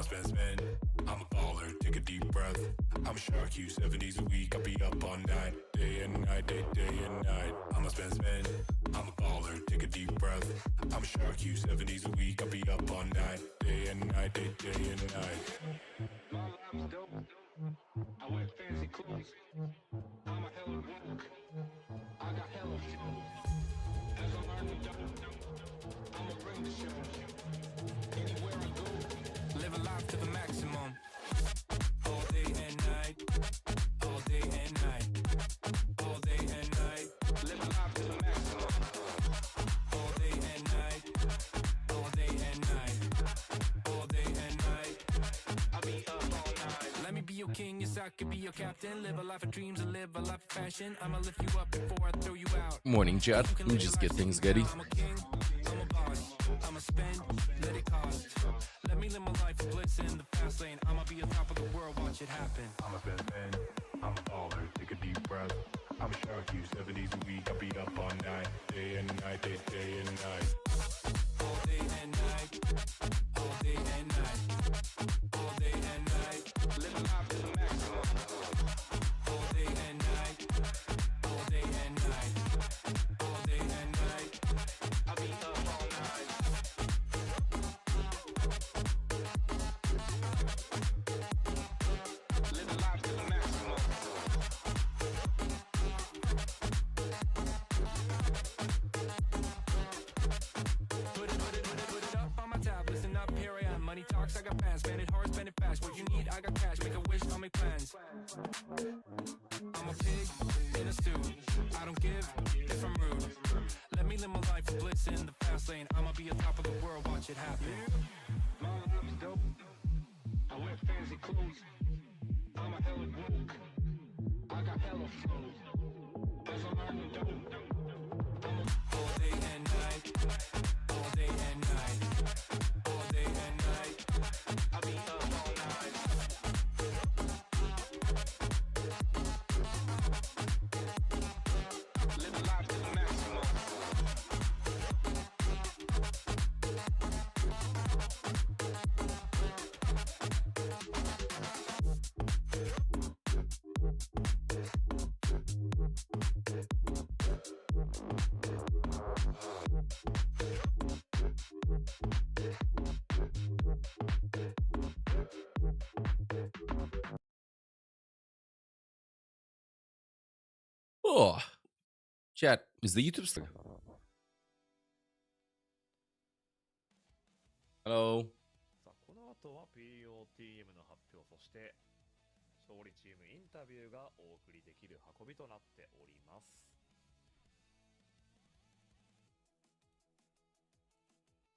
spend. I'm a baller, take a deep breath. I'm a shark, you 7 days a week. I'll be up all night, day and night, day and night. I'm a spend. I'm a baller, take a deep breath. I'm a shark, you 7 days a week. I'll be up all night, day and night, day and night. My life's dope. I wear fancy clothes. I'm a hella woke. I got hella flow. As I'm earning dough, I'ma bring the show. Anywhere I go, live a life to the maximum. All day and night. All day and night. All day and night. Live a life to the maximum. All day and night. All day and night. All day and night. I'll be up all night. Let me be your king, yes I could be your captain. Live a life of dreams and live a life of fashion. I'ma lift you up before I throw you out. Morning, chat. Let me just get things ready. I'm a king, I'm a boss. I'ma spend, let it cost. Let me live my life of bliss in the fast lane. I'ma be on top of the world, watch it happen. I'm a spend. I'm a baller, take a deep breath. I'm a shark, you 7 days a week. I'll be up all night, day and night, day and night. All day and night. All day and night. All day and night. Live a life to the maximum. All day and night. All day and night. All day and night. I'll be up all night. Live a life to the maximum. Put it up on my tab. Listen up, here I am. Money talks, I got fans. Spend it hard, spend it fast. What you need, I got cash. Make a wish, I'll make plans. I'm a pig in a suit. I don't give if I'm rude. Let me live my life of bliss in the fast lane. I'ma be on top of the world, watch it happen. My life's dope. I wear fancy clothes. I'm a hella woke. I got hella flow. As I'm earning dough. I'm a all day and night. All day and night. All day and night. I'll be up all night. Live a life to the maximum. Oh, chat, is the YouTube still? Hello. さあこの後は POTM の発表、そして勝利チームインタビューがお送りできる運びとなっております。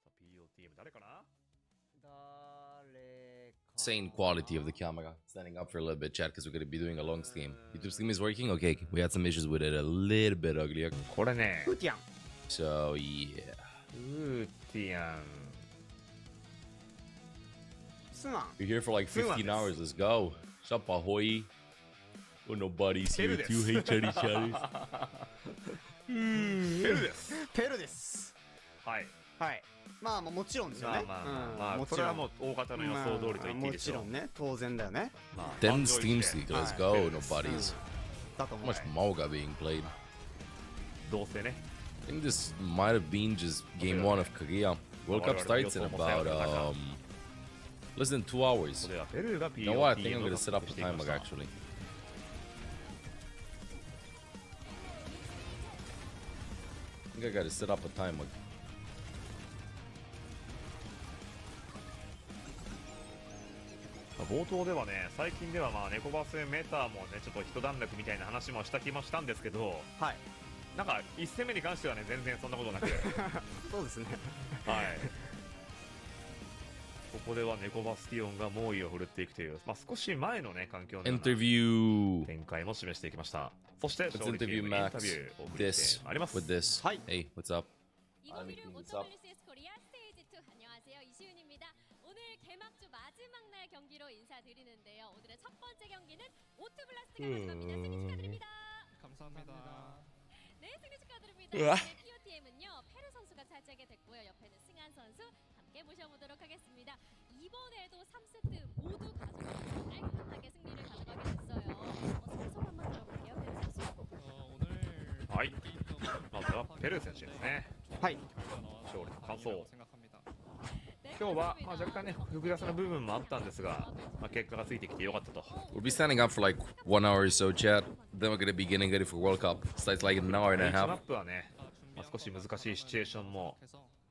さあ POTM 誰かな？ Insane quality of the camera. Standing up for a little bit, chat, because we're going to be doing a long stream. YouTube stream is working? Okay, we had some issues with it a little bit earlier. これね、 So, yeah. ウーティアン。 You're here for like 15 hours. Let's go. What's up, ahoy? Oh, nobody's here. Two hate each other. ペルです。ペルです。はい。はい。まあもちろんですよね。まあこれはもう大方の予想通りと言っていいでしょう。もちろんね、当然だよね。 10 Steam Streak. Let's go. Nobody's. だと思 How う。 much Mauga being played? どうせね。 I think this might have been just game 1 of Korea. World Cup starts in about less than 2 hours. これはペルーが You know what? I think I'm POTM を gonna 獲 set up 得 a していまし timer た。 actually. I think I gotta set up a timer. 冒頭ではね、最近ではまあネコバスメタもね、ちょっと一段落みたいな話もした気もしたんですけど、はい。なんか1戦目に関してはね、全然そんなことなく、そうですね。はい。ここではネコバスティオンが猛威を振るっていくという、まあ、少し前のね、環境のような Interview. 展開も示していきました。そして、 Let's 勝利チー interview ムにイン Max. タビューを送りて This あります。 with this. Hi. Hey, what's up? 이곳을 making this 오토 up. 뉴스에스 코리아 스테이지 2 안녕하세요, 이시윤입니다. 오늘 개막주 마지막 날 경기로 인사드리는데요. 오늘의 첫 번째 경기는 오투블라스트가 가져갑니다. 승리 축하드립니다. 감사합니다. 네, 승리 축하드립니다. 이번에 POTM은요 페루 선수가 차지하게 됐고요. 옆에는 승한 선수 함께 모셔보도록 하겠습니다. 이번 이번에도 3세트 모두 가져가면서 깔끔하게 승리를 가져가게 됐어요. 선수 한번 들어볼게요, 베르 선수. はいまずはペルー選手ですね。はい。勝利の感想。 네, 今日は、 그렇습니다. 若干ね複雑な部分もあったんですが、結果がついてきてよかったと。 We'll be standing up for like 1 hour or so, chat. Then we're gonna be getting ready for World Cup. Starts like in an hour and a 1マッ half. プはね、少し難しいシチュエーションも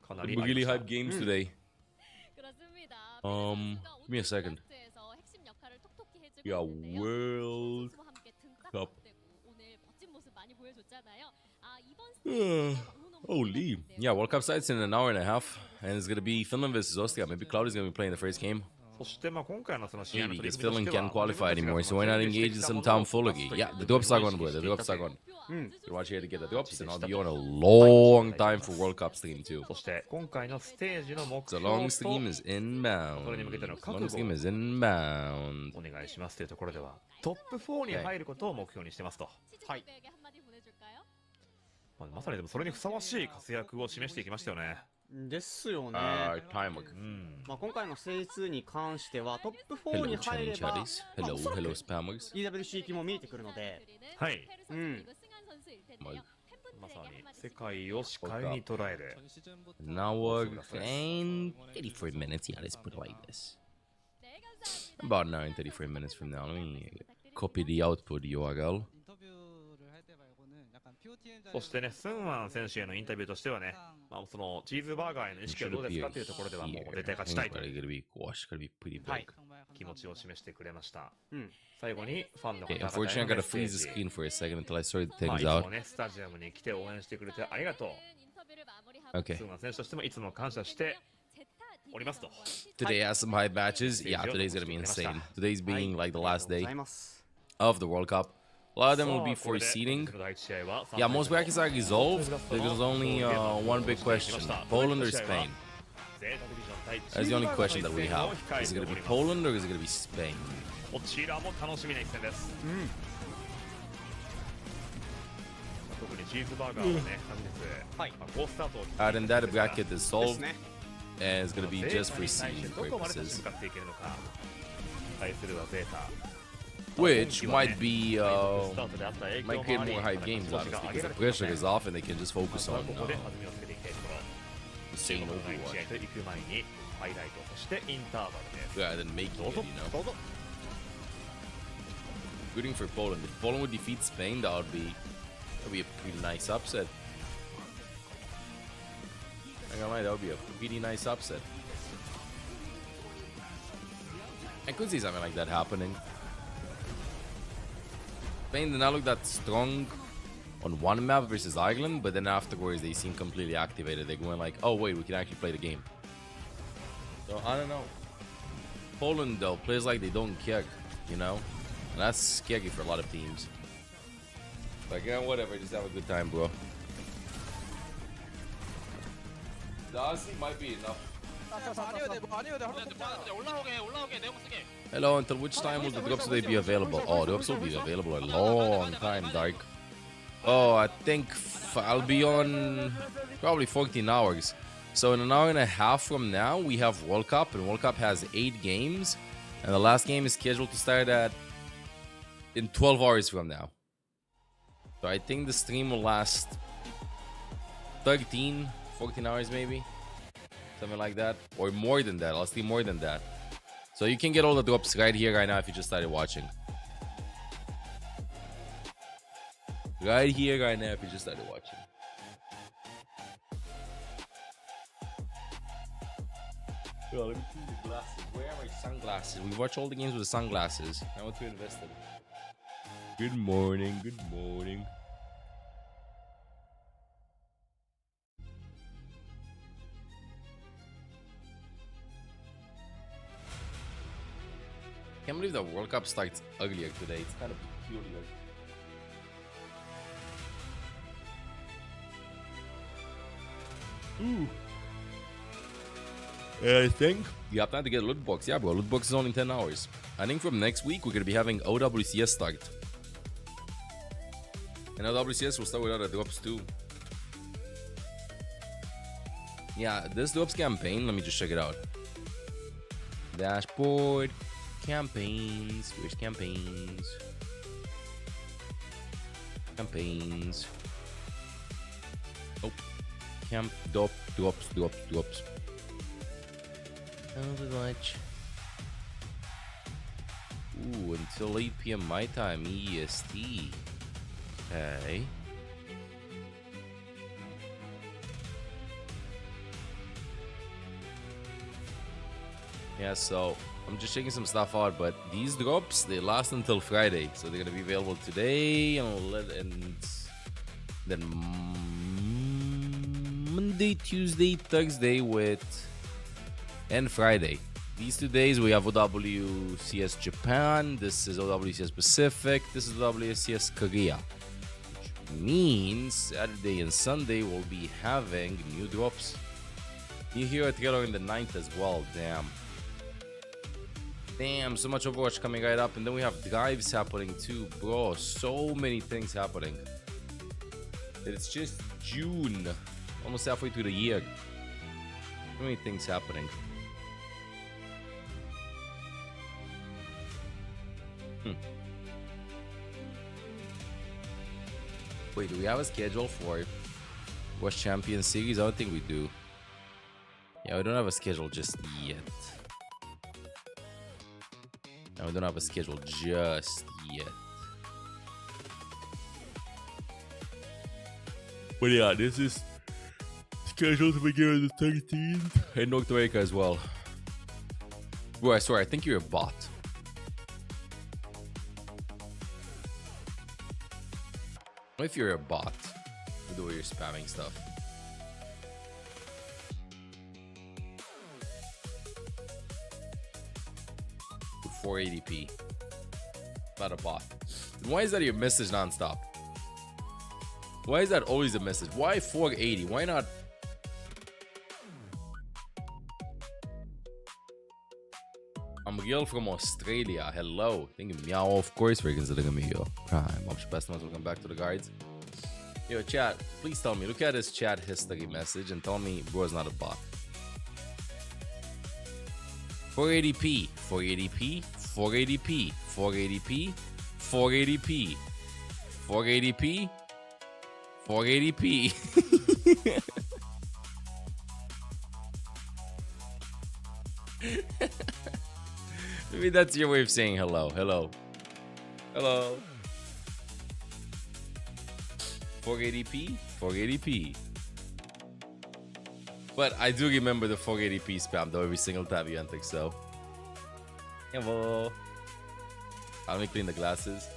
かな We're りあり really ました hype games today. 그렇습니다. give me a second. 오트블라스트에서 핵심 역할을 톡톡히 해주고 Yeah, 있는데요. World 선수와 함께 등딱 Cup. 맞대고 오늘 멋진 모습 많이 보여줬잖아요. 이번 Holy. Yeah, World Cup starts in an hour and a half. And it's gonna be Finland versus Austria. Maybe Cloudy's gonna be playing the first game. そして今回のその試合の Maybe 取り because 組みとして Finland は can't qualify anymore, so why not engage in some tomfoolery? Yeah, the drops are gone, bro. The drops are gone. You watch here to get the drops, and I'll be on a long time for World Cup stream too. そして今回のステージの目 The 標 long と stream is inbound. それに向けての The 覚 long 悟 stream を is inbound. お願いしますというところではトップ4に入ることを目標にしてますと、はい。 한마디 보내줄까요? まさにでもそれにふさわしい活躍を示していきましたよね。ですよね。 Timer. うんまあ、今回のステージ2に関してはトップ4 Hello, に入れ chatting ば、 chatties. まあ Hello, おそらく hello, spammers. EWC 行きも見えてくるので、はいままさに世界を視界に捉える Now we're in 34 minutes. Yeah, let's put it like this. About an hour and 34 minutes from now. Let me copy the output URL. そしてね、スンワン選手へのインタビューとしてはね、そのチーズバーガーへの意識は Should どうです appear かというところではもう here. 絶対 I 勝ちたい think と it's いう gonna be, gosh, gonna be pretty big. はい。気持ちを示してくれました。うん。最後にファンの方 Okay, 々へ unfortunately, I のメ gotta ッセー freeze the ジ。 screen for a second until I sort い things つ out. もね、スタジアムに来て応援してくれてありがとう。 Okay. スンワン選手としてもいつも感謝しておりますと。 Today has some hype matches. Yeah, today's gonna be insane. Today's being like the last あり day がとうございます。 of the World Cup. A lot of them will be さあこれ for で seeding. 本日の第一試合は Yeah, most brackets are resolved. There's only one big question: Poland or Spain? ゼータディビジョン対 That's the only question that we チーム have. が控え Is て it お gonna り be ます Poland or is it gonna be Spain? こちらも楽しみな一戦です。特にチーズバーガーをね、はい好スタートを And then that bracket is です solved, ね。 and it's gonna be ゼー just タ for に対して seeding どこまで立ち purposes, 向かっていけるのか。対するはゼータ。 which might be スタートであった影響 might も create あり more hype games, 調子が honestly, 上げ because ら the れていま pressure せん is off and they can just ま focus ずは on ここで弾みをつけていきたいところ。 the same 第一試合 Overwatch と行く前にハイライト、そしてインターバルです。 rather than making どう it, ぞ you know. どうぞ。 Rooting for Poland. If Poland would defeat Spain, that would be a pretty nice upset. I'm gonna lie, that would be a pretty nice upset. I could see something like that happening. Spain did not look that strong on one map versus Ireland, but then afterwards they seem completely activated. They're going like, oh wait, we can actually play the game. So I don't know. Poland though plays like they don't care, you know, and that's scary for a lot of teams. Like, yeah, whatever, just have a good time, bro. The Aussie might be enough. Hello, until which time will the drops today be available? Oh, the drops will be available a long time, Dark. Oh, I think I'll be on probably 14 hours. So in an hour and a half from now, we have World Cup, and World Cup has 8 games. And the last game is scheduled to start in 12 hours from now. So I think the stream will last 13, 14 hours maybe. Something like that. Or more than that. I'll stream more than that. So you can get all the drops right here, right now, if you just started watching. Right here, right now, if you just started watching. Yo, let me see the glasses. Where are my sunglasses? We watch all the games with the sunglasses. I want to invest in. Good morning, good morning. Can't believe the World Cup starts uglier today. It's kind of peculiar. Ooh. I think you have time to get a loot box. Yeah, bro. Loot box is only 10 hours. I think from next week we're gonna be having OWCS start. And OWCS will start with other drops too. Yeah, this drops campaign, let me just check it out. Dashboard. Campaigns. Where's campaigns? Campaigns. Oh. Drops. Overwatch. Ooh, until 8 p.m. my time, EST. Okay. Yeah, so I'm just checking some stuff out, but these drops, they last until Friday, so they're gonna be available today and then Monday, Tuesday, Thursday and Friday. These 2 days we have OWCS Japan, this is OWCS Pacific, this is OWCS Korea. Which means Saturday and Sunday we'll be having new drops. New hero trailer in the 9th as well, Damn, so much Overwatch coming right up, and then we have drives happening too, bro. So many things happening. It's just June, almost halfway through the year. So many things happening. Wait, do we have a schedule for West Champion Series? I don't think we do. Yeah, we don't have a schedule just yet. No, we don't have a schedule just yet. But yeah, this is scheduled to begin on the 13th. In North America as well. Bro, I swear, I think you're a bot. What if you're a bot? The way you're spamming stuff. With 480p. Not a bot. Why is that your message nonstop? Why is that always a message? Why 480? Why not? I'm Miguel from Australia. Hello. Thank you, Meow. Of course, we're considering me, yo. Prime. Best ones. Welcome back to the guards. Yo, chat. Please tell me. Look at his chat history message and tell me, bro, is not a bot. 480p. 480p. 480p. 480p. 480p. 480p. 480p. Maybe that's your way of saying hello. Hello. Hello. 480p. 480p. But I do remember the 480p spam though every single time you enter, so. Hello. Let me clean the glasses.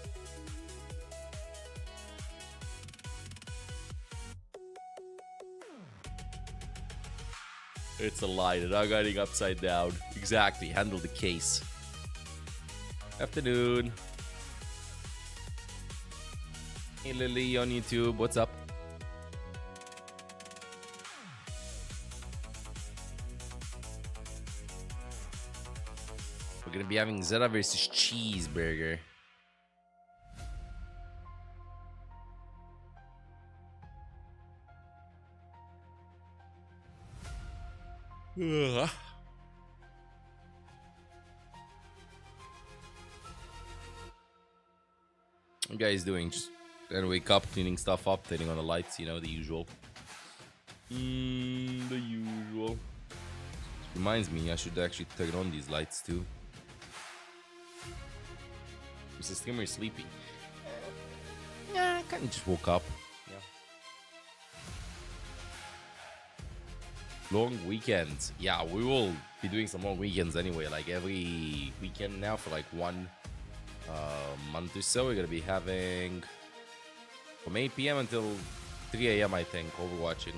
It's a lie. They're not writing upside down. Exactly. Handle the case. Afternoon. Hey Lily on YouTube. What's up? We're gonna be having Zeta versus Cheeseburger. Ugh. What you guys doing? Just gonna wake up, cleaning stuff up, turning on the lights, you know, the usual. The usual. Reminds me, I should actually turn on these lights too. Is the streamer sleeping? Yeah, I kinda just woke up. Yeah. Long weekends. Yeah, we will be doing some long weekends anyway, like every weekend now for like one month or so. We're gonna be having from 8 p.m. until 3 a.m. I think, overwatching.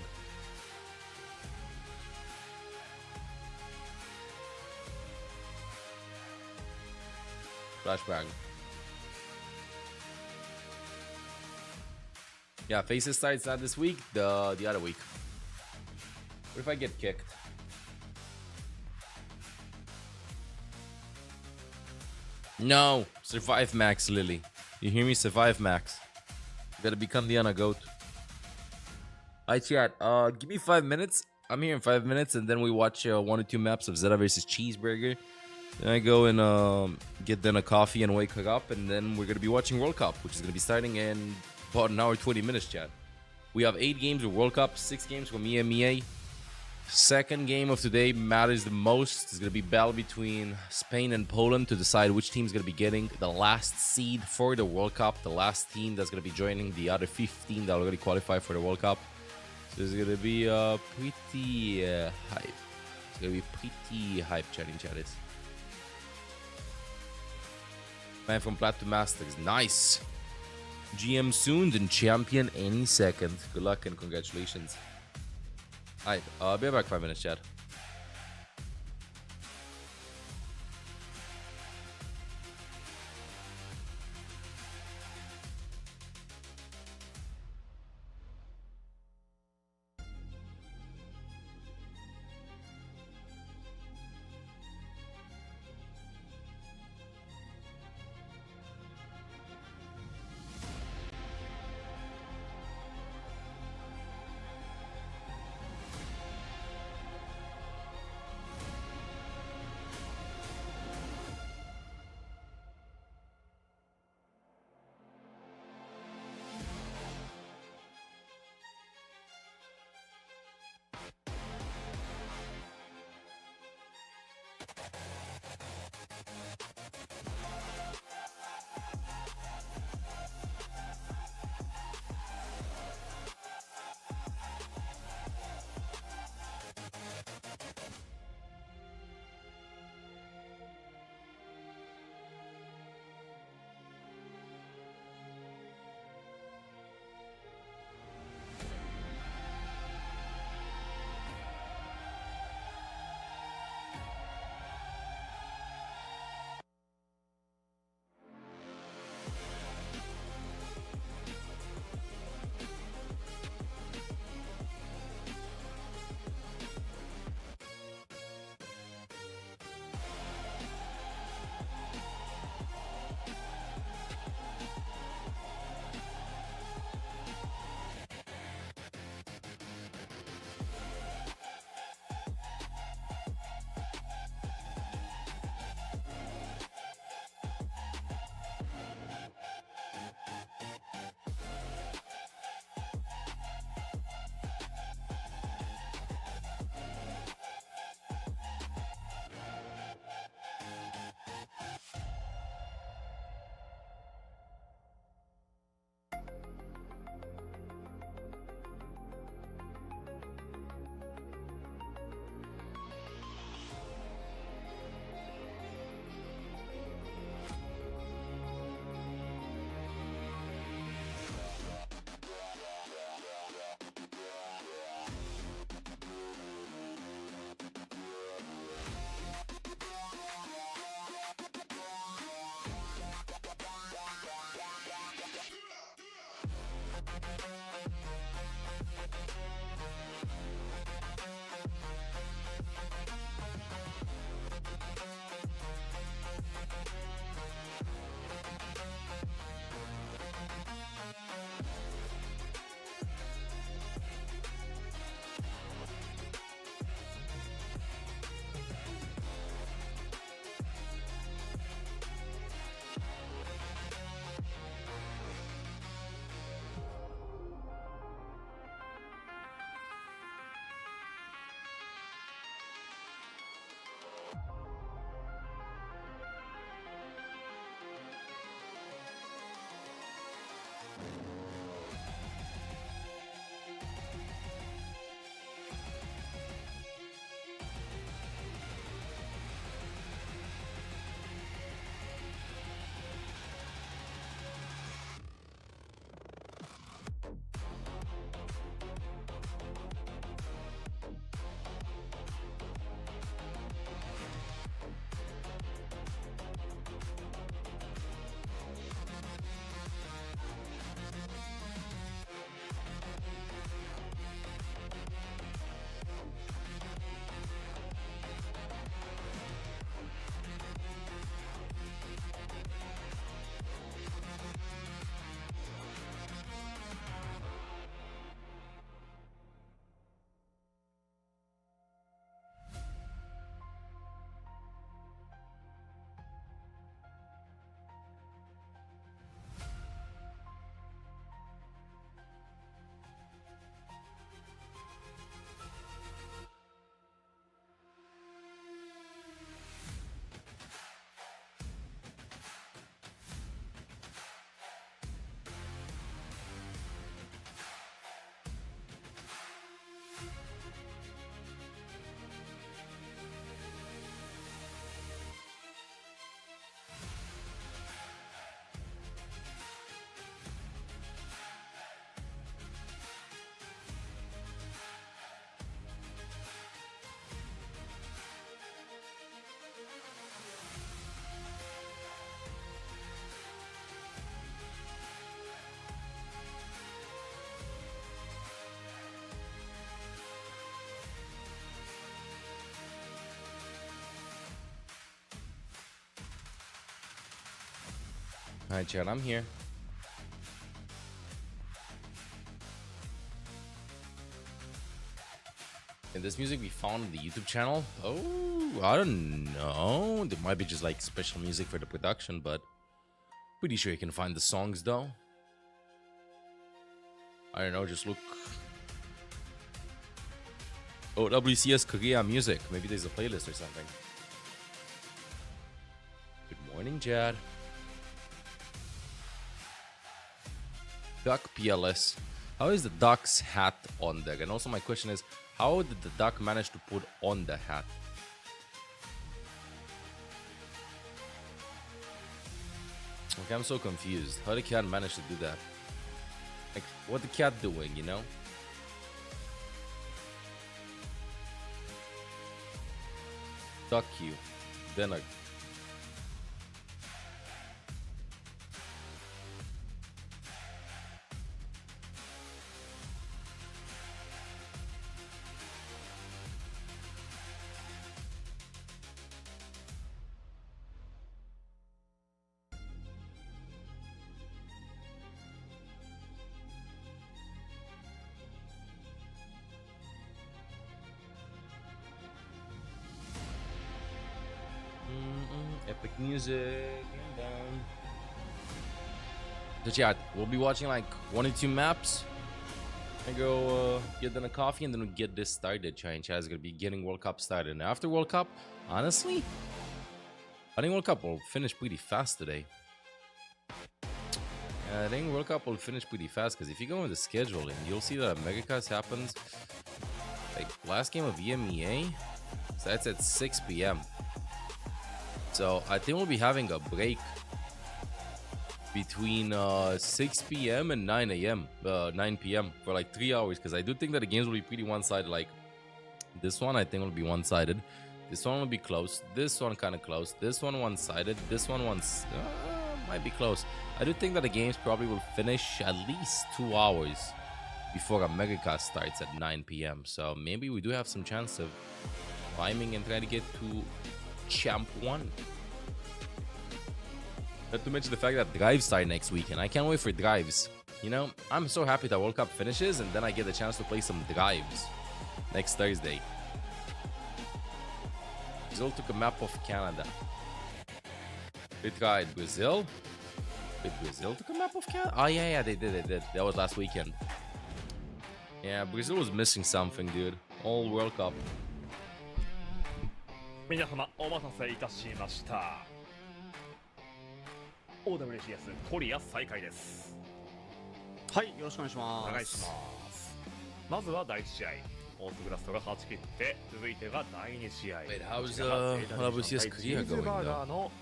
Flashbang. Yeah, Faces starts not this week, the other week. What if I get kicked? No! Survive Max, Lily. You hear me? Survive Max. You gotta become the Anna Goat. Hi chat, give me 5 minutes. I'm here in 5 minutes and then we watch 1 or 2 maps of Zeta versus Cheeseburger. Then I go and get then a coffee and wake up, and then we're gonna be watching World Cup, which is gonna be starting in about an hour 20 minutes, chat. We have 8 games of World Cup, 6 games from EMEA. Second game of today matters the most. It's gonna be battle between Spain and Poland to decide which team is gonna be getting the last seed for the World Cup. The last team that's gonna be joining the other 15 that already qualify for the World Cup. So it's gonna be pretty hype. It's gonna be pretty hype, chatting chatters. Man from Plat to Masters, nice. GM soon and champion any second. Good luck and congratulations. Alright, I'll be back 5 minutes, chat. Alright, chat, I'm here. Can this music be found on the YouTube channel? Oh, I don't know. There might be just like special music for the production, but pretty sure you can find the songs though. I don't know, just look. Oh, WCS Korea music. Maybe there's a playlist or something. Good morning, Jad. Duck PLS. How is the duck's hat on there? And also my question is, how did the duck manage to put on the hat? Okay, I'm so confused. How did the cat manage to do that? Like, what the cat doing, you know? Duck you. Then I... Epic music and down. So chat, we'll be watching like 1 or 2 maps. I go get them a coffee and then we'll get this started. Chat is gonna be getting World Cup started. And after World Cup, honestly, I think World Cup will finish pretty fast today. I think World Cup will finish pretty fast because if you go in the scheduling, you'll see that Americas happens like last game of EMEA. So that's at 6 p.m. So I think we'll be having a break between 6 p.m. and 9 a.m. 9 p.m. for like 3 hours because I do think that the games will be pretty one-sided. Like this one, I think will be one-sided. This one will be close. This one kind of close. This one one-sided. This one might be close. I do think that the games probably will finish at least 2 hours before America starts at 9 p.m. So maybe we do have some chance of climbing and trying to get to Champ 1. Not to mention the fact that drives start next weekend. I can't wait for drives. You know, I'm so happy that World Cup finishes and then I get the chance to play some drives next Thursday. Brazil took a map of Canada. They tried Brazil. Did Brazil took a map of Canada? Oh yeah, they did. That was last weekend. Yeah, Brazil was missing something, dude. All World Cup. 皆様お待たせいたしました。OWCS コリア再開です。はい、よろしくお願いします。お願いします。まずは第1試合。オートグラストが勝ち切って、続いてが第2試合。Wait, how's WCS Korea going バーガー though? の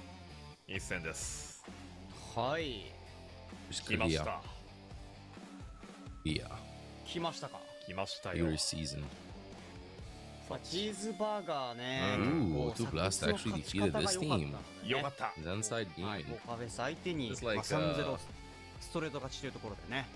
一戦です。はい、来ました。Yeah. 来ましたか。来ましたよ。 Your season. チーズバーガーね。Ooh, Two Blast actually defeated this team. よかった。Zenside はい、 Gaming. もうカフェス相手に、Just like, 3-0ストレート勝ちというところでね。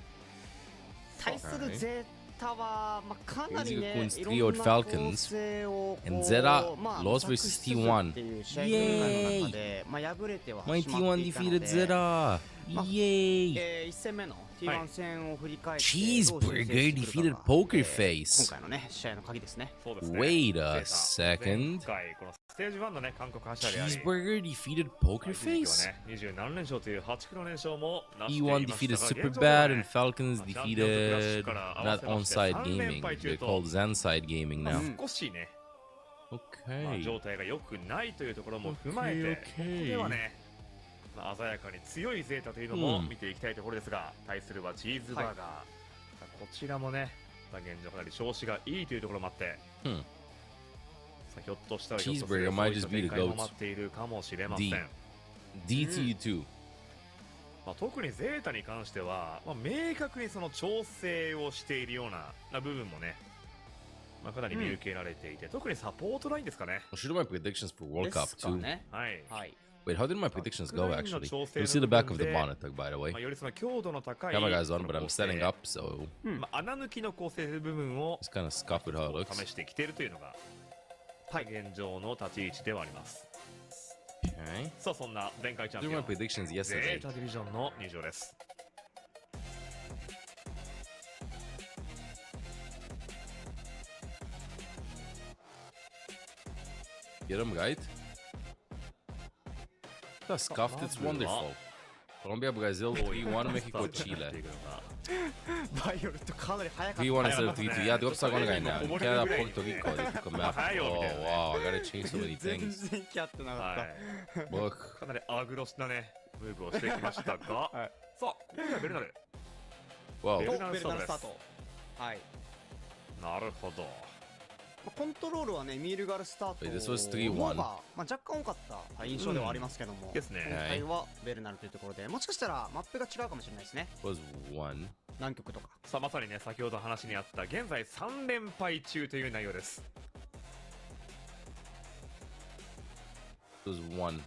対するゼータは、まあ、かなりね、 Coons いろん 3-0 な Falcons 構成を and Zeta まあ lost versus T1. っていう試合展開の中で、まあ、敗れてはしま My ってい T1 たの defeated で、 Zeta. まあ Yay. 1戦目の T1 戦を振り返って、 Cheeseburger どう修正してくるかが defeated Pokerface. 今回のね、試合の鍵ですね。そうですね。 Wait a 前 second. 回このステージ1のね、韓国覇者であり。 Cheeseburger defeated 一時期 Pokerface? はね、27連勝という8キロ連勝もなしてい E1 ま defeated したが、 Superbad and 現状 Falcons チャンピオンとクラッシュ defeated から合わ not せまして onside 3連 gaming. 敗中 They're と called Zenside Gaming まあ now. 少しね、まあ Okay. 状態が良くないというところも踏まえて、 Okay, ここではね、まあ鮮やかに強いゼータというのも見ていきたいところですが、対するはチーズバーガー。こちらもね、まあ現状かなり調子がいいというところもあって、Hmm. さあひょっとしたら Cheeseburger might just be the 展開も goats. 待っているかもしれません。 D to you too. まあ、特にゼータに関しては、まあ、明確にその調整をしているような部分もね、まあ、かなり見受けられていて、特にサポートラインですかね。 I should do my predictions for で World Cup すか too. ね。はい。はい。 Wait, how did my predictions go Backline actually? の調整 You'll see the back of the monitor, by the way. まあ、よりその強度の高い Camera guy's on, その but I'm 構成 setting up, so まあ、穴抜きの構成部分を just kind of scuff with how it looks. 試してきているというのが、はい現状の立ち位置ではあります。Okay. さあそんな前回チャン These ピ were オ my ン predictions ゼ yesterday. ータディビジョンの入場です。 Get him, right? Das Scuffed, it's wonderful. Colombia, Brazil, 3-1, Mexico, Chile. バイオレットかなり早かった。 3-1 instead of 3-2. Yeah, drops are going right now. Canada, Puerto Rico, they took a map. Oh, wow, I gotta change so many 全 things. 然キャってなかはっい、 Look. かなりアグロスなねムーブをしてきましたが、はいさあ今回はベルナル Wow. ベた。ルナルスタートですベルナルスタート。はい。なるほど。まあコントロールはねミールガルスタート Wait, this was 3-1. の方がまあ若干多かった印象ではありますけども、ですね。今回はベルナルというところで、もしかしたらマップが違うかもしれないですね。 Was 1. 南極とか。さあまさにね先ほど話にあった現在3連敗中という内容です。 Was 1.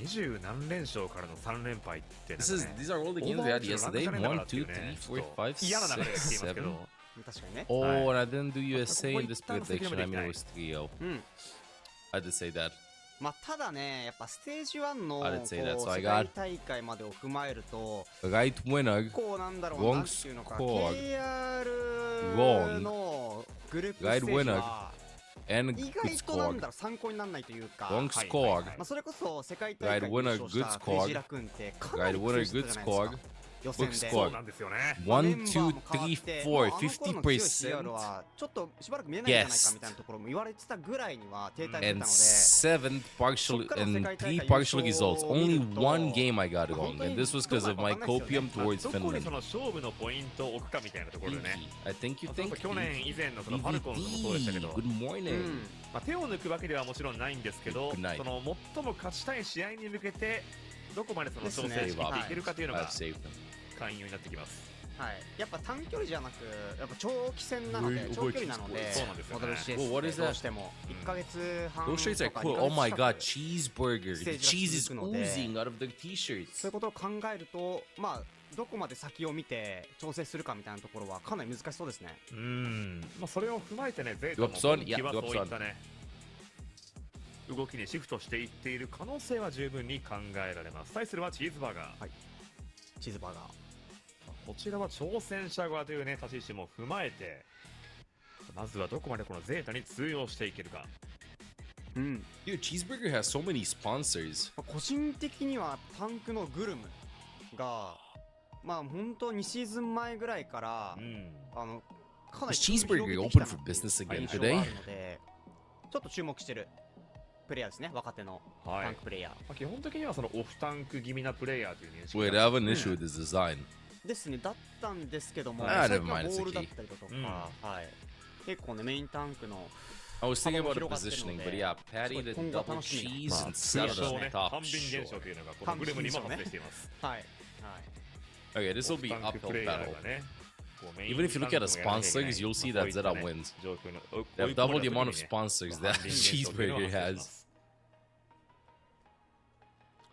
20何連勝からの3連敗ってなんか This is ね these are all the games we had yesterday. 1, 2, 3, 4, 5, 嫌な流れが来ていますけ 6, ど 7. 確かにね。 Oh, and I didn't do USA in this ここ一旦先 prediction. I のめ mean, で it いき was たい 3-0. うん。 I did say that. まあただねやっぱステージ1のこ I didn't う say that, so I 世 got- 界大会までを踏まえると Right winner. こうなんだろう Wrong なんていうのか score. KR Wrong のグループ Right ステージは And 意 good 外となん score. だろう参考にならないというか、 Wrong はい score. まあ、それこそ世界大会 Right に winner, 優勝した good score. クジラ君ってかな Right り winner, 苦しか good ったじゃないです score. か予選で Good そう score. なんですよね。 1, 2, 3, 4, 50%. はちょっとしばらく見えないんじゃないかみたいなところも言われてたぐらいには停滞してたの And で、 7 partial and 3 partial results. Only one game I got wrong, and this was because of my copium まあ towards どこに Finland. その勝負のポイントを置くかみたいなところでね。 I think you まあ think. 去年以前のそのファルコンズもそうでしたけど、 Good morning. まあ、手を抜くわけではもちろんないんですけど、 Good night. その最も勝ちたい試合に向けてどこまでその調整しきっていけるかというの I've が saved them. 肝要になってきます。はい、やっぱ短距離じゃなくやっぱ長期戦なので、長距離なので、そうなんですよねモデル CS Well, what で is ど that? うしても1ヶ月半と Those か shirts are 2ヶ cool. 月 Oh my 近 god, く cheeseburger. The Stage cheese is が続くので、 oozing out of their t-shirts. そういうことを考えると、まあどこまで先を見て調整するかみたいなところはかなり難しそうですね。まあ、それを踏まえてね、ゼータも Drops on? 今季は Yeah, そう drops いったね、動きにシフトしていっている可能性は十分に考えられます。対するはチーズバーガー。チーズバーガー。こちらは挑戦者側というね、立ち位置も踏まえて、まずはどこまでこのゼータに通用していけるか。うん。 Dude, cheeseburger has so many sponsors. 個人的にはタンクのグルムがまあ本当2シーズン前ぐらいからかなり Is cheeseburger 広げてきた open な for っていう business again 印象が today? あるのでちょっと注目してるプレイヤーですね、若手のはいタンクプレイヤー、まあ、基本的にはそのオフタンク気味なプレイヤーという認識 Wait, I have an issue with his design. ですね。だったんですけども、あー最近は never mind, ボ it's ール okay. だったりだとか、うんはい結構ねメインタンクの I was thinking about the 幅も広がってる positioning, の but で yeah, patty to 今後は double 楽しみ cheese まあ and 通 salad 称 on ね、 top. 半便現象 Sure. というのがこのグルムにも発生しています。はい、はい Okay, this will be オフタンク uphill プレイヤー battle. がね、こうメイン Even if you look at the タンクもやらなきゃいけない sponsors, you'll see まあ that そういった Zeta ね wins. 状況の They have 追い込ま double れ the た amount 時 of にね sponsors まあ that 半便現象というのが cheeseburger 発生しま has. す。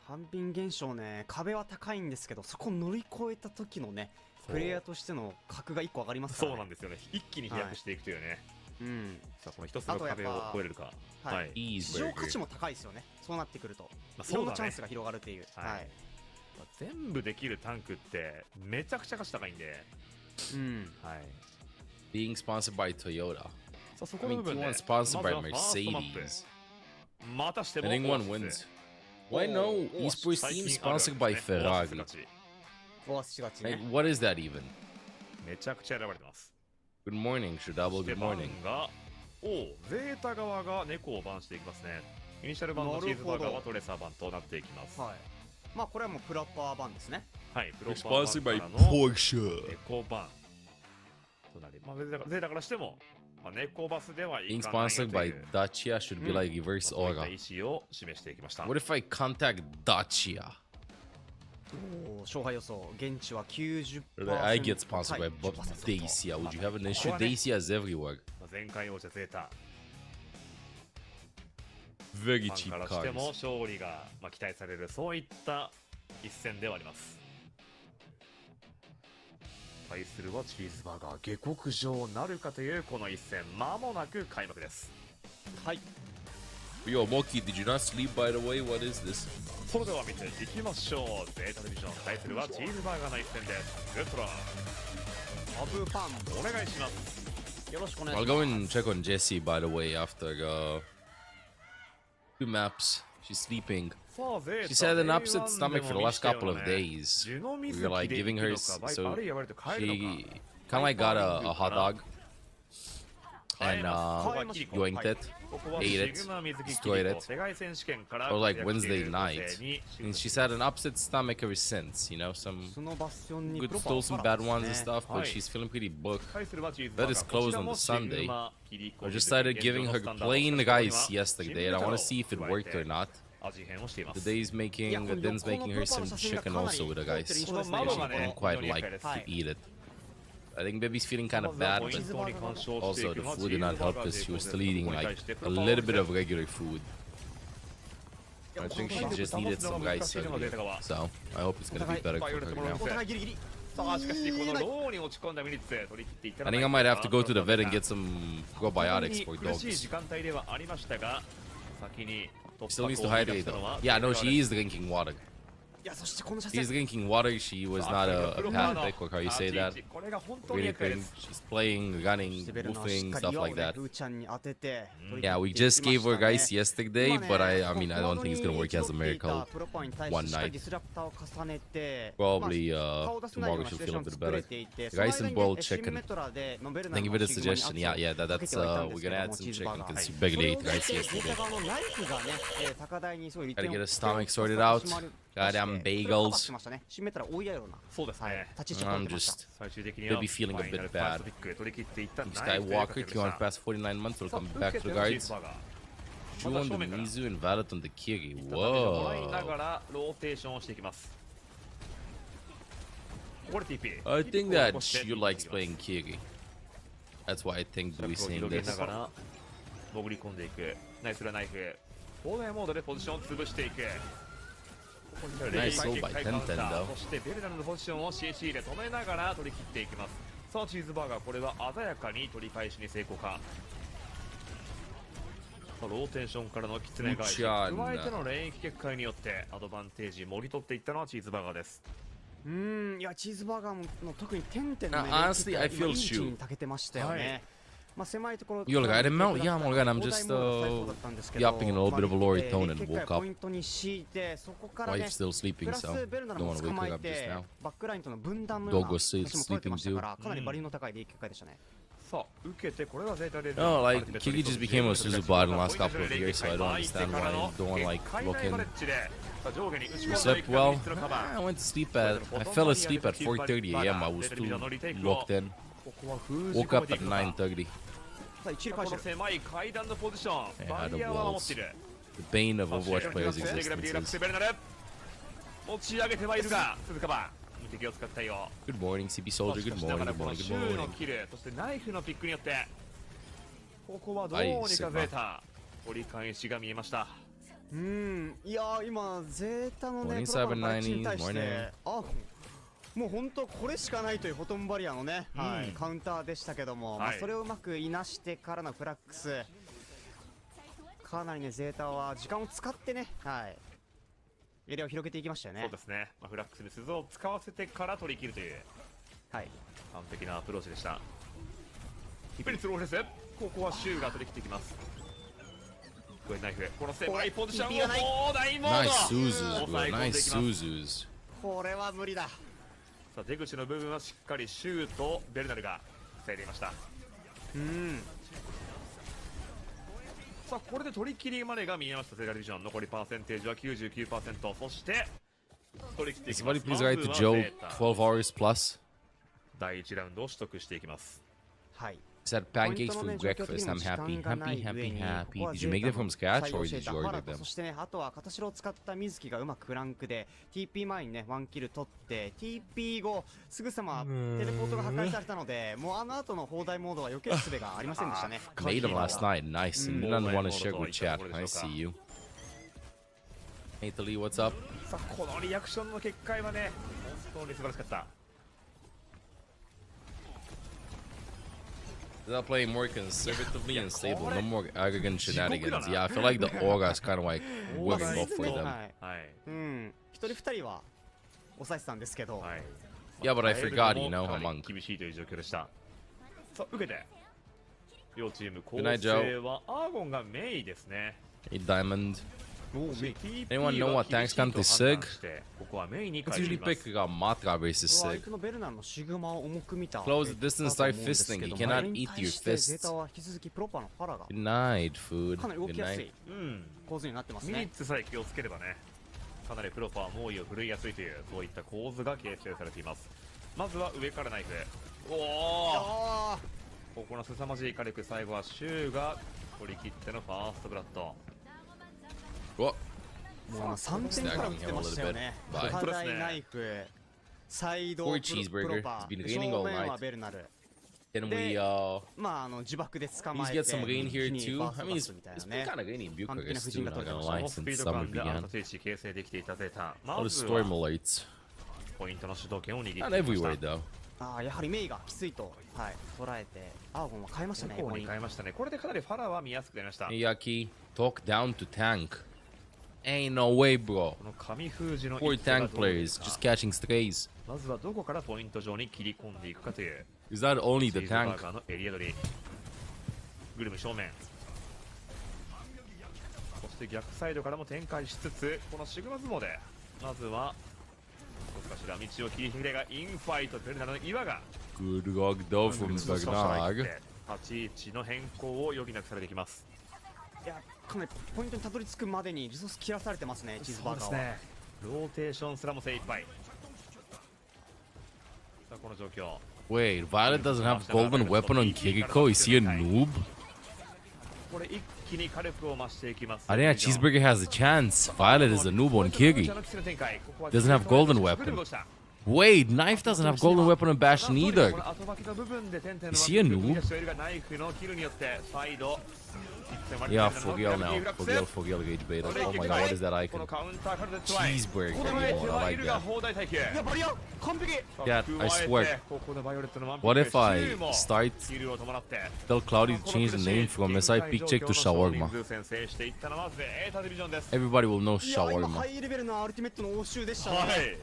半便現象ね、壁は高いんですけどそこを乗り越えた時のねそうプレイヤーとしての格が1個上がりますから、ね、そうなんですよね。一気に飛躍していくというね。うんさあこの一つの壁を越えれるか。はいはい。いい市場価値も高いですよね、そうなってくると、まあいろんなそうだねチャンスが広がるっていう、はいはいまあ全部できるタンクってめちゃくちゃ価値高いんで、うんはい。 Being sponsored by Toyota. さあそこ I の mean, 部分で、 T1 sponsored ま by ずはファーストマップ Mercedes. またしても And オ England ー wins. オ Why no? ー Esports 最 team 近ある sponsored ん by ですねオーアス Ferrari. 勝ちオアスしがち Like, ね what is that even? めちゃくちゃ選ばれてます。 Good morning, Shadabo. で Good バ morning. ンがゼータ側が猫をバンしていきますね。イニシャルバンのチーズバーガーはトレーサーバンとなっていきます。はいまあこれはもうプラッパー版ですねはい、プロ We're パーバン sponsored か by らの Porsche. 猫バンとなり、まあ、ゼータからしても、まあ、猫バスではい Being かないよ sponsored とい by う、 Dacia should be like reverse そういった aura. 意思を示していきました。 What if I contact Dacia? 勝敗予想現地は 90% I get sponsored by 10% Dacia. Would you have an issue? What? Dacia's everywhere. まあ前回王者ゼータ Very ファ cheap ンからしても cars. 勝利が、まあ、期待されるそういった一戦ではあります。対するはチーズバーガー下克上なるかというこの一戦、まもなく開幕です。はい Yo, Moki, did you not sleep by the way? What is this? それでは見ていきましょう。ゼータディビジョン対するはチーズバーガーの一戦です。グッドランアブパンお願いします。よろしくお願い I'll します go and check on Jessie, by the way, after 2 maps. She's sleeping. さあゼータ She said an upset A1 で stomach も for the 見 last したよ couple of ね days. 湯飲み We 好 were like きで giving 行 her, くのか so あるいは割と帰るのか she kind of like got a hot dog and yoinked it, ここは ate it, シグマ水着 destroyed it. 世界選手権か It ら was like 活躍してい Wednesday る night. 女性に And she said an upset stomach ever since, you know, some そのバスションに good プロパ stole ー some から bad です ones and ね stuff, but はい she's feeling pretty booked. 対するはチーズ That バー is ガー closed on the こちらも Sunday. シグマ切り込 I み just started 現 giving 状 her のスタンダード plain そして guys ここには yesterday, and I want to see if it worked or not. 味変をしています Today's making, Den's making her some chicken also with her guys. この窓が She ね didn't quite 非常に厄 like 介です to eat it. I think baby's feeling kind of まずは bad, ポイ but ントに干渉してい also く the のは food did not help us. She was still eating like a little bit of regular food. I think she just needed some rice earlier. So I hope it's gonna be better for her now. お互いギリギリさあしかしこのローに落ち込んだミニッツ取り切っていったら I think I might have to go to the vet and get some probiotics for 苦しい dogs. 時間帯ではありましたが先に Still needs to hydrate though. Yeah, no, she is drinking water. いやそしてこの車 She's 線 drinking water. She was not a pathic, or how you say that. これが本当に厄介で Anything. す She's playing, running, シベルのしっ woofing, かり stuff 岩を like ね that. ルーちゃんに当てて Yeah, we just gave her guys yesterday, 今ね but I mean, I don't think it's gonna work as a ここに miracle. プロパンに対して one しっかり night. ディスラプターを重ねて Probably 顔を出せないよう tomorrow なシ she'll チュエーシ feel ョ a ンを bit 作れ better. ていて Rice and boiled シン chicken. メトラでベルナ Thank you の for the シグマに suggestion. 圧 Yeah, を yeah, that, かけ that's てはいたん we're ですけ gonna ど add も some チーズ chicken バーガー because そ you れ barely を ate 受け rice て yesterday. ゼータ側のナイフがね高台にすごい利 Gotta 点 get を her stomach そして sorted out. それを Goddamn カバー bagels. してましたねシンメトラ追いやるようなそうですね立ち位置を取 I'm ってました just 最終的には maybe feeling a ファイナル bit ファース bad. トピック取り切っていったナイフという形 Skywalker, でし Q た on past 49 months, will さあ come 受 back け to て the のチーズ guards. バーガー Chew on the Mizu and Valid on the Kiri. ダメージをもらいな Whoa. がらローテーションをしていきますこれ TP I think that Chew likes playing Kiri. That's why I think シャ Blue's フを saying 広げ this. ながら潜り込んでいくナイスラナイフ砲台モードでポジションを潰していくここに Nice 0 soul by 回カウンタ Tenten ー though. そしてベルナルのポジションを CC で止めながら取り切っていきますさあチーズバーガーこれは鮮やかに取り返しに成功かさあローテーションからのキツネ返し加えての連撃結界によってアドバンテージもぎ取っていったのはチーズバーガーですいやチーズバーガーの特に点々のね Honestly, I feel いい位置 Chew. にたけてましたよねまあ狭いところ Yo, look, I didn't melt. Yeah, Morgan, I'm just 砲台モードされそうだったんですけど yapping in a little bit of a Lori tone and 連結界 woke ポ up. イントに敷いてそこからね Wife's still プ sleeping, ラス so ベルナル don't も want to 捕 wake ま her え up just て now. バックラインとの分断のよう Dog な was 形も取れてましたか sleeping らかなりバリューの高い連結界でしたねさあ受けてこれはゼータレ Oh, like Kiki just became a Suzubot in the last couple of years, so I don't understand why I don't want to like look in. You slept well? I went to sleep at. I fell asleep at 4:30 a.m. I was too locked in. Woke up at 9:30. さあ一塁この返してる狭い階段のポジション Yeah, バリアは守っている The bane of Overwatch players' グラビティラックス existences. ベルナル持ち上げてはいるが鈴鹿は無敵を使ったよ Good morning, CP Soldier. Good しかしなが morning. ら Good この morning. シ Good ューの morning. キルそしてナイフのピックによってここはどうにかゼータ折り返しが見えましたいやー今ゼータのね Morning, プロパンの配置に対し Cyber90s. てもう本当これしかないというフォトンバリアのね、はい、カウンターでしたけども、まあ、それをうまくいなしてからのフラックスかなりねゼータは時間を使ってね、はい、エリアを広げていきましたよねそうですね、まあ、フラックスに鈴を使わせてから取り切るというはい完璧なアプローチでしたヒペリスローレスここはシューが取り切っていきますこれナイフこの狭いポジションを砲台モード Nice Suzus, 抑 bro. え込んでい Nice きます Suzus. これは無理ださあ出口の部分はしっかりシューとベルナルが防いでいましたさあこれで取り切りまでが見えましたゼータディビジョン残りパーセンテージは 99% そして取り切っていきます Somebody please write to Joe 12 hours plus. 第1ラウンドを取得していきますはい Said pancakes for breakfast. I'm happy. Happy, happy, happy. Did you make them from scratch or did you order them? そしてねあとは片白を使った水木がうまくフランクで TP 前にねワンキル取って TP 後すぐさまテレポートが破壊されたのでもうあの後の砲台モードは避ける術がありませんでしたね Made them last night. Nice. And didn't want to share with chat. I see you. Hey, Tali, what's up? さあこのリアクションの結果はね本当に素晴らしかった Start playing more conservatively and stable. No more arrogant shenanigans. Yeah, I feel like the aura is kind of like working off for them. はい一人二人は抑えてたんですけど、はい Yeah, but I forgot, you know, か a なり monk. 厳しいという状況でしたさあ受けて両チーム構 Good night, 成はアーゴンがメイですね A diamond. おーメイ TP Anyone know は what 厳し tanks いと come to 判断 Sig? してここはメイに Let's 変えて usually います pick Matra versus 相 Sig. 手のベルナーのシグマを重く見た Close the distance, だと思 start うんですけ fisting. ど You まあ cannot それに eat 対 your してゼー fists. タは引き続きプロパのファラが Good night, food. かなり動 Good きやす night. いうん構図になってますミニッね。ツさえ気をつければねかなりプロパは猛威を振るいやすいというそういった構図が形成されていますまずは上からナイフおおあここの凄まじい火力最後はシューが取り切ってのファーストブラッド What? ーもう3点から打ってましたよね。 Bye. 課題ナイフ、サイド For プ cheeseburger. ロパ It's been 正 raining all 面は night. ベルナル。 Can They- we まあ自爆で捕ま please えて get some rain here 一気に too? バース I ト mean, バ it's スみたいな been ね。 kind of rainy in 完璧な Bucharest 布 too, 陣が not 取れて gonna まし lie, このスピ since ード summer 感で began. アウト停止形成できていたゼータ All ま the ず storm は alerts. ポイントの主導権を握ってい Not ました everywhere though. ああやはりメイがきついと捉えてアーゴンは変えましたね。向こうにここに変えましたねこれでかなりファラは見やすくなりました Hey, Yaki, talk down to tank. Ain't no way, bro. この紙封じの Poor 一手が tank どう出る players か just catching strays. まずはどこからポイント上に切り込んでいくかという Is that only チ the ーズバ tank? ーガーのエリア取りグルム正面そして逆サイドからも展開しつつこのシグマ相撲でまずはどこかしら道を切り開けがインファイトベルナルの岩が Good luck though from 立ち位置の変更を余儀なくされていきますいやかなりポイントにたどり着くまでにリソース切らされてますね。チーズバーガーは。ローテーションすらも精一杯さあこの状況 Wait, Violet doesn't have golden weapon on Kiriko? Is he a noob? これ一気に火力を増していきます I think Cheeseburger has a chance. Violet is a noob on Kiri. Doesn't have golden weapon. Wait, Knife doesn't have golden weapon on Bash neither. Is he a noob? Yeah, for real now. For real, Rage Beta. Oh my god, what is that icon? Cheeseburger. Oh, I like that. いやバリア完璧。 Yeah, I swear. What if I start tell Cloudy to change the name from SI Peak Check to Shawarma? Everybody will know いや今 Shawarma. ハイレベルなアルティメットの応酬でしたね。はい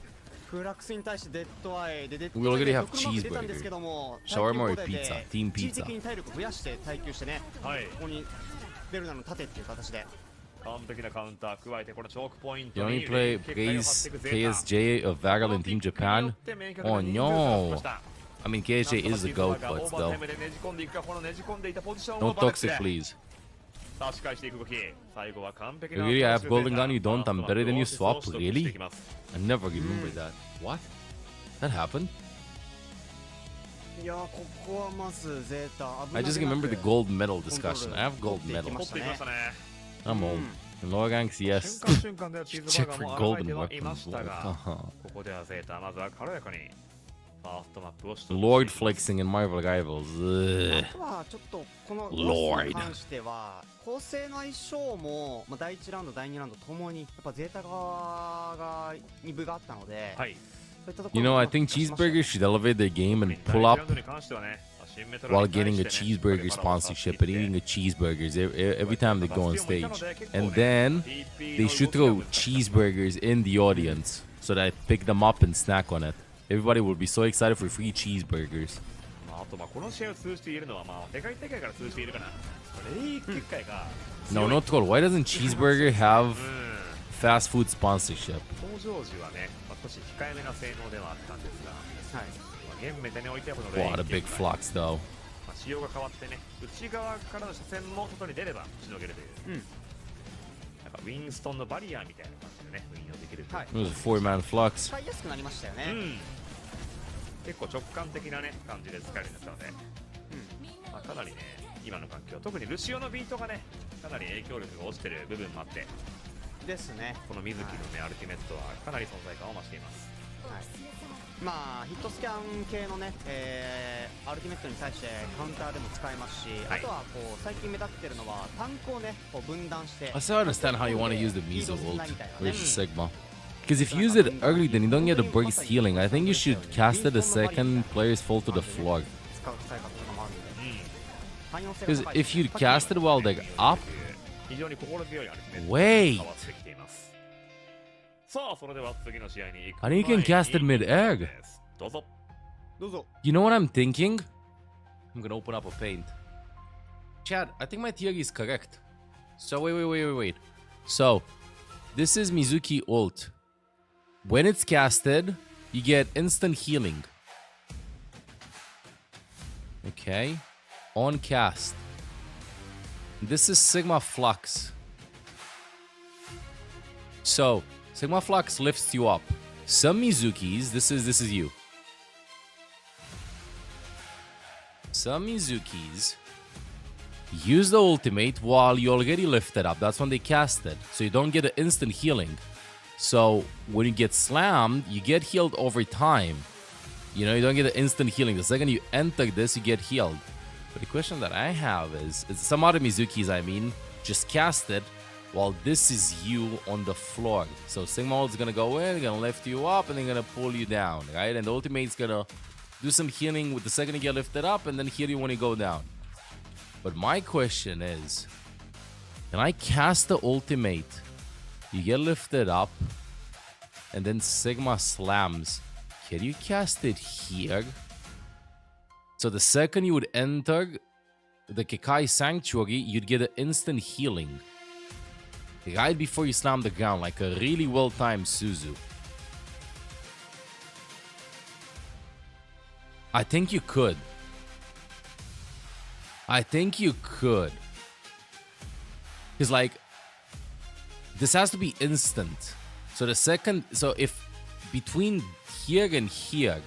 フラックスに対してデッドアイでデッ We ドアイ already で have 6マーク出たんですけども Shawarma or 耐久交代 pizza? で Team 一時 pizza. 的に体力を増やして耐久してねはいここにベルナの盾っていう形で完璧なカウンター加えてこのチョークポイン You トに only play KSJ of Vagaland Team Japan? Oh no. I mean, KSJ is the GOAT, but still. No toxic, please. 差し返していく動き最後は完璧 You な really have golden gun, you don't? I'm better than you swap? Really? I never remember that. What? That happened? いやここはまずゼータ危な I げな just く remember the gold medal discussion. I have gold medal. 取っていきましたね I'm old. In lower ranks, 瞬 yes. 間瞬間ではチーズ Check バー for ガーも現れ golden てはいま weapons. したが Uh-huh. ここではゼータまずは軽やかにファーストマップを取得 Lord flexing in Marvel Rivals. Ugh. あとはちょっとこの Lord に関しては構成の相性も、まあ、第1ラウンド第2ラウンドともにやっぱゼータ側が2部があったので、はい You know, I think Cheeseburger should elevate their game and pull up while getting a cheeseburger sponsorship and eating a cheeseburgers every time they go on stage. And then they should throw cheeseburgers in the audience so that I pick them up and snack on it. Everybody will be so excited for free cheeseburgers. あとこの試合を通じているのは世界大会から通じているかなレイ結界が No, no troll. Why doesn't Cheeseburger have fast food sponsorship? 登場時はね少し控えめな性能ではあったんですがはい現メタにおいてはこのレイ What a big flux, though. 仕様が変わってね内側からの車線も外に出ればしのげるという、なんかウィンストンのバリアーみたいな感じでね運用できるという、はい It was a four-man flux. 使いやすくなりましたよね、結構直感的なね感じで使えるようになったので、かなりね今の環境特にルシオのビートがねかなり影響力が落ちてる部分もあってですねこの水木のね、アルティメットはかなり存在感を増しています。はいまあヒットスキャン系のね、アルティメットに対してカウンターでも使えますし、はいあとはこう最近目立ってるのはタンクをねこう分断して I still understand how you want to use the Miso リード ult みたいなね versus Sigma. Because if you use it early, then you don't get a burst healing. I think you should cast it the second players fall to the floor. 使い方とかもあるんで、Because if you cast it while they're up, 非常に心強いアルティメット wait, かわってきています。さあ、それでは次の試合に行く I think you can cast it mid-air. ですどうぞ。どうぞ。 You know what I'm thinking? I'm gonna open up a paint. Chad, I think my theory is correct. So wait. So, this is Mizuki ult. When it's casted, you get instant healing. Okay. On cast. This is Sigma Flux. So, Sigma Flux lifts you up. Some Mizukis, this is you. Some Mizukis use the ultimate while you already lifted up. That's when they cast it. So you don't get an instant healing. So when you get slammed, you get healed over time. You know, you don't get an instant healing. The second you enter this, you get healed. But the question that I have is some other Mizukis, I mean, just cast it while this is you on the floor. So Sigma ult is gonna go in, gonna lift you up, and then gonna pull you down, right? And the ultimate's gonna do some healing with the second you get lifted up, and then heal you when you go down. But my question is, can I cast the ultimate? You get lifted up, and then Sigma slams. Can you cast it here? So the second you would enter the Kekai Sanctuary, you'd get an instant healing. Right before you slam the ground, like a really well-timed Suzu. I think you could. Because, like, this has to be instant. So the second... So if between here and here...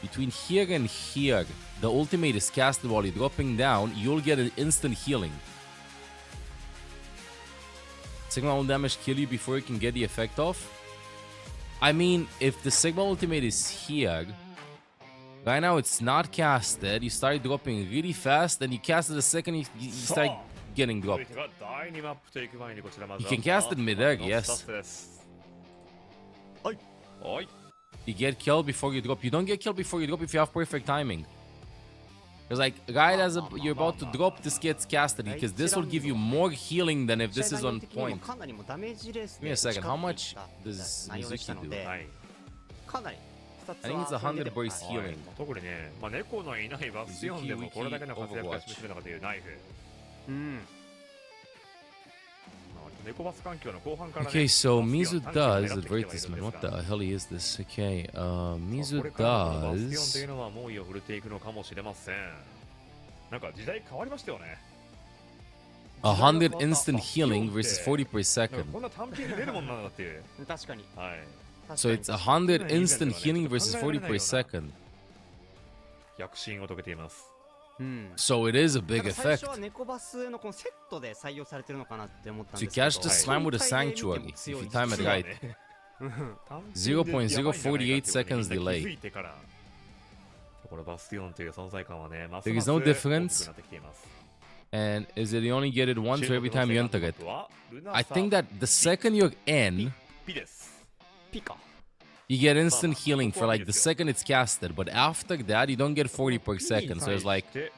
Between here and here, the ultimate is casted while you're dropping down, you'll get an instant healing. Sigma will damage kill you before you can get the effect off? I mean, if the Sigma ultimate is here... Right now it's not casted, you start dropping really fast, and you cast it the second you start getting dropped. You can cast it mid-air, yes. You get killed before you drop. You don't get killed before you drop if you have perfect timing. Because like, right as you're about to drop, this gets casted, because this will give you more healing than if this is on point. Give me a second, how much does Mizuki do? I think it's 100 burst healing. 特にね、まあ、猫のいないバスティオンでもこれだけの活躍が示せるのかというナイフ。猫バス環境の後半からね。 Okay, so Mizu does advertisement. What the hell is this? Okay, Mizu バスティオンと does. いうのは猛威を振るっていくのかもしれません。なんか時代変わりましたよね。100 instant healing versus 40 per second. こんな単品で出るもんなんだっていう。確かに。はい。 So it's 100 instant healing versus 40 per second. 躍進を遂げています。 So it is a big 最 effect. 初は猫バスのこのセットで採用されてるのかなって思ったん So で you すけど。 catch the slam with a sanctuary if you time it right. 0.048 seconds delay. これバスティオンという存在感はね、ます There ま is す no 大きく difference. なってきています。 And is it you only get it once or every time you enter it? I think that the second you're in, ピです。ピカ。 you get instant healing for like the second it's casted, but after that you don't get 40 per second. So it's like, it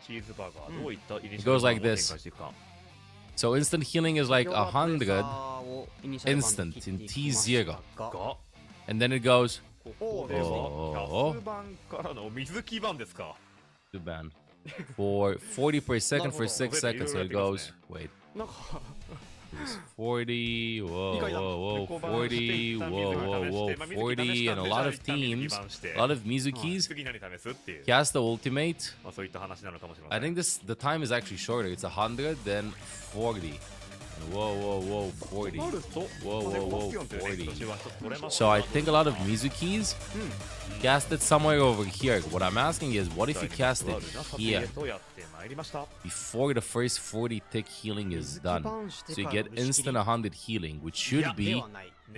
goes like this. So instant healing is like 100 instant in T0, and then it goes. これは100番からの水木版ですか。 To ban for 40 per second for 6 seconds. So it goes. Wait. なんか It's 40, whoa, whoa, whoa, 40, whoa, whoa, whoa, 40, and a lot of teams, a lot of Mizukis 次何試すっていう。 cast the ultimate. まあそういった話なのかもしれませ I ん。 think the time is actually shorter. It's 100, then 40. Whoa, whoa, whoa, 40. なると、 Whoa, whoa, whoa, 猫バスティオンというね、今年は一つ取れました So I think a lot of Mizukis cast it somewhere over here. What I'm asking is, what if you cast it here とやってまいりました。 before the first 40 tick healing is done? So you get instant 100 healing, which should be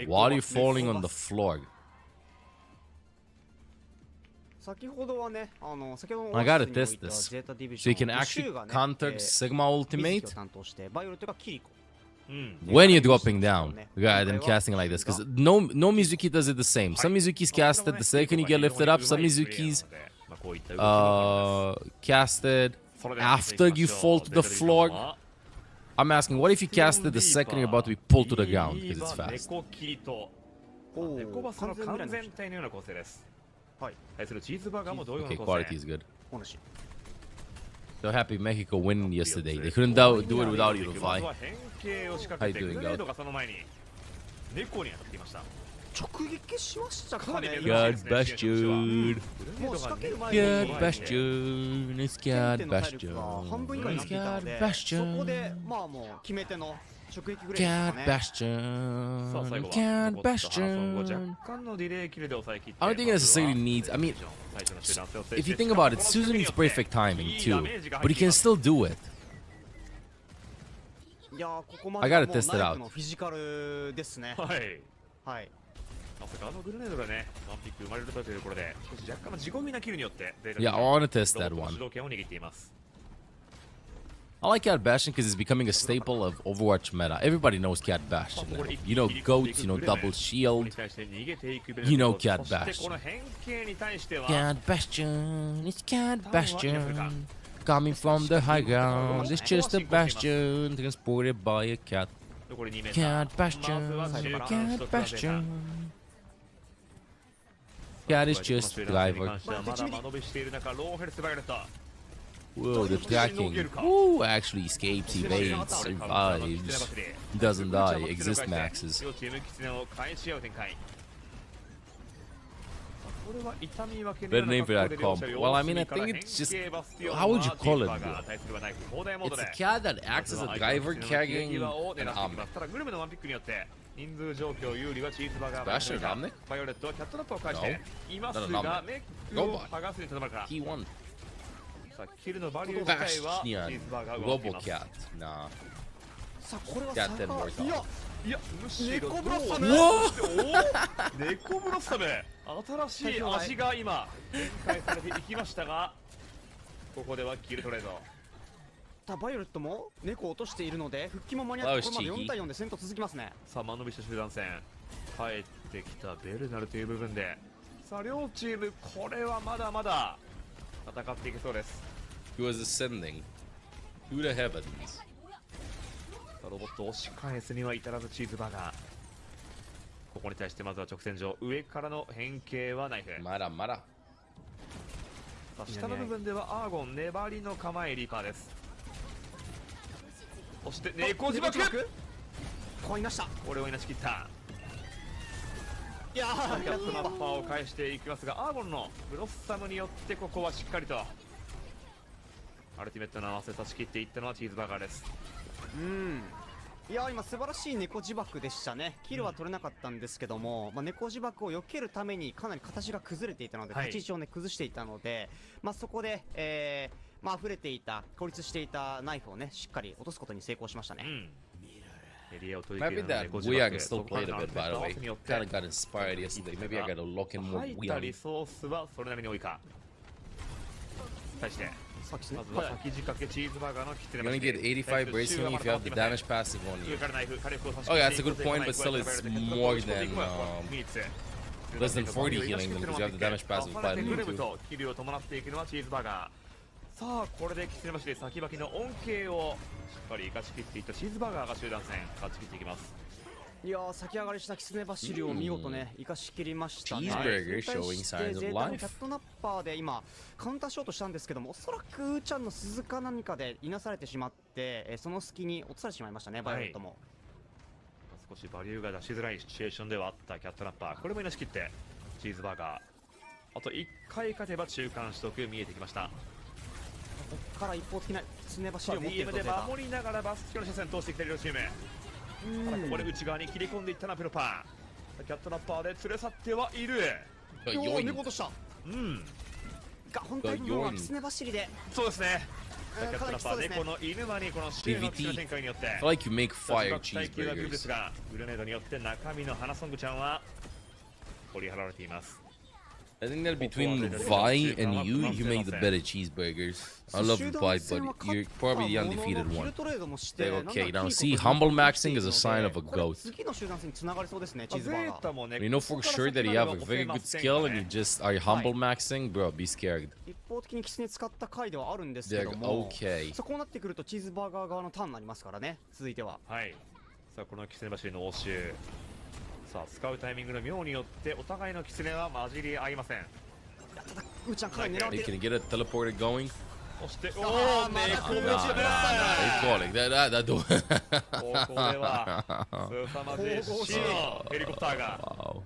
while you're falling on the floor. 先ほどはね、先ほどの I gotta オアシスにおい test ては this. ゼータディビジ So ョ you ン can のシュ actually ウがね counter Sigma 水木 ultimate を担当してバイオレットがキリコ。 when you're dropping down rather than casting like this, because no Mizuki does it the same. Some Mizukis cast it the second you get lifted up. Some Mizukis casted after you fall to the floor. I'm asking, what if you cast it the second you're about to be pulled to the ground because it's fast? 猫切りと猫バスの完全体のような構成です。はい。対するチーズバーガーも同様の Okay, 構 quality 成。 is good. お主。 So happy Mexico win yesterday. They couldn't do it without you, ま Levi. ずは変形を仕掛けて How you doing, グレネードがその前に猫に当たっていました。直撃しましたかね。 God Bastion. もう仕掛ける前 God に Bastion. It's 剣 God っての体力が半分以下にな Bastion. っていたの God で、 Bastion. そこでまあもう決め手の直撃グレー God ドですかね。 Bastion. さあ最後は God 残ったハーソンを Bastion. 若干のディレイキルで抑え切って I don't think it necessarily needs. I mean, if you think about it, Susan needs perfect timing too, but he can still do it. いやーここまで I は gotta もう test it ナイ out. フのフィジカルですね。はいはい。まさかグレネードがねワンピック生まれるというところで少し若干の地込みなキルによって Yeah, I want to test ロ that ボットの one. 主導権を握っています。 I like Cat Bastion because it's becoming a staple of Overwatch meta. Everybody knows Cat Bastion now. You know Goats, you know Double ここ Shield. に対して逃げていく You know Cat そして Bastion. この変形に対しては Cat Bastion, it's Cat Bastion. Coming from the high ground, it's just a bastion transported by a cat. 残り2メーター Cat Bastion, まずは中間 Cat 取得が出た Bastion. Cat is just a driver. まだ間延びしている中ローヘルスバイオレット Whoa, the tracking. Ooh, actually escapes, evades, survives. Doesn't die, exist maxes. 両チームキツネを返し合う展開。これは痛み分けのよ Better うな name for that 格好で comp. 両 Well, I 隅 mean, I から think it's just. 変形バスティオン How would you は call チー it? ズバーガー対するはナイフ砲台モード It's で a cat that acts as a driver carrying an arm. ただグルメのワンピックによって人数状況有利はチーズバーガー Bastion Omnic? バイオレットはキャットラップを返しています No, no, が Omnic. メックを剥がすにとどまるか He won. さあキルのバリュー自体はチ Bastion. ーズバーガーが動き Robo ます Cat. Nah. さあこれは Cat didn't work いや out. いやむしろ猫ブロッサム猫ブロッサム新しい味が今展開されていきましたがここではキルトレードバイオレットも猫を落としているので復帰も間に合ってこれまで4対4で戦闘続きますね。さあ間延びした集団戦帰ってきたベルナルという部分でさあ両チームこれはまだまだ戦っていけそうです。 He was ascending to the heavens. ロボット押し返すには至らずチーズバーガーここに対してまずは直線上上からの変形はナイフ Mara, Mara. さあ下の部分ではアーゴン粘りの構えリーパーですそして猫自爆こういました。これをいなし切ったいやーキャットナッパーを返していきますがアーゴンのブロッサムによってここはしっかりとアルティメットの合わせ差し切っていったのはチーズバーガーです。いやー今素晴らしい猫自爆でしたね。キルは取れなかったんですけども、猫自爆を避けるためにかなり形が崩れていたので、はい立ち位置をね崩していたので、そこで、溢れていた孤立していたナイフをねしっかり落とすことに成功しましたね。エリアを取り切 Maybe るので that 猫自 Weird 爆 still played a bit, by the way. Kinda got inspired yesterday. Maybe I gotta lock in more 入ったリ Weird. ソースはそれなりに多いか対してさっきねまずは先仕掛けチーズバーガーのキツネ You're gonna get 85 bracing if you have the damage passive on you. Oh yeah, that's a good point, but still it's more than, less than 40 healing them because you have the damage passive by the move too. キルを伴っていくのはチーズバーガーさあこれでキツネ橋で先履きの恩恵をしっかり生かしきっていったチーズバーガーが集団戦勝ち切っていきます。いやー先上がりしたキツネ走りを見事ね生かしきりましたね。 Cheeseburger それに showing 対して signs of ゼータの life. キャットナッパーで今カウンターしようとしたんですけども、おそらくウーちゃんの鈴か何かでいなされてしまって、その隙に落とされてしまいましたね、バイオレットも。少しバリューが出しづらいシチュエーションではあったキャットナッパーこれもいなし切ってチーズバーガーあと1回勝てば中間取得見えてきました。ここから一方的なキツネ走りを持ってい DM るとで守りながらバスキョの車線通してきている両チームただここで内側に切り込んでいったのはペロパーキャットナッパーで連れ去ってはいるBut おー yoink. 猫としたが本体部分はキツネ走りでそうですねキャットかなナッパーでりきそうですね。この犬間にこのシールのキツネ展開によって I like you make fire 耐久はグルです cheeseburgers. がグレネードによって中身の花ソングちゃんは掘り払われています。I think that between Vi and you make the better cheeseburgers. I love Vi, but you're probably the undefeated one. Okay, now see, humble maxing is a sign of a goat. 次の集団戦に繋がりそうですね、チーズゼバーガー。ータもね、 You know for sure that you have a very good skill and you just are humble maxing, bro. Be scared. 一方的にキツネ使った回ではあるんですけども、 Okay. そうこうなってくるとチーズバーガー側のターンになりますからね。続いては。はい。さあこのキツネ走りの応酬。さあ使うタイミングの妙によってお互いのキツネは混じり合いません。ただうーちゃんかなり狙われ Hey, て can る。 you get a teleporter going? そしておあーお、まだこれ猫ぶち Nah, ぶ nah, nah. It's calling. That do. ここでは凄まじい C のヘリコプターが Wow.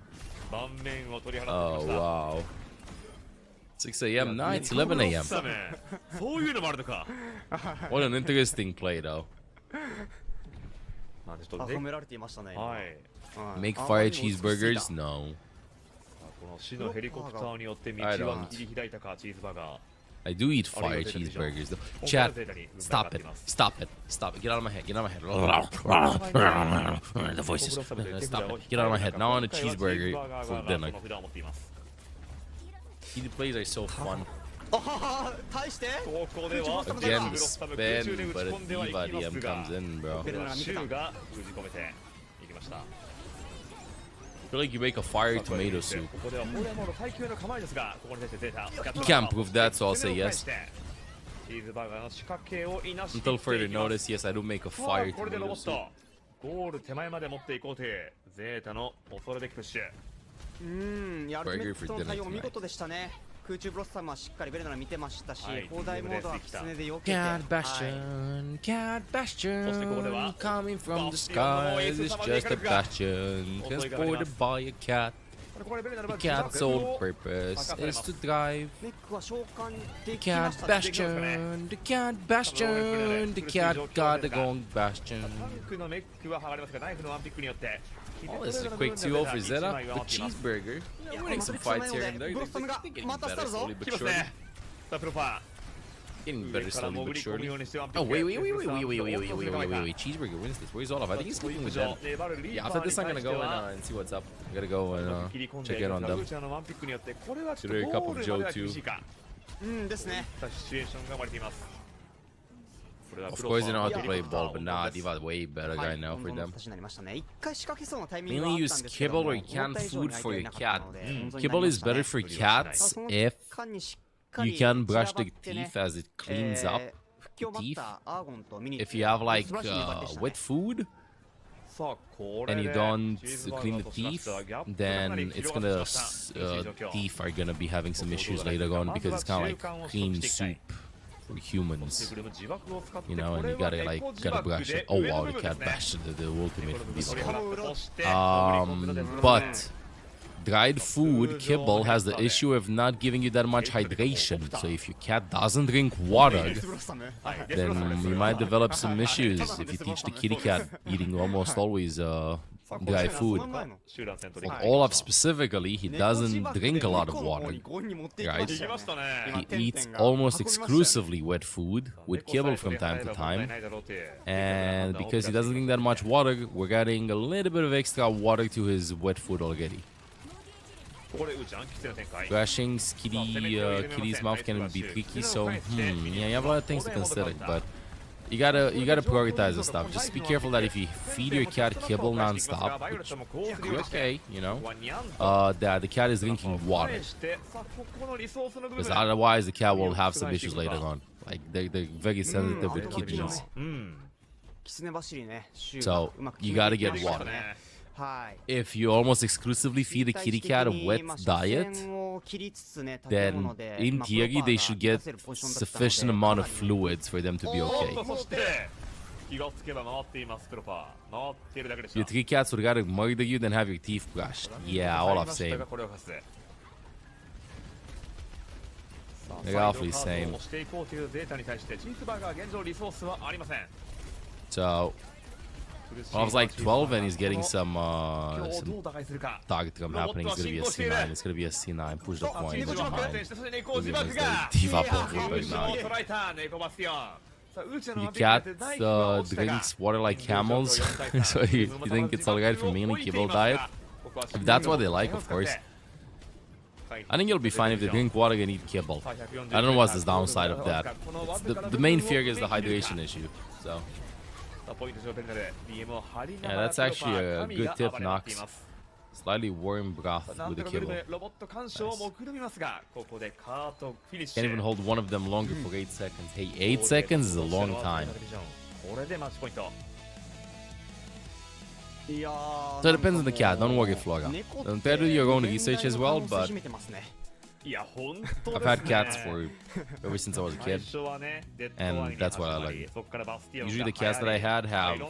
盤面を取り払ってきま Oh した。 wow. 6 a.m. No, it's 11 a.m. サムそういうのもあるのか。 What an interesting play, though. まあちょっと褒められていましたね。今はい。うん Make あ fire まりにも美しすぎ cheeseburgers? た No. この死のヘリコプターによって道は切り開いたかチーズバーガー。 I do eat fire cheeseburgers, though. Chat, stop it. Stop it. Stop it. Get out of my head. Get out of my head. The voices. Stop it. Get out of my head. Now on a cheeseburger for dinner. Cheese plays are so fun. あはは対してここでは Again, the spin, but a Diva DM comes in, bro. ベルナが見てたシューが封じ込めていきました。 I feel like you make a fire tomato soup. ここではホーレモード耐久の構えですが、ここに出てゼータ。 You can't prove that, so I'll say yes. チーズバーガーの仕掛けをいなしてい Until ってい further きます。 notice, yes, I do make a さあ fire これでロボ tomato ッ soup. トゴール手前まで持っていこうというゼータの恐るべきプッシュ。いやアルティメ Burger ッ for トの dinner 対応も tonight. 見事でしたね。空中ブロッサムはしっかりベルナが見てましたし、はい砲台モードはキツネで避けて、 Cat はい Bastion, Cat そしてここでは Bastion, coming from the skies is just a bastion, transported by a cat. これベルナの The cat's sole purpose is to drive. メックは召喚で The きま cat したね。 Bastion, the cat Bastion, the cat got the gong Bastion. タンクのメックは剥がれますがナイフのワンピックによって Oh, this is a quick 2-0 for Zeta. The cheeseburger. Yeah, winning some fights here and there. They're getting better slowly but きます surely. ね。さあプロファー Getting better slowly but surely. Oh, wait. Cheeseburger wins this. Where's Olaf? I think he's clicking with them. Yeah, after this, I'm gonna go and see what's up. I gotta go and check in on them. Should I a cup of Joe too? うんですね。シチュエーションが生まれています。 Of course, they know how to play ball, but nah, Diva's way better guy now for them. 形になりましたね。一回仕掛けそうなタイミングがあ Mainly った use んですけど kibble も or canned 思った以上に food 相 for 手 your がいなかった cat. ので温存になりま Kibble is したね better for cats if you can brush the teeth as it cleans up the teeth. If you have like wet food さあこれ and で you don't チーズバーガ clean ー the としまして teeth, はギャップかな then り it's 広が gonna ってしまった厳しい状況 teeth are gonna be having some issues later on because it's kind of like clean soup for humans. You know, and you gotta brush it. Oh wow, the cat bashed the ultimate for these. But dried food, kibble, has the issue of not giving you that much hydration. So if your cat doesn't drink water, then you might develop some issues if you teach the kitty cat eating almost always dry food. Like Olaf specifically, he doesn't drink a lot of water, right? He eats almost exclusively wet food with kibble from time to time. And because he doesn't drink that much water, we're getting a little bit of extra water to his wet food already. Brushing kitty's mouth can be tricky, so yeah, you have a lot of things to consider, but you gotta prioritize this stuff. Just be careful that if you feed your cat kibble non-stop, which could be okay, you know, that the cat is drinking water, because otherwise the cat will have some issues later on. Like they're very sensitive with kidneys, so you gotta get water. If you almost exclusively feed a kitty cat a wet diet, then in theory they should get sufficient amount of fluids for them to be okay. Your three cats would rather murder you than have your teeth brushed. Yeah, all I'm saying. They're awfully same. So I was like 12 and he's getting some target drum happening. It's gonna be a C9. It's gonna be a C9. Push the point. Diva Your cat drinks water like camels. So you think it's alright for mainly kibble diet? If that's what they like, of course. I think you'll be fine if they drink water and eat kibble. I don't know what's the downside of that. The main fear is the hydration issue. So yeah, that's actually a good tip, Nox. Slightly warm broth with the kibble. Nice. Can't even hold one of them longer for 8 seconds. Hey, 8 seconds is a long time. So it depends on the cat, don't worry, Flora. Don't try to do your own research as well, but I've had cats ever since I was a kid, and that's what I like. Usually the cats that I had have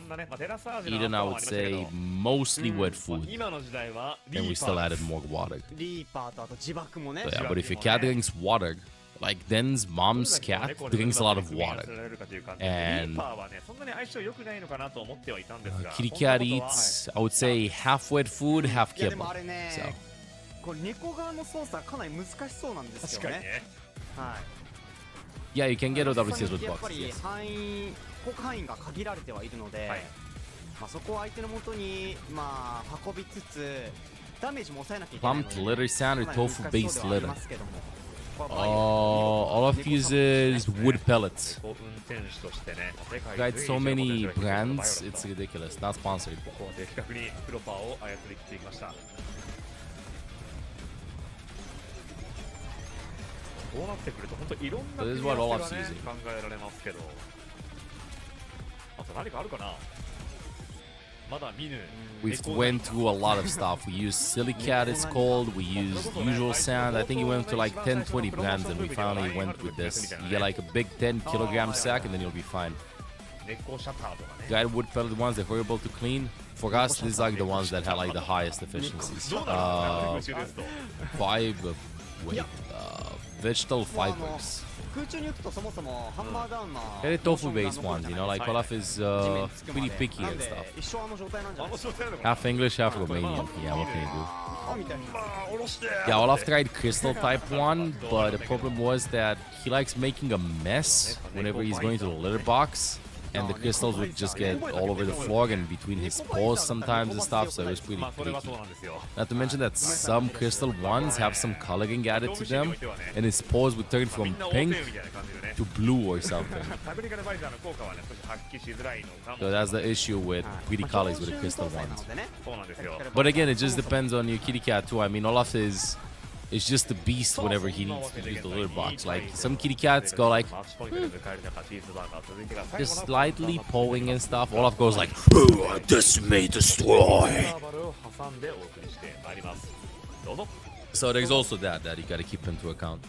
eaten, I would say, mostly wet food, and we still added more water. So yeah, but if your cat drinks water, like Den's mom's cat drinks a lot of water, and kitty cat eats, I would say, half wet food, half kibble. So. これ猫側の操作かなり難しそうなんですよね。はい。Yeah, you can get OVERWATCH with やっぱ boxes. り Yes. 広範囲が限られてはいるので、まあそこを相手の元にまあ運びつつダメージも抑えなきゃいけないので。Pumped litter sound or tofu based litter? Olaf uses wood pellets. Got so many brands, it's ridiculous. Not sponsored. So this is what Olaf's using. We've went through a lot of stuff. We used Silly Cat, it's called. We used Usual Sand. I think we went to like 10-20 brands and we finally went with this. You get like a big 10-kilogram sack and then you'll be fine. Guided wood pellet ones, they're horrible to clean. For us, these are the ones that had like the highest efficiencies. Vegetable fibers. They're tofu based ones, you know, like Olaf is pretty picky and stuff. Half English, half Romanian. Yeah, what can you do? Yeah, Olaf tried crystal type one, but the problem was that he likes making a mess whenever he's going to the litter box. And the crystals would just get all over the floor and between his paws sometimes and stuff, so it was pretty freaky. Not to mention that some crystal ones have some coloring added to them, and his paws would turn from pink to blue or something. So that's the issue with pretty colors with the crystal ones. But again, it just depends on your kitty cat too. I mean, Olaf is just a beast whenever he needs to use the litter box. Like, some kitty cats go like, just slightly pawing and stuff. Olaf goes like, decimate, destroy. So there's also that you gotta keep into account.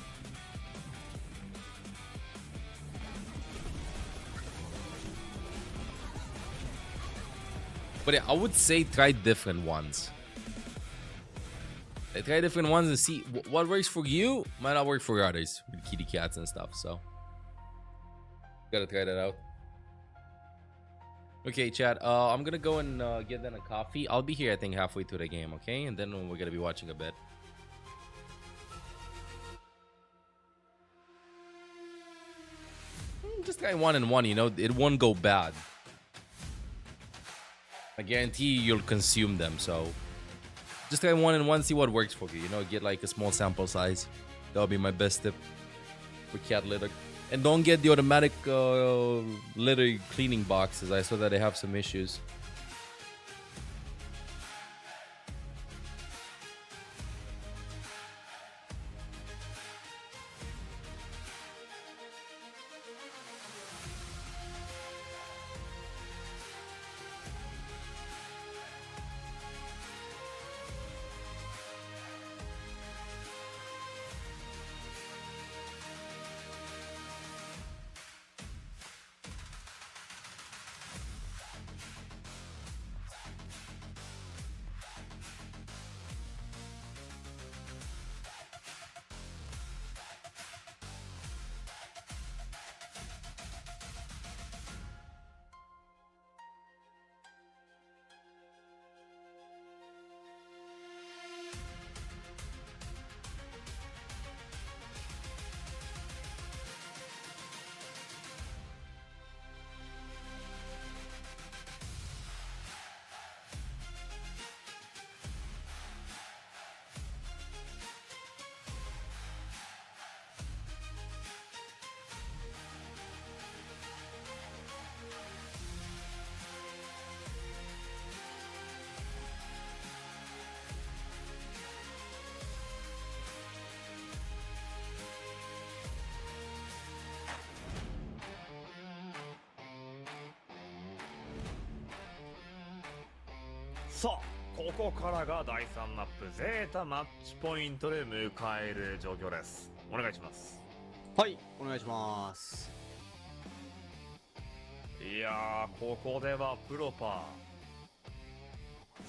But yeah, I would say try different ones. Try different ones and see what works for you might not work for others with kitty cats and stuff. So gotta try that out. Okay, chat. I'm gonna go and get them a coffee. I'll be here, I think, halfway through the game. Okay, and then we're gonna be watching a bit. Just try 1 and 1. You know, it won't go bad. I guarantee you'll consume them. So. Just try 1 and 1, see what works for you. You know, get like a small sample size. That would be my best tip for cat litter. And don't get the automatic litter cleaning boxes. I saw that they have some issues. さあここからが第3マップゼータマッチポイントで迎える状況です。お願いします。はいお願いします。いやー、ここではプロパ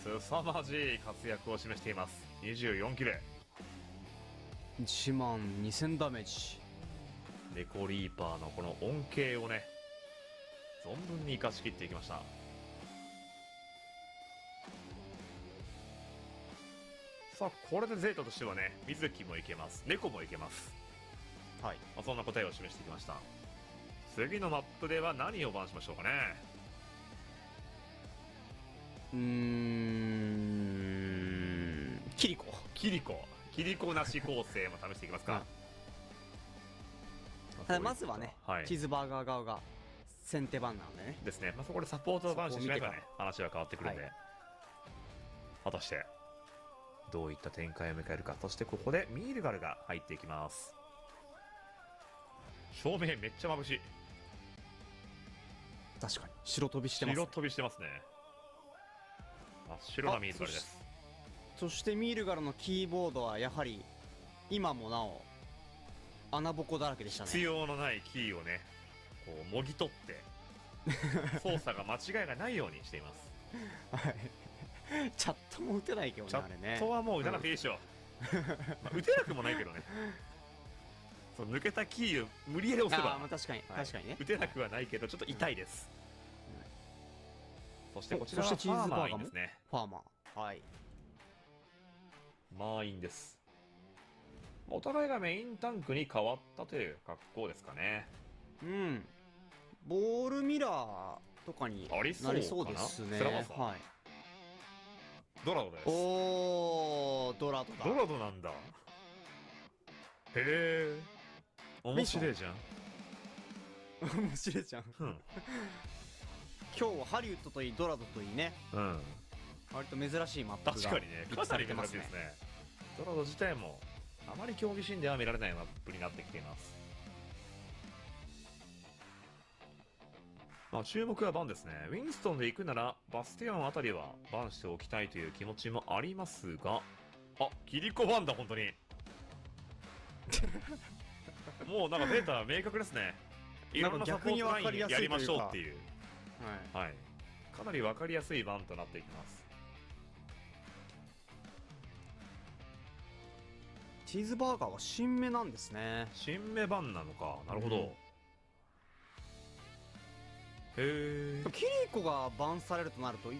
ー凄まじい活躍を示しています。24キル、1万2000ダメージ。ネコリーパーのこの恩恵をね存分に生かしきっていきました。さあこれでゼータとしてはね、水木もいけます、猫もいけます。はい、そんな答えを示してきました。次のマップでは何をバンしましょうかね。キリコなし構成も試していきますか。まずはね、はい、チーズバーガー側が先手番なのでねですね。そこでサポートをバンしてしまえばね、話は変わってくるんで、はい、果たしてどういった展開を迎えるか。そしてここでミールガルが入っていきます。照明めっちゃ眩しい。確かに白飛びしてますね。白飛びしてますね。真っ白なミールガルです。そしてミールガルのキーボードはやはり今もなお穴ぼこだらけでしたね。必要のないキーをねこうもぎ取って操作が間違いがないようにしています。はいチャットも打てないけどね、あれね。チャットはもう打たなくていいでしょ、打てなくもないけどねそう抜けたキーを無理やり押せば確かに、はい、確かにね、打てなくはないけどちょっと痛いです、そしてこちらはそしてチーズバーガーもですね。ファーマー、はい満員です。お互いがメインタンクに変わったという格好ですかね。ボールミラーとかになりそうですね。はい、ドラドです。おー、ドラドだ。ドラドなんだ。へえ、面白いじゃん。面白いじゃん。今日はハリウッドといいドラドといいね、割と珍しいマップが確かにね、かなり珍しいですね。ドラド自体もあまり競技シーンでは見られないマップになってきています。注目はバンですね。ウィンストンで行くならバスティオンあたりはバンしておきたいという気持ちもありますが、キリコバンだ本当にもうなんかデータ明確ですね。いろんなサポートラインやりましょうっていう、はい、かなり分かりやすいバンとなっていきます。チーズバーガーは新芽なんですね。新芽バンなのか、なるほど、へえ。キリコがバンされるとなると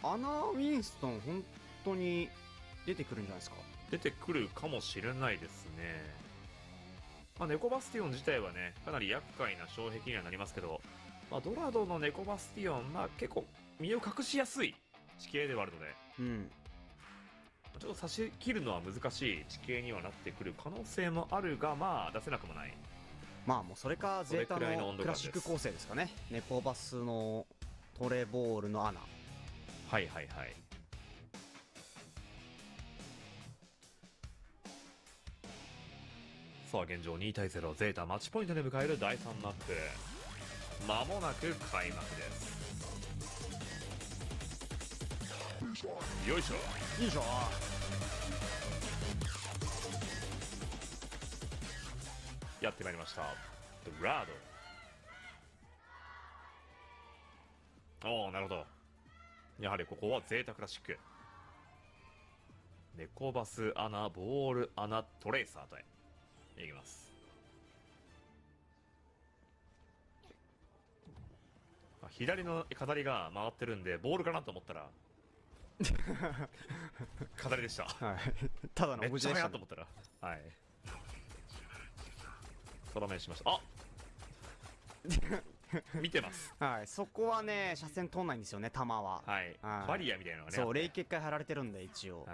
アナ・ウィンストン本当に出てくるんじゃないですか。出てくるかもしれないですね。ネコバスティオン自体はねかなり厄介な障壁にはなりますけど、ドラドのネコバスティオン結構身を隠しやすい地形ではあるので、ちょっと差し切るのは難しい地形にはなってくる可能性もあるが、出せなくもない。もうそれかゼータのクラシック構成ですかね。ネコバスのトレボールの穴。はいはいはい。さあ現状2対0、ゼータマッチポイントで迎える第3マップ、間もなく開幕です。よいしょよいしょ。やってまいりました。ドラド。なるほど。やはりここはゼータクラシック。ネコバス穴、ボール穴、トレーサーといきます。左の飾りが回ってるんでボールかなと思ったら飾りでした。ただのオブジェでしたね。めっちゃ速いと思ったら、空面しました。見てます。そこはね車線通んないんですよね、球は。バリアみたいなのがね。そう、冷結界貼られてるんで一応。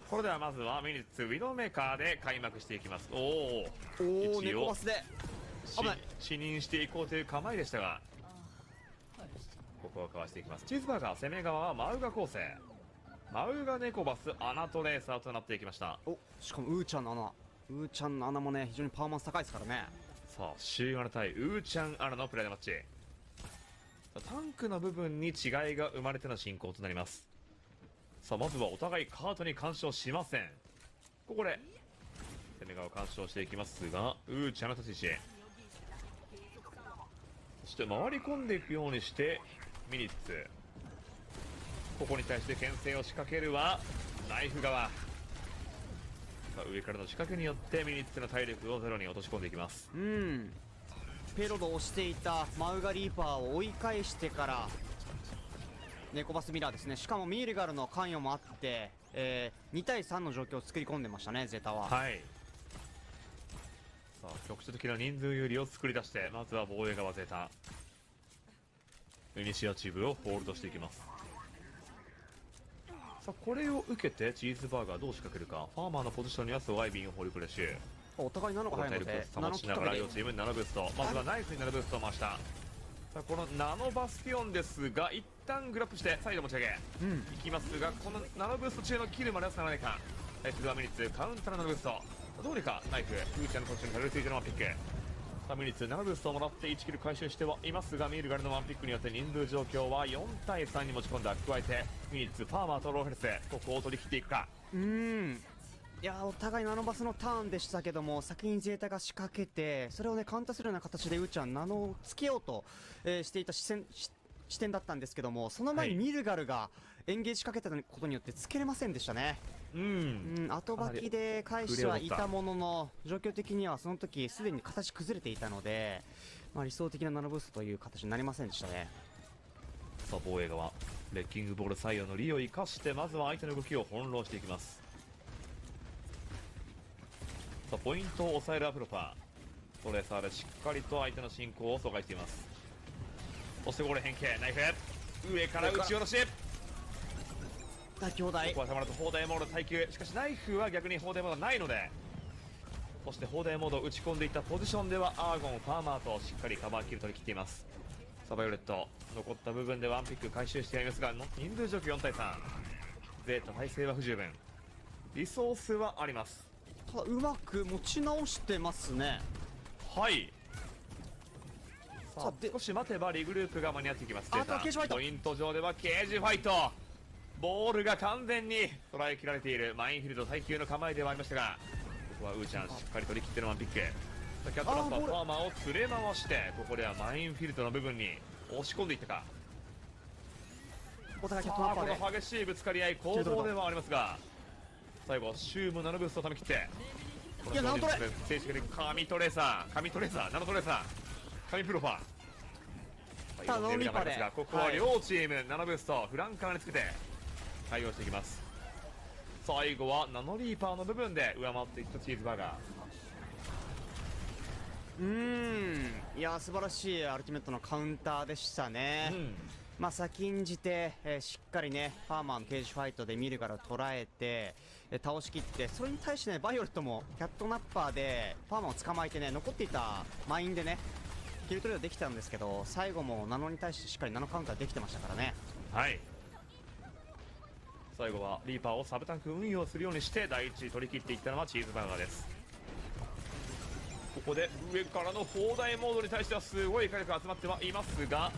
これではまずはミニッツウィドウメーカーで開幕していきます。ネコバスで視認していこうという構えでしたが、ここはかわしていきます。チーズバーガー攻め側はマウガ構成、マウガネコバスアナトレーサーとなっていきました。しかもウーちゃんの穴、ウーちゃんの穴もね非常にパフォーマンス高いですからね。さあシーガナ対ウーちゃんアナのプレーでマッチ。タンクの部分に違いが生まれての進行となります。さあまずはお互いカートに干渉しません。ここで攻め側を干渉していきますが、チャの立ち位置、そして回り込んでいくようにしてミニッツ、ここに対して牽制を仕掛けるはナイフ側。さあ上からの仕掛けによってミニッツの体力をゼロに落とし込んでいきます。ペロドをしていたマウガリーパーを追い返してからネコバスミラーですね。しかもミールガルの関与もあって、2対3の状況を作り込んでましたね、ゼータは。はい。さあ局所的な人数有利を作り出して、まずは防衛側ゼータ、イニシアチブをホールドしていきます。さあこれを受けてチーズバーガーどう仕掛けるか。ファーマーのポジションにはスワイビンをホールプレッシュ、お互いナノが体入るので力を保ちながら両チームナノブースト、まずはナイフにナノブーストを回した。さあこのナノバスティオンですが、一旦グラップして再度持ち上げ、いきますが、このナノブースト中のキルまではつながないか。対するはミニッツカウンターのナノブースト、どうにかナイフウーちゃんのポジションにたどり着いてのワンピック。さあミニッツナノブーストをもらって1キル回収してはいますが、ミールガルのワンピックによって人数状況は4対3に持ち込んだ。加えてミニッツファーマーとローフェルス、ここを取り切っていくか。いやお互いナノバスのターンでしたけども、先にゼータが仕掛けて、それをねカウンターするような形でウーちゃんナノをつけようと、していた視点だったんですけども、その前にミルガルがエンゲージかけたことによってつけれませんでしたね。後ばきで返してはいたものの、状況的にはその時すでに形崩れていたので、理想的なナノブーストという形になりませんでしたね。さあ防衛側レッキングボール採用の利を生かして、まずは相手の動きを翻弄していきます。さあポイントを抑えるアプロパー、トレーサーでしっかりと相手の進行を阻害しています。そしてこれ変形ナイフ上から打ち下ろし、大兄弟ここはたまらず砲台モード耐久、しかしナイフは逆に砲台モードないので、そして砲台モードを打ち込んでいったポジションではアーゴンファーマーとしっかりカバーキル取り切っています。サバイオレット残った部分でワンピック回収してやりますが、人数状況4対3、ゼータ体勢は不十分、リソースはあります。ただうまく持ち直してますね。はい。さあで少し待てばリグループが間に合ってきます。あとはケージファイトポイント上ではケージファイト、ボールが完全に捉え切られている。マインフィールド耐久の構えではありましたが、ここはウーちゃんしっかり取り切ってのワンピック。さあキャットラッパーファーマーを連れ回して、ここではマインフィールドの部分に押し込んでいったか。お互いキャッさあこトラッパーでの激しいぶつかり合い攻防ではありますが、最後シュームナノブーストをため切って、いやナノトレ正式に神トレーサー、神トレーサー、ナノトレーサー、神プロファー、ただナノリーパーで、ここは両チームナノブーストフランカーにつけて対応していきます。最後はナノリーパーの部分で上回っていったチーズバーガー。いや素晴らしいアルティメットのカウンターでしたね。先んじて、しっかりねファーマーのケージファイトでミルガルを捉えて、倒しきって、それに対してねバイオレットもキャットナッパーでファーマーを捕まえてね、残っていたマインでねキルトレードできたんですけど、最後もナノに対してしっかりナノカウンターできてましたからね。はい。最後はリーパーをサブタンク運用するようにして第一取り切っていったのはチーズバーガーです。ここで上からの砲台モードに対してはすごい火力が集まってはいますが、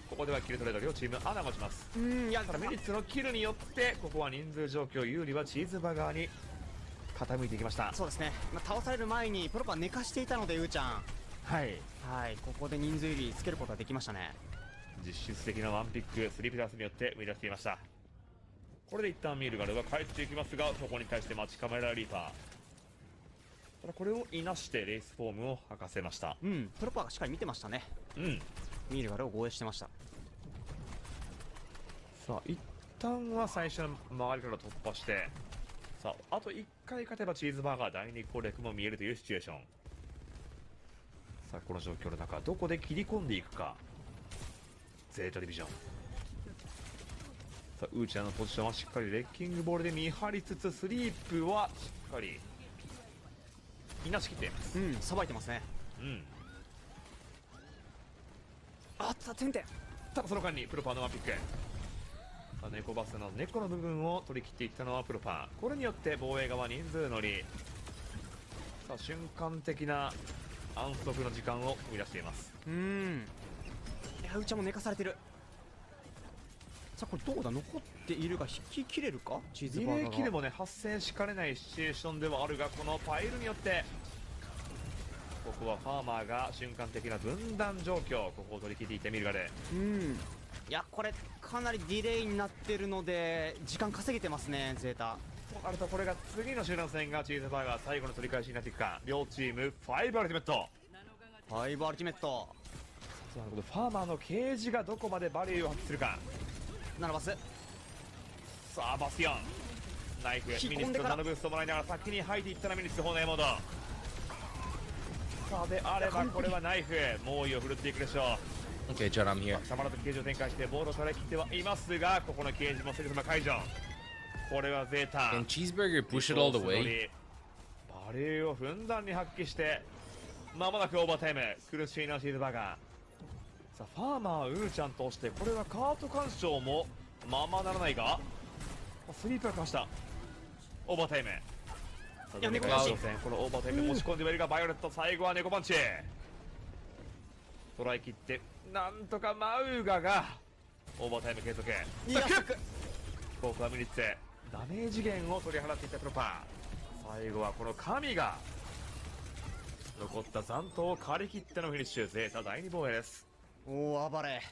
ここではキルトレード両チーム穴持ちます。いやただメリッツのキルによってここは人数状況有利はチーズバーガーに傾いていきました。そうですね、倒される前にプロパー寝かしていたのでウーちゃん、ここで人数有利つけることができましたね。実質的なワンピックスリーピラスによって生み出していました。これで一旦ミールガルが帰っていきますが、そこに対して待ち構えられるリーパー、ただこれをいなしてレースフォームを履かせました。プロパーがしっかり見てましたね。ミールガルを護衛してました。さあ一旦は最初の周りから突破して、さああと1回勝てばチーズバーガー第2攻略も見えるというシチュエーション。さあこの状況の中どこで切り込んでいくか。ゼータディビジョン、さあウーちゃんのポジションはしっかりレッキングボールで見張りつつ、スリープはしっかりいなしきっています。さばいてますね。あった点々。ただその間にプロパーのワンピック、さあ猫バスの猫の部分を取り切っていったのはプロパー。これによって防衛側人数乗り、さあ瞬間的な安息の時間を生み出しています。いややうちゃも寝かされてる。さあこれどうだ、残っているが引き切れるか、チーズリバーガーが。レーキルもね発生しかねないシチュエーションではあるが、このパイルによってここはファーマーが瞬間的な分断状況、ここを取り切っていってみるがで、いやこれかなりディレイになってるので時間稼げてますねゼータ。となるとこれが次の集団戦がチーズバーガー最後の取り返しになっていくか。両チーム5アルティメット。5アルティメット。さあこのファーマーのケージがどこまでバリューを発揮するか。7バス。さあバスティオンナイフミニスとナノブーストもらいながら先に吐いていったらミニス砲のエモード。さあであればこれはナイフ猛威を振るっていくでしょう。 Okay, John, I'm here. たまらずケージを展開してボールを取り切ってはいますが、ここのケージもすぐさま解除。これはゼータ Can Cheeseburger push it all the way? バリューをふんだんに発揮してまもなくオーバータイム。苦しいなチーズバーガー。さあファーマーウーちゃんとしてこれはカート干渉もままならないが、スリープがかました。オーバータイム。いや猫パンチ。このオーバータイム持ち込んではいるが、バイオレット最後は猫パンチ捉え切って、なんとかマウガがオーバータイム継続。いやここはミニッツダメージ源を取り払っていったプロパー。最後はこの神が残った残党を借り切ってのフィニッシュ。ゼータ第2防衛です。おお暴れ。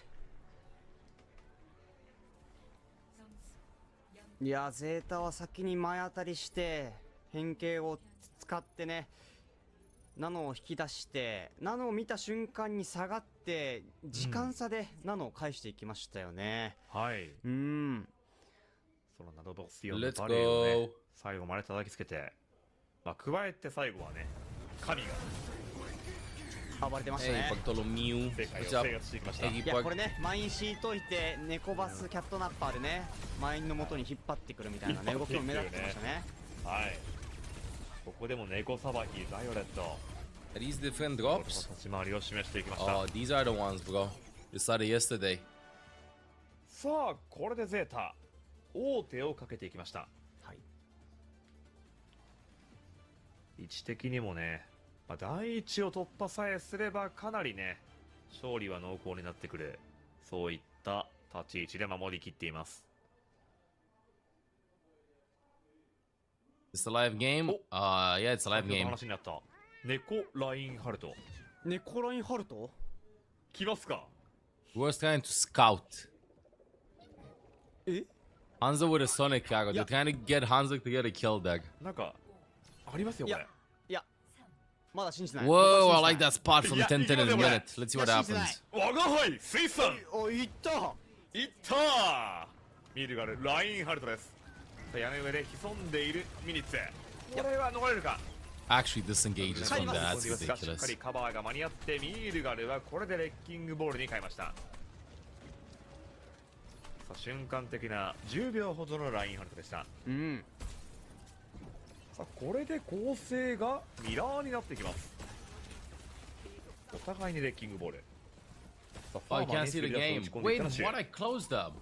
いやゼータは先に前当たりして変形を使ってねナノを引き出して、ナノを見た瞬間に下がって時間差でナノを返していきましたよね。はい、そのナノボスティオンのバレーをね最後まで叩きつけて、まあ、加えて最後はね神が暴れてました Hey, ね。 Bartholomew. 世界を What's up? 制圧していきました。 Eggy いや Pug. これねマイン敷いといて猫バスキャットナッパーでねマインの元に引っ張ってくるみたいなね動きも目立ってましたね。はい、ここでも猫さばきバイオレット Are these different この drops? 立ち回りを示していきました。 Oh, these are the ones, bro. Decided yesterday. さあこれでゼータ王手をかけていきました。はい、位置的にもね、まあ、第一を突破さえすればかなりね勝利は濃厚になってくる、そういった立ち位置で守りきっています。 It's a live game? Yeah, it's a live 先ほど game. 話になった猫ラインハルト猫ラインハルト来ますか。 We're trying to scout. え Hanzo with a Sonic Cargo. They're trying to get Hanzo to get a kill deck. なんかありますよいやこれ。いやまだ信じてない。 Whoa, I まだ like 信 that spot from Yeah, 10 10 in a you know minute. Let's see what Yeah, she's happens. 我が輩水産じてない。おいったいったー。ミルガルラインハルトです。屋根上で潜んでいるミニッツ、これは逃れるか。 Actually disengages from that. That's しっか ridiculous. りカバーが間に合ってミールガルはこれでレッキングボールに変えました。さあ瞬間的な10秒ほどのラインハルトでした。さあこれで構成がミラーになってきます。お互いにレッキングボール。さあ Oh, you ファーマー can't に see the スピード game. を打ち込んでい Wait, ったらシュー what? I closed up.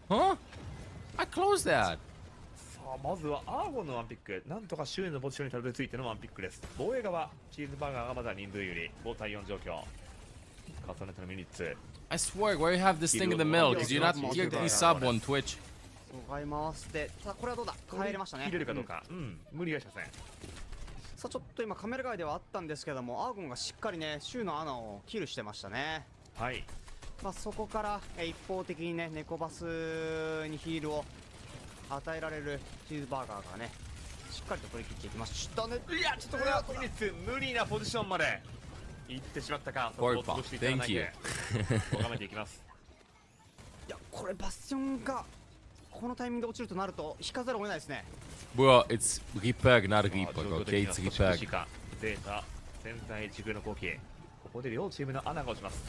Huh? I closed that. さあまずはアーゴンのワンピック、なんとか周囲のポジションにたどり着いてのワンピックです。防衛側チーズバーガーがまだ人数有利、5対4状況。重ねてのミニッツ I swear, where you have this thing in the middle? Because you're not you're sub on Twitch. 使い回してさあこれはどうだ帰れましたね。切れるかどうか、無理はしません。さあちょっと今カメラ外ではあったんですけどもアーゴンがしっかりね周の穴をキルしてましたね。はい、まあそこから一方的にね猫バスにヒールを与えられるチーズバーガーがねしっかりと取り切っていきましたね。いやちょっとこれはミニッツ無理なポジションまで行ってしまったか。そこを潰していただい Thank you. て咎めていきます。いやこれバスティオンがこのタイミングで落ちるとなると引かざるを得ないですね。 Bro, it's Reaper, not さあ Reaper. 状況 Okay, 的には it's 少し苦しい Reaper. か。ゼータ全体一遇の攻撃、ここで両チームの穴が落ちます。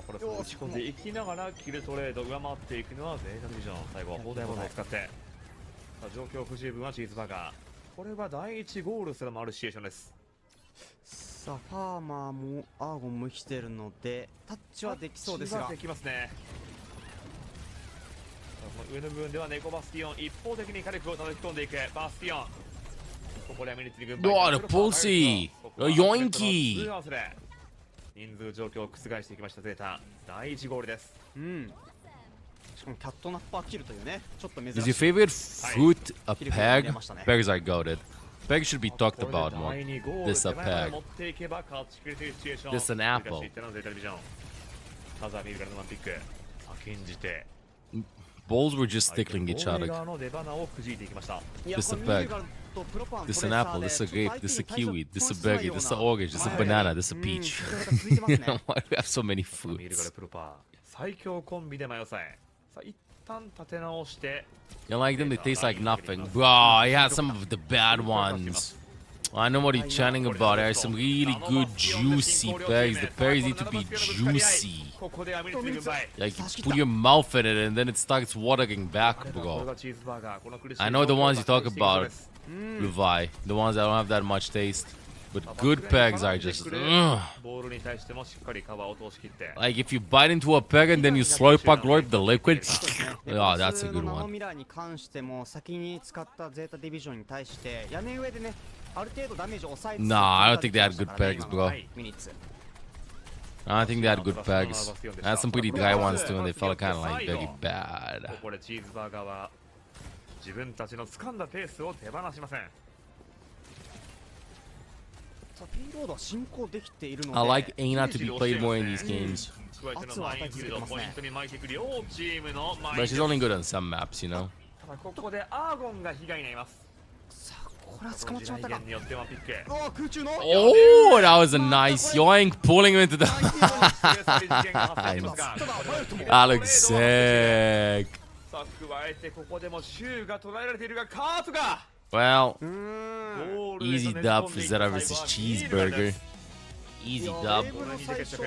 これを打ち込んでいきながらキルトレード上回っていくのはゼータディビジョン。最後は砲台ボタンを使ってさあ状況不十分はチーズバーガー。これは第1ゴールすらもあるシチュエーションです。さあファーマーもアーゴンも来てるのでタッチはできそうですがタッチはできますね。この上の部分ではネコバスティオン一方的に火力を叩き込んでいくバスティオン。ここでミニッツに軍配。 Oh, the Pulsey! Yoinky! 人数状況を覆していきましたゼータ。第1ゴールです。しかもキャットナッパーキルというね、ちょっと珍 Is し your い。 favorite fruit a peg? Pegs are goated. Pegs should be talked これで about 第 more. 2ゴール This a 手前まで peg. 持っていけば勝ちきるというシチュエーション。 This an apple. 繰り出していったのはゼータディビジョン。まずはミルからのワンピック先んじて Balls were just tickling each ゴール other. 側の出花をくじいていきました。いや This こ a れ peg. ミルガルとプロパン This プ an レッサー apple. で This a ちょっと grape. This a 相手に kiwi. 対 This a して berry. This a orange. This a banana. This a うん peach. それが続いてますね Why do we have so many ミルガル fruits? プロパー最強コンビで迷さえ。さあ一旦立て直して You like them? They taste like nothing. Bro, I had some of the bad ones. I know what you're chatting about. There are some really good juicy pegs. The pegs need to be juicy. ここでアメリカ軍敗。 Like, you put your mouth in it and then it starts watering back, これ bro. がチーズバーガー。この苦しい I know the ones you talk 状況を about, Levi. The ones that don't have that much taste. But good pegs are just... ボールに対してもしっかりカバーを通し切って。 Like, if you bite into a peg and then you slurp the liquid... で Oh, that's a 普通 good のナノ one. ミラーに関しても先に使ったゼータディビジョンに対して屋根上でねある程度ダメージを抑えつつ Nah, I don't think they had good pegs, bro. ミニッツ I don't think they had good pegs. I had some pretty dry ones too, and they felt kind of like very こ bad. こでチーズバーガーは自分たちの掴んだペースを手放しません。さあペイロードは進行できているので I like Aina to be played more in these games. 加えてのマインフィールドポイントに巻いていく両チームのマイン But フィ she's ールド。 only good on some maps, you know? ただここでアーゴンが被害に遭います。さあこれは捕まっちまったかによってワンピック。うわ空中の Oh, that was a nice yoink, pulling him into the... ア Alex sick. さあ加えてここでもシューが捉えられているがカートが Well, うーん easy dub for Zeta versus Cheeseburger. Easy いや dub. ウェーブの最初は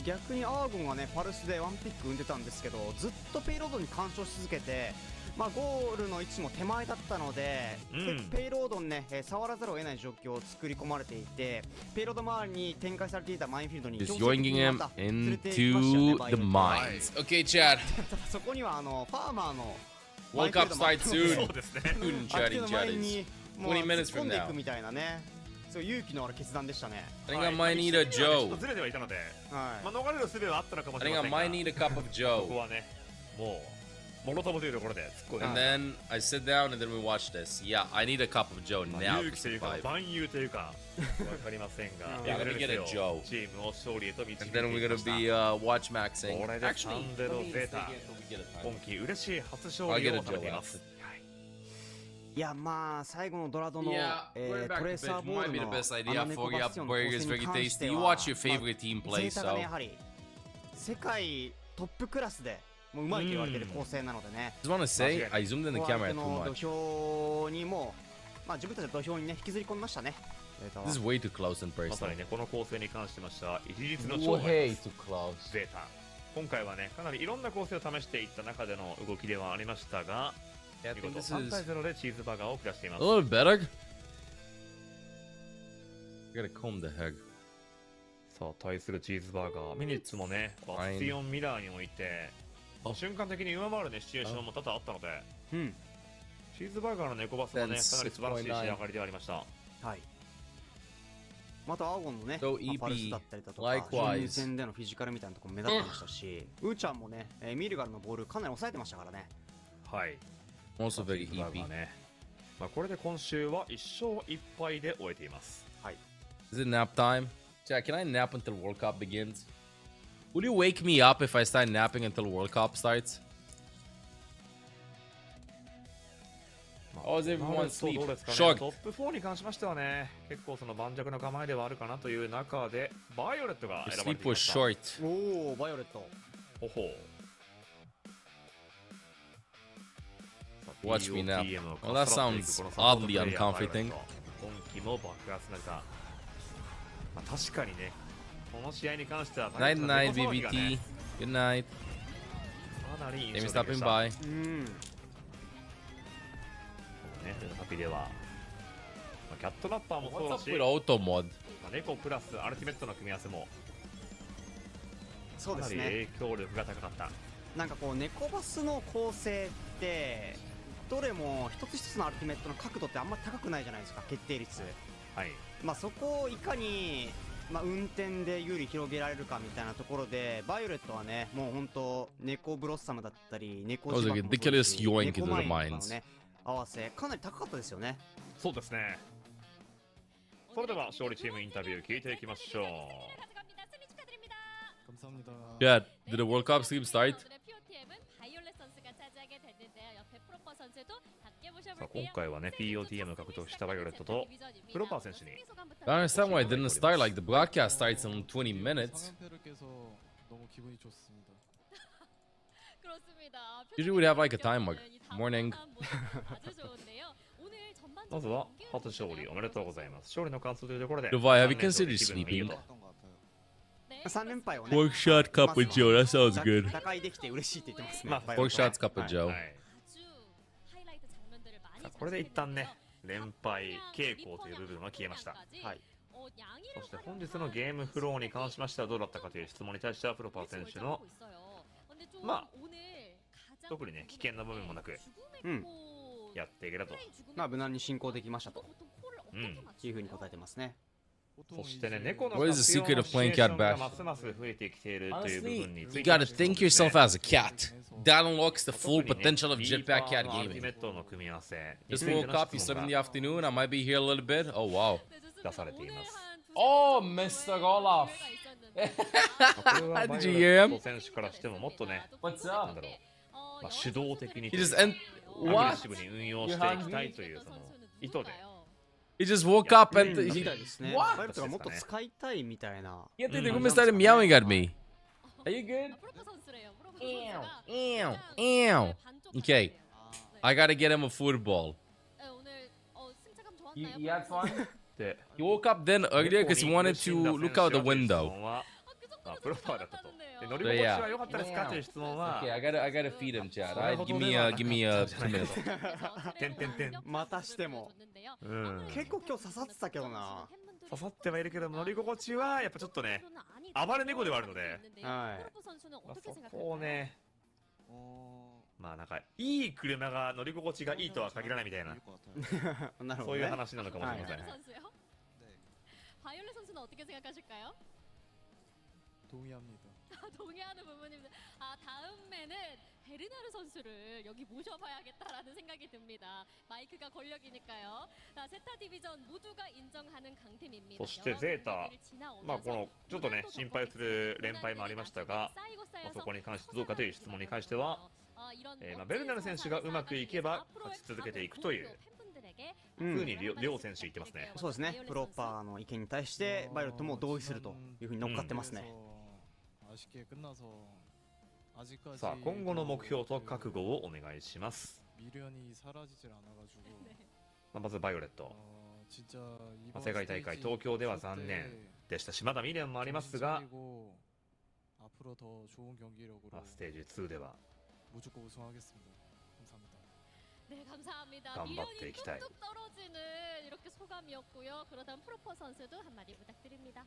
逆にアーゴンがねパルスでワンピック生んでたんですけどずっとペイロードに干渉し続けてまあゴールの位置も手前だったので、結構ペイロードにね、触らざるを得ない状況を作り込まれていてペイロード周りに展開されていたマインフィールドに Just 強制的 yoinking に him また連れて行きま into したよね the バイオレット mines. Okay, Chad. ただそこにはファーマーの World Cup starts そ soon. うですね。 Soon, 相手 chatty の前 chatties. にもう20 minutes 突っ込 from んでい now. くみたいなねそう勇気のある決断でしたね I think I might need a ちょっ Joe. とずれてはいたので、はまあ逃れる術はあったのかもし I れ think ま I せん might が、 need a cup of ここ Joe. はね、もうもろともというところで突っ込ん And で、 then I sit down and then we watch this. Yeah, I need a cup of Joe まあ now 勇 to 気というか survive. 万有というかわかりませんが、 Yeah, いずれにせよ let me get a Joe. チームを勝利へと導いてい And then き we're ま gonna した。 be watch maxing. これで Actually, 3-0 let me ゼー stay タ here till we get a 今 time. 季嬉しい初勝 I'll 利 get を a 収めて Joe いま after. す。いやまあ最後のドラドの、 Yeah, we're ト back レ to ーサー bitch. ボー Might ル be the の best あ idea のネコ for you. バスティオンの Burger 構 is 成に very 関して tasty. は You watch your まあ favorite team ゼ play, ータがね so やはり世界トップクラスでもううまいと言われてる構成なのでね just wanna say I zoomed in the 相 camera 手 too の土 much. 俵にもまあ自分たちの土俵にね引きずり込みましたねゼータは This is way too close in まさ person. にねこの構成に関してましては一日の勝負 Way too close. ゼータ。今回はねかなりいろんな構成を試していった中での動きではありましたが、 Yeah, I 見 think 事 this 3 is 対0でチーズバーガーを下していま a す。 little better. I gotta comb the heck. さあ対するチーズバーガーミニッツもねバスティオンミラーにおいて、瞬間的に上回るねシチュエーションも多々あったので、うんチーズバーガーのネコバスもねかなり That's 素晴らしい仕上がりではありました。はいまたアーゴンのね、 So まあ EP パルスだったりだとか likewise 新戦でのフィジカルみたいなところも目立ってましたし、ウーちゃんもね、ミルガルのボールかなり抑えてましたからねはい。 Also チ very ーズバーガ EP. ーね。まあこれで今週は1勝1敗で終えています。はい Is it nap time? Jack, can I nap until World Cup begins? Will you wake me up if I start napping until World Cup starts? How is まあ everyone そう sleep? どうですかね Shocked. トップ4に関しましてはね結構その盤石な構えではあるかなという中でバイオレットが Your 選ばれ sleep ていま was した。 short. おおバイオレットほほう。 Watch me now. POTM の Well, that カスタラっていく sounds このサポート oddly プレイヤー uncomforting. バイオレット今季も爆発なるか、まあ、確かにねこの試合に関しては Night バイ night, オレットの猫騒ぎが BBT. ね Good night. かなり印 Amy 象的で stopping した。 by. うんね、ハピでは、まあ、キャットナッパーもそう What's だ up し with auto mod? まあ、猫プラスアルティメットの組み合わせもそうですかなりね影響力が高かった。なんかこうネコバスの構成ってどれも一つ一つのアルティメットの角度ってあんまり高くないじゃないですか決定率はい。まあそこをいかに運転で有利広げられるかみたいなところで、バイオレットはね、もう本当猫ブロッサムだったり猫 That was 自 a 爆もそうで ridiculous すし yoink 猫 into マ the インとかの mines. ね合わせかなり高かったですよね。そうですね。それでは勝利チームインタビュー聞いていきましょう。 Chat, did the World Cup stream start? さあ今回はね POTM を獲得したバイオレットとプロパー選手に I don't understand why it didn't start. Like the broadcast starts in 20 minutes. Usually we'd have like a timer. Morning. まずは初勝利おめでとうございます。勝利の感想というところで Levi, have you considered sleeping? 3連敗をね Pork shot cup with Joe. That sounds good. 打開できて嬉しいって言ってますね。まあバイオレ Pork ットは shots cup with Joe. はい、さあこれで一旦ね連敗傾向という部分は消えました。はい。そして本日のゲームフローに関しましてはどうだったかという質問に対してはプロパー選手のまあ特にね危険な部分もなくうん。やっていけたと、無難に進行できましたとうん、いうふうに答えてますね。そしてね猫の What is the 活用 secret の of シチュエ playing ーショ cat ンが bash? ますます増えてきているという部 Honestly, 分につ you いて gotta think yourself as a cat. That unlocks the full 特にね potential of リー Jetpack パー Cat のアルティメ gaming. ットの組み合わせ This につい World ての Cup, you 質 said 問 in the が afternoon. I might be here a little bit. Oh wow. 出されています。 Oh, Mr. Olaf. これはバイオ Did you レ hear ッ him? ト選手からしてももっとね What's なん up? だろう、主導的に He just and アグレッ what? シブに運用していきたいというその意図で He just woke up うん and み he. たいですね。 What? バイオレットがもっと使いたいみたいな。 Yeah, dude, the started meowing at me. Are you good? Ew, ew. Okay, I gotta get him a football. You had fun? で He woke up then earlier because he wanted to look out the window. プロパーだったと。で乗り心地は良かったですかという質問は Okay, I gotta feed him, Chad. Alright, give me a 2 minutes. てんてんてん、またしても。うん、結構今日刺さってたけどな。刺さってはいるけど乗り心地はやっぱちょっとね暴れ猫ではあるので、はい。まあ、そこをねまあなんかいい車が乗り心地がいいとは限らないみたいななるほど、ね。そういう話なのかもしれません、はい 바이올렛 선수는 어떻게 생각하실까요? 동의합니다. 동의하는 부분입니다. 다음에는 베르나르 선수를 여기 모셔봐야겠다라는 생각이 듭니다. 마이크가 권력이니까요. 세타 디비전 모두가 인정하는 강팀입니다. そしてゼータ、まあこのちょっとね心配する連敗もありましたが、そこに関してどうかという質問に関しては、ベルナル選手がうまくいけば勝ち続けていくというふうに両選手言ってますね。そうですね。プロパーの意見に対してバイオレットも同意するというふうに乗っかってますね。 아쉽게 끝나서 아직까지 さあ今後の目標と覚悟をお願いします。 미련이 사라지질 않아가지고 まずバイオレット、 진짜 世界大会東京では残念でしたしまだ未練もありますが、 앞으로 더 좋은 경기력으로 ステージ2では 무조건 우승하겠습니다. 감사합니다. 네, 감사합니다. 깜박대 미련이 기타임. 뚝뚝 떨어지는 이렇게 소감이었고요. 그렇다면 프로퍼 선수도 한마디 부탁드립니다.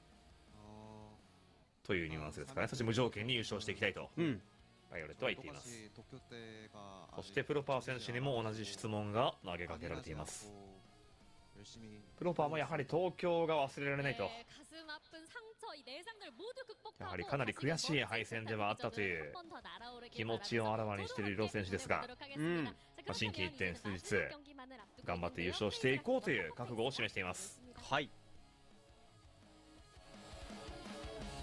というニュアンスですかね。そして無条件に優勝していきたいと、バイオレットは言っています。そしてプロパー選手にも同じ質問が投げかけられています。プロパーもやはり東京が忘れられないと、やはりかなり悔しい敗戦ではあったという気持ちをあらわにしている両選手ですが、心機一転数日頑張って優勝していこうという覚悟を示しています。はい。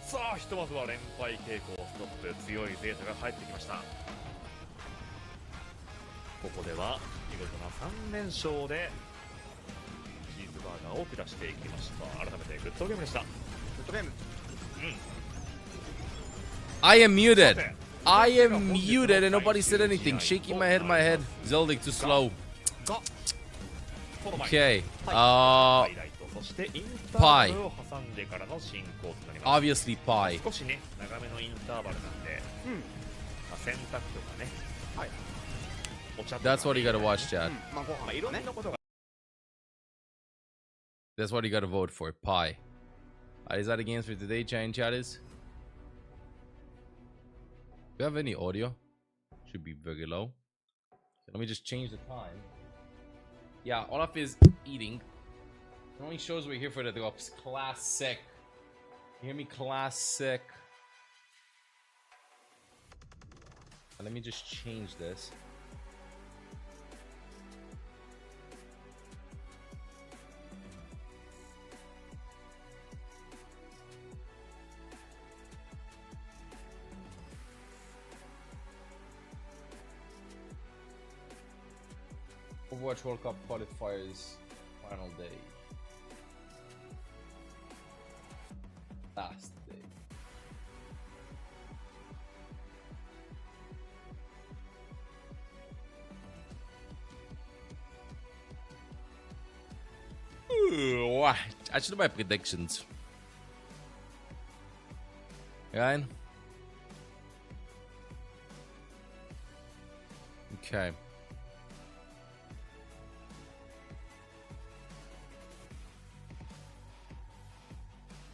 さあひとまずは連敗傾向ストップ、強いゼータが帰ってきました。ここでは見事な3連勝でチーズバーガーを下していきました。改めてグッドゲームでした。グッドゲーム。I am muted. I am muted and nobody said anything. Shaking my head. Zelda too slow. Okay. そしてインターバルを挟んでからの進行となります。 Obviously pie. 少しね長めのインターバルなんで、洗濯とかね、お茶とかね、 That's what you gotta watch, Chad. いろんなことが That's what you gotta vote for. Pie. Is that the games for today, Chat Chatters? Do you have any audio? Should be very low. Let me just change the time. Yeah, Olaf is eating. It only shows we're here for the drops. Classic. Hear me, classic. Let me just change this. Overwatch World Cup qualifiers final day. Last day. Ooh, I should do my predictions. Ryan? Okay.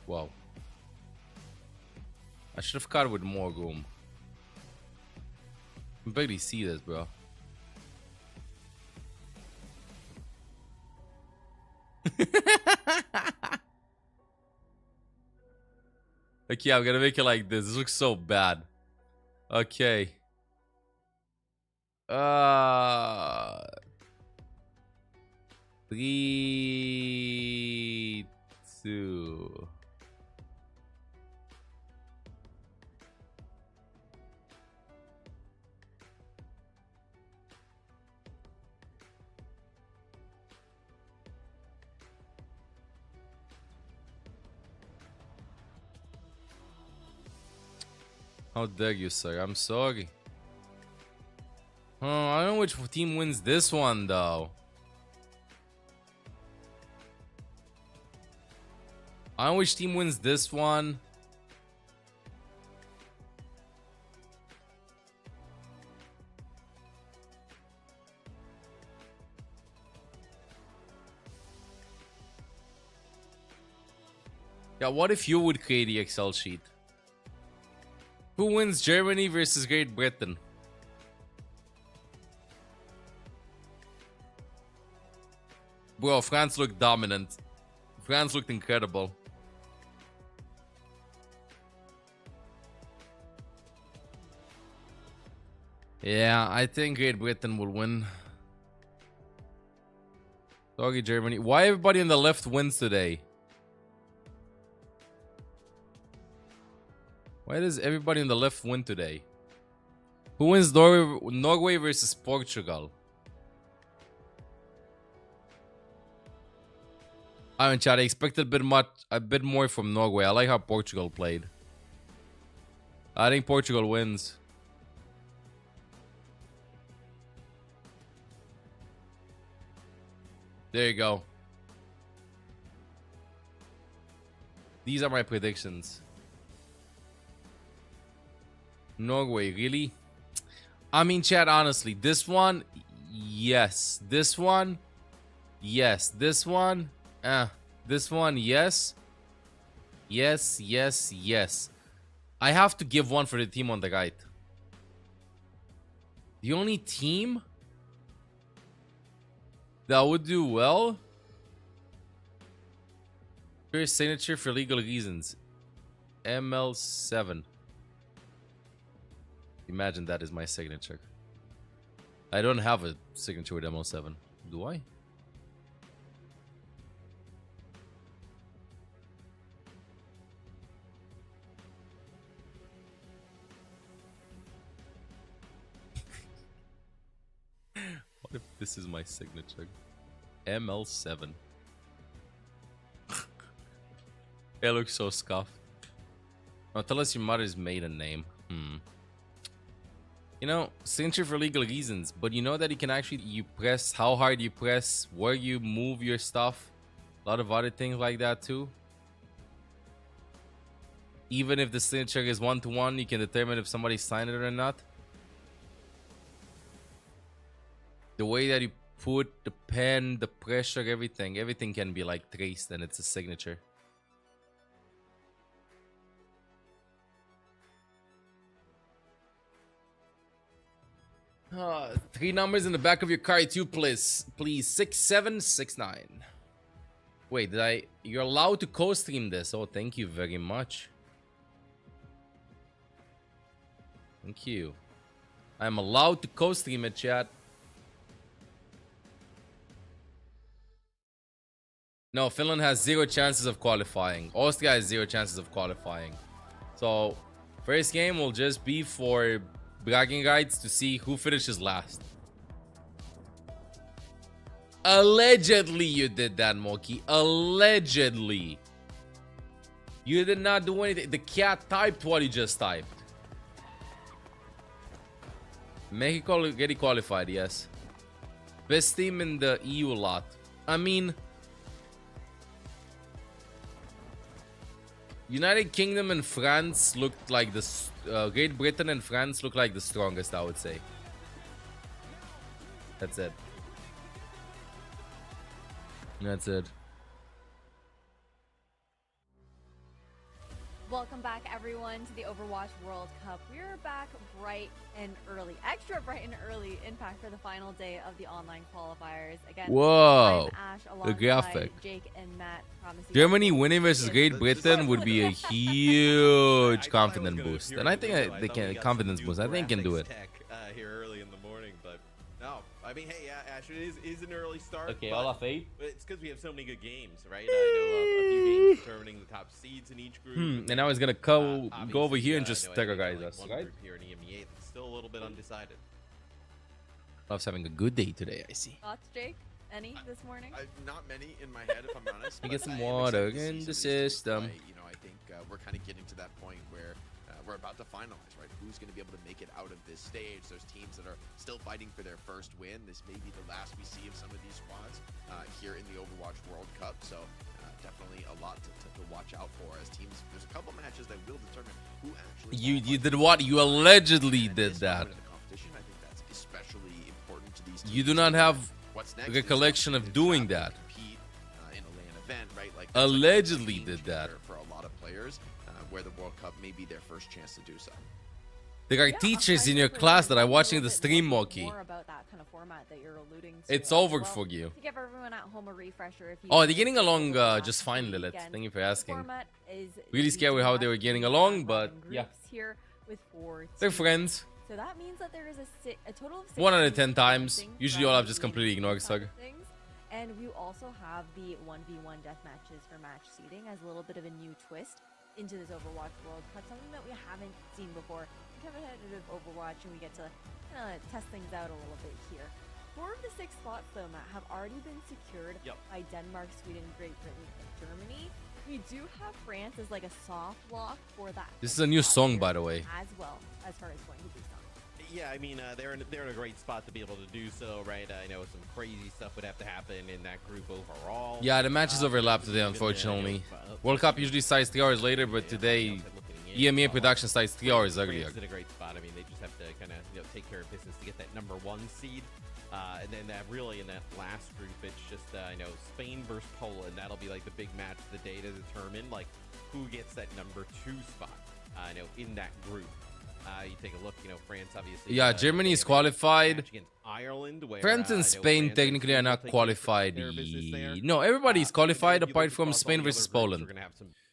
Wow. I should have cut with more room. I can barely see this, bro. Okay, I'm gonna make it like this. This looks so bad. Okay. 3, 2. How dare you, sir? I'm sorry. Oh, I don't know which team wins this one, though. I don't know which team wins this one. Yeah, what if you would create the Excel sheet? Who wins Germany versus Great Britain? Bro, France looked dominant. France looked incredible. Yeah, I think Great Britain will win. Sorry, Germany. Why everybody on the left wins today? Why does everybody on the left win today? Who wins Norway versus Portugal? I mean, chat, I expected a bit more from Norway. I like how Portugal played. I think Portugal wins. There you go. These are my predictions. Norway, really? I mean, chat, honestly, this one, yes. This one, yes. This one, this one, yes. Yes, yes, yes. I have to give one for the team on the right. The only team that would do well. First signature for legal reasons. ML7. Imagine that is my signature. I don't have a signature with ML7. Do I? What if this is my signature? ML7. It looks so scuffed. Now tell us your mother's maiden name. You know, signature for legal reasons, but you know that you can actually, you press how hard you press, where you move your stuff, a lot of other things like that too. Even if the signature is 1-to-1, you can determine if somebody signed it or not. The way that you put the pen, the pressure, everything can be like traced and it's a signature. Three numbers in the back of your card too, please. Please, 6769. Wait, did I? You're allowed to co-stream this. Oh, thank you very much. Thank you. I'm allowed to co-stream it, chat. No, Finland has 0 chances of qualifying. Austria has 0 chances of qualifying. So, first game will just be for bragging rights to see who finishes last. Allegedly you did that, Moki. Allegedly. You did not do anything. The cat typed what he just typed. Mexico getting qualified, yes. Best team in the EU lot. I mean, United Kingdom and France looked like the Great Britain and France look like the strongest, I would say. That's it. That's it. Welcome back, everyone, to the Overwatch World Cup. We're back bright and early, extra bright and early, in fact, for the final day of the online qualifiers. Again, whoa, I'm Ash, the graphic. Jake and Matt. Germany winning versus Great Britain would be a huge confidence boost, and I think they can confidence boost. I think can do it. Here early in the morning, but no, I mean, hey, Ash, it is an early start. Okay, all off 8. It's because we have so many good games, right? I know a few games determining the top seeds in each group. And now he's gonna go over here and just terrorize us, right? Here in EMEA, it's still a little bit undecided. Love's having a good day today, I see. Thoughts, Jake? Any this morning? Not many in my head, if I'm honest. You get some water in the system. I think we're kind of getting to that point where we're about to finalize, right? Who's going to be able to make it out of this stage? There's teams that are still fighting for their first win. This may be the last we see of some of these squads here in the Overwatch World Cup. So definitely a lot to watch out for as teams. There's a couple matches that will determine who actually. You did what? You allegedly did that. In the competition, I think that's especially important to these teams. You do not have a recollection of doing that. Compete in a LAN event, right? Like allegedly did that for a lot of players, where the World Cup may be their first chance to do so. There are teachers in your class that are watching the stream, Moki. More about that kind of format that you're alluding to. It's over for you. To give everyone at home a refresher, if you Oh, they're getting along just fine, Lilith. Thank you for asking. Really scared with how they were getting along, but yeah. Here with 4 They're friends. So that means that there is a total of 6 1 out of 10 times. Usually all I've just completely ignored Sug. And we also have the 1v1 death matches for match seeding as a little bit of a new twist into this Overwatch World Cup, something that we haven't seen before. Competitive Overwatch, and we get to test things out a little bit here. 4 of the 6 spots, though, Matt, have already been secured by Denmark, Sweden, Great Britain, and Germany. We do have France as like a soft lock for that. This is a new song, by the way. As well, as far as going to be sung. Yeah, I mean, they're in a great spot to be able to do so, right? I know some crazy stuff would have to happen in that group overall. Yeah, the matches overlap today, unfortunately. World Cup usually starts 3 hours later, but today EMEA production starts 3 hours earlier. In a great spot. I mean, they just have to kind of take care of business to get that #1 seed. And then really in that last group, it's just Spain versus Poland. That'll be like the big match of the day to determine like who gets that #2 spot. In that group. You take a look, France obviously. Yeah, Germany is qualified. Ireland, where, France and Spain technically are not qualified. No, everybody is qualified apart from Spain versus Poland.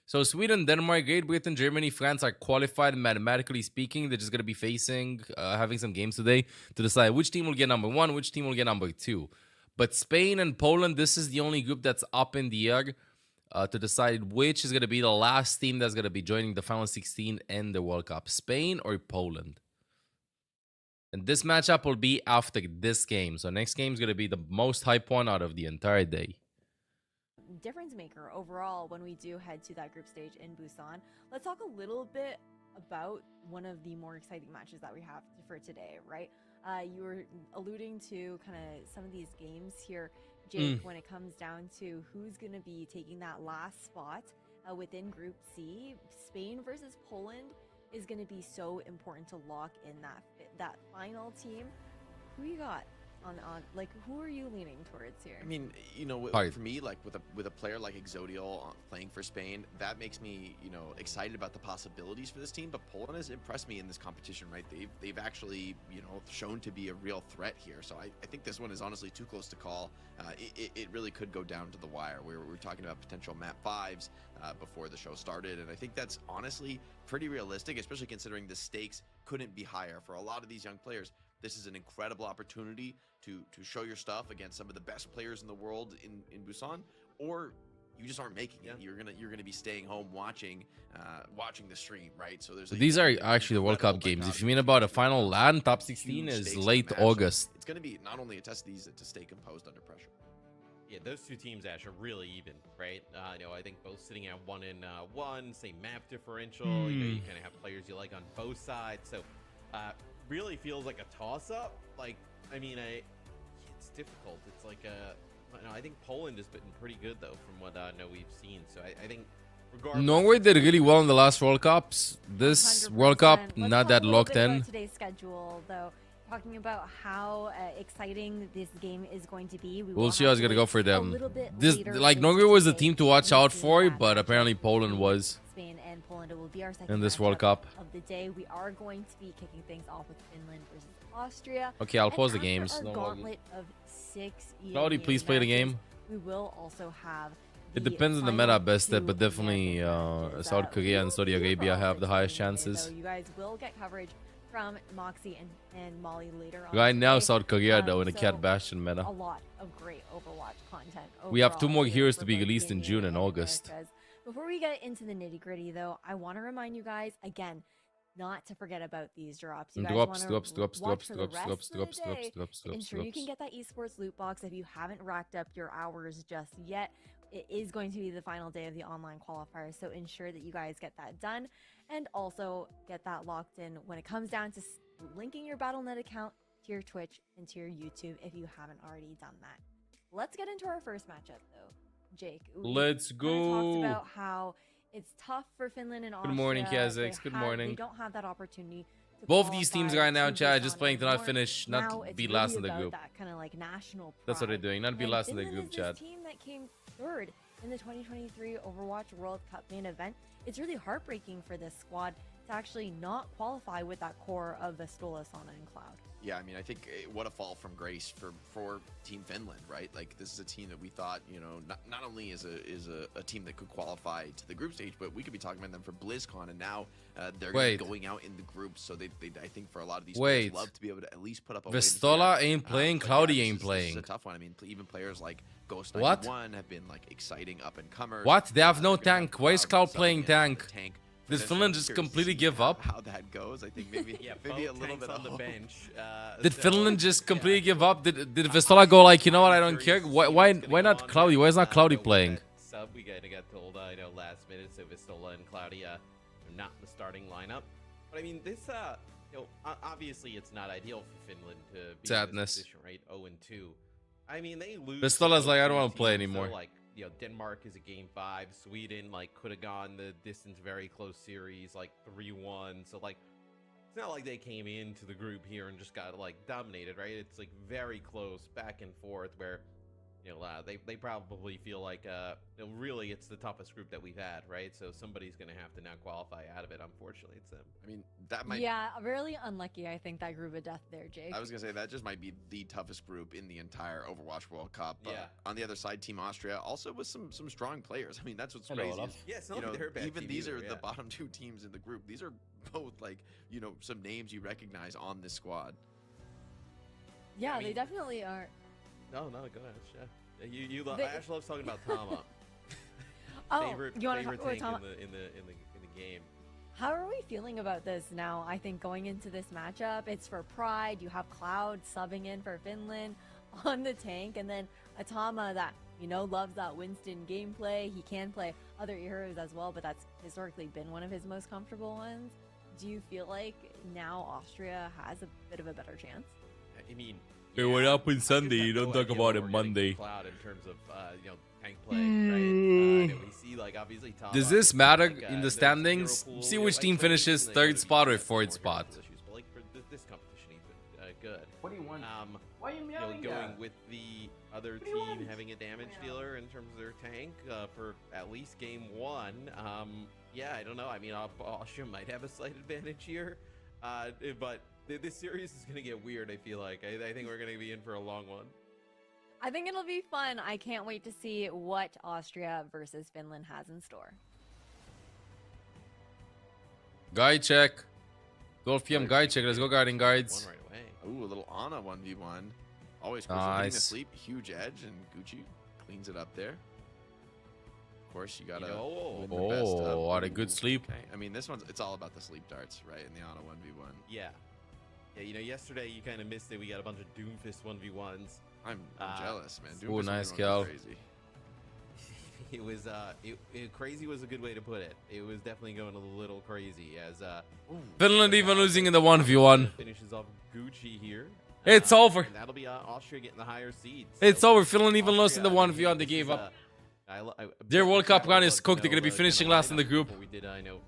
So Sweden, Denmark, Great Britain, Germany, France are qualified mathematically speaking. They're just going to be facing, having some games today to decide which team will get #1, which team will get #2. But Spain and Poland, this is the only group that's up in the air to decide which is going to be the last team that's going to be joining the final 16 and the World Cup. Spain or Poland. And this matchup will be after this game. So next game is going to be the most hype one out of the entire day. Difference maker overall when we do head to that group stage in Busan. Let's talk a little bit about one of the more exciting matches that we have for today, right? You were alluding to kind of some of these games here, Jake, when it comes down to who's going to be taking that last spot within Group C. Spain versus Poland is going to be so important to lock in that final team. Who you got on like who are you leaning towards here? I mean, you know, Hard. for me, like with a player like Owcsdrops playing for Spain, that makes me, you know, excited about the possibilities for this team. But Poland has impressed me in this competition, right? They've actually, you know, shown to be a real threat here. So I think this one is honestly too close to call. It really could go down to the wire. We're talking about potential map 5s before the show started, and I think that's honestly pretty realistic, especially considering the stakes couldn't be higher for a lot of these young players. This is an incredible opportunity to show your stuff against some of the best players in the world in Busan, or you just aren't making it. You're gonna be staying home watching the stream, right? So there's These are actually the World Cup games. If you mean about a final LAN, top 16 is late August. It's gonna be not only a test of these to stay composed under pressure. Yeah, those two teams, Ash, are really even, right? You know, I think both sitting at 1-1, same map differential. You know, you kind of have players you like on both sides. So, really feels like a toss-up. Like, I mean, it's difficult. It's like I think Poland has been pretty good though, from what I know we've seen. So I think regardless, Norway did really well in the last World Cups. This 100%. World Cup, Let's not talk that a little locked bit about in. Today's schedule, though, talking about how exciting this game is going to be. We'll see how it's gonna go for them. This, Later like, later Norway was the today, team to watch out into for, that but matchup apparently Poland between was. Spain and Poland. It will be our second In this World matchup Cup. of the day. We are going to be kicking things off with Finland versus Austria. Okay, I'll And pause the after games. our No more. gauntlet of 6 Cloudy, EMEA please play the matches, game. We will also have. It the depends on the final meta best, two but definitely EMEA matches, South Korea and Saudi will be Arabia for have the all highest 16 chances. So you guys will get coverage from Moxie and Molly later on. Right now, today. South Korea though in the So Cat Bastion meta. a lot of great Overwatch content. We have 2 overall more here heroes for to be both released in Canadian June and and August. Americas. Before we get into the nitty gritty, though, I want to remind you guys again not to forget about these drops. You guys Drops, wanna drops, drops, watch drops, for the drops, rest drops, of the drops, day drops, drops, to drops, ensure you can drops. get that esports loot box if you haven't racked up your hours just yet. It is going to be the final day of the online qualifier, so ensure that you guys get that done and also get that locked in when it comes down to linking your Battle.net account to your Twitch and to your YouTube if you haven't already done that. Let's get into our first matchup, though. Jake, Let's kinda go. talked about how it's tough for Finland and Austria. Good morning, They Kazakhs. Good morning. They don't have that opportunity. To Both these teams qualify right now, to Chad, just Busan playing to not anymore. finish, not Now to it's be really last in the about group. That kind of like national That's what they're pride. doing, not be And last in the Finland group, is this Chad. team that came third in the 2023 Overwatch World Cup main event. It's really heartbreaking for this squad to actually not qualify with that core of Vestola, Sana, and Cloud. Yeah, I mean, I think what a fall from grace for Team Finland, right? Like, this is a team that we thought, you know, not only is a team that could qualify to the group stage, but we could be talking about them for BlizzCon, and now they're going out in the group. So they I think for a lot of these players love to be able to at least put up a win Vestola here. ain't playing, But Cloudy yeah, ain't playing. This is a tough one. I mean, even players like Ghost What? 91 have been like exciting up and comers. What? They have no They're gonna have tank. Why is Cloud subbing playing in tank? the tank. Did So Finland I'm just curious to completely see give up? How that goes? I think maybe Yeah, maybe a both little tanks bit on the of bench. Did So, Finland just completely yeah. give up? Did Vestola go like, you know what, I don't care? Why not Cloudy? Why is not Cloudy playing? Sub, we kind of got told, you know, last minute, so Vestola and Cloudy not in the starting lineup. But I mean, this, you know, obviously it's not ideal for Finland to be Sadness. in this position, right? 0-2. I mean, they lose. Vestola's to like, I those don't want to teams, play so, anymore. like, you know, Denmark is a game 5. Sweden, like, could have gone the distance, very close series, like 3-1. So, like, it's not like they came into the group here and just got, like, dominated, right? It's, like, very close, back and forth, where, you know, they probably feel like, you know, really it's the toughest group that we've had, right? So somebody's going to have to now qualify out of it. Unfortunately, it's them. I mean, that might. Yeah, really unlucky, I think, that group of death there, Jake. I was gonna say that just might be the toughest group in the entire Overwatch World Cup. Yeah. On the other side, Team Austria also with some strong players. I mean, that's what's Hello, crazy. Olaf. is, Yeah, it's you not know, like they're a bad even team these either, are the yeah. bottom 2 teams in the group. These are both like, you know, some names you recognize on this squad. Yeah, I mean- they definitely are. No, go ahead. Yeah. You They- Ash loves talking about Tama. Oh, favorite you want to favorite talk tank about Tama? in the game. How are we feeling about this now? I think going into this matchup, it's for pride. You have Cloud subbing in for Finland on the tank, and then Atama that, you know, loves that Winston gameplay. He can play other heroes as well, but that's historically been one of his most comfortable ones. Do you feel like now Austria has a bit of a better chance? I mean, Hey, what happened I just Sunday? have You no don't talk idea about what it we're getting Monday. from Cloud in terms of you know, tank play, right? And we see like obviously Tama, Does this matter like, in the there's standings? Liverpool, See you know, which like, team players finishes in the third European spot or have fourth more spot. issues, but like for this competition, even good. What do you want? Why are you You know, yelling going that? with the other do you team want? having a damage dealer in terms of their tank for at least game 1. Yeah, I don't know. I mean, Austria might have a slight advantage here, but this series is going to get weird, I feel like. I think we're going to be in for a long one. I think it'll be fun. I can't wait to see what Austria versus Finland has in store. Guide check. 12 PM guide check. Let's go, guarding guides. One right away. Ooh, a little Ana 1v1. Always getting to Nice. sleep. Huge edge, and Gucci cleans it up there. Of course, you gotta win the best Oh, of. what a good sleep. Okay. I mean, this one's it's all about the sleep darts, right? In the Ana 1v1. Yeah. Yeah, you know, yesterday you kind of missed it. We got a bunch of Doomfist 1v1s. I'm jealous, man. Ooh, Doomfist nice 1v1 was kill. Crazy. It was crazy was a good way to put it. It was definitely going a little crazy as Finland even losing in the 1v1. finishes off Gucci here. It's over. And that'll be Austria getting the higher seeds. It's So over. Finland even lost in the Austria, 1v1. They this gave is, up. Their Their World Cup run is cooked. They're gonna be finishing last in the group. We did, I know,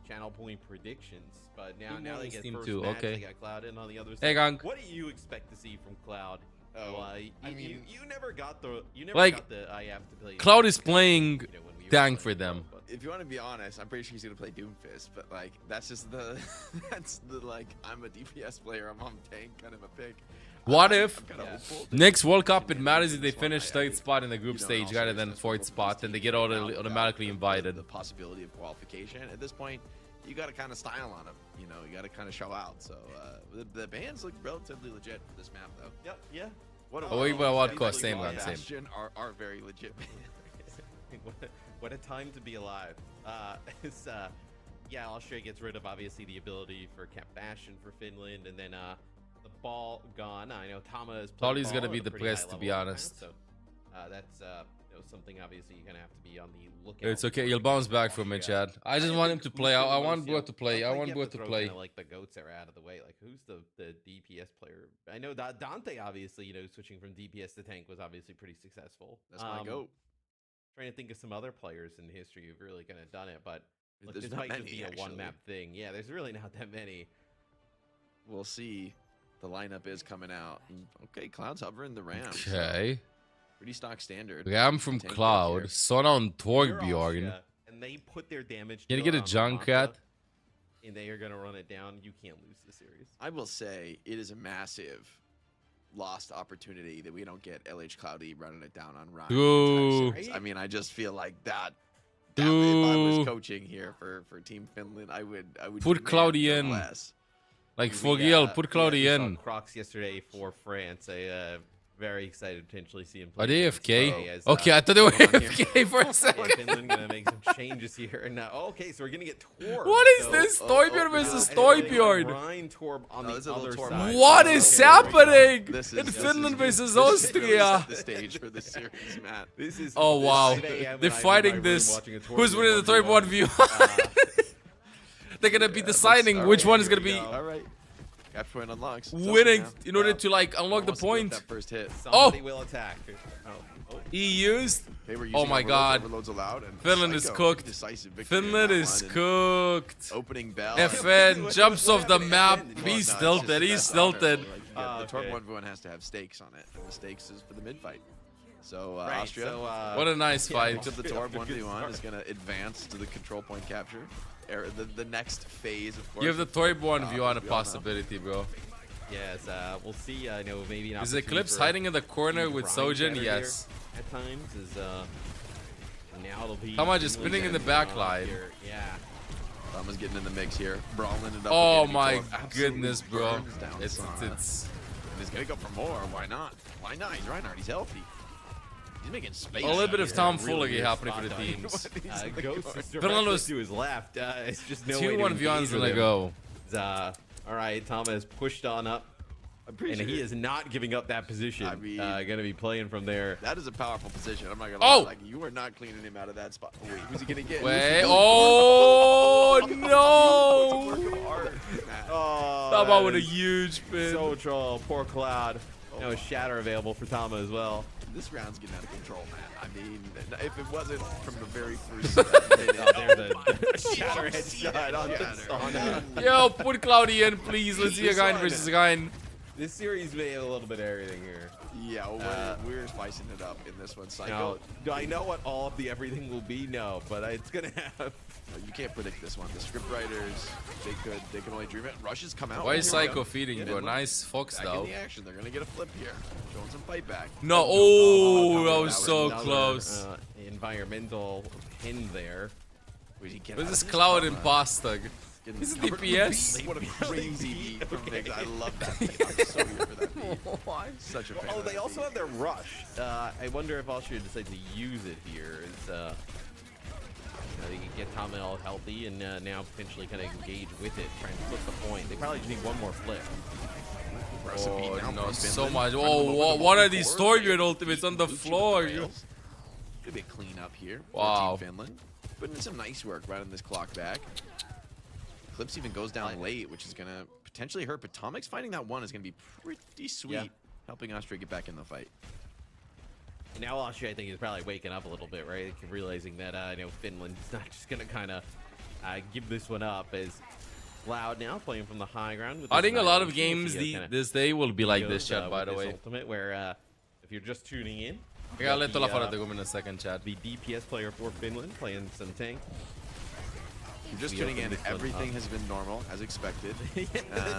channel point predictions, but now they Nice get team first too, match. okay. They got Cloud in on the other side. Hey, Gang. What do you expect to see from Cloud? Oh, I mean, you never got the Like, got the I have to play. Cloud is playing you know, when we were tank playing for them. Cloud, but- If you want to be honest, I'm pretty sure he's gonna play Doomfist, but like that's just the that's the like I'm a DPS player, I'm on tank kind of a pick. What if I'm kinda hopeful. next World Cup it matters if they This one, finish I third mean, spot in the group you know, stage also rather it's than just fourth hopeful spot, this then they team get without automatically the invited. possibility of qualification at this point, you got to kind of style on them. You know, you got to kind of show out. So the bands look relatively legit for this map, though. Yep, yeah. Oh, wait, but what cost? Definitely Same gun, same. Bastion are very legit. What a time to be alive. It's, yeah, Austria gets rid of obviously the ability for Cap Bastion for Finland, and then the ball gone. I know Tama is Tolly's gonna be depressed, to be honest. So that's you know, something obviously you're gonna have to be on the lookout. It's okay. for. He'll bounce back from it, Chad. I just want him to play. I want Bro Bro to play. I want Bro to play. Like the goats that are out of the way. Like who's the DPS player? I know that Dante obviously, you know, switching from DPS to tank was obviously pretty successful. That's my goat. Trying to think of some other players in history who've really kind of done it, but look, There's this not might just many, be a actually. one map thing. Yeah, there's really not that many. We'll see. The lineup is coming out. Okay, Cloud's hovering the Ram. Okay. Pretty stock standard. Ram from Tank Cloud. here. Sona on You're Torbjorn. Austria, and they put their damage. Can you dealer get a on junk Manta, at? and they are gonna run it down. You can't lose the series. I will say it is a massive lost opportunity that we don't get LH Cloudy running it down on Ryan. Ooh. I mean, I just feel like that if I was Ooh. coaching here for Team Finland, I would Put demand Cloudy no in. less. Like, We, for real, we put Cloudy saw in. Crocs yesterday for France. I very excited to potentially see him play. Are they against AFK? UK as, Okay, I thought they were hold on here. AFK for a Yeah, second. Finland gonna make some changes here. And now, okay, so we're gonna get Torb. What is So- this? oh, Torbjorn oh, versus and then we got Torbjorn. Ryan Torb on No, the this is a little other Torb side. match. What is Okay, happening This in is Finland versus this is Austria? the stage for this series, Matt. This is. Oh, wow. this is 8 a.m. They're and I'm in fighting my room this. watching a Who's Torbjorn winning the third 1v1. 1v1? They're gonna be deciding All which right, one is here gonna we be go. All right. Capture point unlocks. It's winning over now. in order to like unlock the Wants to go with point. That first hit. Somebody will attack. Oh. He used. They were Oh using my overloads, God. overloads allowed, and Finland is Psycho, cooked. decisive victory in Finland that is one, and cooked. Opening bell. FN jumps off the map. Well, no, He's it's tilted. just He's that's tilted. honorable. Like, the Okay. Torb 1v1 has to have stakes on it, and the stakes is for the mid fight. So Right, Austria, so, What a nice fight. picks up the Torb Good 1v1, start. is going to advance to the control point capture. The next phase, of course. Give the Torbjorn view on a as we all know. possibility, bro. Yes, we'll see. I know maybe an Is opportunity Eclipse for hiding in the corner Team with Ryan Sojin? better Yes. here At times is now it'll be. Tama just Finland spinning in the and, back line. here. Yeah. Thomas getting in the mix here. Brawling it up. Oh again. my Torb absolutely goodness, bro. burns down It's Sana. it's And he's going to go for more. Why not? Why not? He's Reinhardt. He's healthy. He's making space. a little bit of Yeah, tomfoolery really happening for the spot on. teams. Ghost is Finland was to his left. It's just no Two way to 1v1s engage in with a him. go. All right, Tama has pushed on up, I'm pretty and sure he is not giving up that position. I mean- Gonna be playing from there. That is a powerful position. I'm not gonna Oh! lie. Like, you are not cleaning him out of that spot. Oh, wait, who's he gonna get? Wait. Oh no! Oh, Tama with a huge pin. so troll. Poor Cloud. No shatter available for Tama as well. This round's getting out of control, man. I mean, if it wasn't from the very first minute. There's a shatter headshot on the Sana. Yo, put Cloudy in, please. Let's see a guy versus a guy. This series may have a little bit of everything here. Yeah, well, we're spicing it up in this one. Psycho. Now, do I know what all of the everything will be? No, but it's gonna have. You can't predict this one. The script writers, they can only dream it. Rushes come out. Why is Here we Psycho go. feeding, bro? Nice Fox, Back though. in the action. They're gonna get a flip here. Showing some fight back. No, oh, that that was was so another, close. Environmental pin there. Wait, he get This out is of Cloud this? imposter. Getting Is it covered in DPS? beat. What a crazy beat from Viggs. I love that beat. I'm so here for that beat. Such a fan. Oh, of they that also beat. have their rush. I wonder if Austria decides to use it here. They can get Tom all healthy and now potentially kind of engage with it, trying to flip the point. They probably just need one more flip. Aggressive beat now Oh, no, from so Finland. much. Running them over Oh, the what wall are these before. Torbjorn ultimates on the Lucha floor? rails. Could be a clean up here. for Wow. Team Finland. Putting in some nice work running this clock back. Clips even goes down late, which is going to potentially hurt, but Tomic's finding that one is going to be pretty sweet, Yeah. helping Austria get back in the fight. And now Austria, I think, is probably waking up a little bit, right? Realizing that, Finland's not just going to kind of give this one up as Cloud now playing from the high ground. With I this think a lot of annihilation. games We'll see kinda this day will be like goes, this, chat, by with the this way. Ultimate, where if you're just tuning in, I gotta let the, Tola Farate go in a second, chat. the DPS player for Finland playing some tank. You're just We tuning opened in. this one Everything up. has been normal, as expected.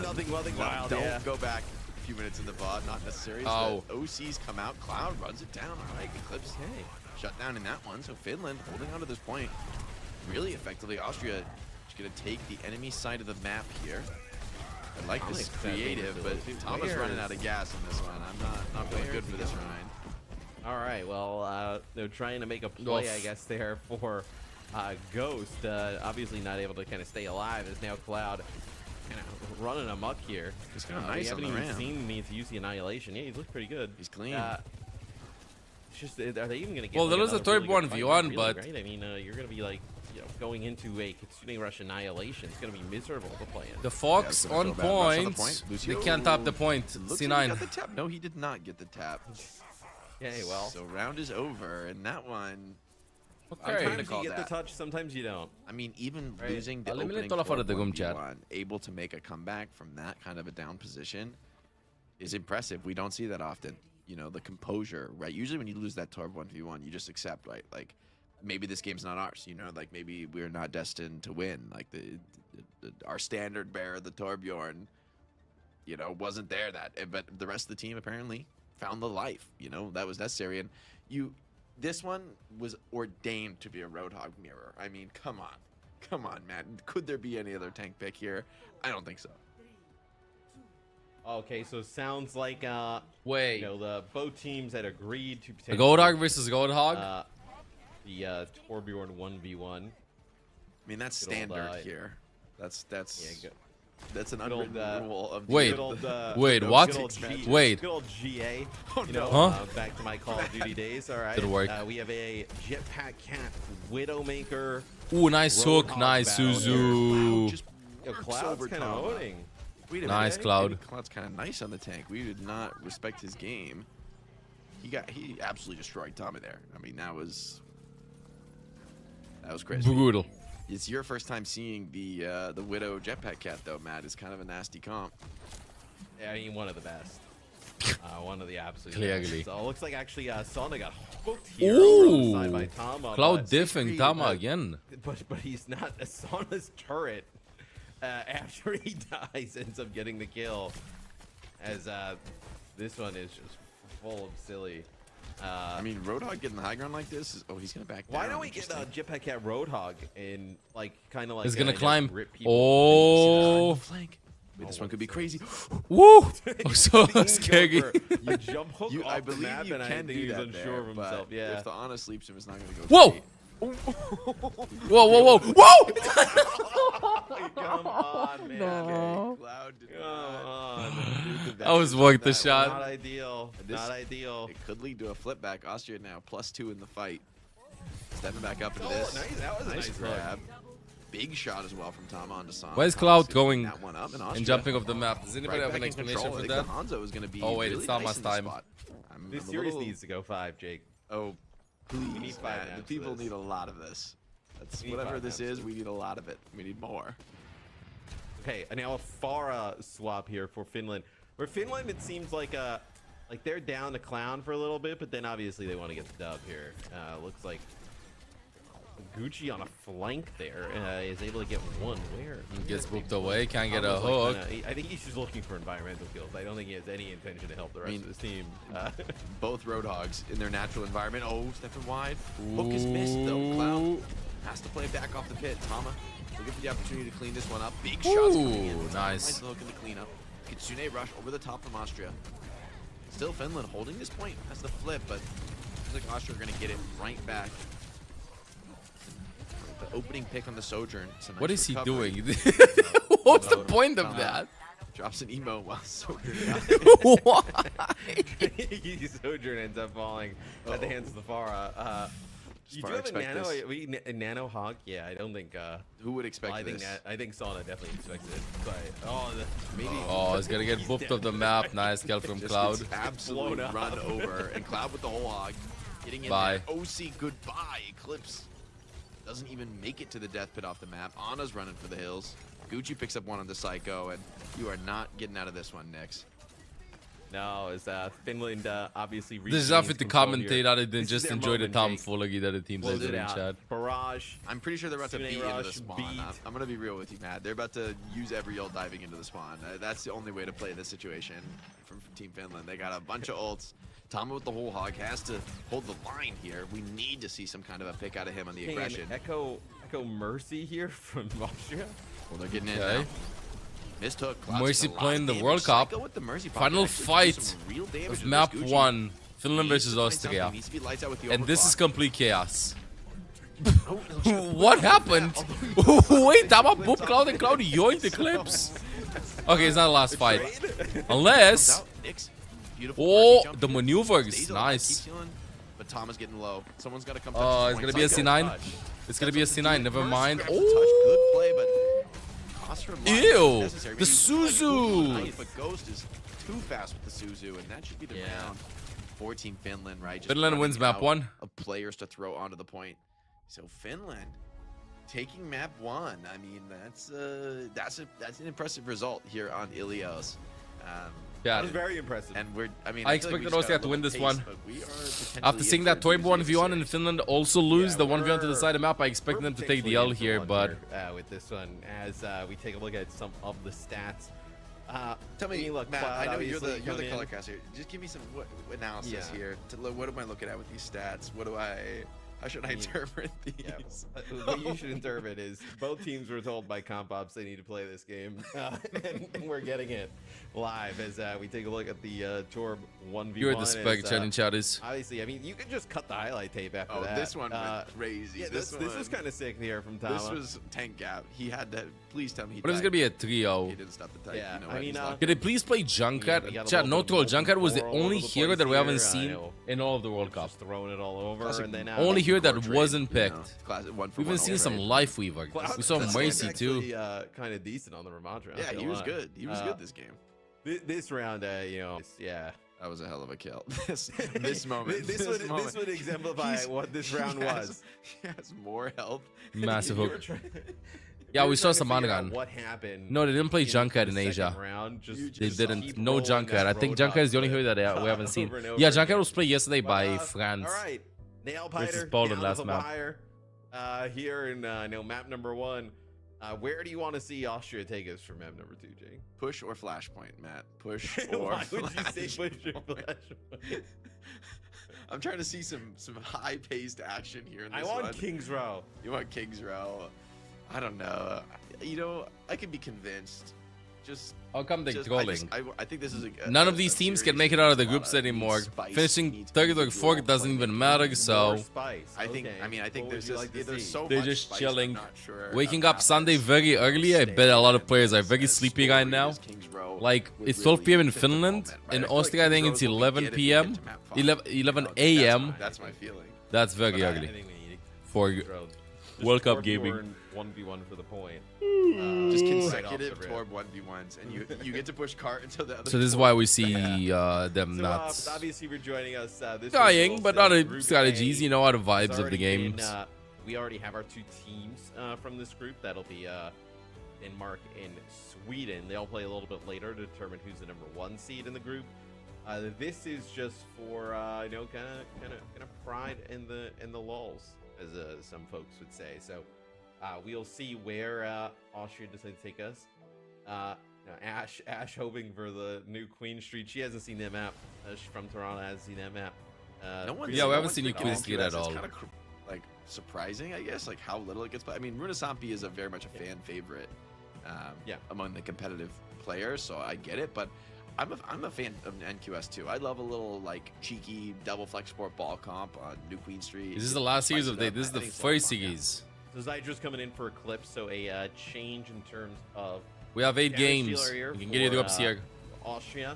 Nothing wild. Don't Yeah. go back a few minutes in the VOD, not necessary. Oh. The OCs come out, Cloud runs it down. All right, Eclipse, hey, shut down in that one. So Finland holding on to this point really effectively. Austria is going to take the enemy side of the map here. I like this Alex, creative, but Thomas Where running is- out of gas in this one. I'm not feeling Where good is for he this going? Ryan. All right, well, they're trying to make a play, I guess, there for Ghost. Obviously not able to kind of stay alive as now Cloud kind of running amok here. Just kind of We nice on haven't the even ramp. seen the need to use the Annihilation. Yeah, he's looked pretty good. He's clean. It's just, are they even going to get Well, there was a another third really good 1v1, fight, really, but- right? I mean, you're going to be like, going into a Kitsune Rush Annihilation. It's going to be miserable to play in. The Fox Yeah, it's on gonna feel bad. Rush on the point. point. They Lucio can't tap the point. looks like he C9. got the tap. No, he did not get the tap. Okay, well. So round is over, and that one. I'm Okay. trying to Sometimes call you get that. the touch, sometimes you don't. I mean, even Right. losing the Eliminate opening Tola Farate for Gum, chat. 1v1, able to make a comeback from that kind of a down position is impressive. We don't see that often. The composure, right? Usually when you lose that Torb 1v1, you just accept, right? Like, maybe this game's not ours, like maybe we're not destined to win. Like our standard bearer, the Torbjorn, wasn't there but the rest of the team apparently found the life, that was necessary. And this one was ordained to be a Roadhog mirror. I mean, come on, man. Could there be any other tank pick here? I don't think so. Okay, so it sounds like Wait. the both teams had agreed to The potentially Goldhog versus Goldhog? the Torbjorn 1v1. I mean, that's Good old, standard here. That's Yeah, that's an good old, unwritten rule of the Wait. Good old, Wait, good what? old G- Wait. Good old GA. no. Huh? Back to my Call of Duty days. All right. Didn't work. We have a Jetpack Cat Widowmaker. Ooh, nice hook. Roadhog Nice, battle Suzu. Just works Cloud's over kind of Tama. owning. Wait a Nice, minute. Cloud. Maybe Cloud's kind of nice on the tank. We did not respect his game. He absolutely destroyed Tommy there. I mean, that was crazy. Brutal. It's your first time seeing the Widow Jetpack Cat though, Matt. Is kind of a nasty comp. Yeah, I mean, one of the best. One of the absolute Clearly. best. So it looks like actually Sona got hooked here Ooh. on the side by Tama. Cloud but- diffing Tama again. But he's not. Sona's turret, after he dies, ends up getting the kill. As this one is just full of silly. I mean, Roadhog getting the high ground like this. He's gonna back down. Why don't we get Jetpack Cat Roadhog and kind of like He's gonna climb. rip people Oh. flank? Wait, this one could be crazy. Woo! I'm so King scary. Joker, you jump hook off I the believe map, you and I can think do he's that unsure there, of himself. but Yeah. if the Ana sleeps him, it's not gonna go. Whoa! straight. Whoa! Come on, man. Okay, Cloud did Come not. on. I was worked the That shot. Not ideal. This- Not ideal. It could lead to a flip back. Austria now +2 in the fight. Stepping back up into Oh, this. nice. That was a nice grab. Big shot as well from Tama onto Sana. Where's Tama Cloud saving going that one up, and jumping off the map? Does anybody right have back an in explanation control. I for think that? the Hanzo is going to be Oh, wait, really it's Tama's nice in this time. spot. I'm This a series little- needs to go 5, Jake. Oh, please, need 5 man. The maps for people this. need a lot of this. That's We need whatever 5 this maps is. for We need a lot of it. We need more. Okay, and now a Pharah swap here for Finland. Where Finland, it seems like they're down to clown for a little bit, but then obviously they want to get the dub here. Looks like Gucci on a flank there is able to get one. Where He gets booped away, can't get a hook. I think he's just looking for environmental kills. I don't think he has any intention to help the rest of his team. Both Roadhogs in their natural environment. Oh, stepping wide. Hook is missed though. Cloud has to play back off the pit. Tama looking for the opportunity to clean this one up. Big shots coming in. Nice. The hook in the cleanup. Kitsune rush over the top from Austria. Still Finland holding this point. That's the flip, but looks like Austria are going to get it right back. The opening pick on the Sojourn. Nice What is he recovery. doing? What's the point of that? Drops an emo while Sojourn Why? Sojourn ends up falling at the hands of the Pharah. You do have a nano hog? Yeah, I don't think. Who would expect this? I think Sauna definitely expects it. But maybe. Oh, he's gonna get booped off the map. Nice kill from Cloud. Absolutely run over. And Cloud with the whole hog. Getting in Bye. there. OC, goodbye. Eclipse doesn't even make it to the death pit off the map. Anna's running for the hills. Gucci picks up one on the Psycho, and you are not getting out of this one, Nix. no, as Finland obviously. There's nothing to commentate on it than just enjoy the tomfoolery that the teams are doing, Chad. Barrage. I'm pretty sure they're about to Sune beat into the rush, spawn. beat. I'm going to be real with you, Matt. They're about to use every ult diving into the spawn. That's the only way to play this situation from Team Finland. They got a bunch of ults. Tama with the whole hog has to hold the line here. We need to see some kind of a pick out of him on the aggression. Echo Mercy here from Austria. Well, they're getting in Okay. now. Missed hook. Mercy playing the World Cup. With the Mercy Final fight of map 1. Finland versus Austria. And this is complete chaos. What happened? Wait, Tama booped Cloud and Cloud yoinked Eclipse. Okay, it's not the last fight. Unless... Oh, the maneuvers. Nice. But Tama's getting low. Someone's got to come. Oh, it's gonna be a C9. It's gonna be a C9. Never mind. Oh, Ew, the Suzu. But Ghost is too fast with the Suzu, and that should be the round for Team Finland, right? Just Finland wins map 1. Of players to throw onto the point. So Finland taking map 1. I mean, that's an impressive result here on Ilios. That was very impressive. And I expected Austria to win this one. After seeing that Toyb 1v1 and Finland also lose the 1v1 to the side of the map, I expected them to take the L here, but... with this one, as we take a look at some of the stats. Tell me, look, Matt, Cloud I know you're the obviously color caster. Just give me some analysis here. What am I looking at with these stats? How should I interpret these? Yeah, what you should interpret is both teams were told by comp ops they need to play this game, and we're getting it live as we take a look at the Torb 1v1. You're the spec chatting chatters. Obviously, I mean, you could just cut the highlight tape after that. This one went crazy. Yeah, this was kind of sick here from Tama. This was tank gap. He had to. Please tell me he But it's gonna be a trio. He didn't stop the tank. Yeah, you know I what? mean, He's not- Could they please play Junkat? Chat, no troll. Junkat was the only hero that we haven't seen in all of the World Cup. Just throwing it all over, Classic and then Only hero that Trade, wasn't you know, picked. classic one for We've even one seen some trade. Life Weaver. We saw Mercy too. Kind of decent on the Ramondre. Yeah, he was good. He was good this game. This round, you know, yeah. That was a hell of a kill. This moment. This would exemplify what this round was. He has more health. Massive You were hook. trying- Yeah, you we were saw trying to some figure out Monogon. What happened? No, they didn't play Junkat the in second Asia. round. Just They didn't. keep No rolling Junkat. that I think Roadhog Junkat is the only play hero that we haven't seen. over and Yeah, over Junkat again. was played yesterday by All France. right, Nail Versus Biter Poland down last the map. wire, here in map number 1. Where do you want to see Austria take us for map number 2, Jake? Push or flashpoint, Matt. Push or Why would you say push or flashpoint? flashpoint? I'm trying to see some high-paced action here in this I want one. King's Row. You want King's Row? I don't know. You know, I could be convinced. Just How come they're just- trolling? I think this is a None a- of these a teams can series make it out of the with a groups lot of anymore. spice, Finishing needs third or individual fourth doesn't even playmaking. matter, More so spice. I think. Okay. I mean, I think What there's would you just like to there's see? so They're much just spice, chilling. I'm not sure waking how up Sunday fast very early. I stay bet a lot of and players are as- very as sleepy right storied now. as King's Row Like, would it's 12 p.m. in really fit the Finland. moment, right? In I feel like Austria, I think King's it's Row will 11 get it p.m. into map 5. 11 That's a.m. That's my feeling. That's very But I early think we need for King's Row. World Cup Just gaming. 1v1 for the point. Just Right consecutive off the Torb 1v1s, and you get to push cart until the other. So this is why we see them So, not obviously, for joining us. This dying, was but also not Group strategies. A. You know how the It's vibes of already the been, games. we already have our 2 teams from this group. That'll be Denmark, and Sweden. They'll play a little bit later to determine who's the number 1 seed in the group. This is just for you know, kind of pride in the lulls, as some folks would say. So we'll see where Austria decides to take us. Ash hoping for the new Queen Street. She hasn't seen that map. She's from Toronto, hasn't seen that map. Yeah, we haven't seen you Queen Street at all. It's kind of like surprising, I guess, like how little it gets played. I mean, Runasampi is a very much a fan favorite among the competitive players, so I get it. But I'm a fan of NQS too. I love a little like cheeky double flex sport ball comp on New Queen Street. This is the last series of the day. This is the first series. So Zydra's coming in for Eclipse, so a change in terms of. We have 8 games. You can get it up here. Austria.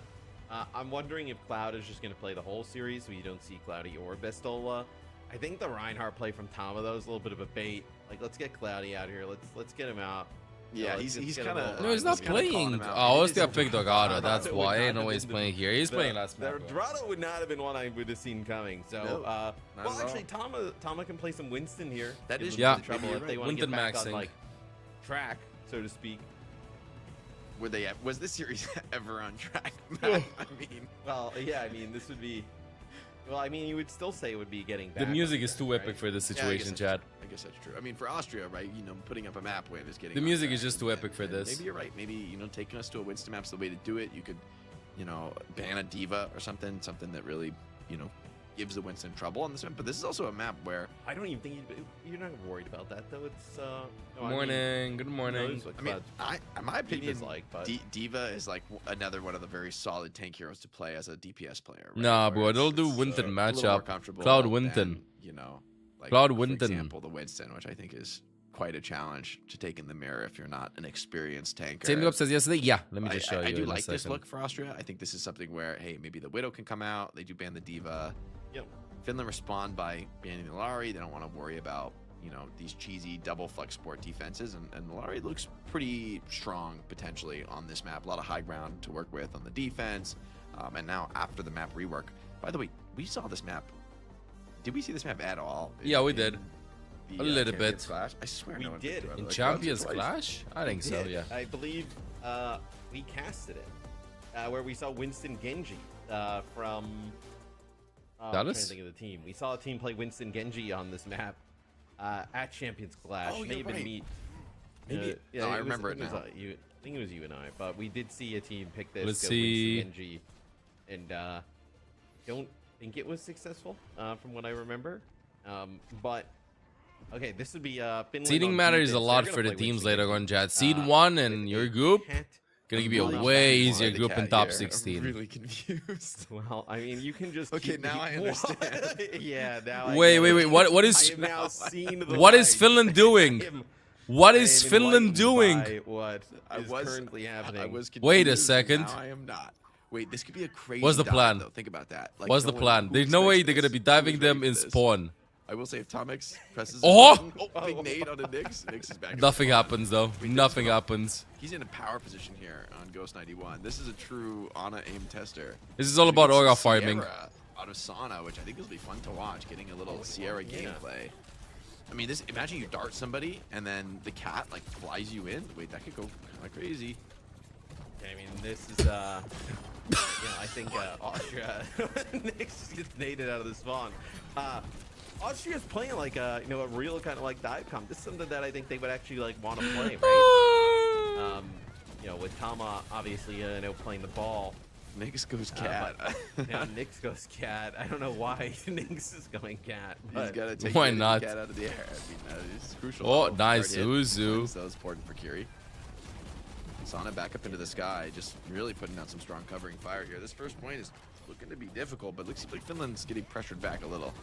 I'm wondering if Cloud is just going to play the whole series, so you don't see Cloudy or Bestola. I think the Reinhardt play from Tama though is a little bit of a bait. Like, let's get Cloudy out here. Let's get him out. Yeah, he's kind of. No, he's not playing. Oh, Austria picked Dorado. That's why. I didn't know he's playing here. He's playing last match. Dorado would not have been one I would have seen coming. So, well, actually, Tama can play some Winston here. That is trouble if they want to get back on like track, so to speak. Was this series ever on track? I mean, well, yeah. I mean, this would be. Well, I mean, you would still say it would be getting back. The music is too epic for this situation, Chad. I guess that's true. I mean, for Austria, right? You know, putting up a map win is getting. The music is just too epic for this. Maybe you're right. Maybe, you know, taking us to a Winston map's the way to do it. You could, you know, ban a diva or something that really, you know, gives the Winston trouble on this map. But this is also a map where I don't even think you're not worried about that though. It's good morning. I mean, my opinion, diva is like another one of the very solid tank heroes to play as a DPS player. Right? Nah, bro, they'll do Winton matchup. Cloud Winton. You know, like Cloud for Winton. example, the Winston, which I think is quite a challenge to take in the mirror if you're not an experienced tanker. Same up says yesterday. Yeah, let me just show you. I do like this look for Austria. I think this is something where, hey, maybe the Widow can come out. They do ban the diva. Yep. Finland respond by banning the Lari. They don't want to worry about, you know, these cheesy double flex sport defenses, and Lari looks pretty strong potentially on this map. A lot of high ground to work with on the defense. And now after the map rework, by the way, we saw this map. Did we see this map at all? Yeah, we did. A little bit. Clash? I swear we did. In Champions Clash? I think so, yeah. I believe we casted it where we saw Winston Genji from Dallas? I'm trying to think of the team. We saw a team play Winston Genji on this map at Champions Clash. Oh, Maybe right. meet. Maybe. Yeah, I remember it now. I think it was you and I, but we did see a team pick this. Let's see. Winston Genji, and don't think it was successful from what I remember. But okay, this would be Finland. Seeding matters a lot for the teams later on, Chad. Seed 1 and your group gonna give you a way easier group in top 16. I'm really confused. Well, I mean, you can just okay. Now I understand. Yeah. Now. Wait. What is? I have now seen the what is light. Finland doing? What is Finland doing? What is currently happening? I was confused. Wait a second. Now I am not. Wait, this could be a crazy. What's the plan? Though. Think about that. Like, What's the plan? There's no way they're gonna be diving them in spawn. I will say if Tomix presses big nade on a Nyx is back. Nothing happens though. Nothing happens. He's in a power position here on Ghost 91. This is a true Ana aim tester. This is all about aura farming. Out of Sana, which I think will be fun to watch, getting a little Sierra gameplay. I mean, this. Imagine you dart somebody and then the cat like flies you in. Wait, that could go kind of crazy. I mean, this is you know, I think Austria Nyx gets naded out of the spawn. Austria's playing like a a real kind of like dive comp. This is something that I think they would actually like want to play, right? You know, with Tama obviously playing the ball. Nyx goes cat. Yeah, Nyx goes cat. I don't know why Nyx is going cat. But he's got to take why the not? cat out of the air. I mean, that is crucial. Oh, nice Uzu. So it's important for Kiri. Sana back up into the sky, just really putting out some strong covering fire here. This first point is looking to be difficult, but looks like Finland's getting pressured back a little.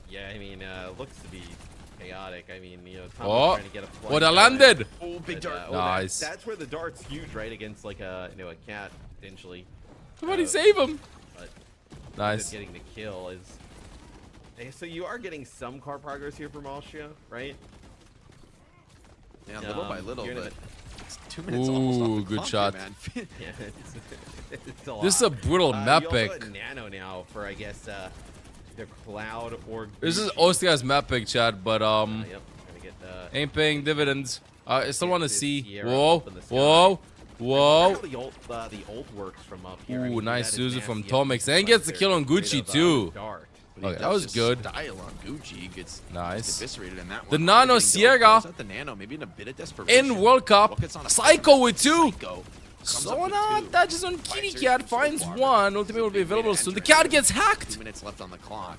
Yeah, I mean, looks to be chaotic. I mean, Tama's trying to get a flank. Oh, that landed! Oh, big dart. Nice. That's where the dart's huge, right? Against like a cat potentially. Somebody save him! But nice. Getting the kill is. So you are getting some car progress here from Austria, right? Yeah, little by little, but it's 2 minutes Ooh, almost off the good clock shot. here, man. Yeah, it's a lot. This is a brutal map you pick. also got Nano now for I guess either Cloud or. This is Austria's map pick, Chad, but Yep, gonna get ain't paying dividends. I still want to This see. Sierra Whoa, up in the sky. whoa, whoa. The ult works from up here. I Ooh, mean, nice that is Suzu from nasty Tomix. And gets the there. kill on Get rid Gucci of, too. Dart. But he Okay, that does was just good. Style on Gucci gets Nice. just eviscerated in that The one. Nano Getting Sierra close at the Nano, maybe in a bit of desperation. In World Cup. Buckets on a Psycho with two. Psycho comes up Sona with two. touches on Kitty Fight Cat, search from finds so far. one. Ultimate will be available soon. The cat gets hacked. 2 minutes left on the clock.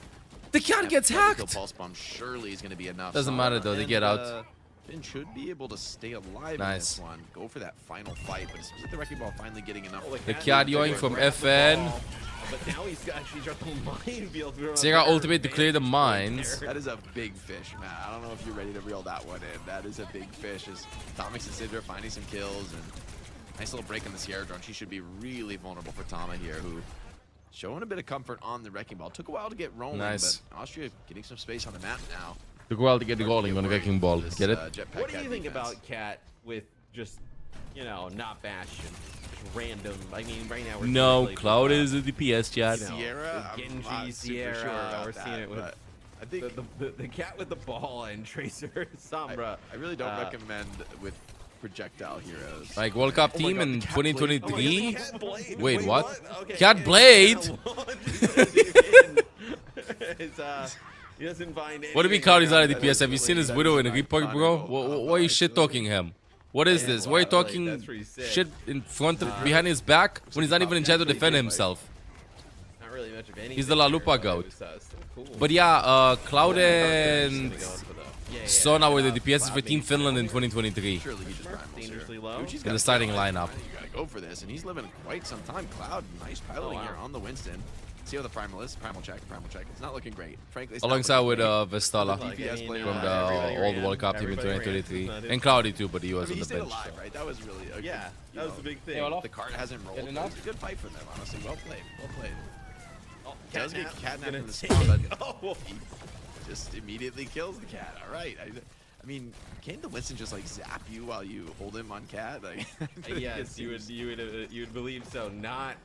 The cat gets Kill hacked. pulse bomb surely is going to be enough. Doesn't matter though, they And, get out. Finn should be able to stay alive Nice. in this one. Go for that final fight, but it seems like the Wrecking Ball finally getting enough. The cat yoing from FN. But now he's actually dropped the minefield. Sierra ultimate to clear the mines. That is a big fish, man. I don't know if you're ready to reel that one in. That is a big fish. As Tomix and Sidra finding some kills and nice little break on the Sierra drone. She should be really vulnerable for Tama here, who showing a bit of comfort on the Wrecking Ball. Took a while to get rolling, Nice. but Austria getting some space on the map now. Took a while to get the rolling on the Wrecking Ball. This, Get it? jetpack What do you cat think defense. about Cat with just, not Bastion, just random? I mean, right now we're No, really Cloud with, is a DPS chat. Sierra? I'm Genji, not super Sierra, sure about we're that, seeing it with but I think the cat with the ball and Tracer Sombra. I really don't recommend with projectile heroes. Like World Cup Oh my team God, in the Cat Blade. 2023? Cat Blade. Wait, what? Okay. Cat Blade? He doesn't find What do you mean anything Cloud is not a around DPS? that Have you seen his That widow is in my Report, bro? final. Why are you shit talking him? What is this? Why are you Like, talking that's pretty sick. shit in front of, behind his back when he's not even in chat to defend himself? Not really much of anything. He's the La here, Lupa but it goat. was, still cool. But yeah, Cloud They're just and gonna go for the- Sona were the DPS for Cloud Team being Finland in 2023. Surely he just primals here. dangerously low. Gucci's In gotta the starting go. lineup. You gotta go for this, and he's living quite some time. Cloud, nice piloting here on the Winston. See how the primal is. Primal check. It's not looking great. Frankly, it's not Alongside looking with great. Vestala Like, DPS player from everybody the old ran. World Cup team in Everybody ran. 2023. It's not And Cloudy too, but he I was mean, on he the stayed bench. alive, right? That was really a Yeah, good, that was the big thing. The card hasn't rolled. Good It enough? was a good fight for them, honestly. Well played. Well played. Oh, Does get catnapped Gonna in the take- spawn, but Oh, he just immediately kills the cat. All right. I mean, can't the Winston just like zap you while you hold him on cat? Like, yes, you would believe so. Not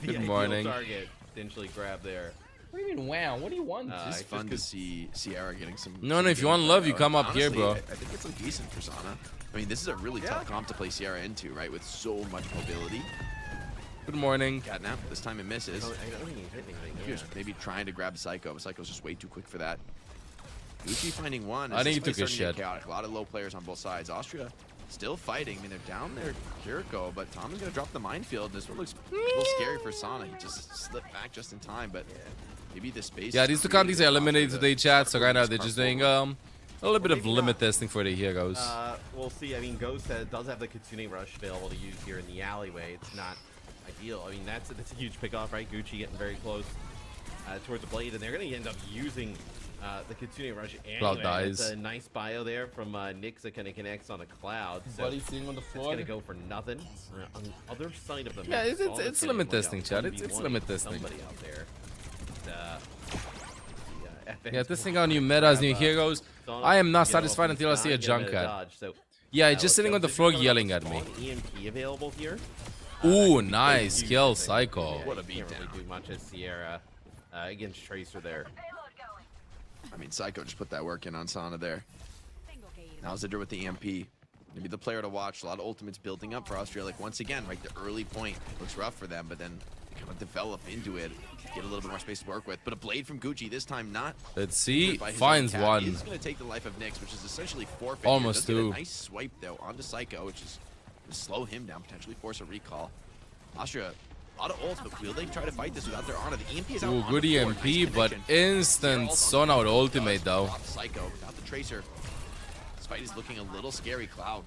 the Good ideal morning. target potentially grab there. What do you mean, wow? What do you want? It's Just fun to 'cause- see Sierra getting some. No, some if you good want love, you play. come up here, Honestly, bro. I think it's like decent for Sana. I mean, this is a really tough comp to play Sierra into, right? With so much mobility. Good morning. Catnap. This time it misses. I don't think he hit anything. He was maybe trying to grab Psycho, but Psycho's just way too quick for that. Gucci finding one. I think he This took play's his starting to get shit. chaotic. A lot of low players on both sides. Austria still fighting. I mean, they're down there, Jericho, but Tom is going to drop the minefield. This one looks a little scary for Sana. He just slipped back just in time, but maybe the space. Yeah, is these two created countries are for eliminated Austria today, to chat. So push right now this they're car just doing forward. a little bit of maybe limit not. testing for the heroes. We'll see. I mean, Ghost does have the Kitsune Rush available to use here in the alleyway. It's not ideal. I mean, that's a huge pickoff, right? Gucci getting very close towards the blade, and they're going to end up using the Kitsune Rush anyway. Cloud dies. It's a nice bio there from Nyx that kind of connects on the Cloud. So Buddy sitting on the it's floor. going to go for nothing. On the other side of the Yeah, map, it's Sana's limit getting, like, testing, a Chad. It's 1v1 limit testing. Somebody out there. Yeah, testing out new metas, new heroes. I am not satisfied until I see a junk cat. Yeah, he's just sitting on the floor yelling at me. EMP available here. Ooh, nice kill, Psycho. What a Can't really beatdown. do much as Sierra against Tracer there. I mean, Psycho just put that work in on Sana there. Now Zidra with the EMP. Maybe the player to watch. A lot of ultimates building up for Austria. Like, once again, right, the early point looks rough for them, but then they kind of develop into it, get a little bit more space to work with. But a blade from Gucci, this time not. Let's see. by his Finds own cat. one. He's going to take the life of Nyx, which is essentially forfeit. Almost Does get two. a nice swipe, though, onto Psycho, which is going to slow him down, potentially force a recall. Austria, a lot of ults, but will they try to fight this without their honor? The EMP is out Ooh, on good the floor. EMP, Nice but connection. instant Sona with ultimate though. Drop Psycho without the Tracer. This fight is looking a little scary. Cloud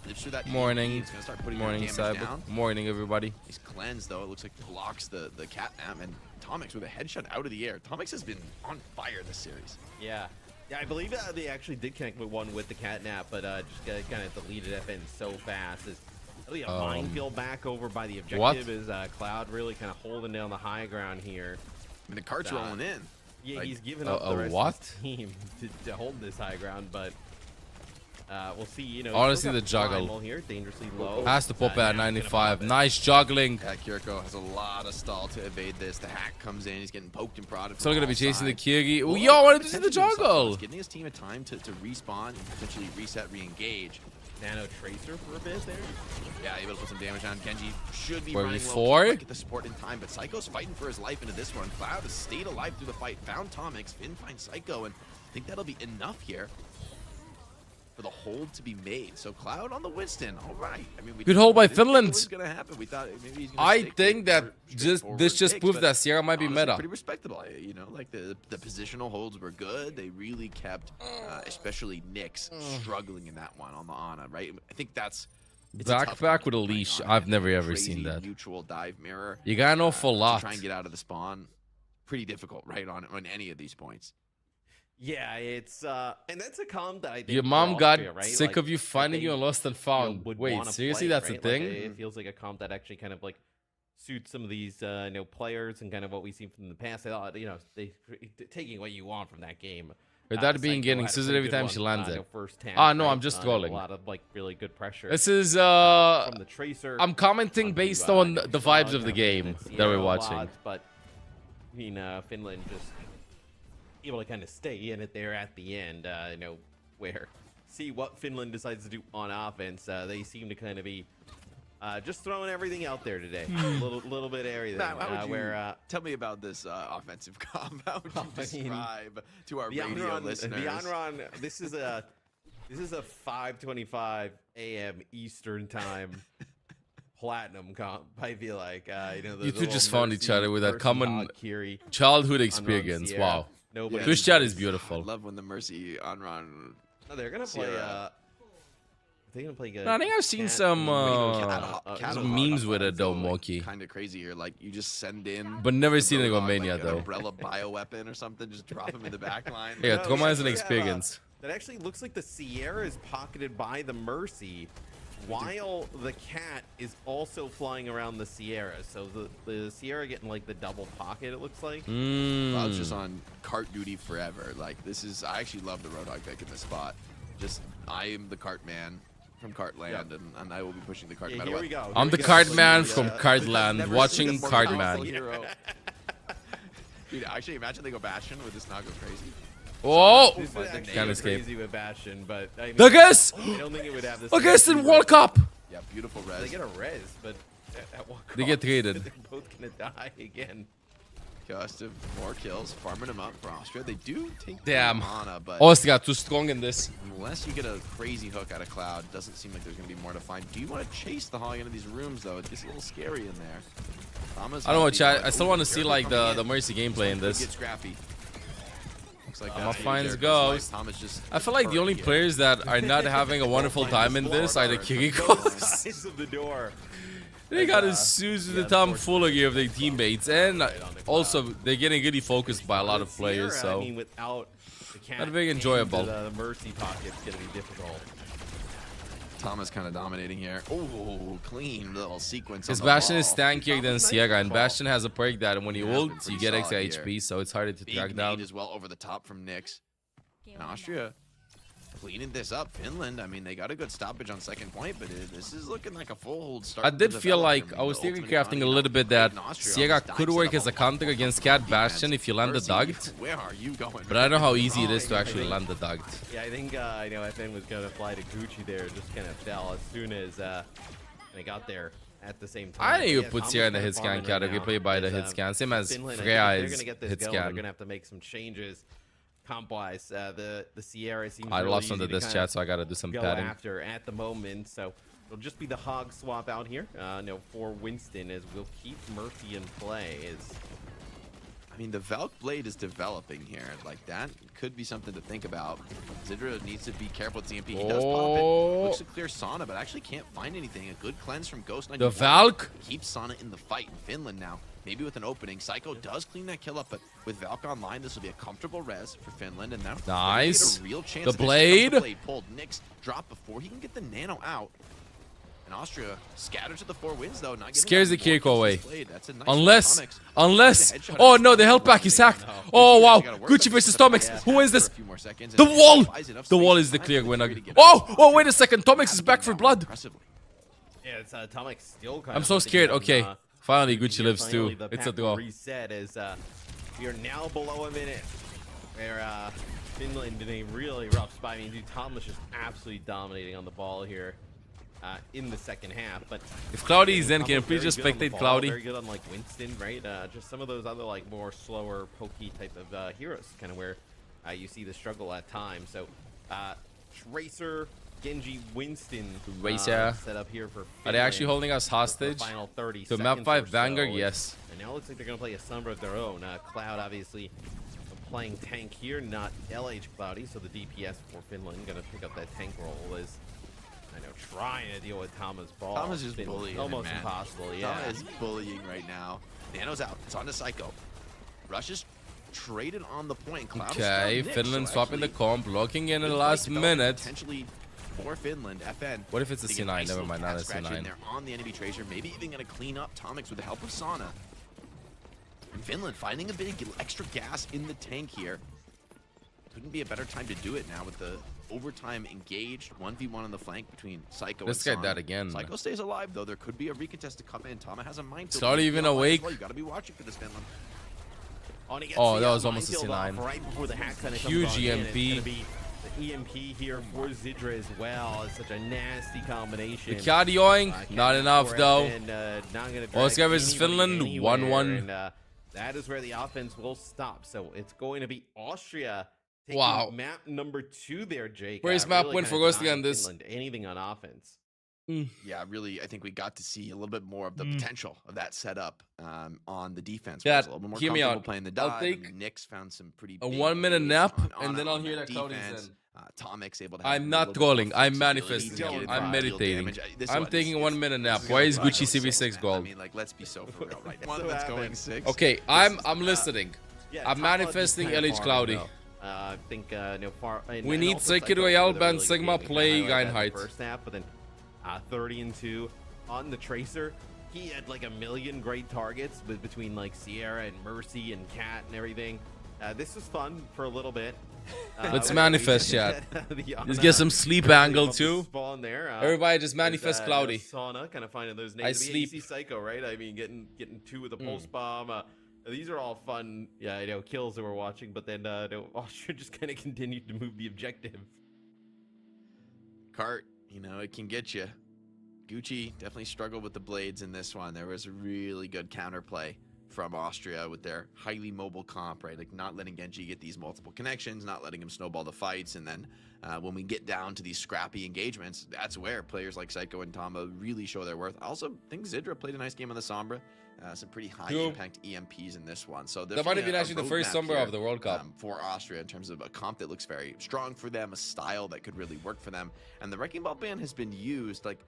lives through that. Morning. He's gonna start putting Morning, damage Cyber. down. Morning, everybody. He's cleansed though. It looks like blocks the catnap, and Tomix with a headshot out of the air. Tomix has been on fire this series. Yeah. Yeah, I believe they actually did connect with one with the catnap, but just kind of deleted FN so fast. Is really a minefield back over by the objective. What? Is Cloud really kind of holding down the high ground here? I mean, the cart's rolling in. Yeah, Like, he's giving up the rest what? of his team to hold this high ground, but we'll see. You know, Honestly, still the got juggle. primal here, dangerously low. Has to pop Now at he's gonna 95. pop it. Nice juggling. Yeah, Kiriko has a lot of stall to evade this. The hack comes in. He's getting poked and prodded. Still from gonna be all chasing the sides. Kiri. Ooh, Well, yo, I wanted to see the potentially himself, juggle. Giving his team a time to respawn and potentially reset, re-engage. Nano Tracer for a bit there. Yeah, able to put some damage on. Genji should be Were we running low. four? Can't quite get the support in time, but Psycho's fighting for his life into this one. Cloud has stayed alive through the fight, found Tomix, Finn finds Psycho, and I think that'll be enough here for the hold to be made. So Cloud on the Winston, all right. I mean, we Good hold by didn't think Finland. it was gonna happen. We thought maybe he's gonna I stick think with that straightforward this just picks, proved but that Sierra might be honestly, meta. pretty respectable. You know, like the positional holds were good. They really kept, especially Nyx, struggling in that one on the Ana, right? I think that's it's a tough one Backpack to with a play leash. on, I've and never a ever crazy seen that. Mutual dive mirror. You got an awful To lot. try and get out of the spawn. Pretty difficult, right, on any of these points. Yeah, it's and that's a comp that I think Your for mom got Austria, right? sick Like, of you I finding you think, on Lost and you know, Found. would Wait, wanna seriously, play, that's right? a thing? Like, it feels like a comp that actually kind of like suits some of these players and kind of what we've seen from the past. I thought, they taking what you want from that game. With that being Psycho getting had a scissor pretty every good time she one, lands it. first half, Ah, no, right? I'm just A trolling. lot of like really good pressure. This is from the Tracer. I'm commenting onto, based on the vibes of the Shrug, game and that Sierra we're a watching. lot, but I mean, Finland just able to kind of stay in it there at the end. Where see what Finland decides to do on offense. They seem to kind of be just throwing everything out there today. a little bit of everything. Matt, how would you where tell me about this offensive comp? How would you describe to our the radio Onron, listeners? the Onron, this is a 5:25 a.m. Eastern time platinum comp. I feel like You two just found each other with that common Kiri, childhood Onron, experience. Sierra. Wow. Nobody This chat is I beautiful. love when the Mercy on run. No, they're gonna play. Sierra. They're gonna play good. I think I've seen some memes with it though, Moki. Kind of crazy here. Like you just send in. But never the seen it go Roadhog, Mania like, an though. Umbrella bioweapon or something. Just drop him in the back line. Yeah, No, Trauma is an we have, experience. That actually looks like the Sierra is pocketed by the Mercy, while the cat is also flying around the Sierra. So the Sierra getting like the double pocket, it looks like. Cloud's just on cart duty forever. Like this is, I actually love the Roadhog pick in this spot. Just I am the cart man from Cartland, and I will be pushing the cart no matter Here what. we go. I'm the card man from Cardland, watching Cardman. Dude, actually, imagine they go Bastion with this not go crazy. Oh! This is actually Can't escape. crazy with Bastion, but I mean, Nuggets! I don't think it would have this. Nuggets in World Cup! Yeah, beautiful res. They get a res, but at what They get cost? traded. They're both gonna die again. Gustive, more kills, farming them up for Austria. They do take Damn. mana, but Austria too strong in this. unless you get a crazy hook out of Cloud, doesn't seem like there's going to be more to find. Do you want to chase the Hog into these rooms, though? It gets a little scary in there. Thomas I don't know, healthy, chat. but- I still want to see careful like coming the in. Mercy gameplay in Could this. get scrappy. Looks like Thomas that's finds Jericho's Ghost. life. Thomas just I feel like the only hurt here. players that are not having a wonderful time in this are the Kirikos. Size of the door. They got his shoes with the tomfoolery of their teammates, and also they're getting really focused by a lot of players. Sierra, So I mean, without the cat not very into enjoyable. The Mercy pocket's gonna be difficult. Thomas kind of dominating here. Oh, clean little sequence. his on the Bastion is ball. stankier than Sierra, and Bastion has a perk that when you Yeah, ult, pretty you get extra solid HP, so it's harder to Big track nade down. as well over the top from Nyx. And Austria cleaning this up. Finland, I mean, they got a good stoppage on second point, but this is looking like a full hold start. I did feel like I was theory crafting a little bit that Sierra could work as a counter against Cat Bastion if you land the duct, Where are you going? but I don't know how easy it is to actually land the duct. Yeah, I think FN was gonna fly to Gucci there, just kind of fell as soon as they got there at the same time. I think you Yeah, put Thomas Sierra in the kinda hit scan farming right category, now play by the as, hit scan, same as Finland, I think Freya if they're is gonna get this hit going, they're scan. gonna have to make some changes comp-wise. The Sierra seems I really lost easy under to this kinda chat, so I gotta do some go padding. after at the moment, so it'll just be the hog swap out here. No, for Winston, as we'll keep Mercy in play. I mean, the Valk Blade is developing here. Like, that could be something to think about. Zidra needs to be careful with CMP. He does pop it. Looks to clear Sana, but actually can't find anything. A good cleanse from Ghost 91. The Valk? Keeps Sana in the fight in Finland now. Maybe with an opening. Psycho does clean that kill up, but with Valk online, this will be a comfortable res for Finland. And now Nice. get a real chance The to actually blade. come to blade pulled. Nyx drop before he can get the nano out. And Austria scattered to the 4 wins, though. Not Scares the Kiriko away. That's a nice Unless, Tomix. unless, Nice headshot. oh no, the health pack is hacked. Oh wow, Gucci versus Tomix. Who wins this? The wall! The wall is the clear winner. Oh, wait a second, Tomix is back for blood. Yeah, it's Atomic still kind I'm of so hunting scared. down, Okay, finally Gucci here. lives Finally, too. the It's a pack draw. reset as we are now below a minute. Where Finland in a really rough spot. I mean, dude, Tom was just absolutely dominating on the ball here in the second half. But If Cloudy is in, can you Tom's please very just good on the spectate ball, Cloudy? Very good on like Winston, right? Just some of those other like more slower, pokey type of heroes, kind of where you see the struggle at times. So Tracer, Genji, Winston Tracer. set up here for Are they actually Finland holding us for the hostage? final 30 To map seconds 5 or so. Vanguard? Yes. And now it looks like they're going to play a Sombra of their own. Cloud, obviously, playing tank here, not LH Cloudy, so the DPS for Finland going to pick up that tank role is, I know, trying to deal with Tama's ball. Tama's just Been bullying almost him, man. impossible, yeah. Tama is bullying right now. Nano's out. It's on to Psycho. Rush is traded on the point. Cloud is Okay, still Finland mixed, so swapping the actually, comp, blocking in the good last fight developing minute. Potentially for Finland, FN. What if it's a They get C9? nice Never little mind, cat not a scratch in C9. there on the enemy Tracer. Maybe even going to clean up Tomix with the help of Sana. And Finland finding a bit of extra gas in the tank here. Couldn't be a better time to do it now with the overtime engaged 1v1 on the flank between Psycho This and guy Sana. died again. Psycho stays alive though. There could be a recontest to come in. Tama has a minefield. Cloudy even awake? You got to be watching for this, Finland. Oh, that was almost a minefield C9. off right before the hack kinda Huge comes on in. EMP. It's gonna be the EMP here for Zidra as well. It's such a nasty combination. Ricard yoink, not enough though. Oscar versus Finland, 1-1. And that is where the offense will stop. So it's going to be Austria taking Wow. map number 2 there, Jake. Where's map win kinda for Ghosty denying on this? Finland anything on offense. Yeah, really, I think we got to see a little bit more of the potential of that setup on the defense. Dad, Where it was a little bit more hear me comfortable out. playing the I'll dive. take And the Knicks found some pretty a big 1-minute leads nap, on and then Ana I'll on hear that that Cloudy's defense. in. Tomix able to have I'm a not little bit trolling, more I'm flexibility manifesting, to get I'm real meditating. damage. This I'm one, taking a it's- 1-minute nap. this Why is gonna Gucci go CV6 six, man. gold? I mean, like, let's be so for real right now. So One that's going happened. 6. Okay, I'm listening. Yeah, I'm Tama manifesting just kinda LH farming, Cloudy. though. I think We need Psychic Royale ban Sigma play Reinhardt. First half, but then 30-2 on the Tracer. He had like a million great targets between like Sierra and Mercy and Cat and everything. This was fun for a little bit. Let's manifest, chat. Let's get some sleep angle too. Spawn there. Everybody just manifest Cloudy. Sauna, kind of finding those I names. sleep. You see Psycho, right? I mean, getting 2 with a pulse bomb. These are all fun, kills that we're watching. But then Austria just kind of continued to move the objective. Cart, it can get you. Gucci definitely struggled with the blades in this one. There was a really good counterplay from Austria with their highly mobile comp, right? Like not letting Genji get these multiple connections, not letting him snowball the fights. And then when we get down to these scrappy engagements, that's where players like Psycho and Tama really show their worth. I also think Zidra played a nice game on the Sombra. Some pretty high impact EMPs in this one. So That might have been actually the first Sombra of the World Cup. For Austria in terms of a comp that looks very strong for them, a style that could really work for them. And the Wrecking Ball ban has been used. Like,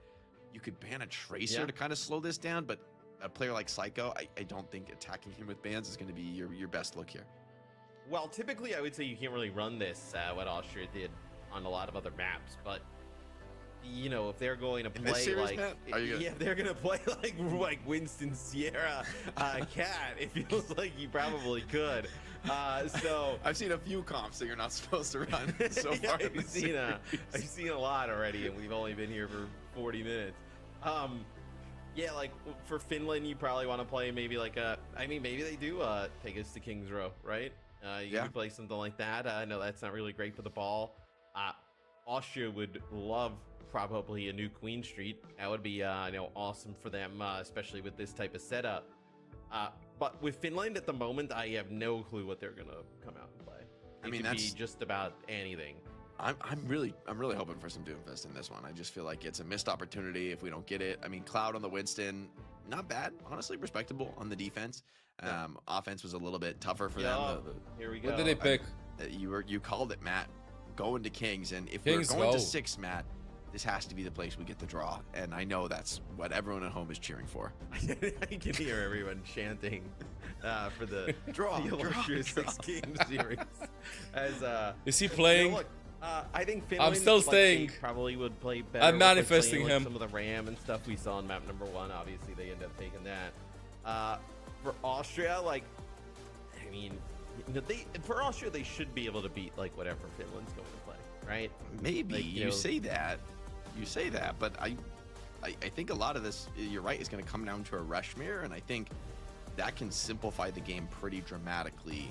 you could ban a Tracer to kind of slow this down, but a player like Psycho, I don't think attacking him with bans is going to be your best look here. Well, typically I would say you can't really run this, what Austria did on a lot of other maps, but if they're going to play series, like, Matt? Are you gonna- if they're gonna play like Winston Sierra Cat, it feels like you probably could. So I've seen a few comps that you're not supposed to run so yeah, far. in the series. I've seen a lot already, and we've only been here for 40 minutes. Yeah, like for Finland, you probably want to play maybe like maybe they do take us to King's Row, right? You could play something like that. I know that's not really great for the ball. Austria would love probably a new Queen Street. That would be awesome for them, especially with this type of setup. But with Finland at the moment, I have no clue what they're gonna come out and play. It could be just about anything. I'm really hoping for some Doomfist in this one. I just feel like it's a missed opportunity if we don't get it. I mean, Cloud on the Winston, not bad, honestly, respectable on the defense. Offense was a little bit tougher for them. Here we go. What did they pick? You called it, Matt. Going to Kings, and if Kings, we're going to go. 6, Matt, this has to be the place we get the draw. And I know that's what everyone at home is cheering for. I can hear everyone chanting for the Draw, the draw, Illustrious draw. 6 Game series. As Is he playing? look, I think Finland, I'm still like, staying. they probably would play better. I'm with, like, manifesting playing, like, him. Some of the RAM and stuff we saw on map number 1. Obviously, they end up taking that. For Austria, like, I mean, for Austria, they should be able to beat like whatever Finland's going to play, right? Maybe Like, you say that, but I think a lot of this, you're right, is going to come down to a rush mirror, and I think that can simplify the game pretty dramatically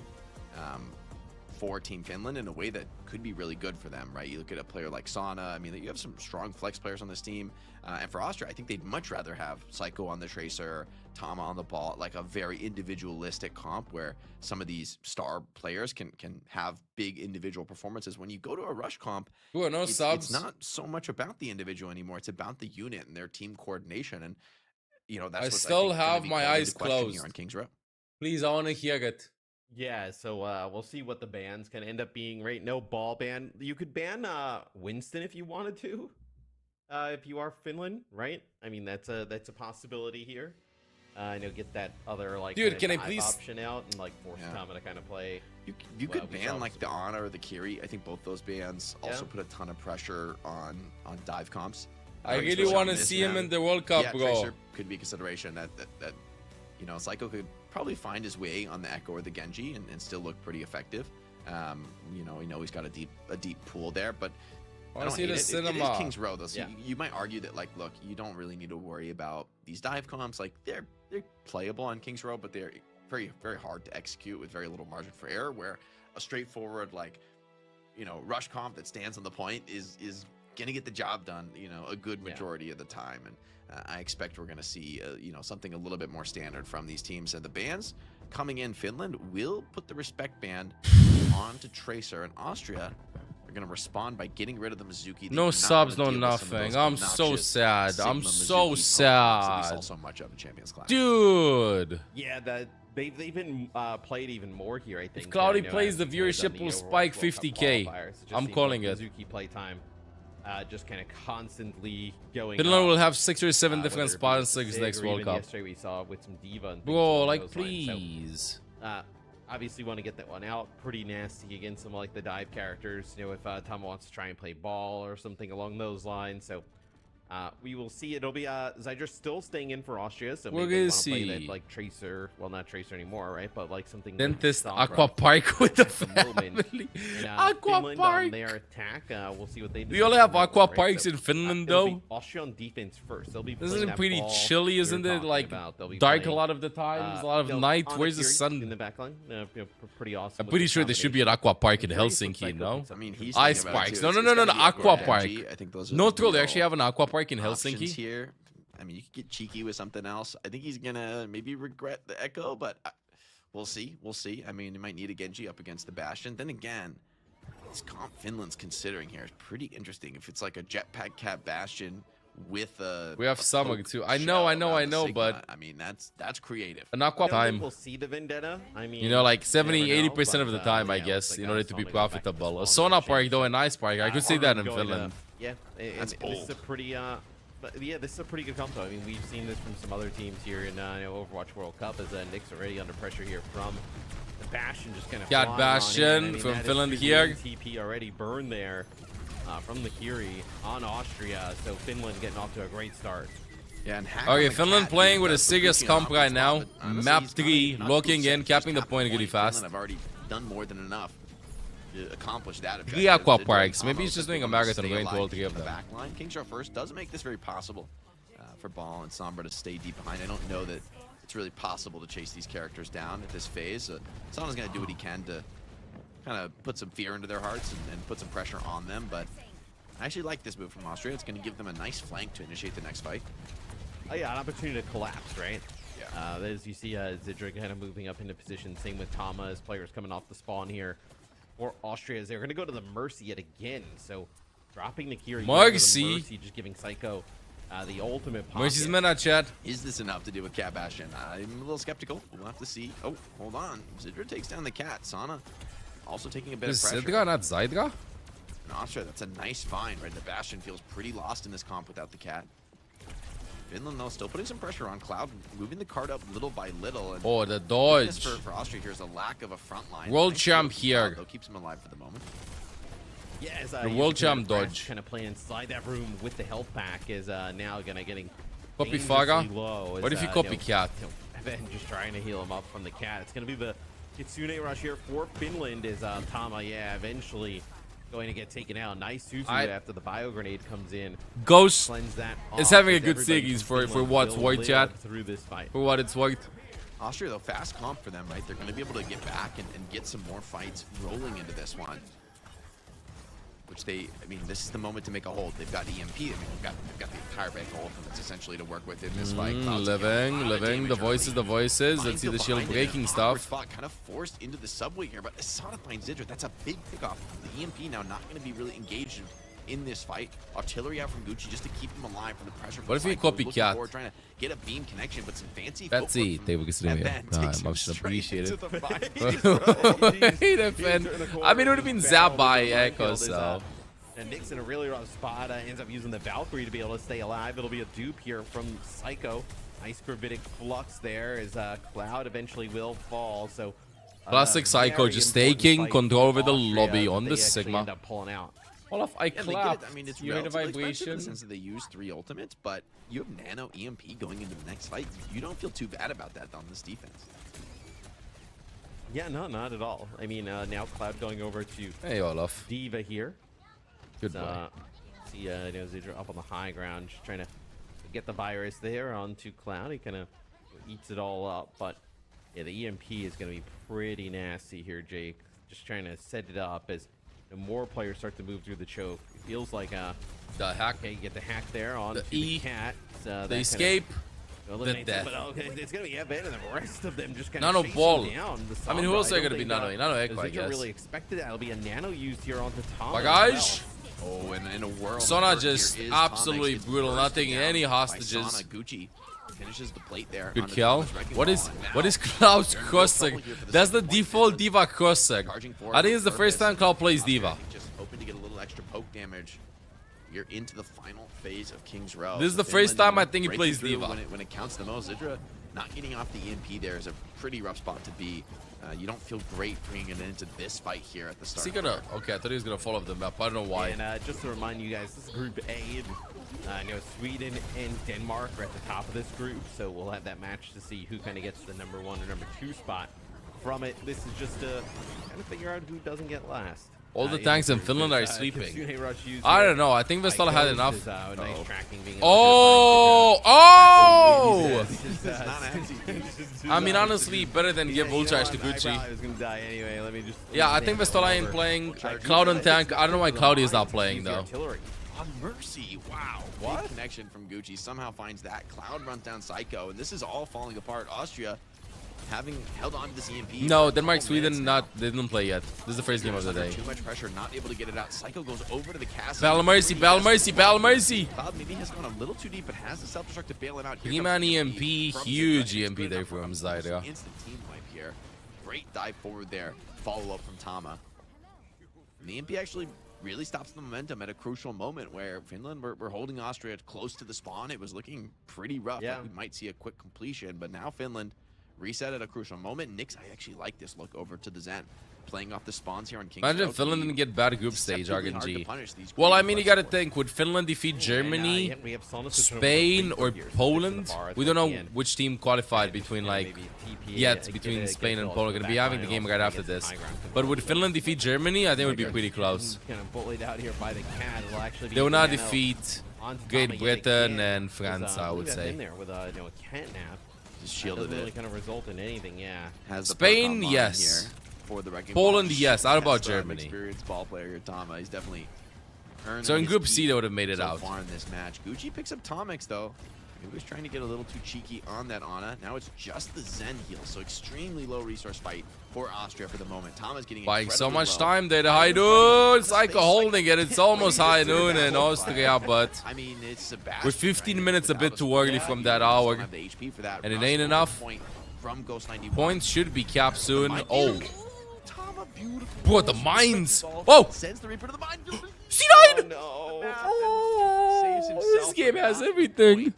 for Team Finland in a way that could be really good for them, right? You look at a player like Sana. I mean, you have some strong flex players on this team. And for Austria, I think they'd much rather have Psycho on the Tracer, Tama on the ball, like a very individualistic comp where some of these star players can have big individual performances. When you go to a rush comp, it's not so much about the individual anymore. It's about the unit and their team coordination. And, you know, that's I what's, still think, have be my called eyes into question closed. here on Kings Row. Please, I want to hear it. Yeah, so we'll see what the bans can end up being, right? No ball ban. You could ban Winston if you wanted to, if you are Finland, right? I mean, that's a possibility here. And you'll get that other like Dude, can I dive please option out and like force Tama to kind of play. You could ban like the Ana or the Kiri. I think both those bans also put a ton of pressure on dive comps. I really want to see him in the World Cup, bro. Tracer could be a consideration that you know, Psycho could probably find his way on the Echo or the Genji and still look pretty effective. You know he's got a deep pool there, but I don't hate it. It is Kings Row though, so you might argue that like, look, you don't really need to worry about these dive comps. Like they're playable on Kings Row, but they're very, very hard to execute with very little margin for error. Where a straightforward like, you know, rush comp that stands on the point is gonna get the job done, you know, a good majority of the time. And I expect we're gonna see you know, something a little bit more standard from these teams. And the bans coming in, Finland will put the respect band onto Tracer, and Austria are gonna respond by getting rid of the Mizuki. No subs, no nothing. I'm so sad. I'm so sad. We saw so much of in Champions Class. Dude. Yeah, that they've even played even more here. I think if Cloudy plays, the viewership will spike 50K. I'm calling it. Mizuki playtime. Just kind of constantly going. Finland will have 6 or 7 different sponsors next World Cup. Yesterday we saw with some Diva and bro, like please. So, obviously want to get that one out. Pretty nasty against some like the dive characters. You know, if Tama wants to try and play ball or something along those lines. So we will see. It'll be Zydra's still staying in for Austria, so we're maybe gonna see play that, like Tracer. Well, not Tracer anymore, right? But like something. Dentist Aqua Park with the family. Aqua Park. On their attack. We'll see what they do. We only have Aqua Parks in Finland, though. Austria on defense first. They'll be. Isn't it pretty chilly? Isn't it like dark a lot of the times? A lot of night. Where's the sun? In the backline. Pretty awesome. I'm pretty sure there should be an Aqua Park in Helsinki, no? I mean, he's Ice Parks. No, Aqua Park. I think those are no troll. They actually have an Aqua Park in Helsinki. Here. I mean, you could get cheeky with something else. I think he's gonna maybe regret the Echo, but we'll see. We'll see. I mean, you might need a Genji up against the Bastion. Then again, this comp Finland's considering here is pretty interesting. If it's like a Jetpack Cat Bastion with a we have Summer too. I know, but I mean that's creative. An Aqua time. We'll see the Vendetta. I mean, you know, like 70-80% of the time, I guess, in order to be profitable. A Sona Park though, a nice park. I could see that in Finland. Yeah, that's bold. This is a pretty but yeah, this is a pretty good comp though. I mean, we've seen this from some other teams here in Overwatch World Cup, as Nick's already under pressure here from the Bastion, just kind of got Bastion from Finland here. TP already burned there from the Kiri on Austria, so Finland getting off to a great start. Yeah, and okay, Finland playing with a serious comp right now. Map 3, looking in, capping the point really fast. I've already done more than enough to accomplish that. 3 Aqua Parks. Maybe he's just doing a marathon going to all 3 of them. Backline. Kings Row first does make this very possible for Ball and Sombra to stay deep behind. I don't know that it's really possible to chase these characters down at this phase. Sana's going to do what he can to kind of put some fear into their hearts and put some pressure on them, but I actually like this move from Austria. It's going to give them a nice flank to initiate the next fight. Oh yeah, an opportunity to collapse, right? Yeah. As you see Zidra kind of moving up into position, same with Tama as players coming off the spawn here. For Austria, they're going to go to the Mercy yet again, so dropping the Kiri. Mercy, just giving Psycho the ultimate pocket. Mercy's mana, chat. Is this enough to deal with Cat Bastion? I'm a little skeptical. We'll have to see. Oh, hold on. Zidra takes down the Cat. Sana also taking a bit of pressure. Zidra, not Zydra? In Austria, that's a nice find, right? The Bastion feels pretty lost in this comp without the Cat. Finland, though, still putting some pressure on Cloud, moving the card up little by little. And oh, the dodge. For Austria here is a lack of a front line. World nice champ here. Though, keeps him alive for the moment. Yeah, as, the world champ dodge. Kind of playing inside that room with the health pack is now getting copy Faga. Low. What if you copy Cat? Then just trying to heal him up from the Cat. It's going to be the Kitsune rush here for Finland is Tama, eventually going to get taken out. Nice Suzu after the bio grenade comes in. Ghost that is having a good series for what it's worth, chat. Through this fight. For what it's worth. Austria, though, fast comp for them, right? They're going to be able to get back and get some more fights rolling into this one. Which I mean, this is the moment to make a hold. They've got EMP. I mean, they've got the entire bank of ultimates essentially to work with in this fight. Living. The voices. Let's see the shield breaking stuff. Spot kind of forced into the subway here, but Asana finds Zidra. That's a big pickoff. The EMP now not going to be really engaged in this fight. Artillery out from Gucci just to keep him alive from the pressure. What if you copycat? Trying to get a beam connection, but some fancy. That's it. They will get I should appreciate it. I mean, it would have been zapped by Echo, so. And Nick's in a really rough spot. Ends up using the Valkyrie to be able to stay alive. It'll be a dupe here from Psycho. Nice gravitic flux there as Cloud eventually will fall. So classic Psycho just taking control over the lobby on the Sigma. End up pulling out. Olaf, I clapped. I mean, it's you heard the relatively expensive vibration. in the sense that they use 3 ultimates, but you have Nano EMP going into the next fight. You don't feel too bad about that on this defense. Yeah, no, not at all. I mean, now Cloud going over to Hey, Olaf. Diva here. Good boy. See, Zidra up on the high ground, just trying to get the virus there onto Cloud. He kind of eats it all up, but yeah, the EMP is going to be pretty nasty here, Jake. Just trying to set it up as more players start to move through the choke. It feels like the hack. Okay, you get the hack there on the cat. The escape. The death. But okay, it's going to be better than the rest of them. Just kind Nano of ball. Down. I mean, who else are going to be Nano? Nano Echo, I guess. Really expected that. It'll be a Nano used here on the top. Bagage. Oh, and in a world. Sona just absolutely brutal. Not taking any hostages. Sona, Gucci finishes the plate there. Good kill. What is Cloud's crossing? That's the default Diva crossing. I think it's the first time Cloud plays Diva. Just hoping to get a little extra poke damage. You're into the final phase of King's Row. This is the first time I think he plays Diva. When it counts the most, Zidra not getting off the EMP there is a pretty rough spot to be. You don't feel great bringing it into this fight here at the start. Is he gonna? Okay, I thought he was gonna follow the map. I don't know why. And just to remind you guys, this is Group A. I know Sweden and Denmark are at the top of this group, so we'll have that match to see who kind of gets the #1 or #2 spot from it. This is just to kind of figure out who doesn't get last. All the tanks in Finland are sleeping. I don't know. I think Vestala had enough. Nice oh! I mean, honestly, better than give Ultrash to Gucci. Yeah, I think Vestala ain't playing. Cloud on tank. I don't know why Cloudy is not playing, though. On Mercy, wow. What? Big connection from Gucci somehow finds that. Cloud runs down Psycho, and this is all falling apart. Austria having held on to this EMP. No, Denmark, Sweden, they didn't play yet. This is the first game of the day. Too much pressure, not able to get it out. Psycho goes over to the castle. Battle Mercy, Battle Mercy, Battle Mercy. Cloud maybe has gone a little too deep, but has the self-destruct to bail him out. He-Man EMP, huge EMP there from Zyra. Instant team wipe here. Great dive forward there. Follow up from Tama. And the EMP actually really stops the momentum at a crucial moment where Finland were holding Austria close to the spawn. It was looking pretty rough. Yeah. Like we might see a quick completion, but now Finland reset at a crucial moment. Nyx, I actually like this look over to the Zen. Playing off the spawns here on King's Imagine Row. Finland didn't get bad group stage, RNG. Well, Well, I mean, you gotta think, would Finland defeat Germany, Spain, or Poland? We don't know which team qualified between, like, yet between Spain and Poland. We're gonna be having the game right after this. But would Finland defeat Germany? I think it would be pretty close. They will not defeat Great Britain and France, I would say. Just shielded really it. kind of result in anything, yeah. Has the Spain, perk online yes. here for the Wrecking Poland, Ball. yes. Out about That's the Germany. Experienced ball player here, Tama. He's definitely earned So in his Group C, keep they would have made it so out. far in this match. Gucci picks up Tomix though. He was trying to get a little too cheeky on that Ana. Now it's just the Zen heal, so extremely low resource fight for Austria for the moment. Tama's getting Buying so incredibly much low. time there. The high noon. Psycho holding it. It's almost high noon in Austria, but I mean, it's Sebastian with 15 trying to minutes a put bit out too a early score. from He that doesn't hour. have the HP for that. And it Rush ain't scored a enough. point from Ghost 91. Points should be capped soon. Might be- Oh, Tama, beautiful. bro, the mines. Oh, Sends the Reaper to the minefield. C9. No. Saves himself This game from has that everything. point.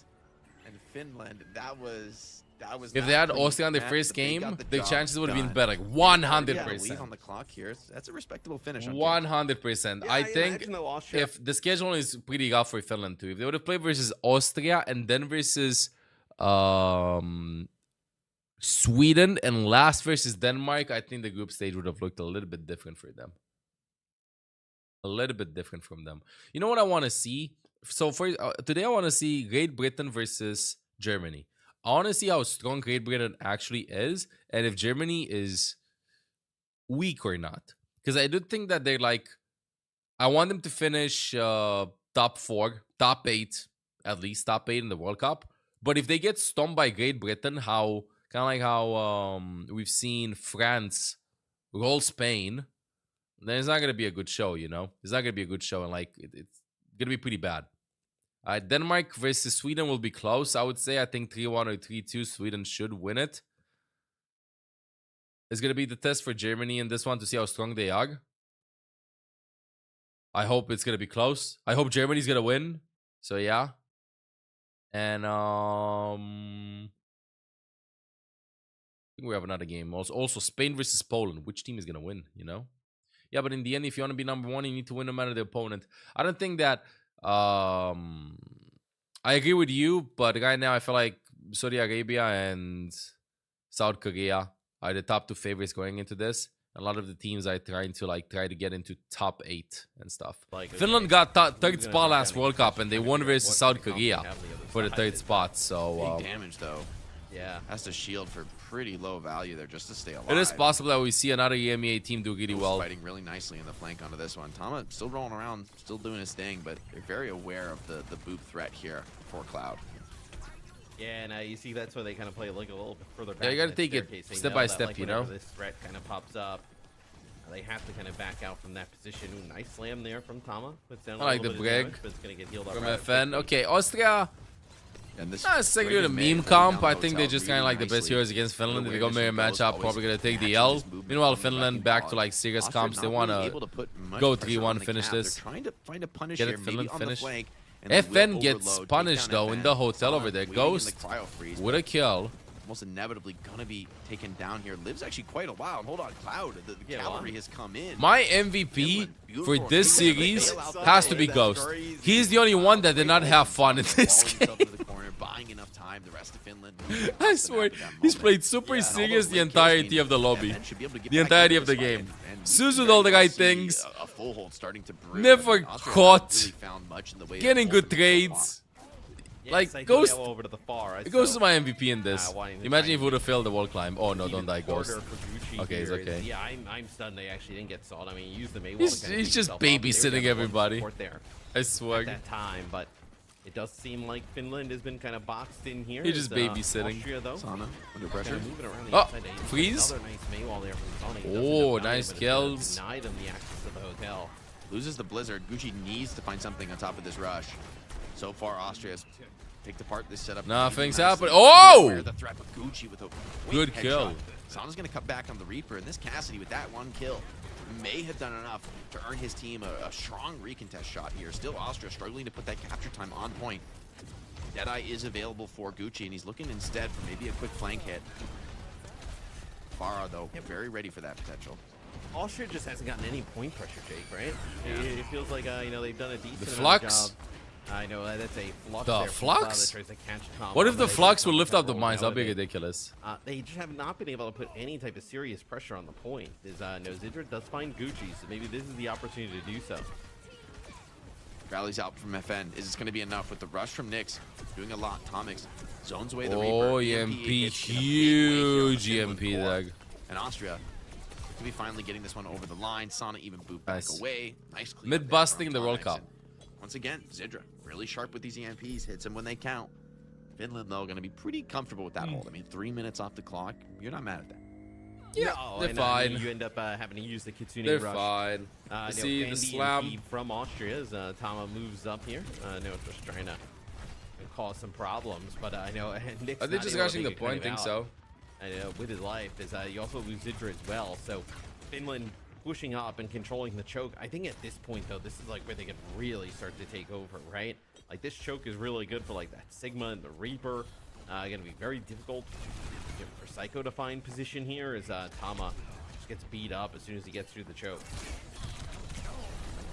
And Finland, that was If they had Austria on their first game, the chances would have been better, like 100%. On the clock here. That's a respectable finish. On 100%. I think if the schedule is pretty rough for Finland too. If they would have played versus Austria and then versus Sweden and last versus Denmark, I think the group stage would have looked a little bit different for them. A little bit different from them. You know what I want to see? So for today, I want to see Great Britain versus Germany. I want to see how strong Great Britain actually is, and if Germany is weak or not. Because I do think that they're like, I want them to finish top 4, top 8, at least top 8 in the World Cup. But if they get stomped by Great Britain, how kind of like how we've seen France roll Spain, then it's not gonna be a good show. You know, it's not gonna be a good show, and like it's gonna be pretty bad. Denmark versus Sweden will be close. I would say I think 3-1 or 3-2. Sweden should win it. It's gonna be the test for Germany in this one to see how strong they are. I hope it's gonna be close. I hope Germany's gonna win. So yeah. And I think we have another game. Also Spain versus Poland. Which team is gonna win? You know? Yeah, but in the end, if you want to be number 1, you need to win no matter the opponent. I don't think that. I agree with you, but right now I feel like Saudi Arabia and South Korea are the top 2 favorites going into this. A lot of the teams are trying to get into top 8 and stuff. Like Finland got 3rd spot last World Cup, and they won versus South Korea for the 3rd spot. So big damage though. Yeah, has to shield for pretty low value there just to stay alive. It is possible that we see another EMEA team do really well. Fighting really nicely in the flank onto this one. Tama still rolling around, still doing his thing, but they're very aware of the boop threat here for Cloud. Yeah, and you see that's why they kind of play like a little bit further back. Yeah, you got to take it step by step, you know? This threat kind of pops up. They have to kind of back out from that position. Ooh, nice slam there from Tama. Puts down I like the break from FN. Okay, Austria. And this not secondly a meme comp. I think they're just kind of like the best heroes against Finland. If they go mirror matchup, probably going to take the L. Meanwhile, Finland back to like serious comps. They want to go 3-1, finish this. Get it, Finland finish. FN gets punished though in the hotel over there. Ghost with a kill. Almost inevitably gonna be taken down here. Lives actually quite a while. Hold on, Cloud. The cavalry has come in. My MVP for this series has to be Ghost. He's the only one that did not have fun in this game. Buying enough time. The rest of Finland. I swear, he's played super serious the entirety of the lobby, the entirety of the game. Suzu did all the right things. Never caught. Getting good trades. Like, Ghost, over to the far, right? Ghost is my MVP in this. Imagine if he would have failed the wall climb. Oh no, don't die, Ghost. Okay, it's okay. Yeah, I'm stunned they actually didn't get sawed. I mean, he used the he's just babysitting everybody. I swear. At that time, but it does seem like Finland has been kind of boxed in here. He's just babysitting. Austria, though, Sana under pressure. Oh, freeze. Nice oh, nice kills. Denied him the access to the hotel. Loses the Blizzard. Gucci needs to find something on top of this rush. So far, Austria's picked apart this setup. Nothing's happening. Oh! The threat with Gucci with a good kill. Sana's going to cut back on the Reaper, and this Cassidy with that 1 kill may have done enough to earn his team a strong recontest shot here. Still, Austria struggling to put that capture time on point. Deadeye is available for Gucci, and he's looking instead for maybe a quick flank hit. Farah, though, very ready for that potential. Austria just hasn't gotten any point pressure, Jake, right? Yeah. It feels like, you know, they've done a decent Flux? job. I know, that's a Flux. The there Flux? that tries to catch Tom, what if the Flux will lift up the mines? That'll be ridiculous. They just have not been able to put any type of serious pressure on the point. No, Zidra does find Gucci, so maybe this is the opportunity to do so. Rallies out from FN. Is this going to be enough with the rush from Nyx? Doing a lot. Tomix zones away the Reaper. Oh, EMP. Huge EMP there. And Austria could be finally getting this one over the line. Sana even boot back away. Nice clean. Mid-busting in the World Cup. Once again, Zidra really sharp with these EMPs. Hits them when they count. Finland, though, going to be pretty comfortable with that hold. I mean, 3 minutes off the clock. You're not mad at that. Yeah, they're fine. You end up having to use the Kitsune they're rush. Fine. See the slam from Austria as Tama moves up here. No, just trying to cause some problems, but I know Nick's are they just rushing the point? Think so. I know with his life is you also lose Zidra as well. So Finland pushing up and controlling the choke. I think at this point though, this is like where they can really start to take over, right? Like this choke is really good for like that Sigma and the Reaper. Gonna be very difficult for Psycho to find position here as Tama just gets beat up as soon as he gets through the choke.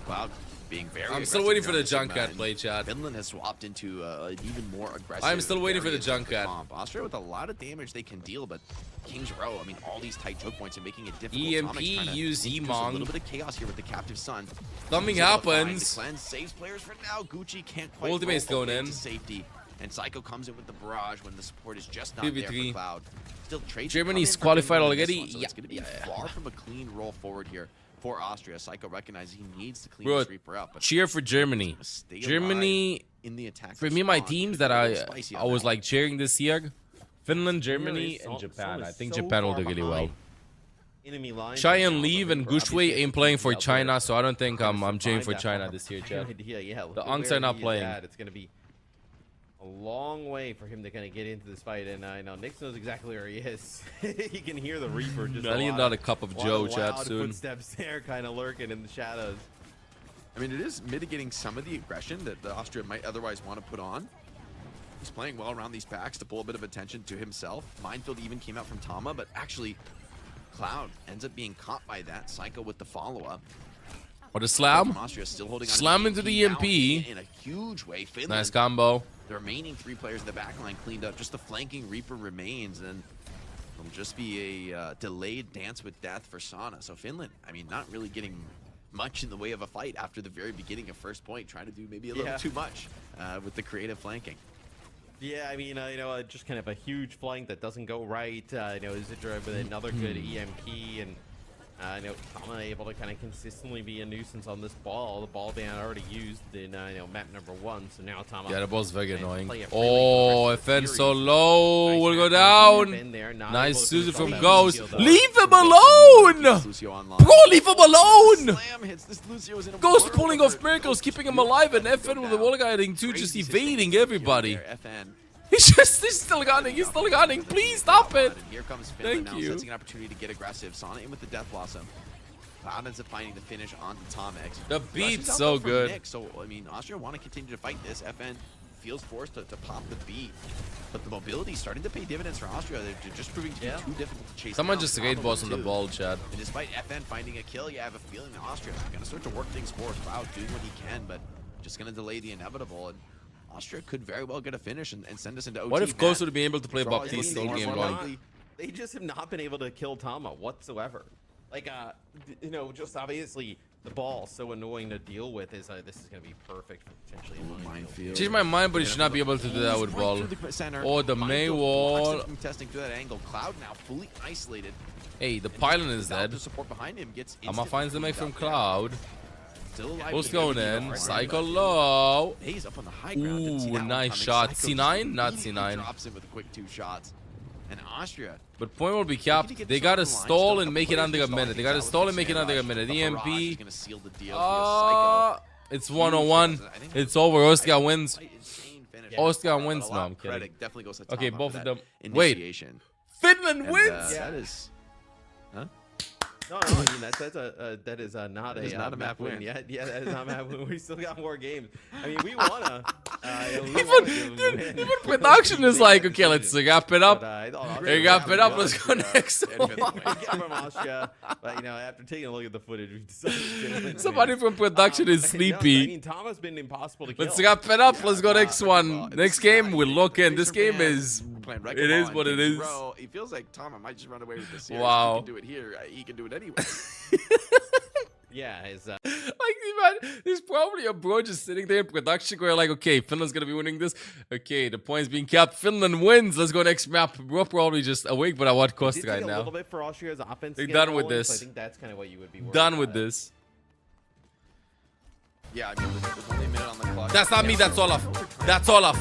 Cloud being very I'm still waiting for the Junkrat play, chat. Finland has swapped into an even more aggressive. I'm still waiting for the Junkrat. Austria with a lot of damage they can deal, but King's Row, I mean, all these tight choke points are making it difficult. EMP use Emong. A little bit of chaos here with the Captive Sun. Something happens. Cleanse saves players for now. Gucci can't quite Ultimate's going in. Safety. And Psycho comes in with the barrage when the support is just not there for Cloud. Still, trades Germany's come in for qualified Finland in this already. one, so Yeah, it's going to be yeah. far from a clean roll forward here for Austria. Psycho recognizes he needs to clean Bro, this Reaper up. But cheer for Germany. stay Germany, alive in the attack. for me, my teams that I Spicy on was that like cheering this year, Finland, Really, Germany, Son- and Japan. Son I is think so Japan will far do really well. behind enemy lines Chai right now, and but Leave and Reaper Gushwei obviously ain't playing for out there. China, so I don't think I'm Trying to cheering for survive that China far. this year, Good Chad. idea, yeah. The Look at Unks where are not he is playing. at. It's going to be a long way for him to kind of get into this fight, and I know Nix knows exactly where he is. He can hear the Reaper just I need another cup of Joe, Chad, loud soon. footsteps there, kind of lurking in the shadows. I mean, it is mitigating some of the aggression that the Austria might otherwise want to put on. He's playing well around these packs to pull a bit of attention to himself. Minefield even came out from Tama, but actually Cloud ends up being caught by that. Psycho with the follow-up. What a slam. Austria still holding on Slam to into the now EMP. in a huge way. Finland, Nice combo. the remaining 3 players in the backline cleaned up. Just the flanking Reaper remains, and it'll just be a delayed dance with death for Sana. So Finland, I mean, not really getting much in the way of a fight after the very beginning of first point, trying to do maybe a little too much with the creative flanking. Yeah, I mean, just kind of a huge flank that doesn't go right. Zidra with another good EMP, and Tama able to kind of consistently be a nuisance on this ball. The ball ban already used in map number 1, so now Tama. Yeah, the ball's very can annoying. play it Oh, freely for the FN rest of the so series. low. Nice Will go back down. in there, not Nice able to Susan control from that Ghost. Lucio, though. Leave him alone! Lucio online. Bro, leave him alone! Slam hits. This Lucio is in a Ghost world pulling of off hurt. miracles, Ghost keeping him really alive, and letting him FN go with the down. wall guiding too, just Crazy evading systems everybody. there, FN. He's still gunning, he's still gunning. Please stop it. And here comes Finland Thank now, you. sensing an opportunity to get aggressive. Sana in with the Death Blossom. Cloud ends up finding the finish on the Tomex. The Russians beat's out so though from good. Nick, so, I mean, Austria want to continue to fight this. FN feels forced to pop the beat. But the mobility is starting to pay dividends for Austria. They're just proving to be too difficult to chase Someone down. just Cloud raid boss on the 1-2. ball, Chad. And despite FN finding a kill, you have a feeling that Austria is going to start to work things forward. Cloud doing what he can, but just going to delay the inevitable. And Austria could very well get a finish and send us into OT. What if Ghost would have been able to play Draw Baptiste is the whole more game than long? likely. They just have not been able to kill Tama whatsoever. Like, just obviously the ball so annoying to deal with is this is going to be perfect for potentially a minefield. Change my mind, but you should not be able to do that with Right ball. through the center. Oh, the Minefield May blocks wall. it from testing through that angle. Cloud now fully isolated. Hey, the And pylon is without dead. The support behind him gets Amma finds the make instantly from cleaned up Cloud. there. Still alive What's with the going ability in? to Psycho run. low. Hayes up on the high ground. Didn't see Ooh, that one nice coming. shot. Psycho C9? just Not immediately C9. drops in with the quick 2 shots. And Austria. But point will be capped. They gotta stall and make it under a minute. They gotta stall and make it under a minute. EMP. It's 101. It's over. Austria wins. Austria wins. No, I'm kidding. Okay, both of them. Wait. Finland wins. That is. Huh? No, I mean that is not a map win. Yeah, that is not a map win. We still got more games. I mean, we wanna. Even production is like, okay, let's wrap it up. Wrap it up. Let's go next one. From Austria, but after taking a look at the footage, we decided Somebody from production is No, I sleepy. mean, Tama's been impossible to kill. Let's wrap it up. Let's go next one. Next game, we'll look in. This game is. It is what it is. Bro, it feels like Tama might just run away with this series. Wow. He can do it here. He can do it anyway. Yeah, his Like, man, there's probably a bro just sitting there in production going like, okay, Finland's gonna be winning this. Okay, the points being capped. Finland wins. Let's go next map. Bro probably just awake, but at what cost did right take a now? little bit for Austria's offense. They're to get done with rolling, this. So I think that's kind of what you would be worried Done with about. this. Yeah, I mean, with only a minute on the clock. That's not me. That's Olaf. That's Olaf.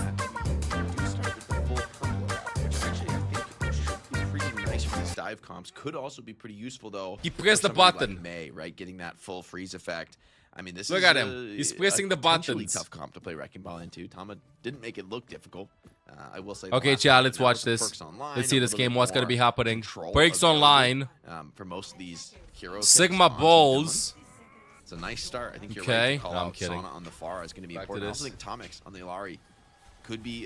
Dive comps could also be pretty useful though. He pressed for the somebody button. like May, right? Getting that full freeze effect. I mean, this Look is at him. He's pressing the potentially buttons. tough comp to play Wrecking Ball into. Tama didn't make it look difficult. I will say. Okay, chat, let's watch this. Let's see this game. What's gonna be happening? Breaks online. For most of these heroes. Sigma Balls. It's a nice start. I think you're Okay. right to call No, I'm out kidding. Sana on the far is going to be Back to important. I also this. think Tomex on the Ilari could be,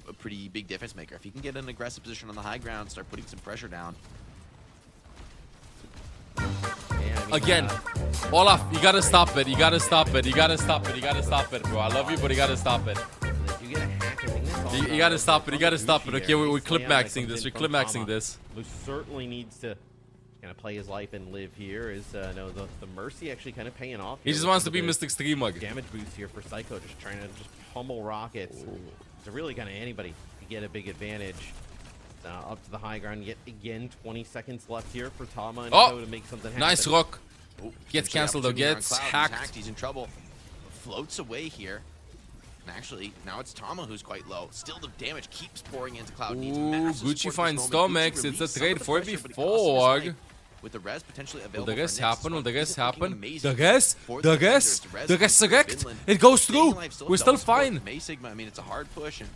a pretty big difference maker. If he can get an aggressive position on the high ground, start putting some pressure down. Yeah, I mean, Again, Olaf, you gotta stop it. You gotta stop it. You gotta stop it. You gotta stop it, bro. I love you, but you gotta stop it. if you get a hack, I think that's all You about gotta the stop it. You gotta stop it. Gucci Okay, there. we're He's clip playing like maxing this. something We're clip from maxing Tama, this. who certainly needs to kind of play his life and live here. Is the Mercy actually kind of paying off? He here just with wants some to be of the Mystic Streamer. damage boost here for Psycho, just trying to pummel rockets. So really kind of anybody to get a big advantage. Up to the high ground, yet again 20 seconds left here for Tama and Co to make something happen. Nice rock. Oh, Gets potentially cancelled though, opportunity gets on Cloud. hacked. He's in trouble. Floats away here. And actually, now it's Tama who's quite low. Still, the damage keeps pouring into Cloud. Needs massive Gucci support finds this moment. Stomex. Gucci It's a released some trade of the pressure, but it cost him his 4v4. life. With the res potentially Will available the rest for next, happen? Will the rest this is looking happen? amazing The rest? for The defenders. rest? The The res comes resurrect? from Finland. It goes Staying through. alive, still We're a still double support fine. with May Sigma. I mean, it's a hard push. And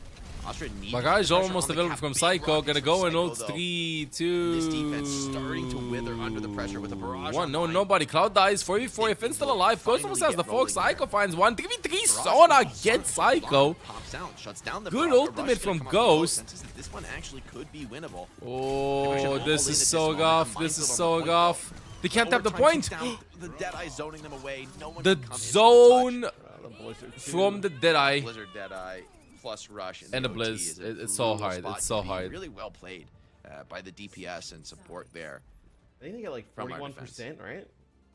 Austria needs Bagage the pressure almost on the available cap. from Big Psycho. rockets Gonna from go in Psycho, ult though. 3, This 2, defense starting to wither under the pressure with a barrage. 1. No, online. nobody. Cloud dies. 4v4. If Finn's still alive. Ghost Finally almost has get the fork. rolling Psycho here. finds 1. 3v3. Barrage Sona from gets Sarge. Psycho. Pops out, shuts down the Good barrage. ultimate Rush from gonna come out with Ghost. senses that this one actually could be winnable. Oh, this is so moment. goff. I'm This is mindful so of the point, goff. They can't tap the Overtime point. keeps down. The Deadeye zoning them away. No one The can come into zone touch. from the Deadeye. Blizzard Deadeye plus Rush And the OT Blizz. is a It's so brutal hard. spot It's so to be. hard. Really well played by the DPS and support there. I think they got like From our 41%, right?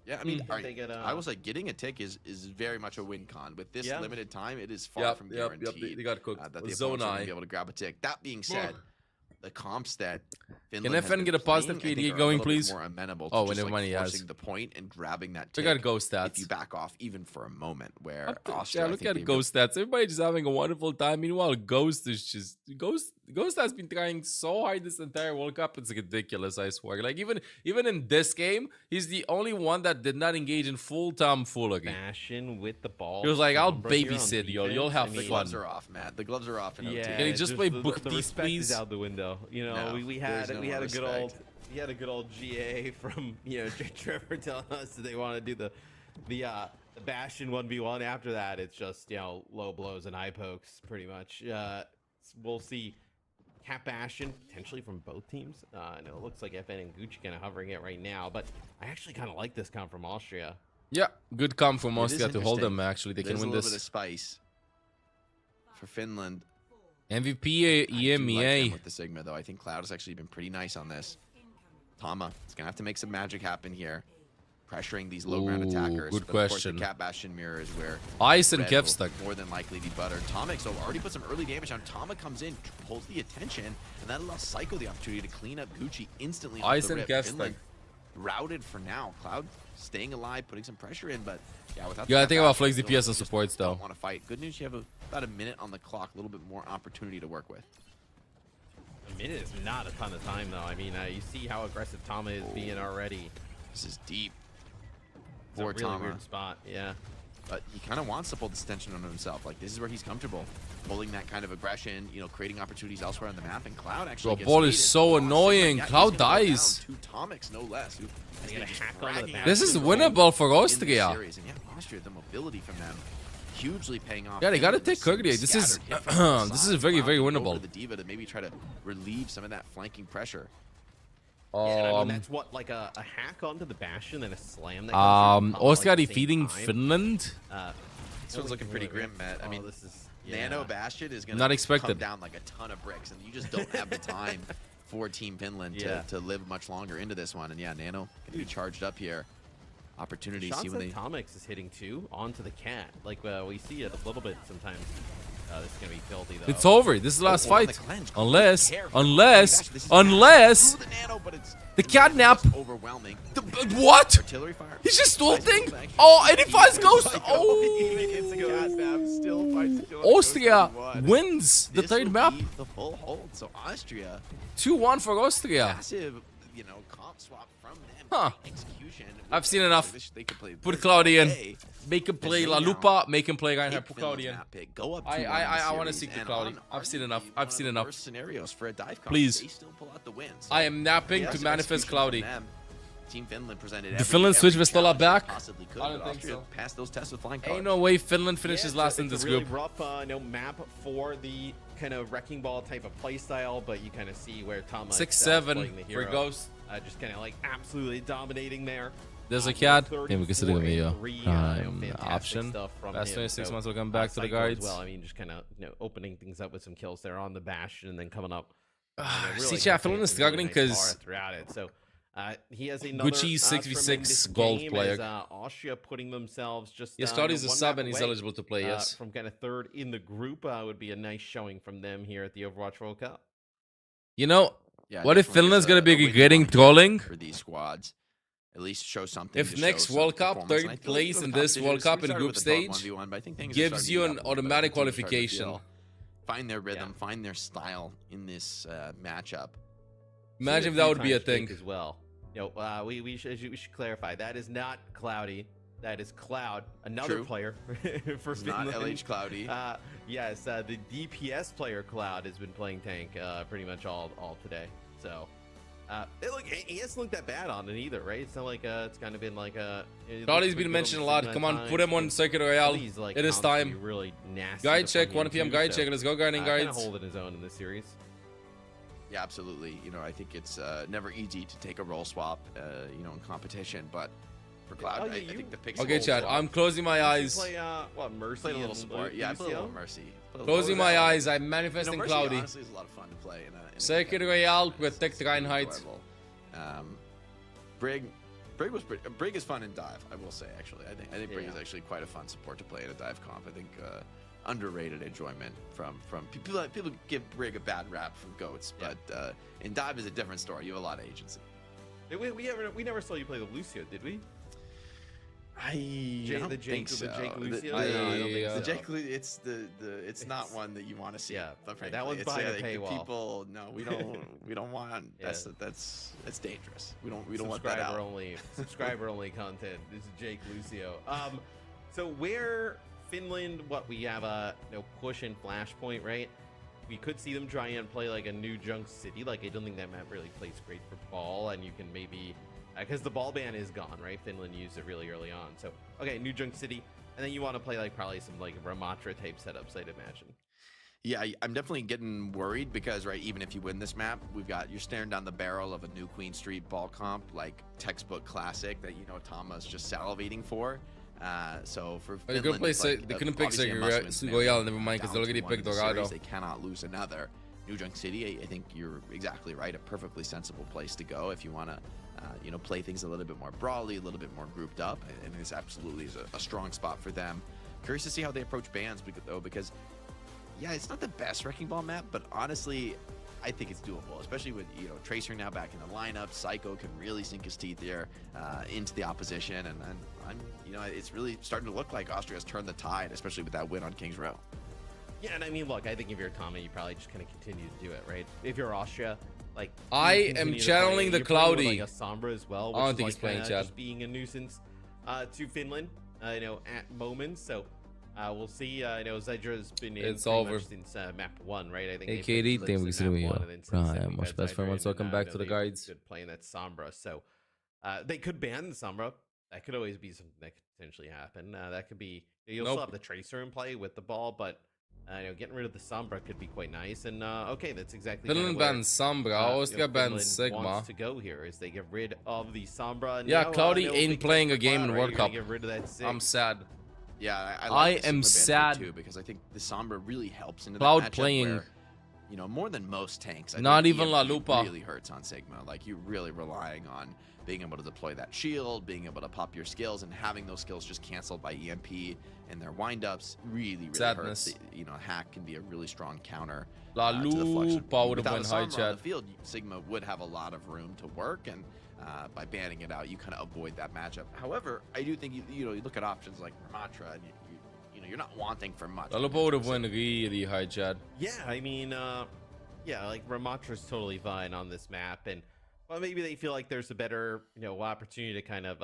Yeah, I mean, They get, I will say getting a tick is very much a win con. With this Yeah. limited time, it is far from guaranteed They got cooked. that the Zone opponents are going eye. to be able to grab a tick. That being said, the comps that Can Finland has FN been get a positive playing, I think, KD are a going, little bit please? more amenable to Oh, just, never like, mind, he has. forcing the point and grabbing that They tick. got ghost stats. If you back off even for a moment, where Yeah, Austria, I look think at they Ghost stats. Everybody just having a wonderful time. Meanwhile, Ghost is just Ghost has been trying so hard this entire World Cup. It's ridiculous, I swear. Like even in this game, he's the only one that did not engage in full tomfoolery. Bastion with the ball. He was like, "I'll Sombra here on babysit you. defense. You'll have I the mean, gloves fun." are off, Matt. The gloves are off in Yeah, OT. Can he just play the Book These, respect please? is out the window. You know, No, we there's had no we had more a good respect. old GA from Trevor telling us that they want to do the Bastion 1v1. After that, it's just low blows and eye pokes pretty much. We'll see Cap Bastion potentially from both teams. And it looks like FN and Gucci kind of hovering it right now, but I actually kind of like this comp from Austria. Yeah, good come from It is Austria to hold interesting. them. Actually, they There's can win a little bit of this. spice for Finland. MVP I do like them EMEA. with the Sigma, though. I think Cloud has actually been pretty nice on this. Tama is going to have to make some magic happen here. Pressuring these low-ground Ooh, attackers. good But of course, question. the Cat Bastion mirror is where Ice and Red will Kevstuck. more than likely be buttered. Tama, so already put some early damage on. Tama comes in, pulls the attention, and that allows Psycho the opportunity to clean up Gucci instantly. off Ice the and rip. Kevstuck. Finland routed for now. Cloud staying alive, putting some pressure in, but yeah, without Yeah, I Cat think about Bastion, flex you DPS and just supports, though. don't want to fight. Good news, you have about a minute on the clock, a little bit more opportunity to work with. A minute is not a ton of time, though. I mean, you see how aggressive Tama is being already. This is deep It's a for really Tama. weird spot. Yeah. But he kind of wants to pull this tension on himself. Like, this is where he's comfortable. Pulling that kind of aggression, creating opportunities elsewhere on the map. And Cloud actually The gets ball is faded. so Oh, annoying. yeah, he's Cloud gonna go dies. down. 2 Tomics, no less. Who has They been gotta just hack onto the dragging back. This is out winnable for in this Austria. series. And yeah, Austria, the mobility from them hugely paying off. Yeah, they gotta Finland take with some Courtier. This is scattered hit from both this is sides. very, Cloud very can go winnable. over the Diva to maybe try to relieve some of that flanking pressure. Yeah, and I mean, Um, that's what, like a hack onto the Bastion and a slam that comes through Tama, Austria like, at the same defeating time. Finland. This one's looking pretty grim, Matt. I mean, this is Nano Bastion is going Not to expected. come down like a ton of bricks, and you just don't have the time for Team Finland Yeah. to live much longer into this one. And yeah, Nano going to be charged up here. Opportunity, Shots see when that they... Tomix is hitting too onto the cat. Like we see it a little bit sometimes. This is gonna be filthy though. It's over. This is the last Oh, on fight. the cleanse. Unless Care. unless This is unless through the Nano, but it's the catnap. just overwhelming. What? Artillery fire. He's just Fights ulting. to go back. Oh, and he finds Ghost. Even gets the catnap, still fights to kill it. Austria Goes 31. wins the This third will map. be the full hold. So Austria, 2-1 for Austria. massive, comp swap from them. Huh. Great execution. I've seen enough. They could play Put very Cloudy in. okay. Make him play And La they Lupa. now Make him play Reinhardt. Take Put Cloudy in. Finland's map pick, go up I 2-1 in the want to series, see the and Cloudy. on I've seen arguably enough. one I've of seen the enough. worst scenarios for a dive comp. Please. They still pull out the wins. I am napping to Yes, manifest execution Cloudy. from them. Team Finland presented Do Finland switch every Vestola challenge they back? possibly could, I don't but think Austria so. passed those tests with flying colors. Ain't no way Finland finishes it's last a, in this it's a really group. rough map for the kind of wrecking ball type of playstyle, but you kind of see where Tama 6-7 for Ghost. just kind of like absolutely dominating there. There's a cat. 34 Hey, we consider the video. and three, fantastic Option. stuff from Past him. 26 So, months will come back to the Psycho as guards. well. I mean, just kind of opening things up with some kills there on the Bastion and then coming up. See, chat, Finland is struggling because because throughout it. So He has another Gucci 66 tremendous gold game player. as Austria putting themselves just Yes, Claudi's a one sub map and he's away, eligible to play, yes. from kind of third in the group. Would be a nice showing from them here at the Overwatch World Cup. You know, Yeah, what if definitely Finland's is going to be a win you getting wanna get trolling? for these squads? At least show something. If to next show World some Cup, performance. And I third feel like, place the in this competition World is- Cup we in started group with a tough stage 1v1, but I think things are gives starting you to an get up a little bit. automatic The teams are starting to qualification. find their rhythm, find their style in this matchup. Imagine if that would be a thing. As well. You know, we should clarify that is not Cloudy. That is Cloud, another True. player for It's not Finland. LH Cloudy. Yes, the DPS player Cloud has been playing tank pretty much all today. So, he hasn't looked that bad on it either, right? It's not like it's kind of been like a. Claudi's been mentioned a lot. Come on, put him on Circuit Royale. It is time. Really nasty Guide to check, play 1 p.m. into, guide so, check. Let's go, guiding kind of guides. holding his own in this series. Yeah, absolutely. You know, I think it's never easy to take a role swap, you know, in competition, but for Cloud, I think the picks. Okay, Chad, I'm closing my eyes. Play what Mercy? Played a little and support. Yeah, I played a Lucio? little Mercy. Closing my eyes. I'm You know, manifesting Mercy Cloudy. honestly is a lot of fun to play. In a Circuit competitive Royale, environment. protect It's really Reinhardt. enjoyable. Brig was pretty. Brig is fun in dive. I will say, actually, I think Brig is actually quite a fun support to play in a dive comp. I think underrated enjoyment from people. People give Brig a bad rap from goats, but in dive is a different story. You have a lot of agency. We never saw you play the Lucio, did we? I don't think so. The Jake Lucio? No, I don't think The so. Jake Lucio, it's not one that you want to see. Yeah, but that frankly, one's it's, behind a like, the paywall. people, no, we don't want. That's dangerous. We don't want that Subscriber out. subscriber only content. This is Jake Lucio. So where Finland, we have a push and flashpoint, right? We could see them try and play like a new Junk City. Like, I don't think that map really plays great for ball, and you can maybe because the ball ban is gone, right? Finland used it really early on. So okay, new Junk City, and then you want to play like probably some like Ramatra type setups, I'd imagine. Yeah, I'm definitely getting worried because, right, even if you win this map, you're staring down the barrel of a new Queen Street ball comp, like textbook classic that Tama's just salivating for. So for They Finland, they couldn't pick Circuit Royale, never mind, because they already picked Dorado. They cannot lose another. New Junk City, I think you're exactly right. A perfectly sensible place to go if you want to, play things a little bit more broadly, a little bit more grouped up. And this absolutely is a strong spot for them. Curious to see how they approach bans, because yeah, it's not the best Wrecking Ball map, but honestly, I think it's doable, especially with Tracer now back in the lineup. Psycho can really sink his teeth there into the opposition, and it's really starting to look like Austria has turned the tide, especially with that win on Kings Row. Yeah, and I mean, look, I think if you're Tama, you probably just kind of continue to do it, right? If you're Austria, like I you am continue to channeling play, the you're playing with, Cloudy. like a Sombra as well. I don't Which think is he's playing, like, Chad. just being a nuisance to Finland, at moments. So we'll see. I know Zydra's been in It's pretty over. much since map 1, right? I think Hey, they Katie, played thank Blitz you in so map much. 1, and then since then I'm we've much had best friend. Zydra, Once welcome and, back to the they've guides. been playing that Sombra, so they could ban the Sombra. That could always be something that could potentially happen. That could be you'll still have the Tracer in play with the ball, but getting rid of the Sombra could be quite nice. And okay, that's exactly Finland where, bans Sombra, Austria bans Finland Sigma. wants to go here is they get rid of the Sombra. Yeah, Now, Cloudy no ain't big playing for a game Cloud, in right? World You're gonna Cup. Get rid of that Sig. I'm sad. Yeah, I I like am the Sigma sad. ban too, because I think the Sombra really helps into Cloud that matchup playing. where, more than most tanks. I Not think even La EMP Lupa. really hurts on Sigma. Like, you're really relying on being able to deploy that shield, being able to pop your skills, and having those skills just canceled by EMP and their windups really Sadness. hurts. Hack can be a really strong counter La to the Flux. Lupa would have Without went a high, Sombra on the Chad. field, Sigma would have a lot of room to work, and by banning it out, you kind of avoid that matchup. However, I do think you look at options like Ramatra, and you're not wanting for much. La Lupa would have went really high, Chad. Yeah, I mean, like Ramatra's totally fine on this map, and well, maybe they feel like there's a better, opportunity to kind of,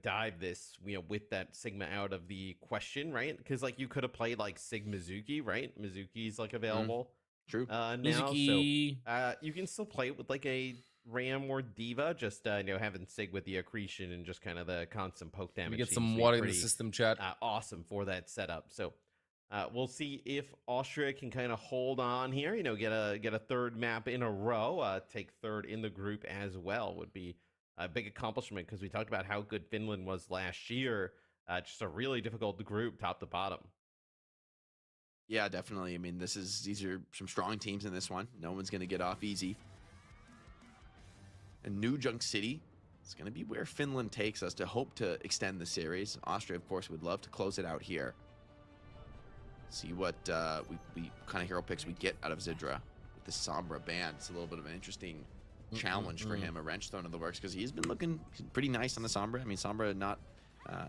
dive this, with that Sigma out of the question, right? Because like you could have played like Sig Mizuki, right? Mizuki's like available. True. Now, Mizuki. so you can still play it with like a Ram or Diva, just having Sig with the accretion and just kind of the constant poke damage. We get seems some to be water in the pretty, system, Chad. awesome for that setup. So we'll see if Austria can kind of hold on here. Get a third map in a row. Take third in the group as well would be a big accomplishment, because we talked about how good Finland was last year. Just a really difficult group, top to bottom. Yeah, definitely. I mean, these are some strong teams in this one. No one's going to get off easy. And New Junk City is going to be where Finland takes us to hope to extend the series. Austria, of course, would love to close it out here. See what we kind of hero picks we get out of Zidra with the Sombra band. It's a little bit of an interesting challenge for him, a wrench thrown in the works, because he's been looking pretty nice on the Sombra. I mean, Sombra not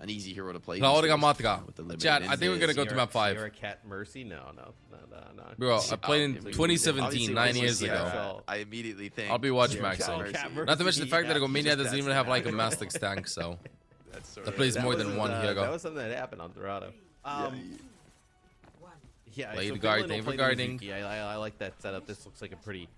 an easy hero to play. Chat, I think we're gonna go to map 5. Sierra Cat Mercy? No. Bro, I played in 2017, 9 years ago. I immediately think I'll be watch maxing. Not to mention the fact that Argominia doesn't even have like a Mastix tank, so that plays more than one hero. That was something that happened on Dorado. Yeah, Blade guard, thank you for guarding. I like that setup. This looks like a pretty,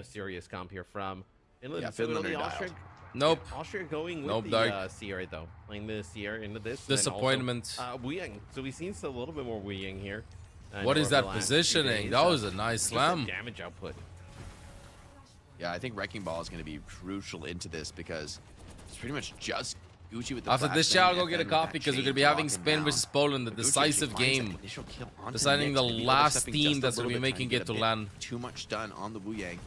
serious comp here from Finland. Yeah, Finland are dialed. Nope. Austria going with Nope, the Sierra though, playing the Sierra into this. Disappointment. Wu Yang. So we've seen a little bit more Wu Yang here. What is that positioning? That was a nice slam. Damage output. Yeah, I think Wrecking Ball is going to be crucial into this because it's pretty much just Gucci with the After flash this, bang, I'll go and get a then coffee that because we're chain going to be having locking Spain down. versus Poland, the Gucci decisive actually finds that game. initial kill onto Deciding Mix, the maybe last overstepping team just a that's little going to be bit, making trying it to get a land. bit too much done on the Wu Yang.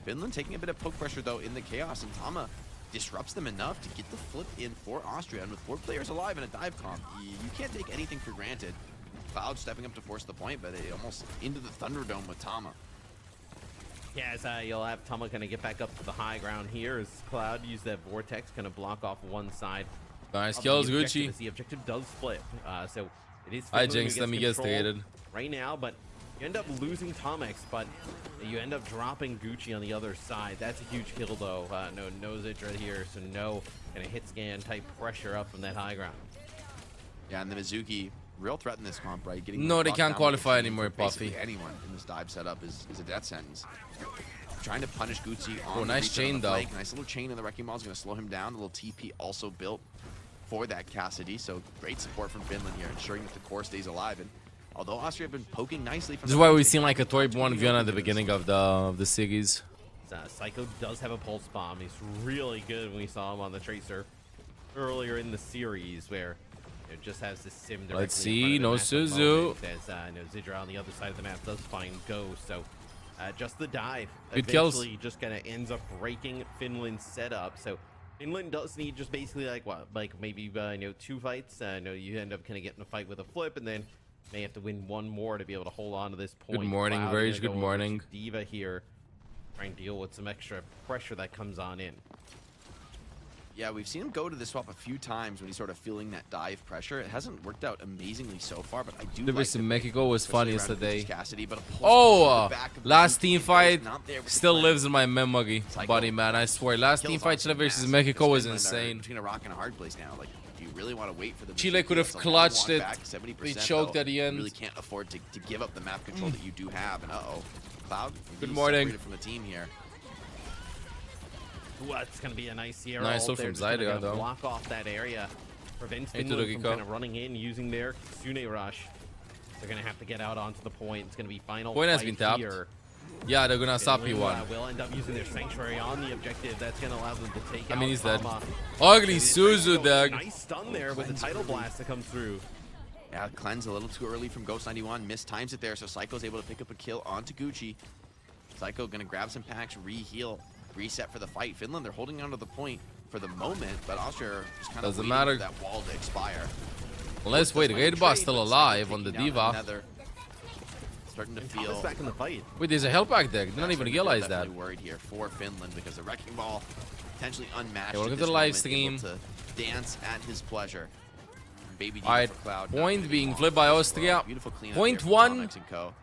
Finland taking a bit of poke pressure though in the chaos, and Tama disrupts them enough to get the flip in for Austria. And with 4 players alive in a dive comp, you can't take anything for granted. Cloud stepping up to force the point, but almost into the Thunderdome with Tama. Yeah, as you'll have Tama kind of get back up to the high ground here as Cloud use that vortex, kind of block off one side. Nice kills, Gucci. The objective does split, so it is. I jinxed them. He gets traded right now, but you end up losing Tomex, but you end up dropping Gucci on the other side. That's a huge kill, though. No Zidra here, so no kind of hit scan type pressure up from that high ground. Yeah, and the Mizuki, real threat in this comp, right? No, they can't qualify anymore, Puffy. Anyone in this dive setup is a death sentence. Trying to punish Gucci on the nice reset chain, on the though. flank. Nice little chain in the Wrecking Ball is going to slow him down. A little TP also built for that Cassidy, so great support from Finland here, ensuring that the core stays alive. And although Austria have been poking nicely from This is why we've seen like a Torib 1v1 at the beginning of the series. Psycho does have a pulse bomb. He's really good when we saw him on the Tracer earlier in the series, where it just has this sim directly. Let's see, no Suzu. As Zidra on the other side of the map does find Ghost, so just the dive Good kills. eventually just kind of ends up breaking Finland's setup. So Finland does need just basically maybe 2 fights. You end up kind of getting a fight with a flip, and then may have to win 1 more to be able to hold on to this point. Good morning, Cloud Verge. gonna Good go morning. over to Diva here, trying to deal with some extra pressure that comes on in. Yeah, we've seen him go to the swap a few times when he's sort of feeling that dive pressure. It hasn't worked out amazingly so far, but I do The like versus Mexico was fun yesterday. Cassidy, but Last team fight still lives in in my memory, buddy, man. I swear, last team fight Chile versus Mexico was insane. Between a rock and a hard place now. Like, do you really want to wait for the Chile could have clutched it. They choked at the end. You really can't afford to give up the map control that you do have. And Cloud. Good morning. From the team here. It's going to be a nice Sierra. Nice ult from there, Zydia, though. Block off that area. Prevents Hey, Finland from Tudogiko. kind of running in using their Kitsune rush. They're going to have to get out onto the point. It's going to be final Point has fight been tapped. here. Yeah, they're gonna stop you one. Will end up using their Sanctuary on the objective. That's going to allow them to take out I mean, he's dead. Tama. Ugly Suzu, dog. Nice stun there with the Tidal Blast that comes through. Yeah, cleanse a little too early from Ghost 91. Mistimes it there, so Psycho's able to pick up a kill onto Gucci. Psycho gonna grab some packs, re-heal, reset for the fight. Finland, they're holding on to the point for the moment, but Austria are just kind of Doesn't waiting matter. for that wall to expire. Unless, wait, the Raid Boss still alive on the Diva. Starting to And feel Tama's back in the fight. Wait, there's a help back there. Did not even realize that. Definitely worried here for Finland because the Wrecking Ball potentially unmatched. Okay, welcome at to this the live moment, stream. able to dance at his pleasure. Baby Diva Alright, for Cloud. point being flipped by Austria. Beautiful cleanup Point there from one. Tomex and Co. On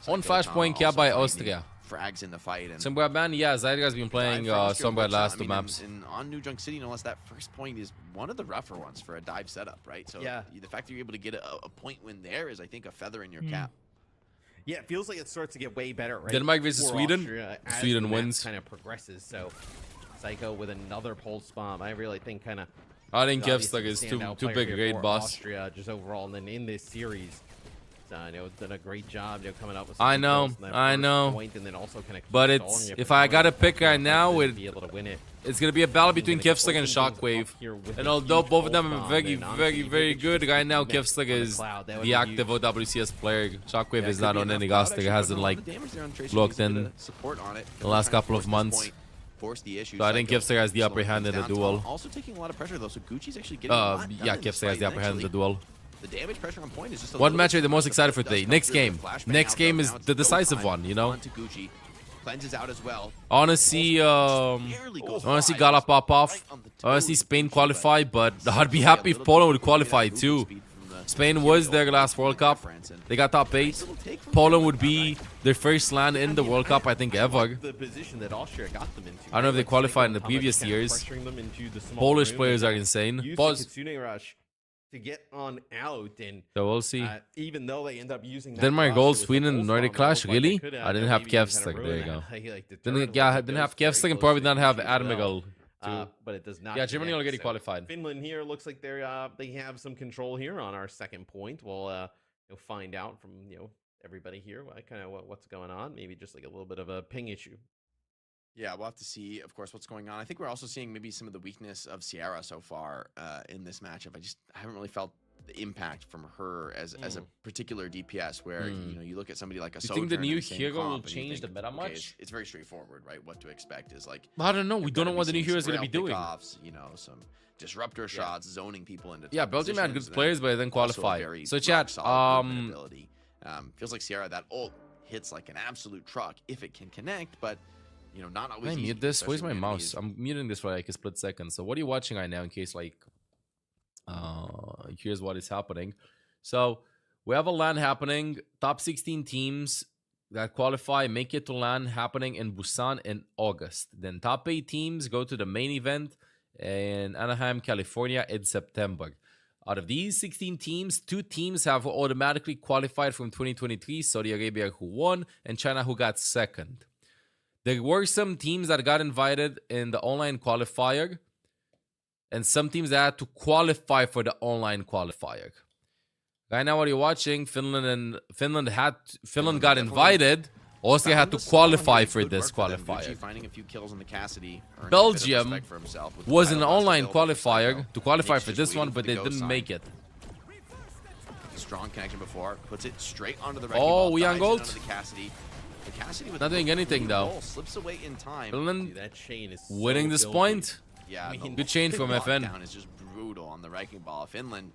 Psycho flash Tama point also by finding Austria. Frags in the fight. And Sombra ban? Yeah, Zydia's been playing Sombra last two maps. And on New Junk City, no less, that first point is one of the rougher ones for a dive setup, right? So Yeah. the fact that you're able to get a point win there is, I think, a feather in your cap. Yeah, it feels like it starts to get way better, right? Denmark versus for Sweden? Austria as Sweden the map wins. kind of progresses. So Psycho with another pulse bomb. I really think kind of. I think Kevstag is too big a great boss. Austria just overall, and then in this series, I know it's done a great job, coming up with. I know, Point, and then also kind of but it's if I got to pick right now, be able to win it. it's gonna be a battle between Kevstag and Shockwave. And although both of them are very good, right now Kevstag is the active OWCS player. Shockwave is not on any roster. It hasn't like looked in the last couple of months. force the issue. So I think Kipster has the upper hand in the duel. Also taking a lot of pressure though, so Gucci's actually getting a lot done Yeah, in this Kipster has fight, the upper hand in the duel. The damage pressure on point is just a What little match bit are you the too most much. excited for Does today? come Next through. game. Flashbang Next out, game though. is Now it's the no decisive time. one, you know? On to Gucci. Cleanses out as well. I want to see Gala pop off. I want to see Spain qualify, but I'd be happy if Poland would qualify too. Spain was their last World Cup. They got top 8. Poland would be their first land in the World Cup, I think, ever. The position that Austria got them into. I don't know if they qualified in the previous years. Polish players are insane. Pause. Kitsune Rush to get on out, and So we'll see. even though they end up using that Denmark rush, gold, it was Sweden, the and full Nordic spawn. Clash. It looked like Really? they could have, I didn't but have maybe just Kevstik. kind of There you ruin go. that. Like, the Didn't turn have was very Kevstik close and to probably didn't have Gucci as Admiral. but it does not. Yeah, Germany connect, already so qualified. Finland here looks like they have some control here on our second point. We'll find out from everybody here what's going on. Maybe just like a little bit of a ping issue. Yeah, we'll have to see, of course, what's going on. I think we're also seeing maybe some of the weakness of Sierra so far in this matchup. I haven't really felt the impact from her as a particular DPS where you look at somebody like a Do you think the Sojourn in new same hero will comp and you change the think, meta okay, much? it's very straightforward, right? What to expect is like I don't know. We you're don't know gonna what be the new seeing hero is some going to be rail doing. pickoffs, some disruptor shots, zoning people into Yeah, tough Belgium had good positions, and players, but they didn't also a qualify. very So rock chat, solid movement ability. Feels like Sierra, that ult hits like an absolute truck if it can connect, but not always. Can I easy, mute this? especially Where's my when mouse? enemies- I'm muting this for like a split second. So what are you watching right now in case like here's what is happening. So we have a LAN happening. Top 16 teams that qualify make it to LAN happening in Busan in August. Then top 8 teams go to the main event in Anaheim, California in September. Out of these 16 teams, 2 teams have automatically qualified from 2023, Saudi Arabia who won and China who got second. There were some teams that got invited in the online qualifier and some teams that had to qualify for the online qualifier. Right now what you're watching, Finland got invited. Austria had to qualify for this qualifier. Finding a few kills on the Cassidy, earning a bit of Belgium respect for himself with the was an title online build for Psycho. qualifier to qualify Nick's for just this waiting one, for but the they go didn't sign. make it. Strong connection before, puts it straight onto the wrecking Oh, ball, we on dives in gold? onto the Cassidy. The Cassidy with Not the doing anything, clean though. roll, slips away in time. Finland That chain is winning so this filthy. point. Yeah, I mean, the good chain from FN. lockdown is just brutal on the wrecking ball. Finland,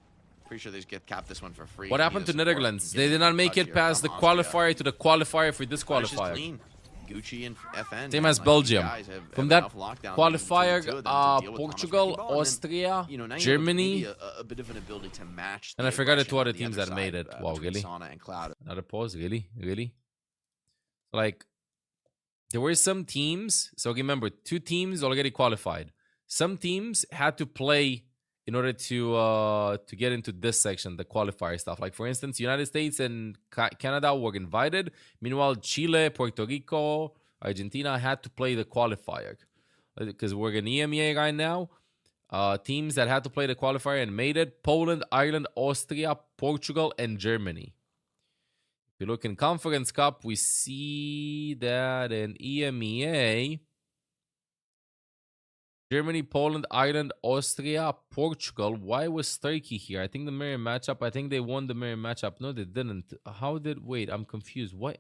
pretty sure they just capped this one for free. What happened to Via support Netherlands? and They getting did not a make touch it here past the from Austria. qualifier to the qualifier for this Punish is qualifier. clean. Gucci and FN. Same man, as like, Belgium. these guys have From that enough lockdown qualifier, between the two of them to deal with Thomas Portugal, wrecking ball, and then, Austria, now you look at Germany, maybe a bit of an ability to match. and the I forgot the two aggression other on the teams other that made side, it. Wow, between really? Sauna and Cloud. Another pause? Really? Like, there were some teams. So remember, 2 teams already qualified. Some teams had to play in order to get into this section, the qualifier stuff. Like, for instance, United States and Canada were invited. Meanwhile, Chile, Puerto Rico, Argentina had to play the qualifier. Because we're in EMEA right now. Teams that had to play the qualifier and made it: Poland, Ireland, Austria, Portugal, and Germany. If you look in Conference Cup, we see that in EMEA, Germany, Poland, Ireland, Austria, Portugal. Why was Turkey here? I think the mirror matchup. I think they won the mirror matchup. No, they didn't. Wait, I'm confused. What?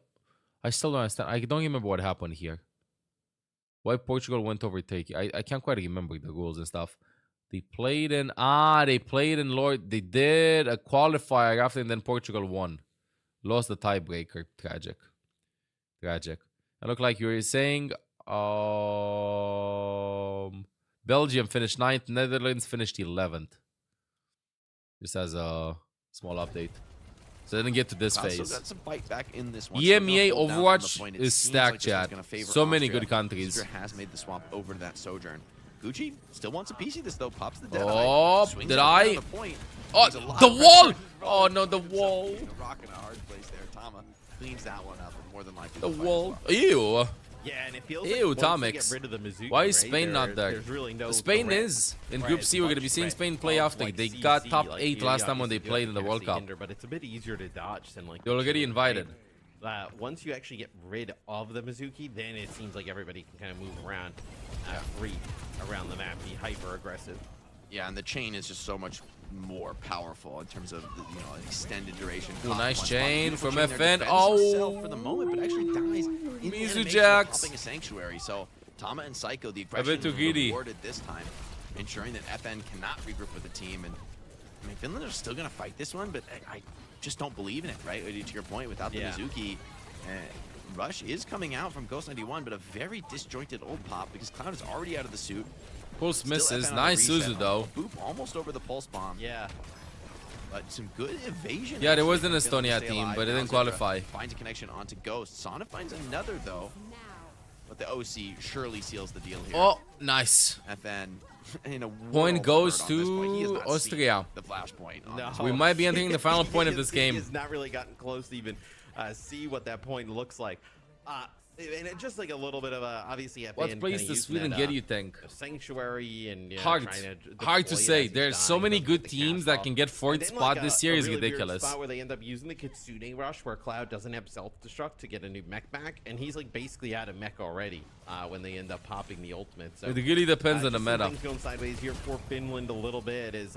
I still don't understand. I don't remember what happened here. Why Portugal went over Turkey? I can't quite remember the rules and stuff. They played in Lord. They did a qualifier after, and then Portugal won. Lost the tiebreaker. Tragic. I look like you were saying Belgium finished 9th, Netherlands finished 11th. Just as a small update. So they didn't get to this Cloud still phase. got some fight back in this one. EMEA Still gonna hold down from Overwatch the point. It is seems stacked, like this one's chat. gonna favor So many Austria. good countries. Austria has made the swap over to that Sojourn. Gucci still wants a piece of this though. Pops the dead Oh, eye. Swings did it around I? the point. Oh, There's a lot the of wall! pressure. Oh, no, the wall. A rock in a hard place there. Tama cleans that one up, and more than likely The will fight as wall. well. Ew. Yeah, and it feels Ew, like once they Tomix. get rid of the Mizuki, Why is right, Spain not there? There's really no Spain threat. is. In Right, Group C, we're going to be much seeing threat Spain play of, after. like, They CC, got top like, 8 you last time when obviously they do played have in to the kind of World stay Cup. hinder, but it's a bit easier to dodge than like. They're already usually, invited. right? Once you actually get rid of the Mizuki, then it seems like everybody can kind of move around free around the map, be hyper aggressive. Yeah, and the chain is just so much more powerful in terms of the, extended duration. Ooh, cost, nice one chain Beautiful from chain there, FN. defends Oh. himself for the moment, but actually dies in the Mizu animation of Jax. popping a sanctuary. So Tama and Psycho, the A bit aggression too was greedy. rewarded this time, ensuring that FN cannot regroup with the team. And I mean, Finland are still going to fight this one, but I just don't believe in it, right? To your point, without the Mizuki, Rush is coming out from Ghost 91, but a very disjointed ult pop because Cloud is already out of the suit. Pulse Still misses. FN on the Nice reset. Suzu though. Boop almost over the pulse bomb. Yeah. But some good evasion. Yeah, there actually was an from Finland to Estonia stay team, alive. but it Now didn't Zendra qualify. Finds a connection onto Ghost. Sana finds another though. But the OC surely seals the deal here. Oh, nice. FN in a Point world goes of hurt on this point. He has to not Austria. seen the flashpoint. on No. this We one. might be entering the final point of He this has- game. He has not really gotten close to even see what that point looks like. And it just like a little bit of a obviously. What place does Sweden get, you think? Sanctuary and Hard. trying to Hard to deploy it say. as he's There's so dying, many doesn't good get the teams cast that off. can get fourth And then, spot like, this a year is really weird ridiculous. spot where they end up using the Kitsune rush where Cloud doesn't have self-destruct to get a new mech back, and he's like basically out of mech already when they end up popping the ultimate. So It really depends on the just some meta. things going sideways here for Finland a little bit is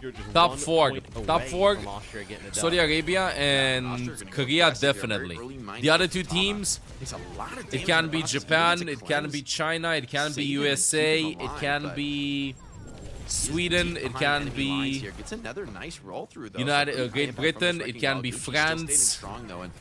you're just Top 1 four. point Top away 4, from Austria getting it done. Saudi Arabia and Austria's gonna go Korea aggressive here. Very definitely. early minded The other two Tama. teams, Takes a lot of it damage can in be the process. Japan, Even it it's a can cleanse. be China, it can be Save it and USA, keep him it alive, can but be Sweden, Deep it behind can enemy lines be here. Gets another nice roll through though. United- So pretty Great high impact from Britain, this it wrecking can ball. be Gucci still France. staying strong though and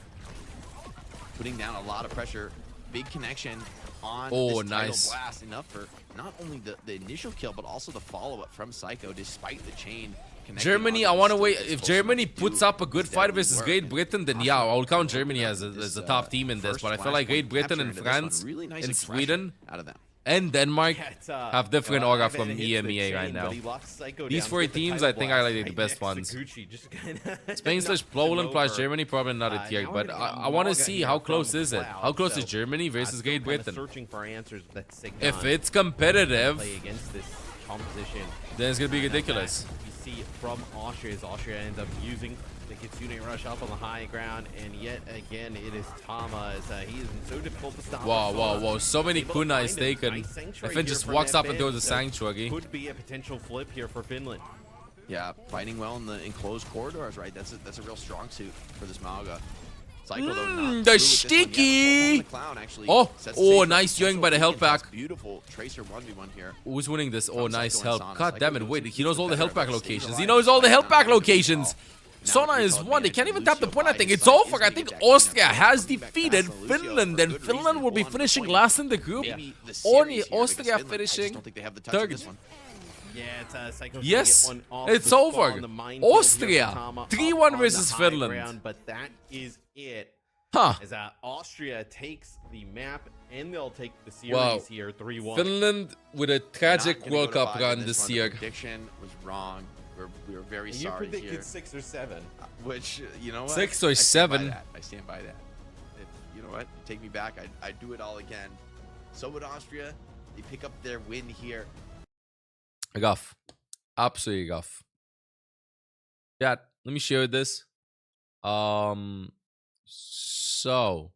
putting down a lot of pressure. Big connection on Oh, this title nice. blast, enough for not only the initial kill but also the follow-up from Psycho despite the chain connecting Germany. onto I want to the wait. still If gets close Germany enough to puts do up a good his fight deadly versus work. Great And Britain, then Austria yeah, I'll count will Germany go as this, a top team in this. first But I feel like flashpoint Great Britain capture and into this one. France Really nice and aggression Sweden out of them. and Denmark Yeah, it's, have different well, aura Ivan from hits the EMEA right chain, now. but he locks Psycho These down, 4 gets the teams, title I think, are blast like the right best next to ones. Gucci, just kinda Spain slash knocks him Poland plus over. Germany, probably not a tier. Now we're But gonna get I want to Morgan see here how from close is it. Cloud, How close so, is Germany versus still Great kinda Britain? searching for answers with that Signon If it's competitive, play against this composition. then it's gonna be And ridiculous. that you see from Austria as Austria ends up using the Kitsune rush up on the high ground, and yet again it is Tama as he is so difficult to stop. Wow, wow, wow! So many Able to kunais find a taken. nice sanctuary FN here just from walks up and FN, throws the so sanctuary. Could be a potential flip here for Finland. Yeah, fighting well in the enclosed corridors, right? That's a real strong suit for this Mauga. Psycho, though, not the through with this one yet. sticky! The Clown actually Oh, sets the oh, stage nice for yoing by the potential health contest. pack. Beautiful Tracer 1v1 here. Who's winning this? Oh, From nice Psycho and help. Sana. God Psycho damn it! doing Wait, some he knows all the better health pack about staying locations. He alive knows all the despite health not pack having the locations. ball. Now Sona free is call one. They advantage can't for even tap the Lucio point. I by think his it's side. over. Is I gonna think get that cleanup. Austria has Coming back defeated fast on Lucio Finland, for and good Finland reason. will be Won finishing point. last in the group. Maybe the Only series here against Austria Finland. I just finishing don't think they have the touch of third. this one. Yeah, it's Psycho's Yes, gonna get one off it's the over. spawn, the minefield here Austria, for Tama, 3-1 up on versus the high Finland. ground, but that is it. Huh. As Austria takes the map and they'll take the series Wow. here 3-1. Finland with a Not tragic gonna World go to Cup five run in this one. The year. prediction was wrong. We were very And you sorry predicted here. 6 or 7. Which, you know what? 6 or I stand by 7. that. I stand by that. If, you know what? Take me back. I'd do it all again. So would Austria. They pick up their win here. Guff. Absolutely guff. Yeah, let me share this. So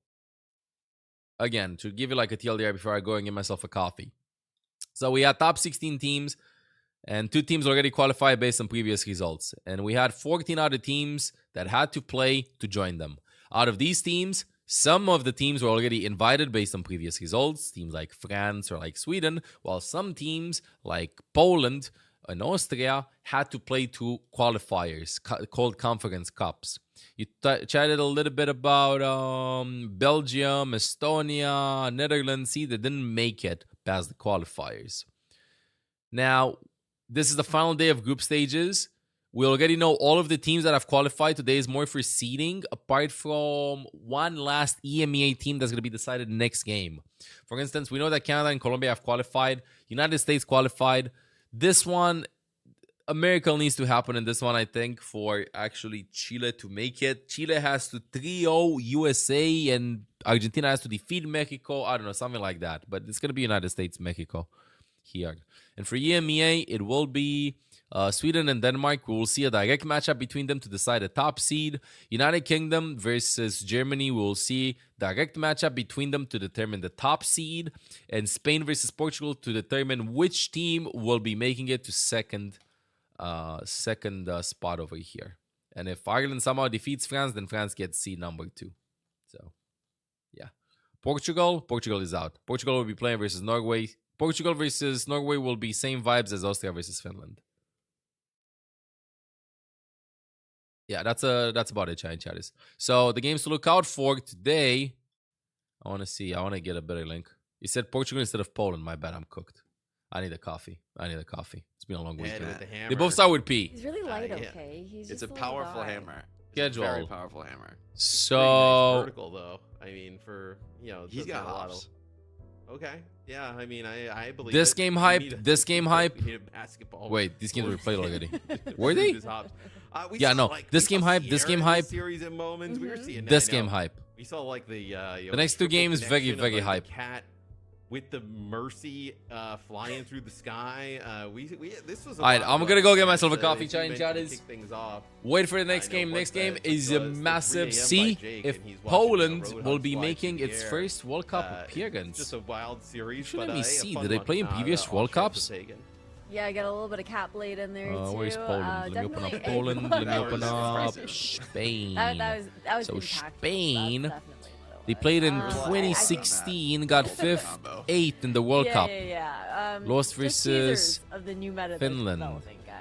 again, to give you like a TLDR before I go and get myself a coffee. So we had top 16 teams, and 2 teams already qualified based on previous results. And we had 14 other teams that had to play to join them. Out of these teams, some of the teams were already invited based on previous results, teams like France or like Sweden, while some teams like Poland and Austria had to play 2 qualifiers called Conference Cups. You chatted a little bit about Belgium, Estonia, Netherlands. See, they didn't make it past the qualifiers. Now, this is the final day of group stages. We already know all of the teams that have qualified. Today is more for seeding, apart from one last EMEA team that's going to be decided next game. For instance, we know that Canada and Colombia have qualified. United States qualified. This one, a miracle needs to happen in this one, I think, for actually Chile to make it. Chile has to 3-0 USA, and Argentina has to defeat Mexico. I don't know, something like that. But it's going to be United States, Mexico here. And for EMEA, it will be Sweden and Denmark. We will see a direct matchup between them to decide a top seed. United Kingdom versus Germany. We will see direct matchup between them to determine the top seed. And Spain versus Portugal to determine which team will be making it to second spot over here. And if Ireland somehow defeats France, then France gets seed number 2. So, yeah. Portugal is out. Portugal will be playing versus Norway. Portugal versus Norway will be same vibes as Austria versus Finland. Yeah, that's about it, chat. So the games to look out for today. I want to get a better link. You said Portugal instead of Poland. My bad, I'm cooked. I need a coffee. It's been a long week. They both start with P. He's really light, yeah. okay? He's It's just a little powerful guy. hammer. Schedule. Very powerful hammer. Pretty So nice vertical though. I mean, for He's got a lot of. hops. Okay, yeah. I mean, I believe This it. game We hype, need a- this game hype. we need a basketball. Wait, these games were played already. to Were prove they? his hops. We Yeah, saw, no, like, this we game saw hype, this Sierra game in hype. Series in moments. We were seeing This I know. game hype. We saw like the The next two triple games, very, connection of, very like, hype. The cat with the Mercy flying through the sky. This was. Alright, I'm gonna go get myself a coffee, chat. Kick things off. Wait for the next I know game. what Next game the is a was, the massive 3 a.m. C. by Jake, If and he's watching the Poland Roadhog will be fly making through the its air. first World Cup Just appearance. a wild series. Shouldn't but, we a see? fun Did they one. play in previous World Austria's Cups? taken. Yeah, I got a little bit of cat blade in there too. Where's Poland? Let me open up definitely Poland. Let me open up surprising. Spain. That was So impactful. Spain, That's definitely what it They was. played in I think- 2016, got fifth, Combo. 8th in the World yeah, Cup. Yeah. Lost just versus teasers of the new meta that's Finland. developing, guys.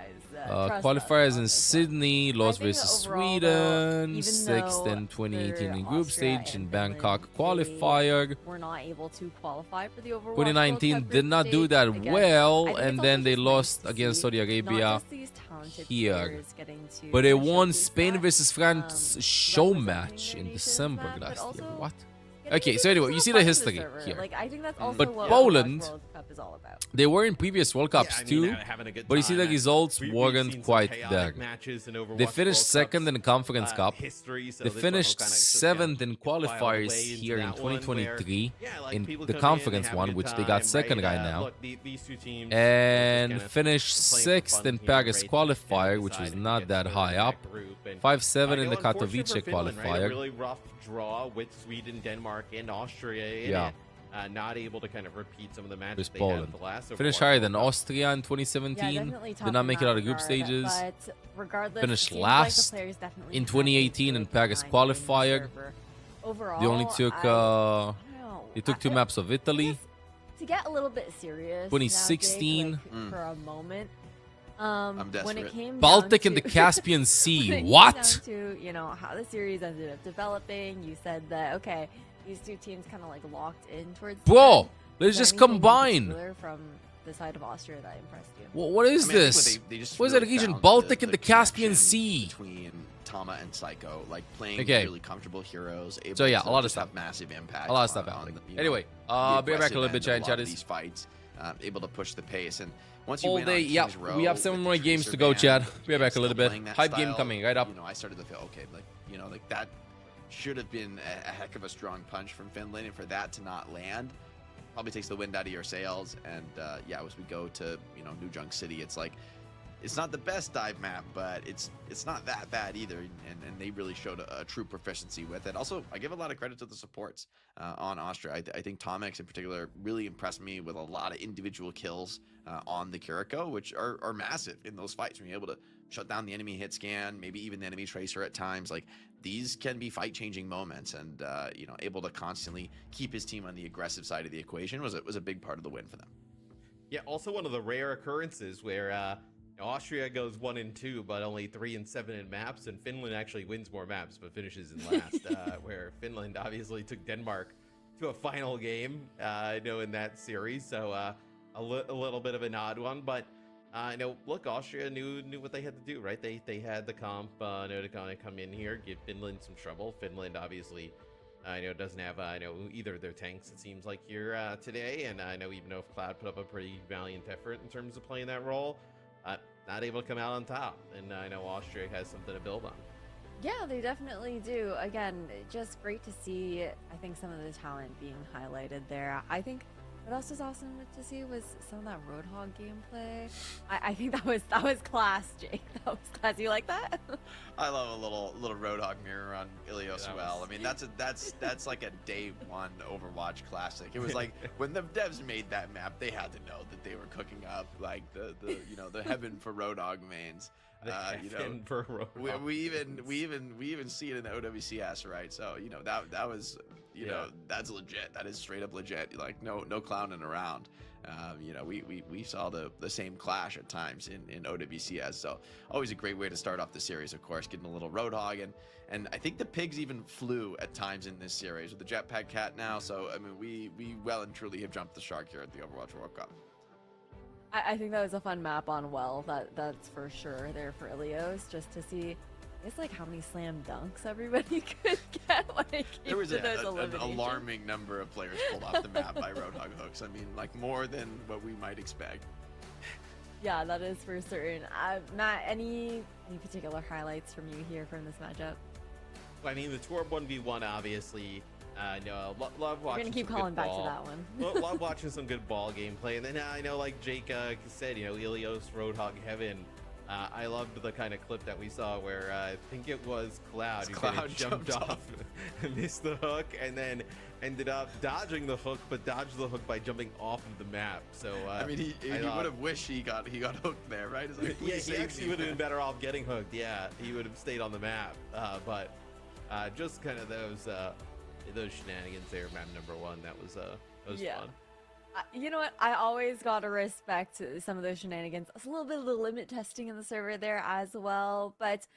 Trust Qualifiers us in on this Sydney, one. lost I think versus overall, though, Sweden, even 6th though in 2018 in for group Austria stage in and Bangkok Finland, qualifier. We're not able to qualify for the Overwatch 2019 World Cup did group not do stage. that Again, I well, think it's and also then they just lost nice to against see Saudi Arabia not just these talented here. players getting to But they kind of won showcase Spain that, versus France show representing match their in nations December that, but last year. also What? getting Okay, to so anyway, do you see some the fun on history server. here. Like, I think that's also But what Poland, Overwatch World Cup is all about. They were in previous World Cups Yeah, I too, mean, having a good but you see the time. results We've weren't seen some quite chaotic there. matches in They Overwatch finished World second Cups, in the Conference Cup. history, so They this one finished will kinda 7th in file away qualifiers into here in that one where, 2023 yeah, like, in people the come Conference have a one, good which they got time, second right? right now. Look, these two teams And just kinda finished playing for 6th fun in here, Paris right? qualifier, And which was decided not to that get high through up. that group. And, 5-7 in the unfortunate for Katowice Finland, right? A qualifier. really rough draw with Sweden, Denmark, and Austria in Yeah. it. Not able to kind of repeat some of the matches There's they Poland. had at the last Finished Overwatch higher World than Cup. Austria in Yeah, 2017. definitely Did tough not in make it that out of group regard, stages. But regardless, Finished it seems last like the players definitely in have 2018 really in Paris good time in the qualifier. server. Overall, They only took I don't know. they took 2 maps of Italy. Just to get a little bit serious, 2016. now, Jake, like, for a moment. I'm When desperate. it came Baltic down and the to- Caspian when Sea. it came What? down to, you know, how the series ended up developing, you said that okay, these two teams kind of like locked in towards. the Bro, end. let's Was there just anything in combine. particular from the side of Austria that impressed you? What is I mean, I think this? they just What is that really region? found Baltic and the Caspian connection Sea. between Tama and Psycho, like playing Okay. really comfortable heroes. Able So yeah, to a lot of just stuff. have massive impact. A lot of stuff on happening. the, you know, Anyway, the be right back a aggressive little bit, end of giant a lot of chatters. these fights, able to push the pace, and once you All win day, on yeah. King's Row We have 7 with more the games Tracer to go, ban, Chad. and Be right back a little bit. still playing that Hype game style, coming right up. You know, I started to feel okay, like that should have been a heck of a strong punch from Finland, and for that to not land probably takes the wind out of your sails. And yeah, as we go to New Junk City, it's like it's not the best dive map, but it's not that bad either, and they really showed a true proficiency with it. Also, I give a lot of credit to the supports on Austria. I think Tomex in particular really impressed me with a lot of individual kills on the Kiriko, which are massive in those fights. When you're able to shut down the enemy hit scan, maybe even the enemy tracer at times, like these can be fight-changing moments, and able to constantly keep his team on the aggressive side of the equation was a big part of the win for them. Yeah, also one of the rare occurrences where Austria goes 1 and 2, but only 3 and 7 in maps, and Finland actually wins more maps but finishes in last. Where Finland obviously took Denmark to a final game, in that series. So a little bit of an odd one, but look, Austria knew what they had to do, right? They had the comp, to kind of come in here, give Finland some trouble. Finland obviously. Doesn't have either of their tanks, it seems like, here today, and even though Cloud put up a pretty valiant effort in terms of playing that role, not able to come out on top, and I know Austria has something to build on. Yeah, they definitely do. Again, just great to see, I think, some of the talent being highlighted there. I think what else was awesome to see was some of that Roadhog gameplay. I think that was class, Jake. That was class. You like that? I love a little Roadhog mirror on Ilios That well. was- I mean, that's like a day one Overwatch classic. It was like when the devs made that map, they had to know that they were cooking up like the heaven for Roadhog mains. Heaven for Roadhog we even see it in the OWCS, right? So that was that's legit. That is straight up legit. Like no clowning around. We saw the same clash at times in OWCS. So always a great way to start off the series, of course, getting a little Roadhog and I think the pigs even flew at times in this series with the Jetpack Cat now. So I mean, we well and truly have jumped the shark here at the Overwatch World Cup. I think that was a fun map on Well. That's for sure there for Ilios, just to see. It's like how many slam dunks everybody could get when it came There was to those an eliminations. alarming number of players pulled off the map by Roadhog hooks. I mean, like more than what we might expect. Yeah, that is for certain. Matt, any particular highlights from you here from this matchup? I mean, the Torb 1v1, obviously. Love watching. We're gonna keep some calling good back ball. to that one. Love watching some good ball gameplay, and then I know, like Jake said, Ilios Roadhog Heaven. I loved the kind of clip that we saw where I think it was Cloud who kind Cloud of jumped off, missed the hook, and then ended up dodging the hook, but dodged the hook by jumping off of the map. So I mean, he would have wished he got hooked there, right? It's like, yeah, please he save actually me, would have been man. better off getting hooked. Yeah, he would have stayed on the map. But just kind of those shenanigans there, map number one. That was Yeah. fun. You know what? I always gotta respect some of those shenanigans. It's a little bit of the limit testing in the server there as well. But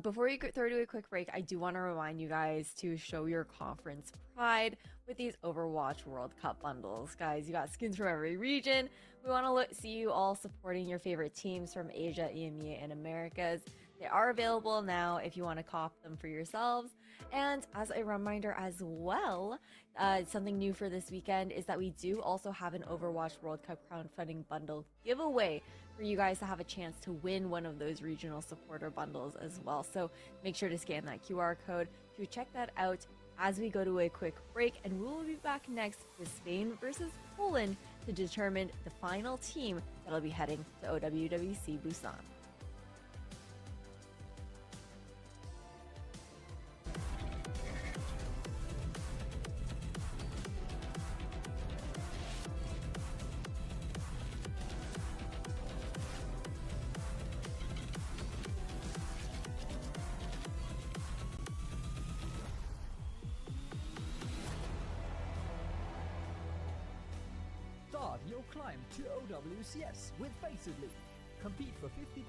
before you throw to a quick break, I do want to remind you guys to show your conference pride with these Overwatch World Cup bundles. Guys, you got skins from every region. We want to see you all supporting your favorite teams from Asia, EMEA, and Americas. They are available now if you want to cop them for yourselves. And as a reminder as well, something new for this weekend is that we do also have an Overwatch World Cup crowdfunding bundle giveaway for you guys to have a chance to win one of those regional supporter bundles as well. So make sure to scan that QR code to check that out as we go to a quick break. And we will be back next with Spain versus Poland to determine the final team that'll be heading to OWWC Busan. Start your climb to OWCS with Facedly. Compete for $50,000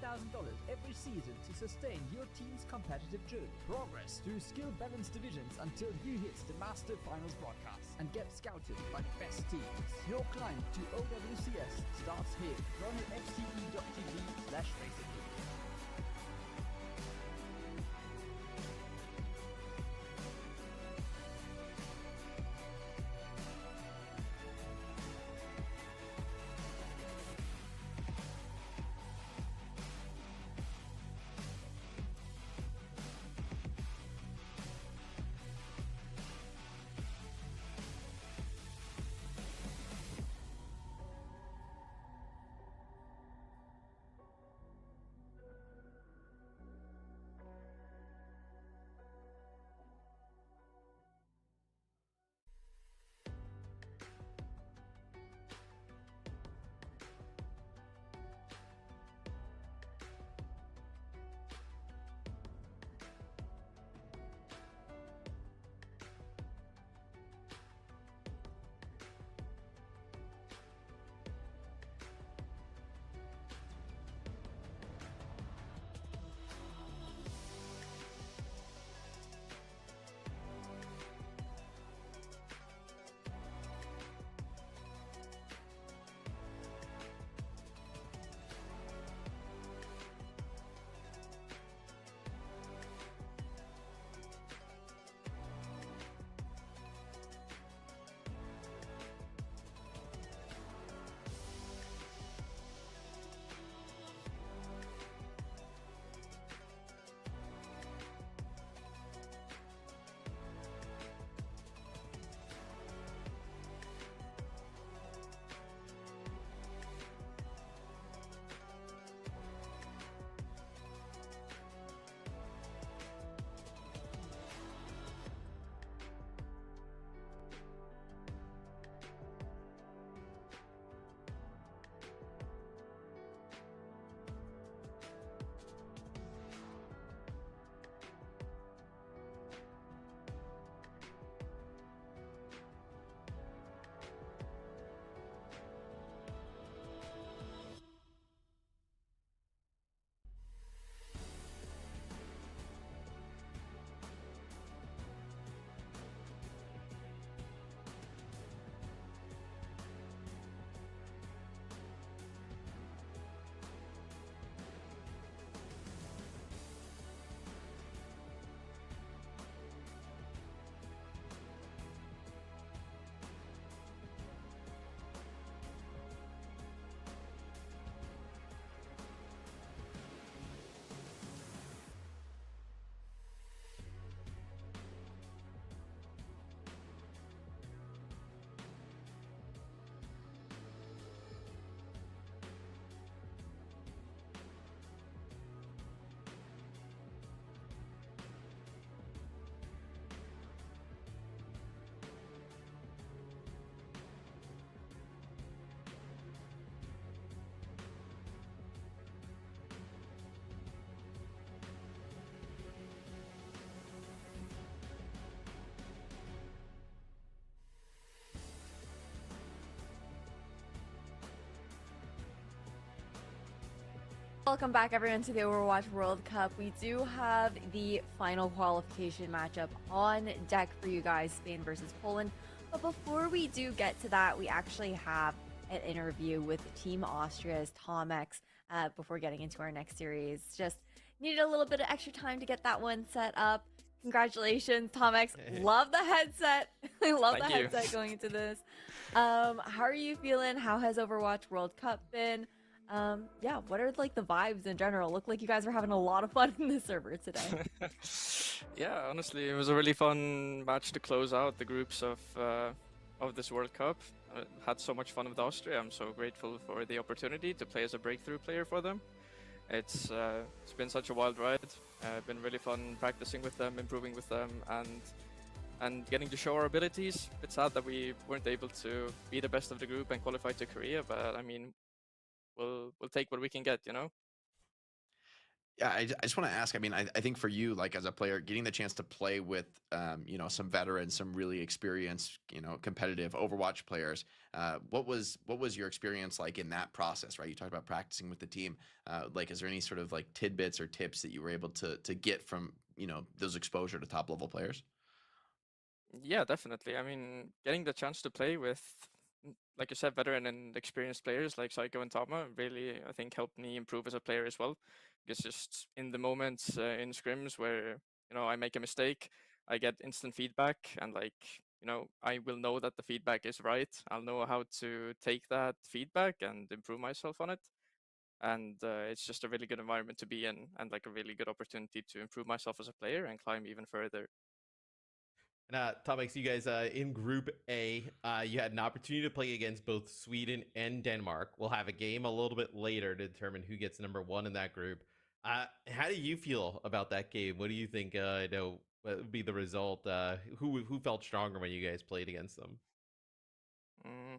every season to sustain your team's competitive journey. Progress through skill-balanced divisions until you hit the Master Finals broadcast and get scouted by the best teams. Your climb to OWCS starts here. Join at fce.tv/Facedly. Welcome back, everyone, to the Overwatch World Cup. We do have the final qualification matchup on deck for you guys, Spain versus Poland. But before we do get to that, we actually have an interview with Team Austria's Owwc before getting into our next series. Just needed a little bit of extra time to get that one set up. Congratulations, Owwc. Love the headset. I love the headset going into this. How are you feeling? How has Overwatch World Cup been? Yeah, what are like the vibes in general? Look like you guys are having a lot of fun in the server today. Yeah, honestly, it was a really fun match to close out the groups of this World Cup. I had so much fun with Austria. I'm so grateful for the opportunity to play as a breakthrough player for them. It's been such a wild ride. Been really fun practicing with them, improving with them, and getting to show our abilities. It's sad that we weren't able to be the best of the group and qualify to Korea, but I mean, we'll take what we can get, you know? Yeah, I just want to ask. I mean, I think for you, like as a player, getting the chance to play with, you know, some veterans, some really experienced, you know, competitive Overwatch players. What was your experience like in that process? Right, you talked about practicing with the team. Like, is there any sort of like tidbits or tips that you were able to get from, you know, those exposure to top level players? Yeah, definitely. I mean, getting the chance to play with, like you said, veteran and experienced players like Psycho and Tama really, I think, helped me improve as a player as well. Because just in the moments in scrims where, you know, I make a mistake, I get instant feedback, and like, you know, I will know that the feedback is right. I'll know how to take that feedback and improve myself on it. And it's just a really good environment to be in, and like a really good opportunity to improve myself as a player and climb even further. And Topics, you guys in Group A, you had an opportunity to play against both Sweden and Denmark. We'll have a game a little bit later to determine who gets number one in that group. How do you feel about that game? What do you think? What would be the result? Who felt stronger when you guys played against them? I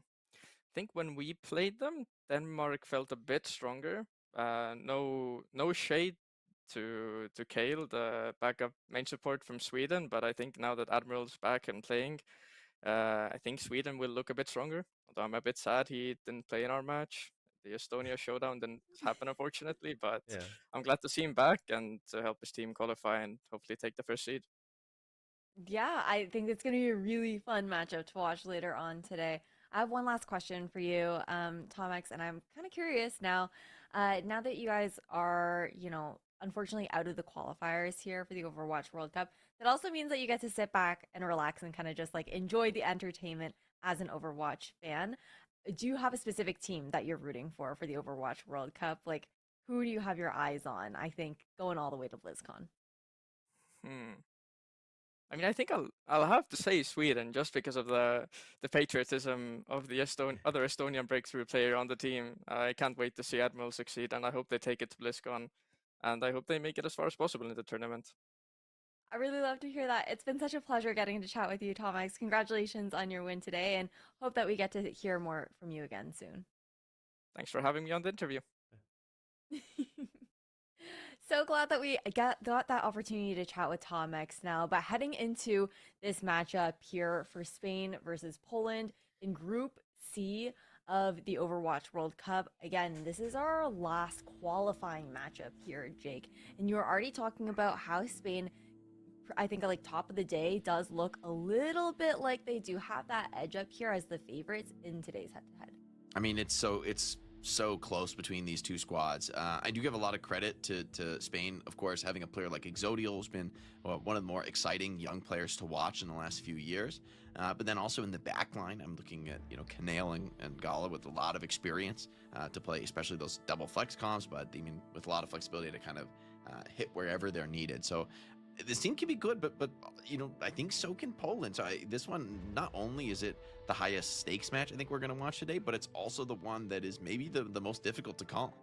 think when we played them, Denmark felt a bit stronger. No shade to Kale, the backup main support from Sweden, but I think now that Admiral's back and playing, I think Sweden will look a bit stronger. Although I'm a bit sad he didn't play in our match. The Estonia showdown didn't happen, unfortunately, but Yeah. I'm glad to see him back and to help his team qualify and hopefully take the first seed. Yeah, I think it's going to be a really fun matchup to watch later on today. I have one last question for you, Owwc, and I'm kind of curious now. Now that you guys are, you know, unfortunately out of the qualifiers here for the Overwatch World Cup, that also means that you get to sit back and relax and kind of just like enjoy the entertainment as an Overwatch fan. Do you have a specific team that you're rooting for the Overwatch World Cup? Like, who do you have your eyes on? I think going all the way to BlizzCon. I mean, I think I'll have to say Sweden just because of the patriotism of the other Estonian breakthrough player on the team. I can't wait to see Admiral succeed, and I hope they take it to BlizzCon, and I hope they make it as far as possible in the tournament. I really love to hear that. It's been such a pleasure getting to chat with you, Owwc. Congratulations on your win today, and hope that we get to hear more from you again soon. Thanks for having me on the interview. So glad that we got that opportunity to chat with Owwc now. But heading into this matchup here for Spain versus Poland in Group C of the Overwatch World Cup. Again, this is our last qualifying matchup here, Jake. And you were already talking about how Spain, I think like top of the day, does look a little bit like they do have that edge up here as the favorites in today's head-to-head. I mean, it's so close between these two squads. I do give a lot of credit to Spain, of course, having a player like Owcsdrops has been one of the more exciting young players to watch in the last few years. But then also in the back line, I'm looking at, you know, Canale and Gala with a lot of experience to play, especially those double flex comps, but I mean, with a lot of flexibility to kind of hit wherever they're needed. So this team can be good, but you know, I think so can Poland. So this one, not only is it the highest stakes match I think we're going to watch today, but it's also the one that is maybe the most difficult to call.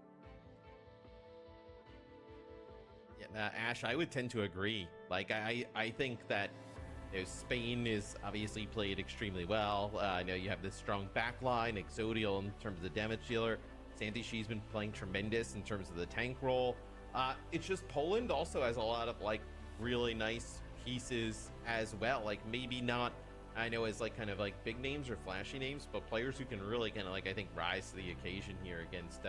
Yeah, Ash, I would tend to agree. Like, I think that, you know, Spain is obviously played extremely well. I know you have this strong backline, Owcsdrops in terms of the damage dealer. Santi, she's been playing tremendous in terms of the tank role. It's just Poland also has a lot of like really nice pieces as well. Like, maybe not, I know, as like kind of like big names or flashy names, but players who can really kind of like, I think, rise to the occasion here against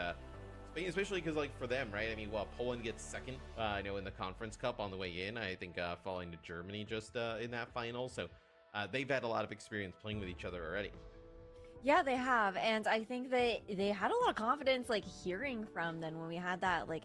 Spain, especially because, like, for them, right? I mean, well, Poland gets second, I know, in the Conference Cup on the way in. I think falling to Germany just in that final. So they've had a lot of experience playing with each other already. Yeah, they have, and I think they had a lot of confidence, like hearing from them when we had that like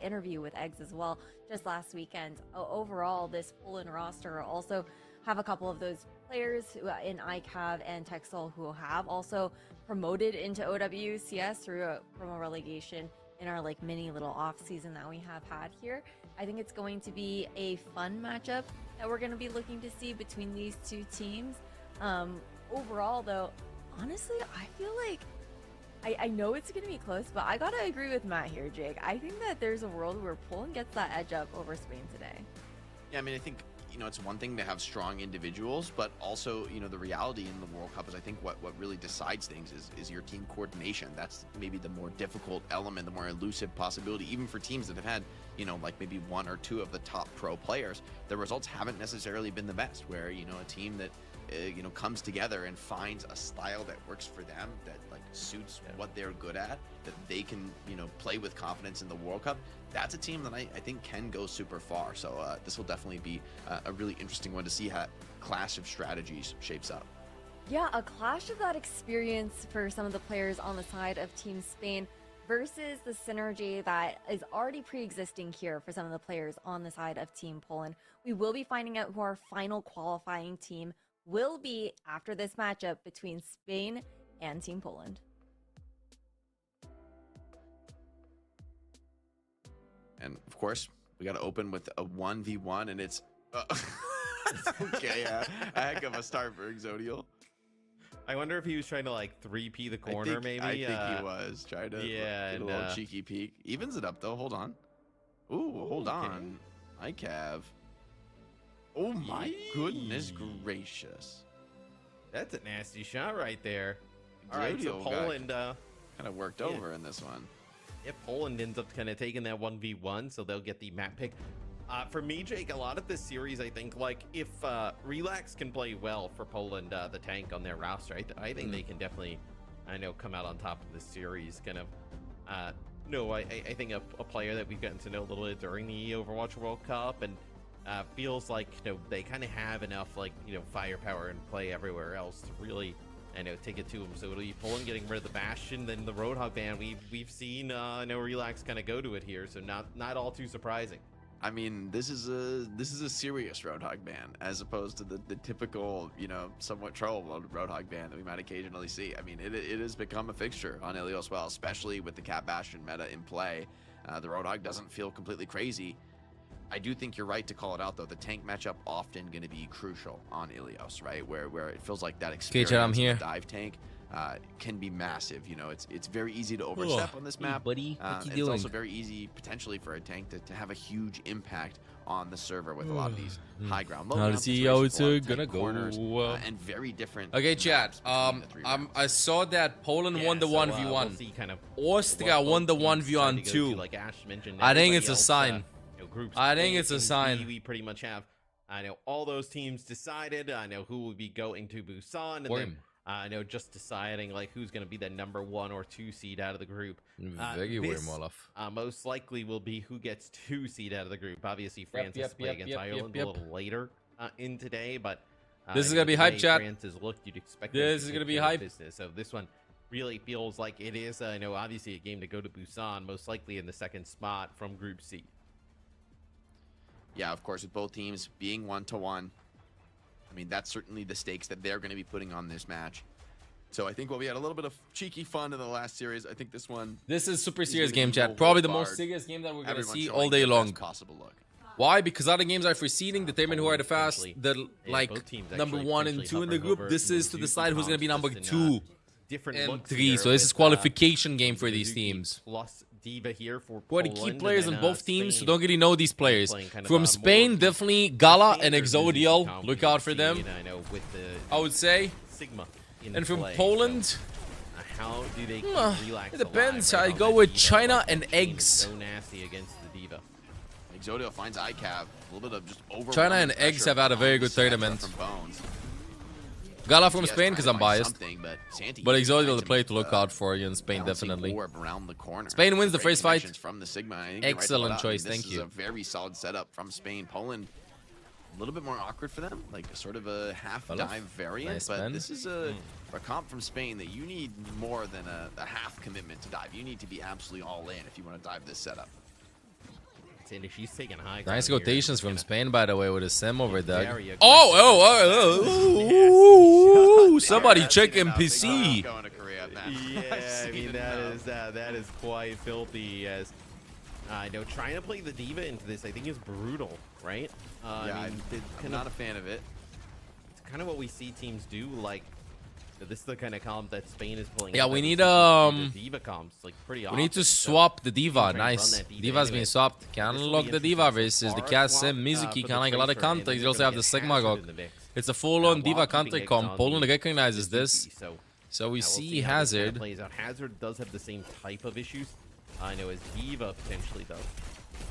interview with Eggs as well just last weekend. Overall, this Poland roster also have a couple of those players who, in ICAV and Texel, who have also promoted into OWCS through a promo relegation in our like mini little off season that we have had here. I think it's going to be a fun matchup that we're going to be looking to see between these two teams. Overall, though, honestly, I feel like I know it's going to be close, but I got to agree with Matt here, Jake. I think that there's a world where Poland gets that edge up over Spain today. Yeah, I mean, I think, you know, it's one thing to have strong individuals, but also, you know, the reality in the World Cup is, I think, what really decides things is your team coordination. That's maybe the more difficult element, the more elusive possibility, even for teams that have had, you know, like maybe one or two of the top pro players. The results haven't necessarily been the best, where, you know, a team that you know, comes together and finds a style that works for them, that like suits what they're good at, that they can, you know, play with confidence in the World Cup. That's a team that I think can go super far. So this will definitely be a really interesting one to see how clash of strategies shapes up. Yeah, a clash of that experience for some of the players on the side of Team Spain versus the synergy that is already pre-existing here for some of the players on the side of Team Poland. We will be finding out who our final qualifying team will be after this matchup between Spain and Team Poland. And of course, we got to open with a 1v1, and it's okay. A heck of a start for Owcsdrops. I wonder if he was trying to like 3P the corner, maybe. I think he was trying to get a little cheeky peek. Evens it up though. Hold on. Ooh, hold on. ICAV. Oh my goodness gracious. That's a nasty shot right there. All right, so Poland kind of worked over in this one. Yeah, Poland ends up kind of taking that 1v1, so they'll get the map pick. For me, Jake, a lot of this series, I think, like, if Relax can play well for Poland, the tank on their roster, I think they can definitely, I know, come out on top of this series. Kind of, no, I think a player that we've gotten to know a little bit during the Overwatch World Cup, and feels like, you know, they kind of have enough, like, you know, firepower and play everywhere else to really, I know, take it to them. So it'll be Poland getting rid of the Bastion, then the Roadhog ban. We've seen, no Relax kind of go to it here, so not all too surprising. I mean, this is a serious Roadhog ban, as opposed to the typical, you know, somewhat troll Roadhog ban that we might occasionally see. I mean, it has become a fixture on Ilios well, especially with the Cat Bastion meta in play. The Roadhog doesn't feel completely crazy. I do think you're right to call it out, though. The tank matchup often going to be crucial on Ilios, right? Where it feels like that experience I'm here. in the dive tank can be massive. You know, it's very easy to overstep on this map. Hey, buddy, what you it's doing? also very easy potentially for a tank to have a huge impact on the server with a lot of these high ground. Now to see how it's gonna go. And very different. Okay, chat. I saw that Poland won the 1v1. We'll see kind of Austria won the 1v1 too. Like Ash mentioned, I think it's a else, sign. Groups I think it's a sign. We pretty much have, I know, all those teams decided. I know who will be going to Busan, and then I know just deciding like who's going to be the number 1 or 2 seed out of the group. This most likely will be who gets 2 seed out of the group. Obviously, France has to play against Ireland a little later in today, but this is gonna be hype, chat. France has looked. You'd expect this is gonna be hype. Business. So this one really feels like it is. I know, obviously, a game to go to Busan, most likely in the 2nd spot from Group C. Yeah, of course, with both teams being 1-1. I mean, that's certainly the stakes that they're going to be putting on this match. So I think while we had a little bit of cheeky fun in the last series, I think this one... This is super serious game, chat. Probably the most serious game that we're going to see all day long. Possible look. Why? Because other games are foreseeding, determine who are the fast, the like number 1 and 2 in the group. This is to decide who's going to be number 2 and 3. So this is qualification game for these teams. Plus Diva here for Who are the key players on both teams who don't really know these players. From Spain, definitely Gala and Owcsdrops. Look out for them, I would say. And from Poland, how do they it depends. I go with China and Eggs. So nasty against the Diva. Owcsdrops finds ICAV. A little bit of just over. China and Eggs have had a very good tournament. Gala from EGS Spain because I'm trying to find biased. something, but Santi But is Exodio trying the to play make, to look out for you in Spain, balancing definitely. orb around the corner. Spain wins the Great first fight. connections from the Sigma. I think you're right to Excellent point out. choice, I mean, thank you. This is a very solid setup from Spain. Poland, a little bit more awkward for them, like sort of a half dive variant. Nice but man. this is a comp from Spain that you need more than a half commitment to dive. You need to be absolutely all in if you want to dive this setup. Sandy, she's taking high. Nice ground here. rotations from Spain, by the way, with a sim over there. Very Oh, somebody check NPC. Going to Korea, man. Yeah, I mean that is quite filthy. As I know, trying to play the diva into this, I think is brutal, right? Yeah, I mean, I'm not a fan of it. It's kind of what we see teams do. Like, this is the kind of comp that Spain is pulling. Yeah, up we every need season. The diva comps like pretty. We need to often, swap the so diva. try and run Nice. that diva Diva's been anyway. swapped. Can This will unlock be the diva interesting. versus the So Cat far, Sim, for Mizuki, the can like a lot of Tracer, and counter. then You also they're have gonna the get Sigma Hazard Rock. in the mix. It's a full-on diva while counter keeping comp. X on Poland the recognizes this. Mizuki, so So we we'll see how this kinda Hazard. plays out. Hazard does have the same type of issues. I know as Diva potentially does.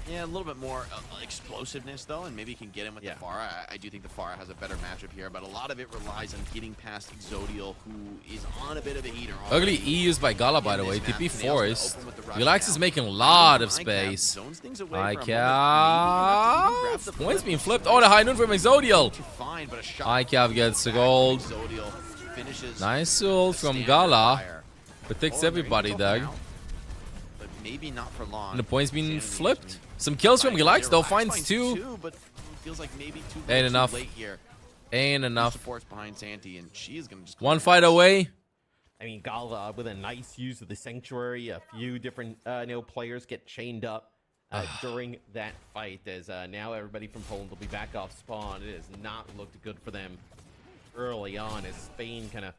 Yeah, a little bit more explosiveness, though, and maybe you can get him with the Pharah. I do think the Pharah has a better matchup here, but a lot of it relies on getting past Exodial, who is on a bit of a heater. Ugly E used by Gala, by the way. TP Forest. Relax is making a lot of space. ICAV. Points being flipped. Oh, the high noon from Exodial. ICAV gets the gold. Nice ult from Gala. Protects everybody there. But maybe not for long. And the points being flipped. Some kills from Relax, though. Finds two. But feels like maybe Ain't enough. late here. Ain't enough. Supports behind Santi, and she is gonna just One fight away. I mean, Gala with a nice use of the Sanctuary. A few different players get chained up during that fight. As now everybody from Poland will be back off spawn. It has not looked good for them early on, as Spain kind of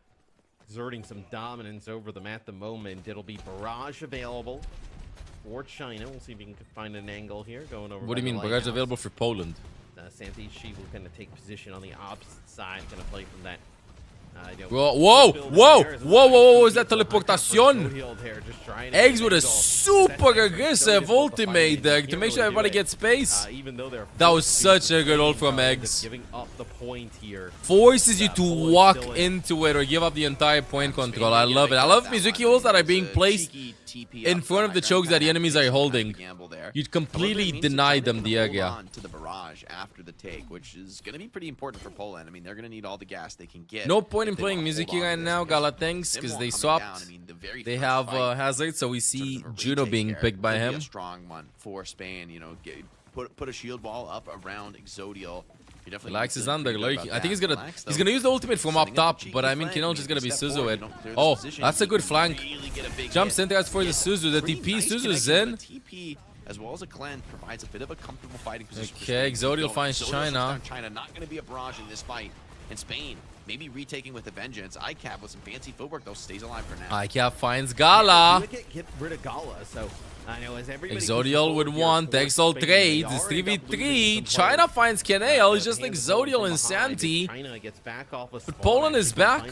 exerting some dominance over them at the moment. It'll be Barrage available for China. We'll see if we can find an angle here going over. What do you mean, Barrage available for Poland? Santi, she will kind of take position on the opposite side, kind of play from that. Whoa! Is that teleportation? Eggs with a super aggressive ultimate there to make sure everybody gets space. That was such a good ult from Eggs. Forces you to walk into it or give up the entire point control. I love it. I love Mizuki ults that are being placed in front of the chokes that the enemies are holding. You'd completely deny them the area. To the barrage after the take, which is going to be pretty important for Poland. I mean, they're going to need all the gas they can get. No point in playing Mizuki right now, Gala thinks, because they swapped. They have Hazard, so we see Juno being picked by him. A strong one for Spain. You know, put a shield wall up around Exodial. Relax is under lurking. I think he's gonna use the ultimate from up top, but I mean Kinel just gonna be Suzu it. Oh, that's a good flank. Jumps in there for the Suzu. The TP, Suzu's in. As well as a clan provides a bit of a comfortable fighting position. Okay, Exodial finds China. China not going to be a barrage in this fight. And Spain maybe retaking with a vengeance. ICAV with some fancy footwork though stays alive for now. ICAV finds Gala. Get rid of Gala, so I know as everybody. Exodial would want Exol trades. It's 3v3. China finds Kanale. It's just Exodial and Santi. China gets back off of But Poland is back.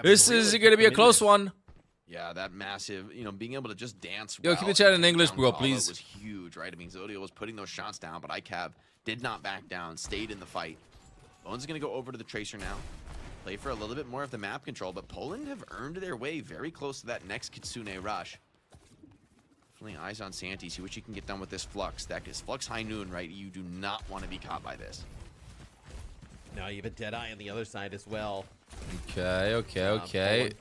This is gonna be a close one. Yeah, that massive, being able to just dance. Yo, keep the chat in English, bro, please. Was huge, right? I mean, Exodial was putting those shots down, but ICAV did not back down, stayed in the fight. Bones is going to go over to the Tracer now. Play for a little bit more of the map control, but Poland have earned their way very close to that next Kitsune rush. Definitely eyes on Santi, see what you can get done with this Flux. That is Flux High Noon, right? You do not want to be caught by this. Now you have a Deadeye on the other side as well. Okay.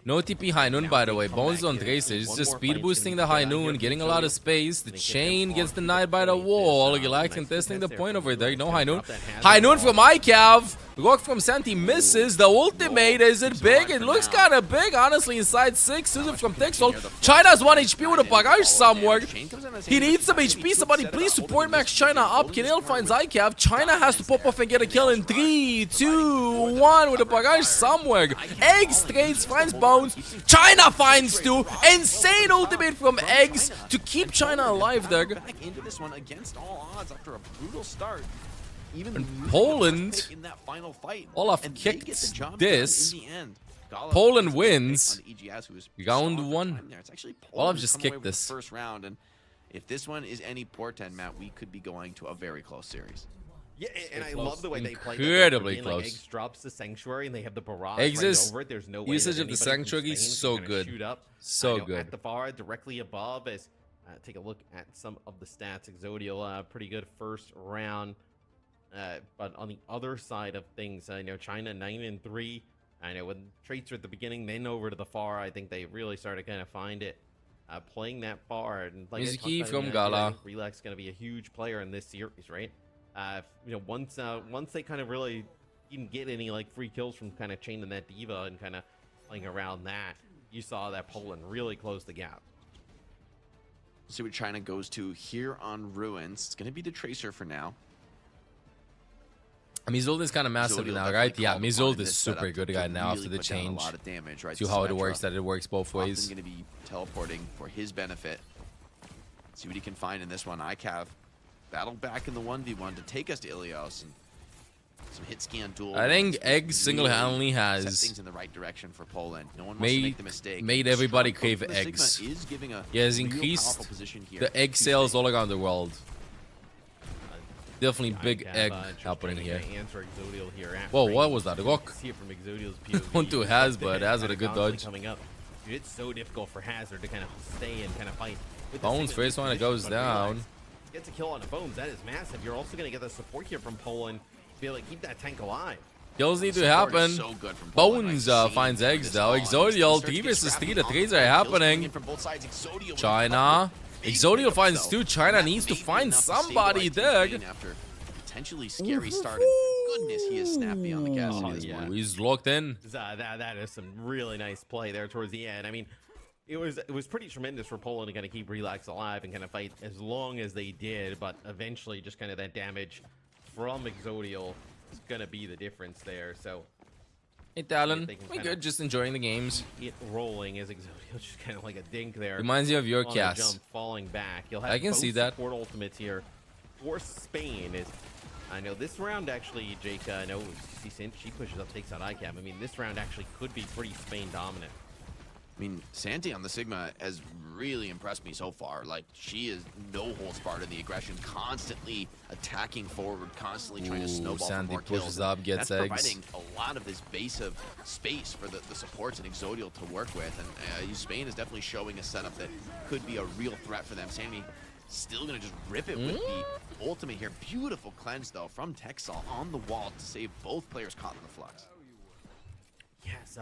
No TP High Noon, by the way. Bones on Tracer. It's just speed boosting the High Noon, getting a lot of space. The chain gets denied by the wall. Relax contesting the point over there. No High Noon. High Noon from ICAV. Rock from Santi misses. The ultimate, is it big? It looks kind of big, honestly, inside 6. Susan from Texel. China's 1 HP with a barrage somewhere. He needs some HP. Somebody please support Max China up. Kinel finds ICAV. China has to pop off and get a kill in 3, 2, 1 with a barrage somewhere. Eggs trades, finds Bones. China finds 2. Insane ultimate from Eggs to keep China alive there. Back into this one against all odds after a brutal start. Even Poland, in that final fight, Olaf and kicked they get the job this. done in the end. Poland wins. Round Round 1. Olaf just kicked this. First round, and if this one is any portent, Matt, we could be going to a very close series. Yeah, and I love the way they play. Incredibly Like, close. Eggs drops the Sanctuary, and they have the barrage Eggs right is- over it. There's no way usage that of the anybody from Sanctuary is Spain so can kinda good. shoot up. So At good. the far, directly above, as take a look at some of the stats. Exodial, pretty good first round. But on the other side of things, I know China 9-3. I know when traits were at the beginning, then over to the far, I think they really started to kind of find it. Playing that far, and like Mizuki from I Gala. think Relax is going to be a huge player in this series, right? You know, once they kind of really didn't get any like free kills from kind of chaining that diva and kind of playing around that, you saw that Poland really close the gap. See what China goes to here on Ruins. It's going to be the Tracer for now. Mizold is kind of massive Zodiel now, definitely right? Yeah, called upon Mizold in is this super setup good to guy now really after the put down change. a lot of damage, right? To how it Symmetra works, that it works both ways. Often going to be teleporting for his benefit. See what he can find in this one. ICAV battle back in the 1v1 to take us to Ilios, and some hit scan duel. I think wins Eggs really single-handedly set has things in the right direction for Poland. No one wants to make the mistake. made everybody Strong crave poke from the eggs. Sigma is giving a He has real increased powerful position here the egg to sales Sigma. all around the world. Definitely big ICAV, egg just happening trying here. to answer Exodial here at Whoa, what range. was that? A You rock? can see it from Exodial's POV. 1-2 has, but has with a good Constantly dodge. Coming up. Dude, it's so difficult for Hazard to kind of stay and kind of fight. With the Bones Sigma first one, it position, goes but down. Relax gets a kill on the Bones. That is massive. You're also going to get the support here from Poland to be able to keep that tank alive. Kills need to Support is happen. so good from Poland, Bones right? Seeing finds eggs this though. all, and he Exodial, starts to 3 get versus scrappy 3. The on trades the are field. Kills coming happening. in from both sides. Exodial with a China. couple big Exodial pickups, finds though. 2. China That needs to may be find enough to somebody stabilize there. Spain after potentially scary start. And goodness, he is snappy on the Cassidy this yeah. morning. He's locked in. That is some really nice play there towards the end. I mean, it was pretty tremendous for Poland to kind of keep Relax alive and kind of fight as long as they did, but eventually just kind of that damage from Exodial is going to be the difference there. So Hey, Talon. they can We kinda- good, just enjoying the games. it rolling as Exodial just kind of like a dink there. Reminds you of your on the cast. jump, falling back. You'll have I can both see that. support ultimates here for Spain. Is I know this round actually, Jake. I know she pushes up, takes out ICAP. I mean, this round actually could be pretty Spain dominant. I mean, Santi on the Sigma has really impressed me so far. Like, she is no holds barred in the aggression, constantly attacking forward, constantly trying to snowball for Santi more kills. pushes up, gets That's eggs. providing a lot of this base of space for the supports and Exodial to work with. And Spain is definitely showing a setup that could be a real threat for them. Santi still going to just rip it with the ultimate here. Beautiful cleanse, though, from Texal on the wall to save both players caught in the flux. Yes,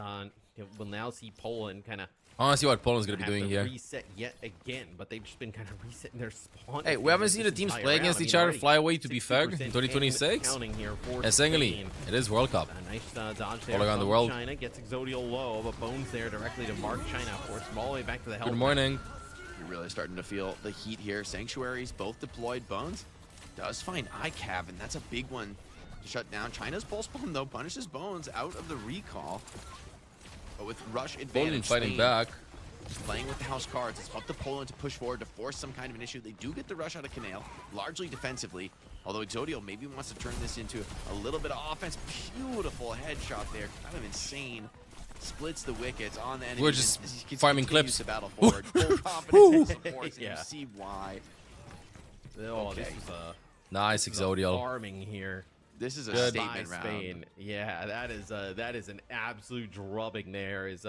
we'll now see Poland kind of. I want to see what Poland's going to be doing here. Reset yet again, but they've just been kind of resetting their spawn. Hey, we haven't seen the teams play against each other fly away, to be fair, in 2026. And secondly, it is World Cup. A nice dodge there All around the from world. China gets Exodial low, but Bones there directly to mark China, force them all the way back to the help. Good morning. You're really starting to feel the heat here. Sanctuaries, both deployed. Bones does find ICAV, and that's a big one to shut down. China's pulse bomb, though, punishes Bones out of the recall. But with rush advantage, Poland fighting Spain back. just playing with the house cards. It's up to Poland to push forward to force some kind of an issue. They do get the rush out of Canale, largely defensively. Although Exodial maybe wants to turn this into a little bit of offense. Beautiful headshot there, kind of insane. Splits the wickets on the enemy. We're just and he farming continues clips. to battle forward. Full confidence and support. Yeah. You see why. Oh, this Okay. is a Nice Exodial. farming here. This is a Good. statement By round. Spain. Yeah, that is an absolute drubbing there. Is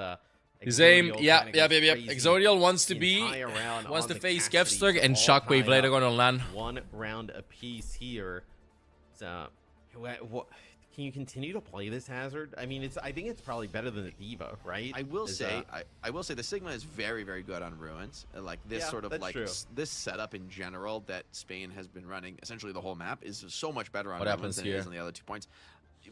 His aim, Exodial yeah. kinda goes crazy Exodial wants to the be, entire round wants on to the face Cassidy, Gevsturg and all Shockwave tied later up. on land. 1 round apiece here. So, what? Can you continue to play this Hazard? I mean, I think it's probably better than the Diva, right? I will Is, say, I will say the Sigma is very, very good on Ruins. Like this Yeah, sort of that's like true. this setup in general that Spain has been running, essentially the whole map is so much better on What Ruins happens than it here? is on the other 2 points.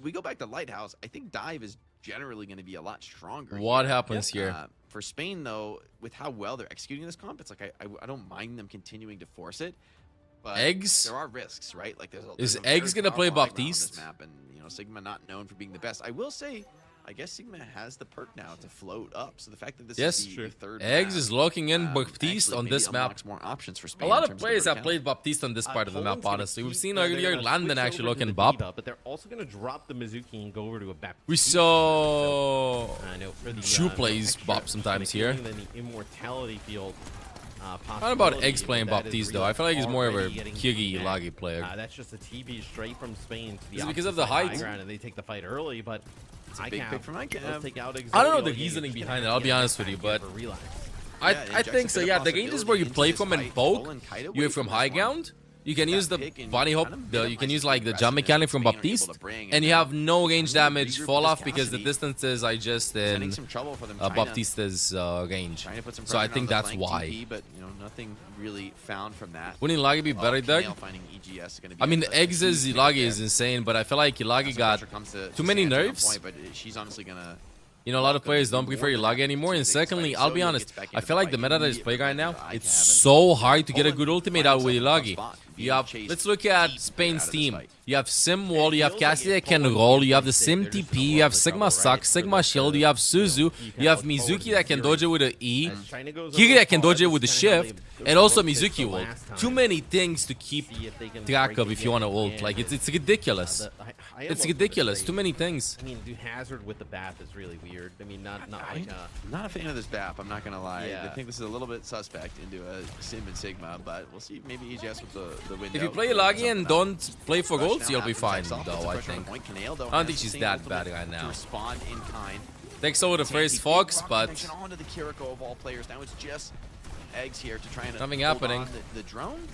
We go back to Lighthouse. I think Dive is generally going to be a lot stronger. What here. happens here? For Spain, though, with how well they're executing this comp, it's like I don't mind them continuing to force it. But Eggs? there are risks, right? Like there's Is a Eggs very gonna play powerful high ground on Baptiste? this map, and you know Sigma not known for being the best. I will say, I guess Sigma has the perk now to float up. So the fact that this Yes, is the third Eggs round, is locking in Baptiste actually on maybe this map. unlocks more options for A Spain lot in of terms players their have count. played Baptiste on this part of the map, Poland's gonna honestly. We've keep- seen they're earlier gonna London switch actually over to looking the Bop. Diva, but they're also going to drop the Mizuki and go over to a Baptiste. We saw I know for the Shoe plays extra Bop sometimes here. killing, then the immortality field Not about Eggs playing Baptiste though. I feel like he's more of a Kiri Lagi player. That's just a TB straight from Spain to the Is it because of the height? ground, and they take the fight early, but It's a big pick for Mike. take out I don't know the reasoning behind it, I'll be honest with you, but I think so, yeah. The ranges where you play from and poke, you're from high ground. You can use the bunny hop, you can use like the jump mechanic from Baptiste, and you have no range damage fall off because the distances are just in Baptiste's range. So I think that's why. But nothing really found from that. Wouldn't Ilagi be better, Doug? I mean, the Eggs' Ilagi is insane, but I feel like Ilagi got too many nerfs. But she's honestly gonna. You know, a lot of players don't prefer Ilagi anymore. And secondly, I'll be honest, I feel like the meta that is playing right now, it's so hard to get a good ultimate out with Ilagi. You have, let's look at Spain's team. You have Sim Wall, you have Cassidy that can roll, you have the Sim TP, you have Sigma Suck, Sigma Shield, you have Suzu, you have Mizuki that can dodge it with an E, Kiri that can dodge it with the shift, and also Mizuki ult. Too many things to keep track of if you want to ult. Like, it's ridiculous. It's ridiculous. Too many things. I mean, do Hazard with the BAP is really weird. I mean, not like I'm not a fan of this BAP, I'm not gonna lie. I think this is a little bit suspect into a Sim and Sigma, but we'll see. Maybe EGS with the window. If you play Ilagi and don't play for gold, you'll be fine, though, I think. I don't think she's that bad right now. Takes over the first Fox, but onto the Kiriko of all players. Now it's just Eggs here to try and nothing happening. The drone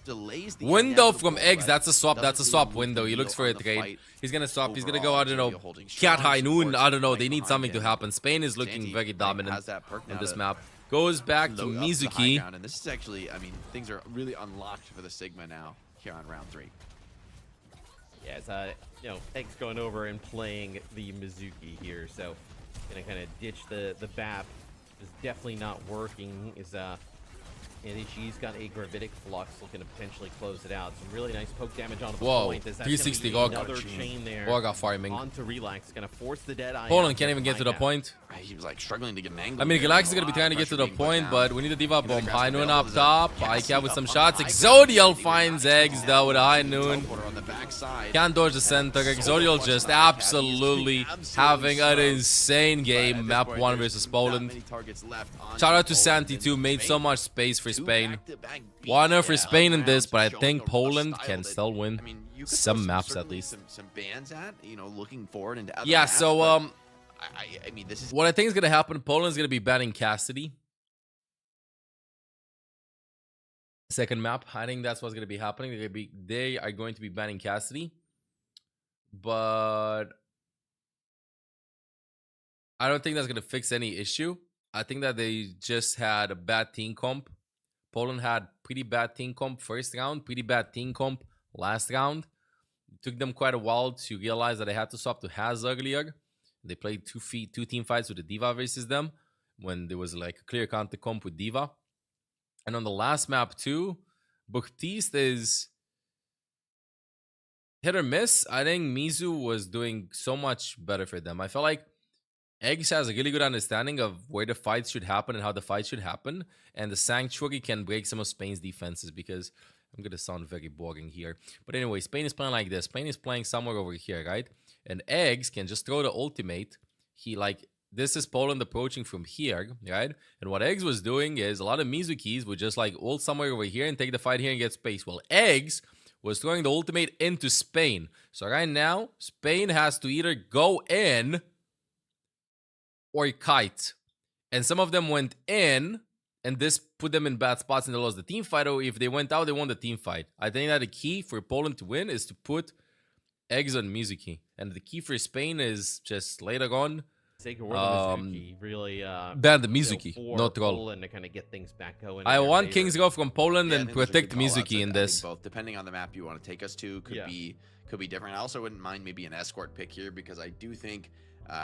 delays the window from Eggs. That's a swap. That's a swap window. He looks for a trade. He's gonna swap. He's gonna go, I don't know, Cat High Noon. I don't know. They need something to happen. Spain is looking very dominant in this map. Goes back to Mizuki. And this is actually, I mean, things are really unlocked for the Sigma now here on round 3. Yeah, it's Eggs going over and playing the Mizuki here, so gonna kind of ditch the BAP. Is definitely not working. And she's got a Gravitic Flux looking to potentially close it out. Some really nice poke damage on the point. 360 Gog. Chain there. Gog farming. Onto Relax. Gonna force the dead eye. Poland can't even get to the point. He was like struggling to get an angle. I mean, Galaxy is gonna be trying to get to the point, but we need a Diva Bomb. High Noon up top. ICAP with some shots. Exodial finds Eggs though with a High Noon. Can't dodge the center. Exodial just absolutely having an insane game. Map 1 versus Poland. Shout out to Santi too. Made so much space for Spain. 1-0 for Spain in this, but I think Poland can still win some maps at least. Some bans at, looking forward into other yeah, maps, so I mean, this is what I think is gonna happen. Poland's gonna be banning Cassidy. Second map, I think that's what's gonna be happening. They are going to be banning Cassidy, but I don't think that's gonna fix any issue. I think that they just had a bad team comp. Poland had pretty bad team comp first round, pretty bad team comp last round. It took them quite a while to realize that they had to swap to Haz earlier. They played two team fights with the Diva versus them when there was like a clear counter comp with Diva. And on the last map too, Baptiste is hit or miss. I think Mizu was doing so much better for them. I felt like Eggs has a really good understanding of where the fights should happen and how the fight should happen. And the Sanctuary can break some of Spain's defenses because I'm going to sound very boring here. But anyway, Spain is playing like this. Spain is playing somewhere over here, right? And Eggs can just throw the ultimate. This is Poland approaching from here, right? And what Eggs was doing is a lot of Mizukis would just like ult somewhere over here and take the fight here and get space. Well, Eggs was throwing the ultimate into Spain. So right now, Spain has to either go in or kite. And some of them went in, and this put them in bad spots and they lost the team fight. Or if they went out, they won the team fight. I think that the key for Poland to win is to put Eggs on Mizuki. And the key for Spain is just later on really ban the Mizuki, not troll. Poland to kind of get things back going. I want Kings go from Poland and protect Mizuki in this. Both, depending on the map you want to take us to, could be different. I also wouldn't mind maybe an escort pick here because I do think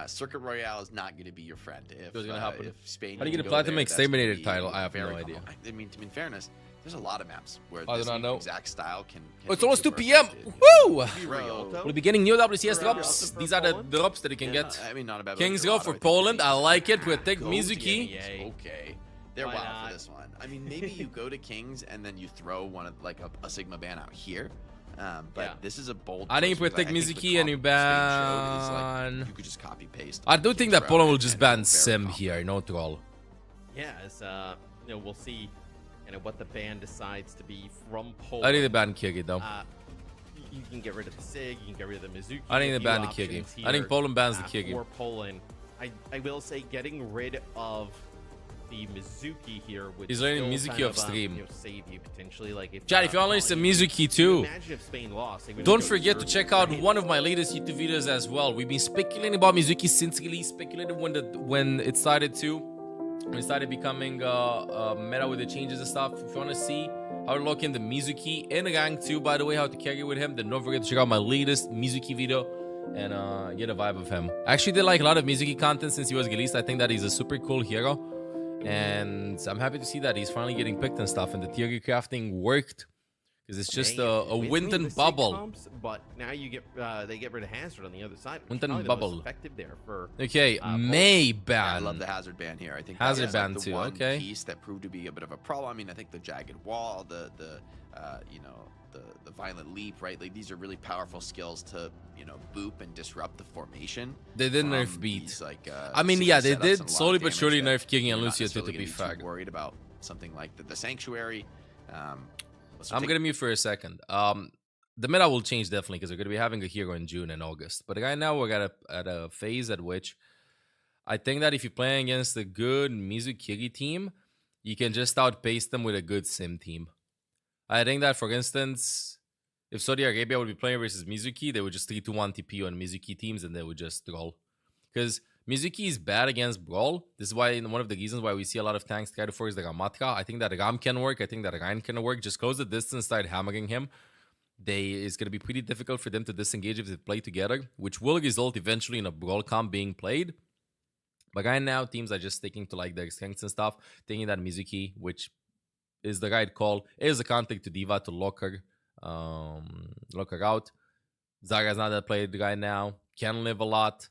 Circuit Royale is not going to be your friend. If Spain, how do you get a Platinum Exterminator title? I have no idea. I mean, in fairness, there's a lot of maps where this exact style can it's almost 2 p.m. Woo! We'll be getting new Owcs drops. These are the drops that you can get. I mean, not a bad Kings go for Poland. I like it. Protect Mizuki. Okay. They're wild for this one. I mean, maybe you go to Kings and then you throw one of like a Sigma ban out here. But this is a bold. I think you protect Mizuki and you ban. You could just copy paste. I do think that Poland will just ban Sim here, no troll. Yeah, we'll see and what the ban decides to be from Poland. I think they banned Kirgi though. You can get rid of the Sig, you can get rid of the Mizuki. I think they banned the Kirgi. I think Poland bans the Kirgi. For Poland, I will say getting rid of the Mizuki here would He's learning still Mizuki kind off stream. save you potentially. Like if Chat, if you want to learn some Mizuki too, imagine if Spain lost, they would don't go forget to third check or out eighth. one of my latest YouTube videos as well. We've been speculating about Mizuki since release, speculated when it started becoming meta with the changes and stuff. If you want to see how to lock in the Mizuki in rank 2, by the way, how to carry with him, then don't forget to check out my latest Mizuki video and get a vibe of him. I actually did like a lot of Mizuki content since he was released. I think that he's a super cool hero, and I'm happy to see that he's finally getting picked and stuff, and the theory crafting worked. Because it's just a wind and bubble. Comps, but now you get they get rid of Hazard on the other side. Wind and probably the bubble. most effective there for. Okay, May ban. I love the Hazard ban here. I think Hazard that's ban like the too. one Okay. piece that proved to be a bit of a problem. I mean, I think the jagged wall, the violent leap, right? Like these are really powerful skills to boop and disrupt the formation. They did from nerf beat. these, like, I mean, super yeah, they setups and a did lot of slowly but damage surely that nerf King and you're not Lucio to necessarily be gonna be too fair. worried about something like the Sanctuary. I'm gonna mute for a second. The meta will change definitely because we're gonna be having a hero in June and August. But right now we're at a phase at which I think that if you're playing against a good Mizukiri team, you can just outpace them with a good sim team. I think that, for instance, if Saudi Arabia would be playing versus Mizuki, they would just 3-2-1 TP on Mizuki teams and they would just roll. Because Mizuki is bad against Brawl. This is why one of the reasons why we see a lot of tanks try to force the Ramatra. I think that Ram can work. I think that Rein can work. Just close the distance, start hammering him. It's going to be pretty difficult for them to disengage if they play together, which will result eventually in a Brawl comp being played. But right now, teams are just sticking to like their strengths and stuff, thinking that Mizuki, which is the right call, is a counter to D.Va to lock her out. Zara's not that played right now, can live a lot,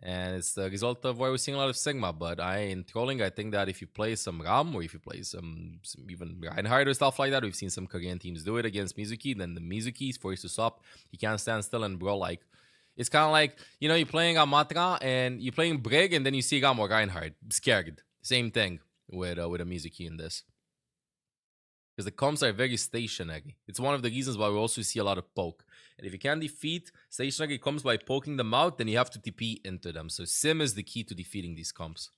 and it's the result of why we're seeing a lot of Sigma. But in trolling, I think that if you play some Ram or if you play some even Reinhardt or stuff like that, we've seen some Korean teams do it against Mizuki, then the Mizuki is forced to stop. He can't stand still and Brawl like. It's kind of like, you're playing Amatra and you're playing Brig and then you see Ram or Reinhardt. Scared. Same thing with a Mizuki in this. Because the comps are very stationary. It's one of the reasons why we also see a lot of poke. And if you can defeat stationary comps by poking them out, then you have to TP into them. So Sim is the key to defeating these comps.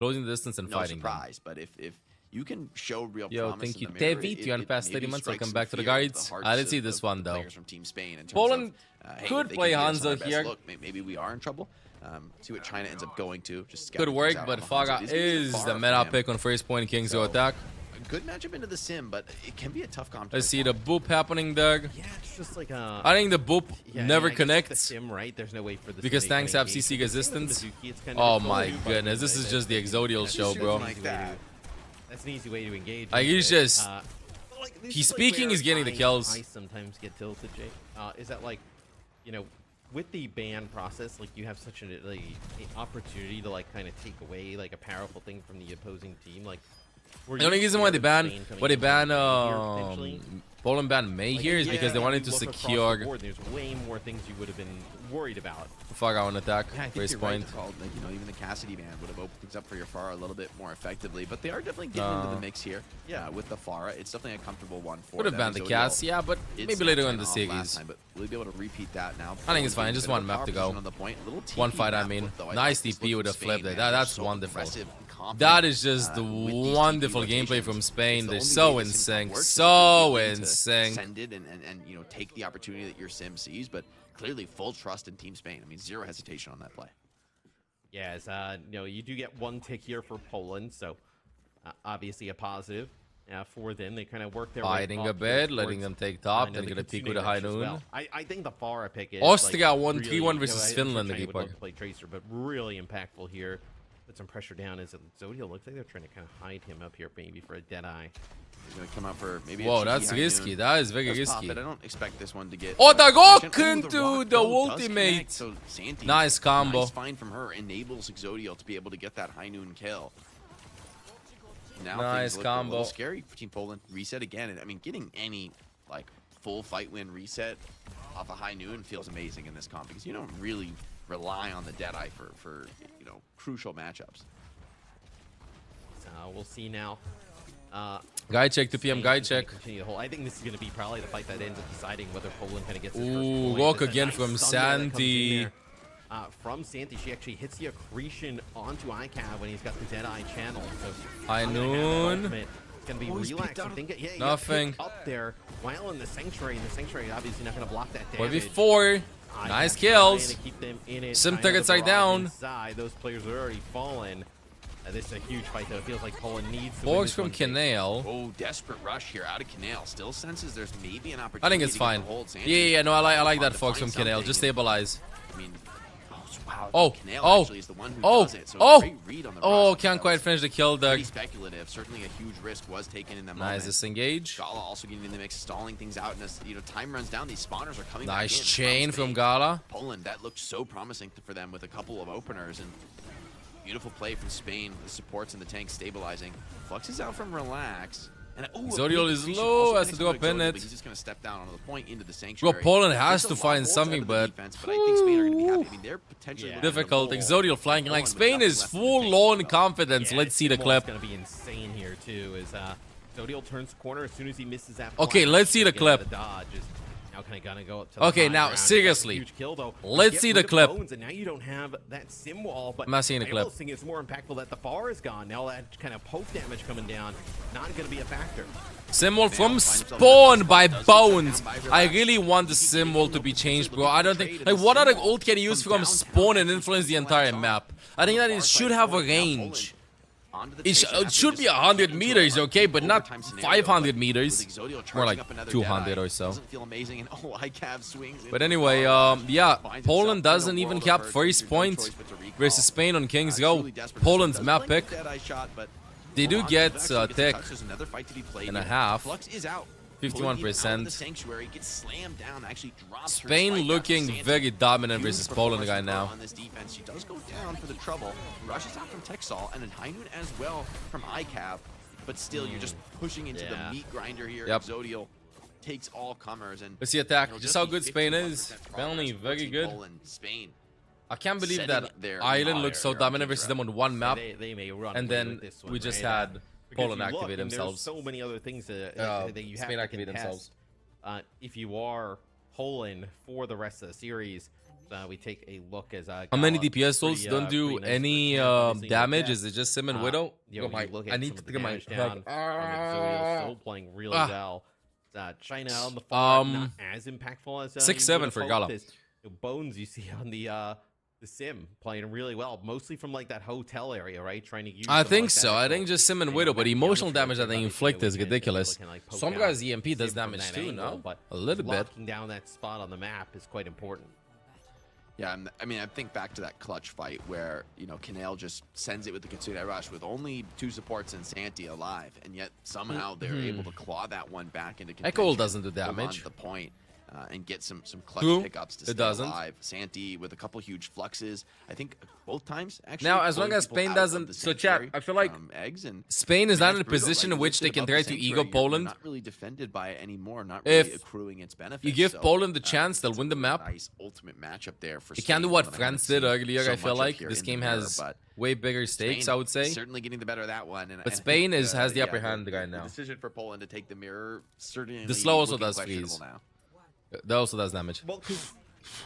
Closing the distance and fighting them. No surprise, but if you can show real Yo, promise thank you, in the mirror, David. You on past 30 maybe months. strikes Welcome some back to the fear into guides. hearts Let's see of this the one, though. players from Team Spain in terms Poland of, hey, could they play can beat us on our Hanzo best here. look, maybe we are in trouble. See what China ends up going to. Just Good scouting work, things out but on Faga Hanzo. is far the from meta him. pick on first point King Zero So, attack. A good matchup into the sim, but it can be a tough comp. Let's see the boop happening there. Yeah, it's just like I think the boop never I guess connects. The sim, right? There's no way for the Because sim tanks to have engage. CC resistance. Mizuki, it's kind Oh of my fun, goodness, this but is just the Exodial show, bro. Like that. That's an easy way to engage. Like, he's into it. just- this he's is, like, speaking, where he's getting the kills. I sometimes get tilted, Jake. Is that like, with the ban process, like you have such an opportunity to like kind of take away like a powerful thing from the opposing team, like. The only reason why they ban Poland ban May here is because they wanted to secure. There's way more things you would have been worried about. Far out on attack. Yeah, I think First you're point. right to call, like, even the Cassidy ban would have opened things up for your Pharah a little bit more effectively, but they are definitely getting into the mix here. Yeah, with the Pharah, it's definitely a comfortable one for Would have them. banned the Exodial, Cass, yeah, but it maybe later snapped in the China off last series. time, but will we be able to repeat that now? I think it's fine. Just Bit of one a map power to go. position on the point. Little TP One fight, I map mean. flip, though. I Nice like this TP look with from a flip Spain, there. man. They're That's so wonderful. aggressive and confident, That is just the with these wonderful TP gameplay rotations. from It's Spain. the They're only so way in this sim sync. works, is So if you're in willing to sync. Send it and take the opportunity that your sim sees, but clearly full trust in Team Spain. I mean, zero hesitation on that play. Yes, you do get one tick here for Poland, so obviously a positive for them. They kind of work their Fighting way a up bit, towards, letting them take top, the then gonna peek Kitsune with a high rush as noon. well. I think the Pharah pick is Austria like, won really, 3-1 versus I'm sure Finland, China the would love Geekbug. to play Tracer, but really impactful here. Put some pressure down as Zodiel looks like they're trying to kind of hide him up here, maybe for a dead eye. He's going to come out for maybe Whoa, a that's cheeky high risky. noon. That is very Does pop risky. it. I don't expect this one to get. Oh, the action. rock Ooh, into rock, the though, does ultimate. connect, so Santi, Nice combo. Nice find from her enables Exodial to be able to get that high noon kill. Now Nice things look combo. a little scary for Team Poland. Reset again, and I mean, getting any like full fight win reset off a high noon feels amazing in this comp because you don't really rely on the Deadeye for crucial matchups. So we'll see now. Guy check, 2 PM, guy Spain check. can continue to hold. I think this is going to be probably the fight that ends up deciding whether Poland kind of gets his first Ooh, point. walk There's a again nice from stun that comes in Santi. there. From Santi, she actually hits the accretion onto ICAV when he's got the Deadeye channel. So High noon. It's going to be relaxed. I think he got Nothing. picked up there while in the Sanctuary. And the Sanctuary obviously not going to block that damage. 1v4. Nice kills. Sim tickets are down. Inside. Those players are already fallen. This is a huge fight, though. It feels like Poland needs to win Forks this from one. Canal. Oh, desperate rush here out of Canal. Still senses there's maybe an opportunity. I think it's to fine. get the hold. Santi Yeah, no, I like that to Fox from find Canal. something, Just and, stabilize. I mean, wow. Oh, Canal oh, actually is the one who oh, does it. So oh, great read on the oh, rush. can't quite finish the kill, Doug. Pretty speculative. Certainly a huge risk was taken in that moment. Nice disengage. Gala also getting in the mix, stalling things out, and as time runs down, these spawners are coming back in. Nice chain from Gala. Poland, that looked so promising for them with a couple of openers, and beautiful play from Spain. The supports and the tank stabilizing. Flux is out from relax. And Zodiel is low, has to drop in it. He's just going to step down onto the point into the Sanctuary. Well, Poland has to find something, but defense, I think Spain are going to be happy. I mean, they're potentially difficult. Exodial flanking like Spain is full-on confidence. Yeah, Let's see the Simwell's clip. going to be insane here too. As Zodiel turns the corner as soon as he misses that. Okay, flash, let's see the again, clip. The dodge is now kind of gonna go up to the Okay, high now ground. seriously, Huge kill, though. let's Get see rid the of clip. Bones, and now you don't have that sim wall. But I'm not seeing the I clip. will think it's more impactful that the bar is gone. Now that kind of poke damage coming down, not going to be a factor. Symbol from Spawn by Bones. I really want the symbol to be changed, bro. I don't think... Like, what other ult can you use from Spawn and influence the entire map? I think that it should have a range. It should be 100 meters, okay, but not 500 meters. More like 200 or so. But anyway, yeah, Poland doesn't even cap first point versus Spain on King's Row. Poland's map pick. They do get a tick and a half. 51%. Spain looking very dominant versus Poland right now. On this defense, she does go down for the trouble. Rushes out from Texal and then High Noon as well from ICAV. But still, you're just pushing into the meat grinder here. Yep. Zodiel takes all comers and Let's see attack. Just how good Spain is. Apparently very good. Spain. I can't believe that their Ireland looks so dominant versus them on one map, They may run and away then with this one, we just right? had Because Poland you look, activate and themselves. There's so many other things that you have Spain to activate contest. If you are Poland for the rest of the series, we take a look as How many Gala, DPS tools pretty, don't do pretty nice any for canvassing damage? the Is it just Sim and Widow? You know, Oh my- you look at I need some to of the get my damage down. Zodiel's still playing really well. China on the far, not as impactful as 6-7 for Gala. Bones you see on the Sim playing really well, mostly from like that hotel area, right? Trying to use. I some, think like, so. that I think just Sim and Widow, but emotional damage that they inflict is we can ridiculous. like, poke Some out guys EMP does Sim from damage that too, angle, no? but A little bit. locking down that spot on the map is quite important. Yeah, I mean, I think back to that clutch fight where, Canal just sends it with the Kitsune Rush with only 2 supports and Santi alive, and yet somehow they're able to claw that one back into contention. Echo doesn't do hold on damage. to the point. And get some clutch True, pickups to it stay doesn't. alive. Santi with a couple huge fluxes. I think both times actually. Now, as long pulling as people Spain out of doesn't... the So, chat, Sanctuary I feel like from eggs and Spain is not in a brutal, position in like, which they lifted can above try the to ego Sanctuary, you're Poland. not really defended by it anymore. Not really If accruing its benefits. you give so, Poland the chance, they'll win the map. Nice ultimate matchup there for You can't do Spain, what that I France haven't did seen earlier, so I feel much of like. here This in game the mirror, has but way bigger stakes, Spain I would say. certainly getting the better of that one. But Spain has the yeah, upper hand right now. The decision for Poland to take the mirror certainly The slow also looking does questionable freeze. now. That also does damage. Well, because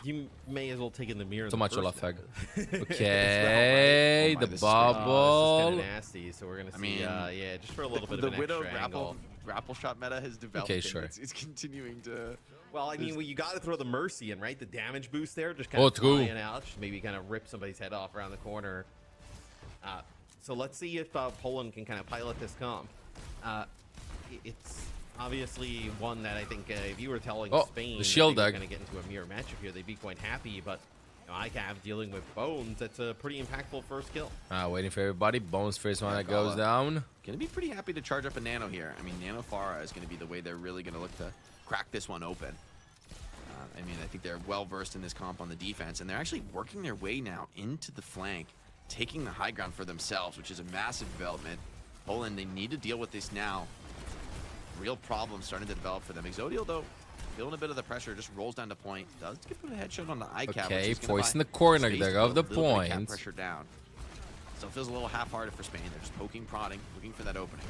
you may as well take in the mirror. Too much of Olaf Heg. Okay, Okay, the this is bubble. nasty. So we're gonna see. mean, yeah, just for a little bit the of an Widow extra angle. grapple shot meta has developed. Okay, and sure. It's continuing to. Well, I mean, you got to throw the mercy in, right? The damage boost there, just Oh, kind of true. flying out, just maybe kind of rip somebody's head off around the corner. So let's see if Poland can kind of pilot this comp. It's obviously one that I think if you were telling Spain the shield that egg. they were going to get into a mirror matchup here, they'd be quite happy. But ICAV dealing with Bones, that's a pretty impactful first kill. Waiting for everybody. Bones first one that goes down. Gonna be pretty happy to charge up a Nano here. I mean, Nano Farah is gonna be the way they're really gonna look to crack this one open. I mean, I think they're well versed in this comp on the defense, and they're actually working their way now into the flank, taking the high ground for themselves, which is a massive development. Poland, they need to deal with this now. Real problems starting to develop for them. Exodial, though, feeling a bit of the pressure, just rolls down to point. Does get put a headshot on the ICAV. Okay, which is gonna Foyce in buy the corner space there to of put a the little bit of cap point. pressure down. Still feels a little half-hearted for Spain. They're just poking, prodding, looking for that opening.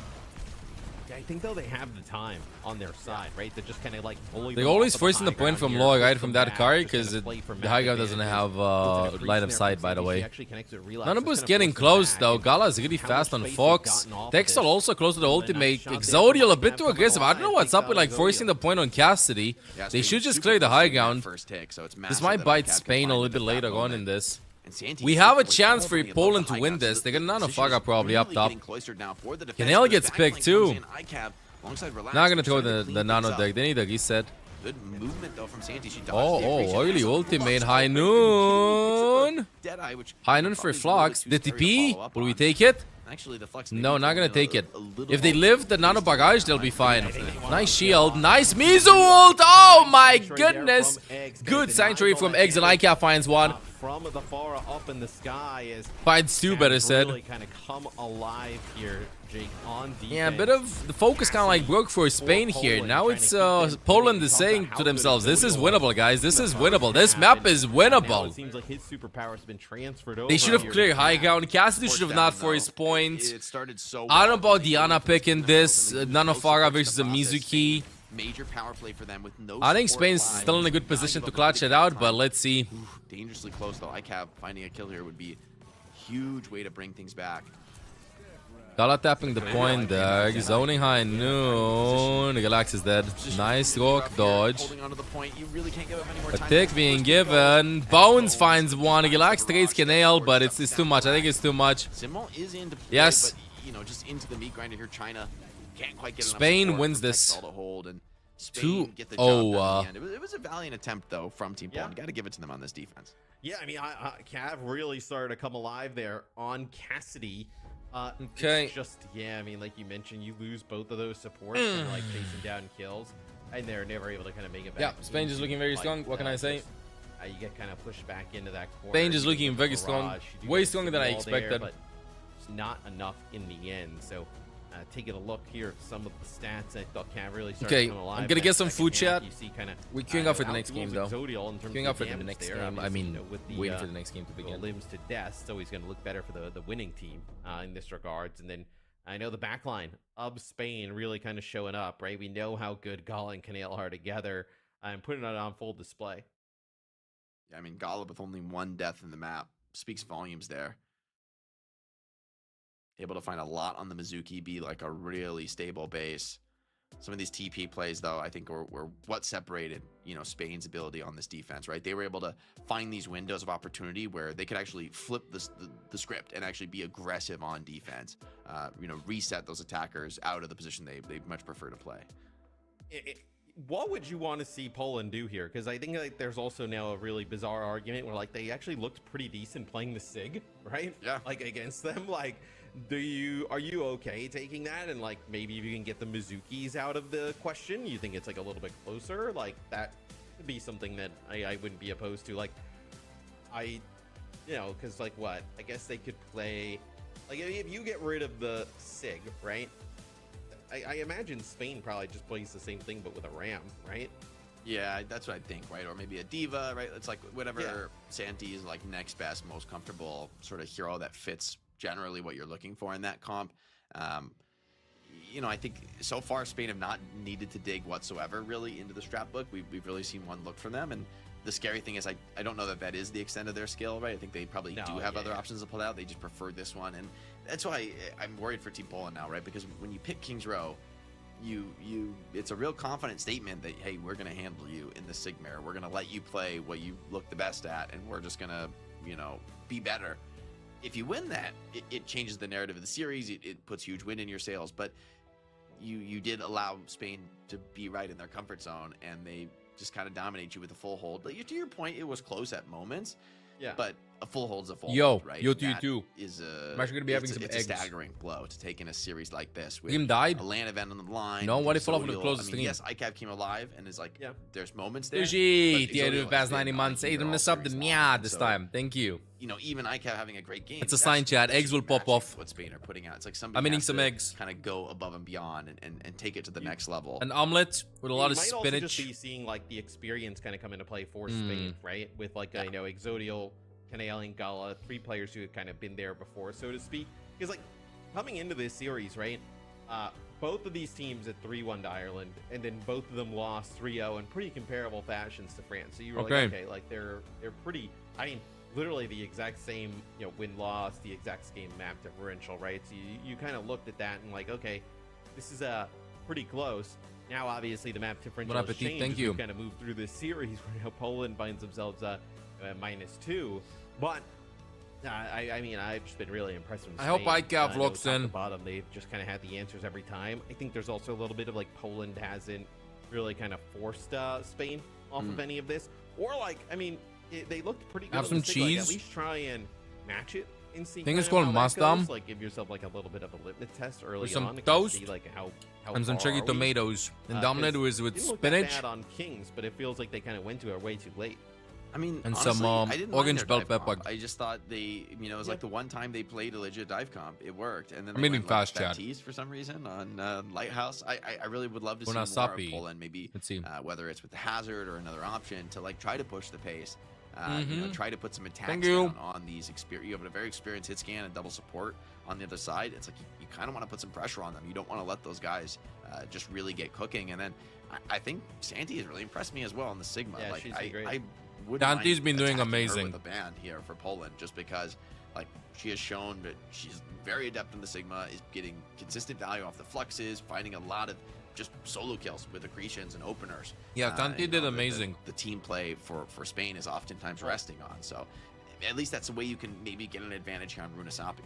I think though they have the time on their side, right? They're just kind of like bully. They're always forcing the point from low, right? From that carry, because the high ground doesn't have line of sight, by the way. Nanabu's getting close though. Gala's really fast on Fox. Dexter also close to the ultimate. Exodial a bit too aggressive. I don't know what's up with like forcing the point on Cassidy. They should just clear the high ground. This might bite Spain a little bit later on in this. We have a chance for Poland to win this. They got Nanofaga probably up top. Canel gets picked too. Not gonna throw the nano deck. They need a reset. Good movement though from Santi. She early ultimate. High noon. High noon for Flux. The TP. Will we take it? Actually, the Flux no, not gonna take it. If they live the nano barrage, they'll be fine. Nice shield. Nice Mizu ult. Oh my goodness. Good sanctuary from Eggs, and ICAP finds one. From the far up in the sky is finds two, better said. Really kind of come alive here, Jake, on defense. Yeah, a bit of the focus kind of like broke for Spain here. Now it's Poland is saying to themselves, "This is winnable, guys. This is winnable. This map is winnable." It seems like his superpower has been transferred over. They should have cleared high ground. Cassidy should have not for his point. I don't know about Diana picking this. Nanofaga versus a Mizuki. Major power play for them with no. I think Spain's still in a good position to clutch it out, but let's see. Dangerously close though. ICAP finding a kill here would be a huge way to bring things back. Gala tapping the point there, zoning high noon. Galax is dead. Nice rock dodge. A tick being given. Bones finds one. Galax trades Canale, but it's too much. I think it's too much. Yes. But, you know, just into the meat grinder here, China can't quite get Spain wins this. 2-0. It was a valiant attempt though from Team Poland. Got to give it to them on this defense. Yeah, I mean, Cav really started to come alive there on Cassidy. Okay. It's just, yeah, I mean, like you mentioned, you lose both of those supports and like chasing down kills, and they're never able to kind of make it back. Yeah, Spain just looking very strong. What can I say? You get kind of pushed back into that corner. Spain just looking very strong. Way stronger than I expected. But it's not enough in the end, so... taking a look here at some of the stats, I thought Cav really started to come alive. I'm gonna get some food chat. You see kinda, we're queuing up for the next game, though. Queuing up for the next game. I mean, waiting for the next game to begin. Limbs to death, so he's gonna look better for the winning team in this regards. And then I know the backline of Spain really kind of showing up, right? We know how good Gala and Canale are together, and putting it on full display. Yeah, I mean, Gala with only one death in the map speaks volumes there. Able to find a lot on the Mizuki, be like a really stable base. Some of these TP plays, though, I think were what separated, you know, Spain's ability on this defense, right? They were able to find these windows of opportunity where they could actually flip the script and actually be aggressive on defense. You know, reset those attackers out of the position they much prefer to play. What would you want to see Poland do here? Because I think like there's also now a really bizarre argument where like they actually looked pretty decent playing the SIG, right? Yeah. Like against them, like. Are you okay taking that, and like maybe if you can get the Mizukis out of the question, you think it's like a little bit closer? Like that would be something that I wouldn't be opposed to. Like you know, because like what I guess they could play like if you get rid of the SIG, right? I imagine Spain probably just plays the same thing but with a Ram, right? Yeah, that's what I think, right? Or maybe a Diva, right? It's like whatever Santi is like next best, most comfortable sort of hero that fits generally what you're looking for in that comp. You know, I think so far Spain have not needed to dig whatsoever really into the strat book. We've really seen one look from them, and the scary thing is I don't know that is the extent of their skill, right? I think they probably do have other options to pull out. They just prefer this one, and that's why I'm worried for Team Poland now, right? Because when you pick King's Row, it's a real confident statement that, hey, we're gonna handle you in the Sigmar. We're gonna let you play what you look the best at, and we're just gonna, you know, be better. If you win that, it changes the narrative of the series. It puts huge wind in your sails. But you did allow Spain to be right in their comfort zone, and they just kind of dominate you with a full hold. Like, to your point, it was close at moments. Yeah. But a full hold's a full hold, right? Yo, you is I'm actually gonna be having some it's eggs. a staggering blow to take in a series like this with Him died. a LAN event on the line. No, what if all of the Exodial. closest I mean, thing? yes, ICAP came alive and is like, there's moments there. Sushi, but the end Exodial of the past has 90 been months. on Hey, here all miss up the series mia long. this So, time. Thank you. You know, even ICAP having a great game. It's a sign, chat. Eggs will pop off. What Spain are putting out. It's like somebody I'm eating has some to eggs. kind of go above and beyond and take it to the next level. An omelet with a lot of might also spinach. just be seeing like the experience kind of come into play for Spain, right? With like you know, Exodial, Canale, and Gala, 3 players who had kind of been there before, so to speak. Because like coming into this series, right? both of these teams at 3-1 to Ireland, and then both of them lost 3-0 in pretty comparable fashions to France. So you were like, okay, like they're pretty. I mean, literally the exact same, you know, win-loss, the exact same map differential, right? So you kind of looked at that and like, okay, this is pretty close. Now, obviously, the map differential has changed. Thank you. We kind of moved through this series where now Poland finds themselves -2, but. I mean, I've just been really impressed with Spain. I hope ICAV looks in. At the bottom, they've just kind of had the answers every time. I think there's also a little bit of like Poland hasn't really kind of forced Spain off of any of this, or like, I mean, they looked pretty good. Have some cheese. Like, at least try and match it and see. I think it's called Masdam. Like, give yourself like a little bit of a litmus test early with some on. toast See, like how and some cherry tomatoes. And dominated was with didn't look spinach. that bad on Kings, but it feels like they kind of went to it way too late. I mean, And honestly, some I didn't mind orange their bell dive pepper. comp. I just thought they, you know, it was like the one time they played a legit dive comp, it worked, and then I'm they eating went like fast, Chad. Baptiste for some reason on Lighthouse. I really would love to see Buona more of Sapi. Poland, maybe Let's see. whether it's with the hazard or another option to like try to push the pace. You know, try to put some attacks Thank you. down on these you have a very experienced hit scan and double support on the other side. It's like you kind of want to put some pressure on them. You don't want to let those guys just really get cooking. And then I think Santi has really impressed me as well on the Sigma. Yeah, like she's been great. I would Dante's been doing amazing with the band here for Poland, just because like she has shown that she's very adept in the Sigma, is getting consistent value off the fluxes, finding a lot of just solo kills with accretions and openers. Yeah, Dante did amazing. The team play for Spain is oftentimes resting on, so at least that's a way you can maybe get an advantage here on Runasapi.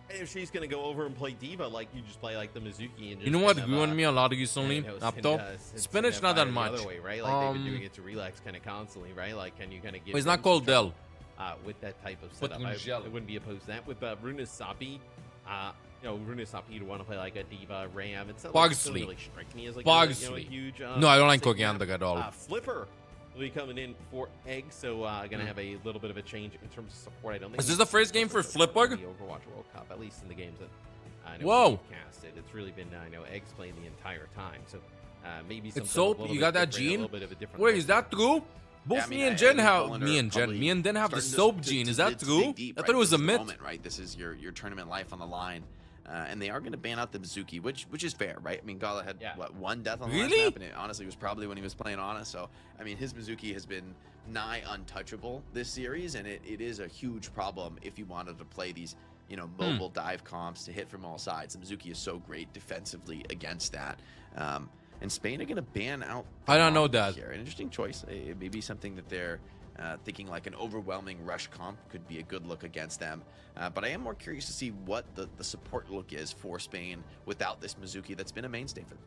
If she's gonna go over and play Diva, like you just play like the Mizuki and just You know what kind of, ruined me a lot recently? Up top, spinach not that much. The other way, right? Like they've been doing it to relax kind of constantly, right? Like, can you kind of get? It's not called Dell. With that type of With setup, I Ungel. wouldn't be opposed to that. With Runasapi, you know, Runasapi, you'd want to play like a Diva Ram. It's not like, it doesn't Bogsley. really strike me as like Bogsley. a huge. No, I don't like Sigma. Kogianda at all. Flipper will be coming in for Egg, so gonna have a little bit of a change in terms of support. I don't think Is this the first game for Flipper? The Overwatch World Cup, at least in the games that I know Whoa. we've casted. It's really been I know Eggs playing the entire time, so maybe something It's a soap. little You bit got that different, a gene? little bit of a different Wait, look. is that true? Both Yeah, I mean, me and I Jen think have Poland are me and probably Den have the starting soap to- gene. to- Is that to true? dig deep, I right? thought it was This a is the myth. moment, right? This is your tournament life on the line. And they are going to ban out the Mizuki, which is fair, right? I mean, Gala had what, one death on the last Really? map, and it honestly was probably when he was playing Ana. So I mean, his Mizuki has been nigh untouchable this series, and it is a huge problem if you wanted to play these, you know, mobile dive comps to hit from all sides. The Mizuki is so great defensively against that. And Spain are going to ban out. I don't know Bomb that. Here. An interesting choice. It may be something that they're thinking like an overwhelming rush comp could be a good look against them. But I am more curious to see what the support look is for Spain without this Mizuki that's been a mainstay for them.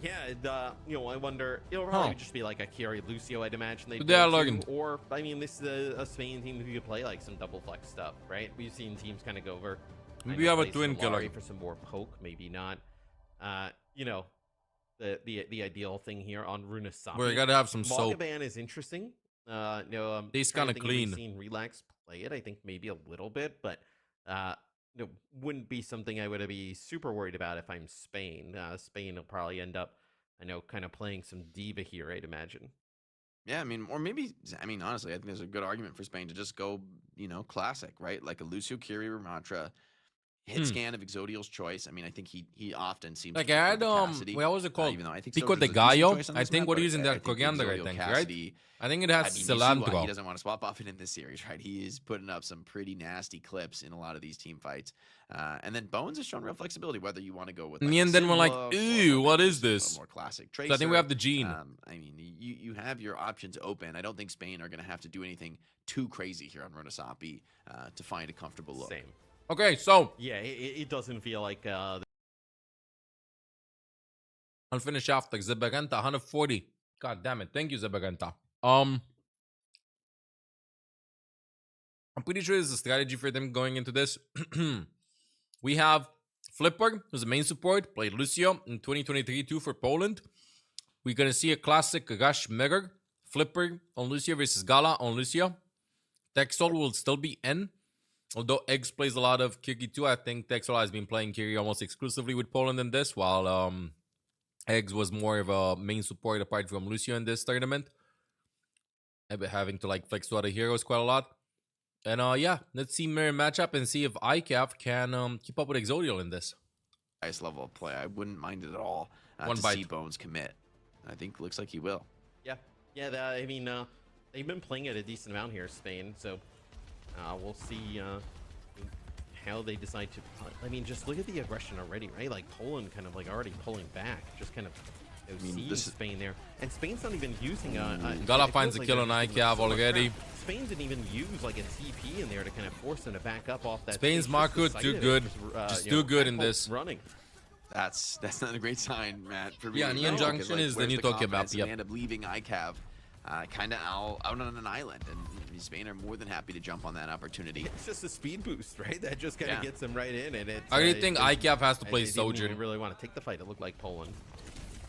Yeah, you know, I wonder. It'll probably just be like a Kiri Lucio, I'd imagine they. Yeah, Logan. Or I mean, this is a Spain team who could play like some double flex stuff, right? We've seen teams kind of go over. Maybe have a play twin Solari killer. for some more poke, maybe not. You know, the ideal thing here on Runasapi. Where you gotta have some soap. Magaban is interesting. You know, Tastes trying to kinda think if we've clean. Seen Relax play it, I think maybe a little bit, but you know, wouldn't be something I would be super worried about if I'm Spain. Spain will probably end up, I know, kind of playing some diva here, I'd imagine. Yeah, I mean, or maybe, I mean, honestly, I think there's a good argument for Spain to just go, you know, classic, right? Like a Lucio Kiri Ramatra, hit scan of Exodial's choice. I mean, I think he often seems Like to I prefer had the Cassidy, what was it called? even though I think Pico Soldier's de a decent Gallo. choice on I this think map, we're but using I that think the coriander. I Exodial think right. Cassidy, I think it I has mean, you see why cilantro. he doesn't want to swap off it in this series, right? He is putting up some pretty nasty clips in a lot of these team fights. And then Bones has shown real flexibility, whether you want to go with like Me and a then we're like, Sigma or ew, what is a this? more classic So I Tracer. think we have the gene. I mean, you have your options open. I don't think Spain are going to have to do anything too crazy here on Runasapi to find a comfortable look. Same. Okay, so Yeah, it doesn't feel like I'll finish off like Zeberenta 140. God damn it. Thank you, Zeberenta. I'm pretty sure there's a strategy for them going into this. We have Flipper, who's the main support, played Lucio in 2023 too for Poland. We're gonna see a classic Rush mirror. Flipper on Lucio versus Gala on Lucio. Texol will still be in. Although Eggs plays a lot of Kiri too, I think Texol has been playing Kiri almost exclusively with Poland in this, while Eggs was more of a main support apart from Lucio in this tournament. I've been having to like flex to other heroes quite a lot. And yeah, let's see mirror matchup and see if ICAF can keep up with Exodial in this. highest level of play. I wouldn't mind it at all One to bite. see Bones commit. I think looks like he will. Yeah. I mean, they've been playing at a decent amount here, Spain. So we'll see how they decide to. I mean, just look at the aggression already, right? Like Poland kind of like already pulling back, just kind of. Seeing Spain there, and Spain's not even using Gala finds a kill on ICAV already. Spain didn't even use like a TP in there to kind of force them to back up off that. Spain's stage. Marco Just too decided good. to Just too good in back this. running. That's not a great sign, Matt. For me Yeah, to Neon know, 'cause, Junction like, is the where's new Tokyo map, confidence? And yep. They end up leaving ICAV kind of out on an island, and Spain are more than happy to jump on that opportunity. It's just a speed boost, right? That just kind of gets them right in, and it's. I really think ICAV has to play They didn't Sojourn. even really want to take the fight. It looked like Poland.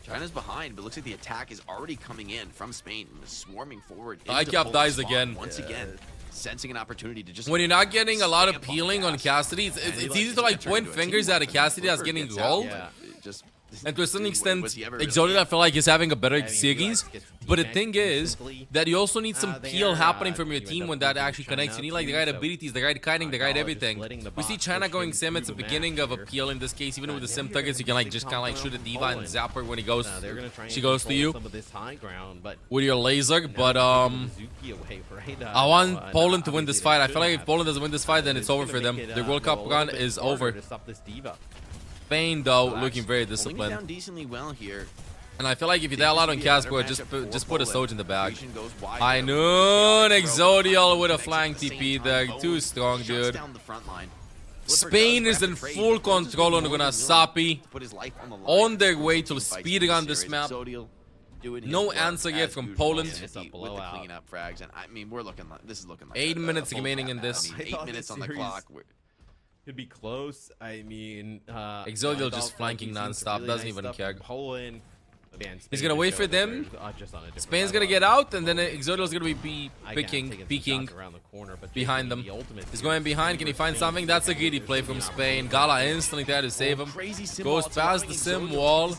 China's behind, but looks like the attack is already coming in from Spain, swarming forward. ICAV dies again. Once again, sensing an opportunity to just. When you're not getting a lot of stamp on peeling on gas. Cassidy, it's And he easy likes to like turn point into a fingers team at a fight. Cassidy that's Flipper getting gets out, rolled. but it just And to a certain extent, was he ever really Exotic I feel like is having a better I mean, series. gets But the teammates thing is instantly. that you also need some They peel are, happening from your you end team up when that losing actually connects. You China need like the too, right so, abilities, the right kiting, the right Gala just everything. letting the We see bot China push going him sim. through It's the the beginning map of a here. peel in this case. Even with the now sim you're targets, you gonna can like big just kind of like shoot a confidence diva from and Poland. zapper when he goes. They're gonna try and She goes to control you some of this high ground, but with your laser. now But Zuki away, right? I want and Poland to win this obviously fight. they I feel like should if have. Poland doesn't win this fight, then But it's over gonna for them. make it, The World you Cup know, a run little bit is harder over. to stop this diva. Spain though Well, looking actually very holding it disciplined. down decently well here. And I feel like if you This die a lot should on be a better Casper, matchup just for put a Poland. Soj in the bag. Creation goes wide I there. know Throw Exodial with a connects at flying the same TP time. there. Bones Too strong, shuts dude. down the front line. Spain is in full control on Gunasapi. On their way to speed around this map. No answer yet from Poland. With the cleanup frags, and I mean we're looking like this is looking like 8 a minutes full remaining tap in now. this. I mean, I 8 thought minutes this on the series clock. Could be close. I mean, Exodial I just thought flanking Frankie's nonstop, really doesn't nice even stuff care. from Poland. Again, He's Spain gonna just wait for showed that them. they're, just on a different Spain's gonna level. get out, and then Exodial's gonna be ICAV peeking taking some shots around the corner, but behind taking them. the ultimate He's here. going behind. Can he find something? That's a greedy play from Spain. Gala instantly tried to save him. Goes past the sim wall.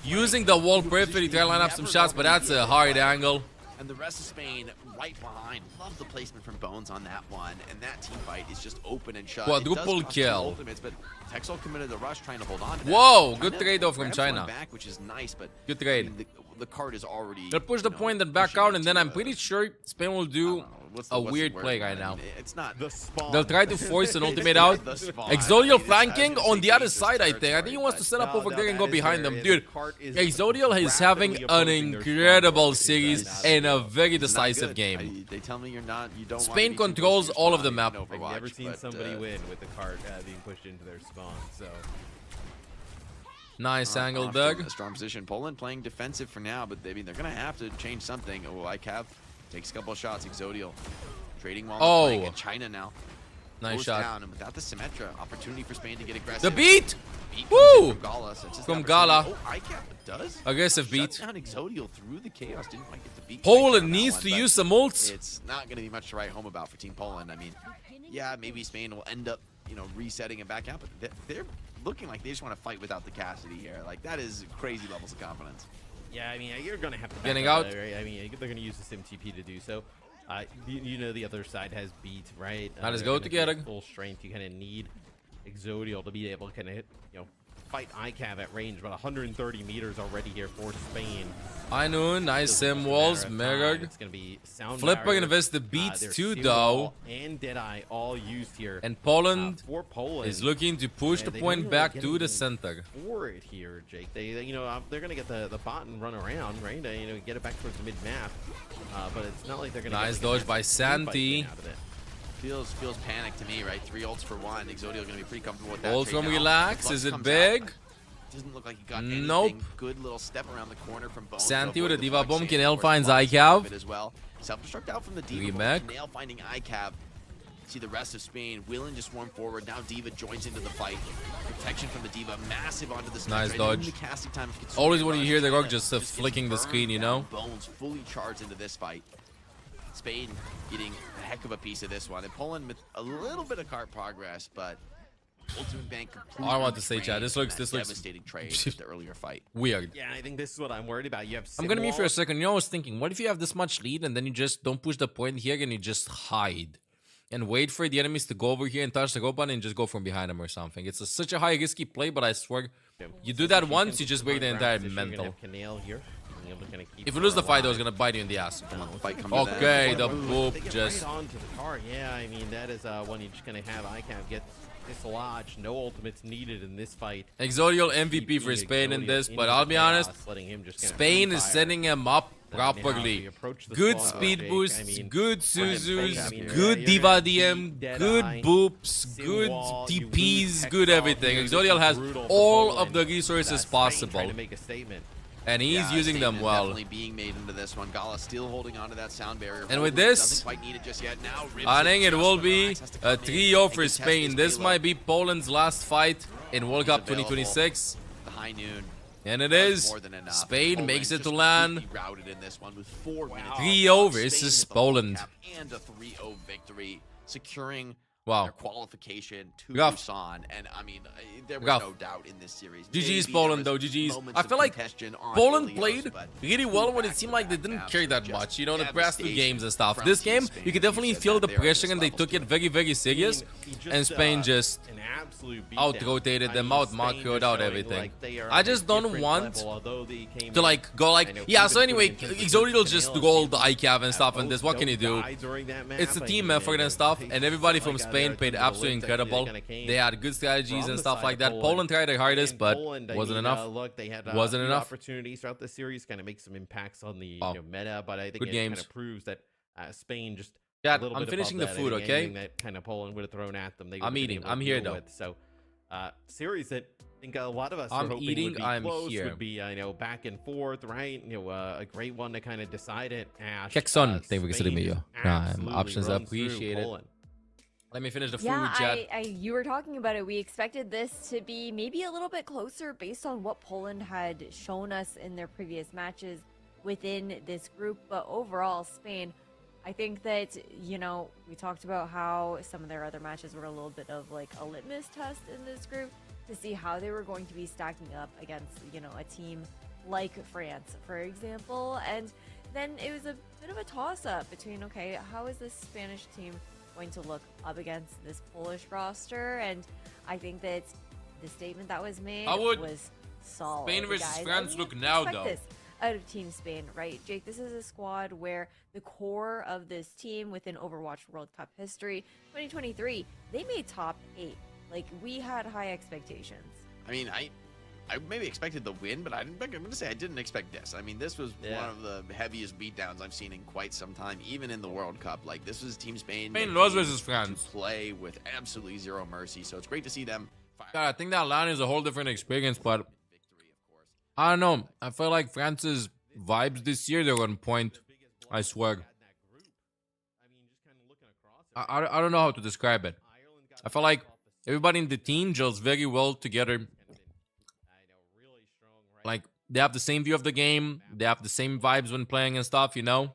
Using the wall perfectly to line up some shots, but that's a hard angle. And the rest of Spain right behind. Love the placement from Bones on that one. And that team fight is just open and shut. Quadruple It does cost two kill. Ultimates, but Texel committed the rush trying to hold on to that. Whoa, good China trade though from grabs one China. Back, which is nice, but Good trade. I mean, the card is already. They'll push the point and back out, and then I'm pretty sure Spain will do a weird play right now. It's not The spawn. They'll try to force an ultimate out. Exodial flanking on the other side, I think. I think he wants to set up over there and go behind them. Dude, Exodial is having an incredible series and a very decisive game. They tell me you're not. You don't. Spain controls all of the map. I've never seen somebody win with the cart being pushed into their spawn. So Nice angle, Off to Doug. a strong position. Poland playing defensive for now, but I mean they're gonna have to change something. Oh, ICAV takes a couple of shots. Exodial trading while Oh. playing at China now. Nice Goes shot. down, and without the Symmetra, opportunity for Spain to get aggressive. The beat! Beat comes Woo! in from Gala, so it's just From an Gala. opportunity. Oh, ICAV does. Aggressive Shut beat. down Exodial through the chaos. Didn't quite get the beat. Poland connection on that needs one, to but use some ults. It's not going to be much to write home about for Team Poland. I mean, yeah, maybe Spain will end up, resetting and back out, but they're looking like they just want to fight without the Cassidy here. Like, that is crazy levels of confidence. yeah, I mean you're gonna have to back Getting up, out. right? I mean they're gonna use the Sim TP to do so. The other side has beat, right? Might as They're go gonna together. get full strength. You kind of need Exodial to be able to kind of fight ICAV at range, about 130 meters already here for Spain. I know, nice Just sim a walls, matter of time. mirrored. It's gonna be sound Flipper barrier. invests the beats There's too, Sim though. Wall and Deadeye all used here. And Poland for Poland is looking to push Yeah, the they point don't really back get to the anything center. for it here, Jake. They're gonna get the bot and run around, right? Get it back towards the mid map. But it's not like they're gonna. Nice get, like, a dodge by massive team fight Santi. out of it. Feels panic to me, right? 3 ults for 1. Exodial going to be pretty comfortable with that. Ult trade from now. Relax, Flux is it comes big? out. Doesn't look like he got anything. Nope. Good little step around the corner from Bones. Santi to with a avoid the Diva flex bomb. save. Kinel Of course, finds Flux ICAV. of it as well. Self-destruct out from the Diva. Remake. Nail finding ICAV. See the rest of Spain willing to swarm forward. Now Diva joins into the fight. Protection from the Diva, massive onto the sniper. Nice And dodge. even the casting time gets Always super when you rushed. hear the rock China just gets flicking the burned screen, you down. know? Bones fully charged into this fight. Spain getting a heck of a piece of this one. And Poland with a little bit of cart progress, but Ultimate Bank completely I want to say, Chad, this drained looks- from this that looks- devastating trade with the earlier fight. Weird. Yeah, I think this is what I'm worried about. You have. I'm gonna mute for a Simwall. second. I was thinking, what if you have this much lead and then you just don't push the point here and you just hide? and wait for the enemies to go over here and touch the go button and just go from behind them or something. It's such a high risky play, but I swear, you do that once, you just break the entire mental. If you lose the fight, though, it's gonna bite you in the ass. Okay, the boop just... onto the car. Yeah, I mean, that is one you're just gonna have ICAV get dislodged. No ultimates needed in this fight. Exodial MVP for Spain in this, but I'll be honest, Spain is setting him up properly. Good speed boosts, good Suzus, good Diva DM, good boops, good TPs, good everything. Exodial has all of the resources possible. And he's using them well. Definitely being made into this one. Gala still holding onto that sound barrier. And with this, I think it will be a 3-0 for Spain. This might be Poland's last fight in World Cup 2026. The high noon. And it is. Spain makes it to LAN. 3-0 versus Poland. And a 3-0 victory, securing wow. their qualification to Busan. And I mean, there was no doubt in this series. GG's Poland though, GG's. I feel like Poland played really well when it seemed like they didn't care that much, you know, the past 2 games and stuff. This game, you could definitely feel the pressure and they took it very, very serious. And Spain just out-rotated them, out-macroed out everything. I just don't want to like go like, yeah, so anyway, Exodial just rolled the ICAV and stuff and this, what can you do? It's a team effort and stuff, and everybody from Spain played absolutely incredible. They had good strategies and stuff like that. Poland tried their hardest, but wasn't enough. Wasn't enough. Opportunities throughout the series, kind of make some impacts on the meta, but I think it kind of proves that Spain just yeah, I'm finishing the food, okay? That kind of Poland would have thrown at them. I'm eating. I'm here though. So, series that I think a lot of us are hoping would be close, would be, you know, back and forth, right? You know, a great one to kind of decide it. Ash, Kekson, thank you for sitting me. Options, I appreciate it. Let me finish the food, chat. You were talking about it. We expected this to be maybe a little bit closer based on what Poland had shown us in their previous matches within this group. But overall, Spain, I think that, you know, we talked about how some of their other matches were a little bit of like a litmus test in this group to see how they were going to be stacking up against, you know, a team like France, for example. And then it was a bit of a toss-up between, okay, how is this Spanish team going to look up against this Polish roster? And I think that the statement that was made was solid. Spain versus France look now, though. Out of Team Spain, right? Jake, this is a squad where the core of this team within Overwatch World Cup history, 2023, they made top 8. Like, we had high expectations. I mean, I maybe expected the win, but I'm going to say I didn't expect this. I mean, this was one of the heaviest beatdowns I've seen in quite some time, even in the World Cup. Like, this was Team Spain. Spain lost versus France. Play with absolutely zero mercy, so it's great to see them. God, I think that LAN is a whole different experience, but I don't know. I feel like France's vibes this year, they're on point. I swear. I don't know how to describe it. I feel like everybody in the team gels very well together. Like, they have the same view of the game. They have the same vibes when playing and stuff, you know?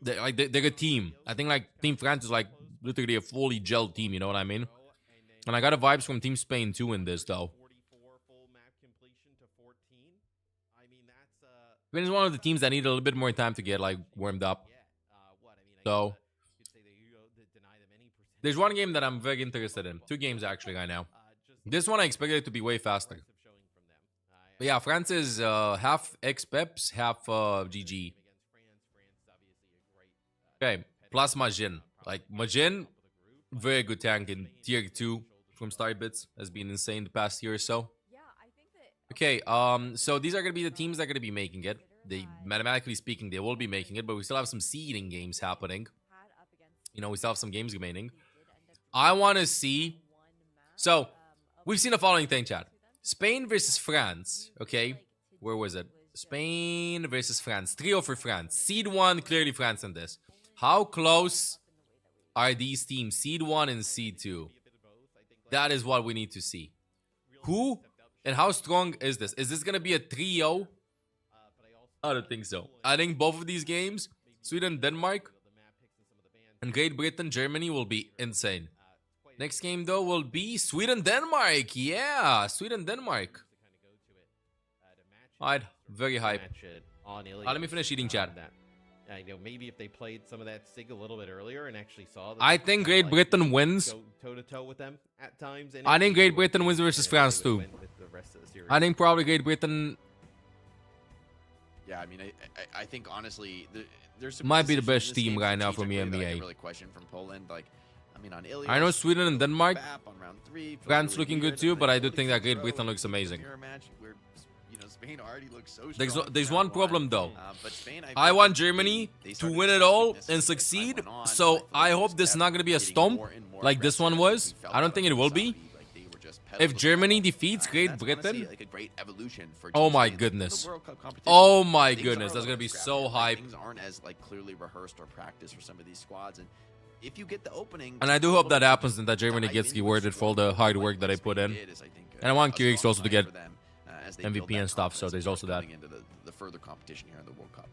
They're a team. I think, like, Team France is, like, literally a fully gelled team, you know what I mean? And I got a vibes from Team Spain, too, in this, though. Spain is one of the teams that need a little bit more time to get, like, warmed up. So, there's one game that I'm very interested in. 2 games, actually, right now. This one I expected it to be way faster. But yeah, France is half X-Peps, half GG. Okay, plus Majin. Like, Majin, very good tank in tier 2 from Starbits. Has been insane the past year or so. Okay, so these are going to be the teams that are going to be making it. They, mathematically speaking, they will be making it, but we still have some seeding games happening. You know, we still have some games remaining. I want to see... So, we've seen the following thing, chat. Spain versus France, okay? Where was it? Spain versus France. 3-0 for France. Seed 1, clearly France in this. How close are these teams? Seed 1 and Seed 2. That is what we need to see. Who and how strong is this? Is this going to be a 3-0? I don't think so. I think both of these games, Sweden, Denmark, and Great Britain, Germany, will be insane. Next game, though, will be Sweden-Denmark. Yeah, Sweden-Denmark. Alright, very hype. Let me finish eating, chat. you know, maybe if they played some of that SIG a little bit earlier and actually saw that I think Great Britain wins. go toe to toe with them at times. And I think maybe Great Britain wins versus they France would too. win with the rest of the series. I think probably Great Britain Yeah, I mean, I think honestly, there's some might be the decisions best in this team game right now from strategically that I EMEA. can really question from Poland. Like, I mean, on Ilios, I know Sweden and Denmark, on round 3, feels France really looking weird, good too, and but then I do Italy think that comes Great through Britain with looks the amazing. mirror match where, Spain already looks so There's strong there's in one round problem though. but Spain, I feel want like Germany they to started win to it show all weaknesses and as time succeed. went on, So and I feel hope like this is not gonna be a getting stomp more and more like this one aggressive. was. We felt I don't that think it with will be. Saudi, like, they were just If pedal Germany to the defeats metal. Great And that's honestly, Britain, like, a great evolution for oh Team my Spain. Like, goodness. the World Cup competition, Oh my things goodness, are a that's gonna little be scrappier. so Like, hype. things aren't as like clearly rehearsed or practiced for some of these squads, and if you get the opening, And I do to be hope able that to happens just and that Germany dive gets into a rewarded for all strong the hard like work that I Spain put in. did is, I think, And I want a QX strong also to sign get for them, as they MVP build that and stuff, so confidence, there's of also course, that. going into the further competition here in the World Cup.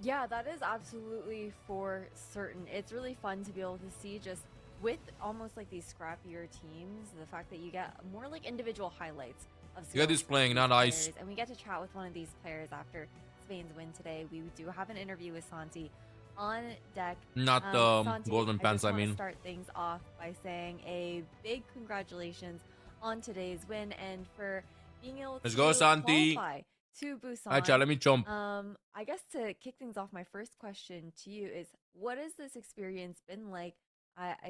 Yeah, that is absolutely for certain. It's really fun to be able to see just with almost like these scrappier teams, the fact that you get more like individual highlights of You got skills who's playing, from not these ice. players. And we get to chat with one of these players after Spain's win today. We do have an interview with Santi on deck. Not Santi, golden pants, I I just mean. want to start things off by saying a big congratulations on today's win and for being able Let's to go, Santi. qualify to Busan. Alright, chat, let me jump. I guess to kick things off, my first question to you is, what has this experience been like?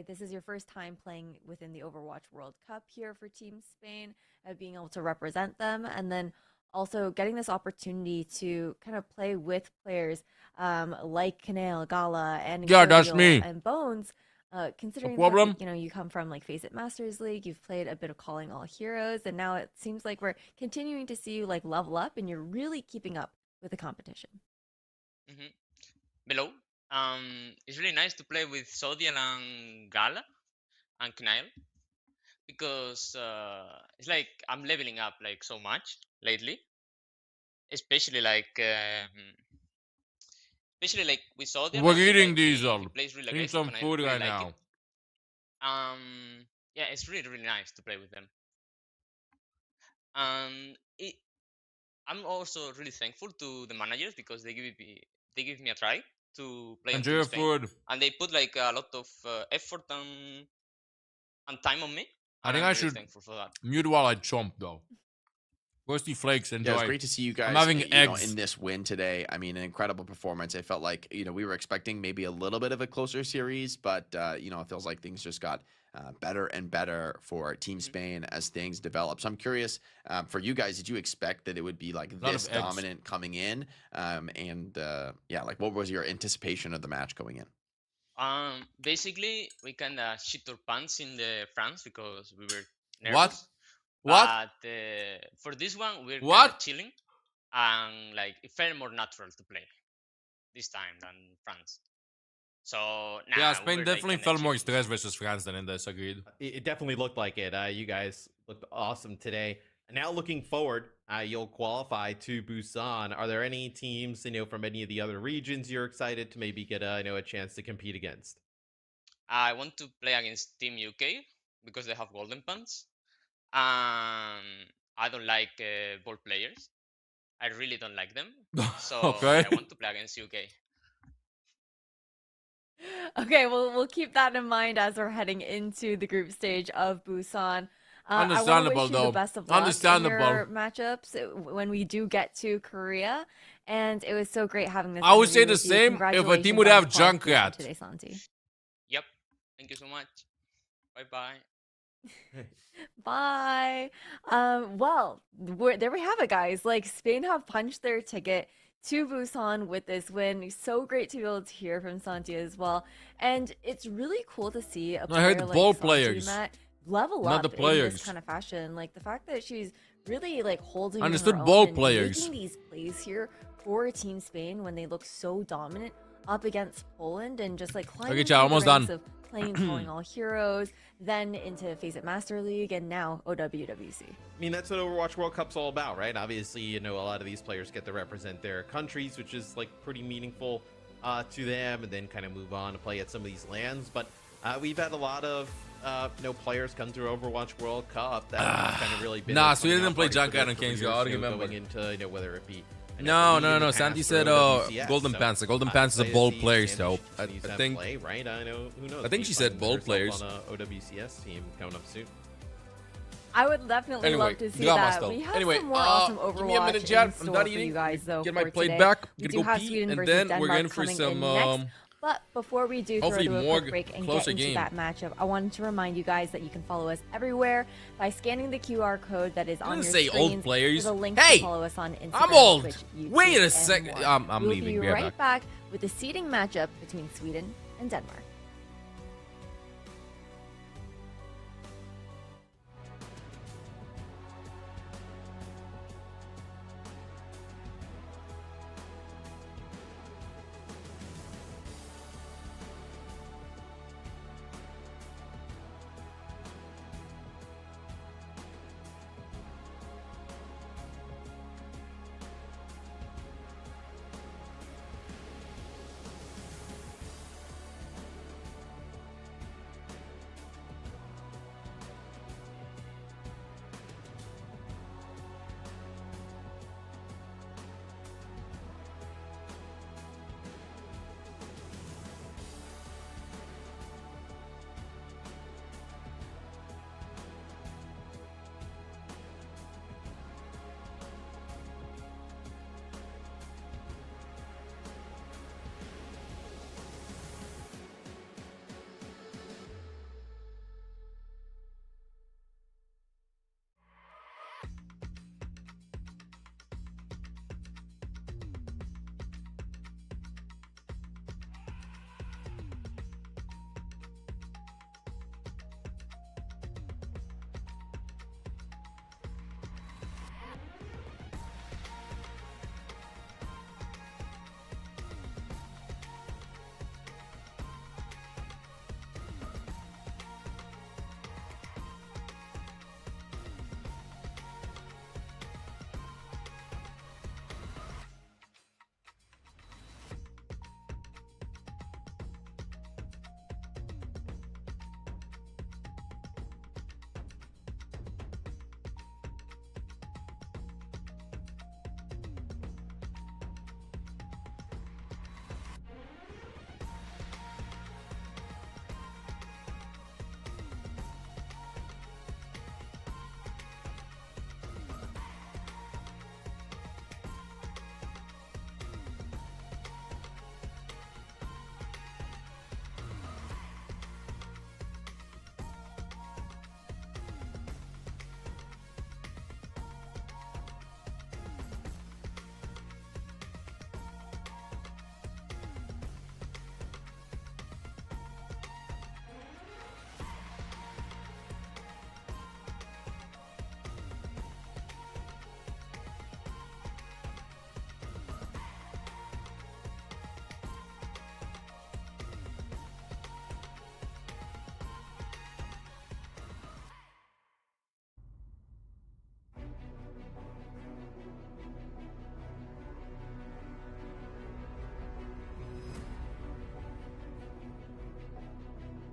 This is your first time playing within the Overwatch World Cup here for Team Spain, being able to represent them, and then also getting this opportunity to kind of play with players like Kanale, Gala, and Yeah, that's Guriel me. and Bones. Considering No the fact problem. that, you know, you come from like Face It Masters League, you've played a bit of Calling All Heroes, and now it seems like we're continuing to see you like level up, and you're really keeping up with the competition. Below, it's really nice to play with Zodiel and Gala and Knight because it's like I'm leveling up like so much lately, especially like with Zodiel. We're I feel eating like Diesel. he plays really Eating aggressive, some and I food really right like now. it. Yeah, it's really nice to play with them. I'm also really thankful to the managers because they give me a try to play on Enjoy Team your Spain, food. and they put like a lot of effort and time on me. I And think I'm I really should thankful for that. mute while I chomp though. Roasty flakes, enjoy. Yeah, it's great to see you guys. I'm having eggs. In this win today. I mean, an incredible performance. I felt like we were expecting maybe a little bit of a closer series, but it feels like things just got better and better for Team Spain as things develop. So I'm curious, for you guys, did you expect that it would be like this dominant coming in? Like what was your anticipation of the match going in? Basically, we kind of shit our pants in the France because we were nervous. What? What? But for this one, we're kind What? of chilling, and like it felt more natural to play this time than France. So Yeah, we Spain were, definitely like, felt kinda more chilling. stress versus France than in this. Agreed. It definitely looked like it. You guys looked awesome today. Now looking forward, you'll qualify to Busan. Are there any teams, from any of the other regions you're excited to maybe get a chance to compete against? I want to play against Team UK because they have golden pants. I don't like ball players. I really don't like them. So Okay. I want to play against UK. Okay, well, we'll keep that in mind as we're heading into the group stage of Busan. I want to Understandable, wish you though. the best of luck in Understandable. your matchups when we do get to Korea. And it was so great having this. I would say interview the with you. same if a team Congratulations would on have the qualification Junkrat. today, Santi. Yep. Thank you so much. Bye bye. Bye. Well, there we have it, guys. Like, Spain have punched their ticket to Busan with this win. So great to be able to hear from Santi as well. And it's really cool to see a player heard like ball Santi, players, Matt, level not up the in players. this kind of fashion. Like, the fact that she's really like holding Understood her own ball and players. making these plays here for Team Spain when they look so dominant up against Poland and just like climbing chat, through almost the ranks done. of playing Calling All Heroes, then into Face It Master League, and now OWWC. I mean, that's what Overwatch World Cup's all about, right? Obviously, a lot of these players get to represent their countries, which is like pretty meaningful to them, and then kind of move on to play at some of these lands. But we've had a lot of players come through Overwatch World Cup that have kind of really been. Nah, a so we didn't coming out play party for Junkrat their and Kings, careers, I already remember. going into whether it be No. Santi said Golden Pants. The Golden Pants is a bold player, so I think. Play, right? I know. Who knows? I think she said bold players. On a OWCS team coming up soon. I would definitely love to see that. We have some more awesome Overwatch give me a minute, chat. in I'm store done for eating. you guys, though. Get my for plate today. back. We Gonna do go have pee, Sweden and versus then Denmark we're going for coming some. in next. But before we do hopefully throw to a more quick break and get closer into game. that matchup, I wanted to remind you guys that you can follow us everywhere by scanning the QR code that is on your say screens. old players. There's a link Hey! to follow us on Instagram, I'm old. Twitch, YouTube, Wait a and second. more. I'm We'll leaving. be Be right back. back with the seeding matchup between Sweden and Denmark.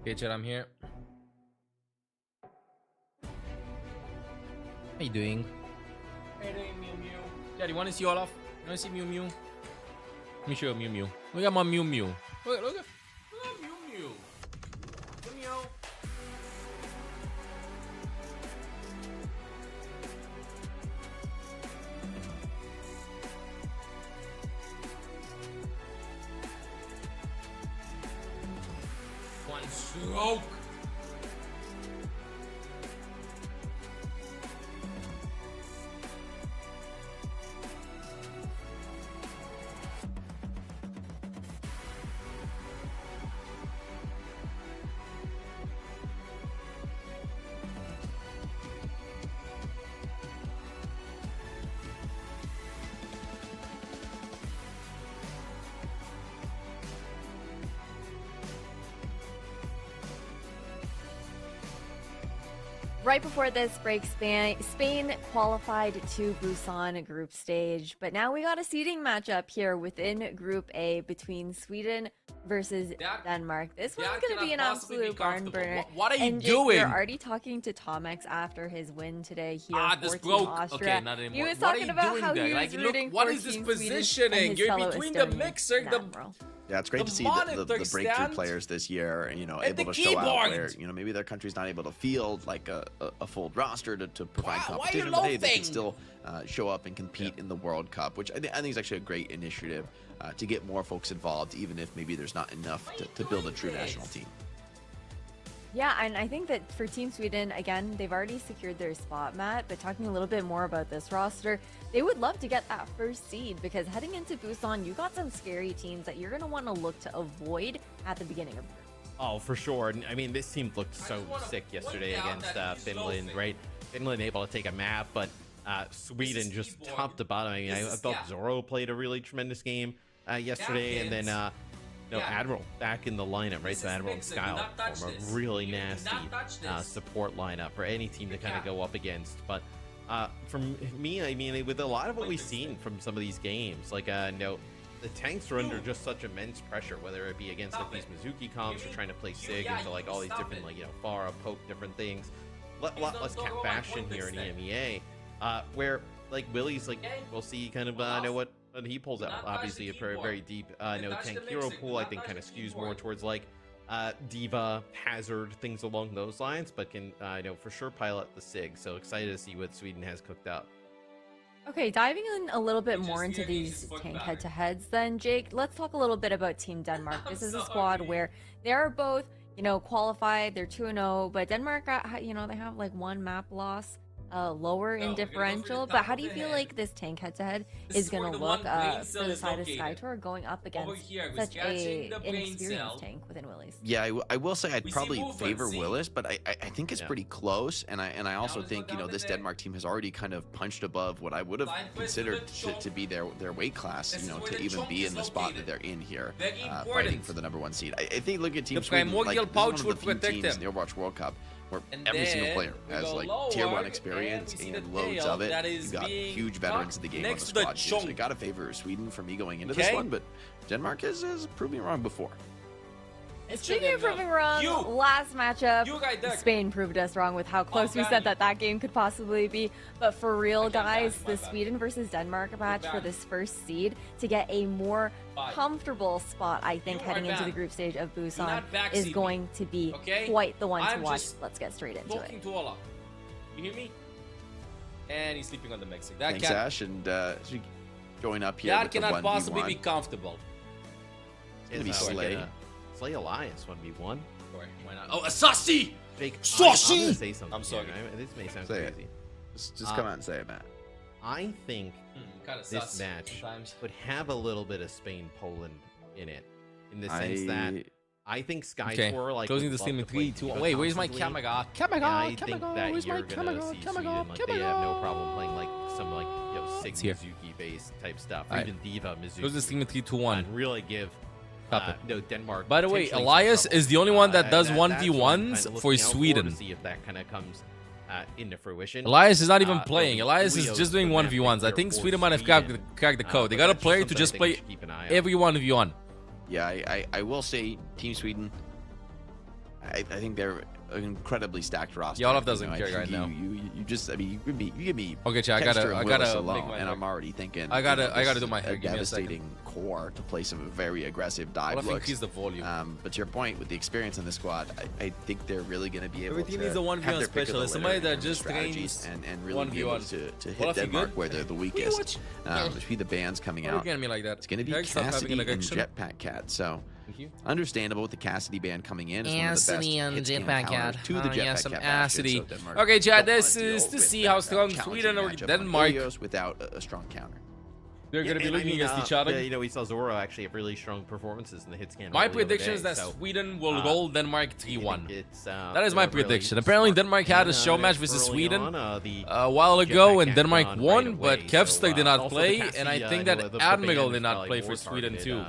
Okay, chat, I'm here. How you doing? How you doing, Mew Mew? Chat, you want to see Olaf? You want to see Mew Mew? Let me show you Mew Mew. Look at my Mew Mew. Look at Mew Mew. Mew Mew. One stroke. Right before this break, Spain qualified to Busan group stage, but now we got a seeding matchup here within Group A between Sweden versus Denmark. This one's going to be an absolute barn burner. What are you and doing? We're already talking to Tomex after his win today here This for Team broke. Austria. Okay, not anymore. He was What are talking you about doing how there? he was Like, rooting look, what for is this Team Sweden positioning? and his You're fellow between the Estonian mixer, the admiral. Yeah, it's great to see the breakthrough stand. players this year, you know, And able the to show out keyboard. where, you know, maybe their country's not able to field like a full roster to provide Wow, why are you competition, but hey, they loafing? can still show up and compete in the World Cup, which I think is actually a great initiative to get more folks involved, even if maybe there's not enough to build a true national team. Yeah, and I think that for Team Sweden, again, they've already secured their spot, Matt, but talking a little bit more about this roster, they would love to get that first seed because heading into Busan, you got some scary teams that you're going to want to look to avoid at the beginning of the group. Oh, for sure. And I mean, this team looked so sick yesterday against Finland, right? Finland able to take a map, but Sweden just top to bottom. I mean, I thought Zoro played a really tremendous game yesterday, and then Admiral back in the lineup, right? So Admiral and Skyle form a really nasty support lineup for any team to kind of go up against. But from me, I mean, with a lot of what we've seen from some of these games, like the tanks are under just such immense pressure, whether it be against like these Mizuki comps or trying to play Sig into like all these different like Pharah, poke different things. A lot less Cat Bastion here in EMEA, where like Willie's like we'll see kind of know what he pulls out. Obviously a very deep tank hero pool. I think kind of skews more towards like Diva, Hazard, things along those lines, but can for sure pilot the Sig. So excited to see what Sweden has cooked up. Okay, diving in a little bit more into these tank head-to-heads then, Jake, let's talk a little bit about Team Denmark. This is a squad where they are both, qualified, they're 2-0, but Denmark, they have like one map loss lower in differential, but how do you feel like this tank head-to-head is going to look for the side of SkyTour going up against such an inexperienced tank within Willie's? Yeah, I will say I'd probably favor Willis, but I think it's pretty close, and I also think this Denmark team has already kind of punched above what I would have considered to be their weight class, to even be in the spot that they're in here, fighting for the #1 seed. I think look at Team Sweden, like, this is one of the few teams in the Overwatch World Cup where every single player has like tier 1 experience and loads of it. You've got huge veterans in the game on the squad here, so you got to favor Sweden for me going into this one, but Denmark is proving me wrong before. Speaking of proving wrong, last matchup, Spain proved us wrong with how close we said that game could possibly be. But for real, guys, the Sweden versus Denmark match for this first seed to get a more comfortable spot, I think, heading into the group stage of Busan is going to be quite the one to watch. Let's get straight into it. You hear me? And he's sleeping on the mixer. Thanks, Ash, and going up here that with the cannot 1v1. possibly be comfortable. It's gonna be Slay. Slay Alliance 1v1. Why not? Oh, a Sassy! Jake, Sassy! I'm gonna say something. I'm sorry. This may sound Say crazy. Just come out and say it, Matt. I think this match would have a little bit of Spain-Poland in it, in the sense that I think SkyTour like closing the stream in 3, 2, 1. Wait, where's my camera? I think that you're gonna see Sweden like they have no problem playing like some Sig Mizuki based type stuff, or even Diva Mizuki. Close the stream in 3, 2, 1. And really give Denmark. By the way, Elias is the only one that does 1v1s for Sweden. To see if that kind of comes into fruition. Elias is not even playing. Elias is just doing 1v1s. I think Sweden might have cracked the code. They got a player to just play every 1v1. Yeah, I will say Team Sweden, I think they're an incredibly stacked roster. Yolov doesn't care right now. You just, I mean, you give me okay, chat, I gotta alone, and I'm already thinking I gotta do my hair. A devastating core to play some very aggressive dive looks. Increase the volume. But to your point, with the experience in the squad, I think they're really going to be able Everything to needs a 1v1 specialist. Somebody that just trains and really be able to hit Denmark where they're the weakest. Especially the bands coming out. Me like that. It's going to be Cassidy and Jetpack Cat. So understandable with the Cassidy band coming in. Cassidy and Jetpack Cat. To the Jetpack Cat Cassidy. Okay, Chad, this is to see how strong Sweden or Denmark without a strong counter. They're going to be looking against each other. Yeah, we saw Zoro actually have really strong performances in the hit scan. My prediction is that Sweden will roll Denmark 3-1. That is my prediction. Apparently, Denmark had a show match versus Sweden a while ago, and Denmark won, but Kevstek did not play, and I think that Admiral did not play for Sweden too.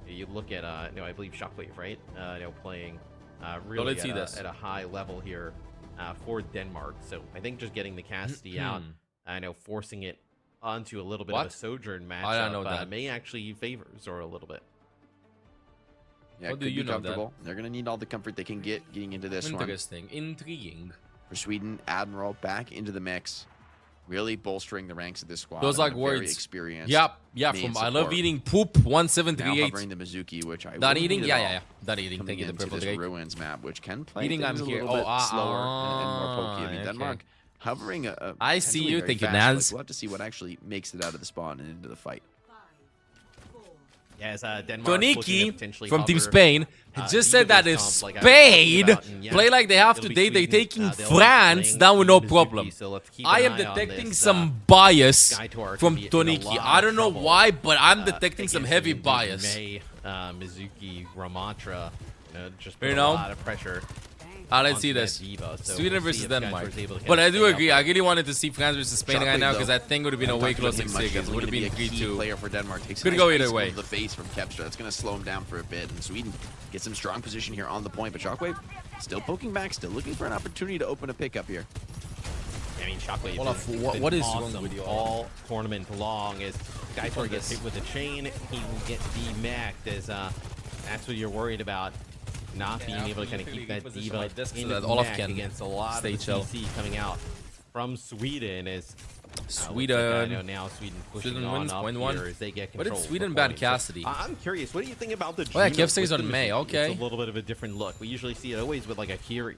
You look at, I believe Shockwave, right? Playing really at a high level here for Denmark. So I think just getting the Cassidy out, I know forcing it onto a little bit of a Sojourn matchup I don't know that. may actually favor Zoro a little bit. Yeah, How it do could you be know comfortable. They're going to need all the comfort they can get getting into this one. Interesting. Intriguing. For Sweden, Admiral back into the mix, really bolstering the ranks of this squad. Those like Very words. experienced. Yep. Yeah. main From I love support. eating poop Now 1738. hovering the Mizuki, which I Done wouldn't eating? need Yeah, at yeah, all yeah. Done eating. coming Thank you, the into purple this drake. Ruins map, which can play Eating, things I'm a here. little bit Oh, slower and more pokey. I mean, okay. Denmark hovering I see potentially you very thinking, fast, but, Naz. we'll have to see what actually makes it out of the spawn and into the fight. Yes, Denmark Toniki from Team Spain just said that if Spain play like they have today, they're taking France down with no problem. I am detecting some bias from Toniki. I don't know why, but I'm detecting some heavy bias. Mizuki, Ramatra, just put You a know? lot of pressure. Let's see this. Diva, so Sweden we'll see versus if Skytor's Denmark. able to But I catch do Spain agree. up. I really wanted to see France versus Spain right Shockwave, now though. because I think it would have been a Haven't way talked about closer him to much. series. Definitely Would have gonna been be a key 3-2. player for Denmark. Takes a Could nice go either ice way. to the face from Kepstra. That's going to slow him down for a bit. And Sweden gets some strong position here on the point. But Shockwave still poking back, still looking for an opportunity to open a pickup here. I mean, Shockwave Olaf, has what been is wrong awesome with you? all tournament long. As Skytor gets hit with a chain, he will get D-macked as that's what you're worried about. Not being able to kind of keep that Diva in that the Olaf neck can against a lot stay of the chill. CC coming out from Sweden as Sweden. I know now Sweden pushing Sweden on wins, up win here one. as they get What control. did of Sweden the ban point. Cassidy? So, I'm curious, what do you think about the Oh yeah, Juno Kevsing's with on the May, Mizuki? okay. It's a little bit of a different look. We usually see it always with like a Kiri.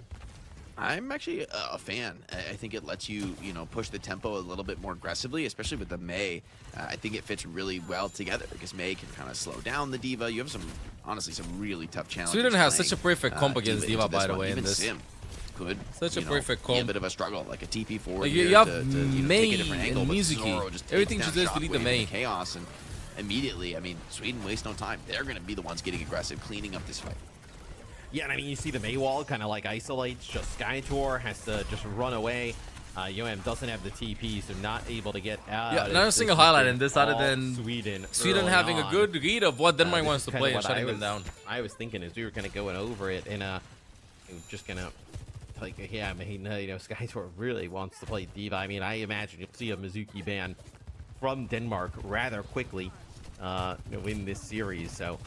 I'm actually a fan. I think it lets you, push the tempo a little bit more aggressively, especially with the Mei. I think it fits really well together because Mei can kind of slow down the Diva. You have honestly, some really tough challenges. Sweden has playing, such a perfect comp against Diva, into this by the one. way, in Even this. Sim could Such a perfect be a comp. bit of a struggle, like a TP forward. Like, here you have to Mei take a different angle, and but Mizuki. Zoro just Everything takes she down does to lead the Shockwave Mei. into chaos, and immediately, I mean, Sweden wastes no time. They're going to be the ones getting aggressive, cleaning up this fight. Yeah, and I mean, you see the Mei wall kind of like isolates, just Skytor has to just run away. Yoam doesn't have the TP, so not able to get out. Yeah, not a single highlight in this other all than Sweden early having on. a good read of what Denmark This wants is to kinda play and what shutting them down. I was thinking as we were kind of going over it, and just gonna like, yeah, I mean, Skytor really wants to play Diva. I mean, I imagine you'll see a Mizuki ban from Denmark rather quickly in this series. So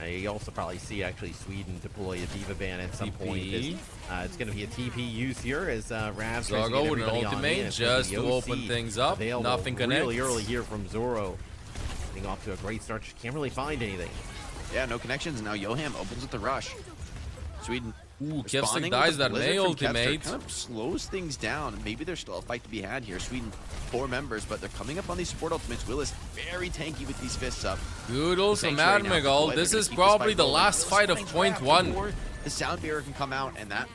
you also probably see actually Sweden deploy a Diva ban at some point. It's going to be a TP use here as Rav's tries to get Zargo with an everybody on ultimate in. It's gonna just be to OC open things up. available Nothing connects. really early here from Zoro. Getting off to a great start. Just can't really find anything. Yeah, no connections. Now Yoham opens with the rush. Sweden. Ooh, responding Kevsing with dies the that blizzard Mei from ultimate. Kevster kind of slows things down, and maybe there's still a fight to be had here. Sweden, 4 members, but they're coming up on these support ultimates. Willis, very tanky with these fists up. Good ult from Sanctuary now Admiral. deployed. This They're is gonna keep this probably fight the rolling. last Willis fight of finds point Rav one. before the sound barrier can come out, and that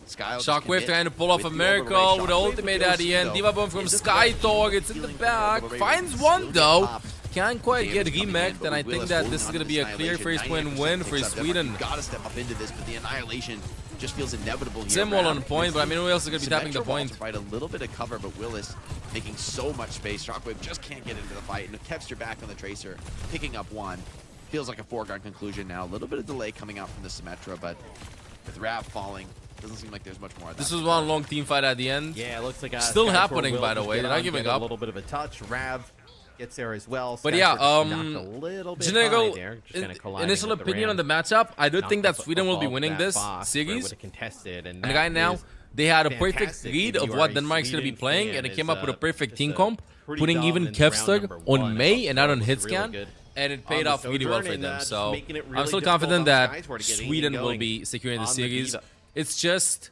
Sky Shockwave trying to pull off a miracle with the ultimate at the end. Diva bomb from Skytor. It's in the back. Finds one though. Can't quite get remeked, and I think that this is going to be a clear first win for Sweden. Gotta step up into this, but the annihilation just feels inevitable here. Sim all on point, but I mean, who else is going to be tapping the Symmetra point? wants to fight a little bit of cover, but Willis making so much space. Shockwave just can't get into the fight, and Kevster back on the Tracer, picking up one. Feels like a foregone conclusion now. A little bit of delay coming out from the Symmetra, but with Rav falling, doesn't seem like there's much more of that. This was one long team fight at the end. Yeah, it looks like still Skytor happening, will by the just way. get They're not on, giving get up. A little bit of a touch. Rav gets there as well. But Skytor yeah, just knocked a little bit general high there, just kinda colliding initial with the opinion on ram. the matchup, I do Knocked think that up Sweden will be above winning that this box where it series. would've contested, and And that right now, is they had a perfect fantastic. read If of you are what a Denmark's going to be Sweden playing, fan, and it is, came up with a perfect just team a comp, pretty putting even dominant round Kevster number on one. Mei and not on Zoro was really Hitscan, good and it on paid the off really well Sojourn, for and, them. just So making it I'm really still difficult confident on that Skytor to get Sweden will going be securing the on the series. Diva. It's just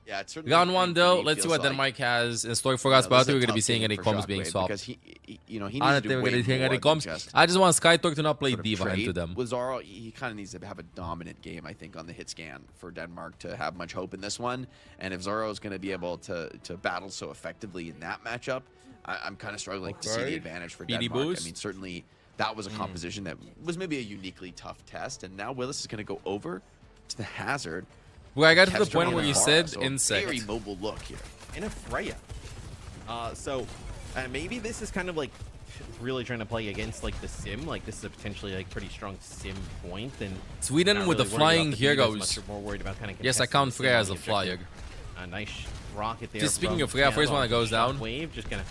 Yeah, it's certainly round one though. for me, Let's see feels what like, Denmark has in store for us. this But I is think a we're going to tough be seeing game any for comps being Shockwave swapped. because he I needs don't to think do we're going way to see more any than comps. just I just want Skytor to not play sort of Diva into trade. them. With Zoro, he kind of needs to have a dominant game, I think, on the hit scan for Denmark to have much hope in this one. And if Zoro is going to be able to battle so effectively in that matchup, I'm kind of struggling to see the Okay. advantage for PD Denmark. boost. I mean, certainly that was a composition that was maybe a uniquely tough test. And now Willis is going to go over to the Hazard. Well, I got to the Kevster point on where you Vara, said so a insect. very mobile look here. And a Freya. So maybe this is kind of like really trying to play against like the sim. Like this is a potentially like pretty strong sim point. And Sweden not with really the worried about flying the Divas heroes. much, you're more worried about kind of Yes, I contesting count the sim Freya on as the a flyer. objective. A nice rocket there. Just speaking from of Freya, first one that goes down. Wave just kind of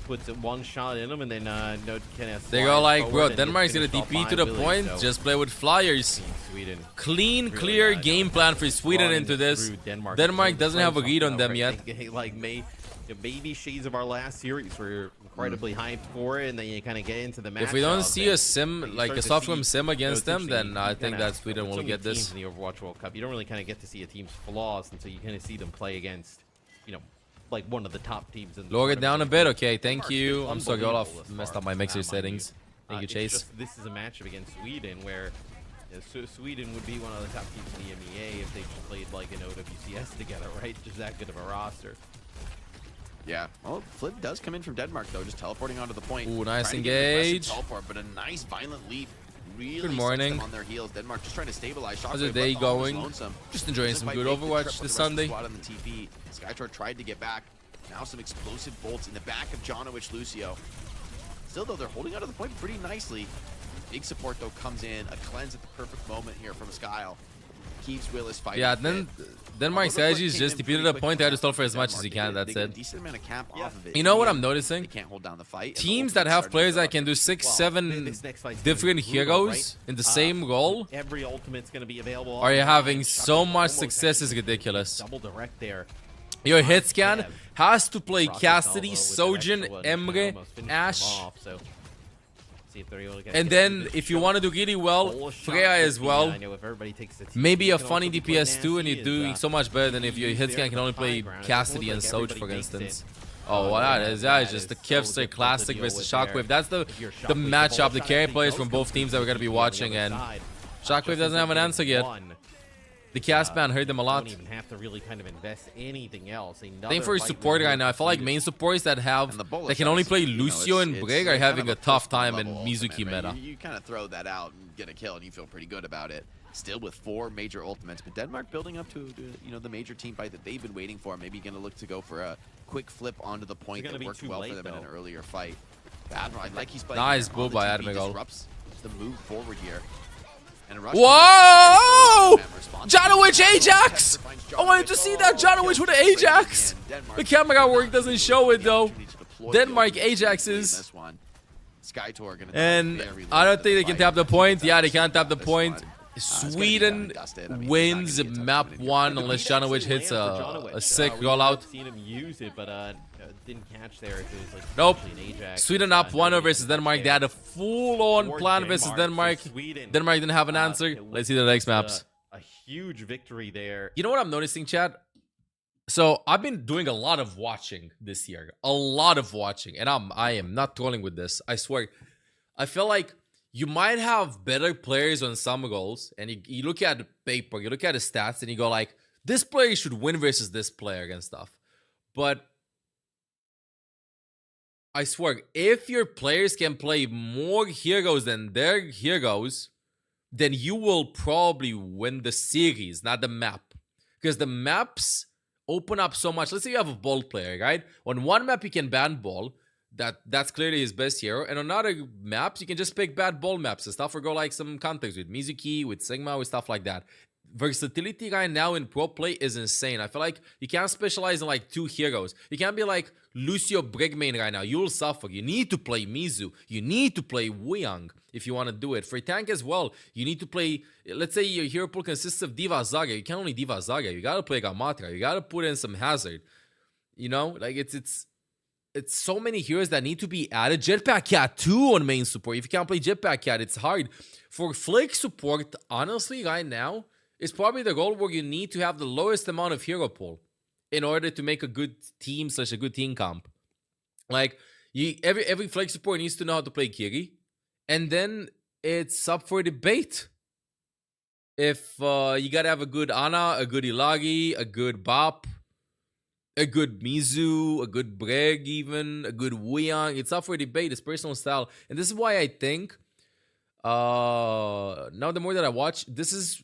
puts it one shot in him, and then Node kind of. They go like, bro, Denmark's gonna DP to the point. Just play with flyers. Sweden. Clean, clear game plan for Sweden into this. Denmark doesn't have a read on them yet. Like maybe shades of our last series. We're incredibly hyped for it, and then you kind of get into the match. If we don't see a sim, like a soft room sim against them, then I think that Sweden will get this. In the Overwatch World Cup, you don't really kind of get to see a team's flaws until you kind of see them play against, you know, like one of the top teams in the Lower it down a tournament. bit, okay, thank you. I'm sorry, Olaf messed up my mixer mind settings. Thank you, Chase. Just, this is a matchup against Sweden where Sweden would be one of the top teams in the MEA if they just played like an OWCS together, right? Just that good of a roster. Yeah, well, Flip does come in from Denmark, though, just teleporting onto the point. Ooh, nice Trying to get an aggressive engage. Teleport, but a nice violent leap. Really Good sets morning. them on their heels. Denmark just trying to stabilize. How's the Shockwave day left almost going? lonesome. Just enjoying Doesn't some quite good make the Overwatch trip with this the rest of the Sunday. squad on the TP. Skytor tried to get back. Now some explosive bolts in the back of Owwc Lucio. Still, though, they're holding onto the point pretty nicely. Big support, though, comes in. A cleanse at the perfect moment here from Skyle. Keeps Willis fighting. Yeah, then Denmark's strategy is just defeat the point. I just stall for as much as you can. That's it. Decent amount of cap off of it. You know what I'm noticing? They can't hold down the fight. Teams that have players that can do 6, 7 different heroes in the same role Every ultimate's going to be available. are having so much success is ridiculous. Double direct there. Your hit scan has to play Cassidy, Sojin, Emre, Ash. And then, if you want to do really well, Freya as well. Maybe a funny DPS too, and you're doing so much better than if your hit scan can only play Cassidy and Soj, for instance. Oh, well, that is just the Kevster Classic versus Shockwave. That's the matchup, the carry players from both teams that we're going to be watching, and Shockwave doesn't have an answer yet. The cast ban hurt them a lot. Don't even have to really kind of invest anything else. Same for support right now. I feel like main supports that can only play Lucio and Brig are having a tough time in Mizuki meta. You kind of throw that out and get a kill, and you feel pretty good about it. Still with 4 major ultimates, but Denmark building up to the major team fight that they've been waiting for. Maybe going to look to go for a quick flip onto the point that worked well for them in an earlier fight. Admiral, I like he's playing. Nice bull by Admiral. Disrupts the move forward here. Whoa! Owwc Ajax! I wanted to see that Owwc with an Ajax! The camera work doesn't show it though. Denmark Ajaxes. And I don't think they can tap the point. Yeah, they can't tap the point. Sweden wins map 1 unless Owwc hits a sick rollout. Seen him use it, but didn't catch there. It was like nope. An Ajax. Sweden up 1-0 versus Denmark. They had a full-on plan versus Denmark. Denmark didn't have an answer. Let's see the next maps. A huge victory there. You know what I'm noticing, Chad? So I've been doing a lot of watching this year. A lot of watching. And I am not trolling with this. I swear. I feel like you might have better players on some goals. And you look at the paper, you look at the stats, and you go like, this player should win versus this player and stuff. But I swear, if your players can play more heroes than their heroes, then you will probably win the series, not the map. Because the maps open up so much. Let's say you have a ball player, right? On one map, you can ban ball. That's clearly his best hero. And on other maps, you can just pick bad ball maps and stuff or go like some context with Mizuki, with Sigma, with stuff like that. Versatility right now in pro play is insane. I feel like you can't specialize in like 2 heroes. You can't be like Lucio Brig main right now. You will suffer. You need to play Mizu. You need to play Wuyang if you want to do it. For tank as well, you need to play, let's say your hero pool consists of Diva Zarya. You can't only Diva Zarya. You got to play Gamatra. You got to put in some Hazard. You know, like it's so many heroes that need to be added. Jetpack Cat too on main support. If you can't play Jetpack Cat, it's hard. For Flick support, honestly, right now, it's probably the goal where you need to have the lowest amount of hero pool in order to make a good team / a good team comp. Like, every Flick support needs to know how to play Kiri. And then it's up for debate. If you gotta have a good Ana, a good Ilagi, a good Bop, a good Mizu, a good Brig even, a good Wuyang. It's up for debate. It's personal style. And this is why I think now the more that I watch, this is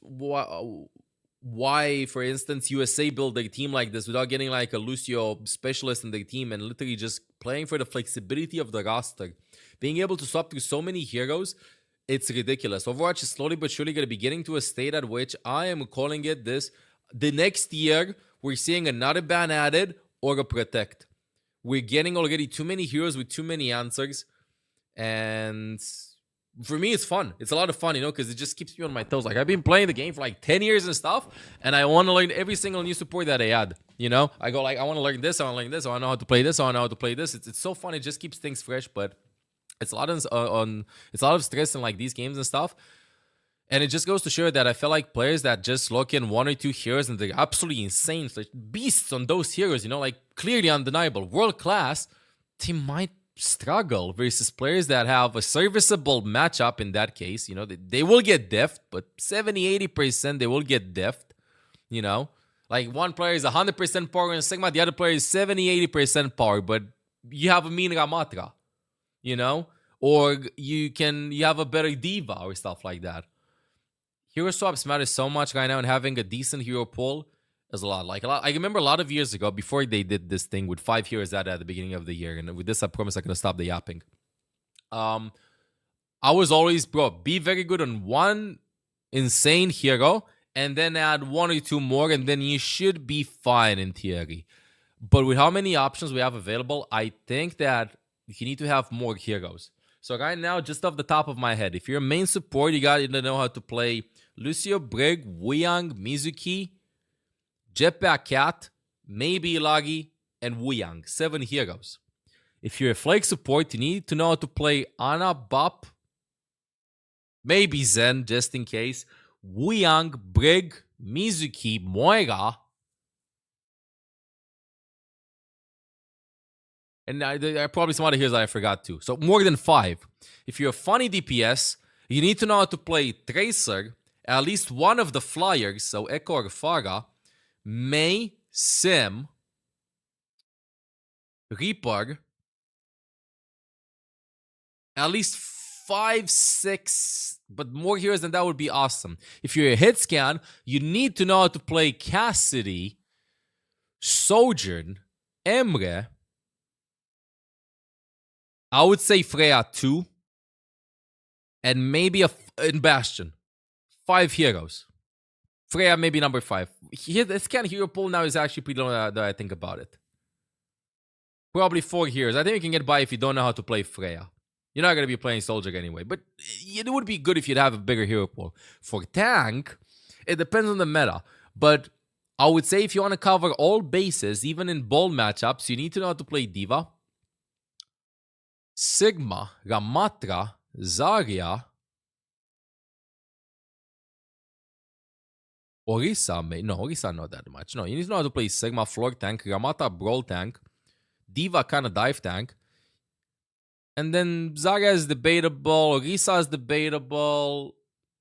why, for instance, USA build a team like this without getting like a Lucio specialist in the team and literally just playing for the flexibility of the roster. Being able to swap through so many heroes, it's ridiculous. Overwatch is slowly but surely going to be getting to a state at which I am calling it this. The next year, we're seeing another ban added or a protect. We're getting already too many heroes with too many answers. And for me, it's fun. It's a lot of fun, you know, because it just keeps me on my toes. Like, I've been playing the game for like 10 years and stuff, and I want to learn every single new support that I add, you know? I go like, I want to learn this, I want to learn this, I want to know how to play this, I want to know how to play this. It's so fun. It just keeps things fresh, but it's a lot of it's a lot of stress in like these games and stuff. And it just goes to show that I feel like players that just look in 1 or 2 heroes and they're absolutely insane, like beasts on those heroes, you know, like clearly undeniable, world class, they might struggle versus players that have a serviceable matchup. In that case, you know, they will get deft, but 70-80% they will get deft, you know, like one player is 100% power in Sigma, the other player is 70-80% power, but you have a mean Ramatra, you know, or you have a better diva or stuff like that. Hero swaps matter so much right now, and having a decent hero pool is a lot. I remember a lot of years ago, before they did this thing with 5 heroes at the beginning of the year, and with this I promise I'm gonna stop the yapping. I was always, bro, be very good on one insane hero, and then add 1 or 2 more, and then you should be fine in theory. But with how many options we have available, I think that you need to have more heroes. So right now, just off the top of my head, if you're a main support, you gotta know how to play Lucio, Brig, Wuyang, Mizuki, Jetpack Cat, maybe Ilagi, and Wuyang. 7 heroes. If you're a Flake support, you need to know how to play Ana, Bop, maybe Zen, just in case, Wuyang, Brig, Mizuki, Moira, and there are probably some other heroes that I forgot too. So more than 5. If you're a funny DPS, you need to know how to play Tracer, at least one of the flyers, so Echo or Farah, Mei, Sim, Reaper, at least 5, 6, but more heroes than that would be awesome. If you're a hit scan, you need to know how to play Cassidy, Sojourn, Emre, I would say Freya 2, and maybe in Bastion. 5 heroes. Freya maybe number 5. This kind of hero pool now is actually pretty low that I think about it. Probably 4 heroes. I think you can get by if you don't know how to play Freya. You're not going to be playing Soldier anyway, but it would be good if you'd have a bigger hero pool. For tank, it depends on the meta, but I would say if you want to cover all bases, even in bold matchups, you need to know how to play Diva, Sigma, Ramatra, Zarya, Orisa, no, Orisa not that much. No, you need to know how to play Sigma, floor tank, Ramata, brawl tank, Diva kind of dive tank, and then Zarya is debatable, Orisa is debatable.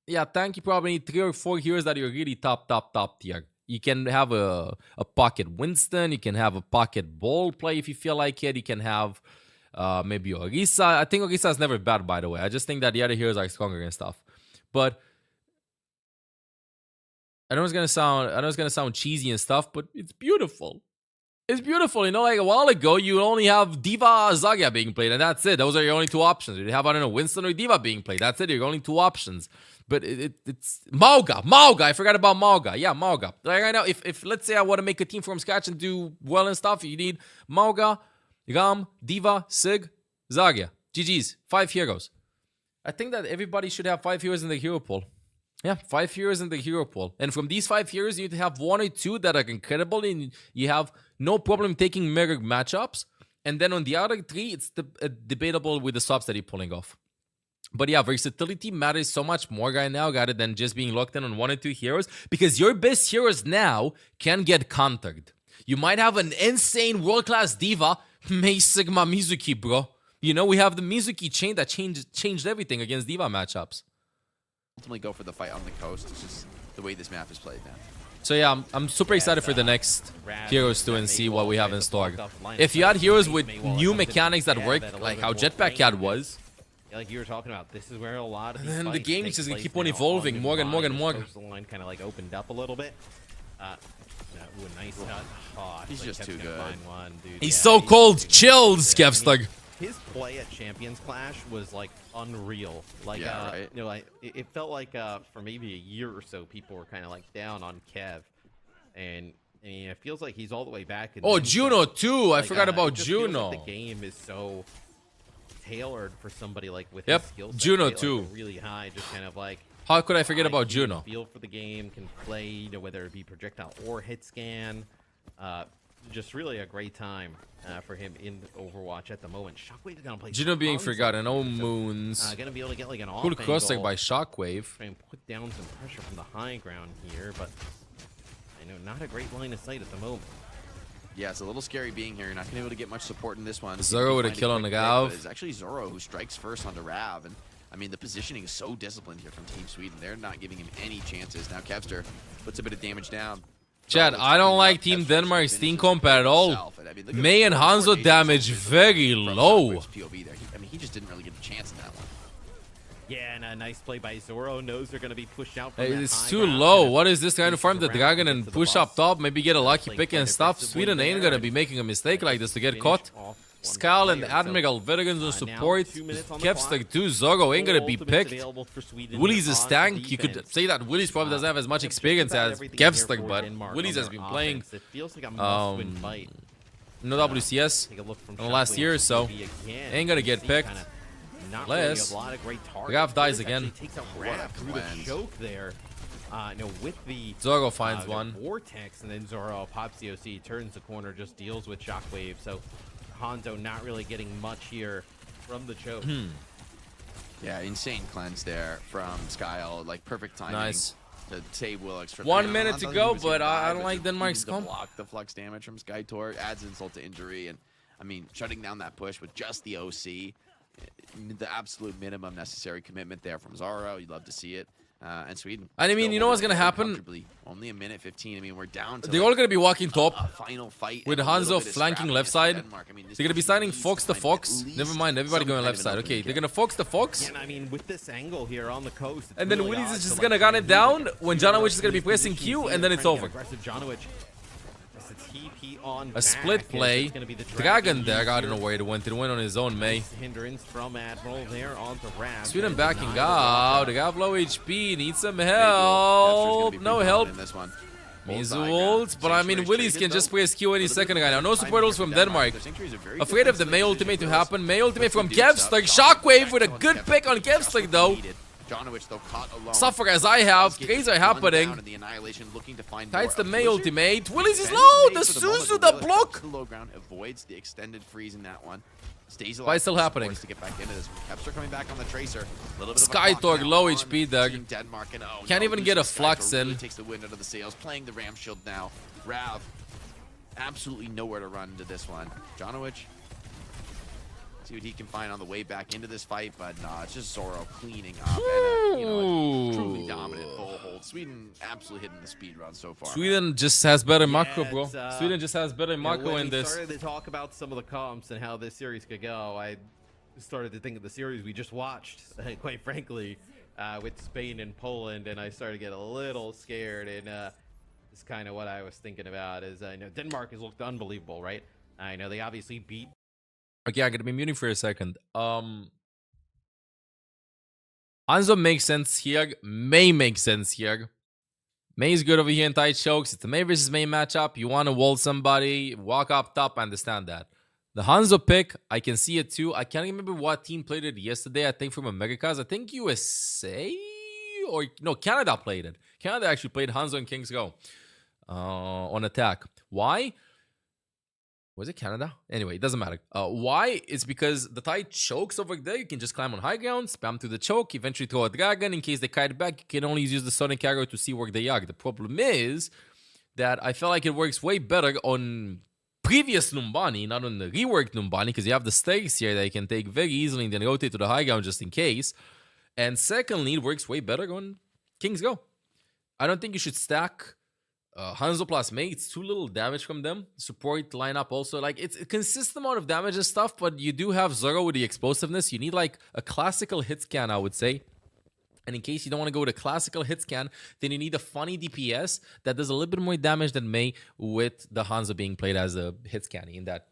Yeah, tank, you probably need 3 or 4 heroes that are really top tier. You can have a pocket Winston, you can have a pocket ball play if you feel like it, you can have maybe Orisa. I think Orisa is never bad, by the way. I just think that the other heroes are stronger and stuff. But I know it's gonna sound cheesy and stuff, but it's beautiful. It's beautiful, you know. Like a while ago, you only have Diva, Zarya being played, and that's it. Those are your only 2 options. You have, I don't know, Winston or Diva being played. That's it. Your only 2 options. But it's Mauga. I forgot about Mauga. Yeah, Mauga. Like right now, if let's say I want to make a team from scratch and do well and stuff, you need Mauga, Ram, Diva, Sig, Zarya. GG's. 5 heroes. I think that everybody should have 5 heroes in the hero pool. Yeah, 5 heroes in the hero pool. And from these 5 heroes, you need to have 1 or 2 that are incredible, and you have no problem taking mirror matchups. And then on the other 3, it's debatable with the swaps that you're pulling off. But yeah, versatility matters so much more right now rather than just being locked in on 1 or 2 heroes, because your best heroes now can get countered. You might have an insane world-class diva, Mei Sigma Mizuki, bro. You know, we have the Mizuki chain that changed everything against diva matchups. Ultimately go for the fight on the coast. It's just the way this map is played now. So yeah, I'm super excited for the next heroes too and see what we have in store. If you had heroes with new mechanics that work, like how Jetpack Cat was, like you were talking about, this is where a lot of then the game is just gonna keep on evolving more and more and more. The line kind of like opened up a little bit. Ooh, a nice touch. Oh, he's just too good. He's so cold. Chills, Skevstug. His play at Champions Clash was like unreal. Like, yeah, right? You know, like it felt like for maybe a year or so, people were kind of like down on Kev, and I mean, it feels like he's all the way back. In Oh, Ninja. Juno too. I forgot about it just feels Juno. like the game is so tailored for somebody like with Yep, his skill set. Juno right? Like, too. really high, just kind of like. How could I forget about IQ, Juno? Feel for the game, can play, you know, whether it be projectile or hit scan. Just really a great time for him in Overwatch at the moment. Shockwave's gonna play. Juno being Hanzo forgotten. Oh, here, so, moons. gonna be able to get like an Cool off cross leg angle, by Shockwave. try and put down some pressure from the high ground here, but I know not a great line of sight at the moment. Yeah, it's a little scary being here. You're not going to be able to get much support in this one. Zoro with a kill on the Gav. It's actually Zoro who strikes first onto Rav. And I mean, the positioning is so disciplined here from Team Sweden. They're not giving him any chances. Now Kevster puts a bit of damage down. Chad, I don't like Team Denmark's team comp at all. May and Hanzo damage very low. POV there. I mean, he just didn't really get a chance in that one. Yeah, and a nice play by Zoro. Knows they're going to be pushed out. From that It's high too ground. low. What is this trying to farm the around dragon to and get to the push boss. up top? Maybe get a lucky Playing pick quite and stuff. aggressively Sweden ain't there gonna be and making a mistake like this to get finish caught. off one Skal and player. So, Admiral Vergens on support. 2 minutes on the Kevster clock. 2. Zoro ain't gonna be Ultimates picked. available for Sweden Willy's a on stank. You could defense. say that Willy's probably doesn't have as much experience About as everything here Kevster, for but Denmark Willy's on has their been playing offense. It feels like a must-win fight. no WCS Take a look from in the last Shockwave year or so. POV again. Ain't gonna get See picked. kinda not Unless really a lot of great targets. Gav dies Willis again. actually takes out Rav through the cleanse. choke there. No, with the Zoro finds the one. vortex, and then Zoro pops the OC, turns the corner, just deals with Shockwave. So Hanzo not really getting much here from the choke. Yeah, insane cleanse there from Skyle. Like, perfect timing. Nice. To save Willix from 1 you know, minute I to thought go, he was gonna but I die, don't like to Denmark's even comp. block the flux damage from Skytor adds insult to injury, and I mean, shutting down that push with just the OC, the absolute minimum necessary commitment there from Zoro. You'd love to see it. And Sweden. And I mean, still you know what's gonna very happen? comfortably. Only a minute 15. I mean, we're down to They're like all gonna be walking top a final fight with and a little Hanzo bit of flanking scrapping left against side. Denmark. I mean, this They're gonna be team signing needs Fox to the find Fox. at least Never mind, everybody some going kind left of side. an Okay, opening they're kill. gonna Fox the Fox. Yeah, and I mean, with this angle here on the coast, it's And then really Willy's odd is to, just like, gonna gun try it and do down like a when clear Janowicz is gonna be position pressing here, Q, trying and then to it's get over. aggressive Janowicz. It's a TP on A back, split as play. it's gonna be the Dragon there, here. I don't know where it went. It went on his own, May. Hindrance from Admiral there onto Rav. Sweden And backing denied the out. They walkout. got low HP. Need some Kevster's gonna help. be No pretty help. dominant in this one. Means Bullseye ult, grab. but I mean, Sanctuary's Willy's traded, can just though. press Q any Little bit second of right now. No time support here ult from Their Denmark. Sanctuary's a very Afraid of the defensive May position, ultimate to Willis. happen. May ultimate from Puts the dukes up. Kevster. Shockwave with a Shockwave good on pick on Kevster. Kevster though. Needed. Janowicz, though, caught alone. Suffer as I have. Does get Trades are gunned happening. down in the Annihilation, looking to find Tights more. the A May Blizzard ultimate. Willy's is defends low. May The for moment, Suzu, but the Willis block. to the low ground, avoids the extended freeze in that one. Stays alive. Why still for happening? supports to get back into this. Kevster coming back on the Tracer. A little bit of a Skytorg, clock now low on HP, Doug. Team Denmark, and Can't even get a losing flux Skytorg really in. takes the wind out of the sails. Playing the Ram Shield now. Rav, absolutely nowhere to run into this one. Janowicz, see what he can find on the way back into this fight, but nah, it's just Zoro cleaning up and a truly dominant full hold. Sweden absolutely hitting the speed run so far. Sweden just has better macro, bro. it's, Sweden just has better macro when in we this. started to talk about some of the comps and how this series could go, I started to think of the series we just watched, quite frankly, with Spain and Poland, and I started to get a little scared, and it's kind of what I was thinking about. Is I know Denmark has looked unbelievable, right? I know they obviously beat. Okay, I'm gonna be muting for a second. Hanzo makes sense here. May makes sense here. May is good over here in tight chokes. It's a May versus May matchup. You want to wall somebody, walk up top. I understand that. The Hanzo pick, I can see it too. I can't remember what team played it yesterday. I think from Americas. I think USA or no, Canada played it. Canada actually played Hanzo and Kings Go on attack. Why? Was it Canada? Anyway, it doesn't matter. Why? It's because the tight chokes over there. You can just climb on high ground, spam through the choke, eventually throw a dragon. In case they kite back, you can only use the Sonic arrow to see where they are. The problem is that I feel like it works way better on previous Numbani, not on the reworked Numbani, because you have the stakes here that you can take very easily and then rotate to the high ground just in case. And secondly, it works way better on Kings Go. I don't think you should stack Hanzo plus May. It's too little damage from them. Support lineup also, like, it's a consistent amount of damage and stuff, but you do have Zoro with the explosiveness. You need like a classical hit scan, I would say. And in case you don't want to go with a classical hit scan, then you need a funny DPS that does a little bit more damage than May, with the Hanzo being played as a hit scanny in that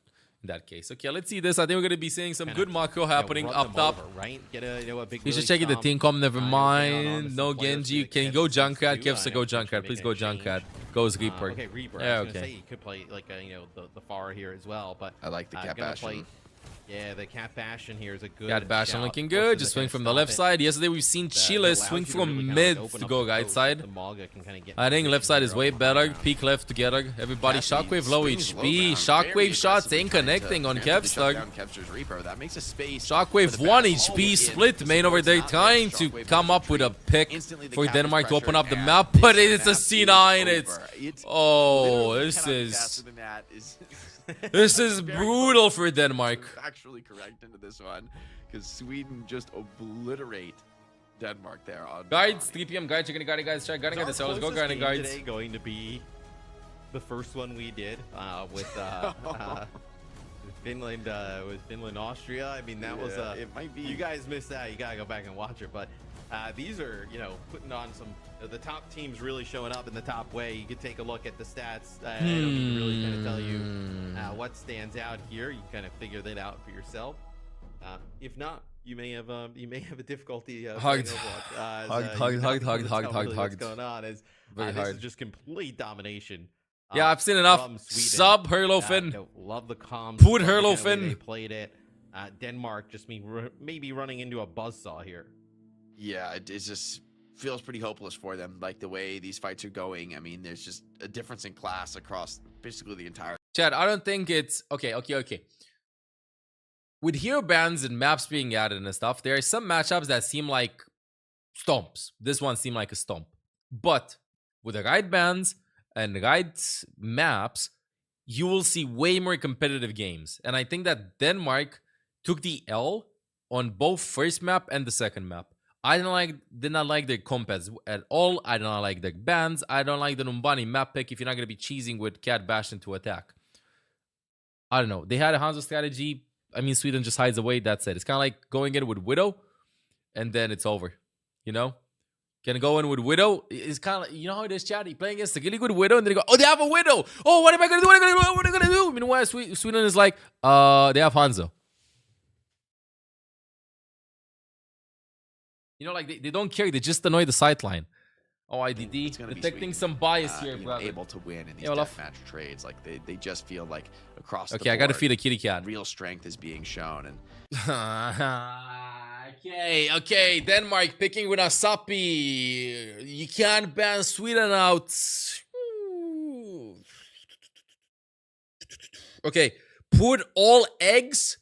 In that case, okay, let's see this. I think we're gonna be seeing some good macro happening up top. Right? Get a big. He's just checking the team comp. Never mind. No Genji. Can go Junkrat. Kevsa go Junkrat. Please go Junkrat. Goes Reaper. Okay, Reaper. Yeah, I was okay. gonna say you could play like the Pharah here as well, but I like the Cat Bastion. Yeah, the Cat Bastion here is a good. Cat Bastion shout. looking good. Just swing from the left side. Yesterday we've seen Chile swing from mid to go right side. I think left side is way better. Peek left together. Everybody, Shockwave low HP. Shockwave shots ain't connecting on Kevstar. Shockwave 1 HP split main over there, trying to come up with a pick for Denmark to open up the map, but it's a C9. It's this is brutal for Denmark. Actually correct into this one because Sweden just obliterate Denmark there on guides. 3 p.m. guides. You're gonna guide guys. Try guiding this. Let's go guiding guides. Today going to be the first one we did with Finland. With Finland, Austria. I mean that was it might be. You guys missed that. You gotta go back and watch it. But these are putting on some. The top teams really showing up in the top way. You could take a look at the stats. I don't need to really kind of tell you what stands out here. You kind of figure that out for yourself. If not, you may have a difficulty. Hugged. Hugged. What's going on? Is this is just complete domination. Yeah, I've seen enough. Sub Herlofin. Love the comms. Put Herlofin. They played it. Denmark just maybe running into a buzzsaw here. Yeah, it just feels pretty hopeless for them, like the way these fights are going. I mean, there's just a difference in class across basically the entire. Chad, I don't think it's okay. With hero bans and maps being added and stuff, there are some matchups that seem like stomps. This one seemed like a stomp, but with the right bans and the right maps, you will see way more competitive games. And I think that Denmark took the L on both first map and the second map. I did not like their compass at all. I did not like their bans. I don't like the Numbani map pick if you're not going to be cheesing with Cat Bastion to attack. I don't know. They had a Hanzo strategy. I mean, Sweden just hides away. That's it. It's kind of like going in with Widow, and then it's over. Can go in with Widow. It's kind of like, you know how it is, Chad? You're playing against a really good Widow, and then you go, oh, they have a Widow. Oh, what am I going to do? What am I going to do? Meanwhile, Sweden is like, they have Hanzo. Like they don't care. They just annoy the sideline. Oh, IDD detecting some bias here, brother. Able to win in these deathmatch trades, like they just feel like across the board. Okay, I gotta feed a kitty cat. Real strength is being shown, and okay. Denmark picking with Asapi. You can't ban Sweden out. Okay, put all eggs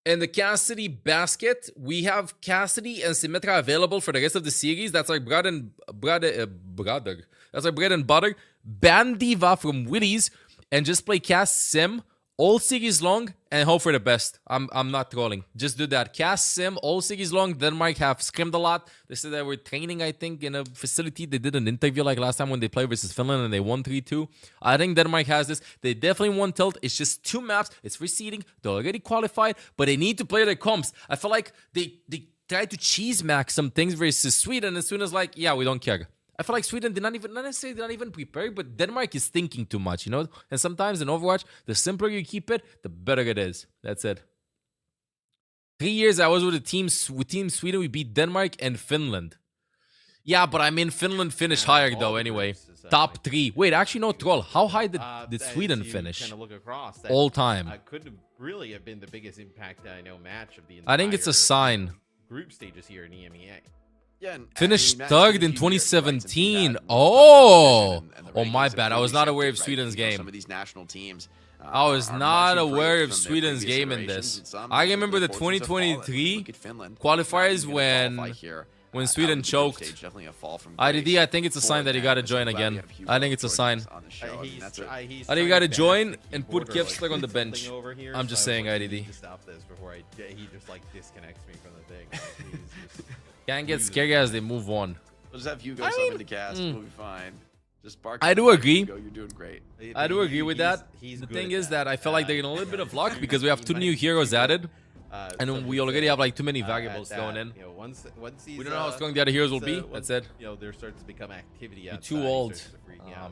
in the Cassidy basket. We have Cassidy and Symmetra available for the rest of the series. That's our bread and butter. That's our bread and butter. Ban Diva from Willies and just play Cass Sim all series long and hope for the best. I'm not trolling. Just do that. Cass Sim all series long. Denmark have scrimmed a lot. They said they were training, I think, in a facility. They did an interview like last time when they played versus Finland and they won 3-2. I think Denmark has this. They definitely won tilt. It's just 2 maps. It's for seeding. They're already qualified, but they need to play their comps. I feel like they tried to cheese max some things versus Sweden, and Sweden is like, yeah, we don't care. I feel like Sweden not necessarily did not even prepare, but Denmark is thinking too much, And sometimes in Overwatch, the simpler you keep it, the better it is. That's it. 3 years I was with Team Sweden, we beat Denmark and Finland. Yeah, but I mean Finland finished higher though anyway. Top 3. Wait, actually no troll. How high did Sweden finish? Kind of look across, all time. Could really have been the biggest impact match of the entire. I think it's a sign. Group stages here in EMEA. Yeah, finished third in 2017. Oh, my bad. I was not aware of Sweden's game. Some of these national teams. I was not aware of Sweden's game in this. I remember the 2023 qualifiers when Sweden choked. IDD, I think it's a sign that you gotta join again. I think it's a sign. I think you gotta join and put Kevstar on the bench. I'm just saying, IDD. He just disconnects me from the thing. Can't get scary as they move on. We'll just have Hugo sub into cast. We'll be fine. Just bark. I do agree. You're doing great. I do agree with that. The thing is that I feel like they're in a little bit of luck because we have 2 new heroes added. And we already have like too many variables going in. We don't know how strong the other heroes will be. That's it. There starts to become activity. You're too old.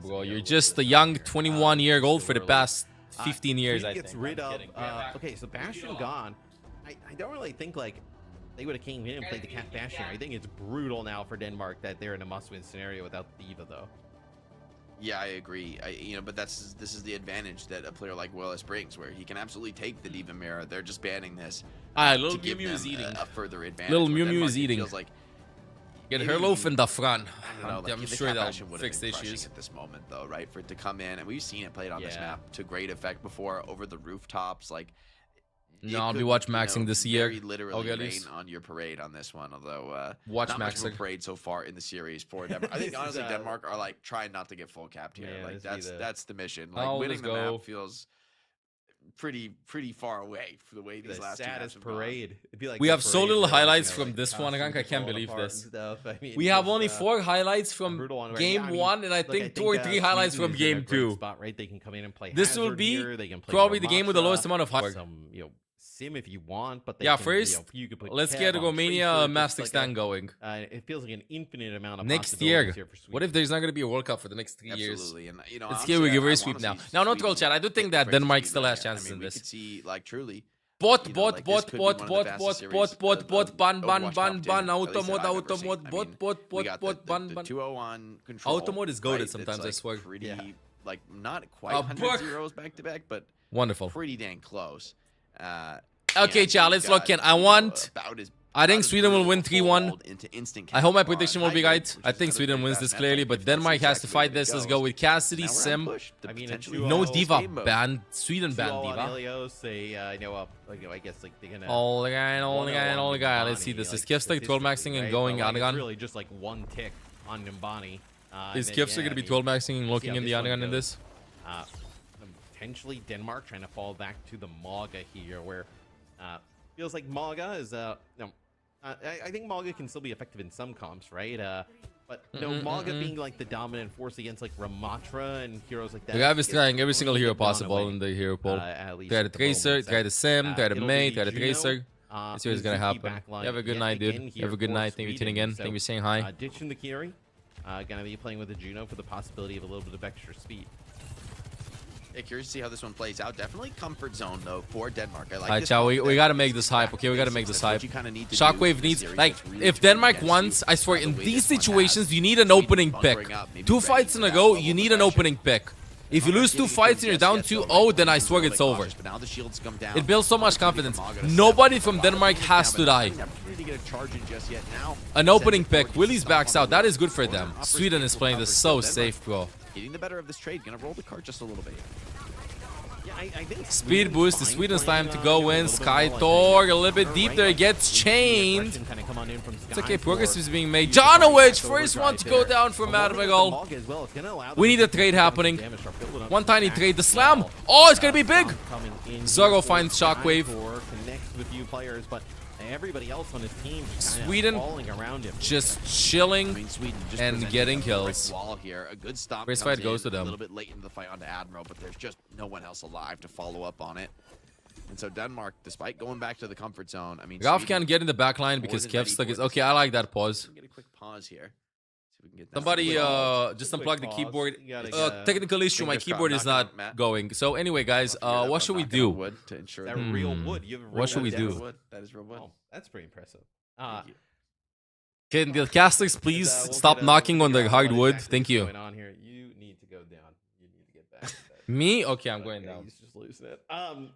Bro, you're just a young 21-year-old for the past 15 years, I gets think. rid I'm of. kidding. Okay, so Bastion gone. I don't really think like they would have came in and played the Cat Bastion. I think it's brutal now for Denmark that they're in a must-win scenario without D.Va though. Yeah, I agree. But this is the advantage that a player like Willis brings, where he can absolutely take the D.Va mirror. They're just banning this Little to give Mew them is eating. a further advantage. Little Where Mew Denmark, is it eating. feels like Get her loaf in the front. I don't know, like, I'm the sure Cat that'll Bastion would have fix the been crushing issues. at this moment, though, right? For it to come in, and we've seen it played on this Yeah. map to great effect before over the rooftops. Like, No, I'll be watch maxing this year. Very literally get rain loose. on your parade on this one, although Watch not much of a maxing. parade so far in the series for Denmark. I think honestly Denmark are like trying not to get full capped here. Yeah, like this be that's the mission. Like Oh, winning let's the go. map feels pretty far away for the way these The last two maps saddest have gone. parade. It'd be like We the have so parade little where, highlights you know, from like, this one, Rank. I costumes can't falling believe apart this. and stuff. I mean, We have just, only 4 highlights from brutal one, right? game Yeah, I mean, 1, and I look, think 2 or 3 highlights Sweden from is in a game great 2. Spot, right? They can come in and play This will Hazard be here. They can play probably the game with the Ramatra, lowest amount of highlights. some, sim if you want, but they Yeah, can, first, you could put let's Kev get on Romania Tracer, Master just like Stand going. it feels like an infinite amount of Next possibilities year. here for Sweden. What if there's not going to be a World Cup for the next 3 years? Absolutely, and Let's honestly, give we give I her a wanna sweep see now. Now, not troll Sweden chat. I do get think the that first Denmark sweep still in has there. chances in we this. could see like truly. Bot, you know, bot, like, this bot, could be bot, one of the bot, fastest bot, series bot, bot, of bot, ban, ban, Overwatch ban, top ban, 10, at least automod, that I've ever automod, seen. I bot, mean, bot, we bot, got bot, ban, the ban. 201 control. Automod is goated right? sometimes, It's, I like, swear. Pretty, Yeah. like not quite A 100 book. zeros back to back, but Wonderful. pretty dang close. Okay, chat, let's lock in. I want... I think Sweden will win 3-1. I hope my prediction will be right. I think Sweden wins this clearly, but Denmark has to fight this. Let's go with Cassidy, Sim. I mean, No D.Va banned. Sweden banned Two-all on D.Va. Helios, they, I guess like they're gonna. All the guy, all the guy, and all the guy. Let's see Nimbani, this. Is like, Kevster 12 maxing and right? going But, like, it's Anagon? really just like one tick on Nimbani. Is And then, Kevster yeah, going to be I 12 mean, maxing and see looking how in the this one Anagon in goes. this? Potentially Denmark trying to fall back to the Maga here, where feels like Maga is I think Maga can still be effective in some comps, right? But Maga being like the dominant force against like Ramatra and heroes like that. The guy is it's trying every single really hero gone possible away, in the hero pool. at least Try the at the Tracer, moment. try the Sim, try the It'll May, be try the Juno, Tracer. Let's see what's gonna Mizuki happen. backline You have a good yet night, dude. again You here have a good for night. Thank you for tuning Sweden. in. So, Thank you for saying hi. ditching the Kiri. Gonna be playing with the Juno for the possibility of a little bit of extra speed. Yeah, curious to see how this one plays out. Definitely comfort zone though for Denmark. I like Alright, this Chow, one. we gotta make this hype, okay? We gotta make this hype. That's what you kinda need to do Shockwave in needs, series like, that's really if strong Denmark against wants, you. I swear, The in way these this one situations, has you need an Sweden opening pick. bunkering up, maybe 2 ready fights for in a that go, level you of need an aggression. opening pick. If you lose 2 fights and you're down 2-0, then I swear it's over. But now the shields come down. It builds so much confidence. Maga to Nobody step from up. Denmark has to die. Opportunity to get a charge in just yet now. An opening pick. Willy's backs out. That is good for them. Sweden is playing this so safe, bro. Getting the better of this trade. Gonna roll the card just a little bit. Yeah, I think Speed boost is Sweden's time to go in. Sky Thor a little bit deep there. He gets chained. It's okay, progress is being made. Owwc, first one to go down for Madrigal. We need a trade happening. One tiny trade. The slam. Oh, it's gonna be big. Zorro finds Shockwave. Connects with a few players, but everybody else on his team Sweden falling around him. just chilling Sweden just and presenting getting a brick kills. wall here. A good stop. First comes fight goes in to them. A little bit late into the fight onto Admiral, but there's just no one else alive to follow up on it. And so Denmark, despite going back to the comfort zone, I mean, Ralph Sweden can get in the back line more because than ready Kevstuck for is... this. Okay, I like that pause. Get a quick pause here. See if we can get that Somebody quick just quick unplug the pause. keyboard. You gotta get, Technical issue, my fingers crossed, keyboard is knock it not out, Matt. going. So anyway, guys, I'll figure it out what if should I'm we knocking on do? wood to ensure That that real wood. You have real What should we wood do? down. That is real wood. Oh, that's pretty impressive. Thank you. Can the casters please We'll stop get, knocking we'll on figure the out what hardwood? exactly Thank is you. going on here. You need to go down. You need to get back to bed. Me? Okay, I'm going Okay, down. He's just losing it.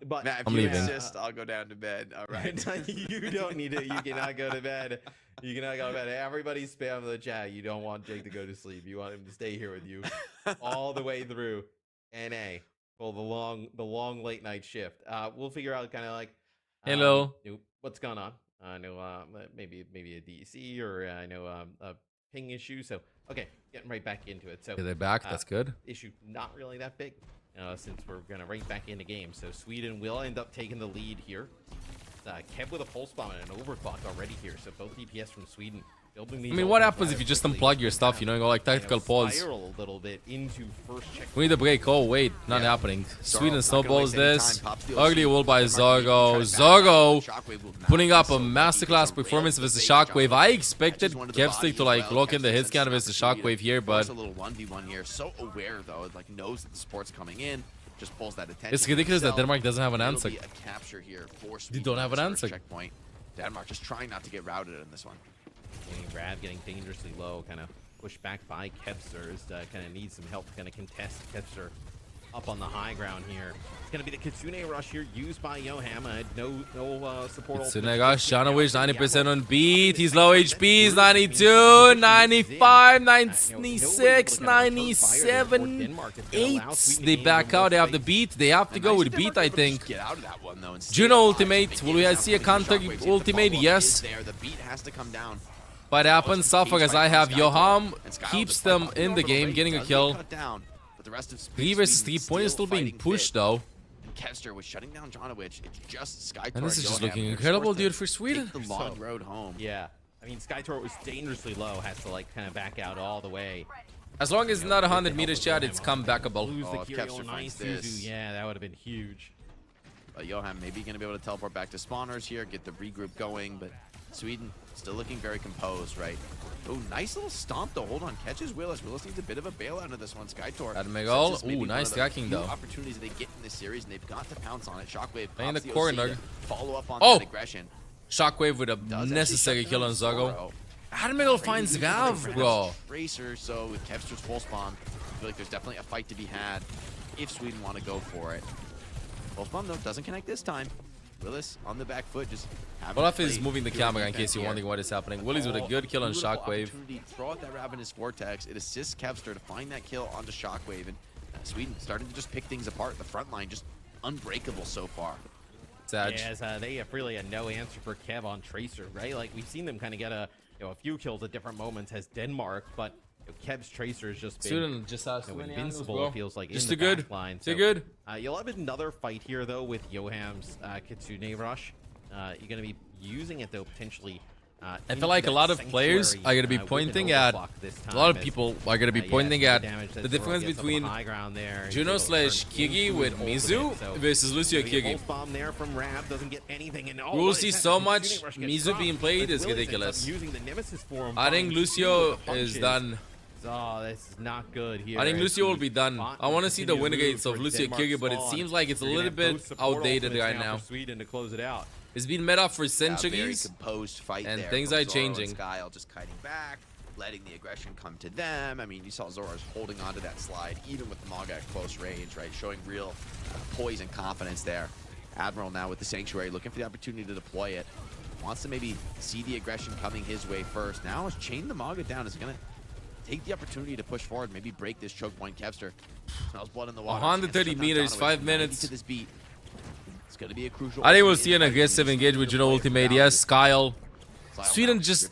But Matt, if I'm you leaving. insist, I'll go down to bed. All right. you don't need it. You cannot go to bed. You cannot go to bed. Everybody spam the chat. You don't want Jake to go to sleep. You want him to stay here with you all the way through NA. Well, the long late night shift. We'll figure out kind of like Hello. what's going on. I know maybe a DC or I know a ping issue. So okay, getting right back into it. So Okay, they're back. That's good. Issue not really that big since we're gonna right back into game. So Sweden will end up taking the lead here. Kev with a pulse bomb and an overclock already here. So both DPS from Sweden. I mean, what happens if you just unplug your stuff, you know, go like tactical pause? Spiral a little bit into first check. We need a break. Oh, wait, not happening. Sweden Zorro's not gonna snowballs waste any this. time. Pops the Ugly OC. wall by Denmark Zorro. needs to try to back Zorro out. Shockwave will not putting be up a so easy masterclass to rail performance the with the base Shockwave. I Catches expected one to the Kevstick body to as like well. lock in the Catches hit scan an with the opportunity Shockwave here, to force but a little 1v1 here. So aware though, like knows that the support's coming in. just pulls that attention. It's ridiculous that himself. Denmark doesn't have an It'll answer. be a capture here for They Sweden don't on have an this first answer. checkpoint. Denmark just trying not to get routed in this one. Rav getting dangerously low, kind of pushed back by Kepster. Kind of needs some help to kind of contest Kepster up on the high ground here. It's going to be the Kitsune rush here used by Yoham. No support. Kitsune rush, Owwc 90% on beat. He's low HP, he's 92, 95, 96, 97, 8. They back out, they have the beat. They have to go with beat, I think. Get out of that one, though, Juno ultimate. Will we see a counter ultimate? Yes. The beat has to come down. But it happens so far as I have Yoham keeps them in the game, getting a kill. The rest of 3 versus 3 point is still being pushed though. Kepster was shutting down Owwc. It's just Skytor. And this is just looking incredible, dude, for Sweden. The long road home. Yeah. I mean, Skytor was dangerously low, has to like kind of back out all the way. As long as it's not 100 meters, Chad, it's comebackable. Lose the if Kirill Kepster finds Suzu, this. yeah, that would have been huge. But Yoham maybe going to be able to teleport back to spawners here, get the regroup going, but Sweden still looking very composed, right? Oh, nice little stomp to hold on catches Willis. Willis needs a bit of a bailout of this one. Skytor. Admiral. Ooh, nice tracking though. Opportunities they get in this series, and they've got to pounce on it. Shockwave In the pops corner. OC to follow up on Oh! that aggression. Shockwave with a Does necessary actually kill on shut down Zago. Zoro. Admiral finds Rav, bro. Tracer, so with Kepster's full spawn, I feel like there's definitely a fight to be had if Sweden want to go for it. Full spawn though doesn't connect this time. Willis on the back foot, just having Olaf to is play moving the pure camera in defense case you're here. wondering what is happening. Willie's with a good kill on Beautiful Shockwave. opportunity. Throw out that Ravenous Vortex. It assists Kepster to find that kill onto Shockwave, and Sweden starting to just pick things apart. The front line just unbreakable so far. Sag. Yeah, they have really a no answer for Kev on Tracer, right? Like we've seen them kind of get a few kills at different moments as Denmark, but Kev's Tracer has just been Sweden just has invincible. bro. It feels like Just in too the good. back line. Too good. You'll have another fight here though with Yoham's Kitsune rush. You're going to be using it though potentially. I feel like a lot of players are going to be pointing at, a lot of people are going to be pointing at the difference between Juno slash Kigi with Mizu versus Lucio Kigi. We'll see so much Mizu being played is ridiculous. I think Lucio is done. Oh, this is not good here. I think Lucio will be done. I want to see the winner gates of Lucio Kigi, but it seems like it's a little bit outdated right now. Sweden to close it out. It's been meta for Very centuries, composed fight and there things from are Zoro changing. and Skyle just kiting back, letting the aggression come to them. I mean, you saw Zora's holding onto that slide, even with the Maga at close range, right? Showing real poise and confidence there. Admiral now with the Sanctuary, looking for the opportunity to deploy it. Wants to maybe see the aggression coming his way first. Now has chained the Maga down. Is going to take the opportunity to push forward, maybe break this choke point. Kepster smells blood in the water. 130 meters, 5 minutes. To this beat. It's going to be a crucial. I think we'll see an aggressive engage with Juno ultimate. Yes, Kyle. Sweden just...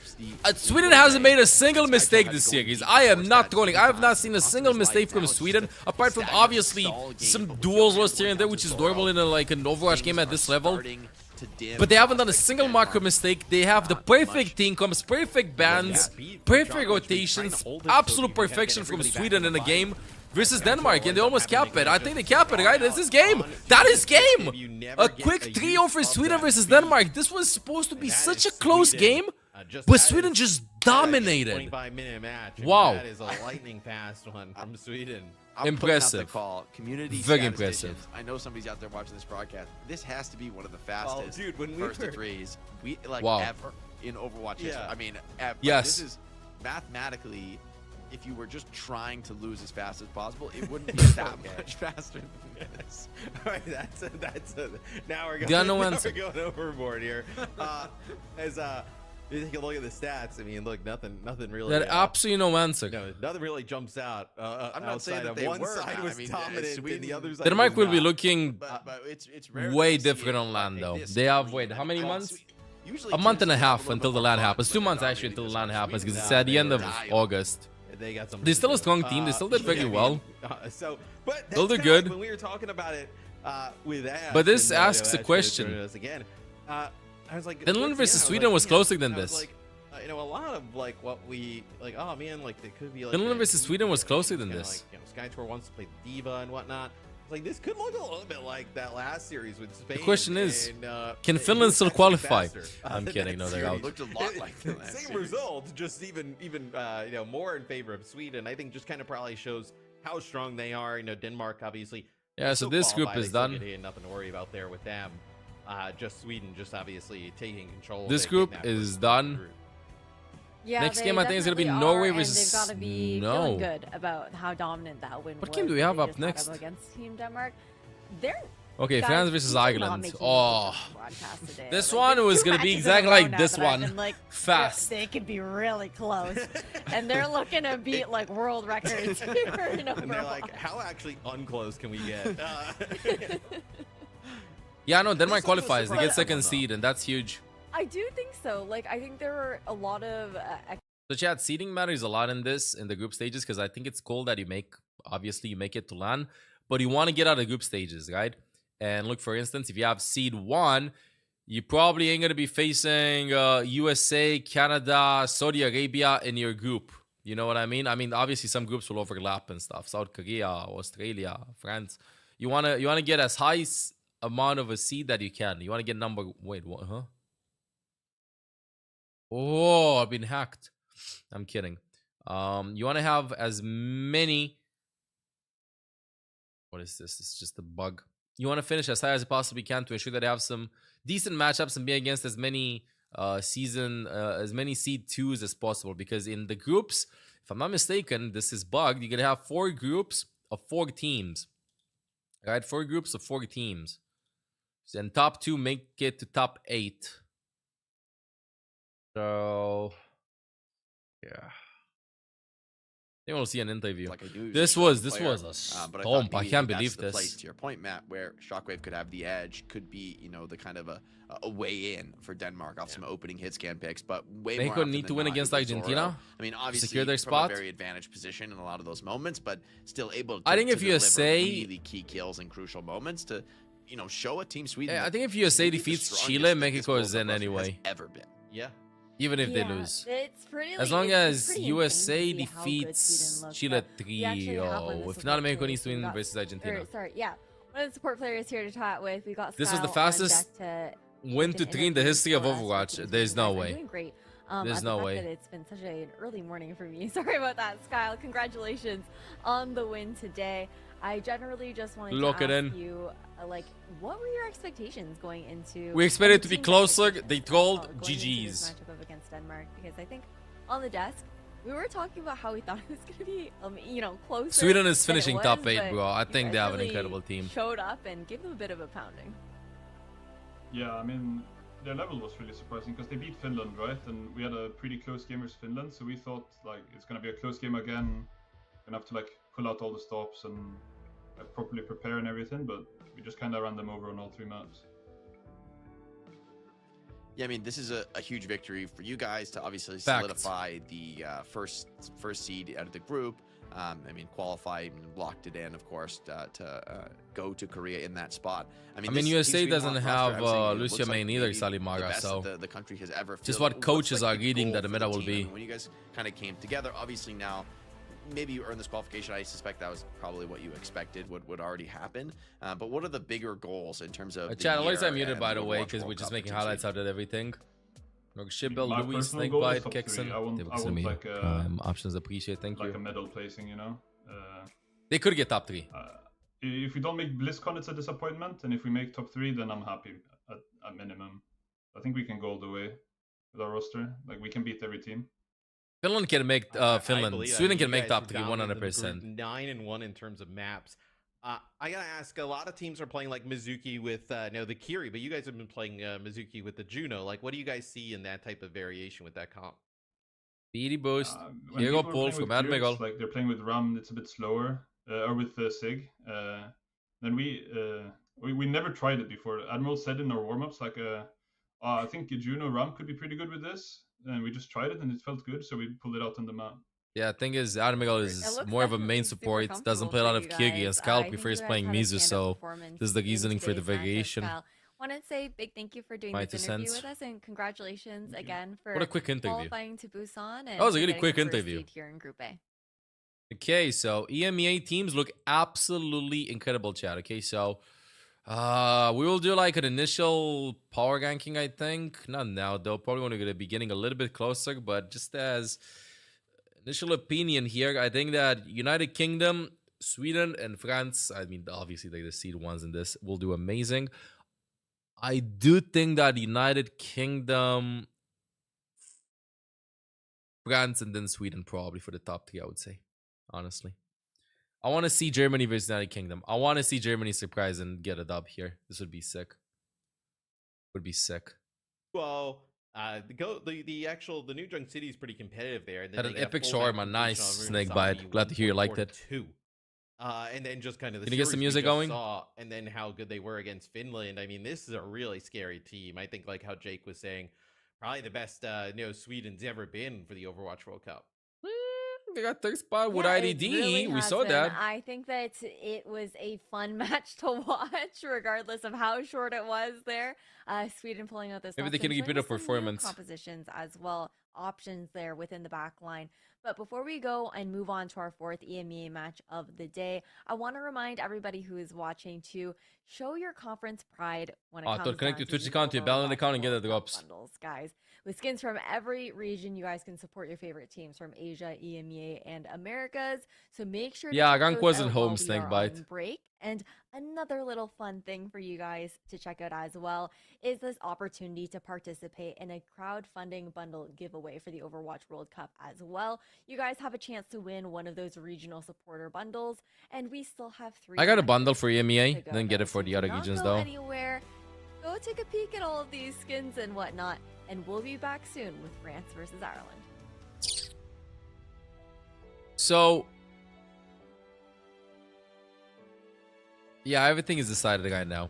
Sweden hasn't made a single mistake this series. I am not trolling. I have not seen a single mistake from Sweden, apart from obviously some duels lost here and there, which is normal in like an Overwatch game at this level. But they haven't done a single macro mistake. They have the perfect team comps, perfect bans, perfect rotations, absolute perfection from Sweden in the game versus Denmark, and they almost cap it. I think they cap it, right? This is game. That is game. A quick 3-0 for Sweden versus Denmark. This was supposed to be such a close game, but Sweden just dominated. 25-minute match. Wow. That is a lightning fast one from Sweden. I'm impressive. The call. Community very impressive. I know somebody's out there watching this broadcast. This has to be one of the fastest dude, when first to threes we like ever in Overwatch history. I mean, ever. Yes. This is mathematically, if you were just trying to lose as fast as possible, it wouldn't be that much faster than this. All right, now we're going. Got no now answer. We're going overboard here. As you take a look at the stats. I mean, look, nothing really. That absolutely no answer. No, nothing really jumps out. I'm not saying that of they one were. side was dominant, and the other side. Denmark was will be not. looking but it's rare way to see different it on land, though. this They have, early wait, how many in months? Usually A month and a teams have half little until bit the more LAN fun, happens. but 2 they're months actually dominating until the this LAN one. happens because Sweden it's at the end of dialed. August. They got some. They're still a strong team. They still did very well. But They'll do that's kinda good. like when we were talking about it with Ash, But this and, asks a Ash question. joined us again. I was like, Finland versus I was Sweden like, was yeah, closer than I was this. like, a lot of like what we like. Oh man, like they could be like. Finland versus Sweden was closer than kinda this. Like, Skytour wants to play D.Va and whatnot. It's like this could look a little bit like that last series with Spain. The question is, and, can it Finland looks still actually qualify? faster, I'm than kidding. that No, they're series. out. Looked a lot like the last Same series. result, just even more in favor of Sweden. I think just kind of probably shows how strong they are. Denmark obviously Yeah, They so still this group qualify, is they still done. get in, nothing to worry about there with them. Just Sweden, just obviously taking control. This of it, group getting that is first done. group. Yeah, Next they game, I think, is going to be definitely Norway are, versus... and they've got to be feeling good about how dominant that win was. What game do we have that they up just had next? against Team Denmark. They're Okay, guys, France versus people are not Ireland. making Oh, this broadcast today. this Like, one there's was two going to be matches in a exactly row like now this that I've one. been like, Fast. They could be really close, and they're looking to beat like world records here in And they're like, Overwatch. how actually unclose can we get? Yeah, no, Denmark This one was qualifies. They get surprising, second though. seed, and that's huge. I do think so. Like, I think there were a lot of So chat, seeding matters a lot in this, in the group stages, because I think it's cool that you make, obviously you make it to LAN, but you want to get out of group stages, right? And look, for instance, if you have seed 1, you probably ain't going to be facing USA, Canada, Saudi Arabia in your group. You know what I mean? I mean, obviously some groups will overlap and stuff. South Korea, Australia, France. You want to get as high amount of a seed that you can. You want to get number... Wait, what? Huh? Oh, I've been hacked. I'm kidding. You want to have as many... What is this? This is just a bug. You want to finish as high as you possibly can to ensure that you have some decent matchups and be against as many seed 2s as possible. Because in the groups, if I'm not mistaken, this is bugged. You're gonna have 4 groups of 4 teams. Right? 4 groups of 4 teams. And top 2 make it to top 8. So yeah. I think we'll see an interview. Like I do, This was a but I stomp. thought I maybe can't that's believe the place, this. to your point, Matt, where Shockwave could have the edge, could be, you know, the kind of a way in for Denmark off some opening hit scan picks, but way more Mexico often need to than win not, against it was Argentina. Zoro. I mean, obviously Secure their from spot. a very advantaged position in a lot of those moments, but still able to, I think to if deliver USA really key kills in crucial moments to, you know, show a Team Sweden. Yeah, I that think if USA maybe the defeats strongest Chile, that this Mexico is World in Cup roster has anyway. ever been. Yeah. Even if they Yeah, lose. it's pretty, As like, long it's as pretty USA insane to see how good defeats Sweden looks, Chile but we actually 3, have one of the if support not, Mexico players needs to who win got- versus Argentina. or, sorry, yeah. One of the support players here to chat with. We got This was the Scout on fastest deck to win give to an 3 in the interview history of for us, Overwatch. which is There's really no nice. way. I'm doing great. There's the no fact way. That it's been such an early morning for me. Sorry about that, Kyle. Congratulations on the win today. I generally just wanted Lock to it ask in. you, like, what were your expectations going into? We expected on it to the be team closer. expectations They as well, told going into this GG's. matchup up against Denmark, because I think on the desk we were talking about how we thought it was going to be, you know, closer. Sweden is than it finishing was, top 8, but bro. I you think guys they have an really incredible team. Showed up and gave them a bit of a pounding. Yeah, I mean, their level was really surprising because they beat Finland, right? And we had a pretty close game versus Finland, so we thought like it's gonna be a close game again. Gonna have to like pull out all the stops and properly prepare and everything, but we just kind of ran them over on all 3 maps. Yeah, I mean, this is a huge victory for you guys to obviously Fact. solidify the first seed out of the group. I mean, qualify and locked it in, of course, to go to Korea in that spot. I mean, this USA Team Sweden doesn't roster, have I was saying, it Lucia looks like May neither, maybe Salimaga, the best so that the country has ever just fielded. what What's coaches like are the reading goal that the for meta will team? I be. mean, when you guys kind of came together, obviously now maybe you earned this qualification. I suspect that was probably what you expected would already happen. But what are the bigger goals in terms of Chat, at least year I'm muted, and by the way, Overwatch because we're World just Cup for making Team highlights Sweden? out of everything. Shibel, My Louis, personal goal is Snakebite, top 3. Kexen. I want like Options appreciate, thank like you. a medal placing, you know. They could get top 3. If we don't make BlizzCon, it's a disappointment, and if we make top 3, then I'm happy at minimum. I think we can go all the way with our roster. Like we can beat every team. Finland can make Finland. believe that. Sweden You can make guys top were 3 dominant in the 100%. group, 9-1 in terms of maps. I gotta ask, a lot of teams are playing like Mizuki with the Kiri, but you guys have been playing Mizuki with the Juno. Like, what do you guys see in that type of variation with that comp? Speedy boost. When Here go people are Paul playing from with Kiri, Admiral. it's like they're playing with Ram, it's a bit slower, or with Sig. Then we never tried it before. Admiral said in our warm-ups like, I think Juno Ram could be pretty good with this, and we just tried it and it felt good, so we pulled it out on the map. Yeah, thing is, Admiral is more of a main support. Doesn't play a lot of Kiri, and Scal prefers playing Mizu, so this is the reasoning for the variation. Want to say big thank you for doing My this 2 interview cents. with us, and congratulations again for What a quick interview. qualifying to Busan. And That was a for really getting quick the first interview. seed here in Group A. Okay, so EMEA teams look absolutely incredible, chat. Okay, so we will do like an initial power ranking, I think. Not now, though. Probably only going to be getting a little bit closer, but just as initial opinion here, I think that United Kingdom, Sweden and France, I mean, obviously they're the seed ones in this, will do amazing. I do think that United Kingdom, France, and then Sweden probably for the top 3, I would say, honestly. I want to see Germany versus United Kingdom. I want to see Germany surprise and get a dub here. This would be sick. Would be sick. Well, the New Junk City is pretty competitive there. And then Had an epic shawarma, nice snake bite. Glad to hear you liked it. And then just kind of the Can you get some music going? And then how good they were against Finland. I mean, this is a really scary team. I think, like how Jake was saying, probably the best Sweden's ever been for the Overwatch World Cup. They got third spot with IDD. Really we saw been. that. I think that it was a fun match to watch, regardless of how short it was there. Sweden pulling out this. Maybe they can repeat a performance. Compositions as well, options there within the back line. But before we go and move on to our fourth EMEA match of the day, I want to remind everybody who is watching to show your conference pride when it comes to connect down your Twitch the account to your Balance account and get the drops. Bundles, guys. With skins from every region, you guys can support your favorite teams from Asia, EMEA, and Americas. So make sure to check Gank those wasn't out home, while we snake are bite. on break. And another little fun thing for you guys to check out as well is this opportunity to participate in a crowdfunding bundle giveaway for the Overwatch World Cup as well. You guys have a chance to win one of those regional supporter bundles, and we still have 3. I got a bundle for EMEA, to go, then get it guys. for So the do other not regions go though. Anywhere. Go take a peek at all of these skins and whatnot, and we'll be back soon with France versus Ireland. So, yeah, everything is decided right now.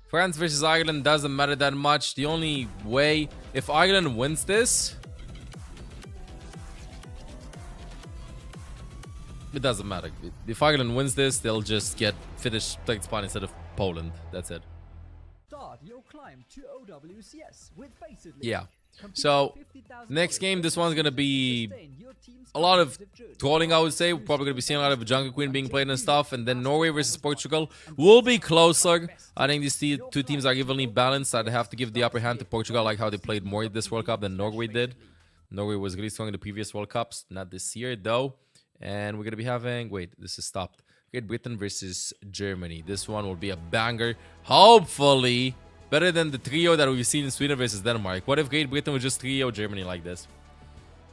France versus Ireland doesn't matter that much. The only way, if Ireland wins this, it doesn't matter. If Ireland wins this, they'll just get finished third spot instead of Poland. That's it. Start your climb to OWCS with Faceit League. Yeah. Compete So, for $50,000 next game, this one's gonna be sustain your team's a lot of competitive journey. trolling, I would say. We're probably gonna be seeing a lot of Jungle Queen being played and stuff, and then Norway versus Portugal will be closer. I think these two teams are evenly balanced. I'd have to give the upper hand to Portugal, like how they played more this World Cup than Norway did. Norway was really strong in the previous World Cups, not this year though. And we're gonna be having, wait, this is stopped. Great Britain versus Germany. This one will be a banger. Hopefully better than the trio that we've seen in Sweden versus Denmark. What if Great Britain was just trio Germany like this?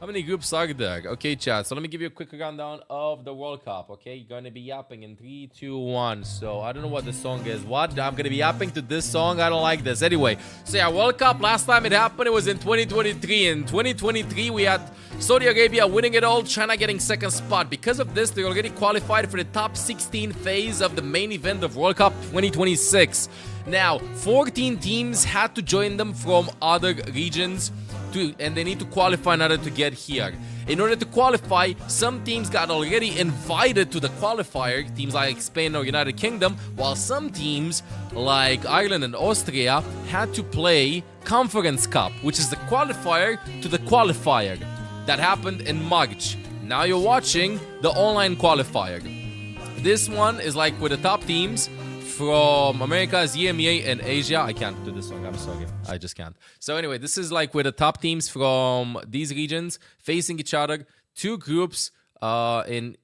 How many groups are there? Okay, chat. So let me give you a quick rundown of the World Cup. Okay, you're gonna be yapping in 3, 2, 1. So I don't know what the song is. What? I'm gonna be yapping to this song. I don't like this. Anyway, so yeah, World Cup. Last time it happened, it was in 2023. In 2023, we had Saudi Arabia winning it all, China getting second spot. Because of this, they already qualified for the top 16 phase of the main event of World Cup 2026. Now, 14 teams had to join them from other regions, and they need to qualify in order to get here. In order to qualify, some teams got already invited to the qualifier, teams like Spain or United Kingdom, while some teams like Ireland and Austria had to play Conference Cup, which is the qualifier to the qualifier. That happened in March. Now you're watching the online qualifier. This one is like with the top teams from Americas, EMEA, and Asia. I can't do this song, I'm sorry. I just can't. So anyway, this is like with the top teams from these regions facing each other. 2 groups in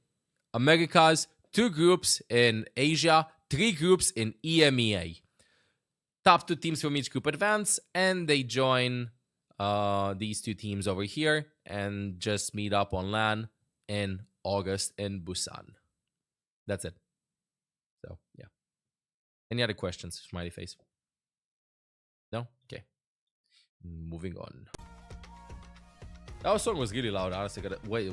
Americas, 2 groups in Asia, 3 groups in EMEA. Top 2 teams from each group advance, and they join these 2 teams over here and just meet up on LAN in August in Busan. That's it. So, yeah. Any other questions? Smiley face. No? Okay. Moving on. That song was really loud, honestly. Wait.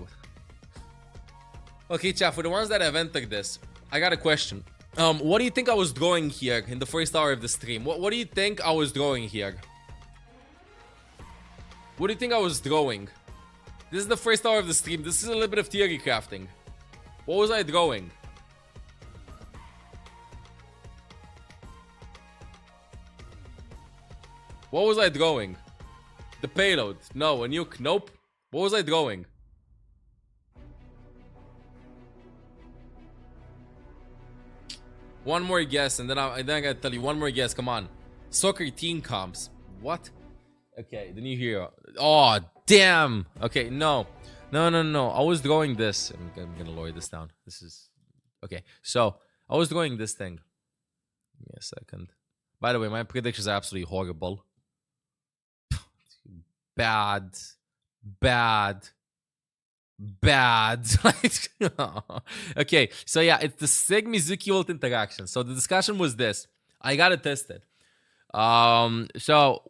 Okay, chat, for the ones that have entered this, I got a question. What do you think I was drawing here in the first hour of the stream? What do you think I was drawing here? What do you think I was drawing? This is the first hour of the stream. This is a little bit of theory crafting. What was I drawing? What was I drawing? The payload. No, a nuke. Nope. What was I drawing? One more guess, and then I gotta tell you one more guess. Come on. Soccer team comps. What? Okay, the new hero. Oh, damn. Okay, no. I was drawing this. I'm gonna lower this down. This is Okay, so I was doing this thing. Give me a second. By the way, my predictions are absolutely horrible. Bad. Okay, so yeah, it's the Sig Mizuki ult interaction. So the discussion was this. I got it tested. So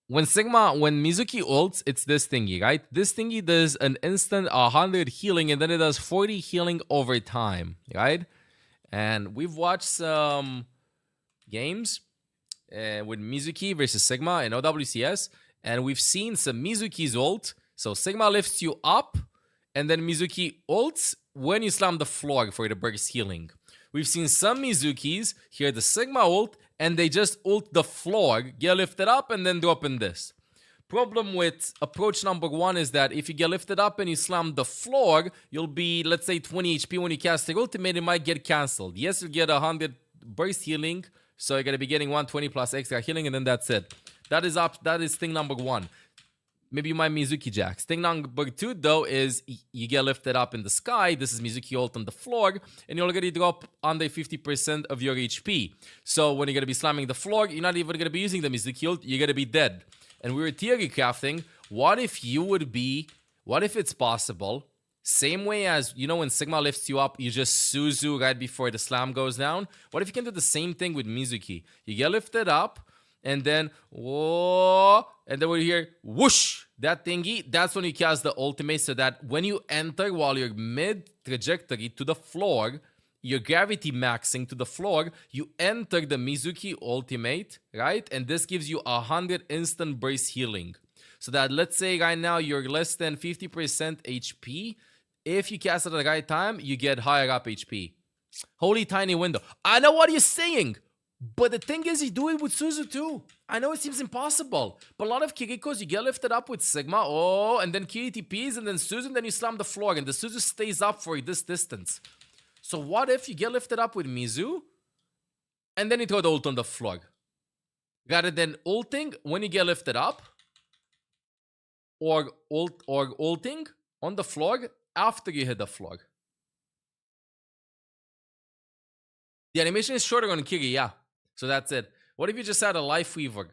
when Mizuki ults, it's this thingy, right? This thingy does an instant 100 healing, and then it does 40 healing over time, right? And we've watched some games with Mizuki versus Sigma and OWCS, and we've seen some Mizuki's ult. So Sigma lifts you up, and then Mizuki ults when you slam the floor for the burst healing. We've seen some Mizukis hear the Sigma ult, and they just ult the floor, get lifted up, and then drop in this. Problem with approach number 1 is that if you get lifted up and you slam the floor, you'll be, let's say, 20 HP when you cast your ultimate, it might get cancelled. Yes, you'll get 100 burst healing, so you're going to be getting 120 plus extra healing, and then that's it. That is thing number 1. Maybe you might Mizuki Jax. Thing number 2, though, is you get lifted up in the sky. This is Mizuki ult on the floor, and you already drop under 50% of your HP. So when you're going to be slamming the floor, you're not even going to be using the Mizuki ult. You're going to be dead. And we were theory crafting, what if it's possible, same way as, you know, when Sigma lifts you up, you just Suzu right before the slam goes down? What if you can do the same thing with Mizuki? You get lifted up, and then, whoa, and then we hear whoosh, that thingy. That's when you cast the ultimate, so that when you enter while you're mid-trajectory to the floor, you're gravity maxing to the floor, you enter the Mizuki ultimate, right? And this gives you 100 instant burst healing. So that, let's say right now you're less than 50% HP. If you cast it at the right time, you get higher up HP. Holy tiny window. I know what you're saying. But the thing is, you do it with Suzu too. I know it seems impossible, but a lot of Kirikos, you get lifted up with Sigma, and then Kiri TPs, and then Suzu, and then you slam the floor, and the Suzu stays up for this distance. So what if you get lifted up with Mizu, and then you throw the ult on the floor? Rather than ulting when you get lifted up, or ulting on the floor after you hit the floor. The animation is shorter on Kiri, yeah. So that's it. What if you just had a Life Weaver?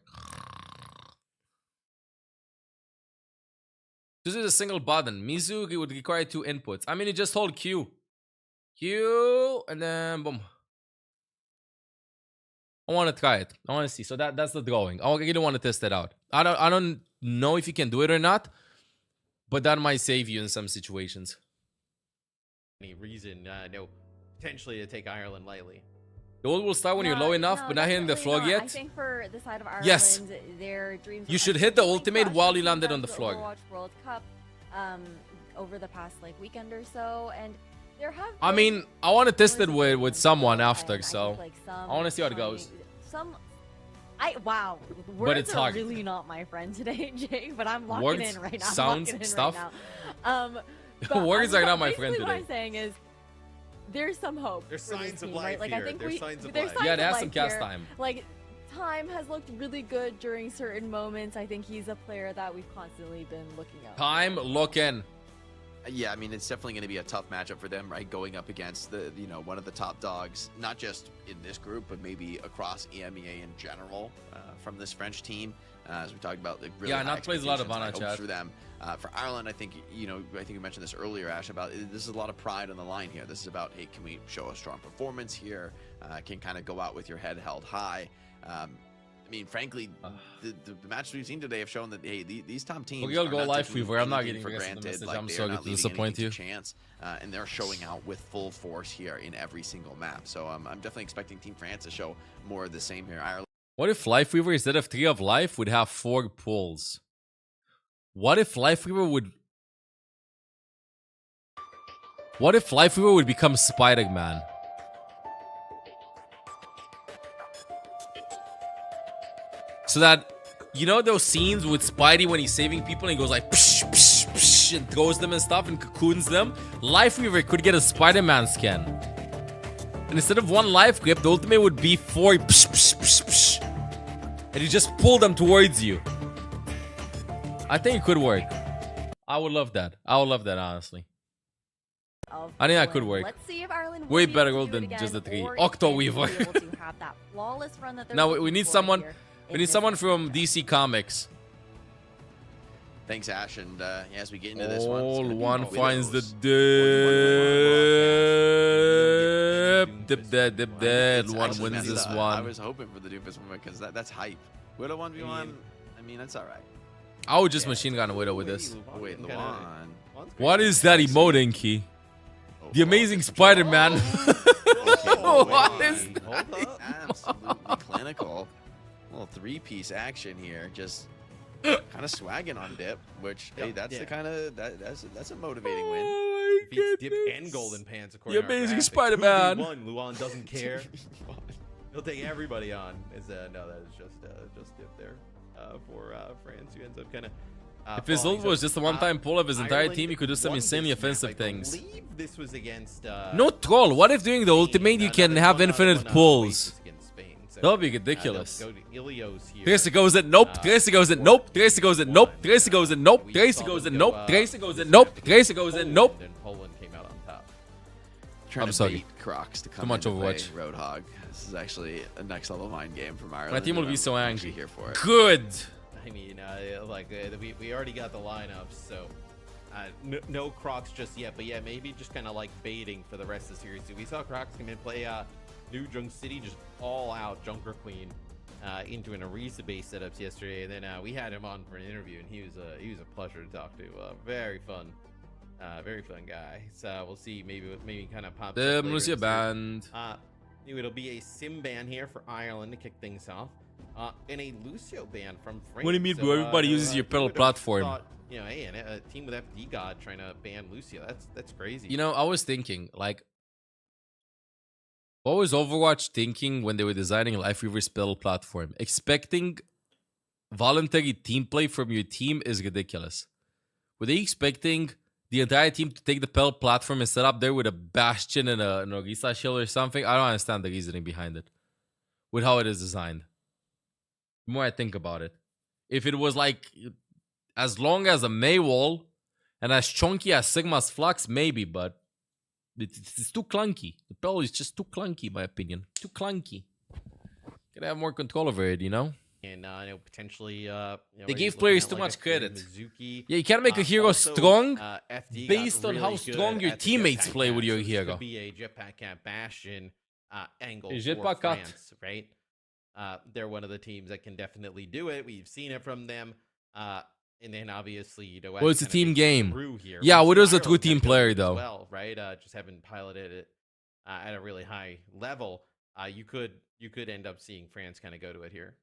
This is a single button. Mizu would require 2 inputs. I mean, you just hold Q. Q, and then boom. I want to try it. I want to see. So that's the drawing. I really want to test that out. I don't know if you can do it or not, but that might save you in some situations. Any reason, no, potentially to take Ireland lightly. The ult will start when you're low enough, but not hitting the floor yet. I think for the side of Ireland, yes, their dreams. You should hit the ultimate while you landed on the floor. Overwatch World Cup, over the past weekend or so, and there have. I mean, I want to test it with someone after, so I want to see how it goes. Wow, words but it's hard. Are really not my friend today, Jake. But I'm locking words, in right now. Sounds, stuff. But words are not my friend today. What I'm saying is, there's some hope. There's for signs this of team, life right? Like, here. I think There's signs of there's life. signs Yeah, of it has life some cast here. time. Like, Time has looked really good during certain moments. I think he's a player that we've constantly been looking at. Time looking. Yeah, I mean, it's definitely going to be a tough matchup for them, right? Going up against the, one of the top dogs, not just in this group, but maybe across EMEA in general from this French team. As we talked about, like, really high not plays a lot of expectations, Bana chat for them. For Ireland, I think you mentioned this earlier, Ash, about this is a lot of pride on the line here. This is about, hey, can we show a strong performance here? Can kind of go out with your head held high. I mean, frankly, the matches we've seen today have shown that, hey, these top teams. We'll go are not Life taking Weaver. I'm not anything getting for the granted. message. Like, I'm they are sorry not to leaving disappoint anything you. to chance, and they're showing out with full force here in every single map. So I'm definitely expecting Team France to show more of the same here. Ireland. What if Life Weaver, instead of 3 of life, would have 4 pulls? What if Life Weaver would... What if Life Weaver would become Spider-Man? So that, those scenes with Spidey when he's saving people and he goes like psh, psh, psh, and throws them and stuff and cocoons them? Life Weaver could get a Spider-Man skin. And instead of 1 life grip, the ultimate would be 4 psh, psh, psh, psh. And you just pull them towards you. I think it could work. I would love that. I would love that, honestly. of I think that could Poland. work. Let's see if Ireland Way will be better able goal to do it than again, just the 3. or if Octo they will Weaver. be able to have that flawless run that they're Now we looking need for someone. here We in need this someone next from matchup. DC Comics. Thanks, Ash. And as we get into this one, it's All gonna be one finds the Widows. dip dead. It's One actually wins messed this up. I one. was hoping for the Doofus one because that's hype. Widow 1v1, I mean, that's alright. I would just machine gun a Widow with this. Oh, wait, Luan. What is that emote, Inky? The Amazing Spider-Man. What is that? Absolutely clinical. Little three-piece action here, just kind of swagging on Dip, which hey, that's the kind of that's a motivating win. Beats Dip and Golden Pants according The to our Amazing graphics. Spider-Man. 2v1, Luan doesn't care. He'll take everybody on. No, that is just Dip there for France, who ends up kind of. If his ult was just a one-time pull of his entire team, he could do some insanely offensive things. I believe this was against. No troll. What if during the ultimate you can have infinite pulls? That would be ridiculous. Go to Ilios here. Tracer goes in, nope. Tracer goes in, nope. Tracer goes in, nope. Tracer goes in, nope. Tracer goes in, nope. Tracer goes in, nope. Tracer goes in, nope. And Poland came out on top. Trying I'm to sorry. bait Crocs to come Too much in to play Overwatch. Roadhog. This is actually a next level mind game from Ireland. My team will and be I'm so actually angry. here for it. Good. I mean, we already got the lineups, so no Crocs just yet. But yeah, maybe just kind of like baiting for the rest of the series. We saw Crocs come in and play New Junk City, just all out Junker Queen into an Arisa base setups yesterday, and then we had him on for an interview, and he was a pleasure to talk to. Very fun guy. So we'll see, maybe kind of pop. The Malaysia band. It'll be a Sim ban here for Ireland to kick things off. And a Lucio ban from France. What do you mean, bro? Everybody uses your pedal would've platform. thought, you know, hey, and a team with FD God trying to ban Lucio. That's crazy. You know, I was thinking, like, what was Overwatch thinking when they were designing Life Weaver's pedal platform? Expecting voluntary team play from your team is ridiculous. Were they expecting the entire team to take the pedal platform and set up there with a Bastion and an Orisa shield or something? I don't understand the reasoning behind it. With how it is designed. The more I think about it. If it was like as long as a May wall and as chunky as Sigma's Flux, maybe, but it's too clunky. The pedal is just too clunky, in my opinion. Too clunky. Gotta have more control over it, you know? And potentially, they gave players too much credit. Yeah, you can't make a hero strong FD based on really how good strong your at the teammates jetpack play with cat, your so this hero. Could be a jetpack cat Bastion angle A for jetpack cat. France, right? They're one of the teams that can definitely do it. We've seen it from them. And then obviously, you know, Well, it's a kinda team makes it game. through here. Yeah, We've Widow's seen a true Ireland team kinda player, do it as though. well, right? Just haven't piloted it at a really high level. You could end up seeing France kind of go to it here.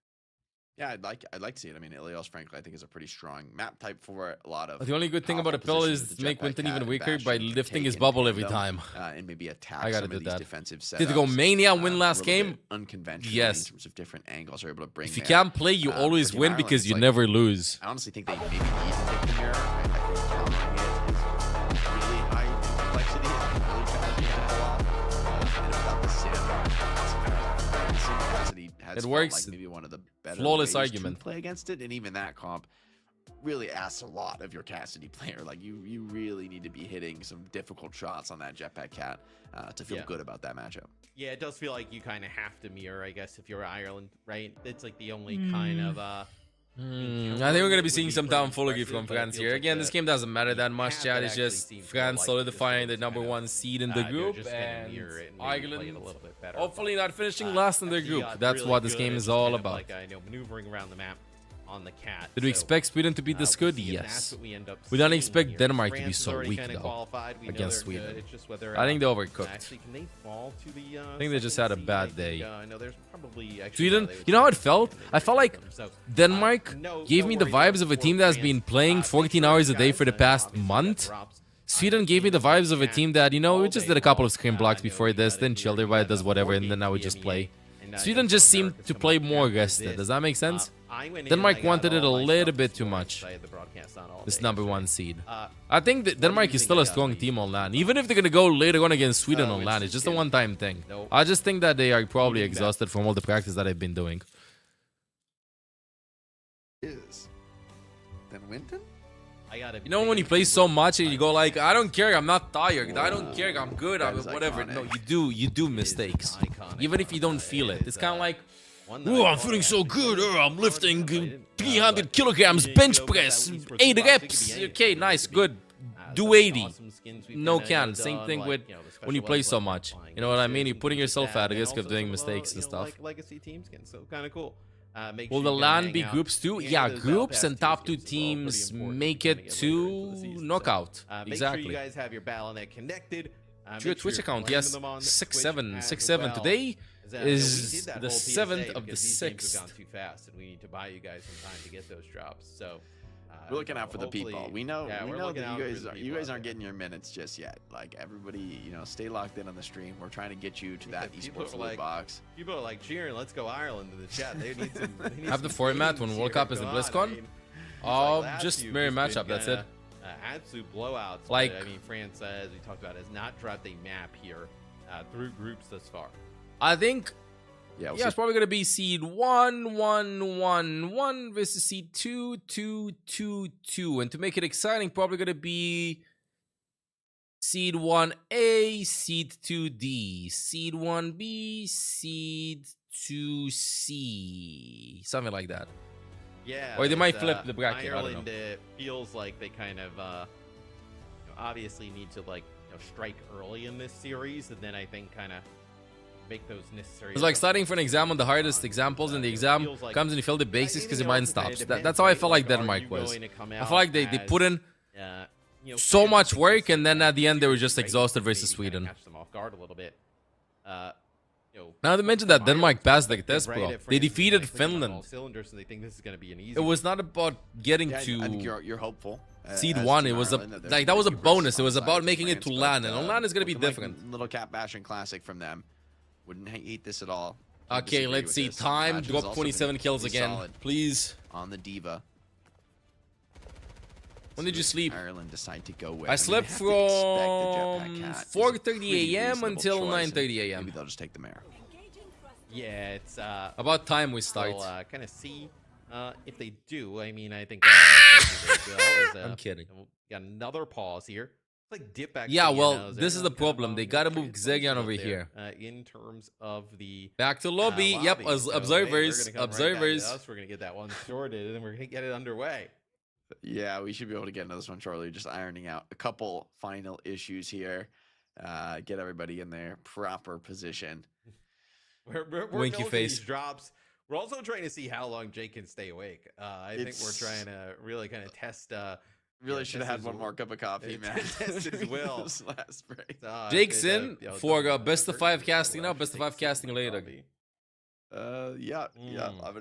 Yeah, I'd like to see it. I mean, Ilios, frankly, I think is a pretty strong map type for a lot of. The only good thing about a pill powerful is positions to make that Winton Jetpack even Cat weaker and by Bastion can lifting take his and bubble defend every them, time. and maybe attack I gotta some do of these that. defensive setups. Did they go Mania and win a last little game? bit unconventionally Yes. in terms of different angles, are able to bring. If you there. can't play, you always For Team win Ireland, because it's you like- never lose. I honestly think they maybe need to take the mirror. I think countering it is really high complexity. It's really challenging to pull off. And without the sim, it's kind of sim capacity has It felt works. like maybe one of the better Flawless ways argument. to play against it, and even that comp really asks a lot of your Cassidy player. Like you really need to be hitting some difficult shots on that Jetpack Cat to feel Yeah. good about that matchup. Yeah, it does feel like you kind of have to mirror, I guess, if you're Ireland, right? It's like the only kind of. I think we're going to be seeing some tomfoolery from France here. Again, this game doesn't matter that much, Chad. It's just France solidifying the #1 seed in the group, and Ireland hopefully not finishing last in their group. That's what this game is all about. Like, maneuvering around the map on the cat. Did we expect Sweden to be this good? We'll see, and Yes. that's what we end up We don't seeing expect here. Denmark to be France is so already weak, kinda though, qualified. We know against they're good. Sweden. It's just whether, I think they overcooked. actually, can they fall to the, I think they just had a second bad seed? day. I know there's probably actually, Sweden, they would you know how it probably felt? win I felt like them. So, Denmark no gave me the worries vibes of a for team that's France. been playing 14 hours a day for the past month. Sweden gave me the vibes of a team that, you know, we just did a couple of screen blocks before this, then chilled, everybody does whatever, and then now we just play. Sweden just seemed to play more rested. Does that make sense? Denmark wanted it a little bit too much. This #1 seed. I think that Denmark is still a strong team on LAN. Even if they're going to go later on against Sweden on LAN, it's just a one-time thing. I just think that they are probably exhausted from all the practice that I've been doing. Is then Winton? You know when you play so much and you go like, I don't care, I'm not tired. I don't care, I'm good. I'm whatever. No, you do mistakes, even if you don't feel it. It's kind of like, oh, I'm feeling so good. Oh, I'm lifting 300 kilograms bench press, 8 reps. Okay, nice, good. Do 80. No can. Same thing with when you play so much. You know what I mean? You're putting yourself at risk of doing mistakes and stuff. Legacy team skins, so kind of cool. Will the LAN be groups too? Yeah, groups and top 2 teams make it to knockout. Make Exactly. sure you guys have your Battle.net connected. To your Twitch account, yes. 6767. Today is the 7th of the 6th. Gone too fast, and we need to buy you guys some time to get those drops. So we're looking out for the people. We know, we know that you guys aren't there. getting your minutes just yet. Like everybody, you know, stay locked in on the stream. We're trying to get you to that esports loot box. People are like cheering, "Let's go Ireland!" in the chat. They need some. Have the format when World Cup is the BlizzCon? Oh, just mirror matchup. That's it. Absolute blowouts. Like, but, I mean, France, as we talked about, has not dropped a map here through groups thus far. I think. Yeah, it's probably gonna be seed 1-1-1-1 versus seed 2-2-2-2, and to make it exciting, probably gonna be seed 1A, seed 2D, seed 1B, seed 2C, something like that. Yeah, or they might flip the bracket. Ireland, I don't know. Feels like they kind of obviously need to strike early in this series, and then I think kind of make those necessary. It's like studying for an exam on the hardest examples, and the exam comes and you fail the basics because your mind stops. That's how I felt like Denmark was. I felt like they put in so much work, and then at the end they were just exhausted versus Sweden. Catch them off guard a little bit. Now to mention that Denmark passed the test, bro. They defeated Finland. Cylinders, so they think this is going to be an easy. It was not about getting to. I think you're hopeful. Seed 1. It was that was a bonus. It was about making it to LAN, and on LAN is going to be different. Little Cap Bastion Classic from them. Wouldn't hate this at all. Okay, let's see. Time drop 27 kills again, please. On the Diva. When did you sleep? Ireland decide to go with. I slept from 4:30 a.m. until 9:30 a.m. Maybe they'll just take the mare. Yeah, it's about time we start. We'll kind of see if they do. I mean, I think I'm kidding. Got another pause here. It's like dip back. Yeah, well, this is the problem. They gotta move Xegion over here. In terms of the back to lobby. Yep, as so, observers. Hey, Observers. We're gonna get that one sorted, and then we're gonna get it underway. Yeah, we should be able to get another one shortly. Just ironing out a couple final issues here. Get everybody in their proper position. We're Winky face. These drops. We're also trying to see how long Jake can stay awake. I think we're trying to really kind of test. Really should have had one more cup of coffee, man. Test his will. This last break. Jake's in for best of 5 casting now. Best of 5 casting later. Yeah. I'm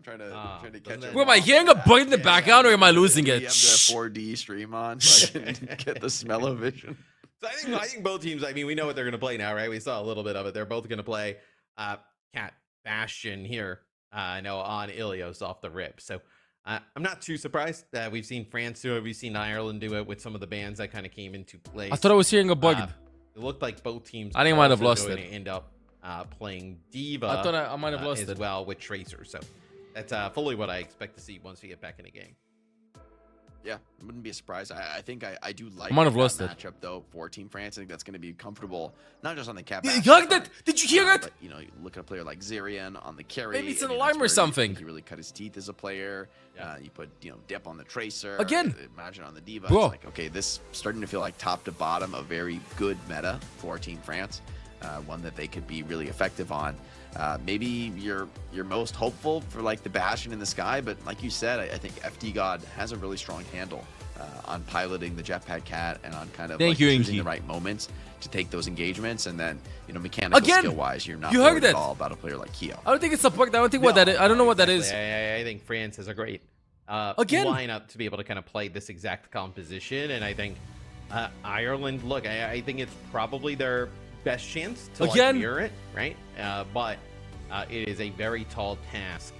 trying to catch it. Am I hearing a bug in the background, or am I losing it? You have the 4D stream on, so I can get the smell-o-vision. So I think both teams. I mean, we know what they're going to play now, right? We saw a little bit of it. They're both going to play Cat Bastion here. I know on Ilios off the rip. So I'm not too surprised that we've seen France do it. We've seen Ireland do it with some of the bans that kind of came into play. I thought I was hearing a bug. It looked like both teams. I think I might have lost going it. to end up playing Diva. I thought I might have lost as it well with Tracer. So that's fully what I expect to see once we get back in the game. Yeah, it wouldn't be a surprise. I think I do like might have that lost it. matchup though for Team France. I think that's going to be comfortable, not just on the cap. You heard that? Did you hear it? But, you know, you look at a player like Zirian on the carry. Maybe it's an I mean, alarm that's or where something. He really cut his teeth as a player. Yeah. You put Dip on the Tracer again. Imagine on the Diva. Bro. It's like, okay, this starting to feel like top to bottom a very good meta for Team France. One that they could be really effective on. Maybe you're most hopeful for like the Bastion in the sky, but like you said, I think FD God has a really strong handle on piloting the Jetpack Cat and on kind of choosing the right moments to take those engagements, and then mechanical skill wise, you're not worried at all about a player like Keo. I don't think it's a bug. I don't think what that is. I don't know what that is. I think France has a great lineup to be able to kind of play this exact composition, and I think Ireland. Look, I think it's probably their best chance to mirror it, right? But it is a very tall task.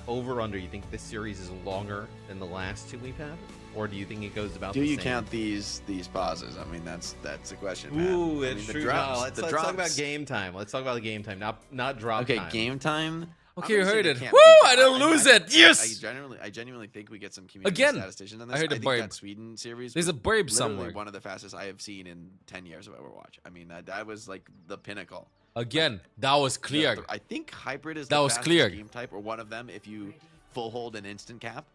Over under, you think this series is longer than the last 2 we've had, or do you think it goes about? Do the you same? count these pauses? I mean, that's a question. Ooh, it's true. Let's talk about game time. Let's talk about the game time, not drop time. Okay, game time. Okay, you heard it. Woo! Woo! I didn't lose it. Yes. I genuinely think we get some community Again, statistician on this. I heard a think burb. that Sweden series. There's was a burb literally somewhere. One of the fastest I have seen in 10 years of Overwatch. I mean, that was like the pinnacle. Again, that was clear. I think hybrid is That the was fastest clear. game type, or one of them if you full hold an instant cap,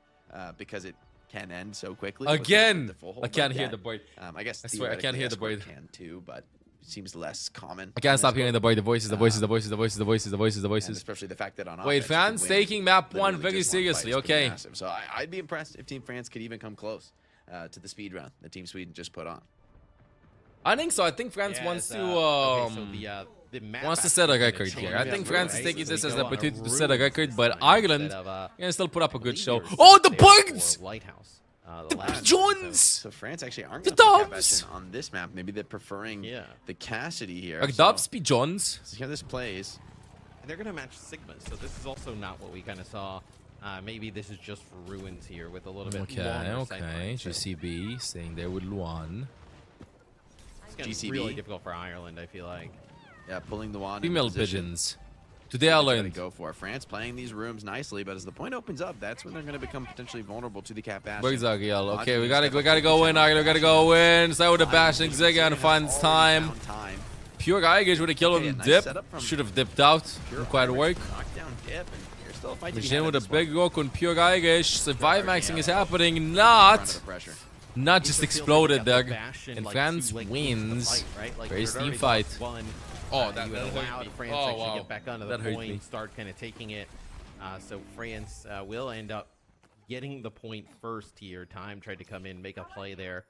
because it can end so quickly. Again, with the full hold I can't like hear that. the bird. I guess I swear, I can't hear the theoretically bird. Escort can too, but it seems less common. I can't in stop Escort. hearing the bird. The voices, the voices, the voices, the voices, the voices, the voices, the And voices. especially the fact that on Wait, offense, you fans can win taking map 1 literally very just one fight seriously. is pretty Okay. massive. So I'd be impressed if Team France could even come close to the speed run that Team Sweden just put on. I think so. I think France wants to wants to set a record here. I think France is taking this as an opportunity to set a record, but Ireland can still put up a good show. Oh, the birds! The pigeons! So France actually aren't The going to doves! on this map. Maybe they're preferring the Cassidy here. Are doves pigeons? So see how this plays. And they're gonna match Sigma, so this is also not what we kind of saw. Maybe this is just for Ruins here with a little bit longer sight line, so GCB staying there with Luan. It's gonna be really difficult for Ireland, I feel like. Yeah, pulling the wand. Female in position. pigeons. Today I That's what they learned. go for France playing these rooms nicely, but as the point opens up, that's when they're going to become potentially vulnerable to the cap bash. Where's Ariel? Okay, we gotta go in, Ireland. We gotta go in. Start with the bashing. Zigan finds time. Pure Geigers would have killed him. Dip. Should have dipped out. Didn't quite work. Knockdown dip, and you're still fighting. Machine with a big rock on Pure Geigers. Survive maxing is happening. Not just exploded there. And France wins. Very steep fight. Oh, that you would hurt allow me. France Oh, actually wow. get back onto That the hurt point, me. start kind of taking it. So France will end up getting the point first here. Time tried to come in, make a play there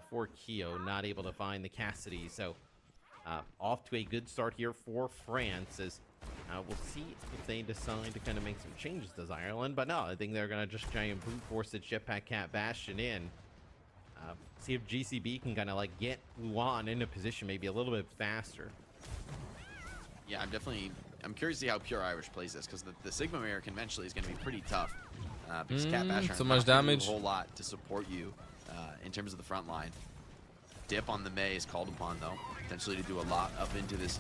for Keo, not able to find the Cassidy. So off to a good start here for France as we'll see if they decide to kind of make some changes to Ireland. But no, I think they're going to just try and brute force the Jetpack Cat Bastion in. See if GCB can kind of like get Luan into position maybe a little bit faster. Yeah, I'm curious to see how Pure Irish plays this, because the Sigma Mirror conventionally is going to be pretty tough. Because Cat Bash so much damage. a whole lot to support you in terms of the front line. Dip on the May is called upon, though, potentially to do a lot up into this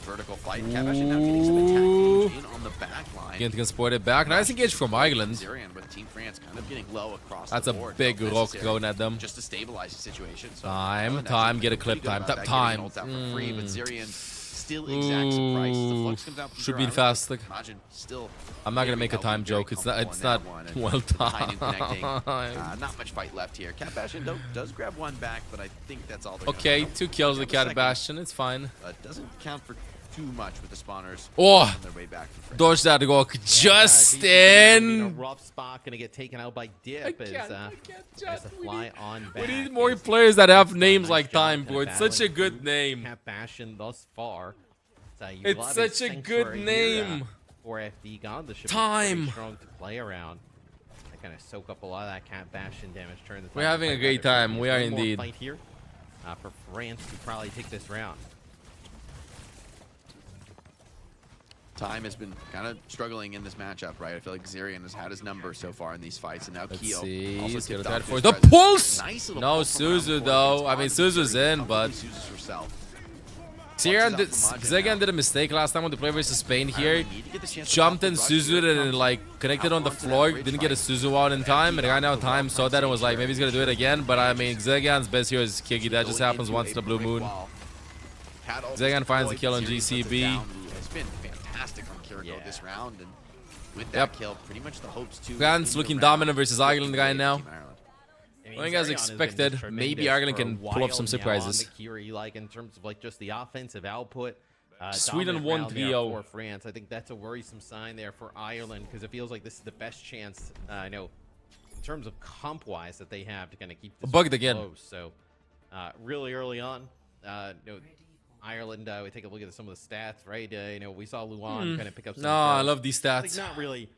vertical fight. Cat Bash now getting some attack in on the back line. Getting supported back. Nice engage from Ireland. Zerian with Team France kind of getting low across That's the a board. big Not rock necessary thrown at them. Just to stabilize the situation. So Time, Ireland time, actually get a feeling clip pretty time, good about that, time. getting ult out for free, but Zerian still exacts a price. The flux comes out from Should Pure be Irish. faster. Imagine still. I'm not gonna very make a healthy, time very joke. It's not. comfortable It's in that not one, and well behind and connecting. timed. Not much fight left here. Cat Bastion does grab one back, but I think that's all. They're Okay, gonna 2 kills with Grab a Cat second. Bastion. It's fine. Doesn't count for too much with the spawners. Oh, on their way back from France. dodge that rock. Just GCB in a in. rough spot, gonna get taken out by Dip as the fly on back. We need more players that have names like Time, job bro. kinda It's such a battling good through name. Cat Bastion thus far. It's such a good name. For FD God, the ship Time. is very strong to play around. They kind of soak up a lot of that Cat Bastion damage. Turn the We're having a great time. We are One more indeed. Fight here for France to probably take this round. Time has been kind of struggling in this matchup, right? I feel like Zerian has had his number so far in these fights, and now Let's Keo see. also He's tipped gonna off try his for the presence. pulse. Nice little No pull from around the Suzu corner. though. It's I mean on Suzu's Zerian. in, but Comfortably Suzu's herself. Zerian did a mistake last time when they played versus Spain here. Jumped in Suzu and then like connected on the floor. Didn't get a Suzu out in time, and right now Time saw that and was like, maybe he's gonna do it again. But I mean, Zerian's best here is Kiki. That just happens once in the blue moon. Zerian finds the kill on GCB. It's been fantastic from Kiriko this round, and with that kill, pretty much the hopes to France looking dominant versus Ireland right now. I Going as Zerion has been expected. just Maybe tremendous Ireland for a can pull up while some now surprises. on the Kiri, like in terms of like just the offensive output. Sweden dominant won round there 3-0. for France. I think that's a worrisome sign there for Ireland because it feels like this is the best chance, I know, in terms of comp-wise that they have to kind of keep this Bugged again. close. So really early on, Ireland, we take a look at some of the stats, right? We saw Luan kind of pick up some No, I kills. love these stats. Like, not really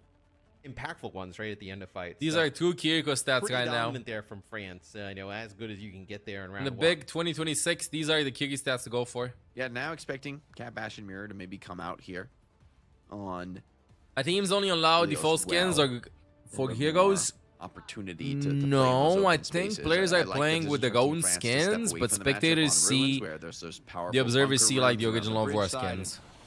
impactful ones right at the end of fights. These So are 2 Kiriko stats pretty right now. dominant there from France. As good as you can get there in round In the one. big 2026, these are the Kiki stats to go for. Yeah, now expecting Cat Bastion Mirror to maybe come out here on. I think he's only allowed Leo's default skins or for more heroes. Opportunity to play in those No, open I think spaces. players I are like playing the with their decision from own Team France to step skins, away but from the matchup spectators on Ruins, see where there's those the powerful observers bunker see like rooms the around original bridge Overwatch side, skins.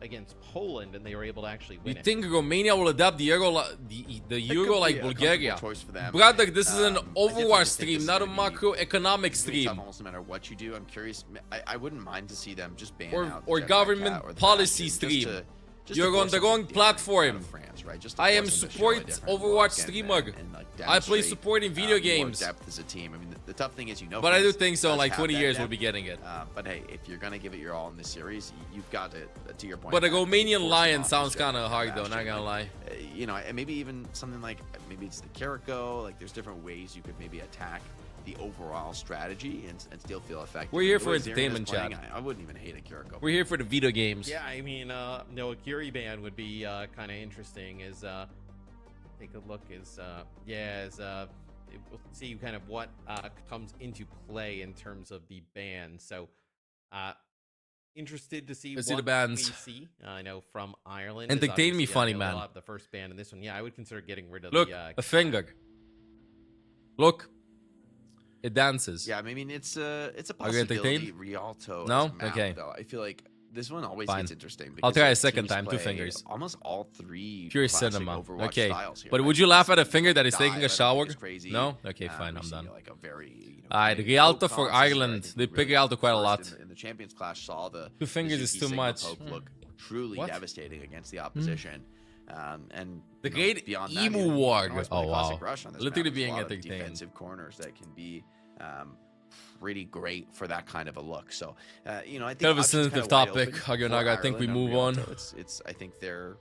against Poland, and they were able to actually You win it. think Romania will adapt the Euro like Bulgaria? Choice for them. Brother, this is an I definitely Overwatch think stream, this is not a gonna be macroeconomic tough stream. almost no matter what you do. I'm curious. I wouldn't mind to see them just ban Or, out or the Jedi government Cat or the policy Bastion, stream. just You're to on force the them to wrong be platform. out of France, right? Just to I am force them to show a support different Overwatch look streamer. and, like, I play demonstrate, support in video more games. depth as a team. I mean, the tough thing is, But I do France think so. In does like have 20 that years, we'll depth. be getting it. But hey, if you're gonna give it your all in this series, you've got to your point. But a Matt, Romanian force lion them off sounds this Jedi kind of hard, though. Bastion. Not gonna lie. You know, and maybe even something like maybe it's the Kiriko. Like, there's different ways you could maybe attack the overall strategy and still feel effective. We're here The for way Zarian is entertainment, playing, Chad. I wouldn't even hate a Kiriko. We're here for the video games. Yeah, I mean, no, a Curie ban would be kind of interesting. Is take a look. We'll see kind of what comes into play in terms of the ban. So, interested to see Let's what see the bans. we see. I know from Ireland. is Entertain me, obviously, funny they'll man. have the first ban in this one. Yeah, I would consider getting rid of Look, the. a finger. Look, it dances. Yeah, I mean it's a Are you possibility. entertained? Rialto. No? as a map, Okay. Though I feel like this one always Fine. gets interesting. I'll because, try a like, second teams time, 2 play fingers. Almost all 3 Pure classic cinema. Overwatch Okay. styles here, But right? would you laugh at a This finger that is dive, taking I a don't shower? think is crazy. No? Okay, We fine. I'm see, done. like a very, Alright, playing Rialto both for classes here. I Ireland. think They we pick really Rialto quite a lot. first in the Champions Clash saw the 2 fingers is Suzuki too Sigma much. Pope look truly What? devastating against the opposition. And The you know, great beyond that, Emu you can Warg. always Oh, play classic wow. Rush on this Literally map. There's being a lot of entertained. defensive corners that can be pretty great for that kind of a look. So, you know, I think Kind of a options sensitive kinda wide topic. open Hagunaga, for I think we Ireland move on. Rialto. It's I think their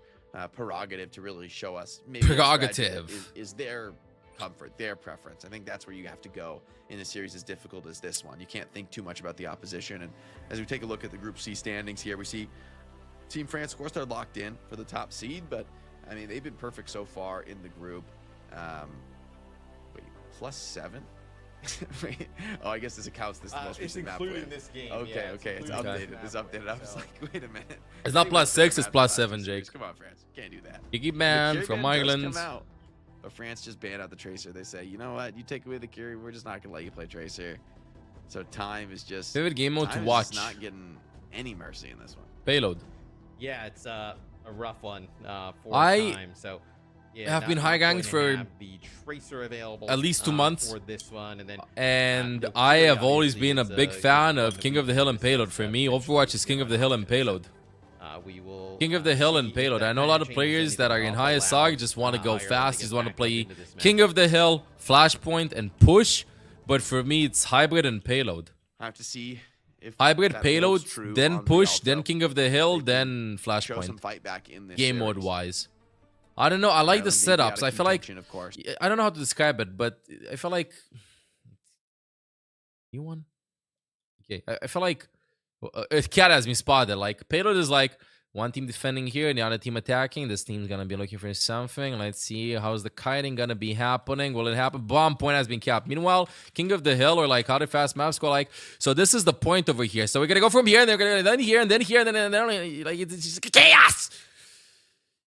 prerogative to really show us maybe their Prerogative. strategy is their comfort, their preference. I think that's where you have to go in a series as difficult as this one. You can't think too much about the opposition. And as we take a look at the Group C standings here, we see Team France, of course, they're locked in for the top seed, but I mean, they've been perfect so far in the group. Wait, +7? Wait, oh, I guess this accounts this the most It's recent map including win. this game. Okay, Yeah, okay, it's including updated. this It's map updated. win, I was so. like, wait a minute. It's not Anyway, +6, it's math last +7, two series. Jake. Come on, France, can't do that. Kiki man The from Curie ban does Ireland. come out, but France just banned out the Tracer. They say, you know what? You take away the Curie, we're just not gonna let you play Tracer. So time is just Favorite game mode to time is watch? just not getting any mercy in this one. Payload. Yeah, it's a rough one for I time. So yeah, have been high going ganked to for have the Tracer available at least 2 months. for this one, and then I have always obviously been a is, big fan gonna of King be of the Hill and Payload. For me, Overwatch is King of the Hill and Payload. We will King of the Hill and Payload. I know a lot of players that are in high SR just want to go fast, just want to play King of the Hill, Flashpoint, and push. But for me, it's hybrid and Payload. I have to see if Hybrid, that Payload, holds true then on push, Rialto. then King of the Hill, then Show some Flashpoint. fight back in this Game mode series. wise. I don't know. I like the Ireland may be out setups. of I feel like contention, of course. I don't know how to describe it, but I feel like you won. Okay, I feel like Cat has been spotted. Like Payload is like one team defending here and the other team attacking. This team's gonna be looking for something. Let's see how's the kiting gonna be happening. Will it happen? Bomb point has been capped. Meanwhile, King of the Hill or like other fast maps go like. So this is the point over here. So we're gonna go from here and they're gonna then here and then here and then like it's just chaos.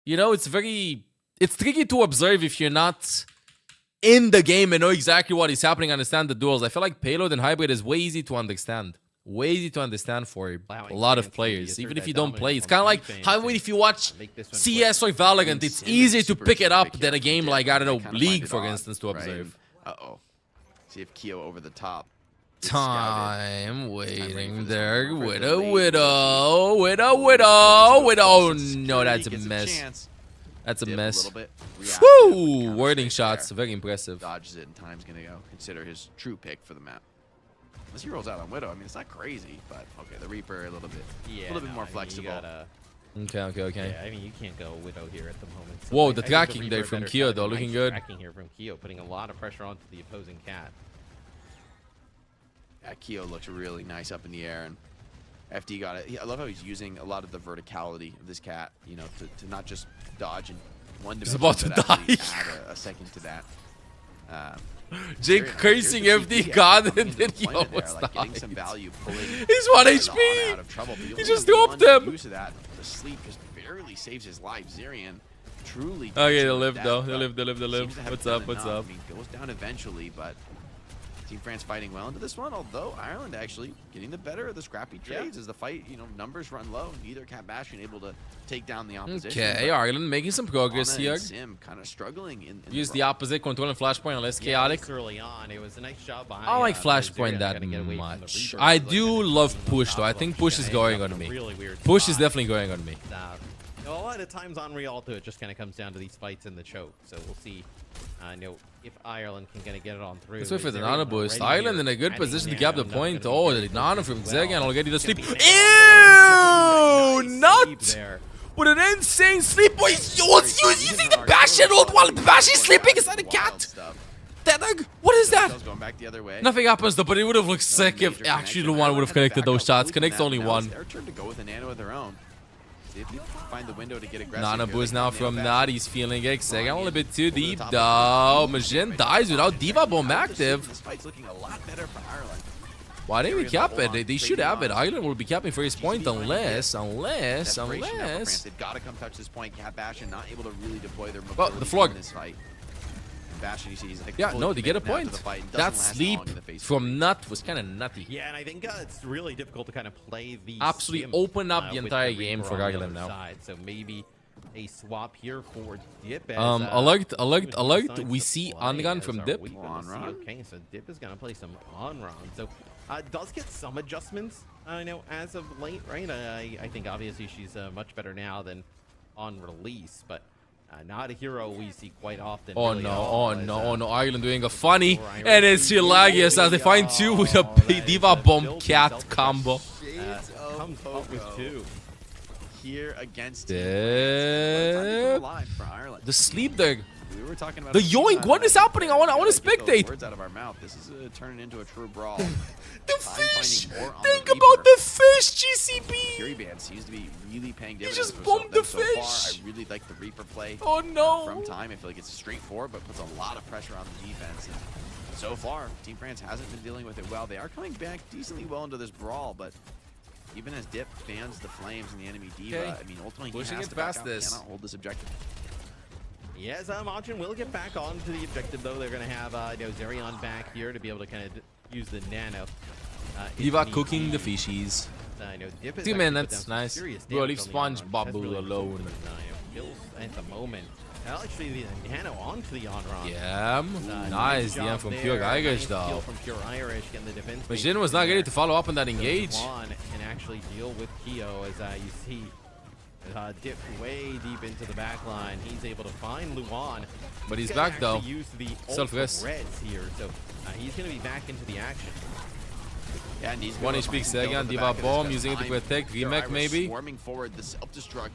You know, it's tricky to observe if you're not in the game and know exactly what is happening, understand the duels. I feel like Payload and Hybrid is way easy to understand. Way easy to understand for a lot of players, even if you don't play. It's kind of like how if you watch CS or Valorant, it's easier to pick it up than a game like, I don't know, League, for instance, to observe. Uh-oh. See if Keo over the top. Time waiting there. for Widow. No, that's a miss. That's a miss. Woo! Wording shots, very impressive. Dodges it, and Time's gonna go consider his true pick for the map. Unless he rolls out on Widow, I mean, it's not crazy, but okay, the Reaper a little bit more flexible. Okay. Yeah, I mean, you can't go Widow here at the moment. So Whoa, I the think tracking Reaper there from better Keo, shot. though, Nice looking good. Tracking here from Keo, putting a lot of pressure onto the opposing Cat. Yeah, Keo looks really nice up in the air, and FD got it. I love how he's using a lot of the verticality of this Cat, you know, to not just dodge in one dimension, about to but actually die. add a second to that. Jake cursing FD God and then he almost like, getting died. some value, pulling He's 1 HP. out of trouble, but He just dropped him. Use of that, the sleep just barely saves his life. Zarian truly. Oh yeah, they touching live with though. death, They but live. seems to have What's done up? What's enough. up? I mean, goes down eventually, but Team France fighting well into this one, although Ireland actually getting the better of the scrappy trades as the fight, numbers run low. Neither Cat Bastion able to take down the opposition. Okay, Ireland making some progress here. Sim kind of struggling in Use the opposite, control and flashpoint, less chaotic. Early on, it was a nice job by, I like flashpoint that much. I do love push though. I think push is going on me. Push is definitely going on me. A lot of times on Rialto, it just kind of comes down to these fights in the choke. So we'll see. If Ireland can kind of get it on through. Let's wait for the Nano boost. Ireland in a good position to cap the point. Oh, the Nano from Xegan already the sleep. Ew! Nut! What an insane sleep. Boy, what's using the Bastion ult while Bastion sleeping inside a cat? What is that? Nothing happens though, but it would have looked sick if actually Luan would have connected those shots. Connects only one. Their turn to go with a nano of their own. See if you find the window to get aggressive. Nana boost now from that. He's feeling it. Xegan a little bit too deep though. Majin dies without Diva Bomb active. This fight's looking a lot better for Ireland. Why didn't we cap it? They should have it. Ireland will be capping for his point unless. They've got to come touch this point. Cat Bastion not able to really deploy their mobility the floor. in this fight. Bastion, you see, he's like they get a point. That sleep from Nut was kind of nutty. Yeah, and I think it's really difficult to kind of play the absolutely open up the entire game for Ireland now. So maybe a swap here for Dip. Alert. We see on-run from Dip. Okay, so Dip is gonna play some on-run. So does get some adjustments. I know as of late, right? I think obviously she's much better now than on release, but. Not a hero we see quite often. Oh no, Ireland doing a funny, and it's hilarious as they find two with a Diva Bomb Cat combo. Comes up with two. Here against the sleep there. We were talking about the yoink. What is happening? I want to spectate. Words out of our mouth. This is turning into a true brawl. The fish. Think about the fish, GCB. Fury Band seems to be really paying dividends. He just bombed the so fish. Far. I really like the Reaper play. Oh no. From time, I feel like it's straightforward, but puts a lot of pressure on the defense. And so far, Team France hasn't been dealing with it well. They are coming back decently well into this brawl, but even as Dip fans the flames and the enemy Diva, I mean, ultimately he has to back out. Cannot hold this objective. Yes, Machin will get back onto the objective though. They're going to have Zerion back here to be able to kind of use the nano. Diva cooking the fishies. 2 minutes, nice. Bro, leave SpongeBob alone. At the moment. Actually, the nano onto the on-run. Yeah, nice DM from Pure Irish though. From Pure Irish, and the defense. Majin was not ready to follow up on that engage. Can actually deal with Kyo as you see. Dip way deep into the back line. He's able to find Luan. But he's back though. Self-res here, so he's going to be back into the action. Yeah, and he's 1 HP Xegan, Diva Bomb, using it to protect. VMAC maybe? Swarming forward, the self-destruct.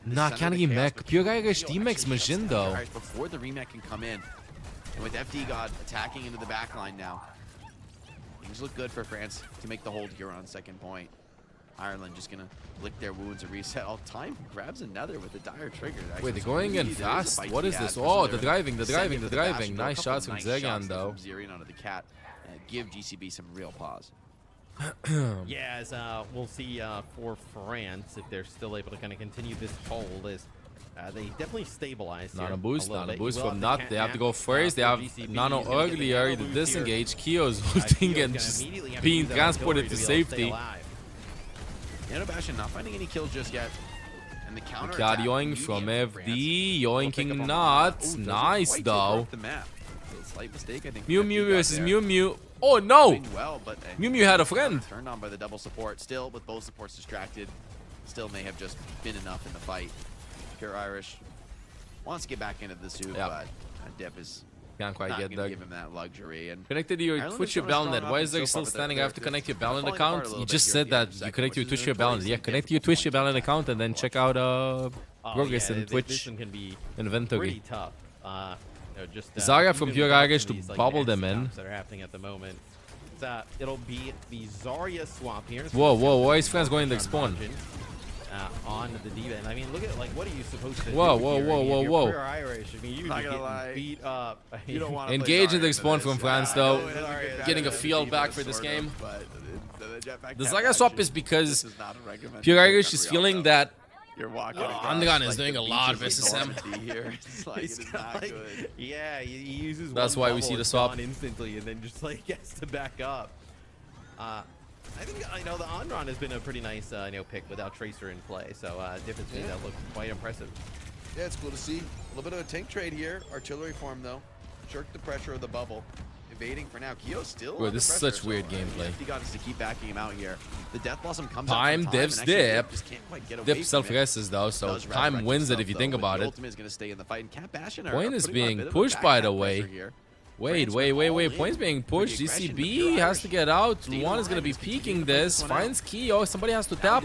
Nah, can't get mech. Pure Irish D-Max Majin though. Before the remake can come in. And with FD God attacking into the back line now. Things look good for France to make the hold here on second point. Ireland just gonna lick their wounds and reset. All time grabs another with the dire trigger. Wait, they're going in fast. What is this? Oh, the driving. Nice shots from Xegan though. Zeroing onto the cat and give GCB some real pause. Yes, we'll see for France if they're still able to kind of continue this hold. As they definitely stabilize. Nano boost from Nut. They have to go first. They have Nano earlier. The disengage. Kyo's ulting and just being transported to safety. Nano Bastion not finding any kills just yet. And the counter attack yoink from FD. Yoinking Nut. Nice though. Slight mistake, I think. Mew Mew versus Mew Mew. Oh no! Well, but Mew Mew had a friend. Turned on by the double support. Still, with both supports distracted, still may have just been enough in the fight. Pure Irish wants to get back into the soup, but Dip is can't quite not get there. Give him that luxury. And connected to your Twitch your Balnet. Why is there still standing? I have to connect your Balnet account. You just said that you connect your Twitch your Balnet. Yeah, connect your Twitch your Balnet account and then check out progress in Twitch inventory. Pretty tough. Zarya from Pure Irish to bubble them in. That are happening at the moment. It'll be the Zarya swap here. Whoa, why is France going to spawn? On the Diva, and I mean, look at what are you supposed to do? Whoa. Pure Irish. I mean, you're getting beat up. You don't want to engage in the spawn from France though. Getting a feel back for this game. The Zarya swap is because Pure Irish is feeling that You're walking. Andran is doing a lot versus him. Here. It's like, it is not good. Yeah, he uses. That's one why we bubble, see the it's swap gone instantly, and then just like gets to back up. I think the Andran has been a pretty nice pick without Tracer in play. So difference that looks quite impressive. Yeah, it's cool to see. A little bit of a tank trade here. Artillery form though. Jerk the pressure of the bubble. Evading for now. Kyo's still. Bro, this is such weird gameplay. He got us to keep backing him out here. The Death Blossom comes Time out dips dip. Dip self-resses though, so time wins it if you think about it. Ultimate is going to stay in the fight, and Cat Bastion Point is being pushed by the way. Wait. Point's being pushed. GCB has to get out. Luan is going to be peeking this. Finds Kyo. Somebody has to tap.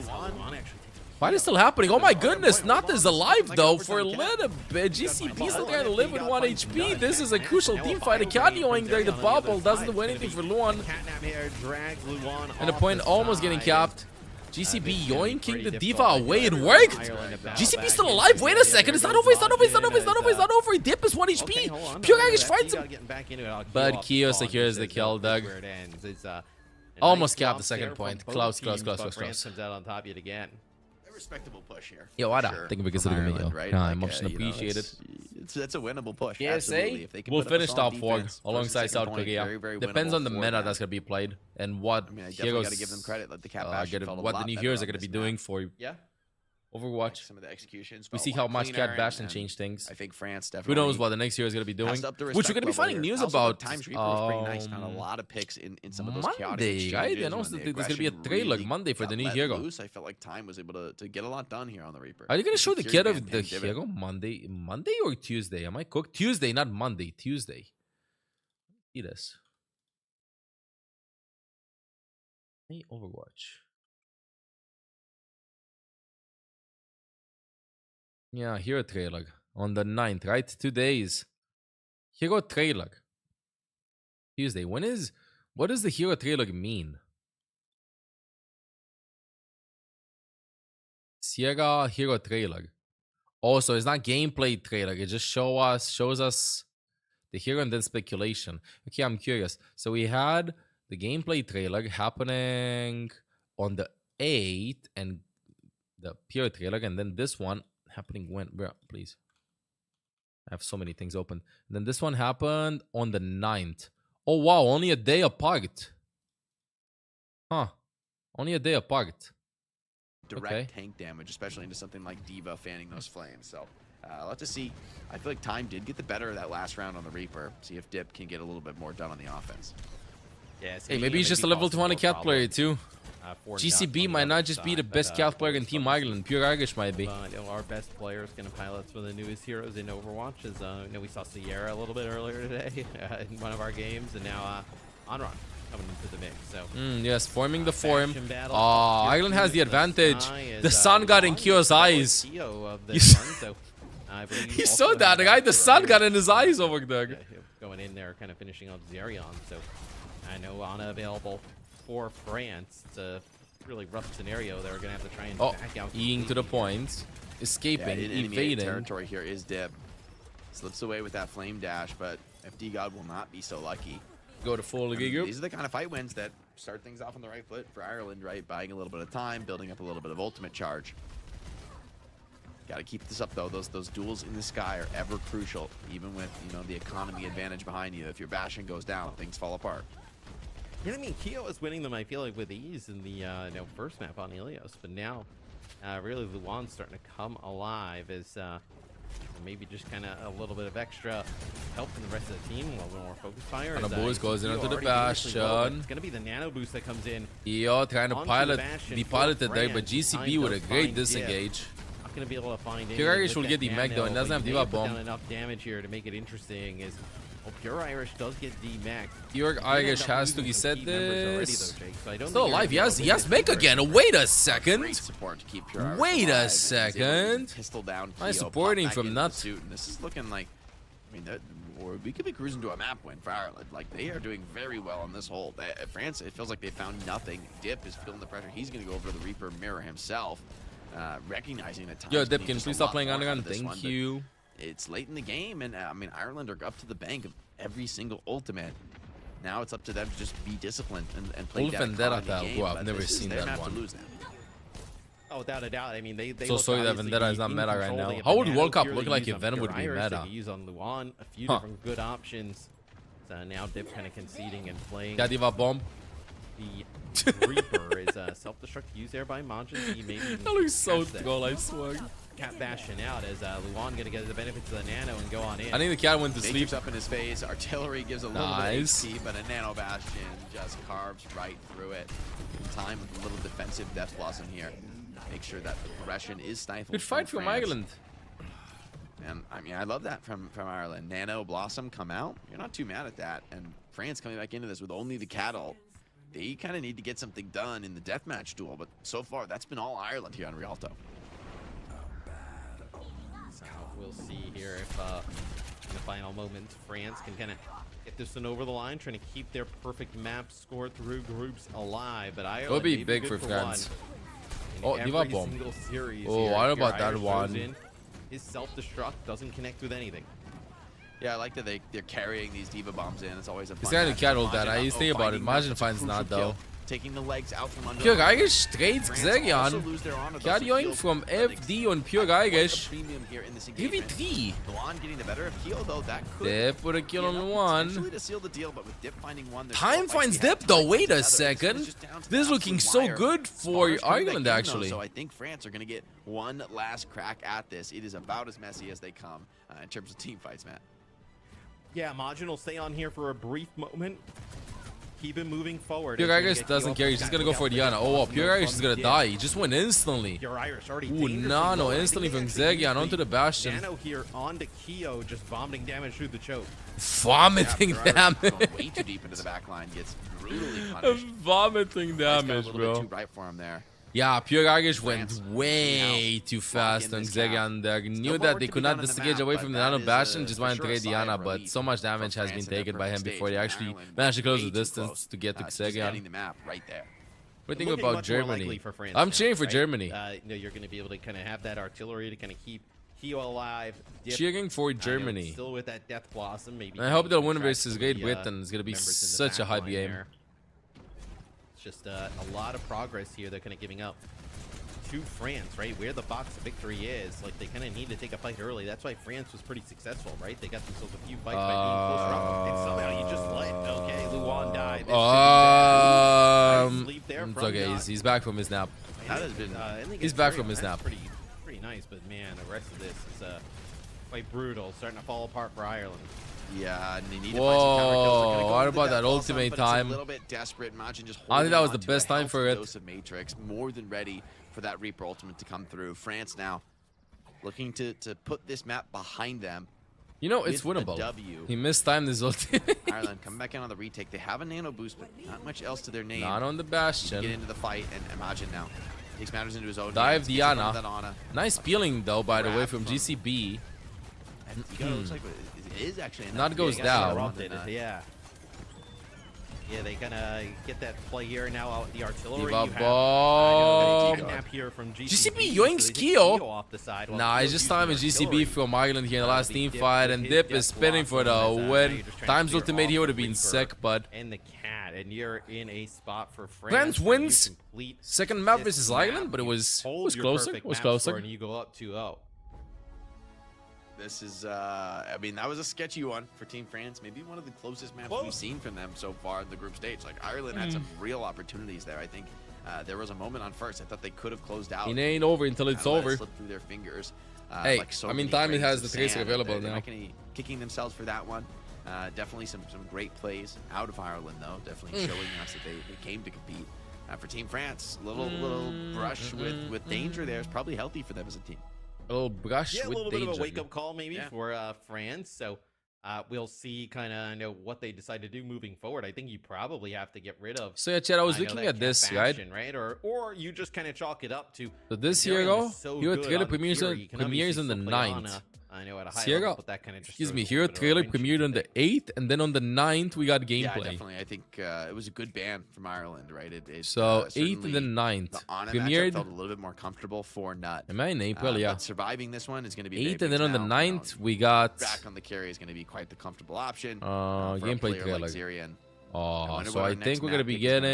Why is this still happening? Oh my goodness, Not is alive though for a little bit. GCB still trying to live with 1 HP. This is a crucial team fight. Canyoing there, the bubble doesn't do anything for Luan. And the point almost getting capped. GCB yoinking the Diva away. It worked. GCB still alive. Wait a second. It's not over. Dip is 1 HP. Pure Irish fights him. But Kyo secures the kill, Doug. Almost capped the second point. Close. Comes out on top yet again. Respectable push here. Yo, I think we consider me, yo. Right? I'm much appreciated. That's a winnable push. Yeah, absolutely. If they can we'll put up a finish solid top 4 defense alongside versus South second point, Korea. very, very Depends winnable on the for meta them. that's gonna be played and what I definitely heroes. gotta give them credit. Like the Cat Bastion felt a what lot the new better heroes on are gonna be this doing map. for Overwatch. Some of the executions. We felt see a how lot much cleaner, Cat Bastion and changed things. I think France Who definitely. knows what the next hero is gonna be doing? Passed up the Which we're gonna be respect finding level news here. Also, about. the Times Reaper was pretty nice. Found a lot of picks in some of those chaotic Monday, right? They exchanges announced when that the there's gonna be a aggression trailer really Monday for the got new let hero. loose. I felt like Time was able to get a lot done here on the Reaper. Are you gonna show the kid of the Divot. hero Monday or Tuesday? Am I cooked? Tuesday, not Monday. Tuesday. See this. Hey, Overwatch. Yeah, hero trailer on the 9th, right? 2 days. Hero trailer. Tuesday. What does the hero trailer mean? Sierra hero trailer. Also, it's not gameplay trailer. It just shows us the hero and then speculation. Okay, I'm curious. So we had the gameplay trailer happening on the 8th and the hero trailer, and then this one happening when? Bro, please. I have so many things open. And then this one happened on the 9th. Oh, wow. Only a day apart. Huh. Only a day apart. Direct tank damage, especially into something like Diva fanning those flames. So I'll have to see. I feel like Time did get the better of that last round on the Reaper. See if Dip can get a little bit more done on the offense. Yeah, hey, maybe he's just a level 20 cat player too. GCB might not just be the best cat player in Team Ireland. Pure Irish might be. Our best players going to pilot some of the newest heroes in Overwatch. As we saw Sierra a little bit earlier today in one of our games, and now Andran coming into the mix. So yes, forming the form. Ireland has the advantage. The sun got in Kyo's eyes. You saw that, right? The sun got in his eyes over there. Going in there, kind of finishing off Zerion. So I know Ana available for France. It's a really rough scenario. They're going to have to try and back out. Eating to the point. Escaping, evading. Territory here is Dip. Slips away with that flame dash, but FD God will not be so lucky. Go to full league group. These are the kind of fight wins that start things off on the right foot for Ireland, right? Buying a little bit of time, building up a little bit of ultimate charge. Got to keep this up though. Those duels in the sky are ever crucial, even with the economy advantage behind you. If your Bastion goes down, things fall apart. Yeah, I mean, Kyo was winning them, I feel like, with ease in the first map on Helios, but now really Luan's starting to come alive as maybe just kind of a little bit of extra help from the rest of the team, a little bit more focus fire. And the boost goes into the Bastion. It's going to be the nano boost that comes in. Yo, trying to be piloted there, but GCB with a great disengage. Not going to be able to find it. Pure Irish will get the mech though, and doesn't have Diva bomb. Enough damage here to make it interesting is. Well, Pure Irish does get D-Mac. Pure Irish has to reset this. Still alive. Yes, make again. Wait a second. Wait a second. Nice supporting from Nuts. This is looking like, or we could be cruising to a map win for Ireland. Like, they are doing very well on this hold. France, it feels like they found nothing. Dip is feeling the pressure. He's going to go over to the Reaper mirror himself, recognizing that time. Yo, Dip, can you please stop playing Underground? Thank you. It's late in the game, and Ireland are up to the bank of every single ultimate. Now it's up to them to just be disciplined and play that game. I've never seen that one. Oh, without a doubt. I mean, they So look sorry that obviously Vendetta is not in meta right control. now. They have How would Banana World Cup here look to like use if Venom on would be Pure Iris, meta? they can use on Luan, a few Huh. different good options. So now Dip kind of conceding and playing. Got Diva bomb. The Reaper is a self-destruct used there by Majin. He maybe even That looks so catch that troll, I swear. Cat bashing out as Luan gonna get the benefits of the nano and go on in. I think the cat went to sleep. Matrix up in his face. Artillery gives a little Nice. bit of HP, but a nano bastion just carves right through it. In time with a little defensive Death Blossom here. Make sure that the progression is stifled. Good fight from France. Ireland. And I mean, I love that from Ireland. Nano Blossom come out. You're not too mad at that. And France coming back into this with only the cat ult. They kind of need to get something done in the deathmatch duel, but so far that's been all Ireland here on Rialto. So we'll see here if in the final moments France can kind of get this one over the line, trying to keep their perfect map score through groups alive. But Ireland It'll be may big good for France. one. Oh, Diva bomb. Oh, I don't know about that one. His self-destruct doesn't connect with anything. Yeah, I like that they're carrying these Diva bombs in. It's always a fun He's trying to match. cat ult that. Majin I used to think about it. finding Majin that's finds a not crucial though. kill. Taking the legs out from under. Pure them. Geigisch trades France also Xerion. lose their honor, though, so Carrying feels from an FD on Pure quite a Geigisch. premium here in this engagement. 3v3. Luan getting the better of Keel, though. That could Dip with a kill be on enough one. potentially to seal the deal, but with Dip finding one, there's Time still finds fights we have Dip to though. fight Wait a together. This one is second. just down to This is the looking absolute so wire. good for Stars coming back Ireland in, though, actually. So I think France are going to get one last crack at this. It is about as messy as they come in terms of team fights, Matt. Yeah, Majin will stay on here for a brief moment. Keep him moving forward. Pure Geigisch doesn't care. He's just gonna go for Diana. Oh, wow. Pure Geigisch is gonna die. He just went instantly. Pure Irish already Ooh, Nano instantly from Xerion onto the Bastion. Nano here onto Keo, just vomiting damage through the choke. Vomiting damage. Way too deep into the back line, gets brutally punished. Vomiting damage, a little bro. bit too bright for him there. Yeah, Pure Geigisch went way too fast on Xerion there. Knew that they could not disengage away from the Nano Bastion, just wanted to trade Diana, but so much damage has been taken by him before they actually managed to close the distance to get to Xerion. The map right there. What do you think Looking about much more Germany? likely for France I'm now, cheering for right? Germany. You know, you're going to be able to kind of have that artillery to kind of keep Keo alive. Dip, Cheering for you know, Germany. still with that Death Blossom, maybe. I hope they'll win contract versus some of Great the, Britain. It's gonna be members in the such a back hype line game. there. It's just a lot of progress here. They're kind of giving up to France, right? Where the box of victory is. Like, they kind of need to take a fight early. That's why France was pretty successful, right? They got themselves a few fights by being closer up. And somehow you just let, okay, Luan died. Sleep there It's from okay. God. He's back from his nap. That has been. He's back from his nap. Pretty nice, but man, the rest of this is quite brutal. Starting to fall apart for Ireland. Yeah, and they need to find some counter kills. They're gonna go What with the about Death that Blossom, ultimate but it's time? a little bit desperate. Majin just I think that was holding the on best to a time for healthy it. dose of Matrix, more than ready for that Reaper ultimate to come through. France now looking to put this map behind them. You know, it's with a winnable. W. He mistimed his ultimate. Ireland coming back in on the retake. They have a nano boost, but not much else to their name. Not on the Get Bastion. into the fight, and Majin now takes matters into his own Dive hands, gets in front of Diana. that Ana. Nice peeling though, by the way, Grab from from- GCB. And you gotta looks like it is actually enough Not to goes get down. Interrupted, yeah. Yeah, they kind of get that play here now out the artillery. Diva You have, bomb. kidnap here from GCB. GCB so yoinks they take Keo. off the side while Nah, Keo's it's just using time the as GCB artillery. from Ireland here in the last The team Dip fight, with and his Dip Death is spinning for the Blossom as, now win. you're just trying to Time's clear ultimate off here would the have been Reaper sick, but and the cat, and you're in a spot for France. France where you wins. complete Second map this versus map. Ireland, but it You was hold your closer. perfect It was map closer. score, and you go up 2-0. This is, I mean, that was a sketchy one for Team France. Maybe one of the closest maps we've seen from them so far in the group stage. Like, Ireland had some real opportunities there. I think there was a moment on first I thought they could have closed out. It ain't over until it's Kinda let it over. slip through their fingers. Hey, like so I mean, many time it grains has of the tracer sand. available They're now. not gonna be kicking themselves for that one. Definitely some great plays out of Ireland, though. Definitely showing us that they came to compete. For Team France, little brush with danger there is probably healthy for them as a team. A little brush Yeah, a with little danger. bit of a wake-up call maybe Yeah. for France. So we'll see kind of know what they decide to do moving forward. I think you probably have to get rid of. So yeah, Chad, I was know looking that at this, Cat right? Bastion, right? Or you just kind of chalk it up to. So this Imperium hero, is so hero good trailer on premieres Fury, on, you can premieres on the obviously still play 9th. Ana, I know at a high Sierra, level, but that kind of just excuse me, throws a hero little bit of a trailer wrench premiered into on the things. 8th, and then on the 9th we got Yeah, gameplay. definitely. I think it was a good ban from Ireland, right? So 8th certainly and then 9th the Ana matchup premiered. felt a little bit more comfortable for Nut. Am I in April? Yeah. But surviving this one is going to be 8th, big and then on the now. 9th we got Back on the carry is going to be quite the comfortable option. For a gameplay player like trailer. Xerion. Oh, so what our I next think we're gonna map be pick is gonna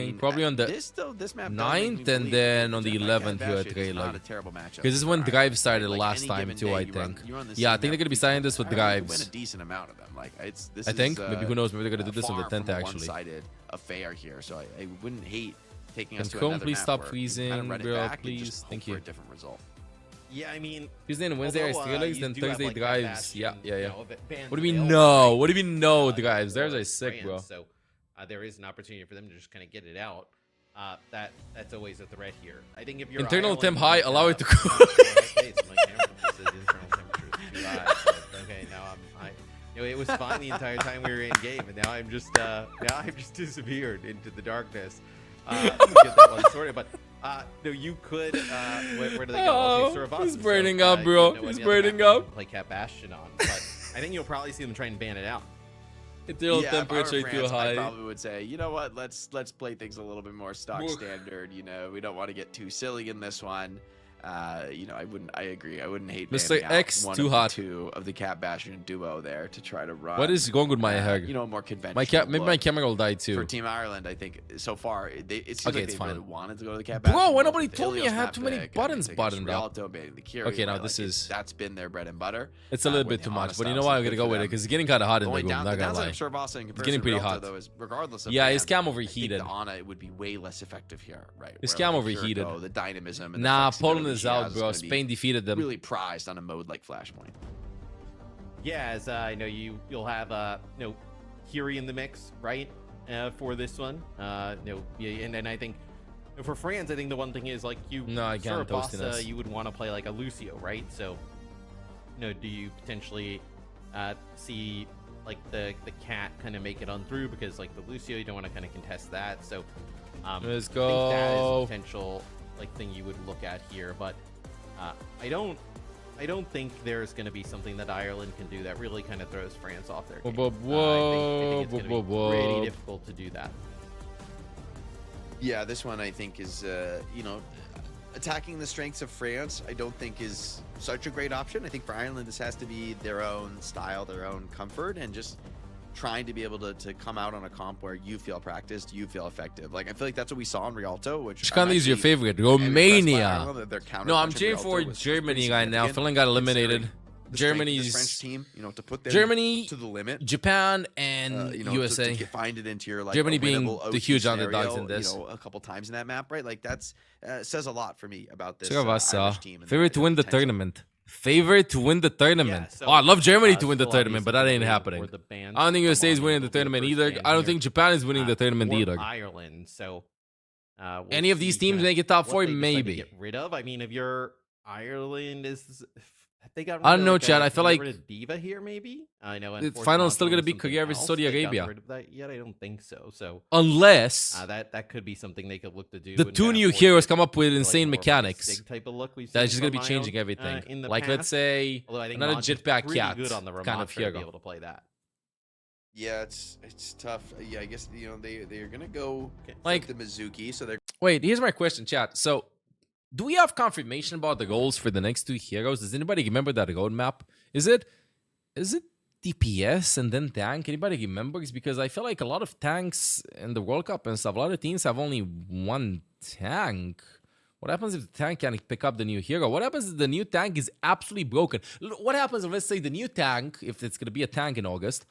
getting probably on the this map does make me 9th and believe then that on the Cat 11th Bash here at is Trey. not Like, a terrible matchup because this is for when Ireland, Drive right? started Like, last any time given too. day, I you run- think. you run the Yeah, I same think they're map gonna be with signing this with Ireland, you Drives. win a decent amount of them. Like this I think is, maybe who knows? Maybe they're gonna do this on the far 10th from a actually. one-sided affair here, so I wouldn't hate taking Can us to Chrome another please map stop where we can kind freezing, of run it bro? back and Please, just hope thank for you. a different result. Yeah, I mean, Tuesday and Wednesday are although, Steelers, you then do have, Thursday like, that Drives. bastion, Yeah. you know, bands What do we available, know? right? What do we know? You Drives. for There's a sick, France, bro. So there is an opportunity for them to just kind of get it out. That's always a threat here. I think if you're Internal Ireland, temp high, like, allow it to I'm cool. not sure what it is. My camera says internal temperature is too high. So, okay, now you know, it was fine the entire time we were in game, and now I've just disappeared into the darkness. Get that one sorted, but no, you could. Where do they go? Okay, Surabasa. He's burning So, up, bro. you know, He's any other burning map you up. can play Cat Bastion on, but I think you'll probably see them try and ban it out. Internal Yeah, if I were temperature too France, I high. probably would say, you know what, let's play things a little bit more stock standard. You know, we don't want to get too silly in this one. You know, I agree. I wouldn't hate Mr. banning out X one too of hot. the two of the Cat Bastion duo there to try to run. What is going with my hair? You know, a more conventional. Maybe my look. camera will die too. For Team Ireland, I think so far it seems Okay, like it's they really fine. wanted to go to the Cat Bro, Bastion. why both nobody with told me I Ilios had map too many pick, buttons against buttoned up? Rialto, banning the Curie, Okay, now right? this Like, is that's been their bread and butter. It's a little where bit the too much, honest but you know styles what? are I'm gonna good go for with it them. because it's getting kind of hot in the Going room. down, Not the gonna downside lie. of Surabasa in It's comparison getting to pretty Rialto, hot. though, is regardless of Yeah, his ban, cam I think overheated. the Ana it would be way less effective here, right? His Where, cam like, overheated. Kiriko, the dynamism. And Nah, the flexibility Poland is she out, has bro. gonna be Spain defeated them. Really prized on a mode like Flashpoint. Yeah, as I know you'll have Curie in the mix, right? For this one, and then I think for France, I think the one thing is like No, I can't. Surabasa, you would want to play like a Lucio, right? So, do you potentially see like the cat kind of make it on through because like the Lucio, you don't want to kind of contest that. So, Let's I think that is go. a potential like thing you would look at here, but I don't think there's going to be something that Ireland can do that really kind of throws France off their game. I think it's going to be pretty difficult to do that. Yeah, this one I think is, attacking the strengths of France, I don't think is such a great option. I think for Ireland, this has to be their own style, their own comfort, and just trying to be able to come out on a comp where you feel practiced, you feel effective. Like, I feel like that's what we saw in Rialto, which country is your favorite? Romania. No, I'm cheering for Germany right now. Finland got eliminated. Germany's French team, to put them Germany to the limit. Japan and USA. To find it into your like Germany a being winnable the OT huge scenario, underdogs in this. a couple times in that map, right? Like that's says a lot for me about this Surabasa. Irish team. Favorite to win the tournament. Favorite to win the tournament. Yeah, so, I love Germany to win the still tournament, but that obviously ain't waiting happening. for the bans I don't think to USA is come on winning the and we'll do tournament first either. ban I don't here, think Japan is winning the tournament or either. Ireland. So we'll Any of these see teams kinda make it top what 4, they decide to maybe. get rid of. I mean, if you're Ireland, have they got I don't rid of, know, like, Chad. I feel get like rid of Diva here, maybe. I know. the final is still going gonna to be Korea versus Saudi Arabia. Rid of that yet? I don't think so. So Unless that could be something they could look to do. the and two kinda new force heroes it come up with to, like, insane more of, like, a mechanics. Sig type of look we've That's seen just gonna be from changing Ion, everything. in the Like, let's past. say Although I think another Monty's jetpack pretty cat good on the kind remote of to be hero. able to play that. Yeah, it's tough. Yeah, I guess they're gonna go like the Mizuki, so they're. Wait, here's my question, chat. So, do we have confirmation about the goals for the next two heroes? Does anybody remember that roadmap? Is it DPS and then tank? Anybody remembers? Because I feel like a lot of tanks in the World Cup and stuff, a lot of teams have only one tank. What happens if the tank can't pick up the new hero? What happens if the new tank is absolutely broken? What happens if, let's say, the new tank, if it's going to be a tank in August,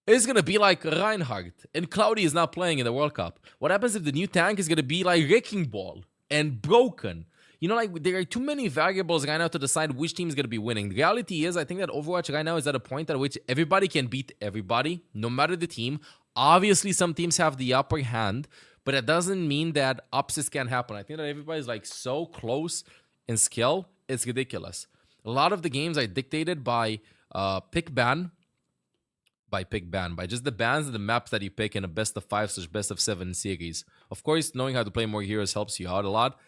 is going to be like Reinhardt and Cloudy is not playing in the World Cup? What happens if the new tank is going to be like Wrecking Ball and broken? You know, like, there are too many variables right now to decide which team is going to be winning. The reality is, I think that Overwatch right now is at a point at which everybody can beat everybody, no matter the team. Obviously, some teams have the upper hand, but it doesn't mean that upsets can't happen. I think that everybody's like so close in skill, it's ridiculous. A lot of the games are dictated by pick ban, by just the bans and the maps that you pick in a best of 5/best of 7 series. Of course, knowing how to play more heroes helps you out a lot,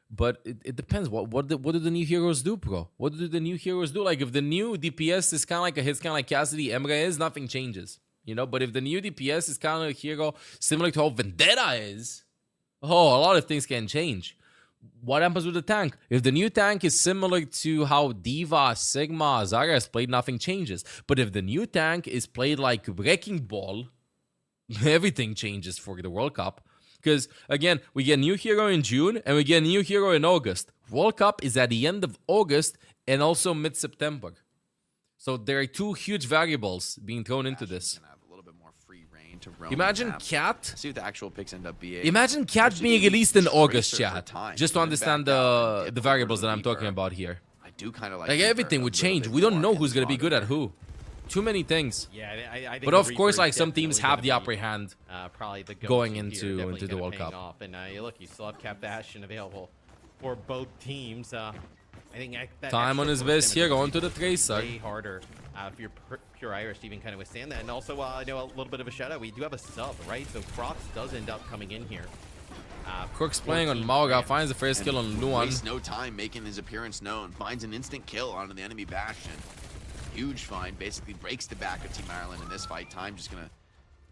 but it depends. What do the new heroes do, bro? What do the new heroes do? Like, if the new DPS is kind of like a hits, kind of like Cassidy, Emre is, nothing changes. But if the new DPS is kind of a hero similar to how Vendetta is, a lot of things can change. What happens with the tank? If the new tank is similar to how Diva, Sigma, Zarya is played, nothing changes. But if the new tank is played like Wrecking Ball, everything changes for the World Cup. Because, again, we get a new hero in June and we get a new hero in August. World Cup is at the end of August and also mid-September. So there are two huge variables being thrown into this. Imagine Cat. See what the actual picks end up being. Imagine Cat being released in August, chat. Just to understand the variables that I'm talking about here. I do kind of like everything would change. We don't know who's going to be good at who. Too many things. Yeah, I think but of course, like some teams have the upper hand probably the going into the World Cup. Off. And look, you still have Cap Bastion available for both teams. I think that time on his best here, going to the Tracer. Way harder if you're pure Irish to even kind of withstand that. And also, I know a little bit of a shout out. We do have a sub, right? So Crocs does end up coming in here. Crook's playing on Mauga, finds the first kill on Luan. Wastes no time making his appearance known. Finds an instant kill onto the enemy Bastion. Huge find, basically breaks the back of Team Ireland in this fight. Time just gonna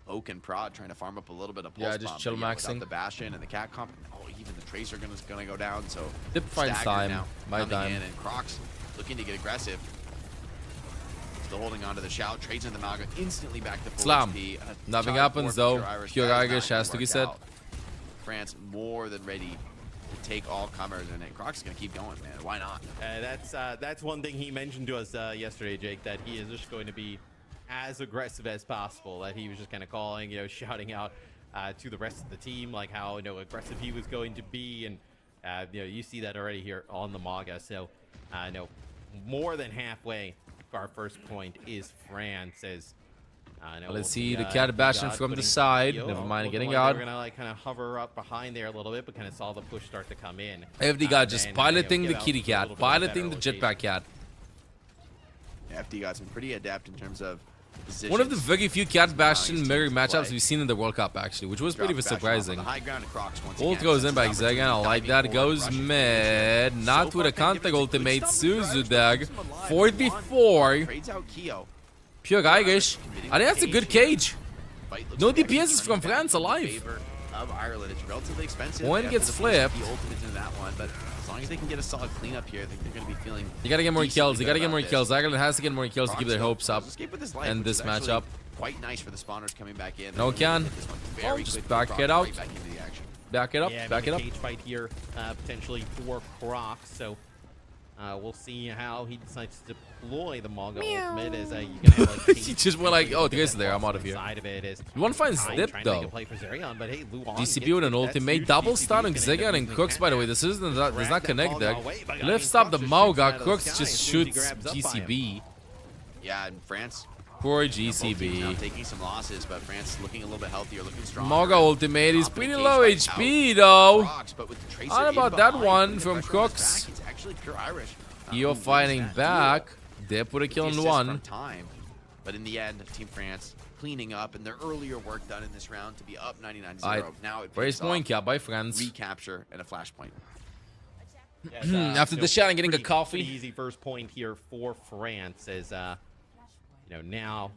poke and prod, trying to farm up a little bit of pulse just bomb, chill maxing. the Bastion and the Cat comp. Oh, even the Tracer gonna go down. So Dip finds time. Now, My time. in, and Crocs looking to get aggressive. Still holding on to the shout. Trades in the Maga instantly back to full Slam. HP. Nothing happens though. Pure Irish has to be said. France more than ready to take all comers, and Crocs is gonna keep going, man. Why not? That's one thing he mentioned to us yesterday, Jake, that he is just going to be as aggressive as possible. That he was just kind of calling, shouting out to the rest of the team, like how aggressive he was going to be, and you see that already here on the Maga. So more than halfway. Our first point is France. As let's see the Cat Bastion from the side. Never mind getting like out. We're gonna kind of hover up behind there a little bit, but kind of saw the push start to come in. FD got just piloting the kitty cat, piloting the jetpack cat. Yeah, FD got some pretty adept in terms of positions. One of the very few Cat Bastion mirror matchups we've seen in the World Cup, actually, which was pretty surprising. Ult goes in by Xegan, I like that. Goes mid, not with a counter ultimate. Suzudag, 44. Trades out Keo. Pure Irish. I think that's a good cage. No DPS is from France alive. Of Ireland. It's relatively expensive. One gets flipped. The ultimate into that one, but as long as they can get a solid cleanup here, I think they're going to be feeling. You gotta get more kills. You gotta get more kills. Ireland has to get more kills to keep their hopes up. And this matchup. Quite nice for the spawners coming back in. No can. Oh, just back it out. Back it up. Yeah, back it up. Cage fight here, potentially for Crocs. So we'll see how he decides to deploy the Maga ultimate. As you can have, like, he just went like, oh, there's there. I'm out of here. You want to find Zip though. DCB with an ultimate double stun on Xegan and Crooks. By the way, this does not connect there. Lifts up the Mauga. Crooks just shoots GCB. Yeah, and France. Poor GCB. Now taking some losses, but France looking a little bit healthier, looking stronger. Mauga ultimate is pretty low HP though. How about that one from Crooks? It's actually pure Irish. You're fighting back. They put a kill on one. But in the end, Team France cleaning up and their earlier work done in this round to be up 99-0. Now it raise point cap by France. Recapture and a flashpoint. After the shot and getting a coffee. Easy first point here for France as now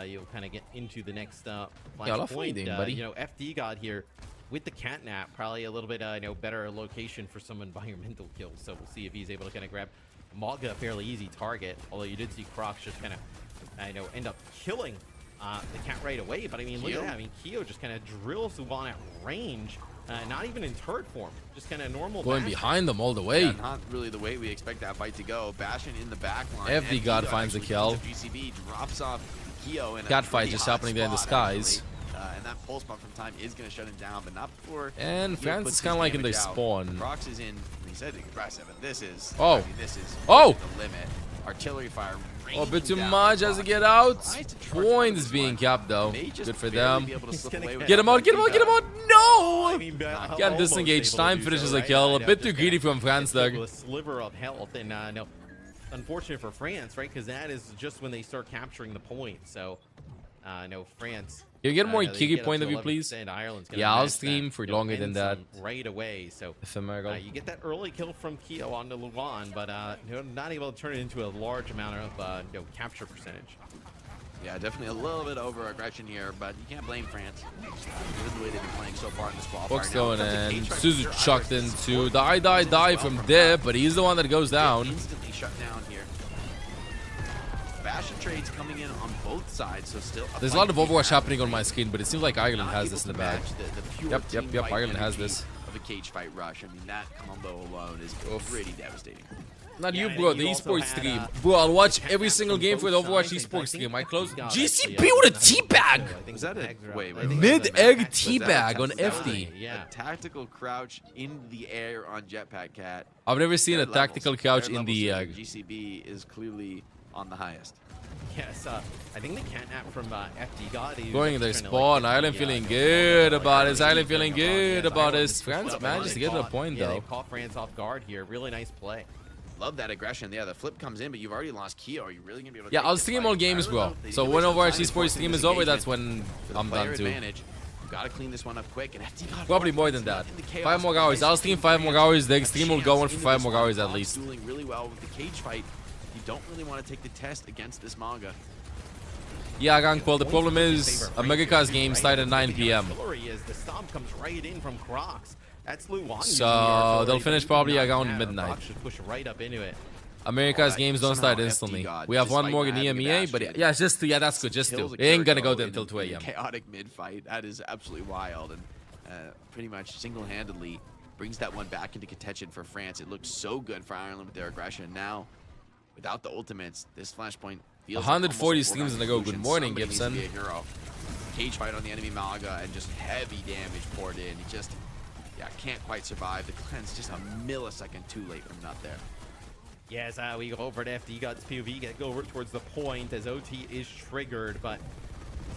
you'll kind of get into the next flash point. FD got here with the catnap, probably a little bit better location for some environmental kills. So we'll see if he's able to kind of grab Maga, a fairly easy target. Although you did see Crocs just kind of end up killing the cat right away. But I mean, look at that. I mean, Keo just kind of drills Luan at range. Not even in turret form, just kind of normal. Going behind them all the way. Yeah, not really the way we expect that fight to go. Bastion in the back line. FD God finds a kill. GCB drops off Keo in a cat fight just happening there in the skies. And that pulse bomb from time is going to shut him down, but not before. And France is kind of like in their spawn. Crocs is in. He said aggressive, and this is. Oh. I mean, this is the limit. Artillery fire. A bit too much as they get out. Point is being capped though. Good for them. Get him out, get him out, get him out. No! Can't disengage. Time finishes a kill. A bit too greedy from France there. A sliver of health, and no, unfortunate for France, right? Because that is just when they start capturing the point. So, no, France. Can you get more Kiki point of view, please? Yeah, I'll stream for longer than that. Right away. So ephemeral. You get that early kill from Keo onto Luan, but not able to turn it into a large amount of capture percentage. Yeah, definitely a little bit over aggression here, but you can't blame France. Given the way they've been playing so far in this qualifier. Book's going in. Suzu chucked into die from Dip, but he's the one that goes down. Instantly shut down here. aggression trades coming in on both sides, so still. There's a lot of Overwatch happening on my screen, but it seems like Ireland has this in the bag. Yep. Ireland has this. Of a cage fight rush. I mean, that combo alone is pretty devastating. Not you, bro. The esports stream, bro. I'll watch every single game for the Overwatch esports stream. I close GCP with a teabag. Was that a mid-egg teabag on FD? A tactical crouch in the air on Jetpack Cat. I've never seen a tactical crouch in the GCB is clearly on the highest. Yes, I think the catnap from FD God. Going in their spawn. Ireland feeling good about this. Ireland feeling good about this. France manages to get to the point, though. They caught France off guard here. Really nice play. Love that aggression. Yeah, the flip comes in, but you've already lost Keo. Are you really going to be able to I'll stream all games, bro. So when Overwatch esports stream is over, that's when I'm done, too. Got to clean this one up quick. And FD God probably more than that. 5 more hours. I'll stream 5 more hours. The stream will go on for 5 more hours at least. Doing really well with the cage fight. You don't really want to take the test against this manga. Yeah, Gangpol, the problem is America's game started at 9 p.m. The stomp comes right in from Crocs. That's Luan. So they'll finish probably around midnight. Should push right up into it. America's games don't start instantly. We have one more in EMEA, but yeah, just 2. Yeah, that's good. Just 2. It ain't gonna go until 2 a.m. Chaotic mid-fight. That is absolutely wild, and pretty much single-handedly brings that one back into contention for France. It looked so good for Ireland with their aggression. Now, without the ultimates, this Flashpoint feels 140 streams in a go. Good morning, Gibson. Cage fight on the enemy Malaga and just heavy damage poured in. He just, can't quite survive. The cleanse just a millisecond too late from not there. Yes, we go over to FD God's POV, get go over towards the point as OT is triggered, but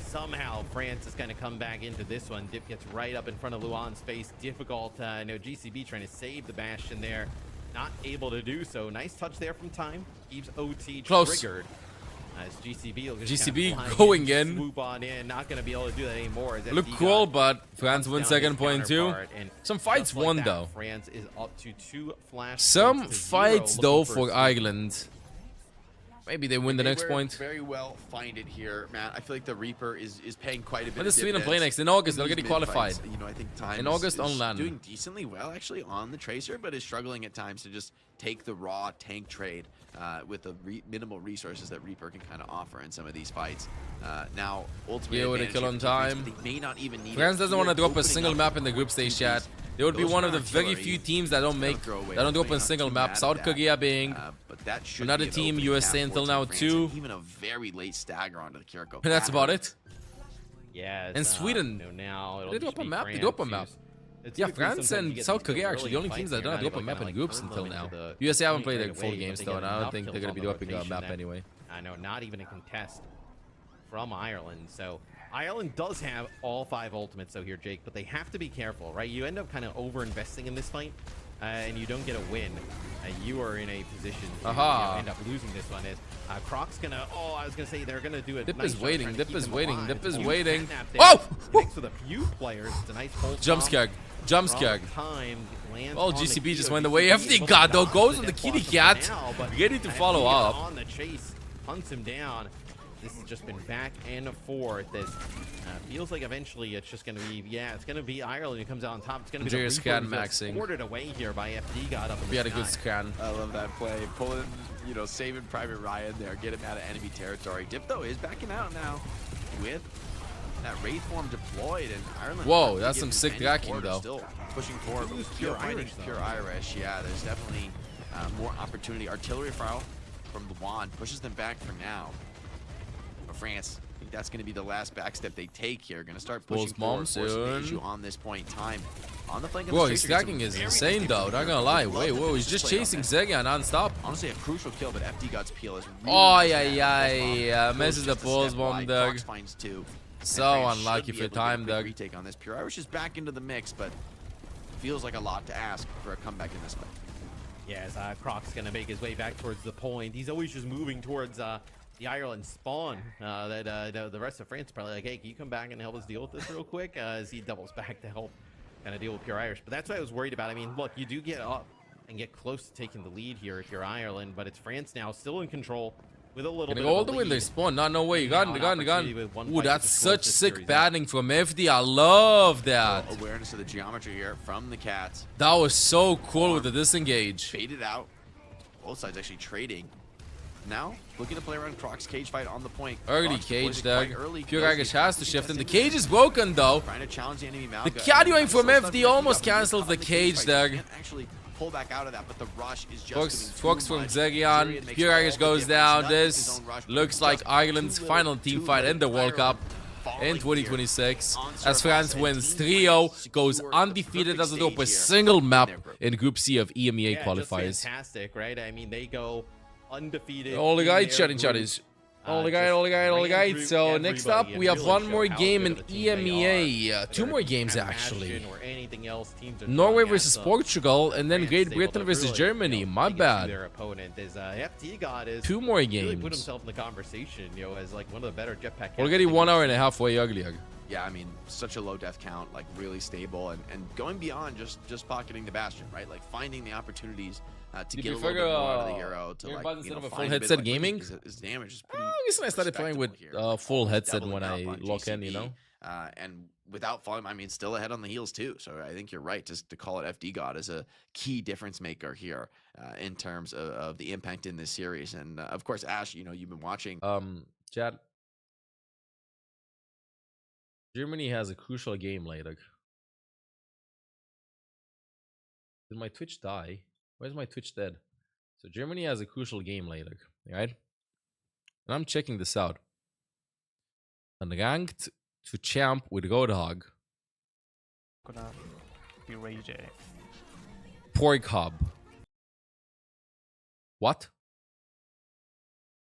somehow France is going to come back into this one. Dip gets right up in front of Luan's face. Difficult. GCB trying to save the Bastion there. Not able to do so. Nice touch there from Time. Keeps OT triggered. As GCB going in. Swoop on in. Not going to be able to do that anymore. Look cool, but France wins second point too. Some fights won though. France is up to 2 flash. Some fights though for Ireland. Maybe they win the next point. Very well find it here, Matt. I feel like the Reaper is paying quite a bit. When does Sweden play next? In August, they'll get qualified. I think Time in August is on LAN. doing decently well actually on the Tracer, but is struggling at times to just take the raw tank trade with the minimal resources that Reaper can kind of offer in some of these fights. Now, ultimately, with a kill on Time. They may not even need France doesn't want to drop a single map in the group stage chat. They would be one of the very few teams that don't drop a single map. South Korea being another team, USA until now too. Even a very late stagger onto the Kiriko. And that's about it. Yeah. And Sweden, they drop a map. They drop a map. Yeah, France and South Korea are actually the only teams that don't drop a map in groups until now. USA haven't played their full games though, and I don't think they're gonna be dropping a map anyway. I know, not even a contest from Ireland. So Ireland does have all 5 ultimates though here, Jake, but they have to be careful, right? You end up kind of over-investing in this fight, and you don't get a win. You are in a position to end up losing this one. Is Croc's gonna? Oh, I was gonna say they're gonna do it. Dip is waiting. Dip is waiting. Dip is waiting. Oh! Next with a few players, it's a nice jump scare. Jump scare. Oh, GCB just went away. FD God though goes with the kitty cat. Ready to follow up. On the chase, hunts him down. This has just been back and forth. This feels like eventually it's just going to be, it's going to be Ireland who comes out on top. It's going to be the scan maxing. Ordered away here by FD God up in the We had a good scan. I love that play. Pulling, saving Private Ryan there, get him out of enemy territory. Dip though is backing out now with that Wraith form deployed, and Ireland. Whoa, that's some sick tracking though. Still pushing forward with pure Irish. Yeah, there's definitely more opportunity. Artillery fire from Luan pushes them back for now. France, I think that's going to be the last backstep they take here. Going to start pushing forward, forcing the issue on this point in time. On the flank of the his stacking is insane though, not gonna lie. Wait, whoa, he's just chasing Zegia non-stop. Honestly, a crucial kill, but FD God's peel is really misses the pulse bomb, Doug. So unlucky for Time, Doug. Retake on this. Pure Irish is back into the mix, but feels like a lot to ask for a comeback in this fight. Yes, Croc's going to make his way back towards the point. He's always just moving towards the Ireland spawn. The rest of France are probably like, hey, can you come back and help us deal with this real quick? As he doubles back to help kind of deal with Pure Irish. But that's what I was worried about. I mean, look, you do get up and get close to taking the lead here if you're Ireland, but it's France now still in control with a little bit all the way in their spawn. No way. You got it. Ooh, that's such sick batting from FD. I love that. Awareness of the geometry here from the Cats. That was so cool with the disengage. Faded out. Both sides actually trading now looking to play around Croc's cage fight on the point. Early Crocs cage deploys it there. quite early, Pure goes Agish the has to contesting shift, and the test cage is broken though. Trying to challenge the enemy The Malga. carrying from Nice little FD stuff almost there. cancels the Cage cage fight. there. Can't actually pull back out of that, but the rush is just Fox from Zegion. Pure Agish goes down. This looks like Ireland's final team fight in the World Cup in 2026. As France wins 3-0, goes undefeated, doesn't drop a single map in Group C of EMEA Yeah, qualifiers. just fantastic, right? I mean, they go undefeated. All the in guys, their chatting group. chatties. All the guys. So next up, we have one more game in EMEA. Two more games actually. Norway versus Portugal, and then Great Britain versus Germany. My bad. Their opponent is FD God is Two more really games. put himself in the conversation, as like one of the better jetpack. Already 1 hour and a half way uglier. Yeah, I mean, such a low death count, like really stable, and going beyond just pocketing the Bastion, right? Like finding the opportunities to You get a prefer, little bit more out of the hero to earbuds like, instead of a full find headset bit of, like, gaming? his damage is pretty. I guess I started playing with full headset when I lock in, you know. And without volume, I mean, still ahead on the heels too. So I think you're right just to call it FD God as a key difference maker here in terms of the impact in this series. And of course, Ash, you've been watching. Chat. Germany has a crucial game later. Did my Twitch die? Why is my Twitch dead? So Germany has a crucial game later, right? And I'm checking this out. Unranked to champ with Roadhog. Gonna be Ray J. Pork Hub. What?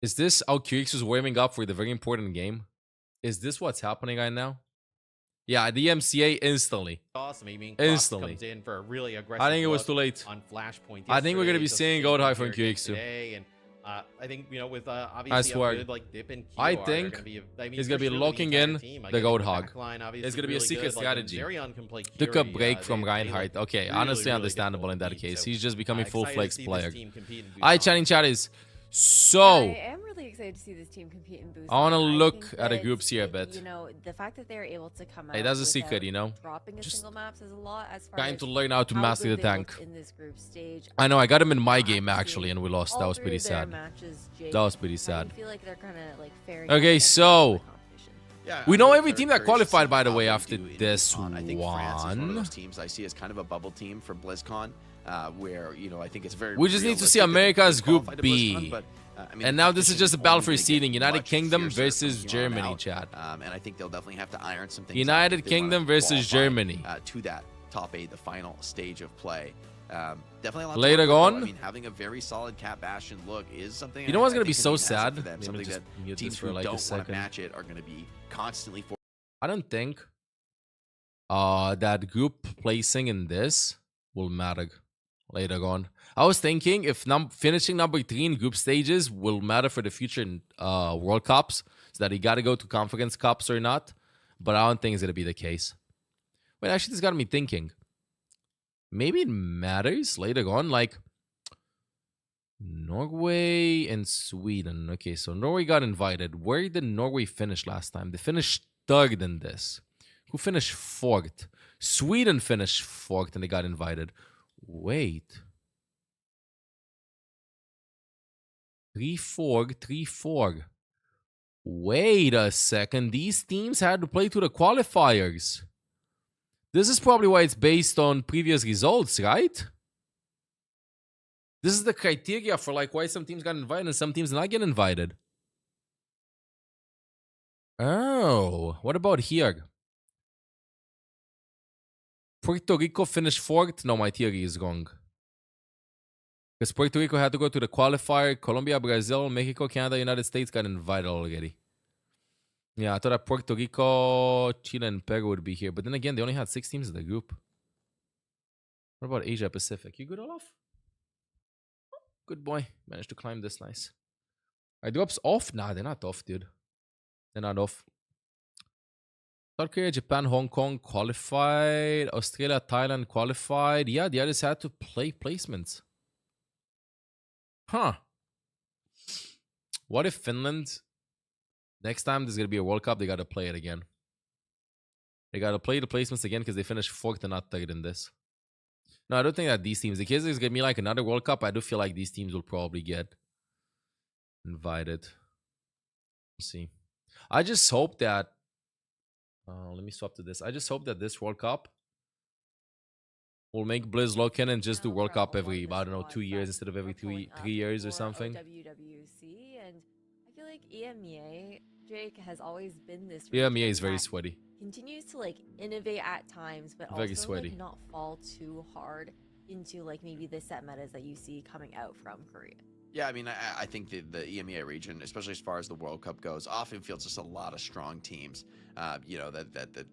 Is this how QX was warming up for the very important game? Is this what's happening right now? Yeah, the MCA instantly. Awesome. I mean, instantly. comes in for a really aggressive I think it was look too late. on Flashpoint. I think we're gonna be yesterday, seeing just Goldhigh same from here QX too. today, and I think with I obviously swear. a good like dip and I QR, think gonna be, I mean, he's gonna for be sure locking the entire in team, the like, Goldhog. backline, obviously It's gonna be a really secret good, like, strategy. very uncomplete Took a Curie, break they- from they Reinhardt. look Okay, really, honestly really understandable in that difficult to case. beat, He's just becoming full excited to flex see this player. team compete in Alright, Busan. chatting chatties. I So am really excited to see this team compete in Busan. I want to look think at a that, groups here a bit. You know, the fact that they're able to come out Hey, that's a without secret, you know. dropping a Just single map says a lot as far trying as to learn how to master good the they tank. looked in this group stage. I know I got him in my game actually, and we lost. All That was three pretty of their sad. matches, That Jake, was pretty how do sad. you feel like they're kind of like faring Okay, out so Yeah, we I'm know really every team very that curious to qualified, see by the how way, they after do in this BlizzCon. I think France is one of one. those teams I see as kind of a bubble team for BlizzCon, where I think it's very. We just need to see realistic that they America's could Group qualify to B. BlizzCon, but, I mean, And the now this is competition just a is battle only for gonna get seeding. United much Kingdom fiercer versus from here on Germany, out. chat. And I think they'll definitely have to iron some things out United if they wanna Kingdom versus qualify, Germany. to that top 8, the final stage of play. Definitely a lot to Later work with, though. on. I mean, having a very solid Cat Bastion look is something. You know what's I gonna be think so can be an asset sad? for them, Let me something just that mute teams this for who like a don't want to second. match it are going to be constantly for. I don't think that group placing in this will matter later on. I was thinking if finishing number 3 in group stages will matter for the future World Cups, so that you got to go to Conference Cups or not. But I don't think it's going to be the case. Wait, actually, this got me thinking. Maybe it matters later on, like Norway and Sweden. Okay, so Norway got invited. Where did Norway finish last time? They finished 3rd in this. Who finished 4th? Sweden finished 4th and they got invited. Wait. 3-4, 3-4. Wait a second. These teams had to play to the qualifiers. This is probably why it's based on previous results, right? This is the criteria for like why some teams got invited and some teams not get invited. Oh, what about here? Puerto Rico finished 4th? No, my theory is wrong. Because Puerto Rico had to go to the qualifier. Colombia, Brazil, Mexico, Canada, United States got invited already. Yeah, I thought that Puerto Rico, Chile, and Peru would be here. But then again, they only had 6 teams in the group. What about Asia Pacific? You good, Olaf? Good boy. Managed to climb this nice. Are drops off? Nah, they're not off, dude. They're not off. South Korea, Japan, Hong Kong qualified. Australia, Thailand qualified. Yeah, the others had to play placements. Huh. What if Finland, next time there's going to be a World Cup, they got to play it again. They got to play the placements again because they finished 4th and not 3rd in this. No, I don't think that these teams, in case there's going to be like another World Cup, I do feel like these teams will probably get Invited. Let's see. I just hope that. Let me swap to this. I just hope that this World Cup will make Blizz lock in and just do World Cup every, I don't know, 2 years instead of every 3 years or something. WWC, and I feel like EMEA, Jake, has always been this. EMEA is very sweaty. Continues to like innovate at times, but Very also sweaty. like not fall too hard into like maybe the set metas that you see coming out from Korea. Yeah, I mean, I think the EMEA region, especially as far as the World Cup goes, often fields just a lot of strong teams. You know, that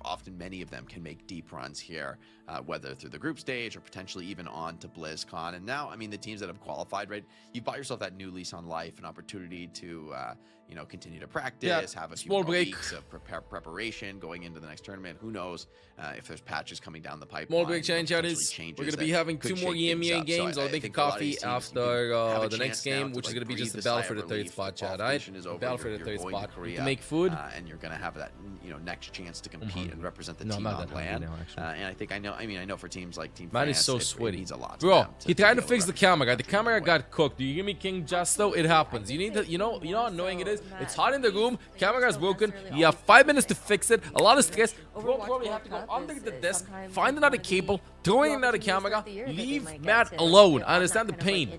often many of them can make deep runs here, whether through the group stage or potentially even on to BlizzCon. And now, I mean, the teams that have qualified, right, you bought yourself that new lease on life, an opportunity to, you know, continue to practice, have a few more weeks of preparation going into the next tournament. Who knows if there's patches coming down the pipeline. Small break change out is we're going to be having 2 more EMEA games. I'll make a coffee after the next game, which is going to be just a battle for the 3rd spot, Chat. Right? Battle for the 3rd spot. To make food. And you're going to have that, you know, next chance to compete and represent the team on land. And I think I know for teams like Team Man France, is so it sweaty. means a lot. Bro, he tried to fix the camera. The camera got cooked. Do you hear me, King Justo? It happens. You need to, you know how annoying it is. It's hot in the room. Camera's broken. You have 5 minutes to fix it. A lot of stress. Bro, probably have to go under the desk, find another cable, throw in another camera, leave Matt alone. I understand the pain.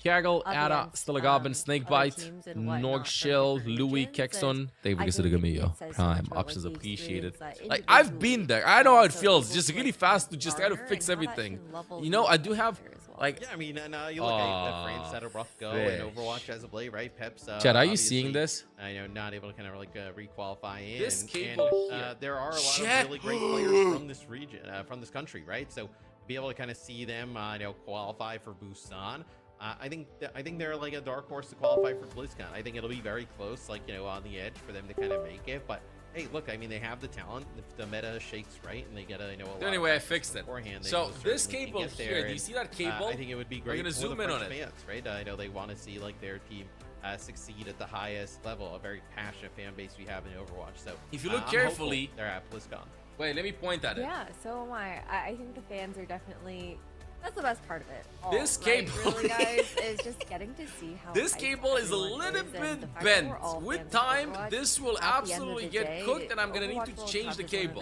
Kaggle, Ada, Stilagabin, Snakebite, Norgshill, Louis, Kexon. Thank you for the yo. Prime. Options appreciated. Like, I've been there. I know how it feels. Just really fast to just try to fix everything. You know, I do have, like... Yeah, I mean, you look at France had a rough go in Overwatch as of late, right? Pep's Chad, are you seeing this? I know, not able to kind of like re-qualify in. This cable and there are a lot of really great players from this region, from this country, right? So be able to kind of see them, you know, qualify for Busan. I think they're like a dark horse to qualify for BlizzCon. I think it'll be very close, like, you know, on the edge for them to kind of make it. But hey, look, I mean, they have the talent. If the meta shakes right, and they get a, you know, a lot anyway, I of fixed it. Beforehand, so this cable here, do you see that cable? I think it would be great. We're gonna for zoom the in on French it. fans, right? I know they want to see like their team succeed at the highest level. A very passionate fan base we have in Overwatch. So if you look I'm carefully, hopeful they're at BlizzCon. Wait, let me point at it. Yeah, so am I. I think the fans are definitely. That's the best part of it. This cable, really, guys, is just getting to see how this cable is a little bit bent. With time, this will absolutely get cooked, and I'm gonna need to change the cable.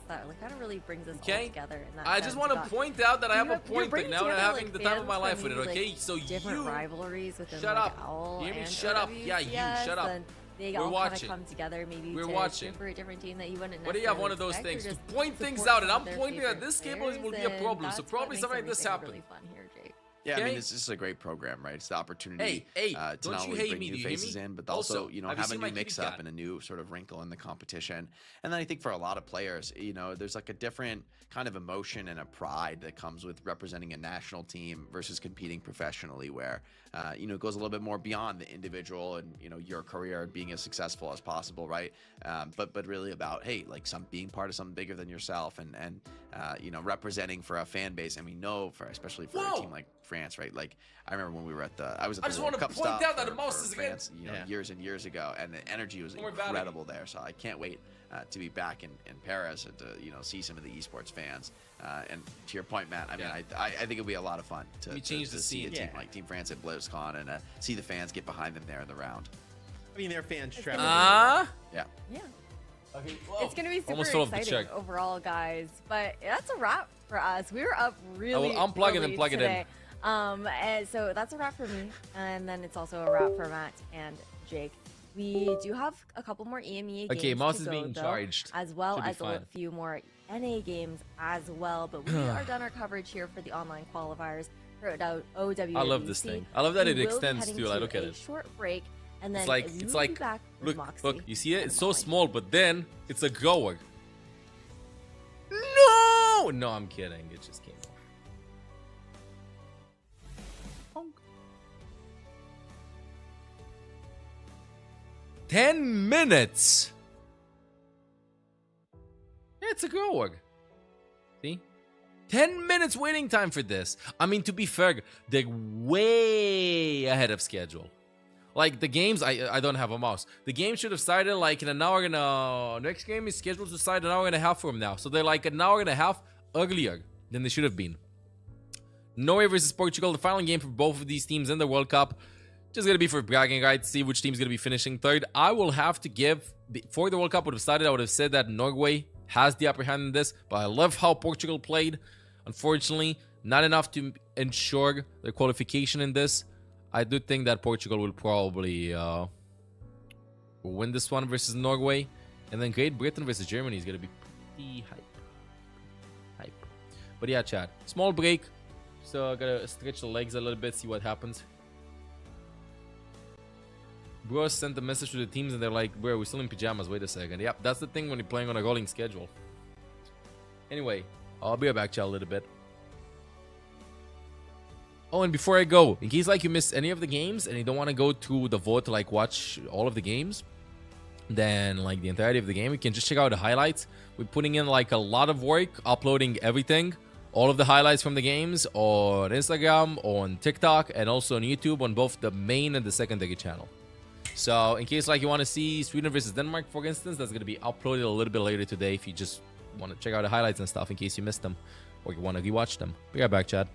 That kind of really brings us all together. I just want to point out that I have a point right now, and I'm having the time of my life with it. Okay, so different rivalries within shut up. Owl You hear me? and Shut up. OWCS, Yeah, you shut up. They We're all watching. come together, maybe We're to watching. cheer for a different team that you wouldn't. What do you have one of those things to point things out, and I'm pointing that this cable will be a problem. So probably something like this happened. Really fun here, Jake. Yeah, I mean, this is a great program, right? It's the opportunity to not only bring new faces in, but also, you know, have a new mix-up and a new sort of wrinkle in the competition. And then I think for a lot of players, you know, there's like a different kind of emotion and a pride that comes with representing a national team versus competing professionally, where, you know, it goes a little bit more beyond the individual and, you know, your career being as successful as possible, right? But really about, hey, like being part of something bigger than yourself and you know, representing for a fan base. And we know, especially for a team like France, right? Like I remember when we were at I was at the World Cup stop for France, you know, years and years ago, and the energy was incredible there. So I can't wait to be back in Paris and to, you know, see some of the esports fans. And to your point, Matt, I mean, I think it'll be a lot of fun to see a team like Team France at BlizzCon and see the fans get behind them there in the round. I mean, their fans travel. Yeah. Okay, it's going to be super exciting overall, guys. But that's a wrap for us. We were up really unplug it and plug today. it in. And so that's a wrap for me. And then it's also a wrap for Matt and Jake. We do have a couple more EMEA games. Okay, mouse to is go, being though, charged. as well as a few more NA games as well. But we are done our coverage here for the online qualifiers for OWC. I love this thing. I love that it extends too. I look at it. Short break. And then it's like back look, you see it? It's so small, but then it's a goer. No, I'm kidding. It just came off. 10 minutes. Yeah, it's a goer. See? 10 minutes waiting time for this. I mean, to be fair, they're way ahead of schedule. Like the games, I don't have a mouse. The game should have started like in an hour and next game is scheduled to start an hour and a half from now. So they're like an hour and a half earlier than they should have been. Norway versus Portugal, the final game for both of these teams in the World Cup. just gonna be for bragging rights, see which team's gonna be finishing third. I will have to give, before the World Cup would have started, I would have said that Norway has the upper hand in this, but I love how Portugal played. Unfortunately, not enough to ensure their qualification in this. I do think that Portugal will probably win this one versus Norway, and then Great Britain versus Germany is gonna be pretty hype. But yeah, Chad, small break, so I gotta stretch the legs a little bit, see what happens. Bros sent a message to the teams and they're like, bro, we're still in pajamas, wait a second. Yep, that's the thing when you're playing on a rolling schedule. Anyway, I'll be right back, Chad, a little bit. Oh, and before I go, in case like you missed any of the games and you don't want to go to the vote to like watch all of the games, then like the entirety of the game, you can just check out the highlights. We're putting in like a lot of work, uploading everything, all of the highlights from the games on Instagram, on TikTok, and also on YouTube on both the main and the secondary channel. So in case like you want to see Sweden versus Denmark, for instance, that's going to be uploaded a little bit later today if you just want to check out the highlights and stuff in case you missed them or you want to rewatch them. Be right back, Chad.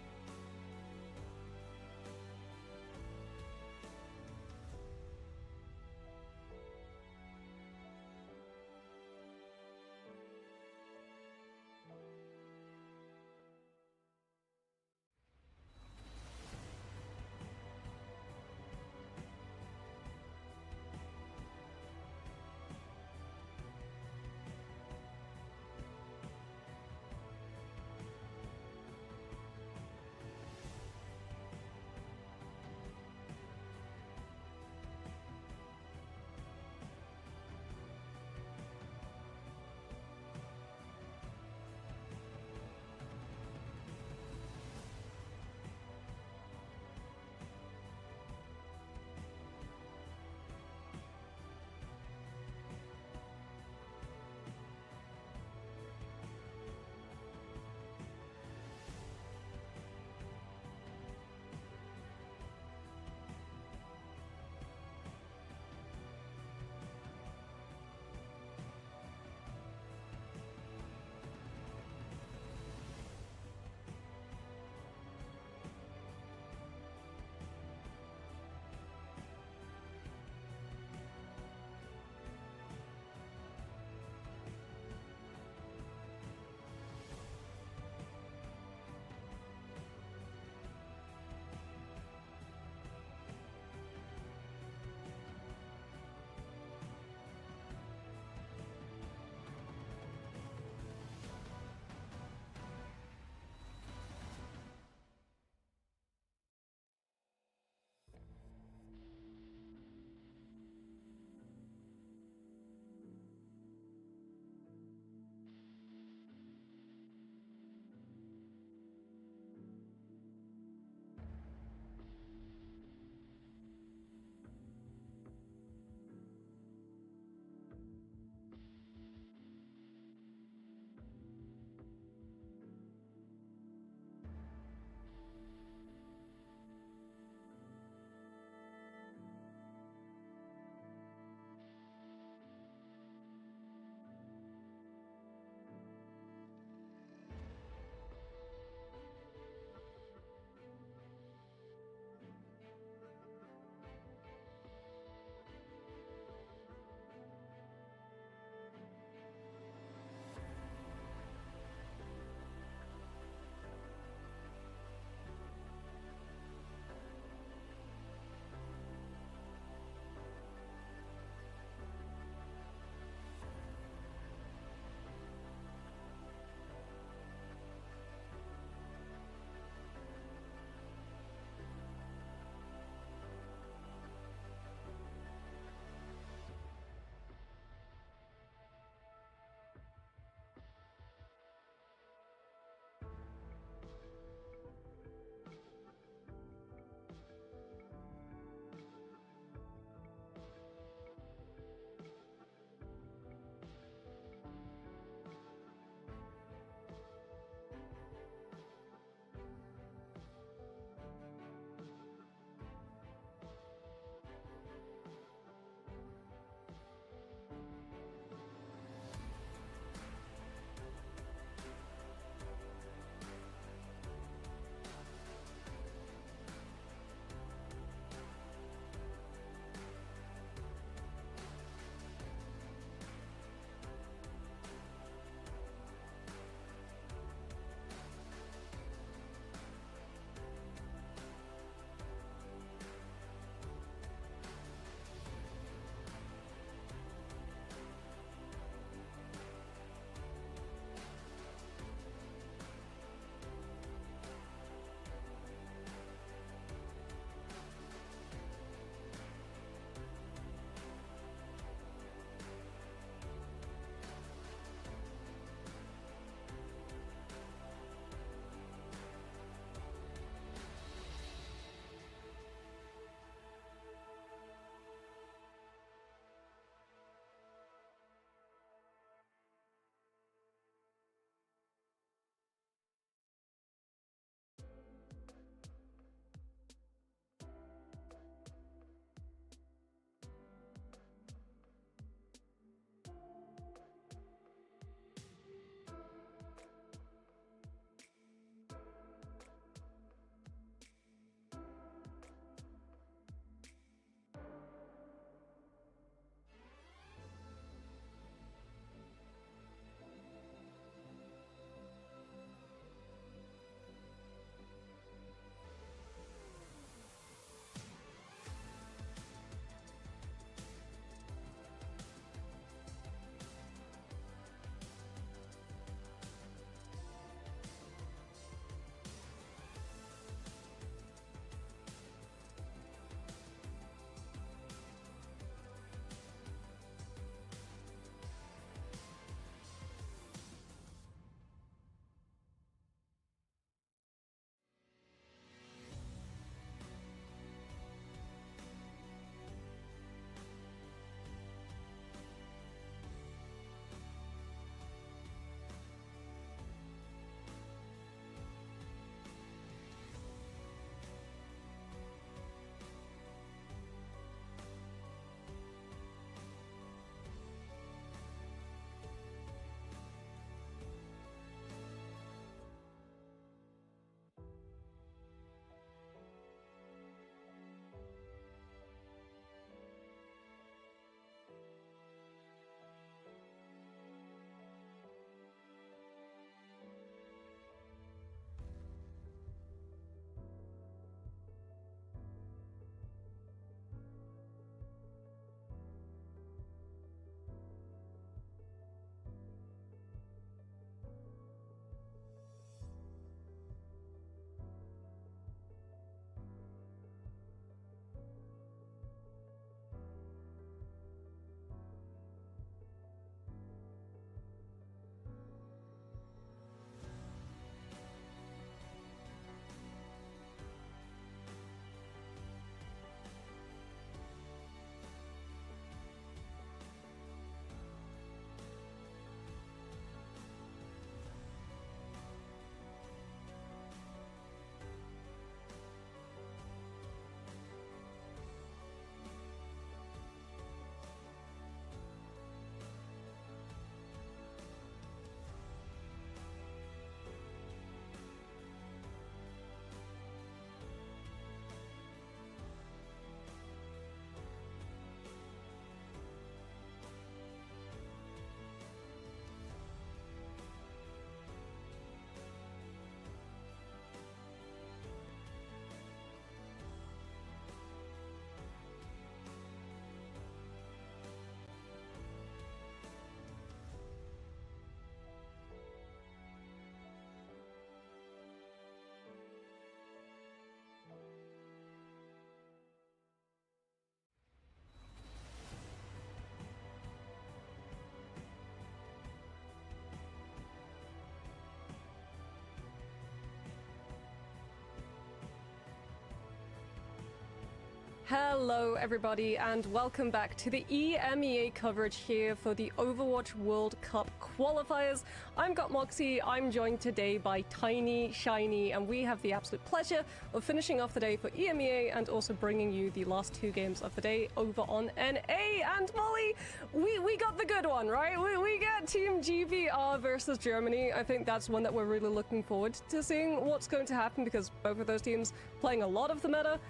Hello everybody and welcome back to the EMEA coverage here for the Overwatch World Cup qualifiers. I'm Moxie, I'm joined today by Tiny, Shiny, and we have the absolute pleasure of finishing off the day for EMEA and also bringing you the last 2 games of the day over on NA. And Molly, we got the good one, right? We get Team GBR versus Germany. I think that's one that we're really looking forward to seeing what's going to happen because both of those teams playing a lot of the meta.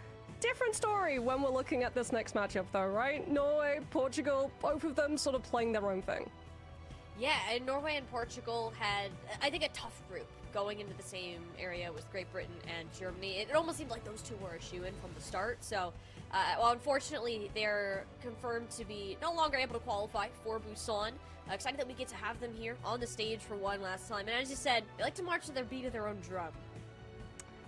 Different story when we're looking at this next matchup though, right? Norway, Portugal, both of them sort of playing their own thing. Yeah, and Norway and Portugal had, I think, a tough group going into the same area with Great Britain and Germany. It almost seemed like those two were a shoo-in from the start, so, well, unfortunately, they're confirmed to be no longer able to qualify for Busan. Excited that we get to have them here on the stage for one last time. And as you said, they like to march to their beat of their own drum.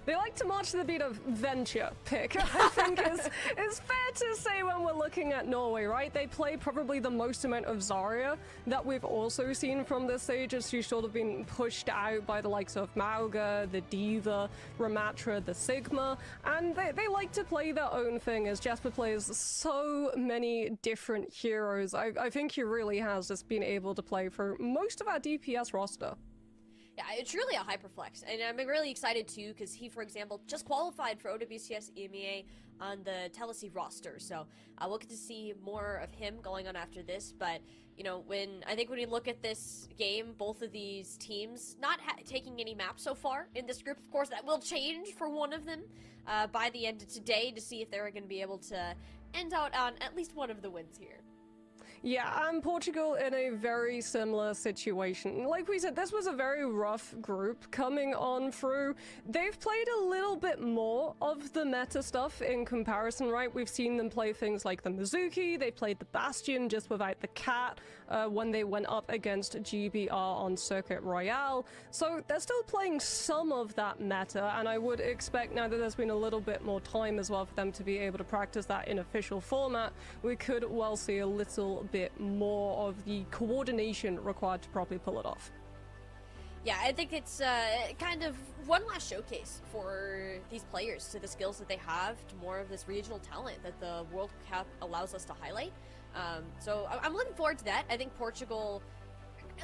They like to march to the beat of Venture pick, I think is fair to say when we're looking at Norway, right? They play probably the most amount of Zarya that we've also seen from this stage as she's sort of been pushed out by the likes of Mauga, the Diva, Ramatra, the Sigma, and they like to play their own thing as Jesper plays so many different heroes. I think he really has just been able to play for most of our DPS roster. Yeah, it's really a hyperflex, and I'm really excited too because he, for example, just qualified for OWCS EMEA on the Tennessee roster, so we'll get to see more of him going on after this. But you know, when you look at this game, both of these teams not taking any maps so far in this group. Of course, that will change for one of them by the end of today to see if they're going to be able to end out on at least one of the wins here. Yeah, and Portugal in a very similar situation. Like we said, this was a very rough group coming on through. They've played a little bit more of the meta stuff in comparison, right? We've seen them play things like the Mizuki, they played the Bastion just without the Cat when they went up against GBR on Circuit Royale. So they're still playing some of that meta, and I would expect now that there's been a little bit more time as well for them to be able to practice that in official format, we could well see a little bit more of the coordination required to properly pull it off. Yeah, I think it's kind of one last showcase for these players to the skills that they have, to more of this regional talent that the World Cup allows us to highlight. So I'm looking forward to that. I think Portugal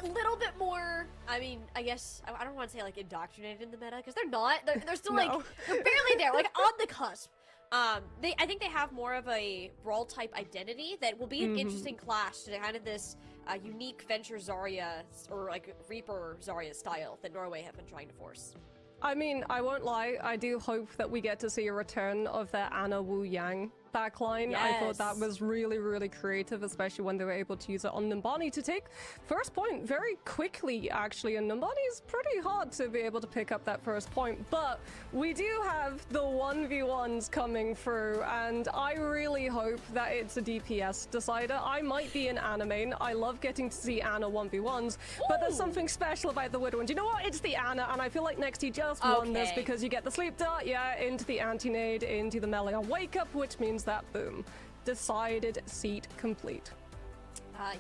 a little bit more, I mean, I guess, I don't want to say like indoctrinated in the meta, because they're not. They're still like, they're barely there, like on the cusp. I think they have more of a brawl type identity that will be an interesting clash to kind of this unique Venture Zarya or like Reaper Zarya style that Norway have been trying to force. I mean, I won't lie, I do hope that we get to see a return of their Anna Wu Yang backline. Yes. I thought that was really, really creative, especially when they were able to use it on Numbani to take first point very quickly, actually, and Numbani is pretty hard to be able to pick up that first point, but we do have the 1v1s coming through, and I really hope that it's a DPS decider. I might be an Anna main. I love getting to see Anna 1v1s, but there's something special about the Widowing. Do you know what? It's the Anna, and I feel like Nexty just won this because you get the sleep dart, yeah, into the anti-nade, into the melee on wake up, which means that boom, decided seat complete.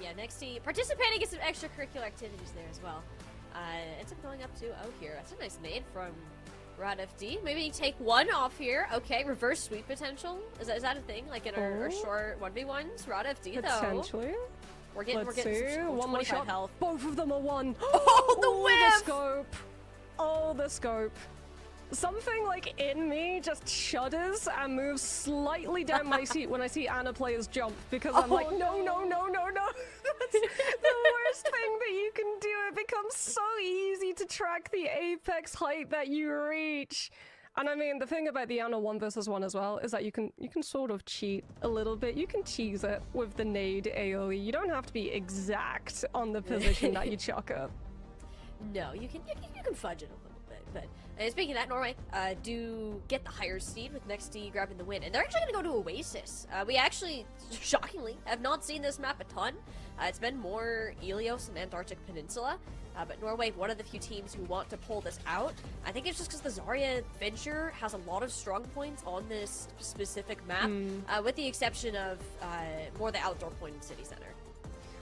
Yeah, Nexty participating in some extracurricular activities there as well. Ends up going up to here. That's a nice nade from Rod FD. Maybe take one off here. Okay, reverse sweep potential. Is that a thing? Like in our short 1v1s? Rod FD though. Potentially. We're getting some one more shot. Health. Both of them are one. Oh, the whiff! The scope. Oh, the scope. Something like in me just shudders and moves slightly down my seat when I see Anna players jump, because I'm like, no. That's the worst thing that you can do. It becomes so easy to track the apex height that you reach. And I mean, the thing about the Anna 1 versus 1 as well is that you can sort of cheat a little bit. You can cheese it with the nade AoE. You don't have to be exact on the position that you chuck it. No, you can fudge it a little bit, but speaking of that, Norway do get the higher seed with Nexty grabbing the win, and they're actually going to go to Oasis. We actually, shockingly, have not seen this map a ton. It's been more Ilios and Antarctic Peninsula, but Norway, one of the few teams who want to pull this out. I think it's just because the Zarya Venture has a lot of strong points on this specific map, with the exception of more the outdoor point in City Center.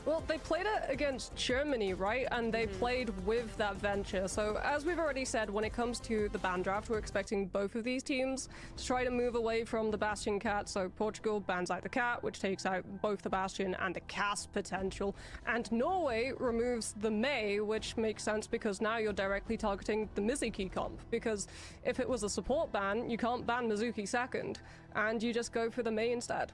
Well, they played it against Germany, right? And they played with that venture. So as we've already said, when it comes to the ban draft, we're expecting both of these teams to try to move away from the Bastion Cat. So Portugal bans out the Cat, which takes out both the Bastion and the cast potential. And Norway removes the Mei, which makes sense because now you're directly targeting the Mizuki comp. Because if it was a support ban, you can't ban Mizuki second, and you just go for the Mei instead.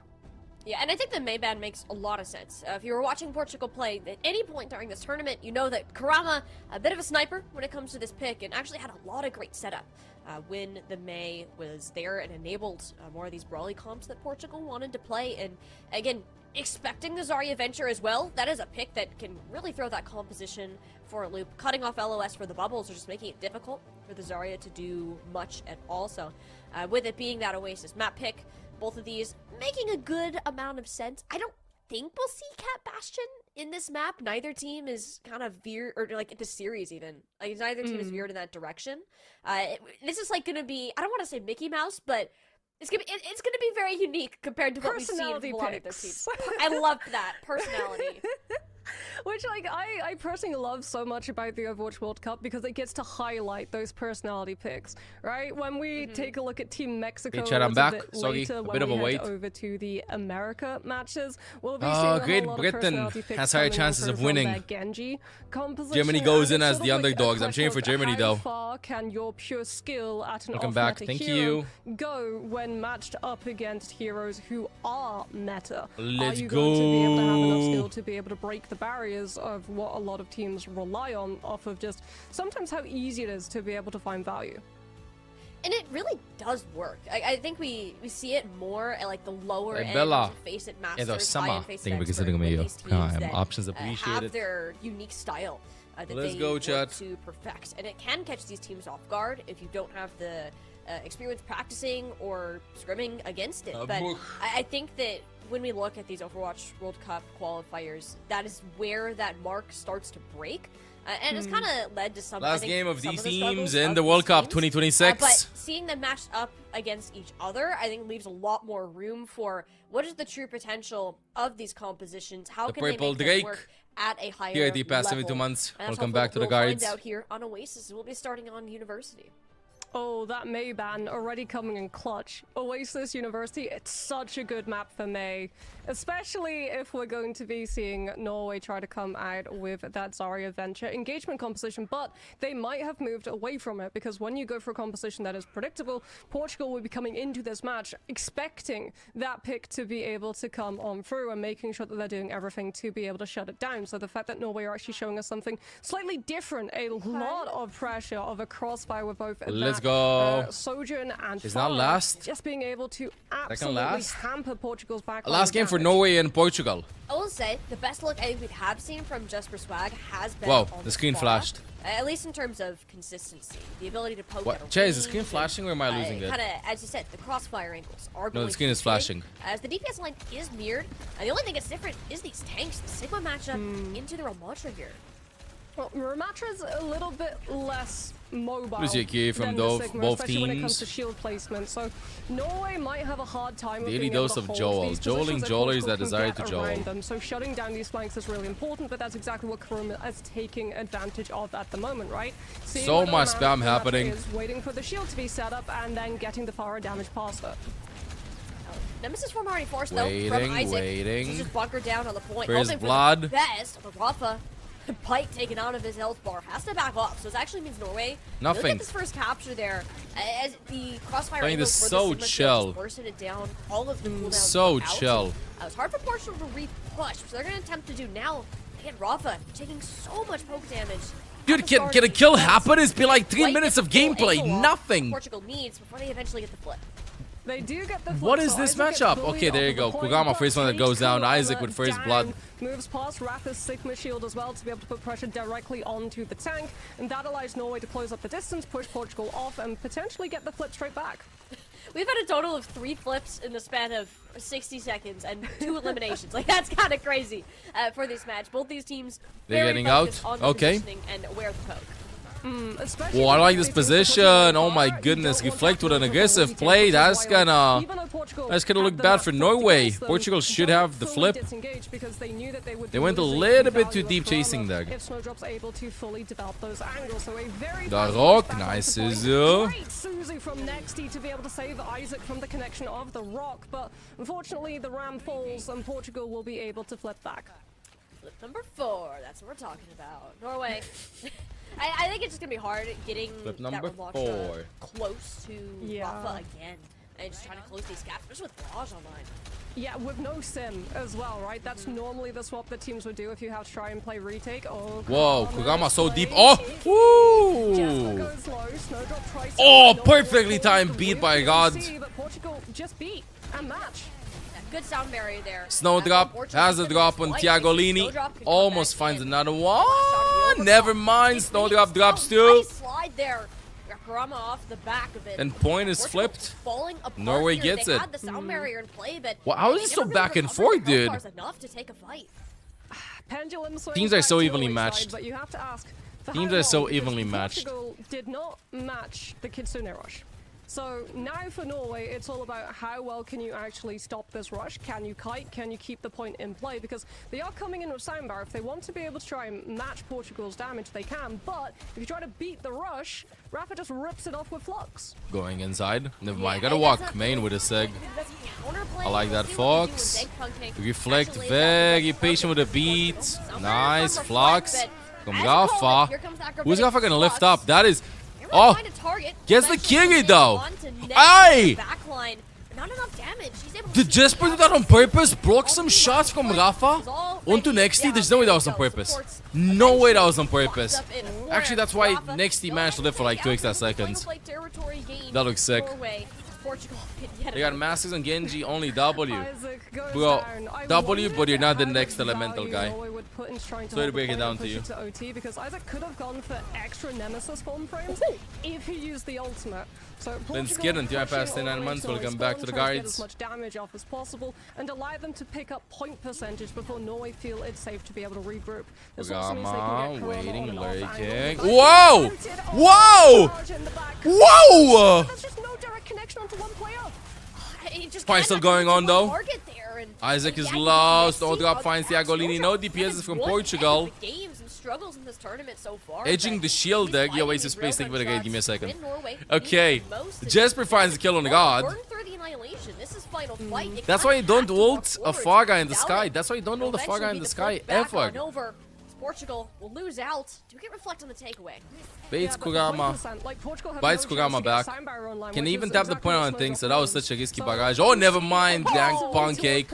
Yeah, and I think the Mei ban makes a lot of sense. If you were watching Portugal play at any point during this tournament, you know that Karama, a bit of a sniper when it comes to this pick, and actually had a lot of great setup when the Mei was there and enabled more of these brawly comps that Portugal wanted to play. And again, expecting the Zarya Venture as well, that is a pick that can really throw that composition for a loop. Cutting off LOS for the bubbles or just making it difficult for the Zarya to do much at all. So with it being that Oasis map pick, both of these making a good amount of sense. I don't think we'll see Cat Bastion in this map. Neither team is kind of veered, or like the series even. Like neither team is veered in that direction. This is like gonna be, I don't want to say Mickey Mouse, but it's gonna be very unique compared to what we've seen from a lot of their teams. I loved that personality. Which, like, I personally love so much about the Overwatch World Cup because it gets to highlight those personality picks, right? When we take a look at Team Mexico, Hey, Chad, I'm back. bit Sorry, later, a when bit of we a head wait. over to the America matches, we'll be Oh, seeing a Great whole lot Britain of personality picks has higher coming chances over of from winning. their Genji composition. Germany goes And in it's as sort the of like a underdogs. I'm cheering for question of Germany, how though. far can your pure skill at an Welcome back. off-meta Thank hero you. go when matched up against heroes who are meta? Are Let's you going to be able to have enough go. skill to be able to break the barriers of what a lot of teams rely on off of just sometimes how easy it is to be able to find value? And it really does work. I think we see it more at like the lower end Bella. face it É do masters, Sama. high-end face it Thank you for expert, considering me. with these Ah, teams that, options have appreciated. their unique style that Let's they go, work chat. to perfect. And it can catch these teams off guard if you don't have the experience practicing or scrimming against it. But I think that when we look at these Overwatch World Cup qualifiers, that is where that mark starts to break. And it's kind of led to some. I Last think, game of some these the teams struggles in of the these World Cup teams. 2026. But seeing them matched up against each other, I think leaves a lot more room for what is the true potential of these compositions. How The can they Purple make them Drake work at a higher here at the past level? 72 months. And that's Welcome hopefully back to what the we'll guides. find out here on Oasis. We'll be starting on University. Oh, that Mei ban already coming in clutch. Oasis University, it's such a good map for Mei. Especially if we're going to be seeing Norway try to come out with that Zarya Venture engagement composition, but they might have moved away from it because when you go for a composition that is predictable, Portugal will be coming into this match expecting that pick to be able to come on through and making sure that they're doing everything to be able to shut it down. So the fact that Norway are actually showing us something slightly different, a lot of pressure of a crossfire with both Let's go. Sojourn and She's not Farah, last. just being able to Second absolutely last. hamper Portugal's back. Last game for Norway and Portugal. I will say the best look I think we have seen from Just Swag has been. Whoa, on the screen Farah. flashed. At least in terms of consistency, the ability to poke. What? at a Jay, is the range screen and, flashing or am I losing it? Kind of, as you said, the crossfire angles are. No, going the screen to is be big. flashing. As the DPS line is mirrored, and the only thing that's different is these tanks. The Sigma matchup into the Ramatra here. Well, Ramatra's a little bit less mobile Plus je from than both- the Sigma, both especially when it comes teams. to shield placement. So Norway might have a hard time with Daily being able dose to of hold Joel. these Joeling positions that Joelers Portugal that can desire get to Joel. around them. So shutting down these flanks is really important, but that's exactly what Karuma is taking advantage of at the moment, right? Seeing So where the much Ramatra spam happening. is, waiting for the shield to be set up and then getting the Farah damage past it. Nemesis form already forced though Waiting, from Isaac. waiting. He's just bunkered down on the point. Where's hoping for Vlad? the best, but Rafa, Pike taken out of his health bar, has to back off. So this actually means Norway Nothing. Look at this first capture there. As the crossfire Playing angles this for the so Sigma shield chill. just bursted it down. All of the cooldowns So out. chill. It was hard for Portugal to re-push, so they're going to attempt to do now. Again, Rafa taking so much poke damage. Dude, can a kill happen? It's been like 3 minutes of gameplay. Nothing. Portugal needs before they eventually get the flip. They do get the What flip, is so this Isaac gets matchup? bullied Okay, there off you go. of the point, Kugama but first one that goes down. Karuma Isaac with first down, blood. moves past Rafa's Sigma shield as well to be able to put pressure directly onto the tank, and that allows Norway to close up the distance, push Portugal off, and potentially get the flip straight back. We've had a total of 3 flips in the span of 60 seconds and 2 eliminations. Like, that's kind of crazy for this match. Both these teams They're very getting focused out. on the Okay. positioning and aware of the poke. Oh, I like this position. Oh my goodness. Reflect with an aggressive play. That's gonna That's gonna look bad for Norway. Portugal should have the flip. They went a little bit too deep chasing there. The rock, nice Suzu. Great Suzu from Nexty to be able to save Isaac from the connection of the rock, but unfortunately the ram falls and Portugal will be able to flip back. Flip number 4, that's what we're talking about. Norway. I think it's just gonna be hard getting Flip that number Ramasha 4. close to Rafa again. And just trying to close these gaps, especially with Raj online. Yeah, with no sim as well, right? That's normally the swap that teams would do if you have to try and play retake. Oh, whoa, Kurama so deep. Oh, woo! Oh, perfectly timed beat by God. But Portugal just beat and match. Good sound barrier there. Snowdrop has a drop on Tiagolini. Almost finds another one. Never mind. Snowdrop drops too. Nice slide there. Kurama off the back of it. And point is flipped. Norway gets it. Had the sound barrier in play, but wow, how is it so back and forth, dude? Enough to take a fight. Teams are so evenly matched. But you have to ask, teams are so evenly matched. Portugal did not match the Kitsune rush. So now for Norway, it's all about how well can you actually stop this rush? Can you kite? Can you keep the point in play? Because they are coming in with soundbar. If they want to be able to try and match Portugal's damage, they can. But if you try to beat the rush, Rafa just rips it off with Flux. Going inside. Never mind. Gotta walk main with a seg. I like that Fox. Reflect, very patient with the beat. Nice. Flux. From Rafa. Who's Rafa gonna lift up? That is... Oh, gets the Kiri though. Aye! Did Jesper do that on purpose? Block some shots from Rafa onto Nexty? There's no way that was on purpose. No way that was on purpose. Actually, that's why Nexty managed to live for like 2 extra seconds. That looks sick. They got Masters on Genji, only W. Bro, W, but you're not the next elemental guy. Sorry to break it down to you. Because Isaac could have gone for extra Nemesis spawn frames if he used the ultimate. So Then Skid until I pass 9 months, we'll come back to the guards. As much damage off as possible and allow them to pick up point percentage before Norway feel it's safe to be able to regroup. Gamma, waiting, lurking. Whoa! Whoa! Whoa! There's just no direct connection onto one player. Fight still going on though. Isaac is lost. Snowdrop finds Tiagolini. No DPS from Portugal. Edging the shield deck. Yo, Oasis space. Think about it. Give me a second. Okay. Jesper finds the kill on the God. That's why you don't ult a far guy in the sky. That's why you don't ult a far guy in the sky ever. Portugal will lose out. Do we get reflect on the takeaway? Baits Kurama. Bites Kurama back. Can even tap the point on things, so that was such a risky barrage. Oh, never mind. Dang pancake.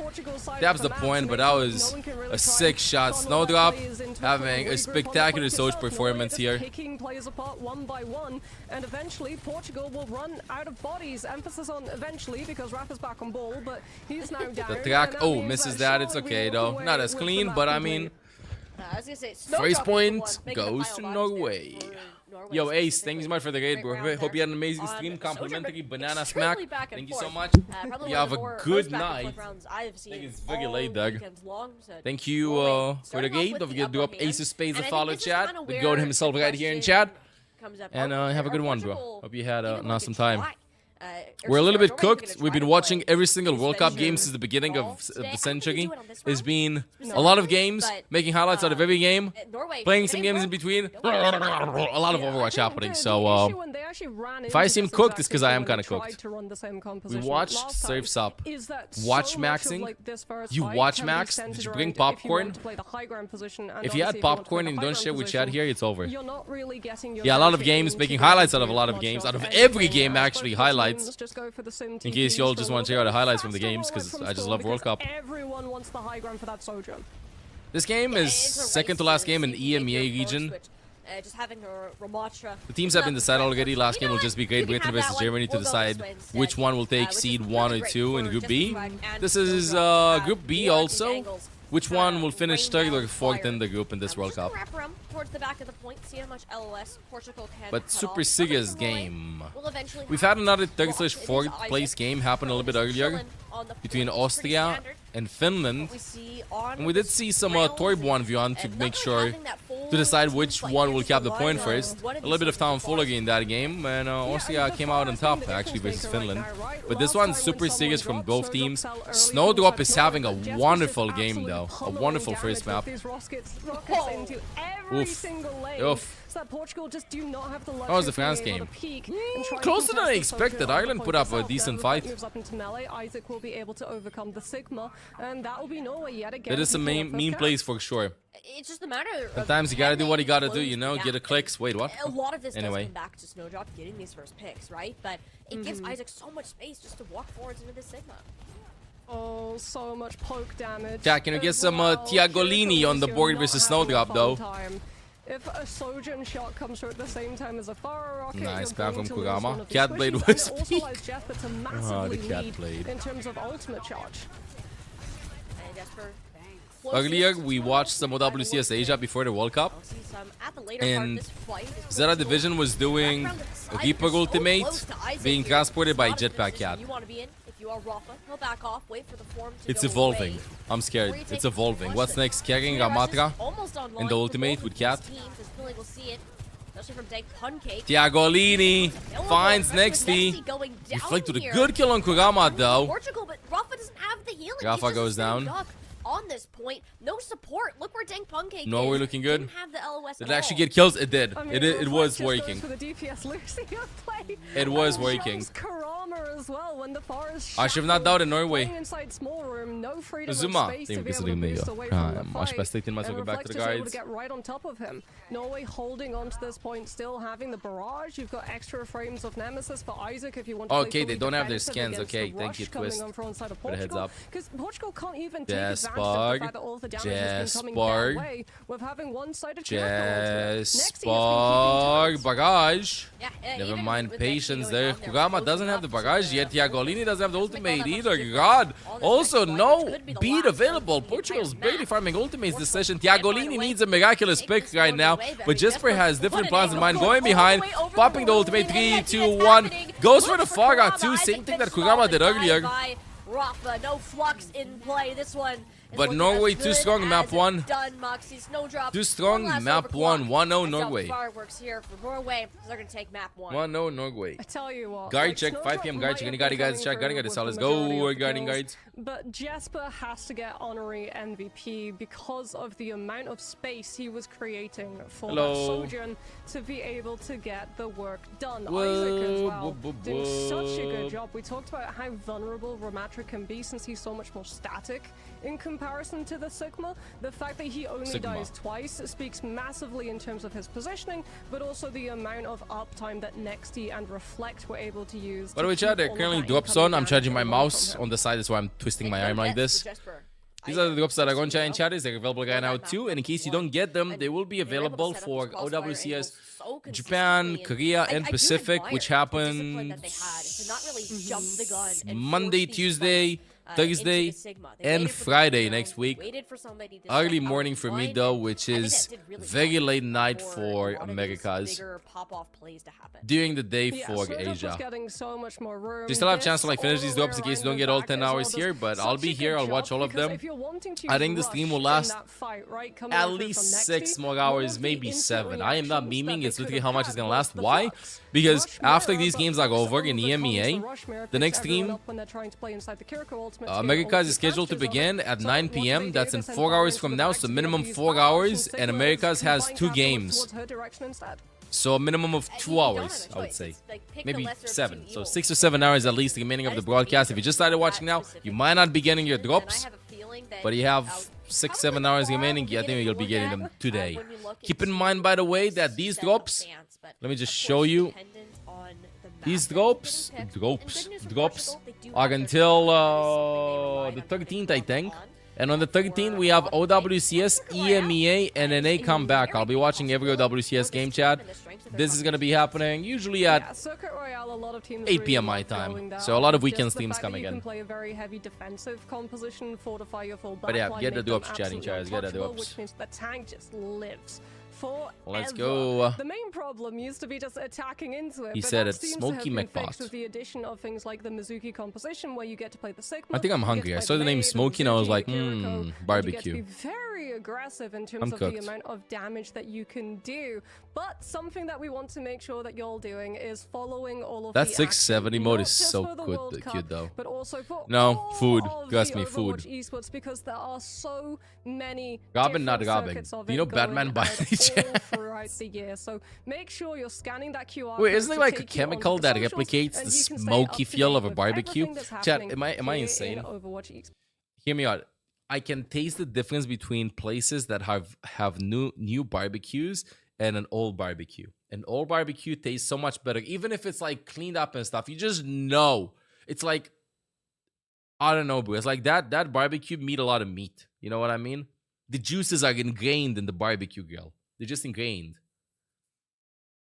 Taps the point, but that was a sick shot. Snowdrop having a spectacular Soch performance here. Picking players apart one by one, and eventually Portugal will run out of bodies. Emphasis on eventually because Rafa's back on ball, but he's now down. The track, oh, misses that. It's okay though. Not as clean, but I mean. I was gonna say, First point goes to Norway. Yo, Ace, thank you so much for the raid, bro. Hope you had an amazing stream. Complimentary banana smack. Thank you so much. You have a good night. I think it's very late, Doug. Thank you for the raid. Don't forget to do up Ace's space to follow chat. We go to himself right here in chat. And have a good one, bro. Hope you had an awesome time. We're a little bit cooked. We've been watching every single World Cup game since the beginning of the century. It's been a lot of games, making highlights out of every game, playing some games in between. A lot of Overwatch happening. So if I seem cooked, it's because I am kind of cooked. We watched Surf's Up. Watch maxing. You watch max? Did you bring popcorn? If you had popcorn and you don't share with chat here, it's over. Yeah, a lot of games, making highlights out of a lot of games. Out of every game, actually, highlights. In case y'all just want to check out the highlights from the games, because I just love World Cup. Everyone wants the high ground for that soldier. This game is second to last game in the EMEA region. The teams have been decided already. Last game will just be Great Britain versus Germany to decide which one will take seed 1 or 2 in Group B. This is Group B also. Which one will finish 3rd or 4th in the group in this World Cup? But super serious game. We've had another 3rd/4th place game happen a little bit earlier between Austria and Finland. And we did see some Torb 1v1 to make sure to decide which one will cap the point first. A little bit of tomfoolery in that game, and Austria came out on top actually versus Finland. But this one's super serious from both teams. Snowdrop is having a wonderful game though, a wonderful first map. Oof. Oof. So that Portugal just do not have the How was the France luxury game? to be able to peak and try and Closer than I contest the expected. Sojo Ireland point put up a itself. decent Then fight. moves up into melee. Isaac will be able to overcome the Sigma, and that will be Norway yet again. That is some mean plays for sure. It's just a matter of Sometimes you gotta do what you gotta do, you know, closing get the gap. clicks. Wait, what? A lot of this Anyway. does come back to Snowdrop getting these first picks, right? But it gives Isaac so much space just to walk forwards into the Sigma. Oh, so much poke damage. Jack, can we get some Tiagolini on the board versus Snowdrop though? If a Sojourn shot comes through at the same time as a fire rocket, Nice you're ban going from to lose one Kurama. of the Cat squishies, blade and was it also peak. allows Jesper to Oh, massively the cat lead blade. in terms of ultimate charge. And Jesper Earlier, we watched some OWCS Asia before the World Cup, and Zera Division was doing Reaper Ultimate being transported by Jetpack Cat. You want to be in? If you are Rafa, he'll back off, wait for the form to It's go evolving. away. I'm scared. It's evolving. What's next? Carrying Ramatra in the ultimate with Cat. Tiagolini finds Nexty. He flicked with a good kill on Kurama though. Portugal, but Rafa doesn't have the healing. Rafa He's just goes a sitting down. duck on this point, no support. Look where Dang Pancake Norway is. looking good. Didn't have the LOS Did at it actually all. get kills? It did. I mean, It was Reflex just goes working. for the DPS Lucio play. It was And working. shows Kurama as well when the forest I should have not doubted Norway. playing inside small room, no freedom of Zuma. space to Tem be que able ser to meio. boost away from the Acho fight. bastante mais And welcome back to the Reflex just able guides. to get right on top of him. Norway holding on to this point, still having the barrage. You've got extra frames of Nemesis for Isaac if you want to play Okay, they fully don't have their defensive skins. against Okay, the thank you, rush coming Twist. on from inside of For the heads Portugal. up. Because Portugal can't even take advantage of the fact that all the damage has been coming their way with having one-sided Jesparg barrage. Yeah, Never even mind with patience Nexty there. going on, Kurama close doesn't have enough the to barrage the- yet. Tiagolini doesn't have the Doesn't make all ultimate that either. much difference God. on this Also, next fight, no which could be the beat last available. of the Portugal's entire barely match. farming ultimates this session. Jet right Tiagolini away. needs a miraculous pick this right one now, away, but baby. Jesper Jesper, has what different an plans in angle. mind. Going Going all the behind, way over popping the the ultimate. wall. 3, And 2, it's 1. happening. Goes for Look the for Faga Kurama. too. Isaac Same thing that finished Kurama off did and earlier. by Rafa. No flux in play. This one is But looking Norway as too good strong, as map it's 1. Done, Moxie. Snowdrop. Too strong, One last map overclock. 1. 1-0 That's how Norway. fireworks here for Norway. They're going to take map 1. 1-0 Norway. I tell you what. Guard like, check, Snowdrop 5 p.m. might guard check. have Any been guys coming check, guarding through guides. with Let's the go. majority of We're the guarding kills, guides. But Jesper has to get honorary MVP because of the amount of space he was creating for Hello. that Sojourn to be able to get the work done. Whoa, Isaac as whoa, well, whoa, doing such a whoa. good job. We talked about how vulnerable Ramatra can be since he's so much more static in comparison to the Sigma. The fact that he only Sigma. dies twice speaks massively in terms of his positioning, but also the amount of uptime that Nexty and Reflect were able to use. By the way, chat, there are currently drops on. I'm charging my mouse on the side. That's why I'm twisting my arm like this. These are the drops that are on chat in chat. They're available right now too. And in case you don't get them, they will be available for OWCS Japan, Korea, and Pacific, which happen Monday, Tuesday, Thursday, and Friday next week. Early morning for me though, which is very late night for Americas. During the day for Asia. So you still have a chance to like finish these drops in case you don't get all 10 hours here, but I'll be here, I'll watch all of them. I think the stream will last at least 6 more hours, maybe 7. I am not memeing, it's literally how much it's gonna last. Why? Because after these games are over in EMEA, the next stream, Americas is scheduled to begin at 9 p.m. That's in 4 hours from now, so minimum 4 hours, and Americas has 2 games. So a minimum of 2 hours, I would say. Maybe 7. So 6 or 7 hours at least remaining of the broadcast. If you just started watching now, you might not be getting your drops, but you have 6-7 hours remaining. I think you'll be getting them today. Keep in mind, by the way, that these drops, let me just show you. These drops are until the 13th, I think. And on the 13th, we have OWCS, EMEA, and NA come back. I'll be watching every OWCS game, chat. This is going to be happening usually at 8 p.m. my time. So a lot of weekend streams coming in. But yeah, get the drops, chatting, chat. Get the drops. Which means the tank just lives Let's go. The main problem used to be just attacking into it. He but said that it's seems Smoky to have been fixed McBot. with the addition of things like the Mizuki composition, where you get to play the Sigma. I think I'm you get to hungry. I play saw the name Maid, Smoky and I was Mizuki, like, the Kiriko, and you get to barbecue. be very aggressive in terms I'm of cooked. the amount of damage that you can do. But something that we want to make sure that you're doing is following all of That the 670 action, mode not is just so for the good, World Cup, cute though. but also for No, all food. of Trust the me, food. Overwatch esports, because there are so many Robin, not different Robin. circuits of Do you know it going Batman by out any chance? all throughout the year. So make sure you're scanning that QR Wait, code isn't it to like a take you onto chemical the that socials, replicates and the you can stay smoky up to feel date of a with barbecue? everything that's Chat, happening am I here in insane? Overwatch esports. Hear me out. I can taste the difference between places that have new barbecues and an old barbecue. An old barbecue tastes so much better, even if it's like cleaned up and stuff. You just know. It's like, I don't know, bro. It's like that barbecue meat a lot of meat. You know what I mean? The juices are ingrained in the barbecue grill. They're just ingrained.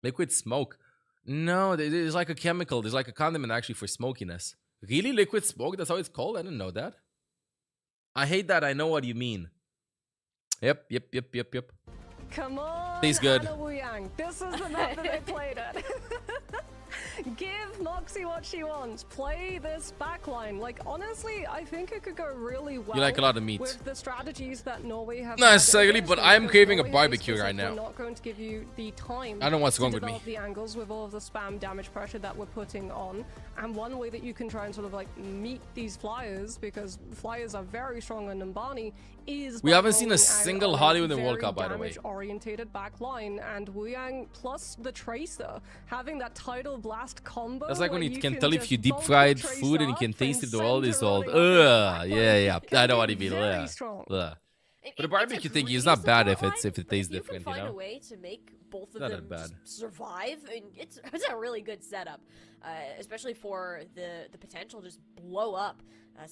Liquid smoke. No, there's like a chemical. There's like a condiment actually for smokiness. Really? Liquid smoke? That's how it's called? I didn't know that. I hate that. I know what you mean. Yep. Come on, Tastes good. Anna Wu Yang. This is the map that they played it. Give Moxie what she wants. Play this backline. Like, honestly, I think it could go really well. You like a lot of meat. With the strategies that Norway have. Not necessarily, had, but I'm because craving a Norway barbecue has right said now. We're not going to give you the time. I don't know what's wrong to with me. develop the angles with all of the spam damage pressure that we're putting on. And one way that you can try and sort of like meet these flyers, because flyers are very strong on Numbani, is We by haven't seen a rolling single out Hollywood in very World Cup, by the way. damage-orientated back line, and Wu Yang plus the Tracer having that tidal blast combo. That's like when where you can tell if just you deep bump fried the food and you Tracer can up taste and it all send is her old. rolling up the back line. Yeah. Can I know be what you mean. very Yeah. strong. But the It's barbecue a thing greedy is not bad if support it line, tastes but if different, you you can find know. a way to make both of Not them that bad. just survive, and it's a really good setup, especially for the potential to just blow up.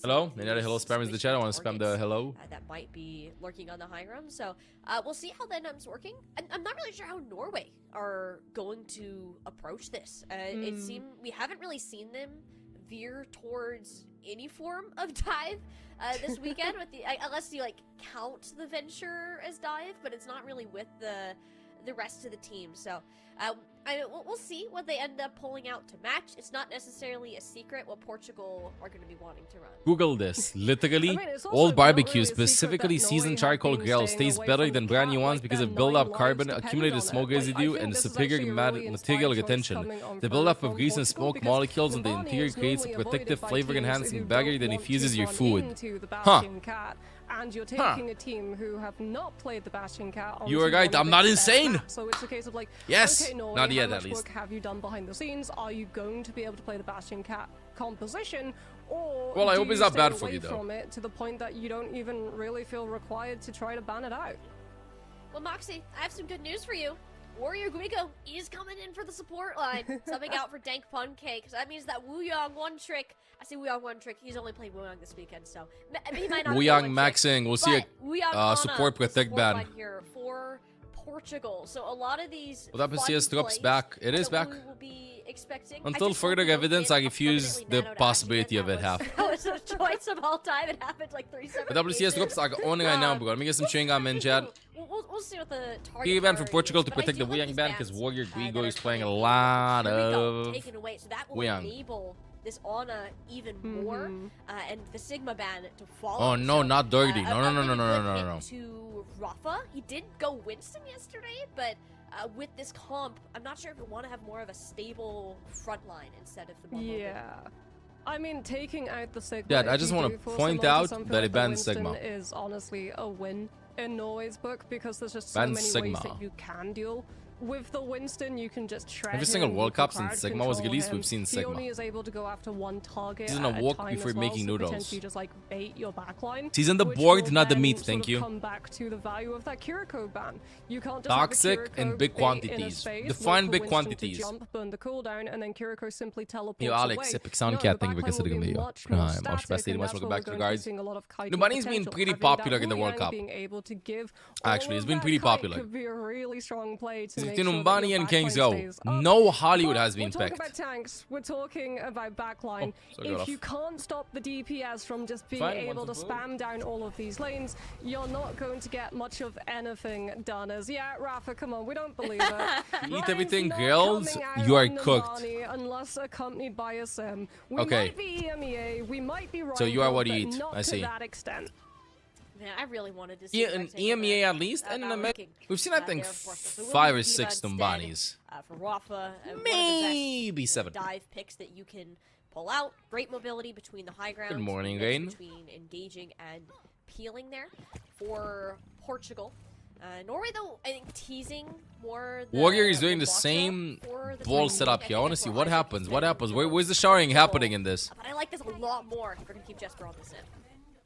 Hello? Any other hello spammers in the chat? I want to spam the hello. That might be lurking on the high ground. So we'll see how that is working. I'm not really sure how Norway are going to approach this. It seems we haven't really seen them veer towards any form of dive this weekend, with the unless you like count the venture as dive, but it's not really with the rest of the team. So we'll see what they end up pulling out to match. It's not necessarily a secret what Portugal are going to be wanting to run. Google this. Literally, I mean, it's also old not barbecue, really a secret specifically that seasoned Norway charcoal have been grills, staying taste away better from than brand new cat, ones like because their of build-up 9 carbon, lives accumulated depend smoke on it. Like, I residue, think and this is superior actually a really material inspired choice retention. coming on The build-up from of grease and Portugal, smoke because molecules on the Numbani interior is creates a normally protective, avoided by flavor-enhancing teams barrier who that don't infuses want your to food. run into the Huh. Bastion Cat, and you're taking a team who have not played the Bastion Cat. You are onto right, one of I'm not its best insane. maps. So it's a case of like, Yes, okay, Norway, not yet, how at much least. work have you done behind the scenes? Are you going to be able to play the Bastion Cat composition, or Well, I do hope it's you not stay bad for away you, though. from it to the point that you don't even really feel required to try to ban it out? Well, Moxie, I have some good news for you. Warrior Guigo is coming in for the support line, subbing out for Dank Pun Cake. So that means that Wu Yang one trick. I say Wu Yang one trick. He's only played Wu Yang this weekend, so he might not. Wu be Yang one trick, maxing. We'll see but Wu Yang a on support the protect support ban. line here for Portugal. So a lot of these. What happens fun CS drops plays back? It is that back. we will be expecting. Until I just hope further we don't evidence, get I a refuse permanently the nanoed possibility of accident. it That was a choice of all time. It happened like 3 separate The WCS drops are only right now, bro. Let me get some chewing gum in chat. We'll see what the target Key ban for priority Portugal is, to but I protect do the like Wu Yang these ban bans, because Warrior that Guigo are is playing a coming in. lot Here we go, of taken away, so that will Wu Yang. enable this Ana even more, and the Sigma ban to follow. Oh no, So, not dirty. No, a no, no, no, really no, good no, hit no, no. To Rafa, he did go Winston yesterday, but with this comp, I'm not sure if we want to have more of a stable front line instead of the more mobile. Yeah. I mean, taking out the Sigma. Yeah, I if just you wanna do force point them onto out something that like it the bans Winston Sigma. is honestly a win in Norway's book, because there's just so Bans many Sigma. ways that you can deal with the Winston. You can just shred Every him, single you World can Cup since crowd Sigma was control released, him. we've seen He Sigma. only is able to go after one target He's on at a a walk time before as well, making so noodles. potentially just like bait your backline. He's on the which board, will not the then meat, sort thank of you. Come back to the value of that Kiriko ban. You can't just Toxic have a Kiriko in big bait in a quantities. space, Define wait for big Winston to quantities. Jump, burn the cooldown, and then Kiriko simply teleports Yo, Alex, away. Epic Soundcat, No, the thank you for backline considering will be the video. much more I'll static, best and much that's welcome where back to we're the going to be guys. seeing a lot of kiting Nobody's been potential. pretty Having popular that in the Wu World Yang Cup. being able to give Actually, all it's of been that pretty kite popular. could be a really strong play to He's make Between sure that Umbani your and backline Kings Go, stays up. no Hollywood But has been we're talking picked. about tanks. We're talking about backline. sorry, got If off. you can't stop the DPS from just being Fine, able to once spam down all of these lanes, you're not going to get much of anything done. As yeah, Rafa, come on, we don't believe it. You eat Ryan's everything not grilled, coming out you are on cooked. Numbani unless accompanied by a sim. We Okay. might be EMEA, we might be Ryan So you are what Gold, you but eat. not I see. to that extent. Man, I really wanted to see Yeah, an EMEA at least, and in the mid, we've seen I think 5 or 6 Numbanis. For Rafa, Maybe 7. dive picks that you can pull out. Great mobility between the high ground. Good morning, mix Rain. Between engaging and peeling there for Portugal. Norway, though, I think teasing more. Warrior is doing the same ball setup here. I want to see what happens. What happens? Where's the showering happening in this? But I like this a lot more. We're gonna keep Jesper on this end.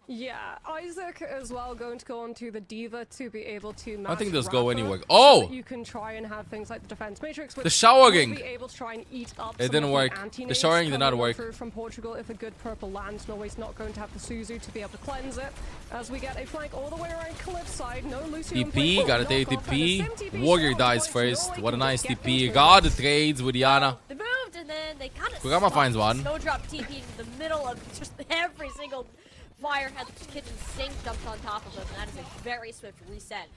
Yeah, Isaac as well going to go onto the Diva to be able to match I think those go Rafa anywhere. so Oh! that you can try and have things like the defense matrix. Which The showering! will be able to try and eat up It some didn't of work. The, The anti-nades showering did not coming work. through from Portugal. If a good purple lands, Norway's not going to have the Suzu to be able to cleanse it. As we get a flank all the way around cliffside, no Lucio. in play. TP, Oh, gotta knock take off and a sim TP. TP Warrior shot dies points. first. Norway What a can nice just get TP. into God, it. the trades with Yana. They moved and then they kind of Kurama finds one. Snowdrop TP in the middle of just every single Firehead kitchen sink dumped on top of them. That is a very swift reset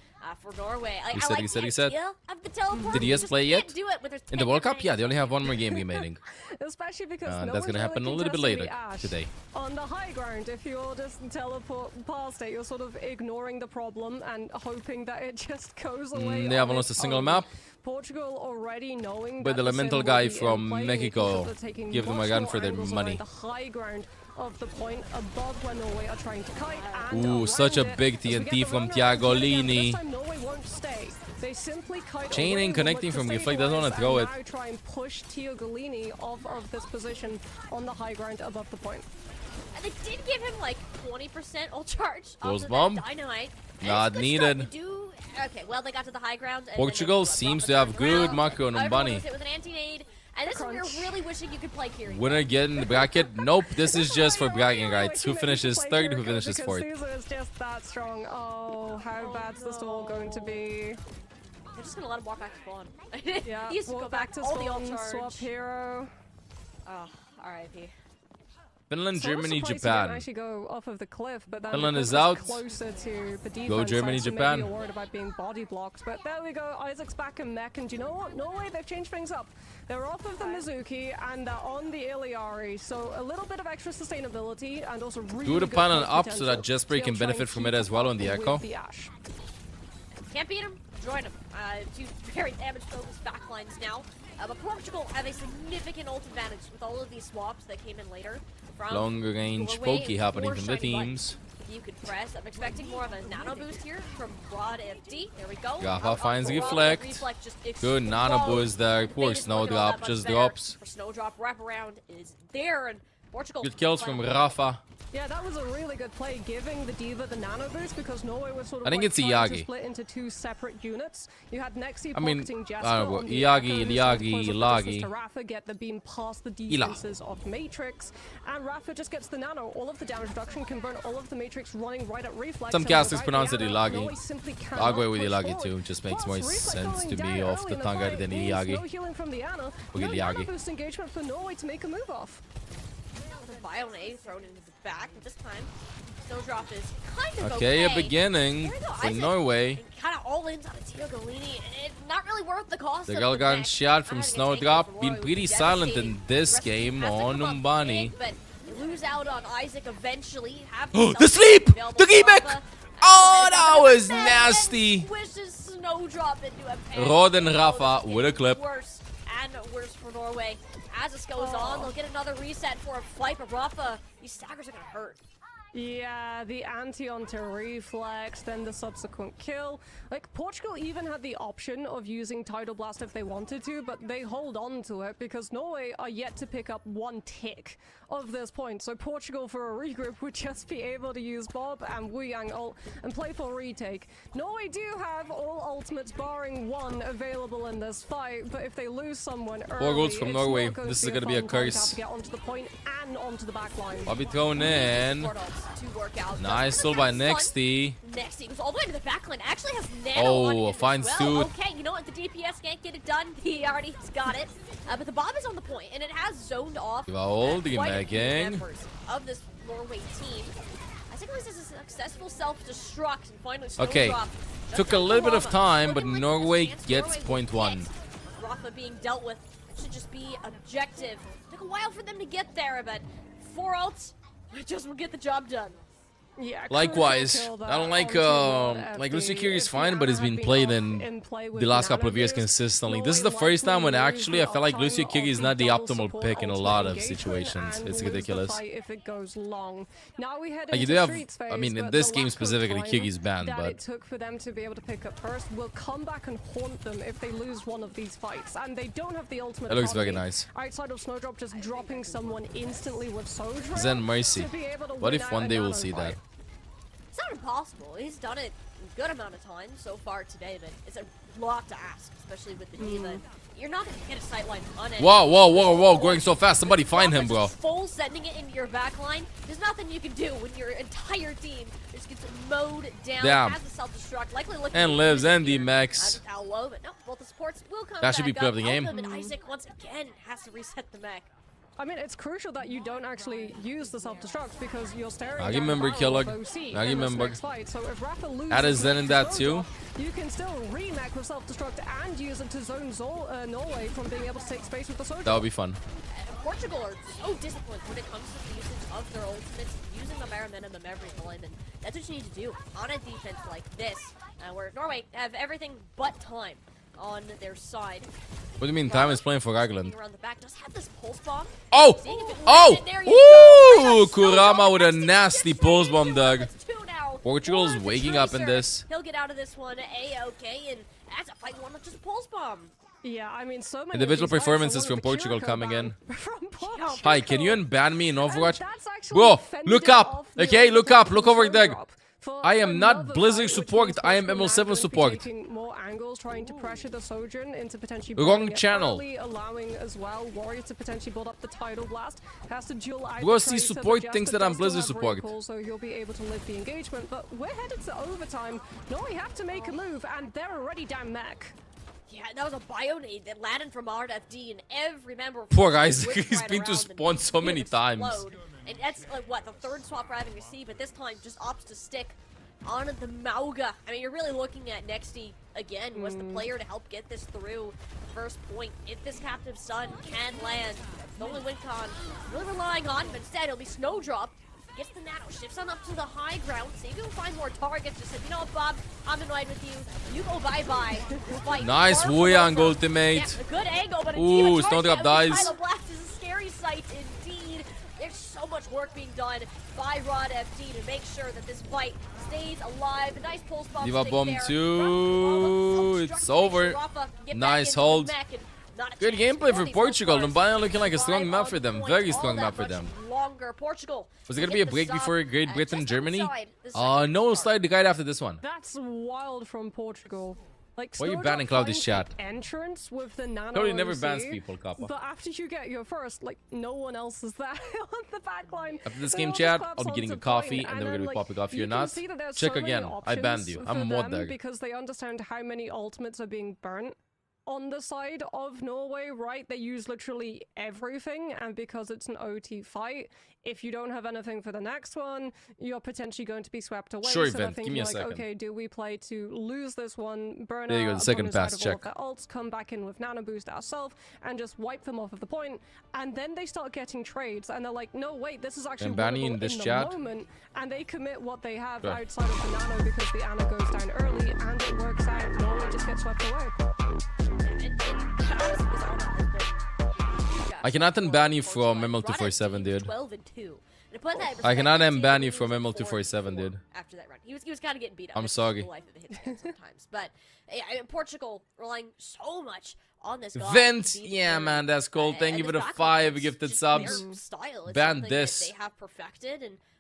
for Norway. I like the idea of the teleport. Did you US just play can't yet? do it when there's In the 10 World Cup? different Yeah, they only have one more game remaining. Especially because no That's one's gonna happen a really little bit contesting later the Ash. today. On the high ground, if you're just teleport past it, you're sort of ignoring the problem and hoping that it just goes away. They haven't lost a single map. Portugal already knowing But that the elemental sim guy will be in from play, Mexico they're taking give them a much gun more for their angles money. around the high ground of the point above where Norway are trying to kite and Ooh, such a around it. big As we get TNT the from runner on Tiagolini. This time Norway won't stay. They simply kite Chaining, away, connecting look from to Reflect, doesn't wanna stabilize, throw and it. now try and push Tiagolini off of this position on the high ground above the point. And they did give him like 20% ult charge. Goes off bomb. Of that dynamite. And Not it's good needed. stuff. We do. Okay, well they got to the high ground. And Portugal seems to have good macro on Everyone Umbani. was hit with an anti-nade. And this is where you're really wishing you could play Kiri. Winner get in the bracket? Nope, this is just for bragging rights. Who finishes third, who finishes Because fourth. Caesar is just that strong. Oh, how bad's this all going to be? They're just gonna let him walk back to spawn. Yeah, he used to walk go back to all the spawn, ult charge. swap hero. Oh, R.I.P. Finland, So I was Germany, surprised he didn't Japan. actually go off of the cliff, but then Finland because is it was out. closer to the defense Go Germany, side, so Japan. Maybe you're worried about being body blocked, but there we go. Isaac's back in mech, and you know what? Norway, they've changed things up. They're off of the Mizuki and they're on the Iliari, so a little bit of extra sustainability and also really Do the good panel health up so potential that to Jesper be able can to try benefit and from keep it as well on the up echo. with the Ash. Can't beat him. Join him. Two very damage-focused backlines now. But Portugal have a significant ult advantage with all of these swaps that came in later. From Long range Norway pokey happening or from the Shiny Light. teams. You could press. I'm expecting more of a nano boost here from Broad FD. There we go. Rafa finds Broad, Reflect. just Good nano explodes. boost there. Poor Famous window that Snowdrop much just better. drops. For Snowdrop wraparound is there, and Portugal. Good kills from Rafa. Yeah, that was a really good play, giving the Diva the nano boost because Norway was sort of I think like it's trying Iyagi. to split into two separate units. You had Nexi I mean, pocketing Jasper I don't know, on the Iyagi, Echo, who's Iyagi, close up the distance Ilagi. to Rafa, get the beam past the defenses of Matrix, and Rafa just gets the nano. All of the damage reduction, convert all of the Matrix running right at Reflex. Some and casters without pronounce it the Ilagi. Norway simply I'll cannot go with push Ilagi forward. too, just makes Plus, more Reflex sense going to down me off early the in tongue fight than means Ilagi. No healing from the Ana. We'll No get nano Ilagi. boost engagement for Norway to make a move off. The Bion A thrown into the back, but this time Snowdrop is kind of Okay, a okay. beginning There we go, for Isaac. Norway. Kind of all in on a Tiagolini. It's not really worth the cost. The of Galgan mech. shot from I think it's Snowdrop taken been for pretty Norway, silent in devastating. this Rest of the team game has to on come up Umbani. big, but they lose out on Isaac eventually. Have The themselves sleep! available The for remake! Rafa. Oh, And that then was Mech nasty. Swishes Snowdrop into a pen. Rod and Oh, Rafa this is with a getting clip. Worse and worse for Norway. As this goes on, they'll get another reset for a fight, but Rafa, these staggers are gonna hurt. Yeah, the anti onto Reflex, then the subsequent kill. Like, Portugal even had the option of using Tidal Blast if they wanted to, but they hold on to it because Norway are yet to pick up one tick of this point. So Portugal, for a regroup, would just be able to use Bob and Wu Yang ult and play for retake. Norway do have all ultimates barring one available in this fight, but if they lose someone early, Four goals from it's Norway. not going This to is gonna be a fun time to have curse. to get onto the point and onto the back line. Bobby thrown in. to work out. Nice still by Nexty. Nexty goes all the way to the backline. Actually has Nano on him finds as well. Dude. Okay, you know what? The DPS can't get it done. He already got it. But the bomb is on the point, and it has zoned off Old quite a few gang. members of this Norway team. I think this is a successful self-destruct and finally Okay, Snowdrop. took a little bit of time, but Norway gets point 1. Rafa being dealt with. It should just be objective. Took a while for them to get there, but 4 ults just will get the job done. Yeah, Likewise, I don't like Lucio Kiri is fine, but he's been played in the last couple of years consistently. This is the first time when actually I feel like Lucio Kiri is not the optimal pick in a lot of situations. It's ridiculous. If it goes long. Now we head Like you into do have, Streets phase, I mean, in but this the game lack of specifically, time Kiri's banned, that but it took for them to be able to pick up first will come back and haunt them if they lose one of these fights, and they don't have the ultimate. That looks very economy. nice. Outside of Snowdrop just dropping someone instantly with Sodra. Zen Mercy. to be able to What win if out one a day we'll nano see fight. that? It's not impossible. He's done it a good amount of time so far today, but it's a lot to ask, especially with the D.Va. You're not going to get a sightline on it. Whoa, going so fast. Somebody find him, bro. Full sending it into your backline. There's nothing you can do when your entire team just gets mowed down. Damn. Has the self-destruct, likely looking And to lives use and it here. DMX. How low, but no, both the supports will come That should be back play up. of the game. Eltham and Isaac once again has to reset the mech. I mean, it's crucial that you don't actually use the self-destruct because you're staring I down remember the barrel of Kellogg. OC I in this remember. next fight. So if Rafa loses That is Zen in that too. you can still remake with self-destruct and use it to zone Norway from being able to take space with the soldier. That would be fun. Portugal are so disciplined when it comes to the usage of their ultimates, using the bare minimum every time, and that's what you need to do on a defense like this, where Norway have everything but time on their side. What do you mean time is playing for Ragland? Around the back, does have this pulse bomb. Oh! Seeing if it Oh! lands, and there you go. Ooh! Kurama with a nasty pulse bomb, Doug. Portugal's waking up in this. He'll get out of this one A-okay, and that's a fight one with just pulse bomb. Yeah, I mean, so many Individual of these fights are performances one from of the Portugal Kiriko coming in. ban from Portugal. Hi, can you unban me in Overwatch? that's actually Bro, fended look up. off the Okay, look up. Look over there. Snowdrop. For I am not another Blizzard fight, which support. means I am Portugal now ML7 going to be support. taking more angles, trying to pressure the Sojourn into potentially Wrong burning it channel. early, allowing as well Warrior to potentially build up the tidal blast. Has to duel out Bro, the see, Tracer, support but Jester thinks that I'm does still Blizzard have support. recall, so he'll be able to live the engagement. But we're headed to overtime. No, we have to make a move, and they're already down mech. Yeah, that was a bio-nade that landed from RFD, and every member of Poor guys, whipped he's right been to around spawn and so many times. explode. And that's like what, the third swap we're having to see, but this time just opts to stick on the Mauga. I mean, you're really looking at Nexty again was the player to help get this through. First point, if this Captive Sun can land, the only win con really relying on, but instead it'll be Snowdrop. Gets the nano, shifts on up to the high ground, see if you can find more targets. Just said, you know what, Bob, I'm annoyed with you. You go bye-bye. This fight Nice far from Wuyang over. ultimate. Yeah, a good angle, but a Ooh, D.Va Snowdrop charge dies. Tidal Blast is a scary sight indeed. There's so much work being done by Rod FD to make sure that this fight stays alive. A nice pulse bomb. Diva stick bomb there. 2. It's over. Nice hold. Good gameplay for Portugal. Lumbaya looking like a strong map for them. Very strong map for them. Longer. Portugal. Was it going to be a break before Great Britain, Germany? No, we'll slide right after this one. That's wild from Portugal. Like, Why are you Snowdrop banning Cloudy's finds chat? the entrance with the nano Cloudy never OC, bans people, Kappa. But after you get your first, like, no one else is there on the back line. After this They game all chat, just I'll be collapse getting a onto coffee, point, and then we're going to be like, popping off. you You're can not? see that there's Check so many again. I banned options you. I'm a for mod them dog. because they understand how many ultimates are being burnt on the side of Norway, right? They use literally everything, and because it's an OT fight, if you don't have anything for the next one, you're potentially going to be swept away. Sure, so they're Event. Give thinking me a like, second. okay, do we play to lose this one, burn There you go, our the second opponents pass out of all of check. their ults, come back in with nano boost ourselves, and just wipe them off of the point, and then they start getting trades, and they're like, no, wait, this is actually Banny winnable in this the chat. moment, and they commit what they have Sure. outside of the nano because the Ana goes down early, and it works out. Norway just gets swept away. I cannot unban you from ML247, dude. 12 and 2. And to put that in I cannot perspective, unban he you from was ML247, dude. after that run. He was kind of getting beat up. I'm It's sorry. the life of a hitscan sometimes. But yeah, I mean, Portugal relying so much on this guy. Vince, to be the yeah, player. man, that's cool. Thank you And for the this backline 5 is gifted just subs. their style. It's Ban something this. that they have perfected, and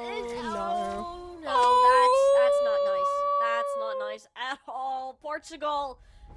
Oh no, that's not nice. That's not nice at all. Portugal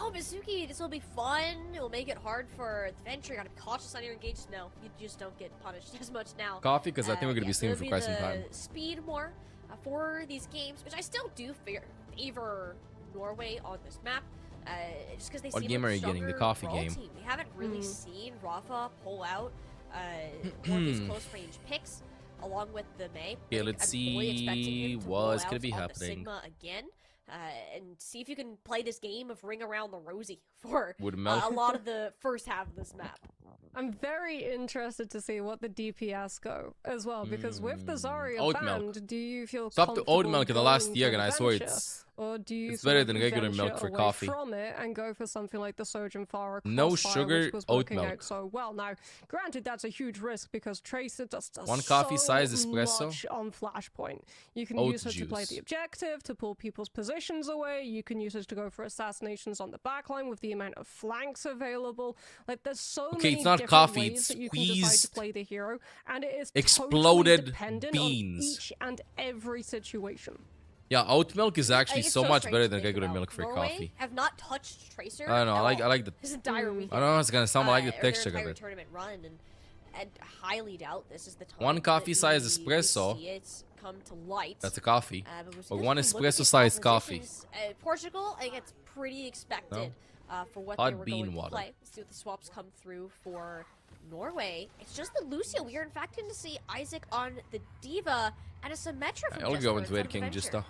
oh, Mizuki, this will be fun. It will make it hard for adventure. You gotta be cautious on your engages. No, you just don't get punished as much now. Coffee, because I think we're going to be streaming for quite some time. Speed more for these games, which I still do favor Norway on this map. just because they What seem game like are you getting? The stronger coffee overall game? team. We haven't really seen Rafa pull out more of his close range picks along with the Mei. Okay, let's see what's gonna be happening. Sigma again. And see if you can play this game of Ring Around the Rosie for Woodmel. a lot of the first half of this map. I'm very interested to see what the DPS go as well, because with the Zarya Oat banned, milk. do you feel Stopped the oat comfortable milk in the last going year, to and I swear venture, it's or do you better sort than of regular venture milk for away coffee. from it and go for something like the Sojourn Fire No Crossfire, sugar, which was oat working milk. out so well. Now, granted, that's a huge risk because Tracer does One coffee so size espresso. much on Flashpoint. You can Oat use it to play juice. the objective, to pull people's positions away. You can use it to go for assassinations on the backline with the amount of flanks available. Like, there's so Okay, many it's not different coffee, ways it's that you can decide to squeezed play the hero, and it is exploded totally dependent beans. on each and every situation. Yeah, oat milk is I actually think it's so much strange better to than think regular about. milk for Norway coffee. have not touched Tracer. I don't know. I at like all the. this entire weekend. I don't know. It's gonna sound like the or their texture of entire it. tournament run, and highly doubt this is the time One that coffee size we espresso. see it come to light. That's a coffee. But Or because one we look at espresso these sized coffee. compositions, Portugal, I think it's pretty expected for what Hot they were bean going water. to play. Let's see what the swaps come through for Norway. It's just the Lucio. We are in fact going to see Isaac on the Diva and a Symmetra from I'll Just go for into its Ed King just adventure.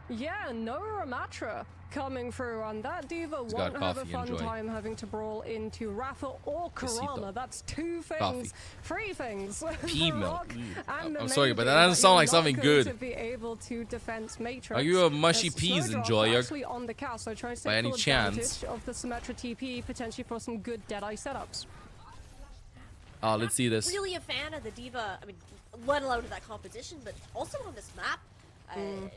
Yeah, no Ramatra coming through, and that Diva He's got won't have a coffee, fun enjoy. time having to brawl into Rafa or Besito. Karama. That's two things, Coffee. three things. Pea for milk. Rock and the I'm sorry, main but thing that doesn't sound you're like something not going good. To be able to defense Matrix. Are you a mushy as peas Snowdrop enjoyer? Actually on the cast, so trying to By take any full chance? advantage of the Symmetra TP potentially for some good Deadeye setups. Let's see this. Really a fan of the Diva. I mean, let alone of that composition, but also on this map,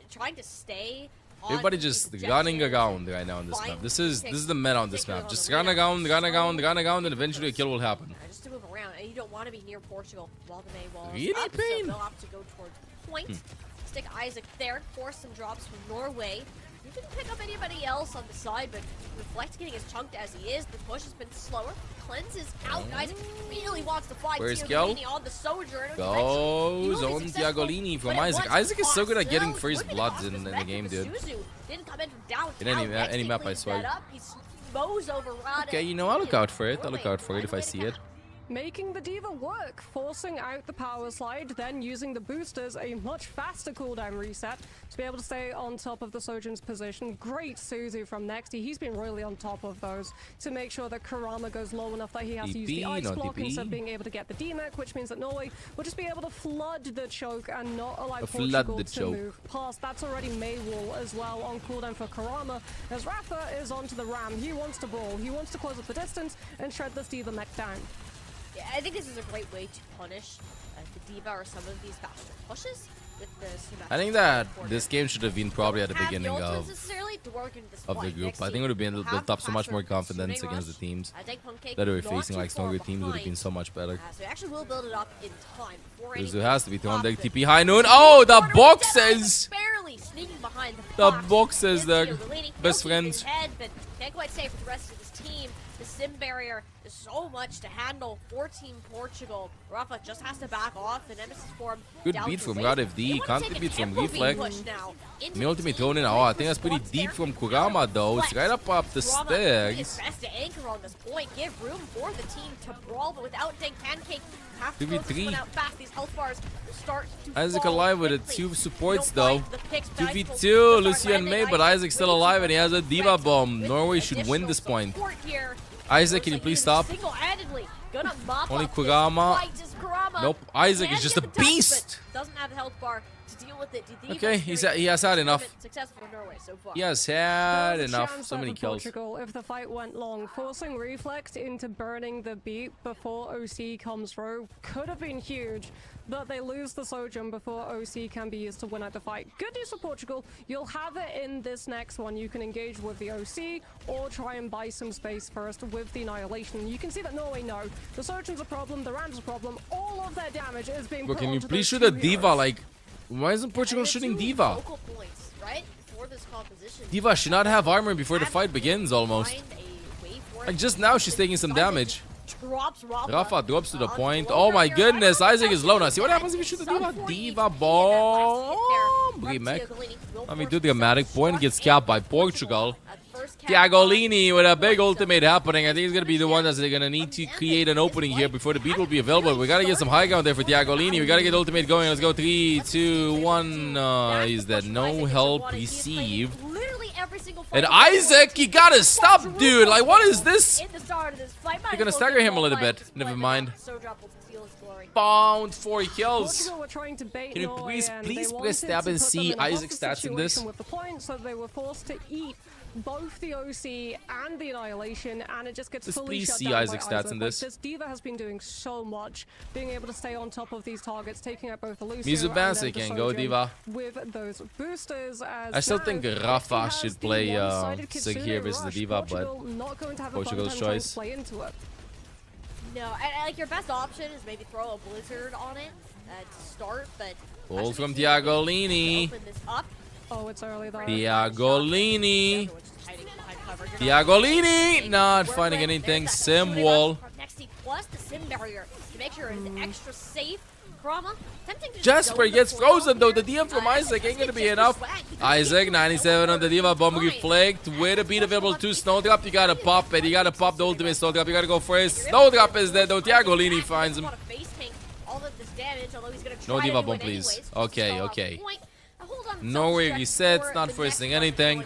trying to stay. Everybody just running around right now on this map. This is the meta on this map. Just run around, and eventually a kill will happen. Just to move around, and you don't want to be near Portugal while the May wall is Really up, pain. so they'll have to go towards point. Stick Isaac there, force some drops from Norway. He didn't pick up anybody else on the side, but Reflect getting as chunked as he is. The push has been slower. Cleanse is out. Isaac really wants to fly. Where's Tiagolini on the Sojourn. Goes on Tiagolini from Isaac. Isaac is so good at getting first bloods in the game, dude. Didn't come in from downtown. In any Next, he map, I cleans swear. that up. He mows over Rada. Okay, you know, I'll look out for it. I'll look out for it if I see it. Making the Diva work, forcing out the power slide, then using the boosters, a much faster cooldown reset to be able to stay on top of the Sojourn's position. Great Suzu from Nexty. He's been really on top of those to make sure that Karama goes low enough that he has to use the TP, ice no block TP. instead of being able to get the DMAC, which means that Norway will just be able to flood the choke and not allow Flood Portugal the to choke. move past. That's already Maywall as well on cooldown for Karama, as Rafa is onto the Ram. He wants to brawl. He wants to close up the distance and shred this Diva mech down. Yeah, I think this is a great way to punish the Diva or some of these faster pushes with the Symmetra I think that support. this game should have been probably at the Don't have beginning ultimates of necessarily to work into this the fight. group. Next I think it team would have been have built up so much more faster confidence shooting against the rush. teams I think Pancake that are not facing too like far stronger teams would have behind. been so much better. So it actually will build it up in time. Before Suzu anything has to be thrown deck pops it. TP high noon. Oh, the boxes! Barely sneaking behind The box. boxes, the Tiagolini, best he'll keep friends. his head, but can't quite say for the rest of his team. The sim barrier is so much to handle for Team Portugal. Rafa just has to back off. The Nemesis form Good down beat to from Wraith. God They FD. wanna Can't take a beat from tempo beat Reflect. push now into Me ultimate the thrown in. team. Oh, I think that's Response pretty deep there. from Kurama though. It's right up the Kurama doing his stairs. best to anchor on this point. Give room for the team to brawl, but without Dang Pancake, have to 2v3. close this one out fast. These health bars start to Isaac fall alive with it. quickly. Two supports You though. don't find the picks, but Isaac will 2v2, start Lucio and landing. May, but Isaac's still way too alive and he much has a Diva effect bomb. with Norway should win additional this point. support here. Isaac, can you Looks like please he's stop? Single-handedly gonna mop Only up this Kurama. fight. Is Kurama Nope, Isaac can is just get a the touch, but beast. Doesn't have the health bar to deal with it. The Okay, he has had enough. Successful for Norway so far. He has had There's a enough. chance So there many for kills. Portugal if the fight went long. Forcing Reflect into burning the beat before OC comes through could have been huge, but they lose the Sojourn before OC can be used to win out the fight. Good news for Portugal, you'll have it in this next one. You can engage with the OC or try and buy some space first with the Annihilation. You can see that Norway know the Sojourn's a problem, the Ram's a problem, all of their damage is being Bro, put can you onto please those shoot a two Diva? heroes. Like, why isn't Portugal shooting Diva? Focal points, right, for this composition. Diva should not have armor before the fight begins almost. Find a way for Like it. just now she's taking some damage. Drops Rafa drops to the onto point. the Oh low my barrier. goodness, I don't Isaac know is low now. if See what that's happens if you shoot the sub Diva? 40 Diva HP, bomb. that last hit there from Remake. Tiagolini will I mean, force do dramatic himself point shot gets in capped by Portugal. At first Tiagolini with a big ultimate happening. I think he's going to be the one that's going to need to create an opening here before the beat will be available. We got to get some high ground there for Tiagolini. We got to get ultimate going. Let's go. 3, 2, 1. Is that no help received? And Isaac, you got to stop, dude. Like, what is this? You're going to stagger him a little bit. Never mind. Found 4 kills. Can you please press tab and see Isaac's stats in this? With the point, so they were forced to eat both the OC and the Annihilation, and it just gets fully shut down Isaac's by stats Isaac. in this. This Diva has been doing so much, being able to stay on top of these targets, taking out both the Lucio Mizu and Basic then and the go Sojourn Diva. with those boosters. As I still now, think he Rafa has should the play one-sided Sig Kitsune here versus the rush. Diva, Portugal but not going to have Portugal's a fun time trying choice. to play into it. No, like your best option is maybe throw a blizzard on it to start, but Goal from Tiagolini. open this up. Oh, it's early though. Tiagolini. Tiagolini not finding anything. Sim wall. Nexty plus the sim barrier to make sure it's extra safe. Chroma, tempting to Jasper gets frozen though. The DM from Isaac ain't gonna be enough. Isaac 97 on the Diva. Bomb reflect. With a beat available to Snowdrop. You gotta pop it. You gotta pop the ultimate Snowdrop. You gotta go first. Snowdrop is dead though. Tiagolini finds him. No Diva bomb, please. Okay, okay. Norway resets, not forcing anything.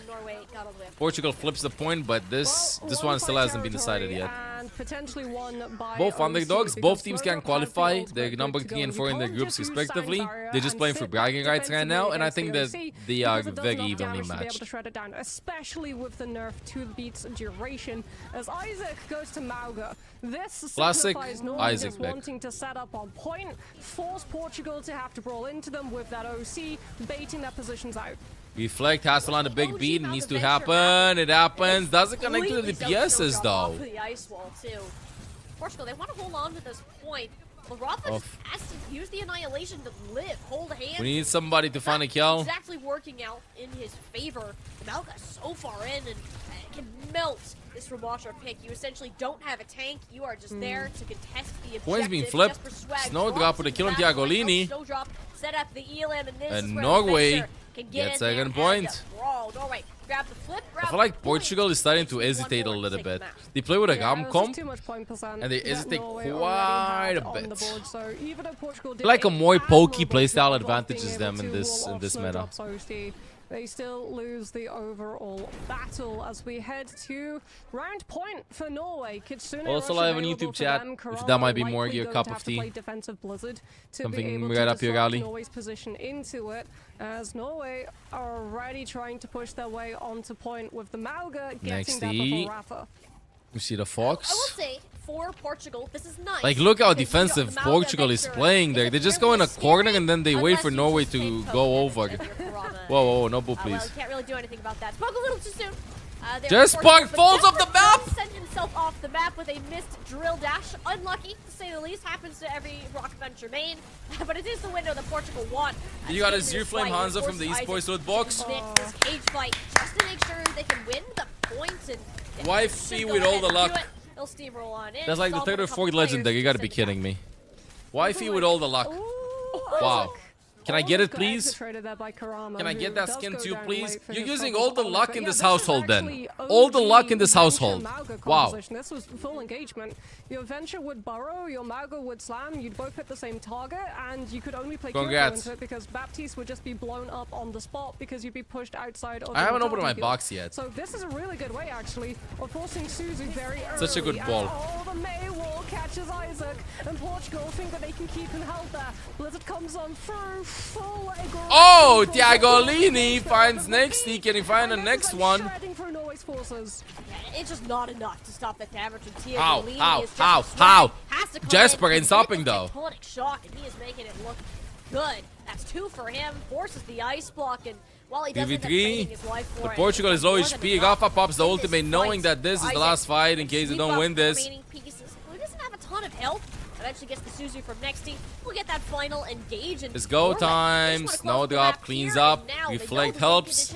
Portugal flips the point, but this one still hasn't been decided yet. Potentially won by Both OC underdogs, because both teams can qualify. They're number 3 and 4 in their groups respectively. They're just playing for bragging rights right now, and I think that they are very evenly matched. To shred it down, especially with the nerf to the beat's duration. As Isaac goes to Mauga, this Classic signifies Norway Isaac just pick. wanting to set up on point, force Portugal to have to brawl into them with that OC, baiting their positions out. Reflect has to land a big beat. It needs to happen. It happens. Doesn't connect to the DPSs though. The ice wall too. Portugal, they want to hold on to this point. Rafa just has to use the Annihilation to live, hold hands. We need somebody to find a kill. Exactly working out in his favor. The Malga so far in and can melt this Watcher pick. You essentially don't have a tank. You are just there to contest the objective. Points being flipped. Snowdrop with a kill on Tiagolini. Snowdrop set up the Elam, and this is And where Norway can gets in there second and point. brawl. Norway, grab the flip, grab I feel like Portugal is starting to hesitate a little bit. They play with a Ram comp, and they hesitate quite a bit. I feel like a more pokey playstyle advantages them in this meta. They still lose the overall battle as we head to round point for Norway. Kitsune Also rush live on available YouTube for chat, them. if that might be Karama more likely your going cup to of have to tea. play defensive Blizzard to Something be able right to up your disrupt alley. Norway's position into it, as Norway are already trying to push their way onto point with the Mauga getting there before Rafa. You see the I Fox? will say, for Portugal, this is nice. Like, look how because you got defensive the Malga Portugal is Vector. playing there. They just go in a corner and then they wait for Norway to go over. Whoa, no boo, Well, please. you can't really do anything about that. Spoke a little too soon. Just Spark falls off the map! Sent himself off the map with a missed drill dash. Unlucky, to say the least. Happens to every Rock Venture main. But it is the window that Portugal want. You got a Zero Flame Hanzo from the esports loot box. This cage fight just to make sure they can win the points and Wifey with all the luck. They'll steamroll on in. That's like the third or fourth legendary. You gotta be kidding me. Wifey with all the luck. Wow. Can I get it, please? Can I get that skin too, please? You're using all the luck in this household then. All the luck in this household. Wow. This was full engagement. Your Venture would burrow, your Mauga would slam, you'd both hit the same target, and you could only play Kyoko into it because Baptiste would just be blown up on the spot because you'd be pushed outside of I haven't the opened my field. box yet. So this is a really good way, actually, of forcing Suzu very early. Such a good ball. Oh, the May wall catches Isaac, and Portugal think that they can keep him held there. Blizzard comes on through, full aggression. Oh, Tiagolini finds Nexty. Can he find the next one? Shredding through Norway's forces. It's just not enough to stop the damage from Tia. How? Jasper ain't stopping though. Tectonic shock, and he is making it look good. That's 2 for him. Forces the ice block, and while he doesn't end up trading his life for But it, Portugal is low more than HP. enough. Rafa pops the In ultimate, this knowing fight, that this is the Isaac last fight in case they sweep don't up win the this. remaining pieces. Well, he doesn't have a ton of health. Eventually gets the Suzu from Nexty. We'll get that final engage. And It's go time. Snowdrop cleans up. Reflect helps.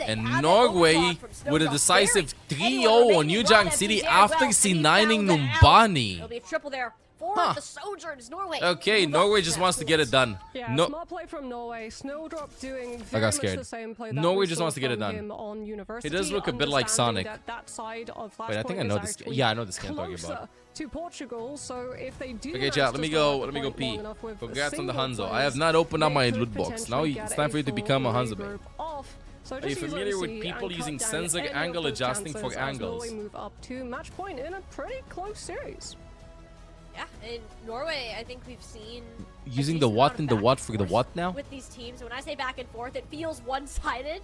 And Norway with a decisive 3-0 on Yujang City after C9ing Numbani. It'll be a triple there for the Sojourns, Norway. Okay, Norway just wants to get it done. Yeah, No, smart play from Norway. Snowdrop doing I very got much scared. the same play that Norway we just saw wants to get it from done. him on University. He does look a bit like understanding Sonic. That side of Wait, I think I Flashpoint know is this. actually Yeah, I know this game I'm talking closer about. to Portugal, so if they do Okay, manage chat. to Let me stay go. at the Let me go point pee. long enough with a Congrats on the single Hanzo. I players, have not opened up they my could loot box. potentially Now get it's time for you to full become a relay Hanzo. group off. So Are you just use familiar with OVC people and using cut down sensor any of angle those adjusting for chances as angles? Norway move up to match point in a pretty close series. Yeah, in Norway, I think we've seen Using the what and the what for the what now? with these teams. When I say back and forth, it feels one-sided.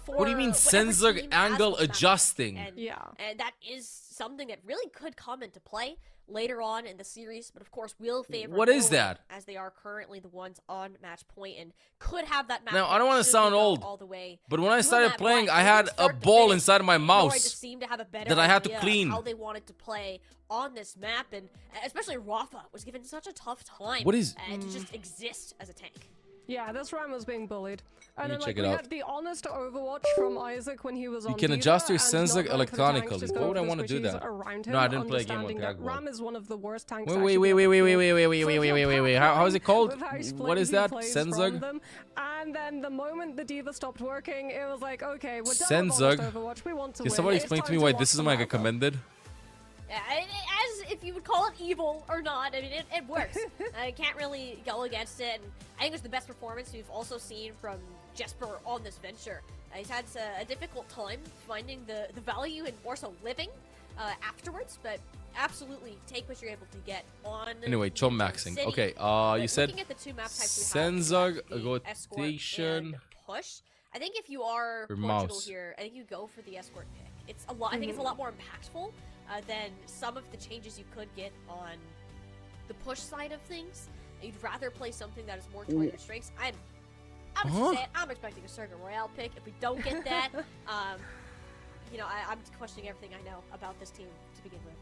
What do you mean sensor angle adjusting? And that is something that really could come into play later on in the series, but of course will favor What is Norway, that? as they are currently the ones on match point and could have that match Now, point I don't want to should sound they go old, all the way but when I to a started map playing, point. I They had did a start to ball finish. inside of my Norway mouse just seemed to have a better that I had to idea of clean. how they wanted to play on this map, and especially Rafa was given such a tough time What is- to just exist as a tank. Yeah, this Ram was being bullied. And Let me then, check like, it we out. had the honest Overwatch from Isaac when he was on You can Diva adjust your and sensor not going for the tanks, electronically. just Why going would I for the want to do squishies that? around No, I him, didn't play a game on understanding that Cagwell. Ram is one of the worst tanks Wait, to wait, actually wait, be wait, able wait, to wait, kill. wait, wait, wait, So wait, if wait, you're wait, wait, wait. How's it patterned called? with how Split What is he that? plays Senzug? from them, and then the moment the Diva stopped working, it was like, okay, we're done Senzug? with honest Overwatch. We want to Can win. somebody It's explain to time me why watch this is the my map. recommended? Yeah, as if you would call it evil or not, I mean, it works. I can't really go against it, and I think it's the best performance we've also seen from Jesper on this venture. He's had a difficult time finding the value in more so living afterwards, but absolutely take what you're able to get on. Anyway, chom maxing. City. Okay, But you said looking at the two map types we have, Senzug, the escort rotation. and push. I think if you are Or Portugal mouse. here, I think you go for the escort pick. It's a lot. I think it's a lot more impactful than some of the changes you could get on the push side of things. You'd rather play something that is more toward your strengths. I'm just saying, I'm expecting a Circuit Royale pick. If we don't get that, you know, I'm questioning everything I know about this team to begin with.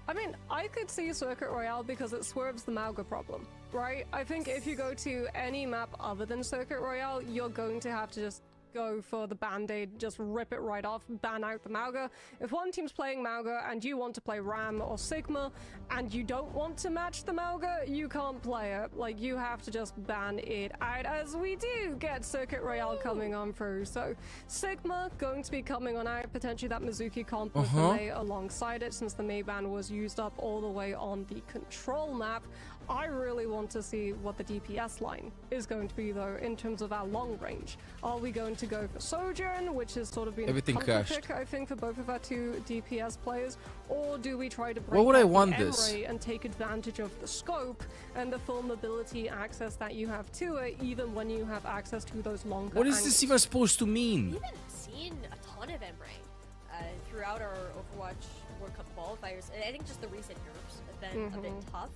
I mean, I could see Circuit Royale because it swerves the Mauga problem, right? I think if you go to any map other than Circuit Royale, you're going to have to just go for the Band-Aid, just rip it right off, ban out the Mauga. If one team's playing Mauga and you want to play Ram or Sigma, and you don't want to match the Mauga, you can't play it. Like, you have to just ban it out, as we do get Circuit Royale coming on through. So, Sigma going to be coming on out, potentially that Mizuki comp with the Mei alongside it, since the Mei ban was used up all the way on the control map. I really want to see what the DPS line is going to be, though, in terms of our long range. Are we going to go for Sojourn, which has sort of been Everything a comfort crashed. pick, I think, for both of our two DPS players, or do we try to break Why would I out want the this? Emre and take advantage of the scope and the full mobility access that you have to it, even when you have access to those longer What is angles? this even supposed to mean? We've been seeing a ton of Emre throughout our Overwatch World Cup qualifiers. And I think just the recent nerfs have been a bit tough.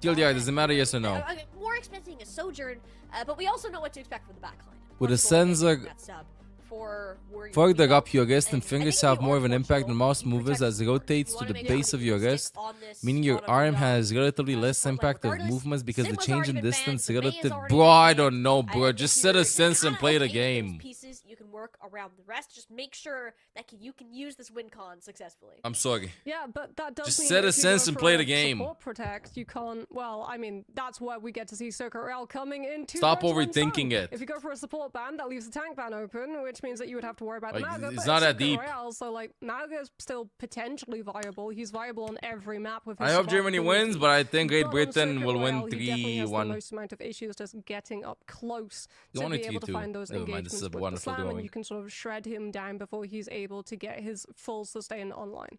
TLDR, does it matter, yes or no? Okay, more expecting a Sojourn, but we also know what to expect from the backline. With a Senzug, further up your wrist and fingers have more of an impact on mouse movers as it rotates to the base of your wrist, meaning your arm has relatively less impact of movements because the change in distance relative. Bro, I don't know, bro. Just set a sense and play the game. Pieces, you can work around the rest. Just make sure that you can use this win con successfully. I'm sorry. Yeah, but that does Just mean set that a if you sense go and for play a the game. Support protect, you can't. Well, I mean, that's where we get to see Circuit Royale coming into. Stop overthinking it. If you go for a support ban, that leaves the tank ban open, which means that you would have to worry about Like, Mauga. it's but not that Circuit deep. Royale, so like Mauga is still potentially viable. He's viable on every map with his I hope Germany wins, but I think Great But on Britain Circuit will Royale, win he definitely has the 3-1. most amount of issues just getting up close You to want be it able to 3-2. find those Never mind, this engagements is a with the wonderful slam, and drawing. you can sort of shred him down before he's able to get his full sustain online.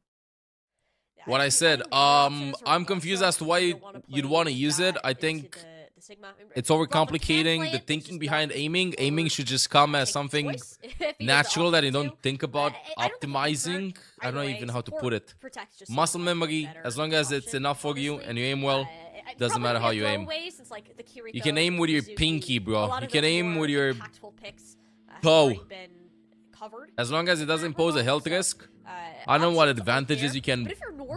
What I said, I'm confused as to why you'd want to use it. I think it's overcomplicating the thinking behind aiming. Aiming should just come as something natural that you don't think about optimizing. I don't even know how to put it. Muscle memory, as long as it's enough for you and you aim well, doesn't matter how you aim. You can aim with your pinky, bro. You can aim with your toe. As long as it doesn't pose a health risk. I don't know what advantages you can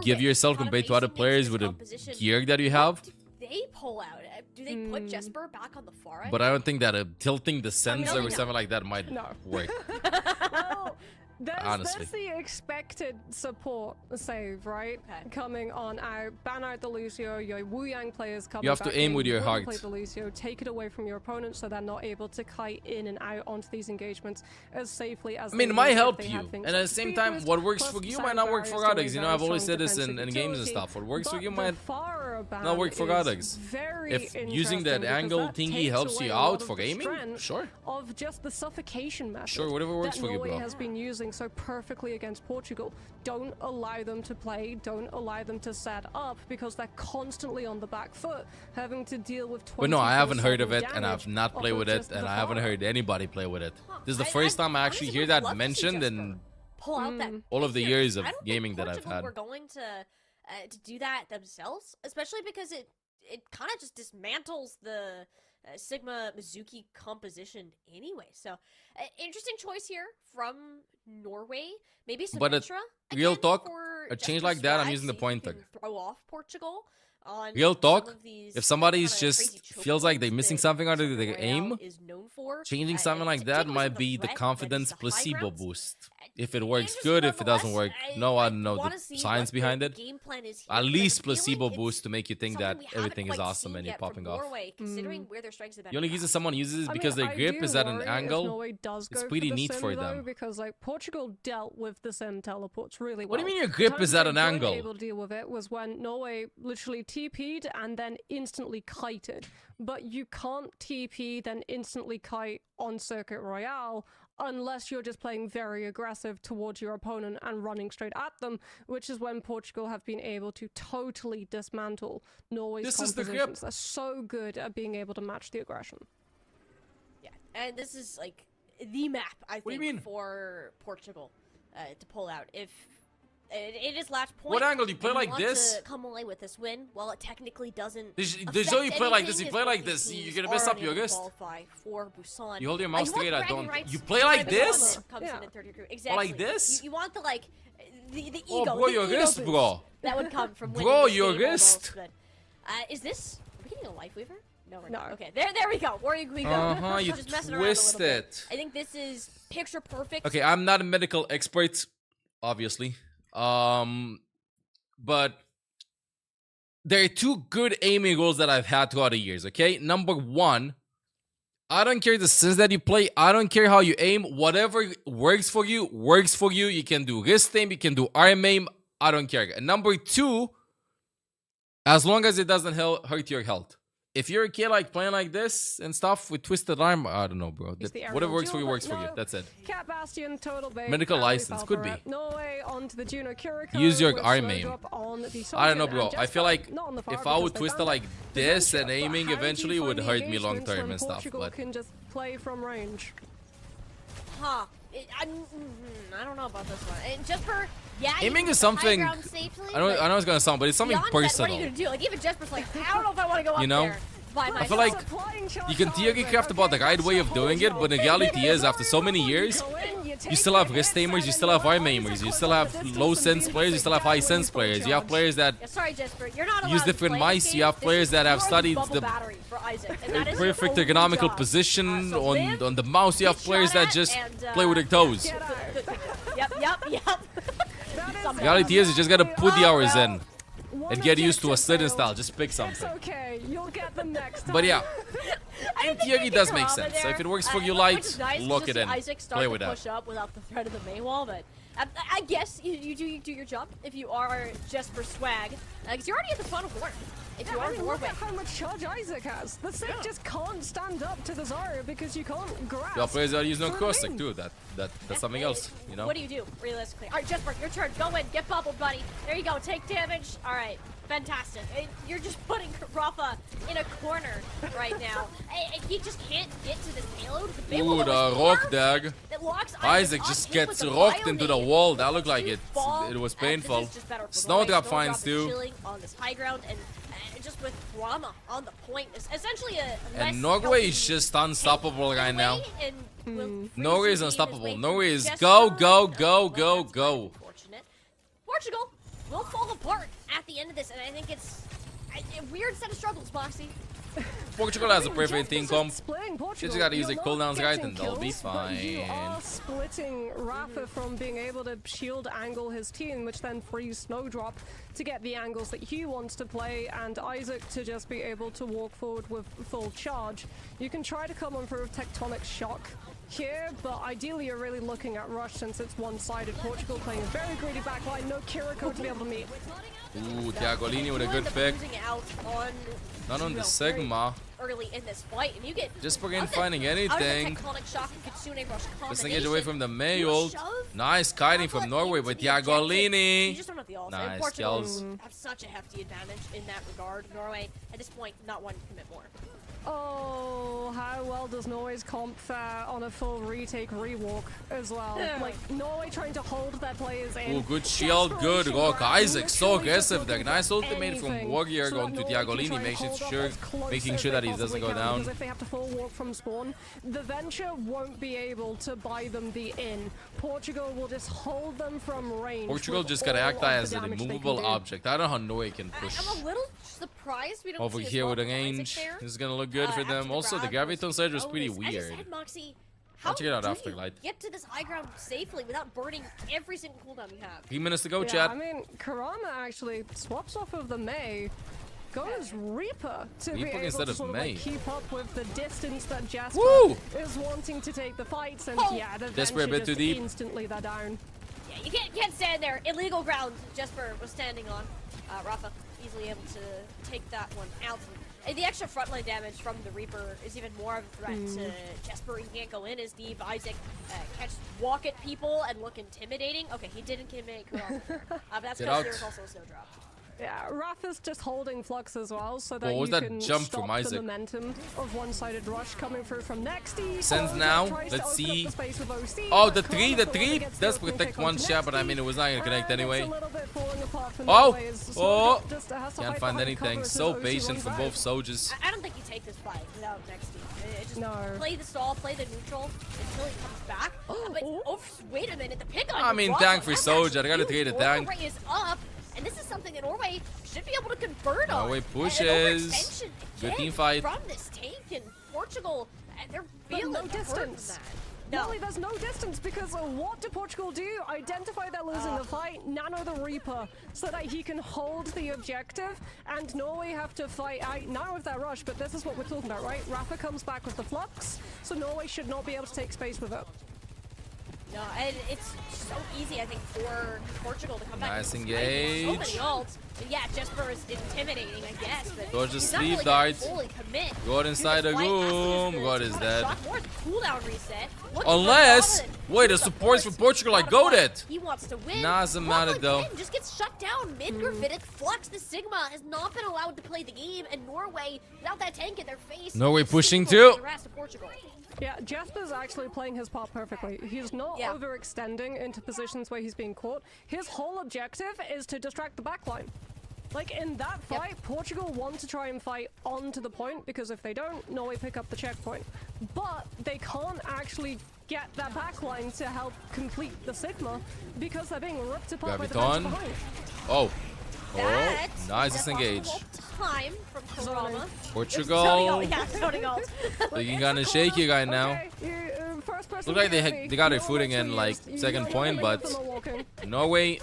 give yourself compared to other players with the gear that you have. They pull out. Do they put Jesper back on the far end? But I don't think that tilting the sensor or something like that might work. Well, honestly. There's the expected support save, right? Coming on out, ban out the Lucio, your Wu Yang players coming You have to back aim in, with your you wanna heart. play the Lucio, take it away from your opponent so they're not able to kite in and out onto these engagements as safely as I mean, they it might would if help they you, had things and at like the same speed time, boost, what works plus for you sound might not work for barriers others. doing You know, I've very always strong said this in defensive games and utility. stuff. What works for But you the might Farah ban not work for is others. very If using that interesting because angle that thingy takes helps away you a lot out of for the aiming, strength sure. of just the suffocation method Sure, whatever works that for you, Norway bro. has been using so perfectly against Portugal. Don't allow them to play, don't allow them to set up, because they're constantly on the back foot, having to deal with 24/7 But no, I haven't heard of it, and damage I've not off played of with it, just and the I haven't Farah. heard anybody play with it. This is the first time I actually hear that mentioned in Pull out that all of the here. years of I don't gaming think that I've Portugal had. were going to do that themselves, especially because it kind of just dismantles the Sigma Mizuki composition anyway. So, interesting choice here from Norway. Maybe But Symmetra real talk, for a just change for like that, I'm swag, using the so you pointer. can throw off Portugal on Real some talk, of these if somebody's kinda just crazy choke feels like they're points missing that something out of Summer the Royale aim, is known for, changing something like that particularly might with be the the threat, confidence but it's the high placebo grounds. boost. If it works Interesting good, if it doesn't nonetheless. work, no, I don't know wanna the see science what the behind it. game plan is here, At but I least feel like placebo it's boost to make you think that something we haven't everything is quite awesome seen and you're yet from popping off. Norway, considering where their strengths have been. The only reason someone uses it is I because mean, their I grip do is at an worry if angle. Norway does It's go pretty for the neat sim, for though, them. because like Portugal dealt with the sim teleports really well. What do you mean your grip Times is at they an weren't angle? able to deal with it was when Norway literally TP'd and then instantly kited. But you can't TP then instantly kite on Circuit Royale unless you're just playing very aggressive towards your opponent and running straight at them, which is when Portugal have been able to totally dismantle Norway's This is the grip. compositions. They're so good at being able to match the aggression. Yeah, and this is like the map I What do you think mean? for Portugal to pull out. If it is latch point. What angle? Do you play and like want this? To come away with this win. Well, it technically doesn't. There's no you play like this. You play like this. You're gonna mess up your wrist. For Busan. You hold your mouse you want straight. I bragging don't. rights You play like when this? Comes in in third degree. Exactly. Like this? You want the like the ego. Oh, bro, the your ego wrist, boost bro. That would come from winning Bro, this your game wrist. almost, but, is this? Are we getting a life weaver? No, we're not. Okay, there we go. Where we go. Uh-huh, you Just messing around a twist little bit. it. I think this is picture perfect. Okay, I'm not a medical expert, obviously. But there are two good aiming goals that I've had throughout the years, okay? Number one, I don't care the sense that you play. I don't care how you aim. Whatever works for you, works for you. You can do wrist aim, you can do arm aim. I don't care. And number two, as long as it doesn't hurt your health. If you're a kid like playing like this and stuff with twisted arm, I don't know, bro. Whatever works for you, works for you. That's it. Cat Bastion, total bait. Medical Family license, could be. Valkyra. Norway onto the Juno Kiriko. Use your with arm slow aim. drop on the I don't know, Sultan bro. and I feel Jesper. like Not on the if far I because would they twist it don't like have this the and venture, aiming but how do you eventually find would the hurt me long engagements term when and stuff. Portugal But can just play from range. Huh. I don't know about this one. And Jesper, yeah. aiming you is can high something. ground safely, I know but it's gonna sound, but it's something beyond that, what are personal. you gonna do? Like even Jesper's like, I don't know if I want to go up You know? there by myself. I feel like you can theory craft about the right way of doing it, but the reality is, after so many years, you still have wrist aimers, you still have arm aimers, you still have low sense players, you still have high sense players. You have players that Yeah, sorry, Jesper, you're not use allowed different to play mice. this You have game. players that have This is studied bubble the battery for Isaac, and that is your perfect only ergonomical job. position So live, on the mouse. You have get players shot that at, just and, play with their toes. Good. Yep. Reality is, you just gotta put the hours in One and get used to a objective certain failed. style. Just pick It's something. okay. You'll get them next time. But yeah, in theory, it does make drama sense. So if there. it works for you, Which light, is nice, lock just it see in. Isaac start Play to with that. push up without the threat of the main wall, but I guess you do your job if you are Jesper swag, because you're already at the final corner. If you Yeah, are I mean, Norway. look at how much charge Isaac has. The Sig just can't stand up to the Zarya because you can't grasp. You have players that use no through cross the stick ring. too. That's something else, you know. What do you do, realistically? All right, Jesper, your turn. Go in, get bubbled, buddy. There you go, take damage. All right, fantastic. You're just putting Rafa in a corner right now. He just can't get to this payload. The payload Ooh, the was rock here. dag. It locks Isaac up, just hit gets with the rocked into the bionade. wall. That looked like it. Fall. It was This painful. is just better for Snowdrop Norway. finds Snowdrop is too. chilling on this high ground and just with Brahma on the point. It's essentially a less And Norway healthy is just unstoppable right now. and will Norway is freeze unstoppable. his way Norway is just go, so go, good. go, Well, go, that's go. unfortunate. Portugal will fall apart at the end of this, and I think it's a weird set of struggles, Moxie. Portugal has a perfect team comp. Splitting They Portugal. just gotta use You're their not cooldowns right getting and they'll be kills, but you fine. are splitting Rafa from being able to shield angle his team, which then frees Snowdrop to get the angles that he wants to play, and Isaac to just be able to walk forward with full charge. You can try to come on through Tectonic Shock here, but ideally you're really looking at Rush since it's one-sided. Portugal playing a very greedy backline, no Kiriko to be able to meet. Ooh, Thiagolini with a good pick. Not on the Sigma. Early in this fight, and you get Just begin finding anything. Let's engage away from the May ult. Nice kiting from Norway with Thiagolini. Nice kills. Have such a hefty advantage in that regard. Norway, at this point, not wanting to commit more. Oh, how well does Norway's comp fare on a full retake rewalk as well? Like, Norway trying to hold their players in. Ooh, good shield, good rock. Isaac so aggressive there. Nice ultimate from Warrior going to Thiagolini, making sure that he doesn't go down. Because if they have to full walk from spawn, the Venture won't be able to buy them the in. Portugal will just hold them from range. Portugal just gotta act as an immovable object. I don't know how Norway can push. I'm a little surprised we don't Over see here with a range. This is gonna look good for them. Also, the Graviton Surge was pretty weird. How check it out do Afterlight. you get to this high ground safely without burning every single cooldown you have? 3 minutes to go, Yeah, chat. I mean, Karama actually swaps off of the May, goes Reaper to be Reaper able instead to of sort of May. like keep up with the distance that Jasper Woo! is wanting to take the fights, and yeah, the Jasper a Venture bit too just deep. instantly they're down. Yeah, you can't stand there. Illegal ground Jesper was standing on. Rafa easily able to take that one out. And the extra frontline damage from the Reaper is even more of a threat to Jesper. He can't go in as deep. Isaac can't just walk at people and look intimidating. Okay, he did intimidate Kurama. But that's because there was also a Snowdrop. Yeah, Rafa's just holding Flux as well, so that What you was that can jump stop from the Isaac? momentum of one-sided rush coming through from Nexty. Sends Owwc now. tries to Let's open up see. the space with OC, Oh, but the Kurama three gets does the opening protect pick one onto shot, but I Nexty, mean, it was not gonna connect and anyway. it's a little bit falling apart for Oh, Norway as oh, Snowdrop just has to can't hide find behind anything. cover So as OC patient runs from out. both soldiers. I don't think you take this fight without Nexty. Just No. play the stall, play the neutral until he comes back. But wait a minute, the pick on I mean, Rafa, tank for that's Soldier. I actually gotta huge. trade a Orbital tank. Ray is up, and this is something that Norway should be able to convert on. Norway An pushes. overextension Good again team fight. from this tank in Portugal, and they're But feeling no the hurt from distance. that. Molly, there's no distance because what do Portugal do? Identify they're losing the fight, nano the Reaper, so that he can hold the objective, and Norway have to fight out now with that rush, but this is what we're talking about, right? Rafa comes back with the Flux, so Norway should not be able to take space with it. No, and it's so easy, I think, for Portugal to come back. Nice and engage. so many ults. And yeah, Jesper is intimidating, I guess, but Go just he's not sleep really gonna dart. fully commit God to inside this the fight. room. Aston God is dead. Shock Wars cooldown reset. Looking for Unless, Donovan. wait, the supports for Portugal, I Donovan, goated. He wants to win. Nah, doesn't matter Rafa though. again just gets shut down. Mid-Gravitic Flux, the Sigma, has not been allowed to play the game, and Norway, without that tank in their face, Norway is pushing super for too. the rest of Portugal. Yeah, Jasper's actually playing his part perfectly. He's not overextending into positions where he's being caught. His whole objective is to distract the backline. Like, in that fight, Portugal want to try and fight onto the point, because if they don't, Norway pick up the checkpoint. But they can't actually get that backline to help complete the Sigma, because they're being ripped apart by the Venture Graviton. behind. Oh. Oh, That's nice the disengage. possible time from Kurama. Portugal. Yeah, zoning ult. Looking kinda shaky right now. Okay, first person Look like POV. they got their No footing one in to like use. second You point, don't but know when they're walking. Norway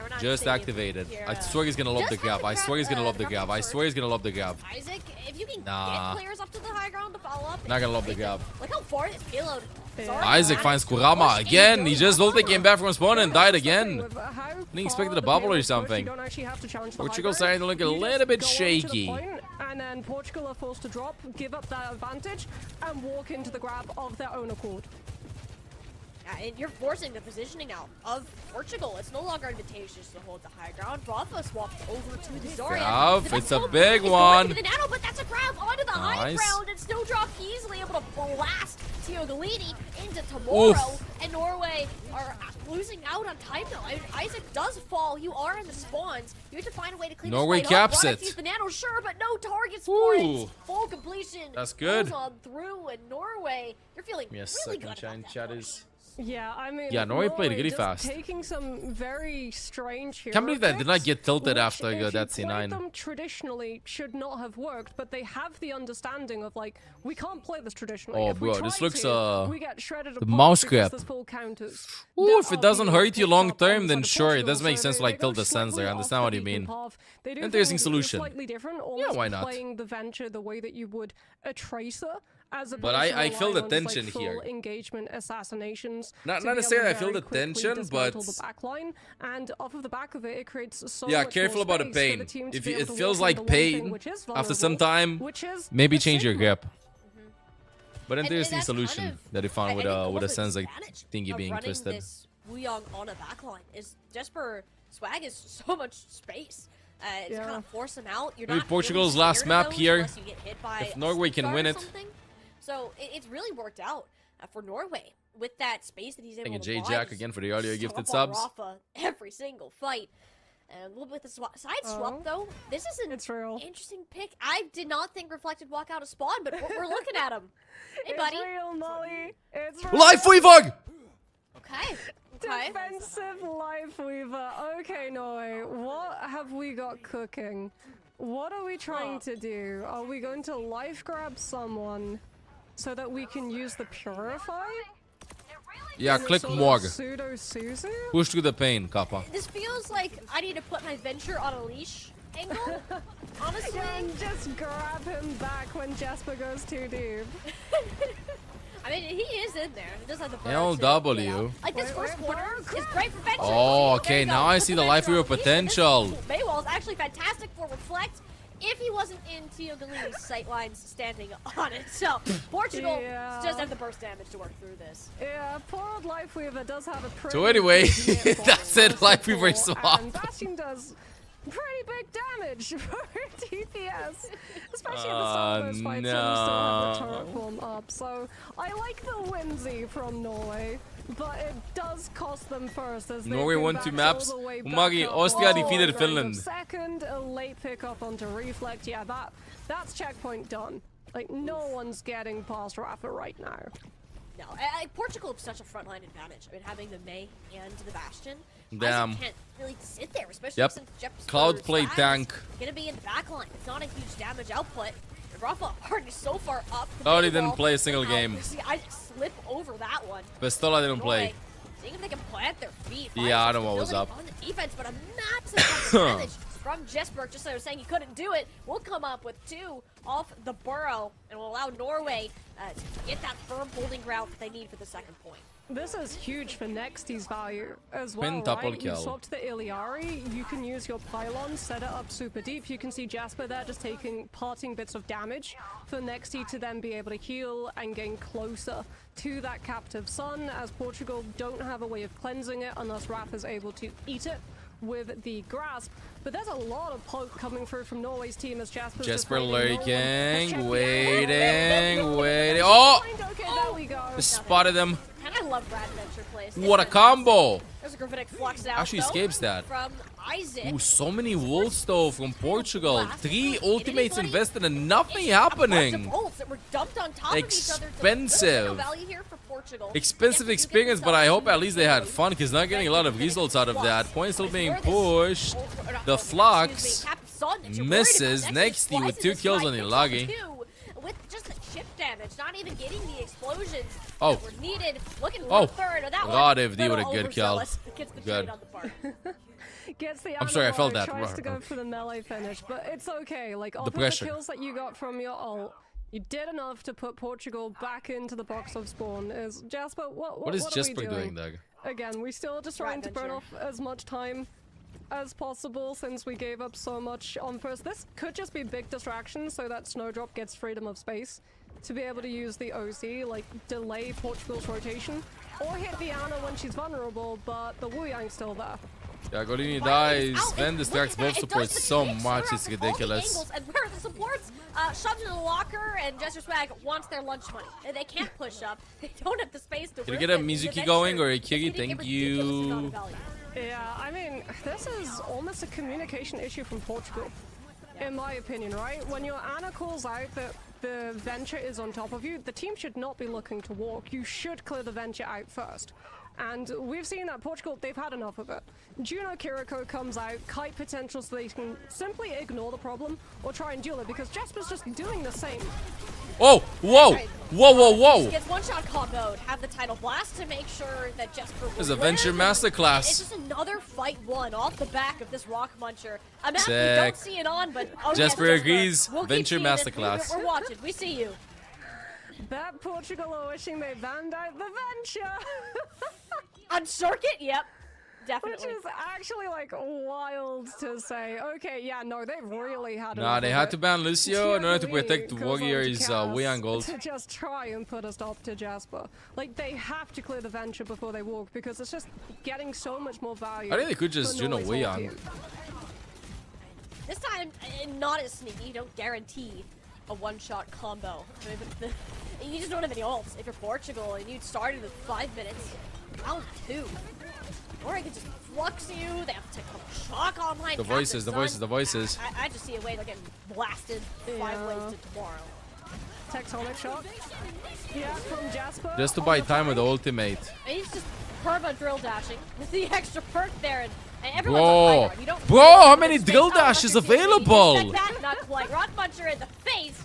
We're not just seeing it activated. here. I swear he's gonna love the Just have grab. I swear he's gonna love the grab grab. I swear he's gonna love the grab. Isaac, if you can Nah. get players up to the high ground to follow up. Not gonna love the grab. Look how far this payload is already Isaac at. finds Kurama again. He just ulti came back from spawn and died again. He expected a bubble or something. You don't actually have to challenge the Portugal high starting to ground. look a You little just bit go onto the shaky. point, and then Portugal are forced to drop, give up that advantage, and walk into the grab of their own accord. Yeah, and you're forcing the positioning now of Portugal. It's no longer advantageous to hold the high ground. Rafa swapped over to the Zarya. Grab, The it's a Nexo big is one. going to the nano, but that's a grab onto the high Nice. ground, and Snowdrop easily able to blast Thiagolini into tomorrow. Oof. And Norway are losing out on time though. I mean, Isaac does fall. You are in the spawns. You have to find a way to clean Norway this fight up. caps Ronex it. used the nano, sure, but no targets for Ooh. it. Full completion. That's good. Goes on through, and Norway, you're feeling Yes, really second good about shine that chat push. is. Yeah, I mean, Yeah, Norway played really just fast. Taking some very strange hero Can't believe that did not picks, get tilted which, after if that you played C9. them traditionally should not have worked, but they have the understanding of like, we can't play this traditionally. Oh, If we bro, this try looks, to, we get shredded the apart mouse because grab. there's full counters. Ooh, if it doesn't hurt you long term, then sure, it does make sense to like tilt the sensor. I understand what you mean. Interesting solution. Slightly different, Yeah, why not? Playing the Venture the way that you would a Tracer. As But I feel the tension full here. engagement assassinations. Not to be able necessarily to I feel very the quickly tension, dismantle but the backline, and off of the back of it, it creates so yeah, much careful more about the space for pain. team to If be able it to feels walk into like the one thing pain which is after some vulnerable, time, which is maybe the change your Sigma. grip. But And interesting that's solution kind of, that they found with I think a the sensor advantage thingy of being running twisted. This Wuyong on a backline is Jesper Swag is so much space. To kind of force him out. You're Maybe not Portugal's really last scared map of those here. unless you get hit by If a Norway can superstar win or it. something. So it's really worked out for Norway with that space that he's able Thank to you, J buy. Jack, Just again for the earlier stomp gifted on subs. Rafa every single fight. And a little bit of the side swap though. This is an interesting pick. I did not think Reflected walk out of spawn, but we're looking at him. Hey, buddy. It's real, Molly. It's real. Life Weavog! Okay. Defensive Life Weaver. Okay, Norway, what have we got cooking? What are we trying to do? Are we going to life grab someone so that we can use the Purify? Yeah, Is it click sort of Morg. Pseudo Suzu? Push through the pain, Kappa. This feels like I need to put my Venture on a leash angle. Honestly. And just grab him back when Jasper goes too deep. I mean, he is in there. He does have the burn LW. Like this first corner is great for Venture. Oh, okay, now I see the Life Weaver potential. Maywall is actually fantastic for Reflect if he wasn't in Tio Galini's sightlines standing on it. So, Portugal does have the burst damage to work through this. Yeah, poor old Life Weaver does have a pretty So anyway, big that's it, ball Life Weaver support, swap. And Bastion does pretty big damage for DPS, especially at the start of those fights when we still have the turret form up. So I like the whimsy from Norway, but it does cost them first as they Norway go won back 2 all maps. the way back Umagi, up. Austria Oh, defeated round of Finland. Second, a late pickup onto Reflect. Yeah, that's checkpoint done. Like no one's getting past Rafa right now. No, Portugal has such a frontline advantage. I mean, having the Mei and the Bastion. Damn. Isaac can't really sit there, especially Yep. since Jeff's Cloud play Swag's tank. Gonna be in the backline. It's not a huge damage output. And Rafa already so far up. Oh, he didn't play a single game. See, I slip over that one. Pistola didn't play. Seeing if they can plant their feet. Yeah, I don't know what was up. On the defense, but a massive advantage from Jesper. Just so saying he couldn't do it. We'll come up with 2 off the burrow and will allow Norway to get that firm holding ground that they need for the second point. This is huge for Nexty's value as well, Quintuple right? You kill. swapped the Iliari, you can use your pylon, set it up super deep. You can see Jasper there just taking parting bits of damage for Nexty to then be able to heal and gain closer to that captive sun, as Portugal don't have a way of cleansing it unless Raph is able to eat it with the grasp. But there's a lot of poke coming through from Norway's team as Jasper's just Jasper waiting. waiting. Oh! Okay, there we go. Spotted him. And I love Brad Venture plays. What a combo! There's a gravitic flux out. Actually though, escapes that. From Isaac. Ooh, so many wolves though from Portugal. 3 ultimates invested and nothing happening. Bolts that were dumped on top Expensive. of each other. Little value here for Portugal. Expensive experience, but I hope at least they had fun because not getting a lot of results out of that. Points still being pushed. The Flux misses. Nexty with 2 kills on Ilagi. With just the chip damage, not even getting the explosions Oh. that were needed. Looking for Oh. a third of that Radiv one. with a good kill. Gets the Good. trade on the bar. Gets the I'm sorry, I felt analog, that. tries to go for the melee finish, but it's okay. Like, off of the pressure. kills that you got from your ult, you did enough to put Portugal back into the box of spawn. Is Jasper, what is are we Jasper doing, Doug? Again, we still just trying to burn off as much time as possible since we gave up so much on first. This could just be big distraction so that Snowdrop gets freedom of space to be able to use the OC, like delay Portugal's rotation, or hit the Ana when she's vulnerable, but the Wuyang's still there. Yeah, Golini dies. Sven distracts both supports so much, it's ridiculous. And where are the supports? Shoved in the locker, and Jester Swag wants their lunch money. They can't push up. They don't have the space to. Can we get a Mizuki going or a Kiri? Thank you. Yeah, I mean, this is almost a communication issue from Portugal, in my opinion, right? When your Ana calls out that the venture is on top of you, the team should not be looking to walk. You should clear the venture out first. And we've seen that Portugal, they've had enough of it. Juno Kiriko comes out, kite potential so they can simply ignore the problem or try and duel it because Jasper's just doing the same. Oh, whoa! Whoa, whoa, whoa! He gets one-shot comboed, have the title blast to make sure that Jesper will There's a Venture Masterclass. It's just another fight won off the back of this Rock Muncher. A map we Sick. don't see it on, but oh Jasper yes, agrees. We'll keep Venture seeing this. Masterclass. We're watching. We see you. Bet Portugal are wishing they banned out the venture. On circuit? Yep. Definitely. Which is actually like wild to say. Okay, yeah, no, they've really had Nah, they had to ban Lucio in order to protect goes Warriors' on to way Cass on gold. to just try and put a stop to Jasper. Like, they have to clear the venture before they walk because it's just getting so much more value. I think they could just for Juno Norway's way whole on. team. This time, not as sneaky. You don't guarantee a one-shot combo. You just don't have any ults. If you're Portugal and you started with 5 minutes, round 2. Or I could just flux you. They have to take a shock online. The voices, the voices, the voices. I just see a way to get blasted 5 ways to tomorrow. Tectonic shock. Yeah, from Jasper. Just to buy time with the ultimate. And he's just perma drill dashing with the extra perk there, and everyone's Bro, on high guard. You don't how many drill dashes available? Step back, not quite. Rock Muncher in the face,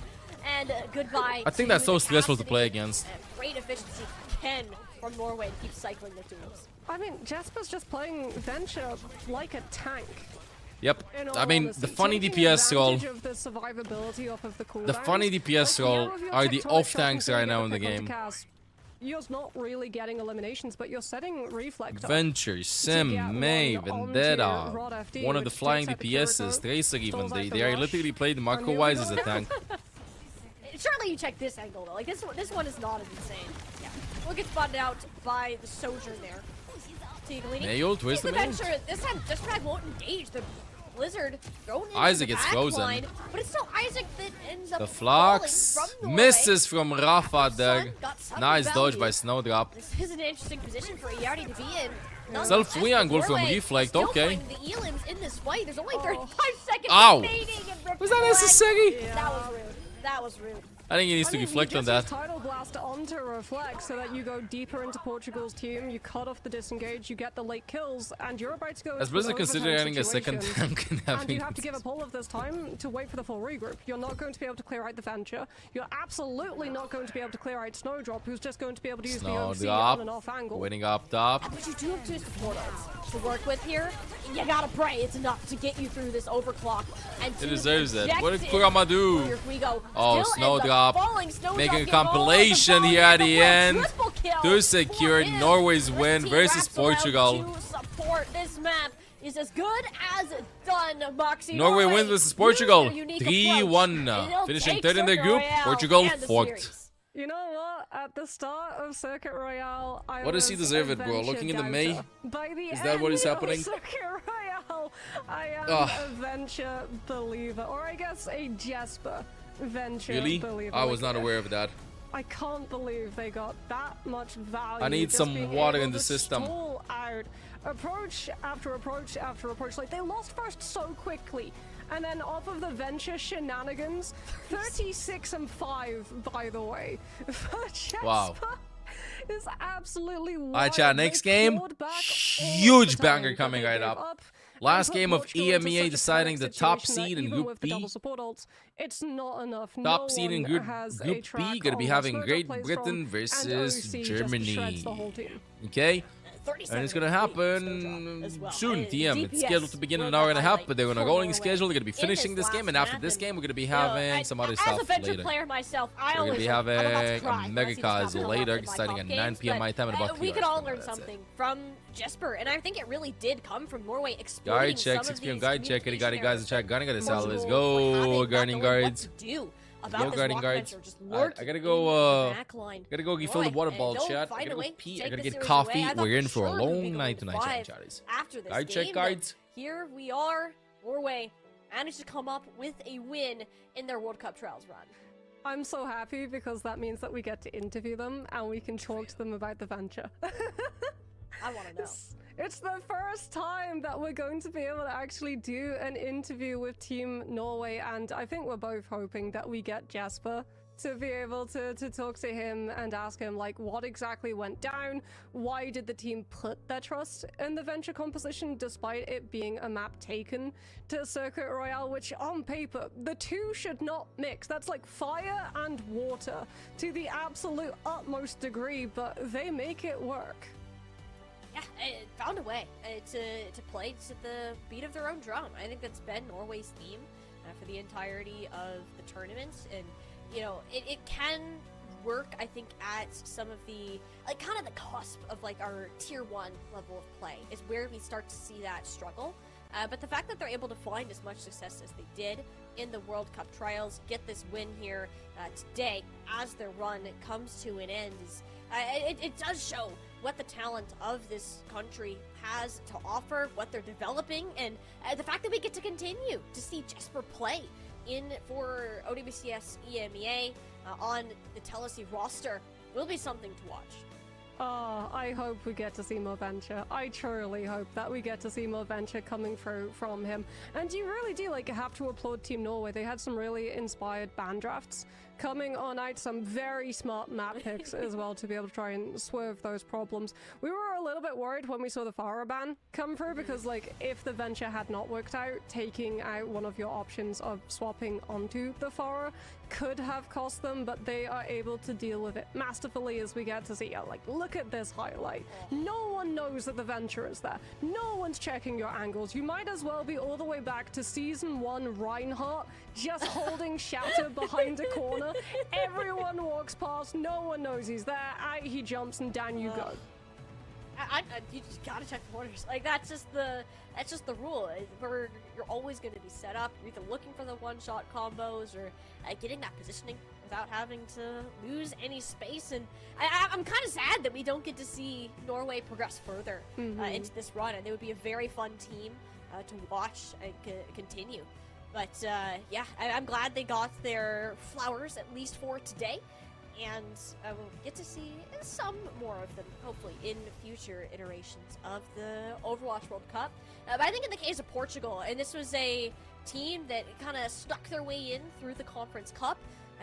and goodbye. I think to that's so the stressful to capacity. play against. Great efficiency, Ken from Norway to keep cycling the duels. I mean, Jasper's just playing Venture like a tank. Yep. In all I mean, honesty, the funny taking DPS role. advantage of the survivability off of the The cooldowns. funny DPS Like, role yeah, with your are the tectonic off shock tanks until right you now get in the pick onto game. Cass, you're not really getting eliminations, but you're setting reflect up. Venture, Sim, get May, one onto Vendetta, Rod FD, one of the which flying takes out the DPSs, Kiriko, Tracer even. stalls out They the are rush, literally played and macro-wise here as we a go. tank. Surely you check this angle though. Like this one is not as insane. Yeah. We'll get spotted out by the Sojourn there. May ult, where's the May ult? Venture, this time Drag won't engage the Blizzard thrown into Isaac the gets back frozen. line, but it's still Isaac that ends up The falling Flux from Norway. misses from Rafa there. got some Nice dodge value. by Snowdrop. This is an interesting position for Yardi to be in. Self free angle from Norway Reflect, still okay. finding the elims in this fight. There's only 35 seconds Ow. remaining. And Was that Reflect- necessary? That was rude. That was rude. I think he needs to reflect you on just that. use Tidal Blast onto Reflect so that you go deeper into Portugal's team, you cut off the disengage, you get the late kills, and you're about to go As into Blizzard an consider overtime adding a second situation. tank and And having you have to give up all of this time to wait for the full regroup. You're not going to be able to clear out the Venture. You're absolutely not going to be able to clear out Snowdrop, who's just going to be able to use the OVC on and off angle. Waiting up top. But you do have two support ults to work with here. You gotta pray it's enough to get you through this overclock. And It deserves it. What did objective. Kurama do? Here we go. Oh, Still Snowdrop. ends up falling. Snowdrop Making a getting all of the compilation value here at of the world. end Triple kill to secure for him. Norway's This win team versus wraps around Portugal. to support this map is as good as done, Moxie. Norway wins versus Portugal. Use your unique 3-1. approach, and it'll Finishing take third in their Circuit group. Royale Portugal and the fourth. series. You know what? At the start of Circuit Royale, I What does he was deserve a it, bro? Venture Looking in the doubter. May? By the Is that what is end of happening? Circuit Royale, I am Ugh. a Venture believer, or I guess a Jasper Venture Really? believer. I was Like, not aware of that. I can't believe they got that much value. I need just some being water able in the to system. stall out approach after approach after approach. Like, they lost first so quickly. And then off of the Venture shenanigans, 36-5, by the way. For Jasper Wow. is absolutely wild. Alright, chat. Next They game. clawed back all Huge the banger time, coming but they right gave up. and Last put game of Portugal into EMEA such a deciding the panic top situation that seed in even Group with the double B. support ults, it's not enough. Top seed in Group has a B. track Gonna be on having where Great Snowdrop plays Britain from, versus and OVC just Germany. shreds the whole team. Okay? 37 And it's gonna happen as well. soon, And TM. It's DPS scheduled to begin in were an the hour and a half, highlight but they're on a for rolling Norway schedule. They're gonna be in finishing this last game, and after map, this game, we're gonna be you know, having some other stuff as a Venture later. player myself, I We're gonna always be I'm about to having cry when I see this Americas map come up later, in my starting top at 9 games, p.m. but, my time in about 3 we hours could all from now, learn that's it. something from Jesper, and I think it really did come from Norway exploiting Guide check, some 6 of p.m. these guide check. Any guarding guys in chat? Guarding got this out. Let's Portugal go, guarding guards. do about Go this guarding Rock guards. Venture just Alright, lurking I gotta in go, the back line. gotta go fill the water And ball, they'll chat. I find gotta a go way to pee. I take gotta this get series coffee. away. I thought We're in for for a sure we'd be long going night tonight, five chat, chatties. After this Guide check, game, guards. but here we are. Norway managed to come up with a win in their World Cup Trials run. I'm so happy because that means that we get to interview them and we can talk to them about the Venture. I want to know. It's the first time that we're going to be able to actually do an interview with Team Norway, and I think we're both hoping that we get Jasper to be able to talk to him and ask him, like, what exactly went down? Why did the team put their trust in the Venture composition despite it being a map taken to Circuit Royale, which on paper, the two should not mix. That's like fire and water to the absolute utmost degree, but they make it work. Yeah, it found a way to play to the beat of their own drum. I think that's been Norway's theme for the entirety of the tournament, and you know, it can work, I think, at some of the, like, kind of the cusp of, like, our tier 1 level of play is where we start to see that struggle. But the fact that they're able to find as much success as they did in the World Cup trials, get this win here today as their run comes to an end, is it does show what the talent of this country has to offer, what they're developing, and the fact that we get to continue to see Jesper play in for OWCS EMEA on the Telesi roster will be something to watch. Oh, I hope we get to see more Venture. I truly hope that we get to see more Venture coming through from him. And you really do, like, have to applaud Team Norway. They had some really inspired ban drafts coming on out, some very smart map picks as well to be able to try and swerve those problems. We were a little bit worried when we saw the Farah ban come through because, like, if the Venture had not worked out, taking out one of your options of swapping onto the Farah could have cost them, but they are able to deal with it masterfully as we get to see, like, look at this highlight. No one knows that the Venture is there. No one's checking your angles. You might as well be all the way back to Season 1 Reinhardt, just holding Shatter behind a corner. Everyone walks past, no one knows he's there, out he jumps, and down you go. You just gotta check the corners. Like, that's just the rule. You're always going to be set up. You're either looking for the one-shot combos or getting that positioning without having to lose any space. And I'm kind of sad that we don't get to see Norway progress further into this run. And it would be a very fun team to watch and continue. But yeah, I'm glad they got their flowers, at least for today. And we'll get to see some more of them, hopefully, in future iterations of the Overwatch World Cup. But I think in the case of Portugal, and this was a team that kind of stuck their way in through the Conference Cup,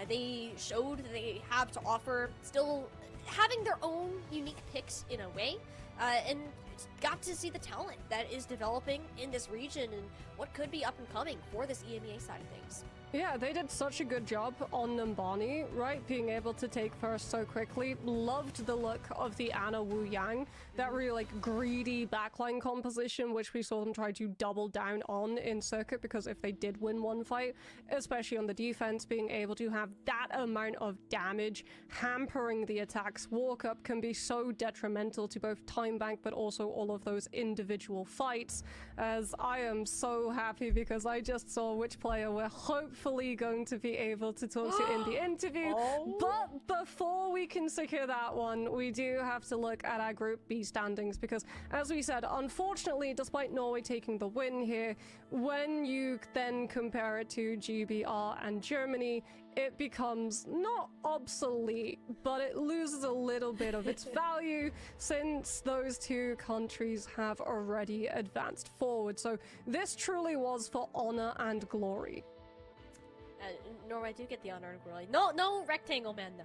they showed that they have to offer, still having their own unique picks in a way, and got to see the talent that is developing in this region and what could be up and coming for this EMEA side of things. Yeah, they did such a good job on Numbani, right? Being able to take first so quickly. Loved the look of the Anna Wu Yang, that really, like, greedy backline composition, which we saw them try to double down on in Circuit, because if they did win one fight, especially on the defense, being able to have that amount of damage hampering the attacks walk up can be so detrimental to both time bank but also all of those individual fights. As I am so happy because I just saw which player we're hopefully going to be able to talk to in the interview. But before we can secure that one, we do have to look at our Group B standings, because as we said, unfortunately, despite Norway taking the win here, when you then compare it to GBR and Germany, it becomes not obsolete, but it loses a little bit of its value since those two countries have already advanced forward. So this truly was for honor and glory. Norway do get the honor and glory. No rectangle man though.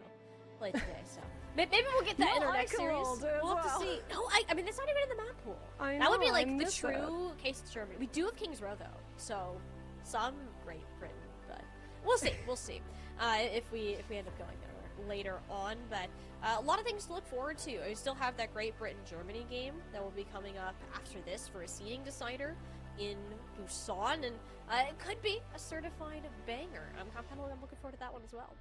Play today, so maybe we'll get that in our next series. We'll have to see. No, I mean it's not even in the map pool. That would be like the true case of Germany. We do have King's Row though, so some Great Britain, but we'll see. We'll see if we end up going there later on. But a lot of things to look forward to. We still have that Great Britain-Germany game that will be coming up after this for a seeding decider in Busan, and it could be a certified banger. I'm looking forward to that one as well.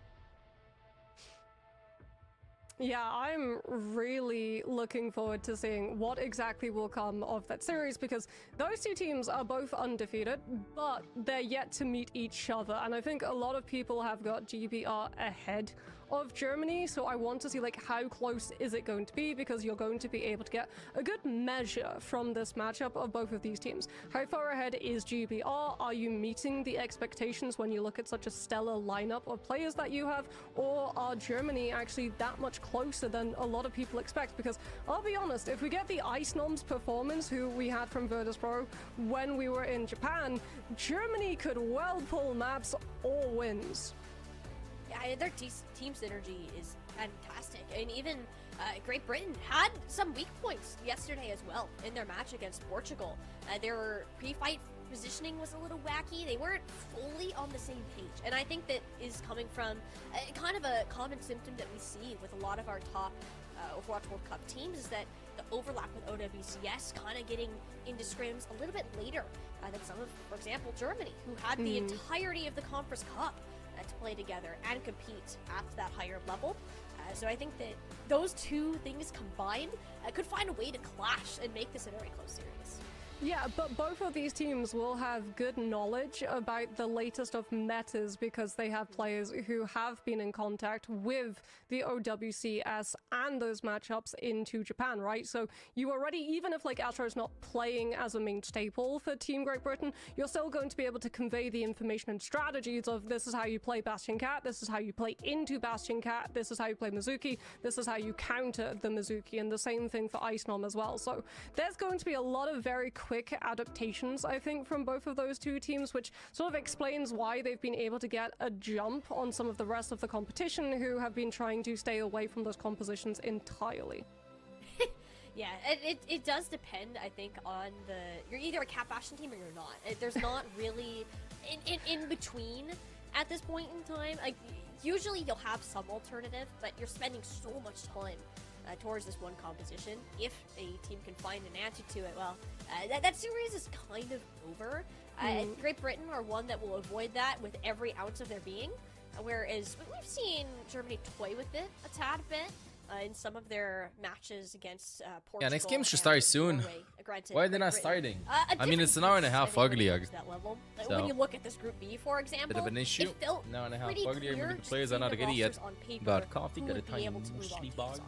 Yeah, I'm really looking forward to seeing what exactly will come of that series, because those two teams are both undefeated, but they're yet to meet each other. And I think a lot of people have got GBR ahead of Germany, so I want to see, like, how close is it going to be, because you're going to be able to get a good measure from this matchup of both of these teams. How far ahead is GBR? Are you meeting the expectations when you look at such a stellar lineup of players that you have, or are Germany actually that much closer than a lot of people expect? Because I'll be honest, if we get the Ice Noms performance who we had from Virtus.pro when we were in Japan, Germany could well pull maps or wins. their team synergy is fantastic. And even Great Britain had some weak points yesterday as well in their match against Portugal. Their pre-fight positioning was a little wacky. They weren't fully on the same page. And I think that is coming from kind of a common symptom that we see with a lot of our top Overwatch World Cup teams, is that the overlap with OWCS kind of getting into scrims a little bit later than some of, for example, Germany, who had the entirety of the Conference Cup to play together and compete at that higher level. So I think that those two things combined could find a way to clash and make this a very close series. Yeah, but both of these teams will have good knowledge about the latest of metas because they have players who have been in contact with the OWCS and those matchups into Japan, right? So you already, even if like Astro's not playing as a main staple for Team Great Britain, you're still going to be able to convey the information and strategies of this is how you play Bastion Cat, this is how you play into Bastion Cat, this is how you play Mizuki, this is how you counter the Mizuki, and the same thing for Ice Nom as well. So there's going to be a lot of very quick adaptations, I think, from both of those two teams, which sort of explains why they've been able to get a jump on some of the rest of the competition who have been trying to stay away from those compositions entirely. Yeah, it does depend, I think, on you're either a Cat Bastion team or you're not. There's not really in between at this point in time. Like, usually you'll have some alternative, but you're spending so much time towards this one composition. If a team can find an answer to it, well, that series is kind of over. Great Britain are one that will avoid that with every ounce of their being, whereas we've seen Germany toy with it a tad bit in some of their matches against Portugal. Yeah, next game should start soon. Granted, Why are they not starting? I mean, it's an hour and a half uglier. So, when you look at this Group B, for example, bit of an issue. it felt An hour and a half pretty uglier. clear Maybe the to players see are not the ready yet. rosters on paper Got coffee, who got a would be tiny able to move on muesli to bar. these on.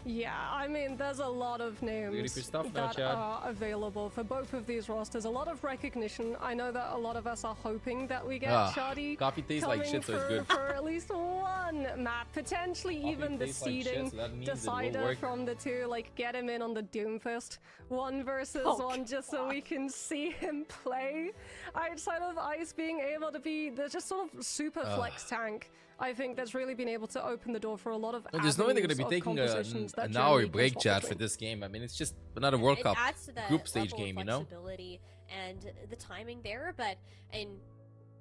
Yeah, I mean, there's a lot of names for stuff now, that Chad. are available for both of these rosters. A lot of recognition. I know that a lot of us are hoping that we get Shoddy coffee tastes like coming shit, so it's for, good. for at least one map, potentially Coffee even the tastes like shit, seeding so that means it will decider work. from the two. Like, get him in on the Doomfist 1 versus 1, just so we can see him play. Outside of Ice being able to be the just sort of super flex tank, I think that's really been able to open the door for a lot of There's no way they're going to avenues be of taking compositions that an hour Germany can break swap chat between. for this game. I mean, it's just another World Cup It adds to that group stage level game, of you know? flexibility and the timing there, but in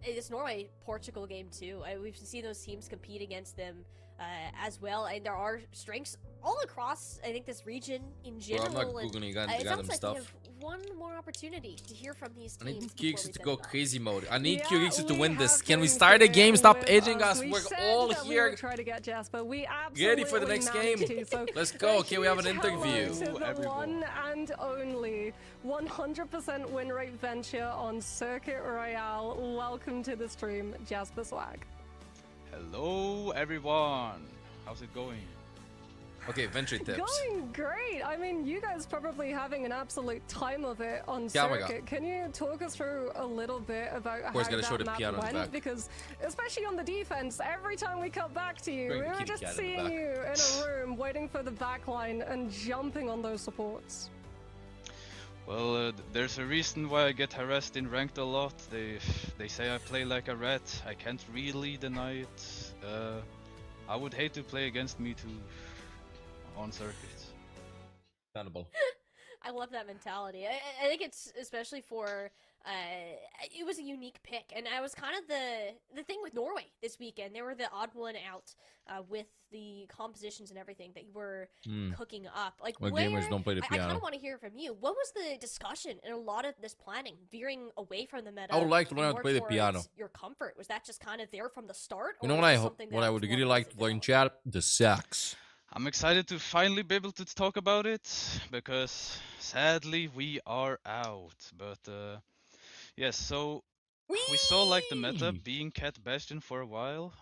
this Norway-Portugal game too, we've seen those teams compete against them as well, and there are strengths all across, I think, this region in Bro, I'm general. not and, Googling it random sounds like stuff. we have one more opportunity to hear from these I teams. need before Kyrixis we to send go it off. crazy mode. I need Yeah, Kyrixis to we win this. have Can we him start a game? here Stop with edging us. us. We We're said all that we here. would try to get Jasper. We Get absolutely ready for the next managed game. to. So Let's go. a Okay, we have an huge hello interview. to the Everyone. one and only 100% win rate venture on Circuit Royale. Welcome to the stream, Jasper Swag. Hello everyone, how's it going? Okay, venture tips. Going great. I mean, you guys probably having an absolute time of it on Yeah, oh my Circuit. Can you talk us through a little bit about how course, gotta show that the map piano in the went? back. Because especially on the defense, every time we cut back to you, Bring we the were kitty just cat in the seeing back. you in a room waiting for the backline and jumping on those supports. Well, there's a reason why I get harassed in ranked a lot. They say I play like a rat. I can't really deny it. I would hate to play against me too on Circuit. Understandable. I love that mentality. I think it's especially for it was a unique pick, and I was kind of the thing with Norway this weekend. They were the odd one out with the compositions and everything that you were cooking up. Like, When where, gamers don't play the I kind piano. of want to hear from you. What was the discussion in a lot of this planning, veering away from the meta? I would like to learn how to more play the towards piano. Your comfort, was that just kind of there from the start? You know or what was I it something what that I was would more really like to learn, chat? The sax. I'm excited to finally be able to talk about it, because sadly we are out. But yes, so we saw like the meta being Cat Bastion for a while.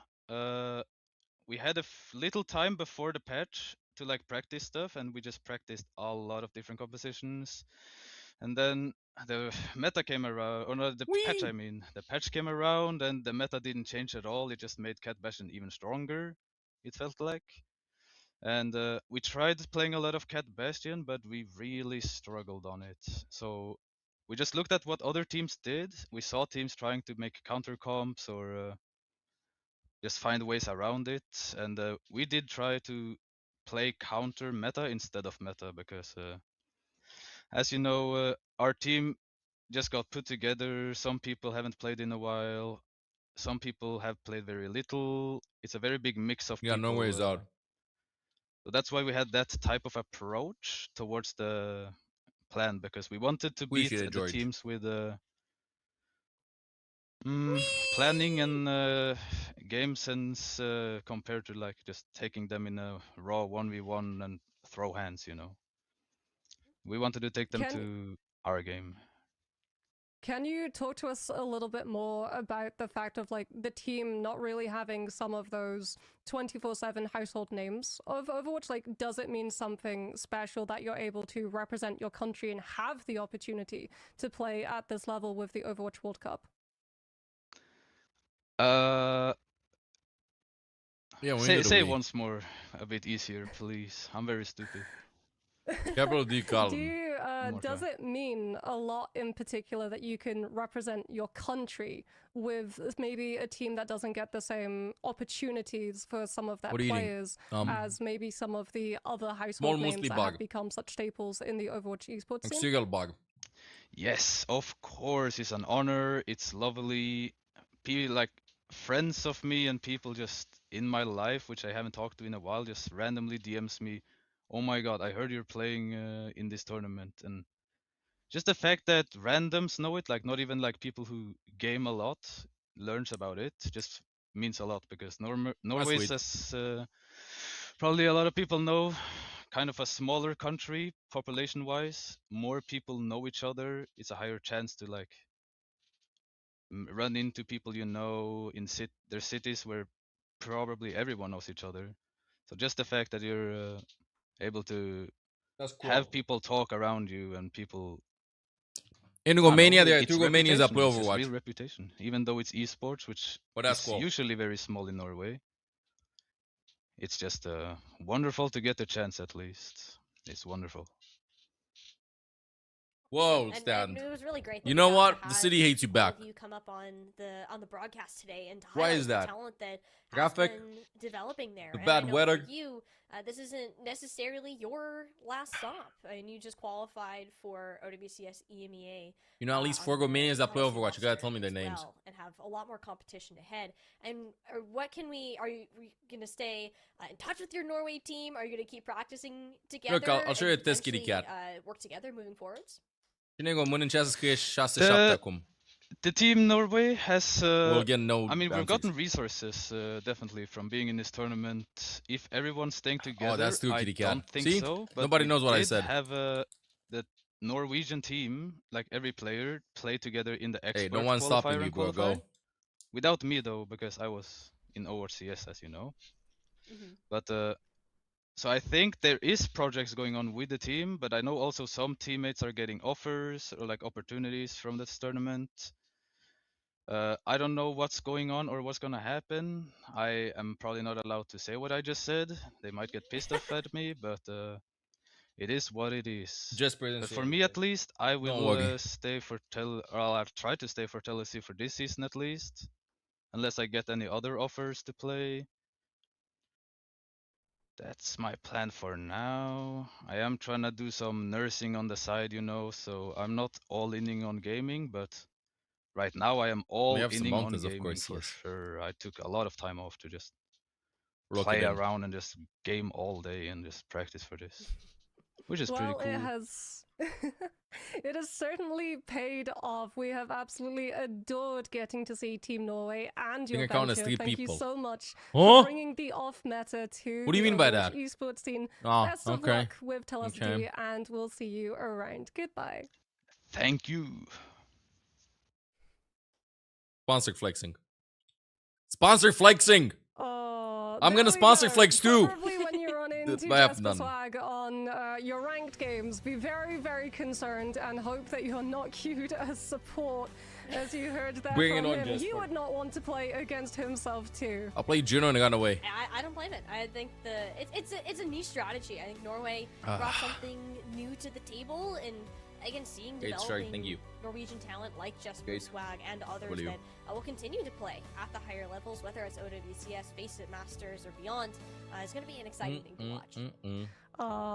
We had a little time before the patch to like practice stuff, and we just practiced a lot of different compositions. And then the meta came around, or no, the patch I mean. The patch came around and the meta didn't change at all, it just made Cat Bastion even stronger, it felt like. And we tried playing a lot of Cat Bastion, but we really struggled on it. So we just looked at what other teams did. We saw teams trying to make counter comps or just find ways around it. And we did try to play counter meta instead of meta because, as you know, our team just got put together. Some people haven't played in a while. Some people have played very little. It's a very big mix of people. No worries out. So that's why we had that type of approach towards the plan, because we wanted to beat Appreciate it, the George. teams with planning and game sense compared to like just taking them in a raw 1v1 and throw hands, you know. We wanted to take them to our game. Can you talk to us a little bit more about the fact of like the team not really having some of those 24/7 household names of Overwatch? Like, does it mean something special that you're able to represent your country and have the opportunity to play at this level with the Overwatch World Cup? Say once more, a bit easier, please. I'm very stupid. Capital D column. Does it mean a lot in particular that you can represent your country with maybe a team that doesn't get the same opportunities for some of their players as maybe some of the other household names that have become such staples in the Overwatch esports scene? Yes, of course, it's an honor. It's lovely. People like friends of me and people just in my life, which I haven't talked to in a while, just randomly DMs me, "Oh my god, I heard you're playing in this tournament." And just the fact that randoms know it, like not even like people who game a lot learns about it, just means a lot, because Norway is, as probably a lot of people know, kind of a smaller country population wise. More people know each other. It's a higher chance to like run into people you know in their cities where probably everyone knows each other. So just the fact that you're able to have people talk around you and people in Romania, there are it's 2 Romanians that play It's Overwatch. real reputation, even though it's esports, which is usually very small in Norway. It's just wonderful to get the chance, at least. It's wonderful. Whoa, and it was really great. That you know what? The The city hates you back. You come up on the broadcast today and to Why highlight is that? the talent that has Graphic? been developing there. The And bad I know weather? For you, this isn't necessarily your last stop, and you just qualified for OWCS EMEA. You know, at least 4 Romanians that play Overwatch. You gotta tell me their names. And have a lot more competition ahead. And what can are you gonna stay in touch with your Norway team? Are you gonna keep practicing together? Look, I'll show you this kitty cat. Work together moving forwards. The team Norway has no I mean, we've bounties. gotten resources definitely from being in this tournament. If everyone's staying together, that's too I kitty cat. don't think See? so. But Nobody we knows what I did said. have the Norwegian team, like every player, play together in the expert no one's stopping qualifier you, and bro. qualify. Go. Without me though, because I was in OVERWATCH, as you know. But so I think there is projects going on with the team, but I know also some teammates are getting offers or like opportunities from this tournament. I don't know what's going on or what's gonna happen. I am probably not allowed to say what I just said. They might get pissed off at me, but it is what it is. But for me, at least, I will stay for I'll try to stay for TLC for this season at least, unless I get any other offers to play. That's my plan for now. I am trying to do some nursing on the side, you know, so I'm not all inning on gaming, but right now I am all inning on gaming for sure. I took a lot of time off to just play around and just game all day and just practice for this, which is pretty cool. It has certainly paid off. We have absolutely adored getting to see Team Norway and your venture. Thank you so much for bringing the off meta to what do you mean by that? Esports scene. Oh, Best of luck with Telesity, and we'll see you around. Goodbye. Thank you. Sponsor flexing. Sponsor flexing. I'm gonna sponsor flex too. Probably when you run into Jesper Swag on your ranked games, be very, very concerned and hope that you're not queued as support, as you heard there from him. He would not want to play against himself too. I'll play Juno and I got away. I don't blame it. I think it's a niche strategy. I think Norway brought something new to the table, and again, seeing Great strike, thank developing you. Norwegian talent like Jesper Great. Swag and others What are you? that will continue to play at the higher levels, whether it's OWCS, Face It, Masters, or beyond, is going to be an exciting thing to watch.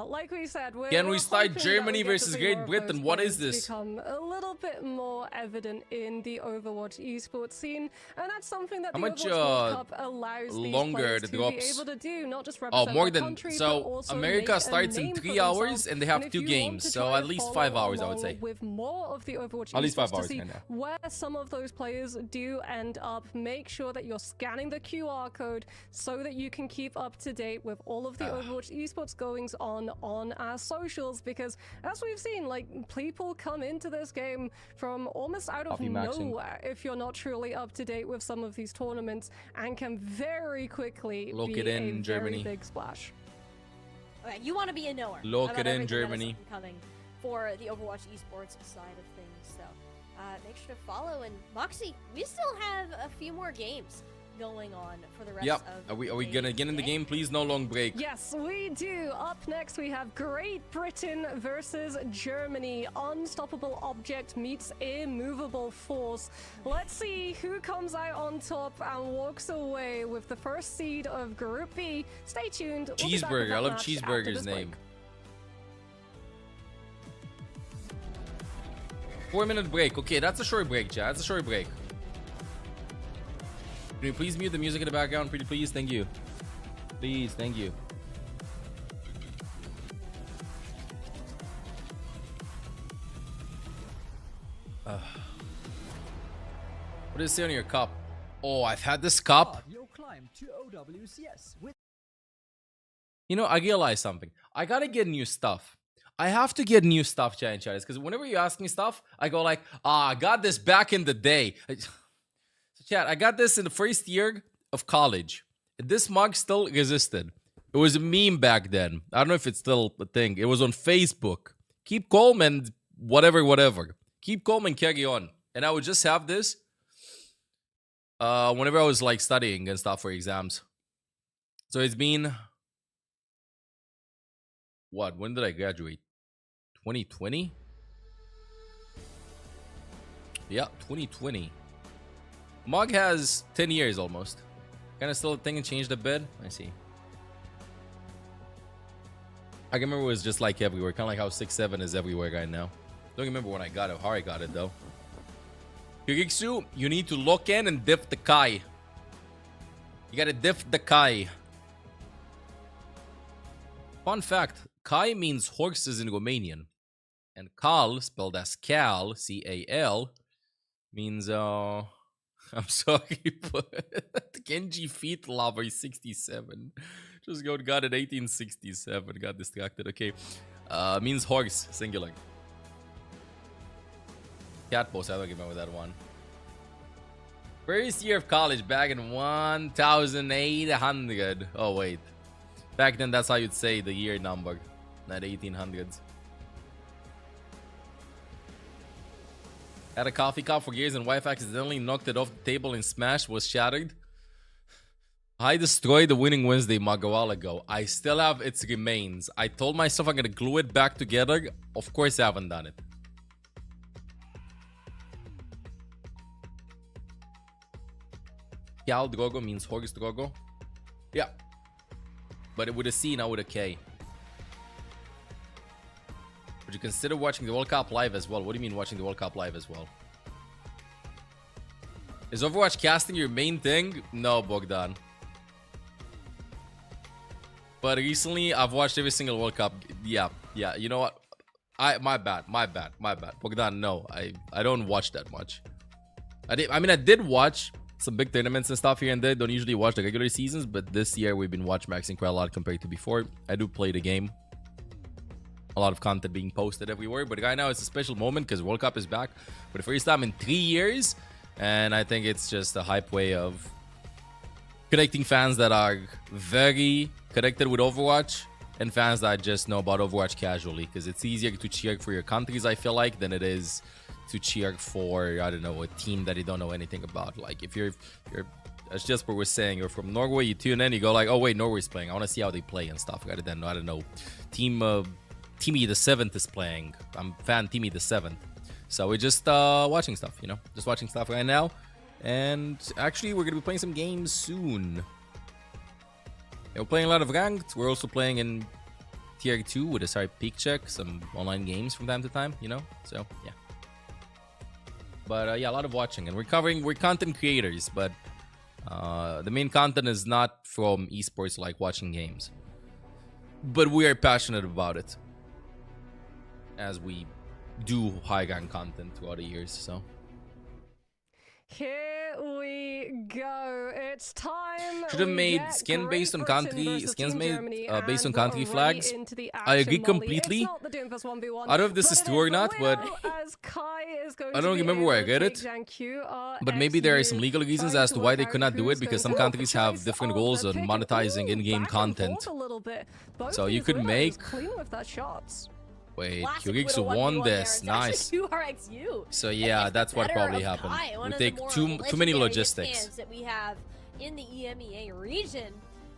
Like we said, Can we we're start hoping that Germany we get to versus see Great more of Britain? those What is players this? Become a little bit more evident in the Overwatch esports scene, and that's something that How the much, Overwatch World Cup allows these longer players the to drops? be able to do, not just Oh, represent more their than country, but so. also America make a starts in name for 3 hours, themselves. and they have if 2 you want games, to so try at to least follow 5 hours, I would along say. with more of the Overwatch At least 5 esports to hours, see kinda. where some of those players do end up. Make sure that you're scanning the QR code so that you can keep up to date with all of the Overwatch esports goings on our socials, because as we've seen, like, people come into this game from almost out of Coffee maxing. nowhere if you're not truly up to date with some of these tournaments, and can very quickly Lock be it in, a Germany. very big splash. Okay, you want to be a knower. Lock about it in, everything that is Germany. up and coming for the Overwatch esports side of things. So make sure to follow. And Moxie, we still have a few more games going on for the rest Yep. of Are we the gonna get in the day. game? Please, no long break. Yes, we do. Up next, we have Great Britain versus Germany. Unstoppable object meets immovable force. Let's see who comes out on top and walks away with the first seed of Group B. Stay tuned. We'll be back with Cheeseburger. that I love match after Cheeseburger's this break. name. 4-minute break. Okay, that's a short break, chat. That's a short break. Can you please mute the music in the background? Pretty please. Thank you. Please, thank you. What does it say on your cup? Oh, I've had this cup. Your climb to OWCS with You know, I realized something. I gotta get new stuff. I have to get new stuff, chat and chatters, because whenever you ask me stuff, I go like, I got this back in the day. So chat, I got this in the first year of college. This mug still existed. It was a meme back then. I don't know if it's still a thing. It was on Facebook. Keep calm and whatever. Keep calm and carry on. And I would just have this whenever I was like studying and stuff for exams. So it's been... What? When did I graduate? 2020? Yeah, 2020. Mug has 10 years almost. Kind of still a thing and changed a bit. I see. I can remember it was just like everywhere. Kind of like how 6-7 is everywhere right now. Don't remember when I got it, how I got it though. Kiriksu, you need to lock in and diff the Kai. You gotta diff the Kai. Fun fact, Kai means horses in Romanian. And Kal, spelled as Cal, C-A-L, means, I'm sorry, but Genji Feet Lover 67. Just got it 1867. Got distracted. Okay. Means horse, singular. Cat post, I don't remember that one. First year of college back in 1800. Oh, wait. Back then, that's how you'd say the year number, not 1800s. Had a coffee cup for years and wife accidentally knocked it off the table and smashed, was shattered. I destroyed the winning Wednesday mug a while ago. I still have its remains. I told myself I'm gonna glue it back together. Of course I haven't done it. Cal Drogo means horse Drogo. Yeah. But it with a C, not with a K. Would you consider watching the World Cup live as well? What do you mean watching the World Cup live as well? Is Overwatch casting your main thing? No, Bogdan. But recently, I've watched every single World Cup. Yeah. You know what? My bad. Bogdan, no. I don't watch that much. I did watch some big tournaments and stuff here and there. Don't usually watch the regular seasons, but this year we've been watch maxing quite a lot compared to before. I do play the game. A lot of content being posted everywhere, but right now it's a special moment because World Cup is back for the first time in 3 years, and I think it's just a hype way of connecting fans that are very connected with Overwatch and fans that just know about Overwatch casually, because it's easier to cheer for your countries, I feel like, than it is to cheer for, I don't know, a team that you don't know anything about. Like if you're as Jesper was saying, you're from Norway, you tune in, you go like, oh wait, Norway's playing, I want to see how they play and stuff, rather than, I don't know, team Timmy the 7th is playing. I'm fan Timmy the 7th. So we're just watching stuff, you know? Just watching stuff right now. And actually, we're going to be playing some games soon. Yeah, we're playing a lot of ranked. We're also playing in Tier 2 with a side peak check. Some online games from time to time, you know? So, yeah. But yeah, a lot of watching. And we're content creators, but the main content is not from esports like watching games. But we are passionate about it. As we do high rank content throughout the years, so. Here we go. It's time. Should have made skin based on country skins made based on country flags. I agree completely. I don't know if this is true or not, but I don't remember where I read it. But maybe there are some legal reasons as to why they could not do it, because some countries have different rules on monetizing in-game content. So you could make. Wait, Owwc won this. Nice. So yeah, that's what probably happened. We take too many logistics. That we have in the EMEA region.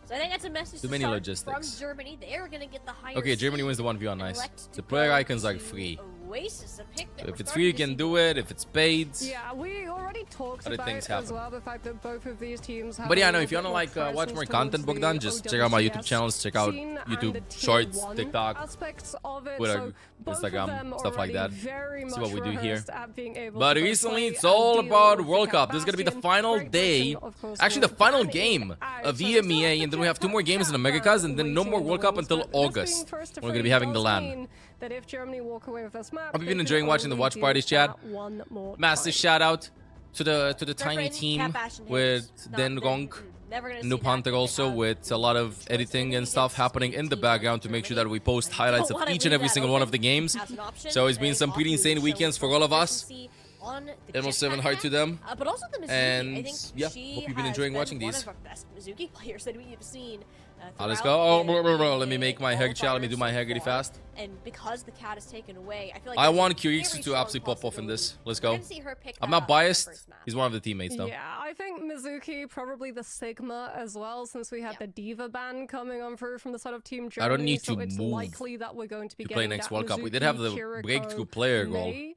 So I think that's a message Too many logistics. from Germany. They are going to get the higher Okay, Germany wins the 1v1. Nice. The player icons are free. Oasis, a pick So if it's free, you can do it. If it's paid, yeah, we already talked other about things as happen. well the fact that both of these teams have. But yeah, a no, if you little wanna bit like watch more presence content, towards Bogdan, the just check out my YouTube OWCS channels. Check out scene and YouTube the Tier Shorts, 1 TikTok, aspects of it. Twitter, So both of Instagram, them stuff like already that. very See what we much do here. rehearsed at being able But to both recently, play it's and all deal about with World the Cup. This is gonna be the Bastion. final Great day. Britain, of course, Actually, the will final be game out. of So there's still EMEA, and then we have 2 more games in the Americas, and then no more World Cup until August. We're gonna be having the LAN. That if Germany walk away with this map, I've they been could enjoying watching the only watch do parties, chat. that one more Massive time. shout out to the tiny team with Den Gong, Noob Hunter also, with a lot of editing and stuff happening in the background to make sure that we post highlights of each and every single one of the games. So it's been some pretty insane weekends for all of us. ML7 hard to them. But also the Mizuki, And I think yeah, she hope you've been has enjoying been watching one these. of our best Mizuki players that we have seen. Let's throughout go. Oh, the let me make my hair chat. Let me do my hair really fast. And because the cat is taken away, I feel like I there's a want very Owwc to strong absolutely pop off in this. Let's We're go. gonna see her pick I'm that not up in the biased. first map. He's one of the teammates though. Yeah, I think Mizuki probably the Sigma as well, since we had the Diva ban coming on through from the side of Team Germany. I don't need so to it's move likely that we're going to be to play getting next that World Cup. We did Mizuki, have the Kiriko, breakthrough player goal. Mei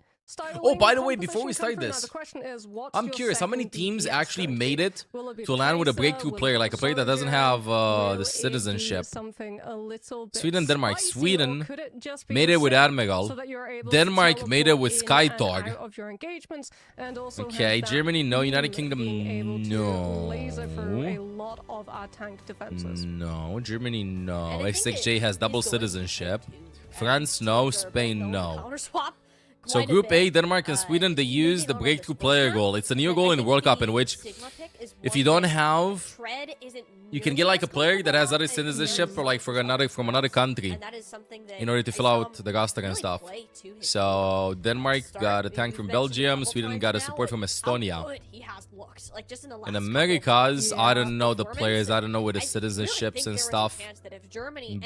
Oh, by the way, styling before we composition start come this, through. Now, the question is, what's I'm your curious how many second teams DPS actually trophy? made it Will it be to land with a Tracer? breakthrough Will it player, be like a player that doesn't Soldier? have Will the it be citizenship. something a little bit Sweden, Denmark, spicy, or Sweden could it just be made the it with same Admiral. so that you're able to Denmark made it with teleport in and Skytog. out of your engagements, and also Okay, have that Germany, no. United beam Kingdom, being able to no. laser through a lot of our tank defenses. No, Germany, no. And I think SXJ has double citizenship. France, no. Spain, no. Counter swap. So Group A, Denmark and Sweden, they use the breakthrough player goal. It's a new goal in World Cup in which, if you don't have, you can get like a player that has other citizenship or like from another country in order to fill out the roster and stuff. So Denmark got a tank from Belgium, Sweden got a support from Estonia. In Americas, I don't know the players, I don't know with the citizenship and stuff,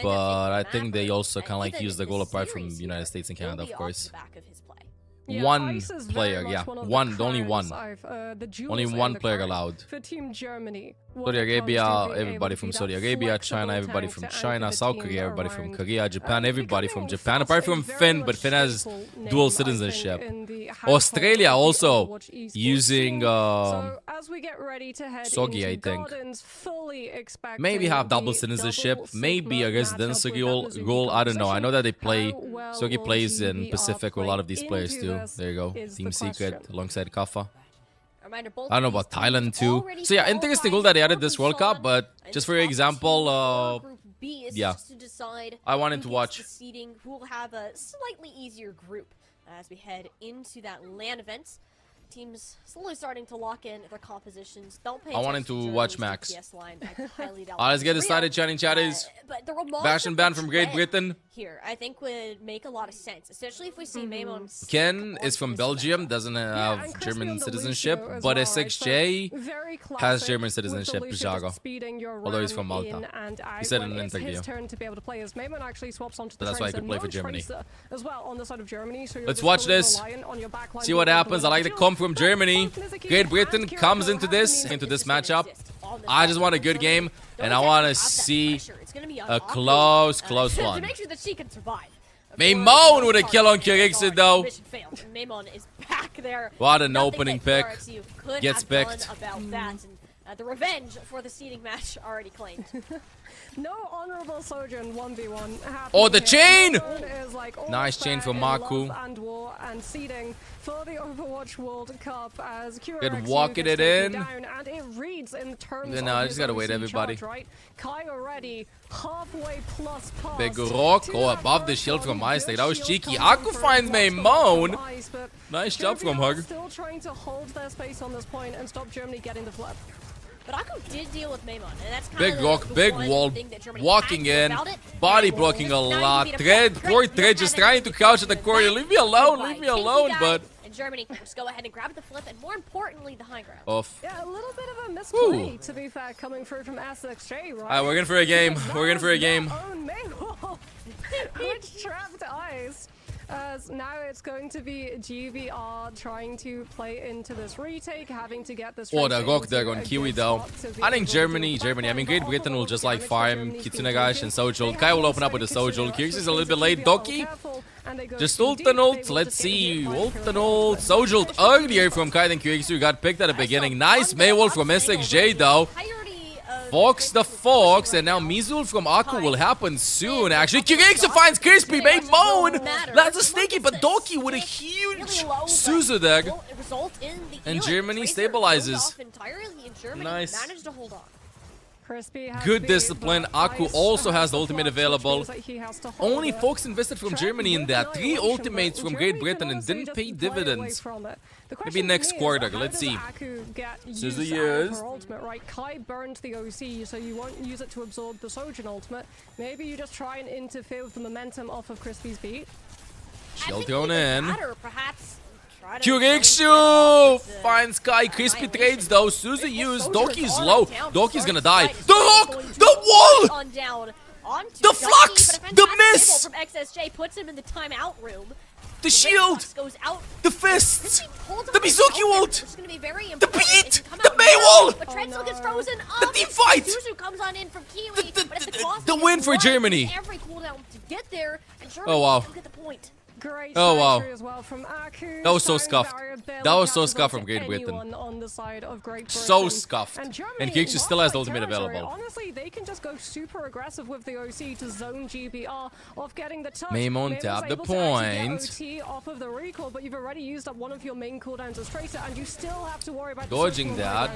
but I think they also kind of like use the goal apart from United States and Canada, of course. Yeah, One Ice is very player, much yeah. one of the One, only crowns one. the jewels Only in one the player crown allowed. for Team Germany. Saudi Arabia, everybody from Saudi Arabia, China, everybody from China, South Korea, everybody from Korea, Japan, everybody from Japan, apart from Finn, but Finn has dual citizenship. Australia also using as we get ready to head Sogi, into I think. Gardens, fully expecting Maybe have double the citizenship, double maybe a Sigma residency matchup with that goal, Mizuki I don't know. I know that they play, well Sogi will plays in GBR Pacific with a lot of these play players into too. this There you go, is Team the Secret question. alongside Kafa. Reminder, both I don't know about Thailand too. So yeah, interesting goal that they added this World Cup, but just for example, B is yeah, just to decide I wanted who to gets watch. the seeding, who will have a slightly easier group as we head into that LAN event. Teams slowly starting to lock in their compositions. Don't pay I wanted attention to watch Germany's Max. DPS line. I highly doubt Let's get it it's started, real. chatting chatties. But the Ramon Bastion ban from Great Britain. here, I think would make a lot of sense, especially if we see Maimon. Ken is from Belgium, doesn't have German citizenship, but SXJ has German citizenship, Jago. Although he's from Malta. He said in an interview. His turn to be able to play as Maimon actually swaps onto the That's why he Tracer. could play for No Germany. Tracer as well on the side of Germany, so you're Let's just watch fully this. reliant on your backline See what being able to happens. I like the win. come from Germany. Great Britain comes into this matchup. I just want a good game, and I want to see a close to one. make sure that she can survive. Maimon with a kill on Kirixu though. Mission failed. And Maimon is back there. What an Nothing opening that pick. QRXU could Gets have done picked. about that. And the revenge for the seeding match already claimed. No honorable sojourn 1v1. Oh, the chain! Is like Nice chain from Maku. Love and war and seeding for the Overwatch World Cup as QRXU Good walking gets it taken in. Down, and it reads in terms No, I of just his gotta wait, OC everybody. charge, right? Kai already halfway plus past. Big rock. Oh, above the shield from my state. That was cheeky. Aku finds Maimon. Nice job from her. Still trying to hold their space on this point and stop Germany getting the flip. But Aku did deal with Maimon, and that's kind Big of rock, the big one wall, thing that Germany walking had in, about it. body Well, blocking a now you lot. beat a Tread, Fred. poor Fred, Tread just trying to crouch at the corner. Leave me alone, leave me alone, but... And Germany will just go ahead and grab the flip, and more importantly, the high ground. Off. Yeah, a little bit of a misplay, to be fair, coming through from SXJ, right? Alright, we're in for a game. We're in for a game. Own Maywall, which trapped Ice. As now it's going to be GBR trying to play into this retake, having to get this. Oh, the retake rock into there on a Kiwi good though. spot to be I think able to Germany, do I mean Great Britain will just like damage farm Germany's been Kitsunegash and taking. Sojul. They Kai have will open up also with the considered Sojul. Kirix is a actually little bit late. GBR Doki. careful, and they go Just too ult deep. and They ult. will Let's just get hit see. by Ult Kirix. and ult. Sojul earlier from Kai than Kirixu got picked at the beginning. Nice Maywall from SXJ though. Fox the Fox, and now Mizul from Aku will happen soon. Actually, Kirixu finds Crispy Maimon. That's a sneaky, but Doki with a huge Suzu there. And Germany stabilizes. Nice. Managed to hold on. Good discipline. Aku also has the ultimate available. Only Fox invested from Germany in that. 3 ultimates from Great Britain and didn't pay dividends. Maybe next quarter. Let's see. Suzu used. Ultimate, right? Kai burned the OC, so you won't use it to absorb the Sojin ultimate. Maybe you just try and interfere with the momentum off of Crispy's beat. Shield thrown in. Perhaps. Kirixu finds Kai. Crispy trades though. Suzu used. Doki's low. Doki's gonna die. The hook! The wall! The flux! The miss! From XSJ puts him in the timeout room. The shield! Goes out. The fists! The Mizuki ult! The beat! The Maywall! But Trent still gets frozen up. The team fight! Suzu comes on in from Kiwi, but at the cost the of win his for life, Germany. Every cooldown to get there, and Germany Oh wow. still get the point. Great Oh wow. as well from Aku. That was so scuffed. That was so scuffed from Great Britain. Britain. On the side of Great So Britain. scuffed. And Germany And Kirixu lost still has the that ultimate territory. available. Honestly, they can just go super aggressive with the OC to zone GBR off getting the touch. Maimon Maybe tapped was the able to actually get point. OT off of the recall, but you've already used up one of your main cooldowns as Tracer, and you still have to worry about Dodging the that.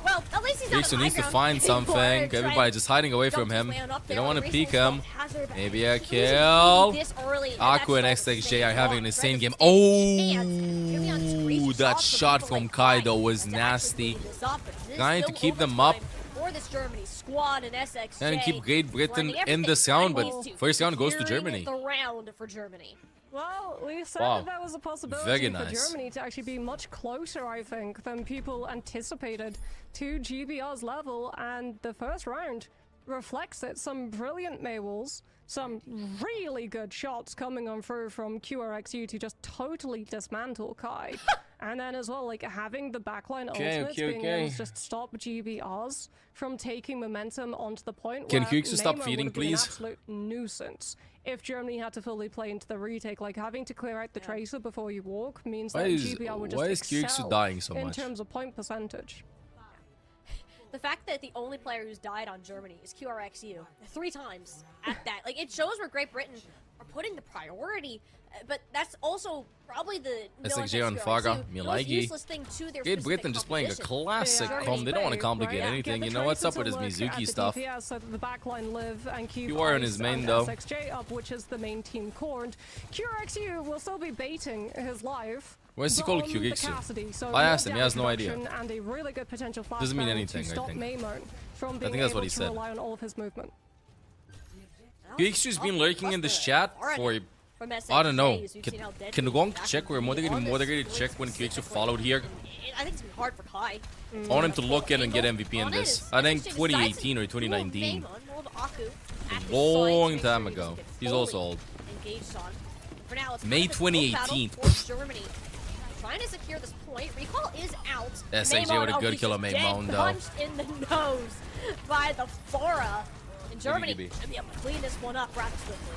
Well, at least he's Kirixu needs to find something. Everybody just hiding away from him. They don't want to peek him. Maybe a kill. Aku and XXJ are having an insane game. Oh, that shot from Kaido was nasty. Trying to keep them up For this Germany squad and SXJ. and keep Great Britain running in this round, but everything first round goes to clearing Germany. The round for Germany. Well, we said Wow. that there was a possibility Very for nice. Germany to actually be much closer, I think, than people anticipated to GBR's level, and the first round reflects it. Some brilliant Maywalls, some really good shots coming on through from QRXU to just totally dismantle Kai. And then as well, like having the backline ultimates being able to just stop GBRs from taking momentum onto the point Can where Kirixu stop Neymar feeding, would have been an please? absolute nuisance. If Germany had to fully play into the retake, like having to clear out the Tracer before you walk means Why that is- GBR would just why is Kirixu excel dying so in much? terms of point percentage. The fact that the only player who's died on Germany is QRXU 3 times at that, like, it shows where Great Britain are putting the priority, but that's also probably the SXJ on Faga, Milagi. Great Britain just playing a classic comp. They don't want to complicate anything. You know what's up with his Mizuki stuff? So that the backline live and keep You are on his Ice main and though. SXJ up, which is the main team core. And QRXU will still be baiting his life. Why is he called on the Kirixu? Cassidy, so I asked him, he no has no damage idea. reduction And a really good potential flash Doesn't mean barrel anything, to I stop think. Maimon from I being think that's able what he to said. rely on all of his movement. Kirixu's been lurking in this chat for, I don't know. Can Gong check or moderated check when Kirixu followed here? I think it's been hard for Kai. I want him to look in and get MVP in this. I think 2018 or 2019. A long time ago. He's also old. Engaged on. For now, it's May kind of a battle 2018. for Germany. Trying to secure this point. Recall is out. SXJ with a good he's kill on just Maimon, dead though. punched in the nose by the Fora. And Germany Gibby. should be able to clean this one up rather swiftly.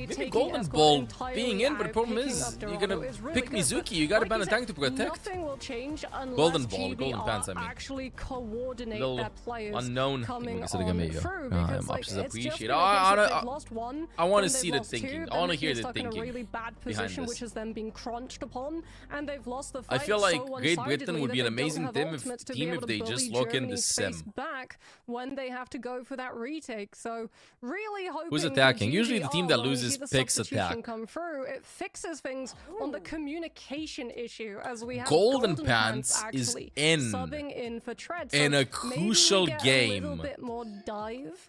maybe taking Golden Escort Ball entirely being in, but the out, problem picking is up you're Dorado gonna is really pick good, but Mizuki. You gotta like ban you a tank said, to protect. nothing will change unless Golden Ball, GB Golden Pants, I mean. actually coordinate Little their players unknown coming thing on meglio. through, Ja, because like absolut it's just appreciate. been a case of they've lost one, I want then to see they've the lost two, thinking. I then want to they hear get the stuck in a thinking. really bad position, this. which has then been crunched upon, and they've lost the fight. I feel like so Great Britain one-sidedly would be an that they don't amazing have team ultimates to be able if to they bully just lock in the Germany's sim. face back when they have to go for that retake. So really hoping Who's that attacking? Usually the team that GBR, when we loses see the picks substitution attack. come through, it fixes things on the communication issue, as we have Golden Golden Pants is actually in subbing in for Tread. in a So crucial maybe we get game. A little bit more dive.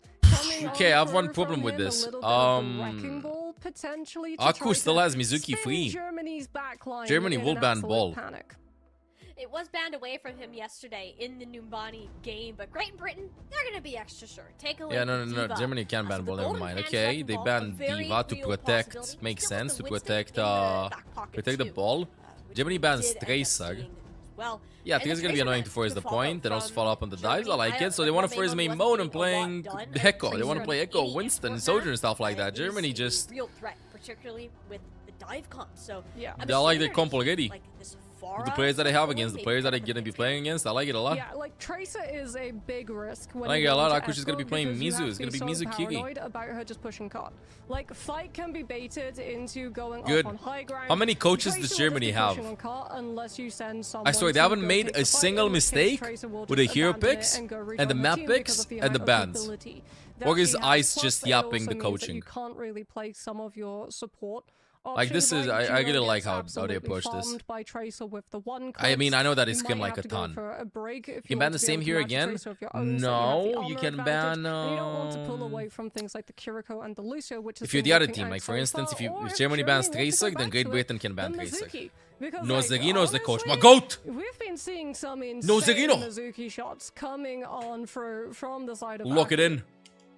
Okay, I have one problem with this. Aku still has Mizuki free. Germany will ban Ball. It was banned away from him yesterday in the Numbani game, but Great Britain, they're going to be extra sure. Take a look Yeah, at no. Diva. Germany can ban Ball. Never mind. Okay, they banned Diva to protect. Makes sense to protect. Protect the ball. Germany bans Tracer. Well, yeah, I think it's gonna be annoying to force the point and also follow up on the dives. I like it. So they want to force main mode and playing Echo. They want to play Echo, Winston, Sojourner and stuff like that. Germany just real threat, particularly with the dive comp. So yeah, they like their comp already. The players that I have against the players that I'm gonna be playing against, I like it a lot. Yeah, like Tracer is a big risk. When I like it a lot. Aku's just gonna be playing Mizu. It's gonna be Mizu Kiri. About her just pushing card. Like fight can be baited into going Good. off on high ground. How many coaches does Germany have? Unless you send I swear they haven't made a single mistake with the hero picks and the map picks and the bans. Or is Ice just yapping the coaching? You can't really play some of your support. Like this is, I really like how they approach this. By Tracer with the one I mean, I know that it's you skin might like have a to go ton. for a break if You can ban the same here again? No, you can ban. You don't want to pull away from things like the Kiriko and the Lucio, which is if you're the other team, like for instance, if Germany bans Tracer, then Great Britain can ban Tracer. Nozerino's the coach. My goat! We've been seeing some insane Nozerino! Mizuki shots coming on from the side of Lock it in.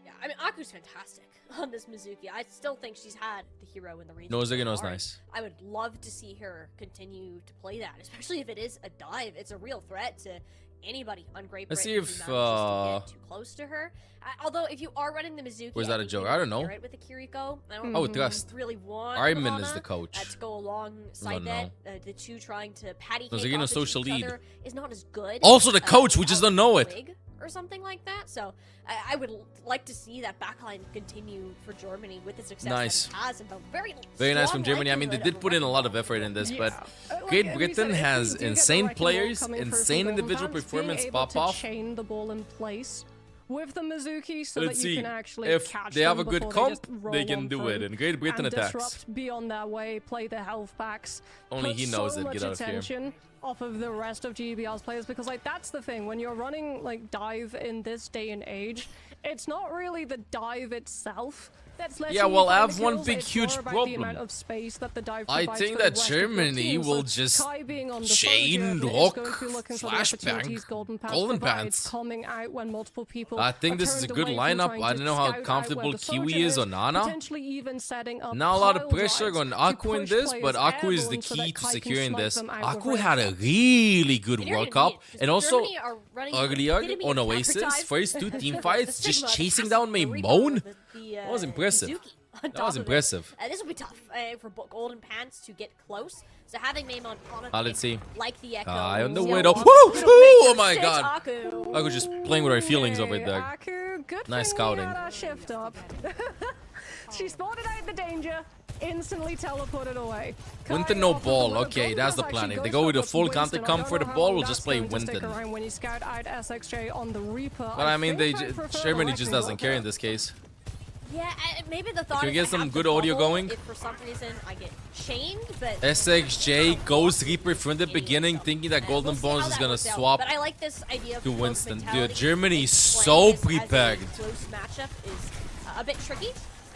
Yeah, I mean, Aku's fantastic on this Mizuki. I still think she's had the hero in the region. Nozerino's nice. I would love to see her continue to play that, especially if it is a dive. It's a real threat to anybody on Great Britain. Let's see if to get too close to her. Although if you are running the Mizuki, where's that a joke? I don't know. With the Kiriko, I don't Trust. really want Armin is the coach. To go alongside that. The two trying to patty cake Nozerino's off social each lead. other is not as good. Also the coach, we just don't know it. Or something like that. So I would like to see that backline continue for Germany with the success that it has. And Very nice from Germany. I mean, they did put in a lot of effort in this, but Great Britain has insane players, insane individual performance pop off. Chain the ball in place with the Mizuki so Let's that you see can actually if catch they have a them good before comp, they they just can roll do on it. through And Great Britain and attacks. disrupt, be on their way, play the health packs. Only put he knows so it. much Get out of here. attention off of the rest of GBR's players, because like that's the thing when you're running like dive in this day and age, it's not really the dive itself that's letting Yeah, you well, I find have the one kills, big it's huge more about problem. the amount of space that the dive I provides think for the that rest of your Germany team. will So just Kai being on the chain Soldier is rock going to be looking for the flashbang opportunities Golden Golden provides, Pants. coming out when multiple people I think are this is a turned good away from lineup. trying I to don't know how scout out comfortable where the Kiwi Soldier is on Nana. potentially even setting up Not a lot of pile pressure drives on to Aku in push this, but players Aku is the airborne so key that to Kai can securing snipe this. them out with Aku had a really good World Cup, and also Germany are running earlier epitome on of Oasis, advertising. first two team fights, The just stigma chasing has down to Maimone. the, That was impressive. Mizuki on That top was of it. impressive. This will be tough for Golden Pants to get close. So having Maimon on a Let's see. like the Echo. Eye on the Zero widow. off, Woo! it'll Oh make my sense, god. Aku. Aku just playing with our feelings over there. Aku, good Nice thing scouting. we had our shift up. She spotted out the danger, instantly teleported away. Winton no ball. Okay, that's the plan. If they go with a full counter come for the ball, we'll just play Winton. When you scout out SXJ on the Reaper. But I mean, Germany just Lightning doesn't care Rocket. in this case. Yeah, maybe the thought Can we is get I some have to good audio bubble going? If for some reason I get chained, but SXJ goes Reaper from the beginning, thinking that Golden we'll see Bones how is that gonna works out. swap But I like this idea of to close Winston. mentality. Dude, Germany is Playing so this as a prepared. Close matchup is a bit tricky.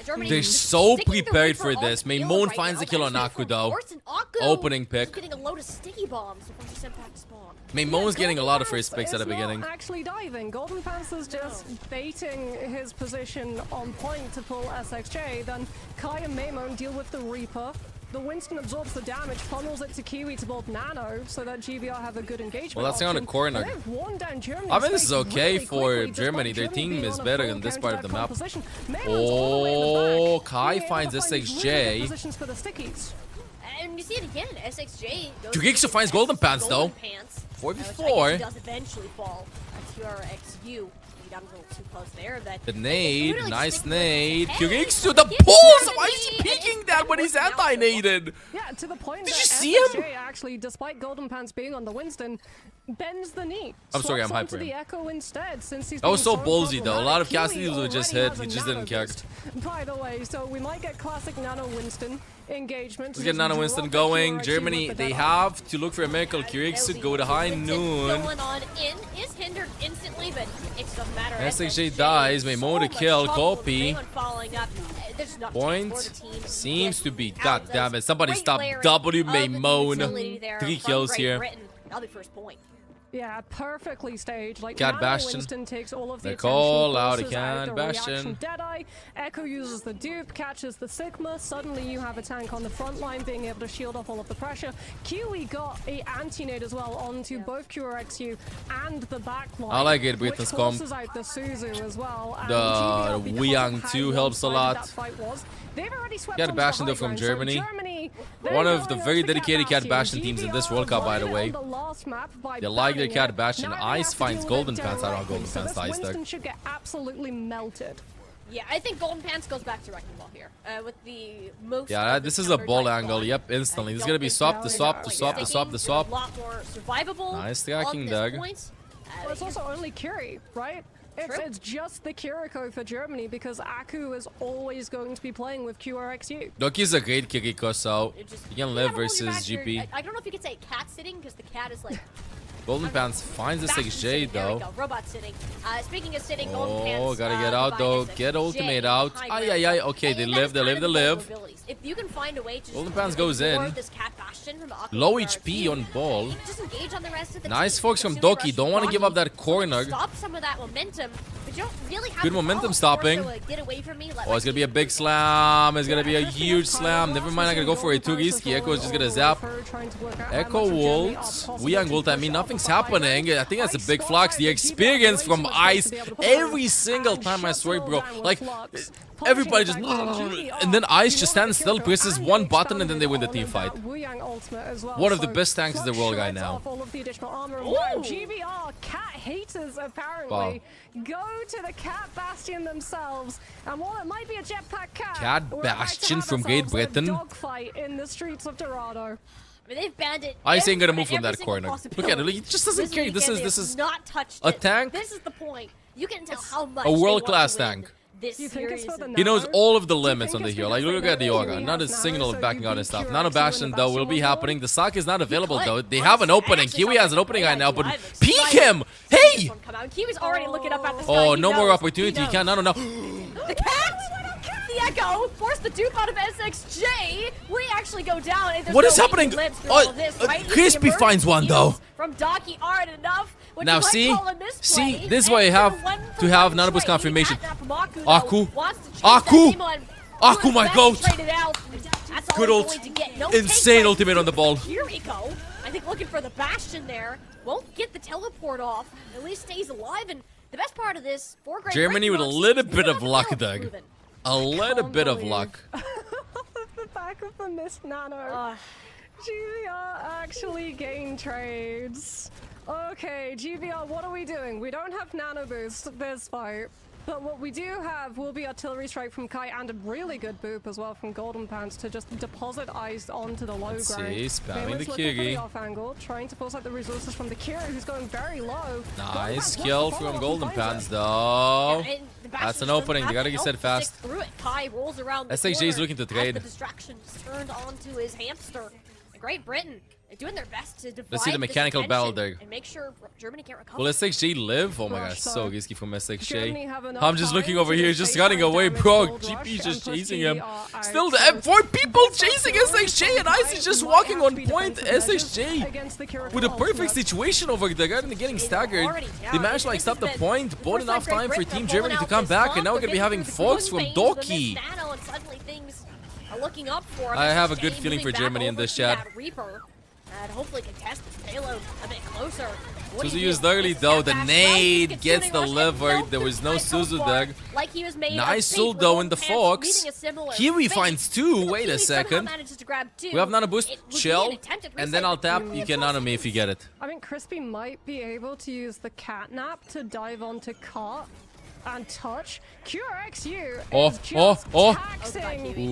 Germany They're is so sticking the prepared Reaper for on this. the field Maimone right finds now. the kill on That is Aku really though. forced, and Aku Opening is pick. getting a load of sticky bombs from the impact spawn. Maimone's getting a lot of first picks at the It's not beginning. actually diving. Golden Panther's just baiting his position on point to pull SXJ. Then Kai and Maimone deal with the Reaper. The Winston absorbs the damage, funnels it to Kiwi to bolt Nano so that GBR have a good engagement. Well, that's on the option. corner. And they've worn down Germany's I mean, this is face okay really for quickly, despite Germany. Their Germany team being is on a better full in this part of the map. counter-dive composition. Maimon's all the way in the Oh, back, Kai being able finds to find really good SXJ. positions for the stickies. And you see it again. SXJ goes Tugixo finds Golden Pants though. 4v4. 4v4. Does eventually fall. TRXU. he got a little too close there. That The nade, literally nice just making nade. like, hey, QX to the get pulls! to the Why is he knee, and peeking it's that been when he's working out so well. anti-naded? Yeah, to the point Did that you see him? SSJ actually, despite Golden Pants being on the Winston, bends the knee. I'm sorry, I'm swaps hypering. onto the Echo instead, since he's That was being so ballsy though. A lot of problematic. Cassidy's would just Kiwi hit. He already just has a didn't nano care. boost, by the way, so we might get classic Nano Winston engagement. Let's get Nano Winston going. Germany, they have to look for a miracle. QX to go to high noon. Going on in is hindered instantly, but it's a matter of SXJ dies. Maymo to kill. Copy. following up. There's not Point seems to be. God damn it. Somebody stop W Maymone. 3 kills here. That'll be first point. Yeah, perfectly staged. Like Cat Nano Bastion. Winston takes all of the They attention, call out a forces out Cat the Bastion. reaction Deadeye. Echo uses the dupe, catches the Sigma. Suddenly you have a tank on the front line being able to shield off all of the pressure. Kiwi got a anti-nade as well onto both QRXU and the back line. I like it, which Britain's comp. forces out the Suzu as well. And The GBL, because of Wuyang how 2 helps a one-sided lot. that fight was, they've already swept Cat onto the Bastion high though from ground. So Germany. Germany, they're One of the going very after dedicated Cat Bastion teams in this World Cup, by the won it way. on the last map by They like their banning Cat it. Bastion. Now they Ice have to finds deal Golden with it Pants. I don't know directly. Golden So Pants this dice Winston there. should get absolutely melted. Yeah, I think Golden Pants goes back to Wrecking Ball here. With the most. Yeah, of the this is a ball counter-type angle. gun. Yep, instantly. This is I gonna be don't swap, think the they're swap, the like swap, the swap, the swap. A lot more survivable. Nice tracking, on this Doug. point. Well, it's also only Curie, right? It's just the Kiriko for Germany because Aku is always going to be playing with QRXU. Doki's a great Kiriko, so you can live versus GP. I don't know if you could say cat sitting because the cat is like. Golden Pants finds the Bastion 6J sitting. There we though. go. Robot sitting. Speaking of sitting, Golden Pants. Oh, gotta get out by though. SXJ, Get ultimate out. high Ay, ground. ay, ay. Okay, they And live, they that is live, they kind live. of the vulnerabilities. If you can find a way to Golden just Pants goes ignore in. this cat Bastion from Aqua Low Guard HP team, on ball. just engage on the rest of the Nice team. focus from As soon as Doki. rush Don't want to give up that corner. Stop some of that momentum, but you don't really have Good the momentum ball. stopping. So, get away from me. Oh, it's gonna be a big slam. It's gonna be a huge slam. Never mind, I'm gonna go for a Tugiski. Echo is just gonna zap. Echo ult. Wuyang ult. I mean, nothing's happening. I think that's a big flux. The experience from Ice every single time, I swear, bro. Like, everybody just. And then Ice just stands still, presses one button, and then they win the team fight. One of the best tanks in the world right now. GBR cat haters apparently Wow. go to the Cat Bastion themselves, and while it might be a jetpack cat, Cat we're about to Bastion have from Great ourselves a Britain. dogfight in the streets of Dorado. I mean, they've banned it. Ice ain't gonna every move from that single corner. Look at it. possibility. He just doesn't care. This Again, they is have not touched a it. tank. This is the point. You can tell how much A they want world-class to win tank. This You think it's series. for the He knows Nano? all of the Do you limits think on the it's hill. Like, because look they at the know Yoga. he Not a has Nano, signal so backing you out and beat stuff. QRXU Nano in the Bastion, though, will be Bastion happening. The Sock is not available, could. though. They have an opening. Actually, Kiwi has an sounds opening like right now, but I'm peek excited him! to see Hey! this one come out. Kiwi's already looking up at the sky. Oh, He no more knows. opportunity. He He can't. knows. No. The cat! The Echo forced the dupe out of SXJ. We actually go down. And there's What no is way happening? to live through Oh, all of this, right? Crispy The finds one, though. emergency from Doki aren't enough. What Now you might see? call a misplay. See? This is why you have to have Nanoboost confirmation. Aku. Aku, my goat. Good ult. Insane ultimate on the ball. Kiriko, I think looking for the Bastion there. Won't get the teleport off. At least stays alive. And the best part of this, for Great Germany with a Britain, little is bit we of don't luck, have Doug. proven. A little bit of luck. The back of the Miss Nano. GVR actually gained trades. Okay, GVR, what are we doing? We don't have Nano Boost this fight. But what we do have will be Artillery Strike from Kai and a really good boop as well from Golden Pants to just deposit Ice onto the low Let's ground. see, spamming Bayman's the looking for Kiri. the off angle, trying to force out the resources from the Kira, who's going very low. Nice kill from Golden Pants, though. That's an opening. They gotta get set fast. Through it. Kai rolls around the SXJ is corner looking to as trade. the distraction's turned onto his hamster. Great Britain, they're doing their best to divide Let's see the this mechanical battle attention there. and make sure Germany can't recover. Will SXJ live? Oh my Rush gosh, so side. risky from Germany SXJ. have enough I'm just time looking over to here, just just take running out away, damage, bro. gold rush, GP's just and push chasing him. GBR out. Still, So 4 people chasing also SXJ, and Ice is just might walking have on to be point. defensive measures SXJ against the Kiriko with a perfect ultimate. situation over there, getting staggered. They managed to like stop the point, bought enough time for Team Germany to come back, and now we're gonna be having Fox from Doki. Nano, and suddenly things are looking up for him. I have a SXJ good feeling for moving back Germany in over this to chat. that Reaper. And hopefully contest this payload a bit closer. What do Suzu you used do? early This is though. Cat The Bash. nade Well, gets Kitsune Rush, and delivered. nope, There was no went so Suzu far, there. like he was made Nice of fate, ult though with in the Golden Pants Fox. leaving a similar Kiwi fate. finds two. Little Wait a Kiwi somehow second. manages to grab two. We have Nano Boost. It would be Chill. an attempted And then reset, I'll tap. but You can Nano me if you get it. I mean, Crispy might be able to use the catnap to dive onto cart and touch. QRXU Oh, is just taxing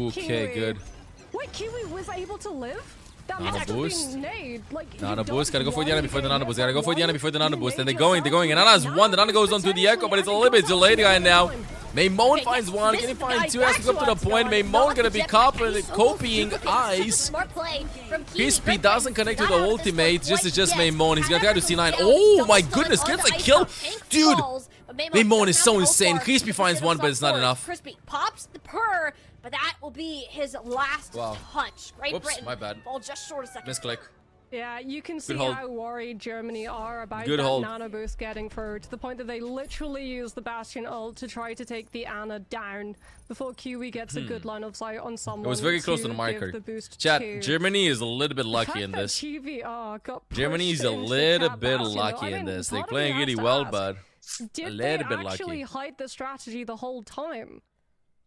Okay, Kiwi. good. Wait, Kiwi was able to live? That Nano must have boost. been nade. Like, Nano you boost. Gotta go for the don't Ana before the Nano want boost. to Gotta go get for the Ana one. before the Nano You boost. And made they're going. They're going. And Ana's one. The Nano goes on to the Echo, but it's a little bit delayed right now. Maymon finds one. Can he find two? Has to go up to the point. Maymon gonna be copying Ice. Smart play from Kiwi. Crispy doesn't connect to the ultimate. Just it's just Maymon. He's gonna try to C9. Oh my goodness. Gets a kill. Dude. Maymon is so insane. Crispy finds one, but it's not enough. Crispy pops the purr, but that will be his last touch. Great Whoops, Britain. my bad. Fall just short of second. Misclick. Yeah, you can see hold. how worried Germany are about Good that hold. Nano boost getting through, to the point that they literally use the Bastion ult to try to take the Ana down before Kiwi gets a good line of sight on someone. It was very close to the give marker. the boost Chat, to. Germany is a little bit The lucky fact in that this. GVR got Germany is pushed a into the little Cat bit Bastion, lucky I in mean, this. They're part of me playing has really to well, ask, but a did little they bit actually lucky. hide the strategy the whole time?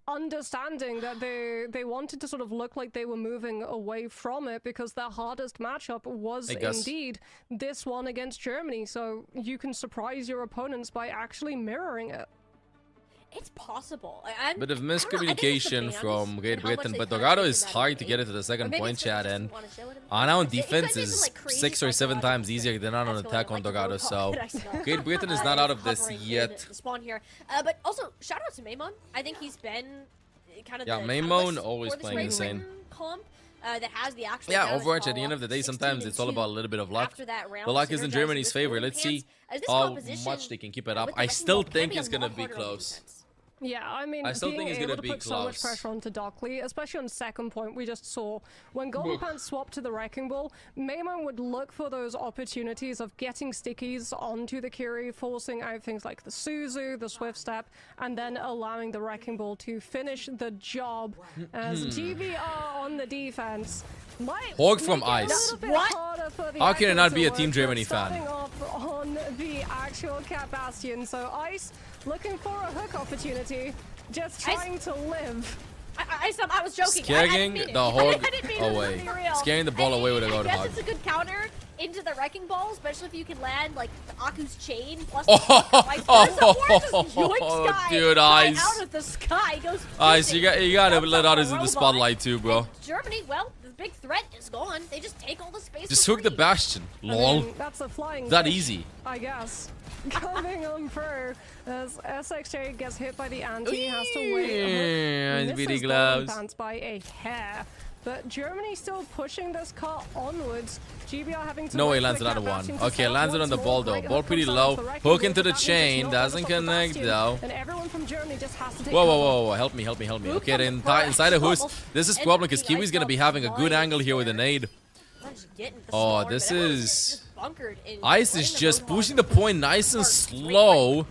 Understanding that they wanted to sort of look like they were moving away from it because their hardest matchup was I guess. indeed this one against Germany, so you can surprise your opponents by actually mirroring it. It's possible. Bit of miscommunication from Great Britain, but Dorado is hard to get into the second point, chat, and Ana on defense is 6 or 7 times easier than Ana on attack on Dorado, so Great Britain is not out of this yet. The spawn here, but also shout out to Maymon. I think he's been kind of Yeah, the Maymon catalyst always for this playing Great insane. Britain comp, that has the actual Yeah, balance Overwatch at the follow-up, end of the day, sometimes it's all 16-2 about a little bit of luck. after that round, The luck is in synergizing Germany's with favor. Golden Let's see Pants. This how composition much they can keep it up. with the I wrecking still ball can think be it's a gonna lot be harder on close. defense. Yeah, I mean, I still being think it's able gonna to be put so much close. pressure onto Dockley, especially on second point, we just saw when Golden Pants swapped to the Wrecking Ball, Maymon would look for those opportunities of getting stickies onto the Curie, forcing out things like the Suzu, the Swift Step, and then allowing the Wrecking Ball to finish the job as GVR on the defense. Hog from Ice. How can I not be a Team Germany Starting fan? off on the actual Cat Bastion, so Ice looking for a hook opportunity, just trying to live. I was joking. Scaring the hog I didn't mean it. away. For real. Scaring the ball away with a I gold guess hog. it's a good counter into the wrecking ball, especially if you can land like the Aku's chain plus Oh, vice versa, or just yoink Sky dude, right Ice. out of the sky. Goes Ice, you gotta Jumps let off others a in the robot. spotlight too, bro. Germany, well, the big threat is gone. They just take all the space. Just for hook the free. Bastion. I Lol. mean, that's a flying That fish, easy. I guess. Coming on through as SXJ gets hit by the anti, has to wait. Yeah, Misses pretty Golden close. Pants by a hair. But Germany still pushing this car onwards. GBR having to No wait way, for lands the another Cat one. Bastion to Okay, start lands it once on the more. ball though. Great Ball hook pretty comes low. out, the wrecking Hook ball, into but the that means it's chain. not Doesn't gonna stop the connect Bastion. though. And everyone from Germany just has to take Whoa, whoa, cover. whoa, whoa. Help me, help me, help me. Okay, then inside of Hus. This is problem because Kiwi's gonna be having a good angle here with a nade. Oh, this is... Ice is just pushing the point nice and slow.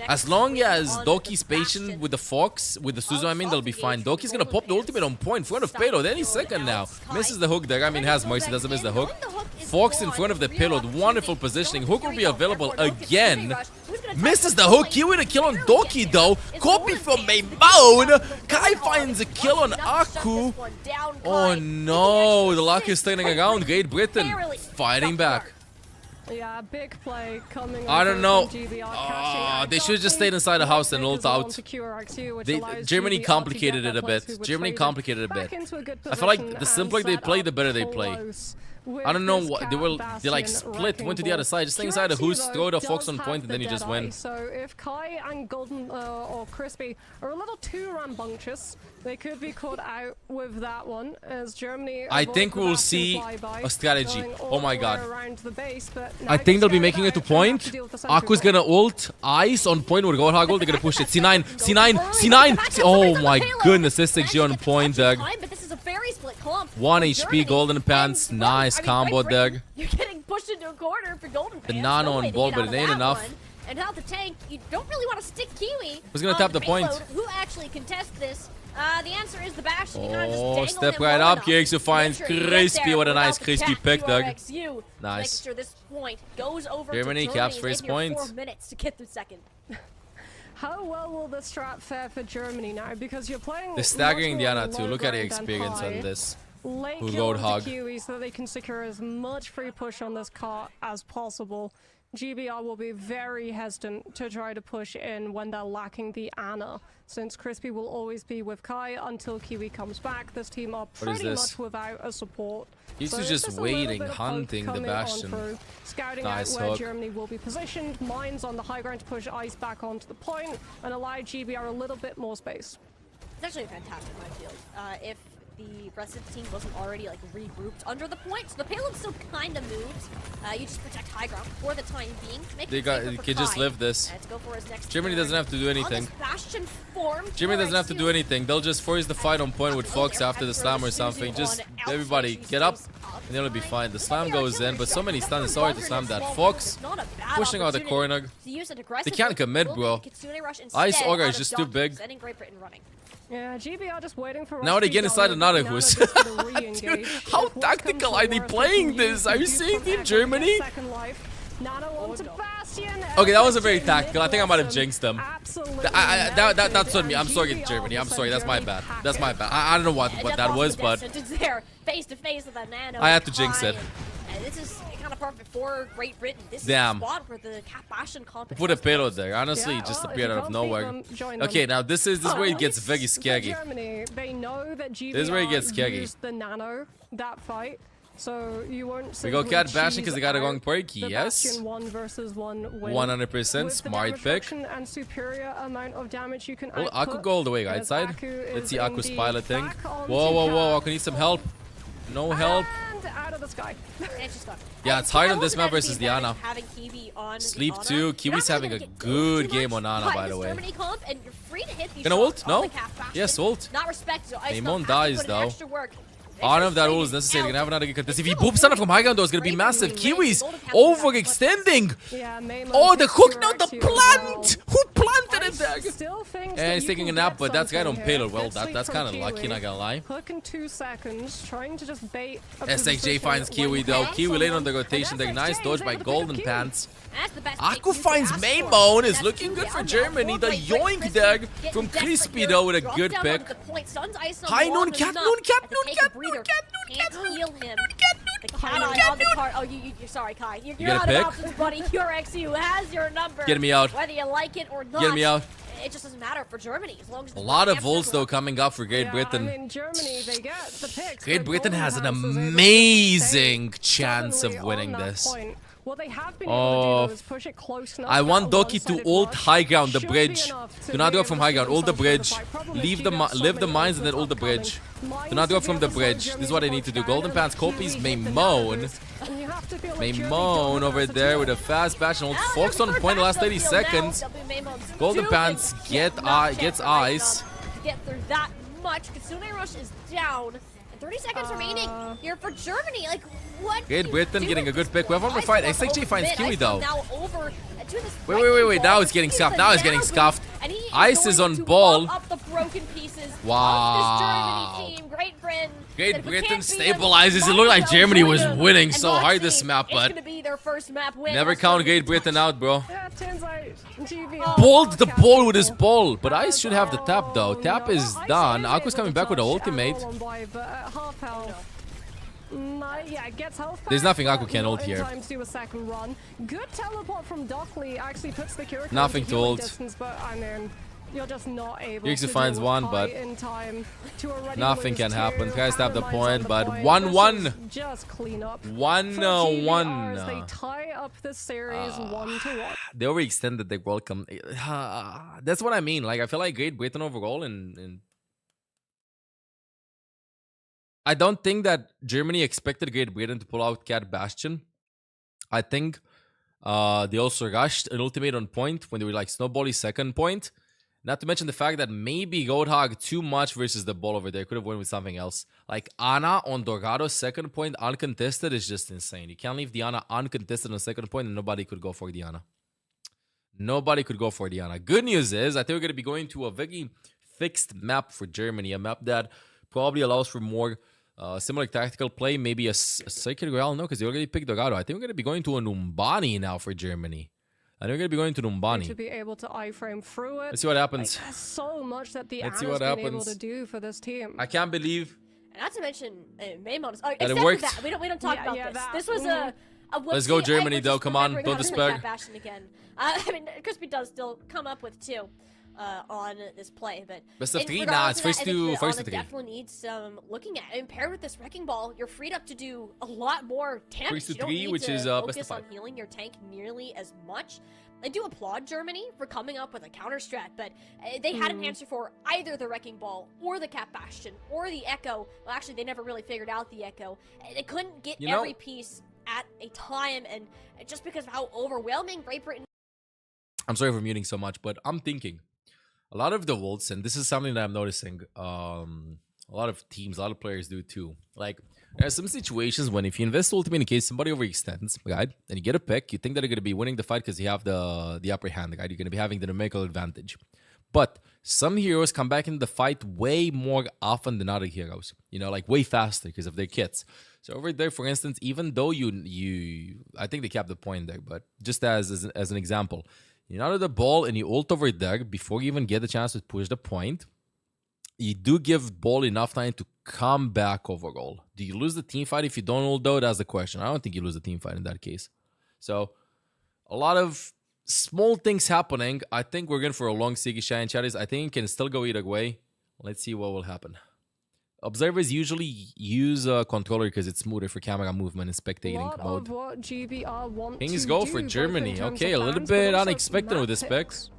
As long as Doki's patient with the Fox, with the Suzu, I mean, they'll be fine. Doki's gonna pop the ultimate on point in front of payload any second now. Misses the hook there. I mean, has mercy, doesn't miss the hook. Fox in front of the payload. Wonderful positioning. Hook will be available again. Misses the hook. Kiwi the kill on Doki though. Copy from Maymon. Kai finds a kill on Aku. Oh no, the luck is turning around. Great Britain fighting back. Yeah, big play coming. I don't know. Oh, They should have just stayed inside the house and ult out. Germany complicated it a bit. Germany complicated it a bit. I feel like the simpler they play, the better they play. I don't know what they like split, went to the other side. Just stay inside the Hus, throw the Fox on point, and then you just win. So if Kai and Golden or Crispy are a little too rambunctious, they could be caught out with that one as Germany. I think we'll see a strategy. Oh my god. Base, I think they'll be making it to point. Aku's gonna ult Ice on point with Gold Hoggle. They're gonna push it. C9, C9, C9. Oh my goodness, SXG on point, Doug. 1 HP, Golden Pants. Nice combo, Doug. You're getting pushed into a corner for Golden Pants. The nano on ball, but it ain't enough. And out the tank, you don't really want to stick Kiwi. Who's gonna on tap the point? payload. Who actually contests this? The answer is the Bastion. You kinda just Oh, dangle step him right low up. enough Kicks to to find make sure he gets Crispy. there What a without nice the crispy tap. pick, Doug. QRXU Nice. making sure this point goes over Germany to caps Germany. first They have point. 4 minutes to get through second. How well will the strat fare for Germany now? Because you're playing. The staggering much more Diana too. low Look at the ground than experience high. on this. Late Who kill road onto hog. Kiwi so that they can secure as much free push on this cart as possible. GBR will be very hesitant to try to push in when they're lacking the Ana, since Crispy will always be with Kai until Kiwi comes back. This team are What is pretty this? much without a support. He's So just it's a little waiting, bit of hunting poke the coming on Bastion. through, scouting Nice out where hook. Germany will be positioned, mines on the high ground to push Ice back onto the point and allow GBR a little bit more space. It's actually fantastic, I feel. If the rest of the team wasn't already like regrouped under the point, so the payload still kind of moves. You just protect high ground for the time being. Make They it got. safer You for can just Kai. live this. To go for his next Germany turn. doesn't have to do On anything. this Bastion form, Germany doesn't have to do QRXU anything. They'll just force the fight on point with Fox after the slam or something. Just everybody get up, and they'll be fine. The slam goes in, but so many stuns. It's hard to slam that. Fox pushing out the corner. They can't commit, bro. Ice Ogre is just too big. Sending Great Britain running. Yeah, GBR just waiting for Now they get inside another who's. Dude, how tactical are they playing this? Are you seeing Team Germany? Okay, that wasn't very tactical. I think I might have jinxed them. That's on me. I'm sorry, Germany. I'm sorry. That's my bad. That's my bad. I don't know what that was, but It's there, face to face with a Nano. I had to jinx it. And this is kind of perfect for Great Britain. This Damn. is the spot where the Cat Bastion competition. put a payload there. Honestly, Yeah, it just well, if appeared you out of can't nowhere. beat them, join them. Okay, now this is where it gets very skaggy. Germany, they know that GBR This is where it gets skaggy. used the Nano that fight, so you won't. We go simply Cat Bastion because cheese they got a out wrong perky. the Yes. Bastion 1 versus 1 win. 100% With the smart damage pick. reduction and superior amount of damage you can Well, output. Aku go all the way right as side. Aku Let's is see Aku's indeed piloting. back onto Whoa, whoa, whoa! Cat Aku needs some help. No help. And out of the sky. And she's gone. Yeah, it's hard on this map versus Diana. Having Kiwi on the Sleep Ana. too. You're Kiwi's not having really a gonna get good too game much on Ana, by by this the way. Germany comp, and you're free to hit these Gonna shots ult? on No? the Cat Bastion. Yes, ult. Not respected. So Ice Maimon Stomp has to dies, put in though. extra work. I don't know if that ult is necessary. Gonna have another good contest. If he boops on it from high ground, though, it's gonna be massive. Kiwis overextending. Oh, the hook, no, the plant. Who planted it there? And he's taking a nap, but that's guy on payload. Well, that's kind of lucky, not gonna lie. Hook in 2 seconds, trying to just bait. a SXJ position finds Kiwi when though. you Kiwi have late on someone- the rotation there. Nice dodge by Golden Pants. That's the best Aku finds Maimon is looking good for Germany. The yoink there from Crispy though with a good pick. High noon cat, noon cat, noon cat, noon cat, Can't heal him. The cat eye on the card. Oh, you're sorry, Kai. You're get a out of pick? options, buddy. QRXU has your number. Get me out. Whether you like it or not. Get me out. It just doesn't matter for Germany as long as A lot of volts though coming up for Great Yeah, Britain. I mean, Germany, they get the picks. Great but Britain Golden has an Pants is able to amazing stay chance of stubbornly winning on that this. point. What they have been able to Oh, do is push it close enough. I want that a Doki to one-sided ult rush high ground, the should be bridge. enough to Do not be go able from to high see ground, ult the themselves through the bridge. fight. Problem Leave is the GBR so live the many mines and then lasers ult the upcoming. bridge. Mines Do not to go be from able the to slow bridge. This is Germany's what I march need to do. down, Golden and Pants Kiwi copies hit may the moan. numbers, and you have to feel like May Germany moan don't over have the there with a tools. fast bash and ult Fox on point the last 30 seconds. Golden Pants gets ice. To get through that much. Kitsune Rush is down. And 30 seconds remaining here for Germany. Like, what? Great do you Britain do getting a with good this pick. We have one more Ice fight. Stomp SXJ over finds mid. Kiwi Ice Stomp though. now over to this Wait. Now it's getting He's scuffed. the Now it's getting Nano scuffed. boost, and he is Ice is going on to ball. mop up the broken pieces Wow. of this Germany team. Great Britain. Great said, "If we Britain can't beat them, stabilizes. It might looked as like well Germany join was them." winning And so hard Moxie, this map, it's but gonna be their first map win. never That's count Germany. Great Britain out, bro. Yeah, turns out GBR Oh, Balled the ball with his ball, but Ice should have the tap though. Tap is done. Aku's coming back with the ultimate. But at half health. Yeah, gets health back, There's nothing but Aku can not ult in here. time to do a second run. Good teleport from Dockley actually puts the Curica Nothing into to healing ult. distance, but I mean, you're just not able Yuxi to finds deal one, with but Kai in time to already nothing lose can happen. two. Tries to have the Power mines point, on the but point. 1-1. This is just clean up. 1-1. as they tie up the series 1-1. They overextended their welcome. That's what I mean. Like I feel like Great Britain overall and I don't think that Germany expected Great Britain to pull out Cat Bastion. I think they also rushed an ultimate on point when they were like snowbally second point. Not to mention the fact that maybe Goathog too much versus the ball over there. Could have won with something else. Like Ana on Dorgado's second point uncontested is just insane. You can't leave Diana uncontested on second point and nobody could go for Diana. Nobody could go for Diana. Good news is I think we're going to be going to a very fixed map for Germany, a map that probably allows for more similar tactical play, maybe a Sacred Grail. No, because they already picked Dorado. I think we're going to be going to a Numbani now for Germany. I think we're going to be going to Numbani. To be able to iframe through it. Let's see what happens. Like, there's so much that the Let's Ana's see what been able happens. to do for this team. I can't believe And not to mention, main models. it Except worked. for that, we don't talk about this. that. This was a Let's go whoopsie. Germany, We're though. just Come on, remembering don't how to despair. Cat Bastion again. I mean, Crispy does still come up with 2 on this play, but Best of in 3? regardless Nah, of it's that, first I think to the first to Ana 3. definitely needs some looking at. And paired with this Wrecking Ball, you're freed up to do a lot more damage. First to You don't 3, need which to is, best of focus 5. on healing your tank nearly as much. I do applaud Germany for coming up with a counter strat, but they had an answer for either the Wrecking Ball or the Cat Bastion or the Echo. Well, actually, they never really figured out the Echo. They couldn't get every piece at a time, and just because of how overwhelming Great Britain. I'm sorry for muting so much, but I'm thinking a lot of the Wolves, and this is something that I'm noticing, a lot of teams, a lot of players do too. Like, there are some situations when if you invest ultimate in case somebody overextends, right, and you get a pick, you think that you're going to be winning the fight because you have the upper hand, right? You're going to be having the numerical advantage. But some heroes come back in the fight way more often than other heroes, you know, like way faster because of their kits. So over there, for instance, even though I think they capped the point there, but just as an example, you're out of the ball and you ult over there before you even get the chance to push the point, you do give ball enough time to come back overall. Do you lose the team fight if you don't ult though? That's the question. I don't think you lose the team fight in that case. So a lot of small things happening. I think we're going for a long Sigi Shine Chatties. I think it can still go either way. Let's see what will happen. Observers usually use a controller because it's smoother for camera movement and spectating mode. What GBR want Things to go do, for both Germany. in terms Okay, a of little plans, but bit also unexpected map with this picks. picks.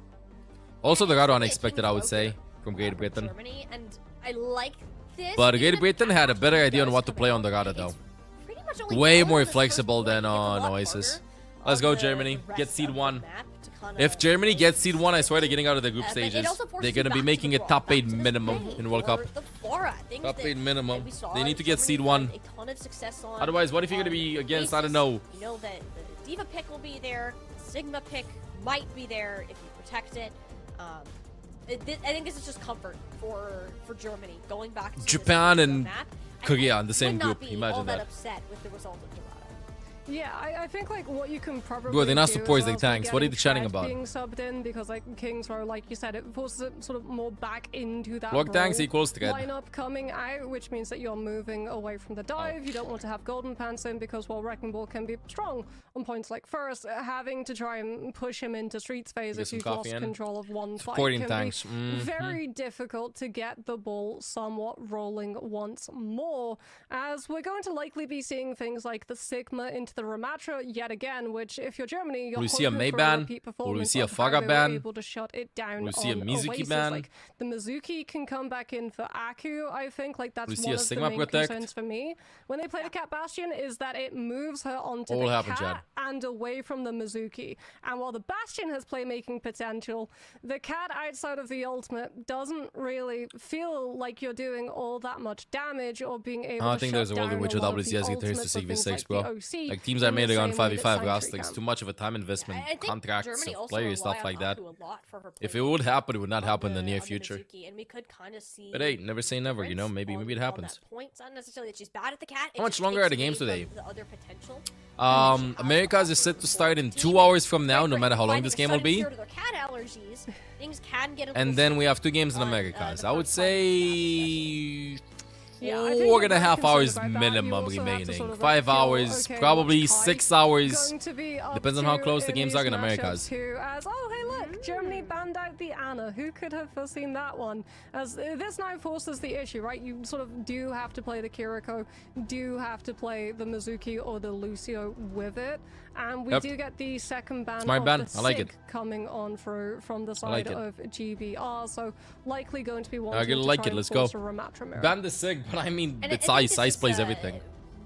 Also, they got unexpected, I would say, from Great Britain. Germany, and I like this. But Great Britain had a better idea on what to play on the Rada, though. Way more flexible than on Oasis. Let's go, Germany. Get seed 1. If Germany gets seed 1, I swear they're getting out of the group stages. They're going to be making a top 8 minimum in World Cup. Top 8 minimum. They need to get seed 1. Otherwise, what if you're going to be against, I don't know. You know that the Diva pick will be there. Sigma pick might be there if you protect it. I think this is just comfort for Germany going back to Japan this and map. Korea in the same Would not group. be Imagine all that. upset with the result of Dorado. Yeah, I think like what you can probably Bro, they're not do supports, is they also tanks. What are getting you chatting Fred about? being subbed in because like King's Row, like you said, it forces it sort of more back into that Block tanks role equals thread. lineup coming out, which means that you're moving away from the dive. You don't want to have Golden Pants in because while Wrecking Ball can be strong on points like first, having to try and push him into Streets phase Get if some you've coffee lost in. control of one fight Supporting can tanks. be very difficult to get the ball somewhat rolling once more, as we're going to likely be seeing things like the Sigma into the Ramatra yet again, which if you're Germany, you're Will we see a hoping for Mayban? repeat Will we performance see a of how Faga they were ban? able to shut it down. Will we see a on Mizuki Oasis. ban? Like the Mizuki can come back in for Aku. I think like that's Will we see one a of Sigma the main protect? concerns for me when they play the Cat Bastion is that it moves her onto What the will happen, Cat Chad? and away from the Mizuki. And while the Bastion has playmaking potential, the Cat outside of the ultimate doesn't really feel like you're doing all that much damage or being able I to think shut there's a world in down which a lot of WCS the get turns to ultimates of things 6v6, like bro. the OC, Like teams that in made the it on same way that 5v5 Sentry Rastics, can. too much of a time investment, I think contracts Germany of also players, rely stuff like on that. Aku a lot for her If it would happen, it would not happen in the on near the future. Mizuki, and we could kind of see. But hey, never say never, you know, maybe it happens. Points, not necessarily that she's bad at the Cat. How much longer are the games today? The other potential. Americas is set to start in 2 hours from now, no matter how long this game will be. Their cat allergies, things can get a And little then we have 2 games in Americas. I would say Yeah, I think 4.5 you're right hours concerned about that. You minimum also have to remaining. sort of, 5 feel, hours, okay, probably what's 6 Kai hours. going to be up Depends on how to close the in games these are in matchups Americas. too, as, oh, hey, look, Germany banned out the Ana. Who could have foreseen that one? As this now forces the issue, right? You sort of do have to play the Kiriko, do have to play the Mizuki or the Lucio with it. And we Yep. do get the second ban Smart of ban. the I like Sig it. coming on through from the I like side it. of GBR. So likely going to be one I to like try it, and let's go. force a Ramatra mirror. Ban the Sig, but I mean, And it's I think ice. this Ice is, plays everything.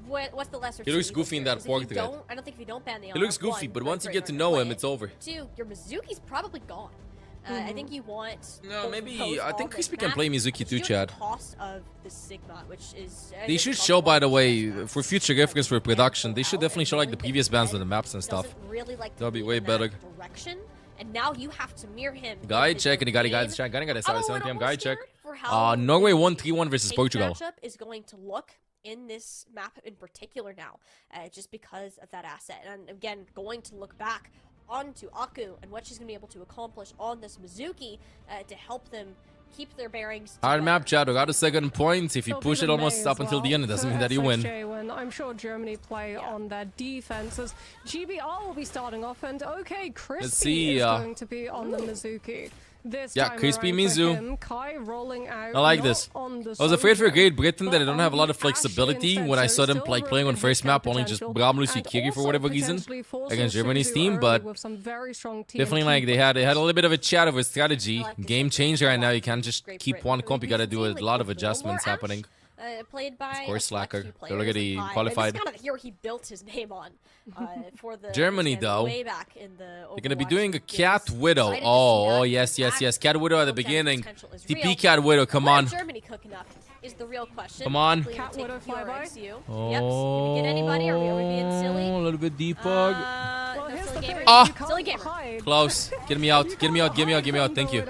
What's the lesser? He looks of goofy in that pork thread. I don't think if you don't ban the He looks Ana, goofy, one, but like, once you very get to hard know play him, it. it's over. 2, your Mizuki's probably gone. I think you want. No, both maybe pros I on think this Crispy can map, play Mizuki but too, you do have Chad. the cost of the Sigma, which is. They should show, by the way, for future reference for production, they should definitely show like the previous bans on the maps and stuff. Really like That'll be move way in that better. Direction, and now you have to mirror him. Guide check, and he got the check. Got it. 7 p.m. guide check. Norway won 3-1 versus Portugal. Matchup is going to look in this map in particular now, just because of that asset. And again, going to look back onto Aku and what she's going to be able to accomplish on this Mizuki to help them keep their bearings. Hard map, Chad. We got a second point. If you push it almost up until the end, it doesn't mean that you win. When I'm sure Germany play on their defenses. GBR will be starting off, and okay, Crispy is going to be on the Mizuki. Crispy Mizu. Kai rolling out, I like this. I was afraid for Great Britain that they don't have a lot of flexibility when I saw them like playing on first map, only just Bramlusi Kiri for whatever reason against Germany's team, but definitely like they had a little bit of a chat over strategy. Game changer right now. You can't just keep one comp. You got to do a lot of adjustments happening. Played by of course, Slacker. They're already qualified. This is kind of the hero he built his name on for the Germany, though. Way back in the they're going to be doing a Cat Widow. Oh, yes. Cat Widow at the beginning. TP Cat Widow, come on. Germany cooking up is the real question. Come on. Cat Widow flyby. Oh, yep. Can we get anybody? Are we being silly? A little bit debug. Silly gamer. Close. Get me out. Get me out. Thank you.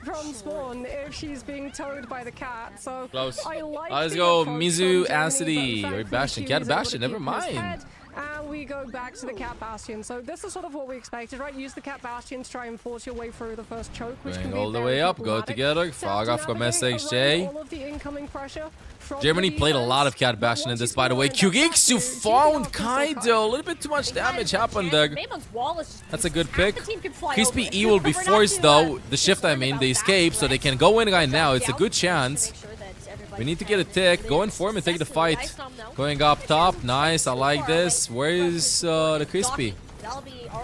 From spawn if she's being towed by the cat. So close. I like let's the go approach Mizu from Acidi Germany, or but Bastion. Cat Bastion, never mind. And we go back to the Cat Bastion. So this is sort of what we expected, right? Use the Cat Bastion to try and force your way through the first choke, which can be all the very way up, go problematic. together. Fog off from SHJ. All of the incoming pressure from Germany the played a defense. lot of Cat Bastion in this, by the way. Kyugiksu found Kaido. A little bit too much damage happened there. That's a good pick. Crispy E will be forced, though. The shift, I mean, they escape, so they can go in right now. It's a good chance. We need to get a tick. Go in for him and take the fight. Going up top. Nice. I like this. Where is the Crispy?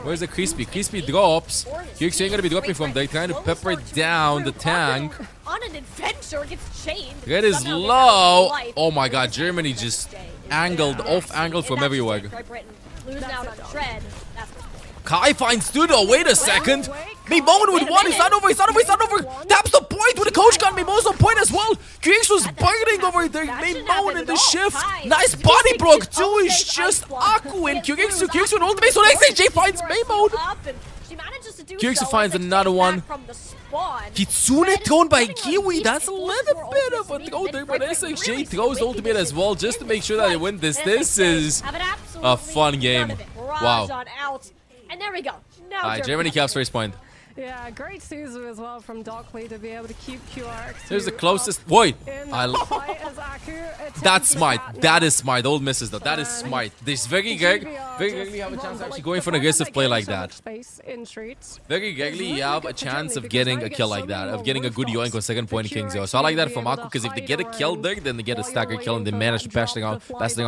Where's the Crispy? Crispy drops. Kyugiksu ain't gonna be dropping from there. Trying to pepper down the tank. On an adventure gets chained. Red is low. Oh my god, Germany just off-angled from everywhere. Losing out on Tread. Kai finds Dudo. Wait a second. Mimon with one. It's not over. Taps the point with a coach gun. Mimo's on point as well. Kyugiksu was biting over there. Mimon in the shift. Nice body block too. It's just Aku and Kyugiksu. Kyugiksu with ultimate. So XJ finds Mimon. Kyugiksu finds another one. Kitsune thrown by Kiwi. That's a little bit of a throw there, but SXJ throws ultimate as well just to make sure that they win this. This is a fun game. Wow. And there we go. Now Alright, Germany caps first point. Yeah, great Suzu as well from Dockley to be able to keep QRX. Here's the closest. Wait, that's smart. That that is smart. Old misses though. That is smart. This very rarely have a chance of actually going for an aggressive play like that. Very rarely you have a chance of getting a kill like that, of getting a good yoink on second point in King Zero. So I like that from Aku, because if they get a kill there, then they get a stagger kill and they manage to pass on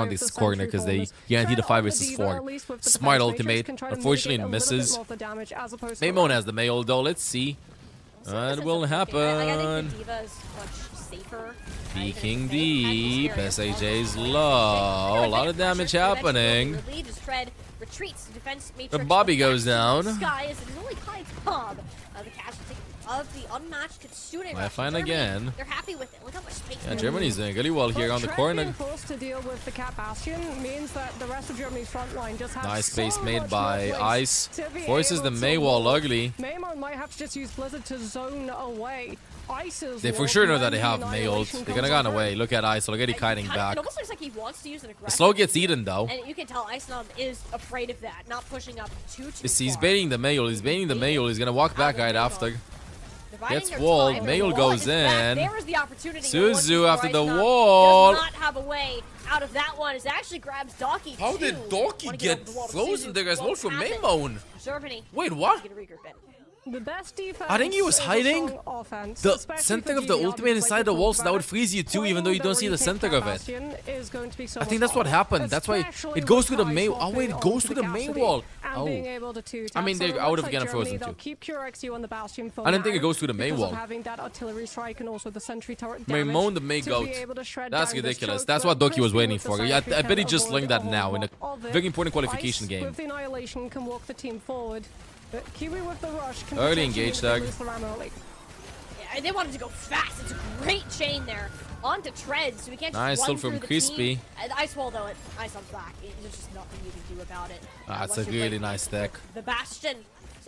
this corner because they guarantee the 5 versus 4. Smart ultimate. Unfortunately, it misses. Maymon has the Mayo though. Let's see. It will happen. Peeking deep. SAJ's low. A lot of damage happening. The Bobby goes down. I find again. They're happy with it. Look how much space. Yeah, Germany's doing really well here on the corner. Being forced to deal with the Cat Bastion means that the rest of Germany's front line just has nice so space made by Ice. Forces the May wall ugly. Maymon might have to just use Blizzard to zone away. Ice's they for sure know that they have May ult. They're gonna run away. Look at Ice already kiting back. It almost looks like he wants to use an aggressive. The slow gets eaten though. And you can tell Icenom is afraid of that, not pushing up too He's baiting the May ult. He's baiting the May ult. He's gonna walk back right after. Gets walled. Mayul goes in. Suzu after the wall. Does not have a way out of that one. It actually grabs Doki. How did Doki get frozen there as well from Maymon? Germany. Wait, what? The best defense. I think he was hiding the center of the ultimate inside the wall, so that would freeze you too, even though you don't see the center of it. I think that's what happened. That's why it goes to the main. Oh wait, it goes to the main wall. Oh, I mean, I would have again frozen too. I didn't think it goes to the main wall. Maymon the May goat. That's ridiculous. That's what Doki was waiting for. I bet he just learned that now in a very important qualification game. With the annihilation can walk the team forward. But Kiwi with the rush can early engage tag. Yeah, they wanted to go fast. It's a great chain there. On to Tread, so we can't just nice run from through Crispy. The Ice Wall, though, Ice on back. There's just nothing you can do about it. That's a really nice deck. The Bastion.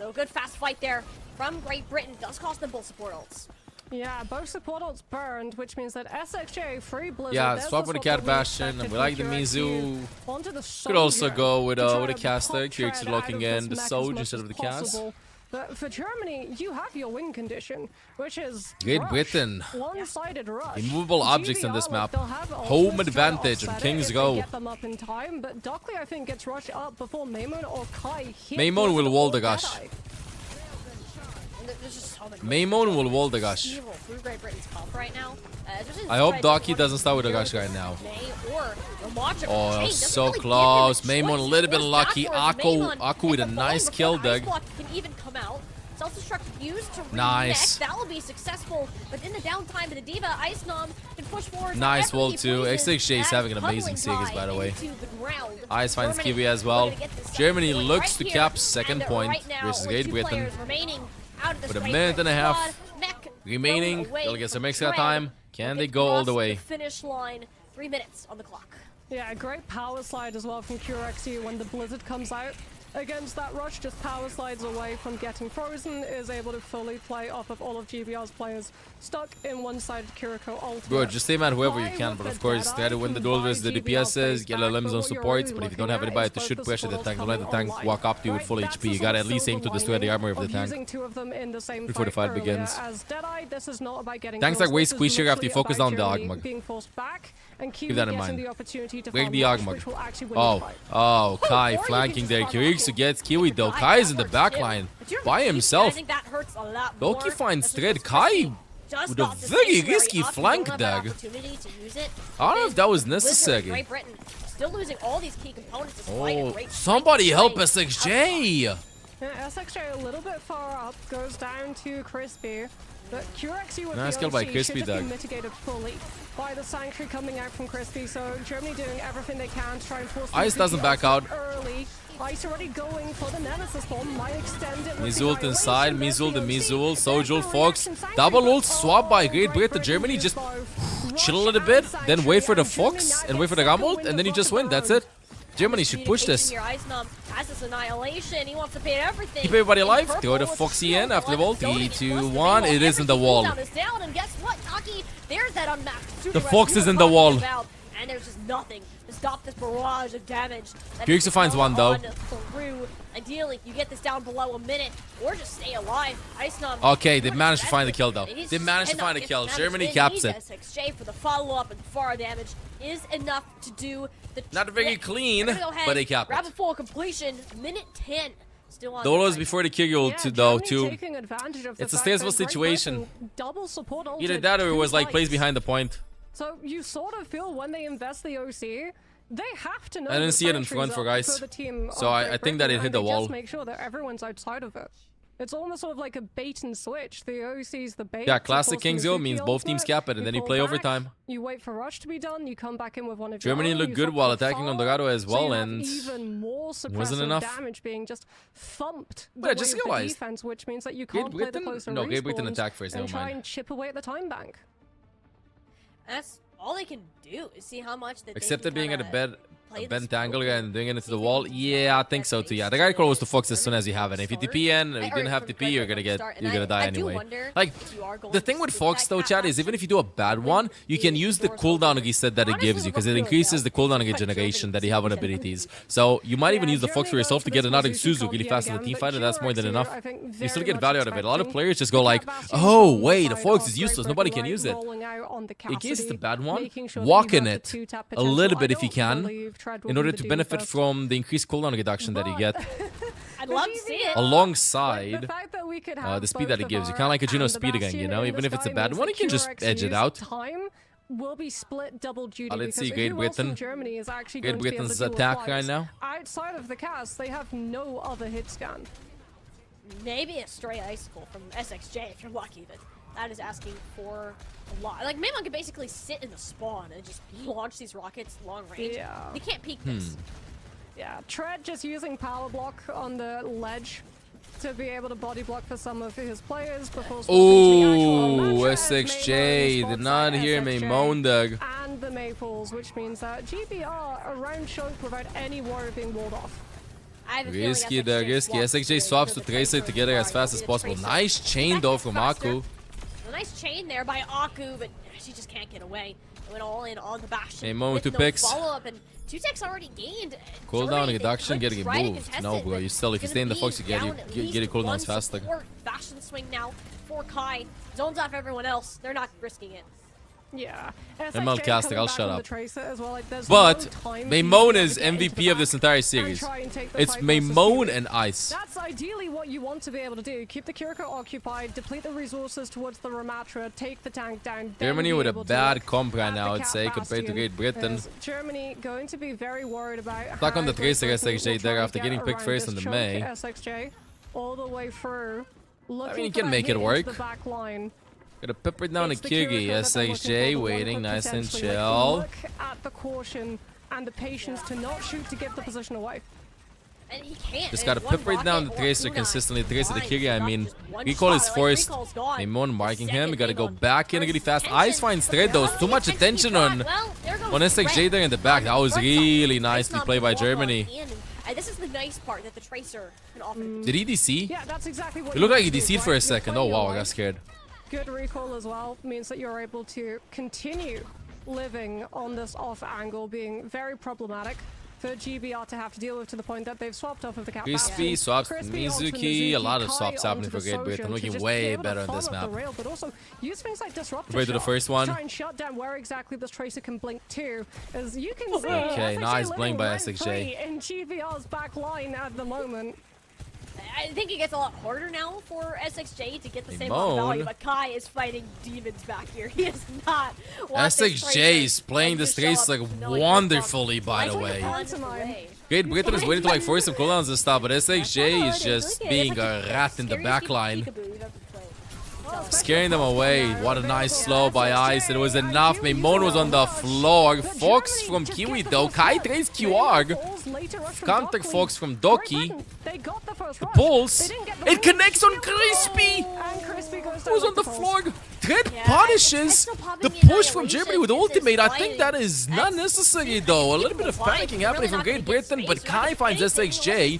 So good fast fight there from Great Britain. Does cost them both support ults. Yeah, both support ults burned, which means that SXJ free Blizzard. Yeah, there's swap the with the swap Cat that we Bastion, and expected we like the from Mizu. QRQ onto the Could also Soldier go with to try a to caster. pop QX is Tread looking out of in this the mech as Soldier much instead as of the Cas. possible. But for Germany, you have your win condition, which is Great rush. Britain. One-sided rush. Immovable objects on this GBR, map. they'll have Home ultimates to advantage on offset it King's if they Go. get them up in time, but Duckley, I think, gets rushed up before Maimon or Kai hit Maimon will the wall the Deadeye. gush. And there's just so many Maimon will wall the gush. evil through Great Britain's pump right now. I hope Docky doesn't start with the gush right now. Oh, that was so close. Maimon a little bit lucky. Aku with a nice kill, Doug. Can even come out. Self-destruct used to Nice. That will be successful, but in the downtime of the Diva, Ice Nom can push forward. Nice wall too. XXJ is having an amazing series, by the way. Ice finds Kiwi as well. Germany looks to cap second point versus Great Britain. With a minute and a half remaining, they'll get some extra time. Can they go all the way? Finish line, 3 minutes on the clock. Yeah, great power slide as well from QRX when the Blizzard comes out. Against that rush, just power slides away from getting frozen, is able to fully play off of all of GBR's players stuck in one-sided Kiriko ultimate. Bro, just aim at whoever you can, but of course, try to win the duel versus the DPSs, get a limbs on supports, but if you don't have anybody to shoot pressure the tank, don't let the tank walk up to you with full HP. You gotta at least aim to destroy the armor of the tank before the fight begins. Tanks like way squeezier after you focus down the Ogmog. Keep that in mind. Break the Ogmog. Oh, Kai flanking there. Kyriaksu gets Kiwi though. Kai is in the back line by himself. Loki finds thread. Kai with a very risky flank dag. I don't know if that was necessary. Still losing all these key components. Oh, somebody help SXJ! Yeah, SXJ a little bit far up, goes down to Crispy. But QRX with nice the kill by OC Crispy, should have been Doug. mitigated fully by the Sanctuary coming out from Crispy. So Germany doing everything they can to try and force Ice doesn't back out. Early. Ice already going for the Nemesis bomb, might extend it. Mizult inside, Mizul the Mizul, Sojul, Fox, double ult swap by Great Britain. Germany just chill a little bit, then wait for the Fox and wait for the Ram ult, and then you just win. That's it. Germany should push this. He wants to pay everything. Keep everybody alive. Throw the Foxy in after the wall. 3, 2, 1. It is in the wall. The Fox is in the wall. And there's just nothing to stop this barrage of damage. Kyriaksu finds one though. Ideally, you get this down below a minute, or just stay alive. Okay, they managed to find the kill though. They managed to find a kill. Germany caps it. SXJ for the follow-up and far damage is enough to do the Not very clean, but they cap it. Rapid full completion, minute 10. Still on Dolos before the kill though too. It's a stable situation. Either Either that or it was like plays behind the point. So you sort of feel when they invest the OC, they have to know. I didn't see it in front for guys. So I think that it hit the wall. Just make sure that everyone's outside of it. It's almost sort of like a bait and switch. The OC's the bait. Yeah, classic King's Hill means both teams cap it and then you play overtime. You wait for rush to be done, you come back in with one of Germany your own, looked good while attacking on Dorado as well, and even more wasn't enough. damage being just thumped the But I way just of the realized, defense, which means that you can't play the closer no, Great Britain respawns attacked first, and never try mind. and chip away at the time bank. That's all they can do is see how much that Except they it can being at a play bent angle and doing it into the wall. Yeah, I think so too. Yeah, the guy close to Fox as soon as you have it. If you TP in, or you didn't have TP, you're gonna die anyway. Like the thing with Fox though, chat, is even if you do a bad one, you can use the cooldown reset that it gives you because it increases the cooldown regeneration that you have on abilities. So you might even use the Fox for yourself to get another Suzu really fast in the team fight, and that's more than enough. You still get value out of it. A lot of players just go like, oh wait, the Fox is useless. Nobody can use it. It gives the bad one. Walk in it a little bit if you can, in order to benefit from the increased cooldown reduction that you get. I'd love to see it. Alongside the speed that it gives. You kind of like a Juno speed again, you know? Even if it's a bad one, you can just edge it out. Will be split double duty. Let's see, because Great who else from Britain. Germany is actually Great going to be able Britain's to do attack applies? right now. Outside of the cast, they have no other hit scan. Maybe a stray icicle from SXJ if you're lucky, but that is asking for a lot. Like Maimon can basically sit in the spawn and just launch these rockets long range. Yeah. They can't peek this. Yeah, Tread just using power block on the ledge to be able to body block for some of his players before. Oh, SXJ did not hear me moan, Doug. And the Maples, which means that GBR around choke without any worry of being walled off. I have a feeling Risky, SXJ the risky. swaps SXJ the swaps to Tracer Tracer to get it as fast as possible. Nice chain though from Aku. A nice chain there by Aku, but she just can't get away. It went all in on the Bastion. Hey, Mo with with two no picks. follow-up, and 2 techs already gained. Cooldown Germany, they reduction, could getting it try to moved. contest No, it, bro. but You still, if you gonna stay in the be Fox, you get down at your least cooldowns one faster. support. Bastion swing now for Kai. Zones off everyone else. They're not risking it. Yeah. ML caster, I'll shut up. Well, But Maimone is MVP of this entire series. It's Maimone and Ice. That's ideally what you want to be able to do. Keep the Kiriko occupied, deplete the resources towards the Ramatra, take the tank down. Germany with a bad comp right now, I'd say, compared to Great Britain. Germany going to be very worried about Stuck on the Great Tracer Britain will SXJ try there and after get getting picked around first this in the chunk May. SXJ all the way through. I mean, you Looking can for make that it hit work. into the back line. Gotta pepper down the It's the Kiri. Kiriko that they're looking for, SXJ the one waiting who nice and potentially, like, chill. Look at the caution and the patience to not shoot to give the position away. And he can't. Just and gotta one pepper down the rocket or Tracer kunai consistently. Tracer the blind, Kiri, I not mean. just one Recall is shot. Like, forced. recall's gone. Maimone marking him. We gotta go on back in really fast. Ice finds thread though. Too much attention on SXJ there in the back. That was really nicely played by Germany. This is the nice part that the Tracer can offer. Did he DC? Yeah, that's exactly what It looked like he want to do, DC'd for right? a second. Oh You're wow, I playing got scared. Good recall as well means that you're able to continue living on this off angle, being very problematic for GBR to have to deal with, to the point that they've swapped off of the cap. Crispy swaps Crispy onto Mizuki. A lot of Kai swaps happening onto for the Great Britain. Sojourn to Looking just way be able to better on farm this up map. the rail, but also use things like disruptor Compared to the shot first one. to try and shut down where exactly this Tracer can blink to. As you can see, Okay, SXJ nice living blink by rent-free SXJ. in GBR's back line at the moment. I think it gets a lot harder now for SXJ to get the Hey, same amount of value, Moan. but Kai is fighting demons back here. He is not. want this SXJ is Tracer playing to this show Tracer up like knowing wonderfully, what's by up. the Nice way. on the way. Great Britain is waiting to like force some cooldowns and stuff, but SXJ is just being a rat in the back line. Scaring them away. What a nice slow by Ice. It was enough. Maimone was on the floor. Fox from Kiwi though. Kai trades QRG. Counter Fox from Doki. The pulse. It connects on Crispy. Who's on the floor? Dread punishes the push from Germany with ultimate. I think that is not necessary though. A little bit of panicking happening from Great Britain, but Kai finds SXJ.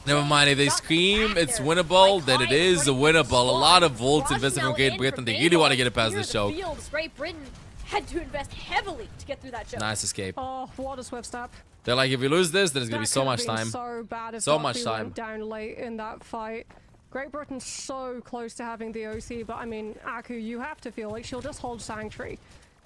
Never mind, if they scream it's winnable, then it is winnable. A lot of volts invested from Great Britain. They really want to get it past this choke. Great Britain had to invest heavily to get through that choke. Nice escape. Oh, what a swift step. They're like, if we lose this, then it's gonna be so That much could have time. been so bad if So Doki much time. went down late in that fight. Great Britain's so close to having the OC, but I mean, Aku, you have to feel like she'll just hold Sanctuary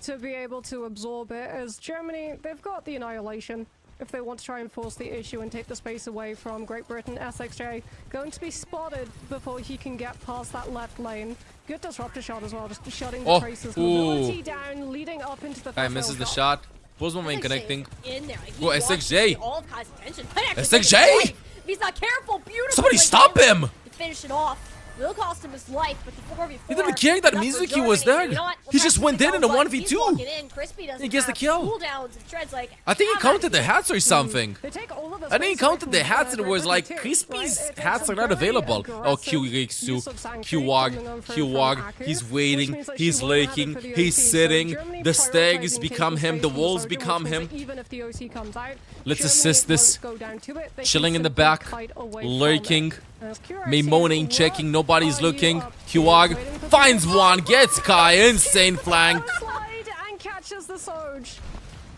to be able to absorb it. As Germany, they've got the Annihilation if they want to try and force the issue and take the space away from Great Britain. SXJ going to be spotted before he can get past that left lane. Good disruptor shot as well, just shutting the Tracer's mobility down, leading up into the Guy first misses rail the shot. shot. Pulls one main connecting. In there. He Whoa, wants SXJ. all of Kai's attention. Might actually SXJ? take his life. If he's not careful, beautiful. Somebody like stop that. him! To finish it off. Will cost him his life, but the 4v4. He didn't care that Mizuki was there. He just went in a 1v2. He gets the kill. Cooldowns and Tread's like, I think he counted the hats or something. They take all of the I think he space counted away the from hats and it was like Britain too, Crispy's right? It's hats a are not very available. Oh, aggressive Q-Rixu, use of Sanctuary Q-Wog, coming over from Q-Wog. Aku, He's which waiting, means that he's she won't have it lurking, for the he's OC. So sitting. Germany The stags prioritizing become taking him, space the from walls Sojourn, become which means him. that even if the OC comes out, Let's Germany assist this. won't go down to it. They can Chilling in the simply back, kite away from lurking. it. As QRC Maimone ain't checking, nobody's looking. Q-Wog finds one, gets Kai, insane flank. Slide and catches the Soj.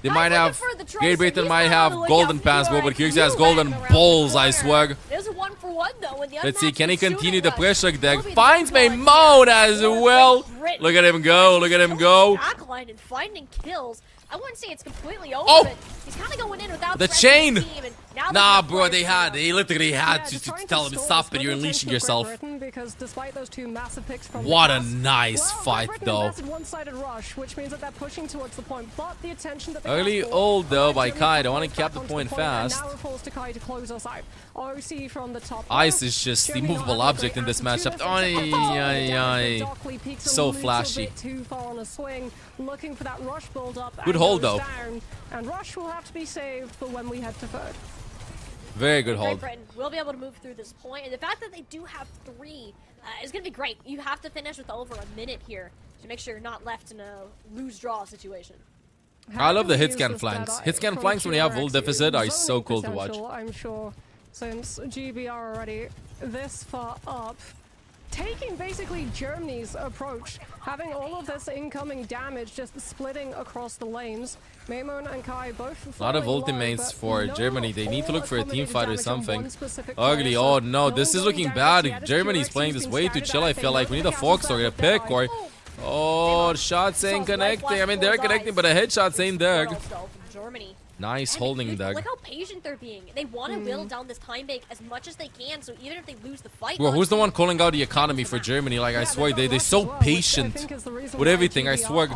They might have, Great Britain might have golden passport, but Kyrgyz has golden balls, I swear. There's a 1-for-1 though. When the Let's see, unmatched can he shooting continue the rush pressure deck? will be the Finds one. Maimone as well. Britain Look at him go, look at him go. Backline and finding kills. I wouldn't say it's completely over, Oh! but he's kind of going in without The rest of chain! team, and now Nah, they're bro, gonna they literally had Yeah, to just trying tell him, stall stop the it, you're sprint unleashing attempt for Great yourself. Britain, because despite those two massive picks from the What a past, nice well, fight, Great Britain though. invested one-sided rush, which means that they're pushing towards the point, but the attention that they Early asked for, ult though by Germany Kai, they falls want to cap back the onto point and fast. now it falls to Kai to close us out. OC from the top. Ice is just the Germany not movable having a object great in this answer to matchup. this. Ay, ay, ay. Dockley peaks a So little flashy. bit too far on a swing, looking for that rush build up. Good and hold, goes though. down, and rush will have to be saved for when we head to third. Very good Great hold. Britain will be able to move through this point, and the fact that they do have 3 is going to be great. You have to finish with over a minute here to make sure you're not left in a lose-draw situation. I love the hit Use scan this flanks. Deadeye Hit scan from flanks when you have QRX ult deficit are zoning so cool to watch. potential, I'm sure since GB are already this far up. Taking basically Germany's approach, having all of this incoming damage just splitting across the lanes. Maimon and Kai both A lot of falling low, ultimates but for no Germany. They need to look for a team accommodated fight or damage on something. one specific Ugly. player, Oh so no, no this one is going looking down bad. yet. Germany's Q-Rex playing seems this to way be too scouted chill, out. I They feel know like. We that need a they have Fox or a that Deadeye. pick or... Oh, shots ain't connecting. I mean, they're connecting, but a headshot's ain't there. Germany. Nice holding there. Look how patient they're being. They want to whittle down this time bank as much as they can, so even if they lose the fight... Bro, who's the one calling out the economy for Germany? Like, I swear, they're so patient with everything. I swear,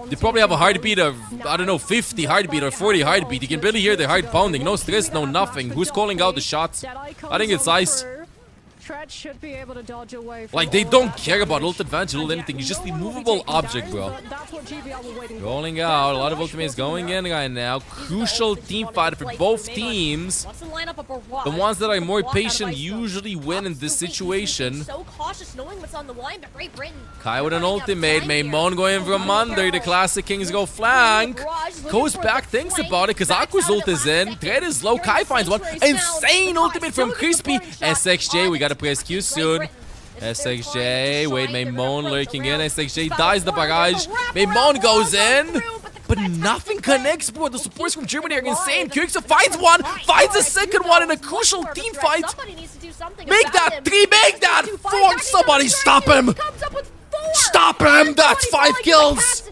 they probably have a heartbeat of, I don't know, 50 heartbeat or 40 heartbeat. You can barely hear their heart pounding. No stress, no nothing. Who's calling out the shots? I think it's Ice. Tread should be able to dodge away from Like, they all don't that care about damage. ult advantage or anything. It's just the No one will be movable taken object, down, bro. but that's what GBL were waiting for. Rolling out. A lot of ultimates going in right now. Crucial team fight for both teams. Wants to line up a barrage. The ones that are more Block out of patient Ice, though. usually win in this situation. So cautious knowing what's on the line, but Great Britain... Kai with an ultimate. Maimon going from under. The classic Kings go flank. Goes back, thinks about it because Aqua's ult is in. Thread is low. Kai finds one. Insane ultimate from Crispy. SXJ, we gotta press Q soon. SXJ, wait, Maimon lurking in. SXJ dies the barrage. Maimon goes in. But nothing connects, bro. The supports from Germany are insane. Kirksa finds one, finds a second one in a crucial team fight. Make that 3, make that 4. Somebody stop him. Stop him. That's 5 kills.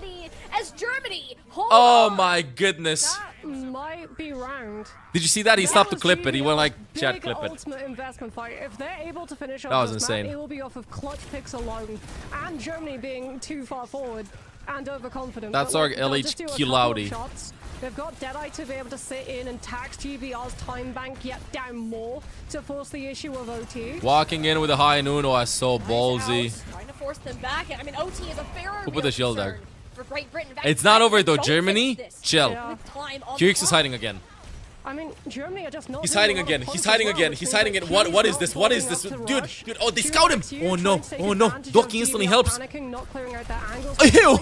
As Germany Oh my goodness. Might be round. Did you see that? He stopped to clip it. He went like, chat, Big clip it. ultimate investment fight. If they're able to finish That off was this insane. map, it will be off of clutch picks alone, and Germany being too far forward and overconfident. That's But our look, they'll just do a LHQ couple of Loudy. shots. They've got Deadeye to be able to sit in and tax GBR's time bank yet down more to force the issue of OT. Walking in with a high Nuno is so ballsy. trying to force them back. I mean, OT is a very Who put the shield there? for Great Britain. It's not over though, Don't Germany. fix this. Chill. With time on Kirks the is clock. hiding again. I mean, Germany are just not. He's doing hiding a lot again. of He's punch hiding as well, again. which He's means hiding that again. What Keys is not this? What is following this? up to Dude, rush. dude. Oh, they scout him. Q Oh no. trying to take Oh no. advantage of Doki instantly GBR helps. panicking, not clearing out their angles. Ew.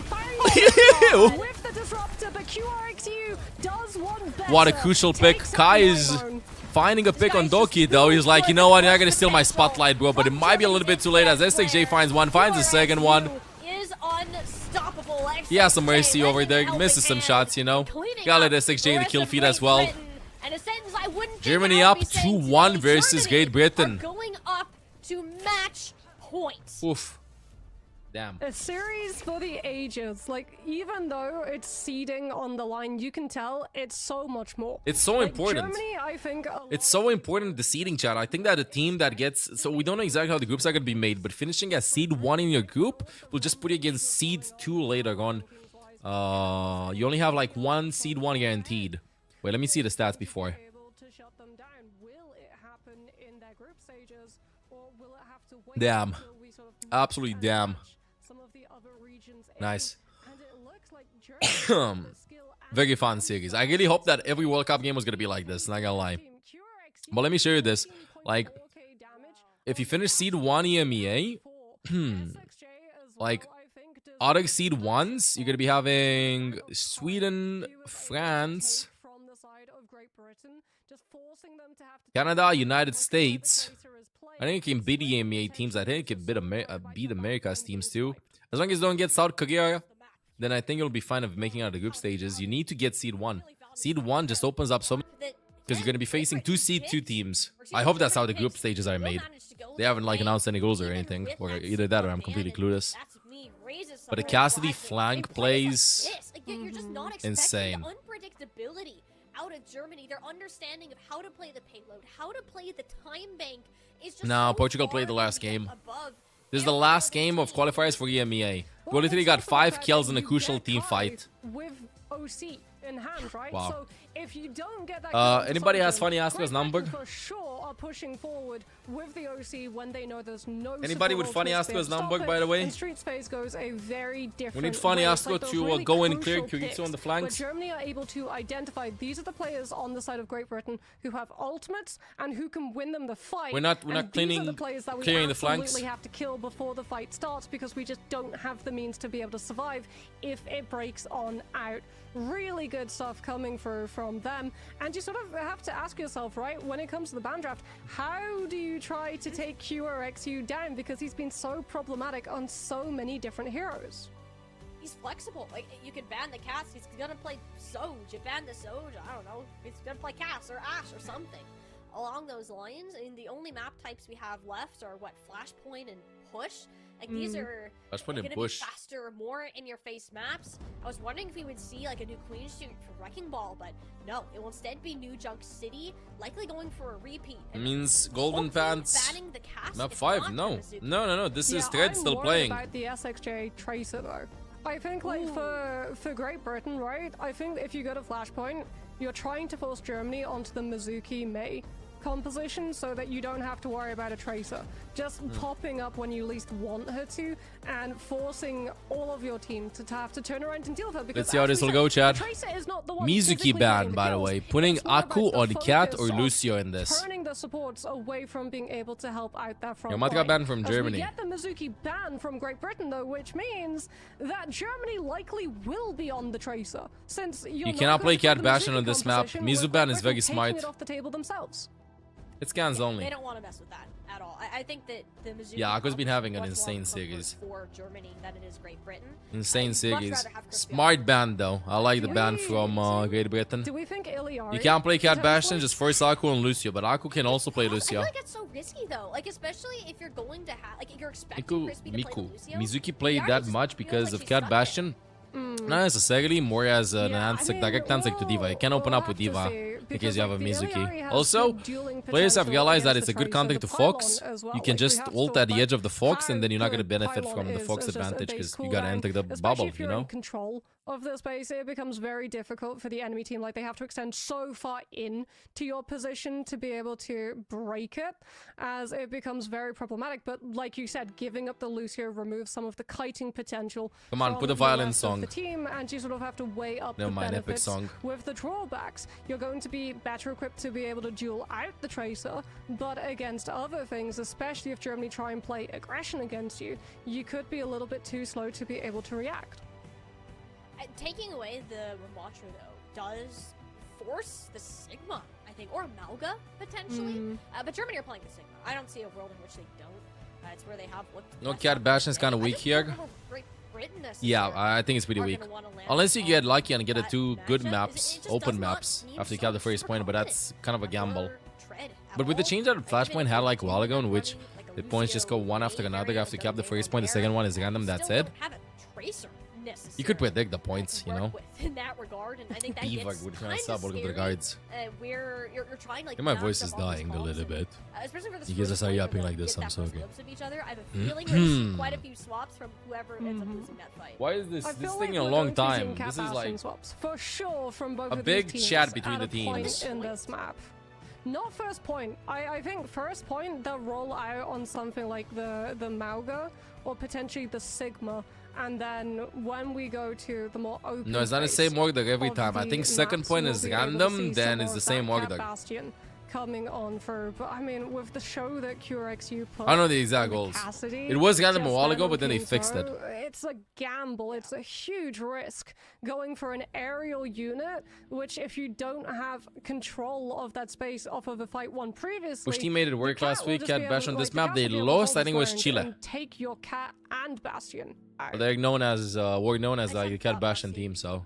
Ew. With the disruptor, but QRXU does one better. What a crucial pick. Kai is finding a pick on Doki though. He's like, you know what? You're not gonna steal my spotlight, bro. But it might be a little bit too late as SXJ finds one, finds a second one. Is unstoppable. He has some mercy over there. Misses some shots, you know. Gotta let SXJ the kill feed as well. And a sentence I wouldn't Germany up 2-1 versus Great Britain. going up to match point. Oof. Damn. A series for the ages. Like, even though it's seeding on the line, you can tell it's so much more. It's so Like, important. Germany, I think. It's so important, the seeding, chat. I think that a team that gets... So we don't know exactly how the groups are going to be made, but finishing as seed 1 in your group will just put you against seed 2 later on. You only have like 1 seed 1 guaranteed. Wait, let me see the stats before. Able to shut them down. Will it happen in their group stages, or will it have to wait Damn. until we sort of Absolutely damn. some of the other regions in? Nice. And it looks like Germany Very fun series. I really hope that every World Cup game was going to be like this, not gonna lie. But let me show you this. Like, if you finish seed 1 EMEA, like, other seed 1s, you're going to be having Sweden, France, Canada, United States. I think it can beat the EMEA teams. I think it can beat America's teams too. As long as you don't get South Korea, then I think it'll be fine of making out of the group stages. You need to get seed 1. Seed 1 just opens up so many... Because you're going to be facing 2 seed 2 teams. I hope that's how the group stages are made. They haven't like announced any goals or anything. Or either that or I'm completely clueless. But the Cassidy flank plays... You're just not expecting insane. the unpredictability out of Germany. Their understanding of how to play the payload, how to play the time bank is just No, so Portugal far played the last game. above. This is the last game of qualifiers for EMEA. We literally got 5 kills in a crucial team fight. With OC in hand, right? Wow. So if you don't get that Anybody has Funny Astro's number? for sure are pushing forward with the OC when they know there's no Anybody with Funny Astro's number, by the way? And Street Space goes a very different We need Funny way. It's Astro like those to really go in and clear crucial Kyrgyzstan on the picks flanks. where Germany are able to identify these are the players on the side of Great Britain who have ultimates and who can win them the fight. We're not And these are cleaning- the players that we clearing the absolutely flanks. have to kill before the fight starts because we just don't have the means to be able to survive if it breaks on out. Really good stuff coming from them, and you sort of have to ask yourself, right, when it comes to the ban draft, draft. How do you try to take QRXU down? Because he's been so problematic on so many different heroes. He's flexible. Like, you can ban the Cass. He's gonna play Soj. You ban the Soj. I don't know. He's gonna play Cass or Ashe or something along those lines. And the only map types we have left are what, Flashpoint and Push. Like, these are gonna be faster, more in-your-face maps. I was wondering if we would see like a new Queen Shoot for Wrecking Ball, but no. It will instead be New Junk City, likely going for a repeat. It means Golden Pants. Banning the Cass. Map 5. No. This is Thread still playing. About the SXJ Tracer though. I think like for Great Britain, right? I think if you go to Flashpoint, you're trying to force Germany onto the Mizuki Mei composition so that you don't have to worry about a Tracer just popping up when you least want her to, and forcing all of your team to have to turn around and deal with her. Because let's see how this will go, Chad. Mizuki ban, by the way. Putting Aku on Cat or Lucio in this. Turning the supports away from being able to help out that front Yamato got banned from Germany. We get the Mizuki ban from Great Britain though, which means that Germany likely will be on the Tracer, since you cannot play Cat Bastion on this map. Mizu ban is very smart. It off the table themselves. It's scans only. They don't want to mess with that at all. I think that the Mizuki yeah, Aku's been having an insane series. For Germany than it is Great Britain. Insane series. Smart ban though. I like the ban from Great Britain. Do we think Iliari? You can't play Cat Bastion, just force Aku and Lucio, but Aku can also play Lucio. I feel like it's so risky though. Like, especially if you're going to have, like, you're expecting Crispy to play Lucio. Mizuki played that much because of Cat Bastion. Not necessarily, more as an direct answer to D.Va. You can open up with D.Va because you have a Mizuki. Also, players have realized that it's a good counter to Fox. You can just ult at the edge of the Fox and then you're not going to benefit from the Fox advantage because you got to enter the bubble, you know? Control of the space, it becomes very difficult for the enemy team. Like, they have to extend so far in to your position to be able to break it, as it becomes very problematic. But like you said, giving up the Lucio removes some of the kiting potential. Come on, put a violin song. The team, and you sort of have to weigh up the benefits with the drawbacks. You're going to be better equipped to be able to duel out the Tracer, but against other things, especially if Germany try and play aggression against you, you could be a little bit too slow to be able to react. Taking away the Remacher though does force the Sigma, I think, or Malga potentially. But Germany are playing the Sigma. I don't see a world in which they don't. It's where they have looked. No, Cat Bastion is kind of weak here. Yeah, I think it's pretty weak. Unless you get lucky and get a 2 good maps, open maps, after you cap the first point, but that's kind of a gamble. But with the change that Flashpoint had like a while ago, in which the points just go one after another after you cap the first point, the second one is random, that's it. You could predict the points, you know. In that regard, and I think that gets kind of scary, regards. Where you're trying like. My voice is dying a little bit. Especially for the you guys are start yapping like this. I'm so good. I have a feeling we're see quite a few swaps from whoever ends up losing that fight. Why is this taking a long time? This is like swaps for sure from both a big chat between the teams in this map. Not first point. I think first point they'll roll out on something like the Malga or potentially the Sigma. And then when we go to the more open, no, it's not the same order every time. I think second point is random, then it's the same order. Bastion coming on for, but I mean, with the show that QRXU put, I don't know the exact goals. It was random a while ago, but then they fixed it. It's a gamble. It's a huge risk going for an aerial unit, which if you don't have control of that space off of a fight won previously. Which team made it work last week? Cat Bastion on this map. They lost. I think it was Chile. Take your Cat and Bastion out. They're known as were known as the Cat Bastion team. So.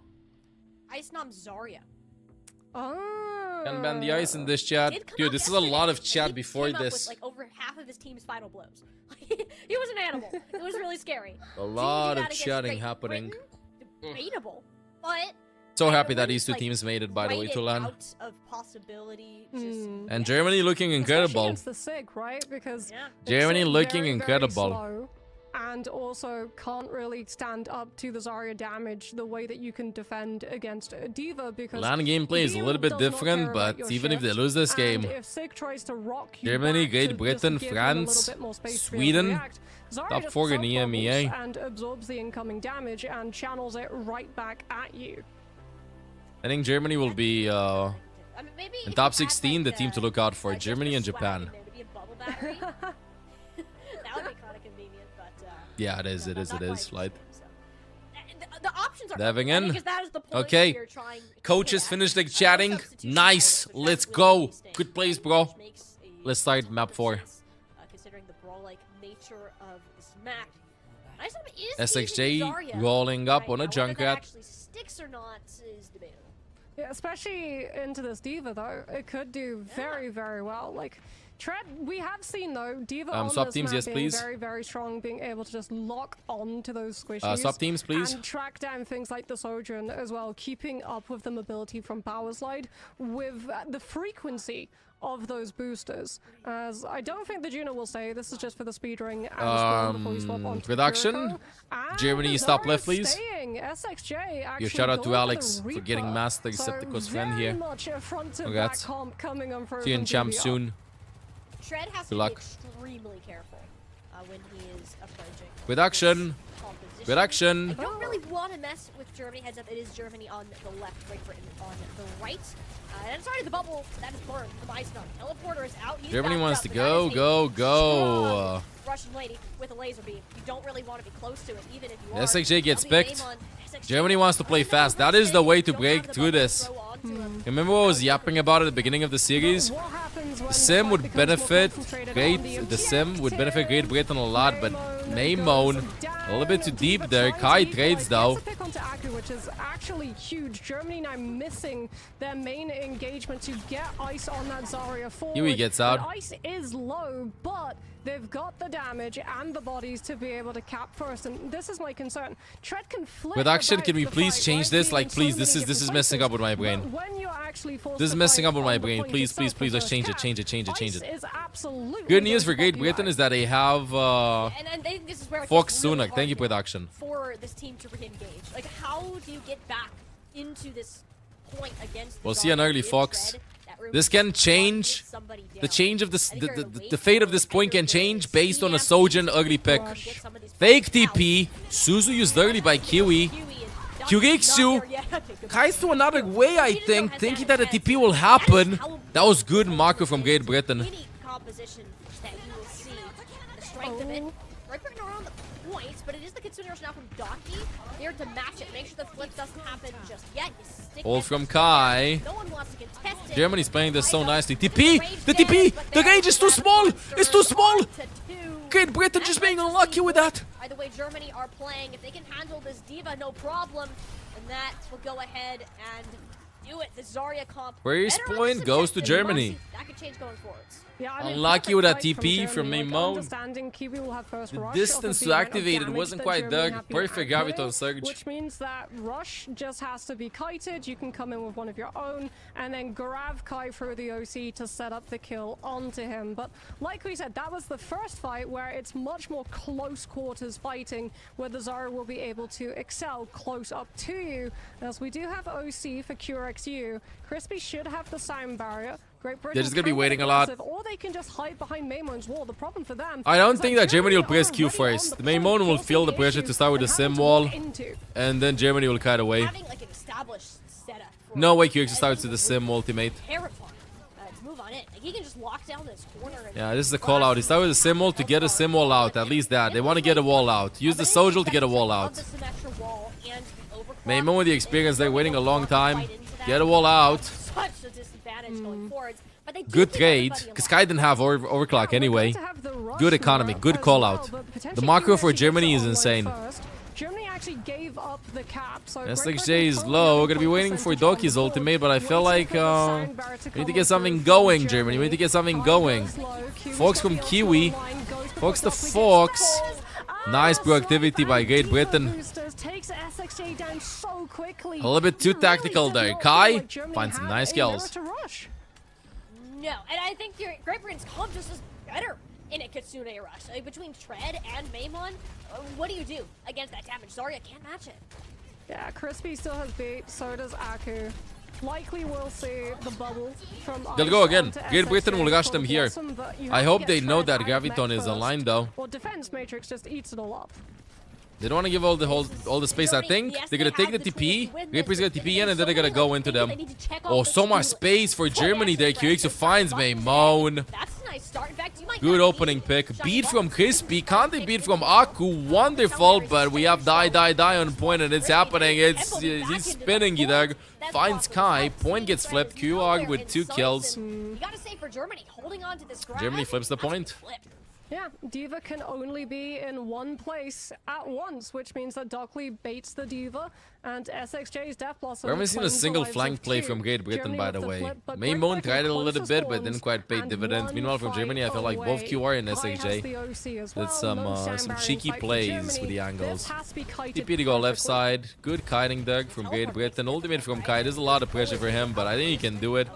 Ice Nom Zarya. Can ban the ice in this chat. Dude, this is a lot of chat before this. With, like, over half of his team's final blows. He was an animal. It was really scary. A lot of chatting happening. Debatable, but so happy that these two teams made it, by the way, to land. And Germany looking incredible. Against the SIG, right? Because Germany looking very, incredible. Very slow, and also can't really stand up to the Zarya damage the way that you can defend against a D.Va, because land gameplay is a little bit different, but even if they lose this game, if SIG tries to rock you Germany, Great Britain, France, Sweden, top 4 in EMEA, and absorbs the incoming damage and channels it right back at you. I think Germany will be in top 16, the team to look out for. Germany and Japan. Yeah, it is. Like, the options are diving in. That is the point okay, coaches finished the chatting. Nice, let's go. Good plays, bro. Let's start map 4. Considering the brawl-like nature of this map. Nice one is SXJ Zarya rolling up right on a now. Whether that Junkrat. actually sticks or not is debatable. Yeah, especially into this Diva though, it could do very, very well. Like Tread, we have seen though Diva on swap this teams, map yes, being please. very, very strong, being able to just lock on to those squishies. Swap teams, please. And track down things like the Sojourn as well, keeping up with the mobility from Power Slide with the frequency of those boosters. As I don't think the Juno will say this is just for the speed ring and the before you swap onto Reduction. Kiriko. And Germany, stop Zarya left, please. staying. SXJ actually Yo, shout out to going Alex the for getting Reaper. Master So Decepticon's friend very here. much a front-to-back Congrats. comp coming on through See you in from champ DBR. soon. Tread has Good to luck. be extremely careful when he is approaching. Reduction. Composition. Reduction. I don't really want to mess with Germany. Heads up, it is Germany on the left, Great Britain on the right. And it's already the bubble that is burned. The ice knock. Teleporter is out. He's Germany backed wants up, to but go, that is a go, go. strong Russian lady with a laser beam. You don't really want to be close to it, even if you are. SXJ gets LB picked. Maimon, SXJ Germany wants to play fast. That is the way to break through this. Remember what I was yapping about at the beginning of the series? The Sim would benefit the Sim would benefit Great Britain a lot, but Maimon a little bit too deep there. Kai trades though. Pick onto Aku, which is actually huge. Germany now missing their main engagement to get ice on that Zarya forward. Huey gets out. And ice is low, but they've got the damage and the bodies to be able to cap first, and this is my concern. Tread can flip. Reduction, about can we the please fight, change right? this? Being Like, in so please, many this is different messing up with my places. brain. But when you're actually forced This is to messing fight up with on my the brain. point Please, itself please, for please, let's first change it, cap, change it, change it, change ice it. is absolutely Good news going for to Great pop you Britain out. is that they have And I think this is where it Fox gets really Sunak. Thank you, hard production. for this team to re-engage. Like, how do you get back into this point against the We'll see an Zarya early with Fox. Tread? That room This to can get change. somebody The down. change of this, I think you're gonna wait the fate of this point can change based on a Sojourn early pick. Fake TP. Suzu used early by Kiwi. Kyuriksu tries to another way, I think, thinking that a TP will happen. That was good marker from Great Britain. Any composition that you will see, the strength of it. Great Britain are on the points, but it is the consideration now from Docky here to match it. Make sure the flip doesn't happen just yet. You stick Ult it. from Kai. No one wants to contest it. Germany's playing this so nicely. TP! The TP! The range is too small! It's too small! Great Britain just being unlucky with that. Either way, Germany are playing. If they can handle this Diva, no problem. And that will go ahead and do it. The Zarya comp. First better point on goes to this Germany. objective. That could change going forwards. Yeah, I mean, Unlucky perfect with that fight TP from Germany. Like, Maimon. understanding Kiwi will have first The rush, distance obviously to the amount of activate it damage wasn't that quite Germany there. have been Perfect outputting, Graviton Surge. Which means that rush just has to be kited. You can come in with one of your own and then grab Kai through the OC to set up the kill onto him. But like we said, that was the first fight where it's much more close quarters fighting, where the Zarya will be able to excel close up to you. As we do have OC for QRXU, Crispy should have the sound barrier. Great Britain They're just gonna be can get waiting a lot. aggressive, or they can just hide behind Maimon's wall. The problem for them I don't is think that Germany will press Q first. Maimon will feel the pressure to start with the sim wall, and then Germany will kite away. Having like an established setup. For No way QX starts with the sim ultimate. terrifying to move on it. Like, he can just lock down this corner. And Yeah, this is a call out. He started with a sim wall to get a sim wall out. At least that. They want to get a wall out. Use the social to get a wall out. the Symmetra wall and the overclock. Maimon with the experience, they're waiting a long time. Get a wall out. Such a disadvantage going forwards. But they do Good keep trade, everybody because Kai didn't have overclock anyway. rush Good economy, throughout good as call well, out. but The potentially macro QRXU for gets Germany it is all insane. first. Germany actually gave up the cap, so Great SXJ Britain is currently low. We're have gonna be waiting for Doki's ultimate, but I feel like we need to get something going, Germany. We need to get something going. Fox from Kiwi. Fox the Fox. Nice proactivity by Great Britain. takes SXJ down so quickly. A little bit too tactical there. Kai finds some nice kills. No, and I think Great Britain's comp just is better in a Kitsune rush. Like, between Tread and Maimon, what do you do against that damage? Zarya can't match it. Yeah, Crispy still has beat, so does Aku. Likely we'll see the bubble from They'll Ice go again. onto Great Britain will SXJ rush for them the here. Blossom, but you I have to hope get they know Tread that out mech Graviton is first. aligned though. Well, Defense Matrix just eats it all up. They don't want to give all the space. I think they're gonna take the TP. Great Britain's gonna TP in, and then they're gonna go into them. Oh, so much space for Germany there. QX finds Maimon. That's a nice start. In fact, you might Good not opening need pick. Shiny Beat Buff. from Crispy. Can't they beat from Aku? Wonderful, but we have die on point and it's happening. He's spinning either. Finds Kai. Point gets flipped. QR with 2 kills. You gotta say for Germany, holding on to this grab. Germany flips the point. Yeah, Diva can only be in one place at once, which means that Dockley baits the Diva and SXJ's Death Blossom. We haven't seen a single flank play from Great Britain, by the way. Maimon tried it a little bit, but didn't quite pay dividends. Meanwhile, from Germany, I feel like both QR and SXJ did some cheeky plays with the angles. TP to go left side. Good kiting Doug from Great Britain. Ultimate from Kai. There's a lot of pressure for him, but I think he can do it.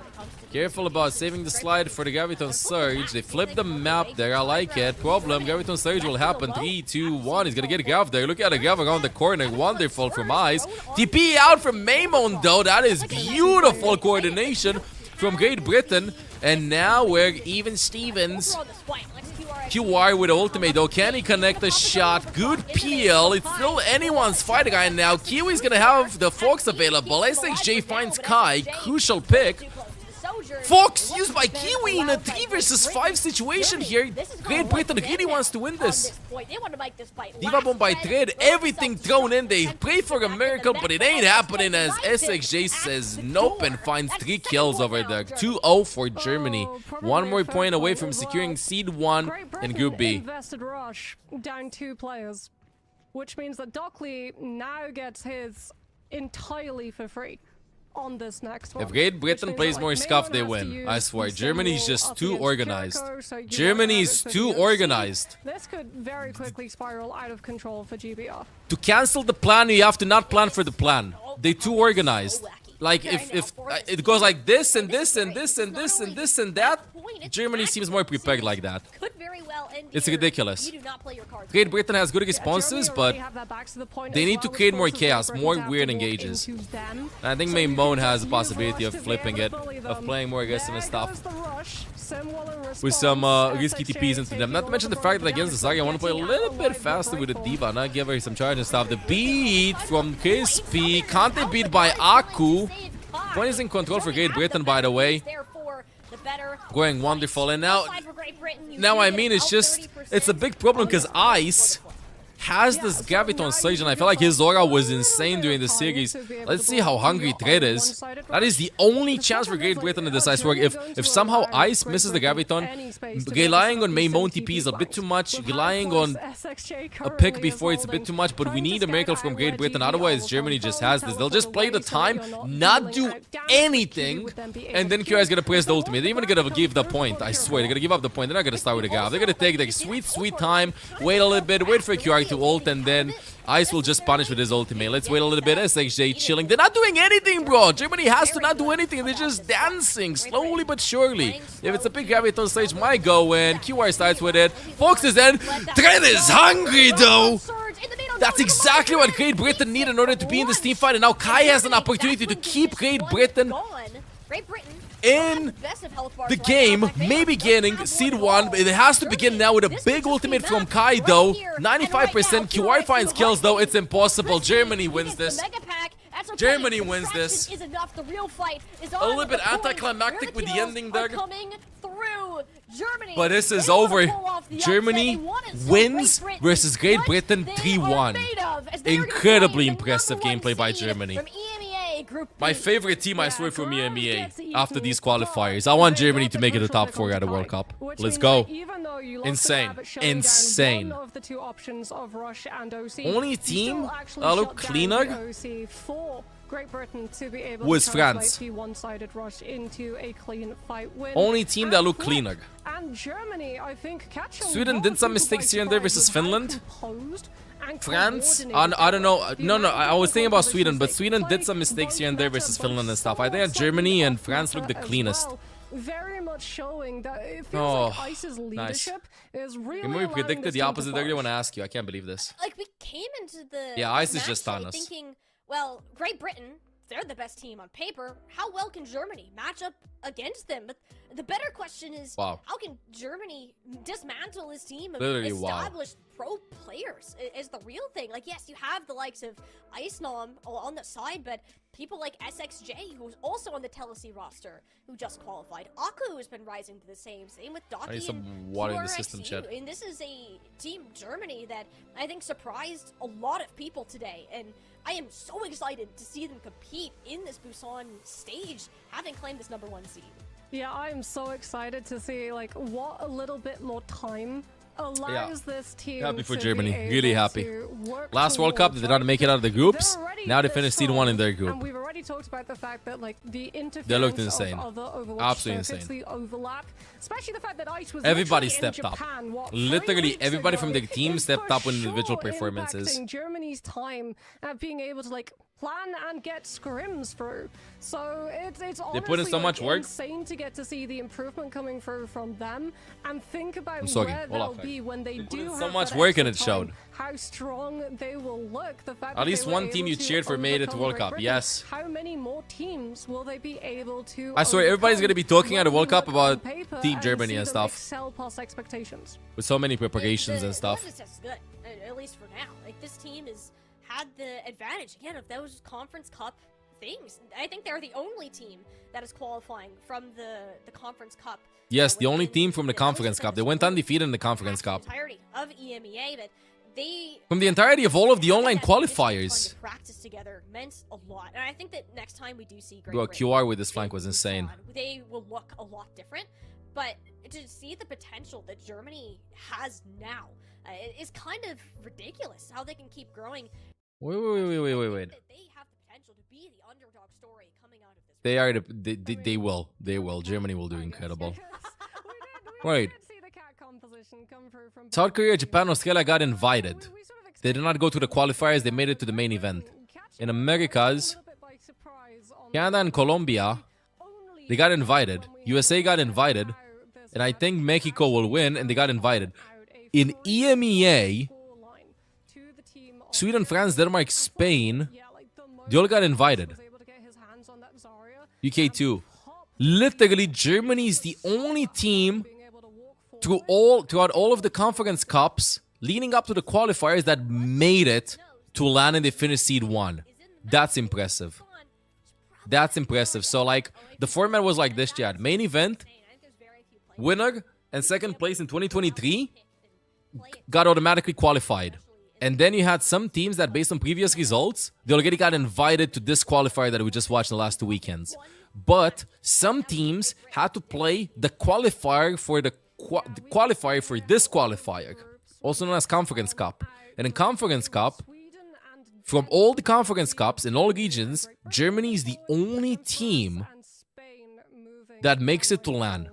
Careful about saving the slide for the Graviton Surge. They flip the map there. I like it. Problem, Graviton Surge will happen. 3, 2, 1. He's going to get a Grav there. Look at the Grav around the corner. Wonderful from Ice. TP out from Maimon, though. That is beautiful coordination from Great Britain. And now we're even Stevens. QR with ultimate, though. Can he connect the shot? Good peel. It's still anyone's fight right now. Kiwi's going to have the Fox available. SXJ finds Kai. Crucial pick. Fox used by Kiwi in a 3 versus 5 situation here. Great Britain really wants to win this. Diva Bomb by trade, everything thrown in. They pray for a miracle, but it ain't happening as SXJ says nope and finds 3 kills over there. 2-0 for Germany. 1 more point away from securing seed 1 in Group B. Invested rush down 2 players, which means that Dockley now gets his entirely for free on this next one. If Great Britain plays more scuff, they win. I swear. Germany's just too organized. Germany's too organized. This could very quickly spiral out of control for GBR. To cancel the plan, you have to not plan for the plan. They too organized. Like, if it goes like this and this and this and this and this and that, Germany seems more prepared like that. It's ridiculous. Great Britain has good responses, but they need to create more chaos, more weird engages. And I think Maimon has the possibility of flipping it, of playing more aggressive and stuff. With some risky TPs into them. Not to mention the fact that against the Zarya, I want to play a little bit faster with the Diva, not give her some charge and stuff. The beat from Crispy. Can't they beat by Aku? Point is in control for Great Britain, by the way. Going wonderful. And now I mean, it's a big problem because Ice has this Graviton Surge, and I feel like his aura was insane during the series. Let's see how hungry Trade is. That is the only chance for Great Britain in this Ice work. If somehow Ice misses the Graviton, relying on Maimon TP is a bit too much. Relying on a pick before it's a bit too much, but we need a miracle from Great Britain. Otherwise, Germany just has this. They'll just play the time, not do anything, and then QI is gonna press the ultimate. They're even gonna give the point. I swear, they're gonna give up the point. They're not gonna start with a Grav. They're gonna take the sweet time, wait a little bit, wait for QI to ult, and then Ice will just punish with his ultimate. Let's wait a little bit. SXJ chilling. They're not doing anything, bro. Germany has to not do anything. They're just dancing slowly but surely. If it's a big Graviton stage, might go in. QR starts with it. Fox is in. Trent is hungry, though. That's exactly what Great Britain need in order to be in this team fight. And now Kai has an opportunity to keep Great Britain in the game, maybe getting seed 1. It has to begin now with a big ultimate from Kai, though. 95% QR finds kills, though. It's impossible. Germany wins this. Germany wins this. A little bit anticlimactic with the ending there. But this is over. Germany wins versus Great Britain 3-1. Incredibly impressive gameplay by Germany. My favorite team, I swear, from EMEA after these qualifiers. I want Germany to make it the top 4 at the World Cup. Let's go. Insane. Insane. Only team that look cleaner was France. Only team that look cleaner. Sweden did some mistakes here and there versus Finland. France, I don't know. No, I was thinking about Sweden, but Sweden did some mistakes here and there versus Finland and stuff. I think Germany and France look the cleanest. Very much showing that it feels like Ice's leadership is really we predicted the opposite earlier when I asked you. I can't believe this. Like, we came into the Ice is just on us. Thinking, well, Great Britain, they're the best team on paper. How well can Germany match up against them? But the better question is, how can Germany dismantle this team of established pro players is the real thing. Like, yes, you have the likes of Icenom on the side, but people like SXJ, who's also on the Tennessee roster, who just qualified. Aku has been rising to the same with I need Daki some and water in the system, QRXU. chat. And this is a Team Germany that I think surprised a lot of people today. And I am so excited to see them compete in this Busan stage, having claimed this #1 seed. Yeah, I'm so excited to see like what a little bit more time allows this team. Happy for to Germany. be able Really happy. to work Last World Cup, they did not make it out of the groups. Now they finished seed 1 in their And group. we've already talked about the fact that like the interference They looked insane. of other Overwatch Absolutely circuits, insane. the overlap, especially the fact that Ice was Everybody literally in stepped up. Japan, what, 3 Literally, weeks everybody ago, from the team is stepped for up with individual sure performances. impacting Germany's time at being able to like plan and get scrims through. So it's honestly They put in so much work. insane to get to see the improvement coming through from them, and think about I'm sorry. where Hold they'll on. be when they put do in have so much that work and extra it showed. time, how strong they will look. The fact At that least they were one team able you to cheered for made it to overcome World Great Cup, Britain. yes. How many more teams will they be able to I swear, everybody's gonna be talking at the World Cup about paper Team Germany see and them stuff. excel past expectations? With so many preparations and The stuff. Lotus is good, at least for now. Like, this team has had the advantage, again, of those Conference Cup things. I think they're the only team that is qualifying from the Conference Cup. Yes, the only team from the Conference Cup. They went undefeated in the Conference Cup. Entirety of EMEA, but they From the entirety of all of the online fun qualifiers. to practice together meant a lot. And I think that next time we do see Great Bro, Britain, QR with this flank was insane. they will look a lot different. But to see the potential that Germany has now is kind of ridiculous. How they can keep growing. Wait. They have the potential to be the underdog story coming out of this. They are they will. Germany will do incredible. Wait. South Korea, Japan, Australia got invited. They did not go to the qualifiers, they made it to the main event. In Americas, Canada and Colombia, they got invited. USA got invited. And I think Mexico will win, and they got invited. In EMEA, Sweden, France, Denmark, Spain, they all got invited. UK too. Literally, Germany is the only team throughout all of the Conference Cups leading up to the qualifiers that made it to land and they finished seed 1. That's impressive. That's impressive. So like the format was like this, chat. Main event, winner and second place in 2023 got automatically qualified. And then you had some teams that, based on previous results, they already got invited to this qualifier that we just watched in the last 2 weekends. But some teams had to play the qualifier for the qualifier for this qualifier, also known as Conference Cup. And in Conference Cup, from all the Conference Cups in all regions, Germany is the only team that makes it to LAN.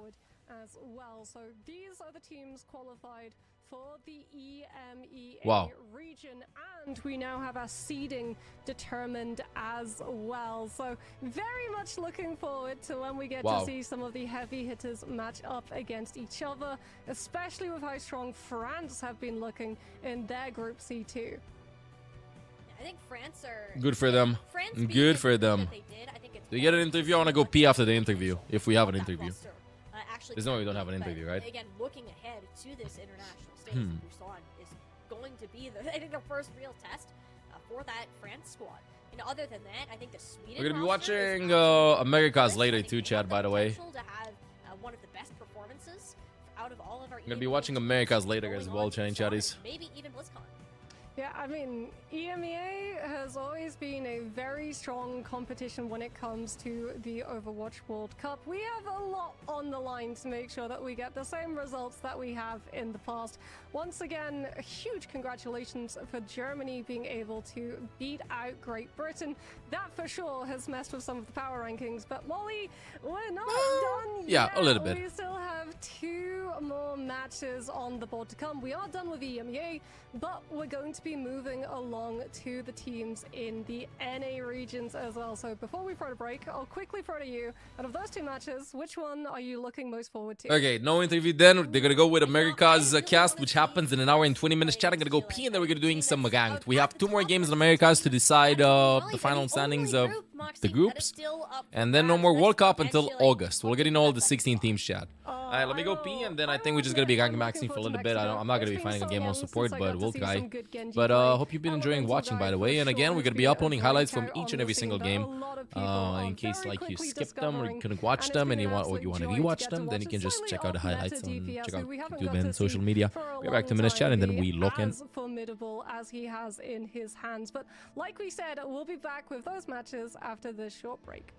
As well. So these are the teams qualified for the EMEA Wow. region, and we now have our seeding determined as well. So very much looking forward to when we get Wow. to see some of the heavy hitters match up against each other, especially with how strong France have been looking in their Group C2. I think France are Good for them. France being Good the for team them. that they did, I think it's They get an interview. I want to go pee after the interview, if we have an interview. actually There's no way we don't have an but interview, right? Again, looking ahead to this international stage, Hmm. Busan is going to be I think the first real test for that France squad. And other than that, I think the Sweden We're gonna be roster is watching Americas later too, chat, by the way. potential to have one of the best performances out of all of our I'm gonna be watching Americas later as well, chatting chatties. maybe even BlizzCon. Yeah, I mean, EMEA has always been a very strong competition when it comes to the Overwatch World Cup. We have a lot on the line to make sure that we get the same results that we have in the past. Once again, a huge congratulations for Germany being able to beat out Great Britain. That for sure has messed with some of the power rankings, but Molly, we're not done yeah, yet. a little bit. We still have 2 more matches on the board to come. We are done with EMEA, but we're going to be moving along to the teams in the NA regions as well. So before we throw a break, I'll quickly throw to you. Out of those 2 matches, which one are you looking most forward to? Okay, no interview then. They're gonna go with America's cast, which happens in an hour and 20 minutes. Chat, I'm gonna go pee and then we're gonna be doing some ranked. We have 2 more games in America's to decide the final standings of the groups, and then no more World Cup until August. We're getting all the 16 teams, chat. Alright, let me go pee, and then I think we're just gonna be ganking maxing for a little bit. I'm not gonna be finding a game on support, but we'll try. But hope you've been enjoying watching, by the way. And again, we're gonna be uploading highlights from each and every single game. In case like you skipped them or you couldn't watch them and you want to rewatch them, then you can just check out the highlights and check out YouTube and social media. Get back to minutes chat, and then we lock in. As formidable as he has in his hands. But like we said, we'll be back with those matches after this short break.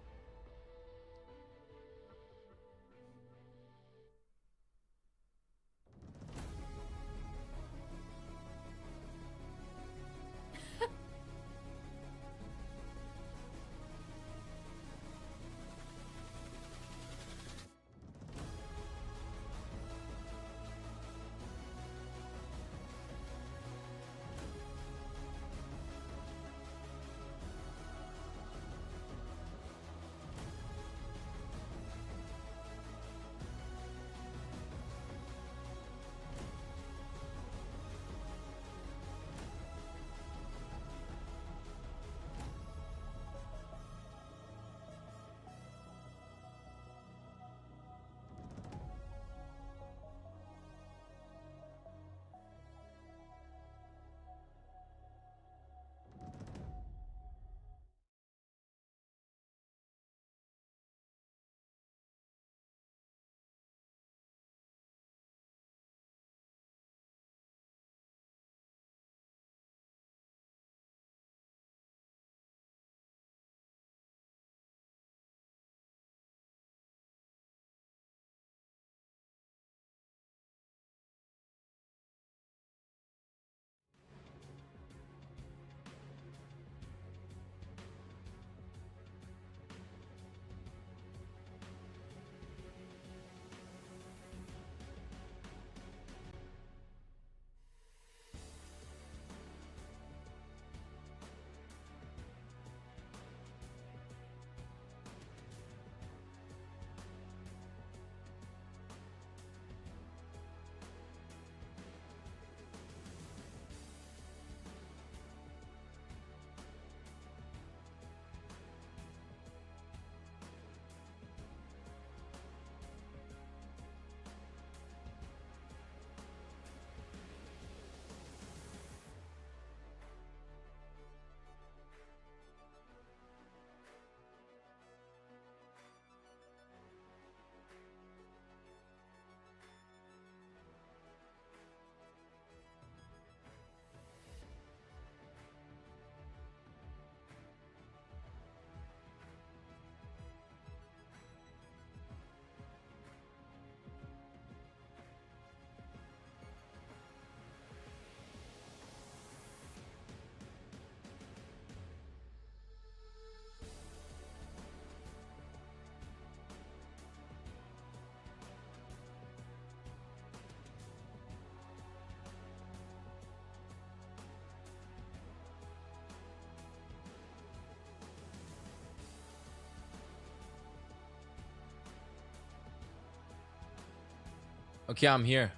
Okay, I'm here.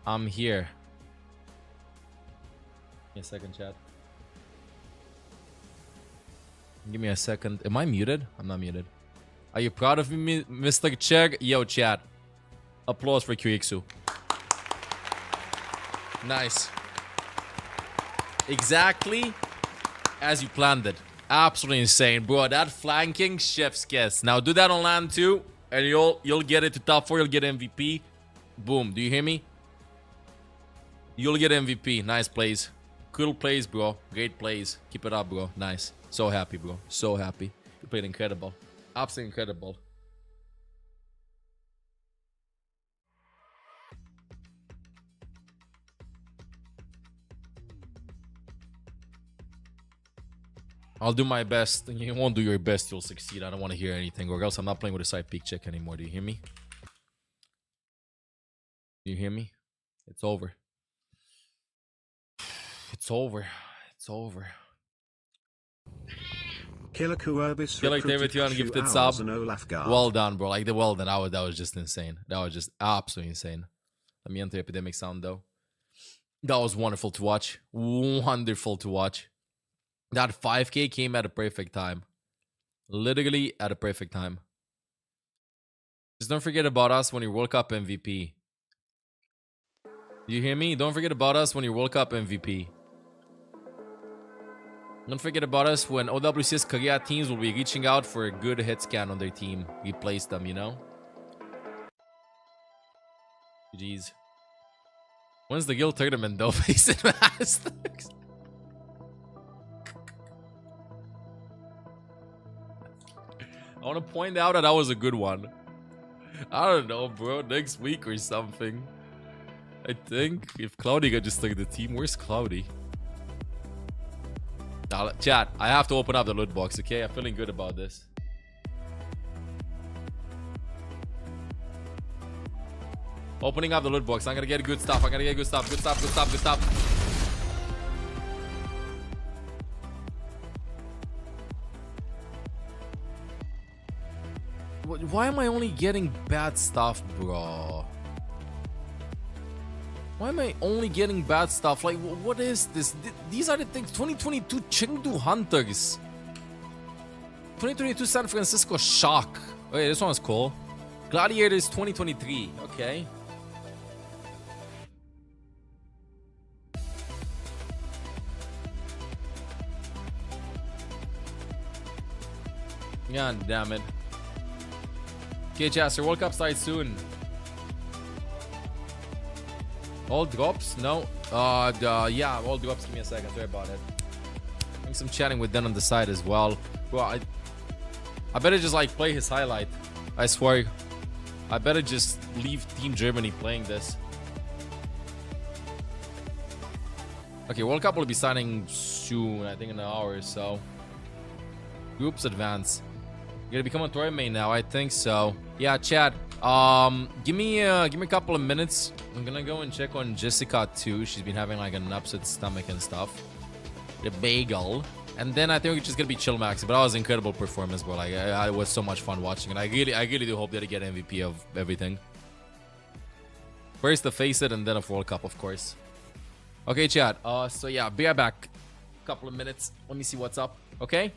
I'm here. Give me a second, chat. Give me a second. Am I muted? I'm not muted. Are you proud of me, Mr. Chegg? Yo, chat. Applause for QXU. Nice. Exactly as you planned it. Absolutely insane, bro. That flanking, chef's kiss. Now do that on land too, and you'll get it to top 4. You'll get MVP. Boom. Do you hear me? You'll get MVP. Nice plays. Cool plays, bro. Great plays. Keep it up, bro. Nice. So happy, bro. So happy. You played incredible. Absolutely incredible. I'll do my best. You won't do your best, you'll succeed. I don't want to hear anything, or else I'm not playing with a side peek check anymore. Do you hear me? Do you hear me? It's over. It's over. It's over. Killer Kurbis Killer David, you gifted sub. Well done, bro. Like the well done. That was just insane. That was just absolutely insane. Let me enter Epidemic sound though. That was wonderful to watch. Wonderful to watch. That 5K came at a perfect time. Literally at a perfect time. Just don't forget about us when you're World Cup MVP. You hear me? Don't forget about us when you're World Cup MVP. Don't forget about us when OWCS Korea teams will be reaching out for a good hit scan on their team. Replace them, you know? Jeez. When's the guild tournament though? Face it, Masters. I want to point out that that was a good one. I don't know, bro. Next week or something. I think if Cloudy could just look at the team. Where's Cloudy? Now, chat, I have to open up the loot box, okay? I'm feeling good about this. Opening up the loot box. I'm gonna get good stuff. I'm gonna get good stuff. Good stuff, good stuff, good stuff. Why am I only getting bad stuff, bro? Why am I only getting bad stuff? Like, what is this? These are the things. 2022 Chengdu Hunters. 2022 San Francisco Shock. Okay, this one was cool. Gladiators 2023. Okay. God damn it. Okay, Chester, World Cup starts soon. All drops? No. Yeah, all drops. Give me a second. Sorry about it. Doing some chatting with Dan on the side as well. Bro, I better just like play his highlight. I swear. I better just leave Team Germany playing this. Okay, World Cup will be starting soon. I think in an hour or so. Groups advance. You're gonna become a Tory main now. I think so. Yeah, chat. Give me a couple of minutes. I'm gonna go and check on Jessica too. She's been having like an upset stomach and stuff. The bagel. And then I think we're just gonna be chill max. But that was an incredible performance, bro. Like it was so much fun watching it. I really do hope that I get MVP of everything. First the face it and then a World Cup, of course. Okay, chat. So yeah, be right back. Couple of minutes. Let me see what's up. Okay.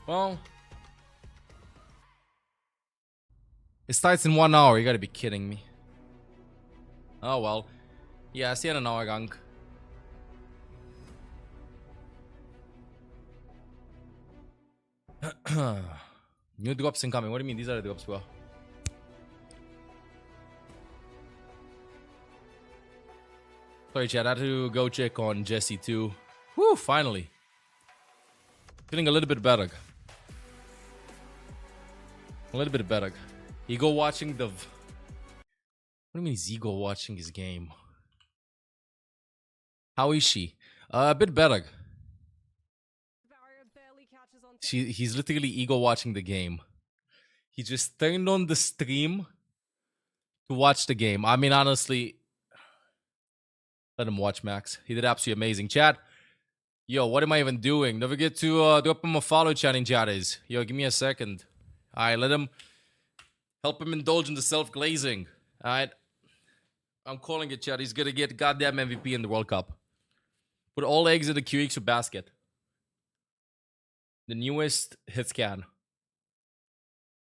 Well, it starts in 1 hour. You gotta be kidding me. Oh well. Yeah, see you in an hour, gang. New drops incoming. What do you mean? These are the drops, bro. Sorry, chat. I had to go check on Jesse too. Woo! Finally, feeling a little bit better. A little bit better. Ego watching the. What do you mean he's ego watching his game? How is she? A bit better. He's literally ego watching the game. He just turned on the stream to watch the game. I mean, honestly, let him watch, Max. He did absolutely amazing. Chat, yo, what am I even doing? Don't forget to drop him a follow, chat in chatters. Yo, give me a second. All right, let him help him indulge in the self-glazing. All right, I'm calling it, chat. He's gonna get goddamn MVP in the World Cup. Put all eggs in the QX basket. The newest hit scan.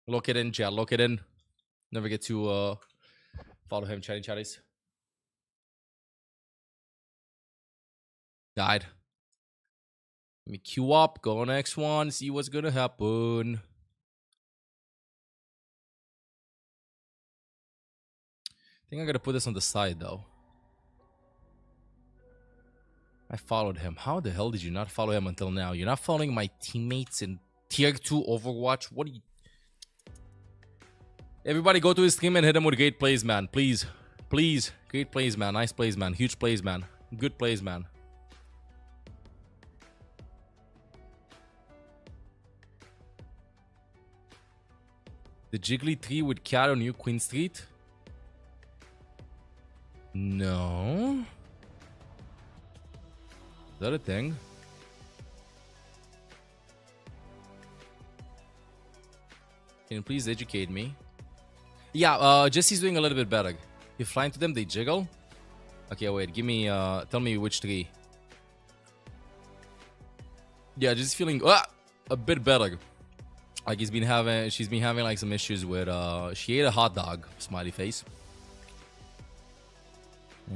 Lock it in, chat. Lock it in. Never get to follow him, chatting chatties. Died. Let me queue up. Go on X1. See what's gonna happen. I think I gotta put this on the side though. I followed him. How the hell did you not follow him until now? You're not following my teammates in Tier 2 Overwatch? What are you... Everybody go to his stream and hit him with great plays, man. Please. Please. Great plays, man. Nice plays, man. Huge plays, man. Good plays, man. The Jiggly Tree with Cat on New Queen Street? No. Is that a thing? Can you please educate me? Yeah, Jesse's doing a little bit better. You're flying to them, they jiggle? Okay, wait, give me, tell me which tree. Yeah, just feeling a bit better. Like she's been having like some issues with, she ate a hot dog, smiley face.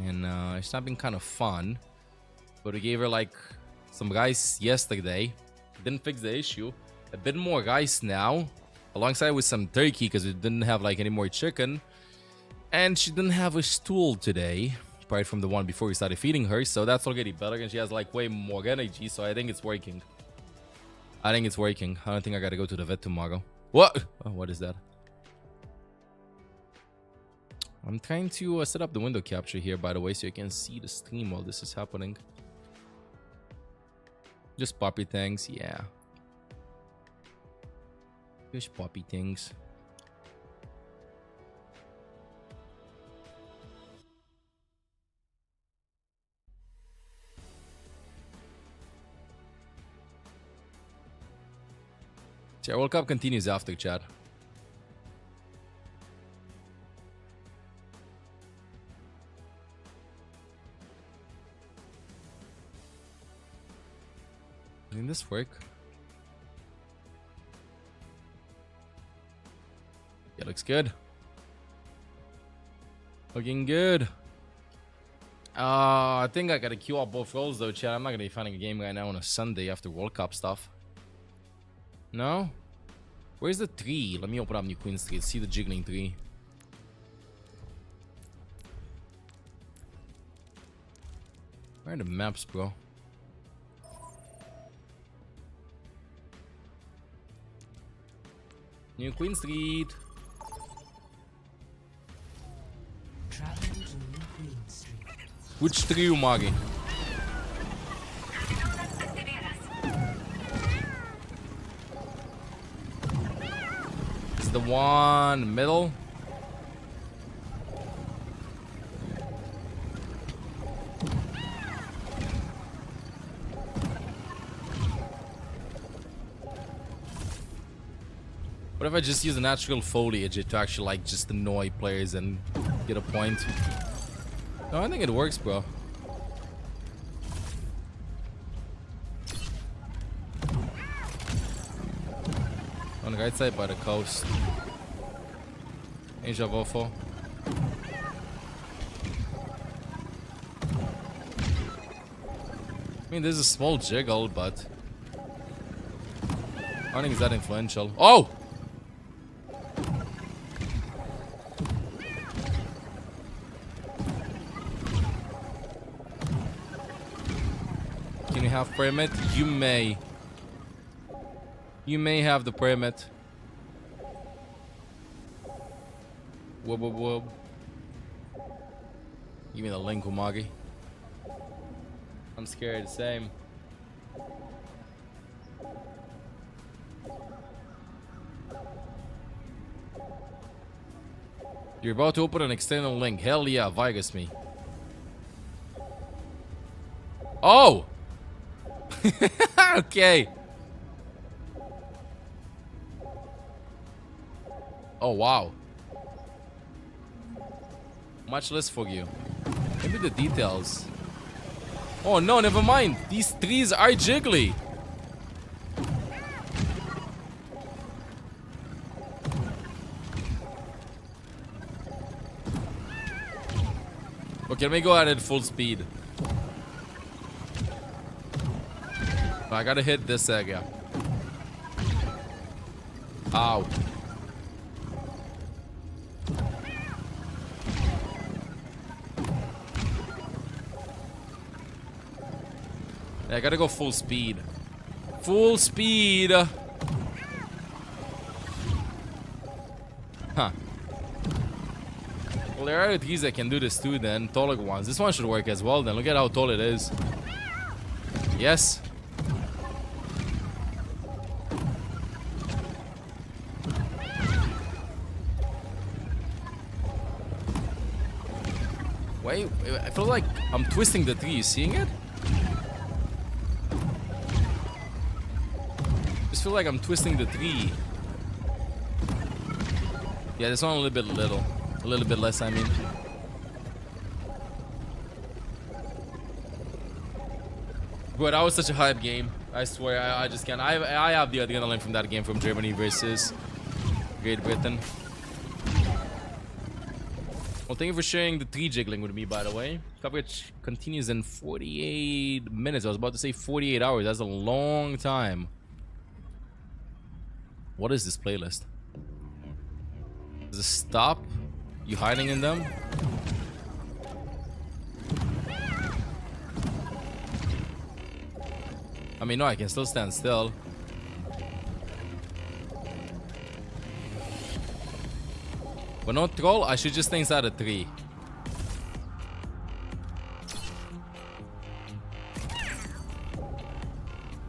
And it's not been kind of fun. But we gave her like some rice yesterday. Didn't fix the issue. A bit more rice now. Alongside with some turkey because we didn't have like any more chicken. And she didn't have a stool today. Apart from the one before we started feeding her. So that's already better. And she has like way more energy. So I think it's working. I think it's working. I don't think I gotta go to the vet tomorrow. What? Oh, what is that? I'm trying to set up the window capture here, by the way, so you can see the stream while this is happening. Just poppy things, yeah. Just poppy things. Chat, World Cup continues after, chat. Didn't this work? Yeah, looks good. Looking good. I think I gotta queue up both roles though, chat. I'm not gonna be finding a game right now on a Sunday after World Cup stuff. No? Where's the tree? Let me open up New Queen Street. See the jiggling tree. Where are the maps, bro? New Queen Street. Which tree, Umagi? Is the one middle? What if I just use the natural foliage to actually like just annoy players and get a point? No, I think it works, bro. On the right side by the coast. Angel Vofo. I mean, there's a small jiggle, but I don't think it's that influential. Oh! Can you have permit? You may. You may have the permit. Whoop whoop whoop. Give me the link, Umagi. I'm scared, same. You're about to open an external link. Hell yeah, Vigus me. Oh! Okay. Oh, wow. Much less for you. Maybe the details. Oh no, never mind. These trees are jiggly. Okay, let me go at it full speed. I gotta hit this area. Ow. Yeah, I gotta go full speed. Full speed. Huh. Well, there are trees that can do this too then. Taller ones. This one should work as well then. Look at how tall it is. Yes. Wait, I feel like I'm twisting the tree. You seeing it? Just feel like I'm twisting the tree. Yeah, this one a little bit less, I mean. But that was such a hype game. I swear, I just can't. I have the adrenaline from that game from Germany versus Great Britain. Well, thank you for sharing the tree jiggling with me, by the way. Coverage continues in 48 minutes. I was about to say 48 hours. That's a long time. What is this playlist? Does it stop? You hiding in them? I mean, no, I can still stand still. But no troll, I should just stay inside a tree.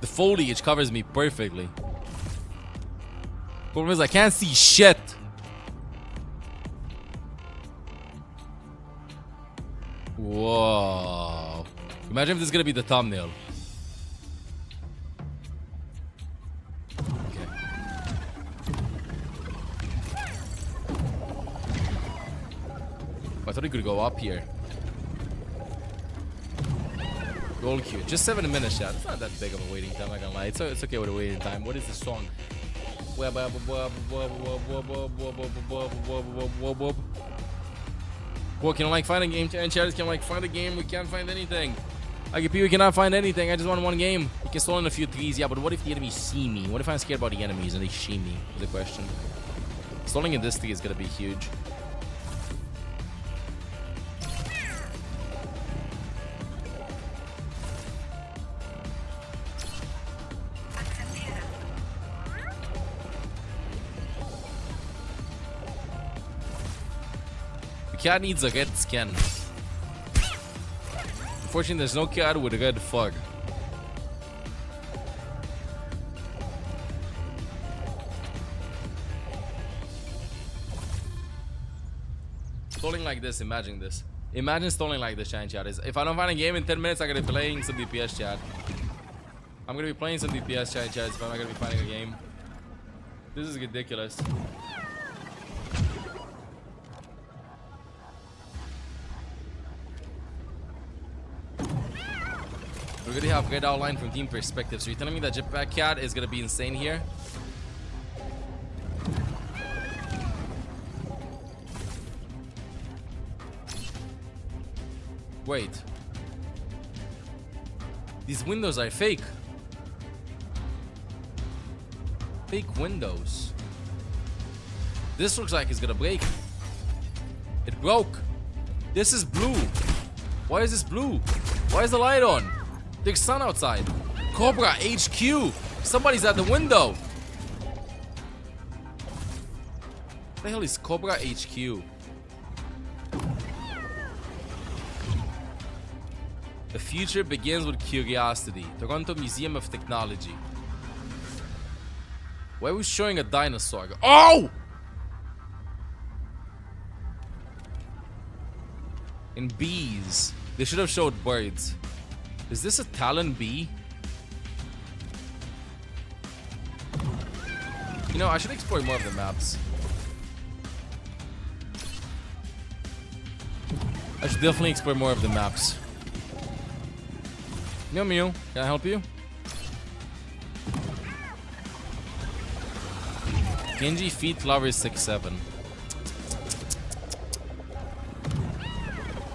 The foliage covers me perfectly. Problem is I can't see shit. Whoa. Imagine if this is gonna be the thumbnail. Okay. I thought he could go up here. Goal queue. Just 7 minutes, chat. It's not that big of a waiting time, I'm not gonna lie. It's okay with a waiting time. What is this song? What, can I like find a game? And chatters can like find a game. We can't find anything. IGP, we cannot find anything. I just want one game. We can stall in a few trees. Yeah, but what if the enemies see me? What if I'm scared about the enemies and they see me? Is the question. Stalling in this tree is gonna be huge. Cat needs a red skin. Unfortunately, there's no cat with a red fur. Stalling like this, imagine this. Imagine stalling like this, chat. If I don't find a game in 10 minutes, I'm gonna be playing some DPS, chat. I'm gonna be playing some DPS, chat, if I'm not gonna be finding a game. This is ridiculous. We already have great outline from team perspective. So you're telling me that Jetpack Cat is gonna be insane here? Wait. These windows are fake. Fake windows. This looks like it's gonna break. It broke. This is blue. Why is this blue? Why is the light on? There's sun outside. Cobra HQ. Somebody's at the window. What the hell is Cobra HQ? The future begins with curiosity. Toronto Museum of Technology. Why are we showing a dinosaur? Oh! In bees. They should have showed birds. Is this a Talon bee? You know, I should explore more of the maps. I should definitely explore more of the maps. Mew Mew, can I help you? Genji feet flower is 6-7.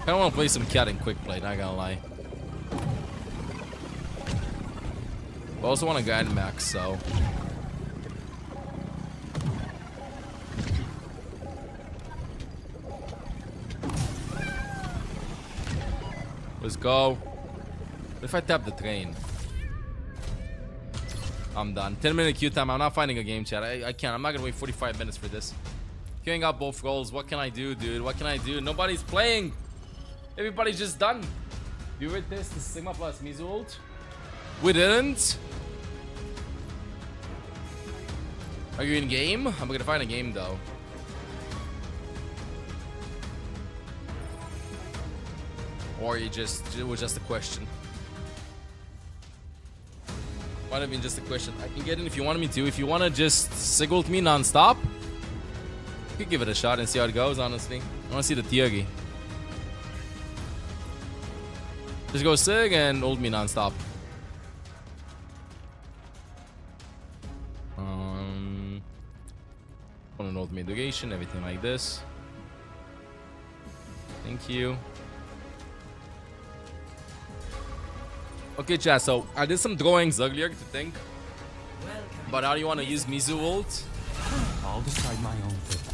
I don't want to play some cat in quick play, not gonna lie. I also want to grind max, so. Let's go. What if I tap the train? I'm done. 10-minute queue time. I'm not finding a game chat. I can't. I'm not gonna wait 45 minutes for this. Queuing up both roles. What can I do, dude? What can I do? Nobody's playing. Everybody's just done. You read this? The Sigma plus Mizu ult? We didn't. Are you in game? I'm gonna find a game though. Or it was just a question. Might have been just a question. I can get in if you want me to. If you want to just sig ult me non-stop, you could give it a shot and see how it goes, honestly. I want to see the Tiagi. Just go sig and ult me non-stop. Want an ult me duration, everything like this. Thank you. Okay, chat, so I did some drawings earlier to think about how you want to use Mizu ult. I'll decide my own fate.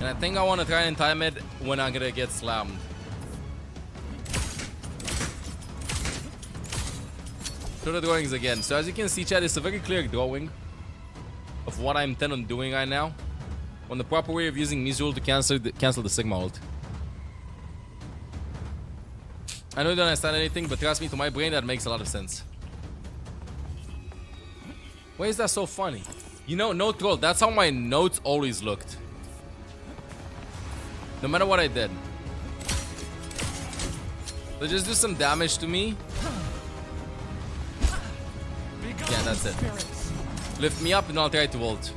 And I think I want to try and time it when I'm gonna get slammed. Show the drawings again. So as you can see, chat, it's a very clear drawing of what I intend on doing right now. On the proper way of using Mizu ult to cancel the Sigma ult. I know you don't understand anything, but trust me, to my brain that makes a lot of sense. Why is that so funny? You know, no troll, that's how my notes always looked. No matter what I did. So just do some damage to me. Yeah, that's it. Lift me up and I'll try to ult.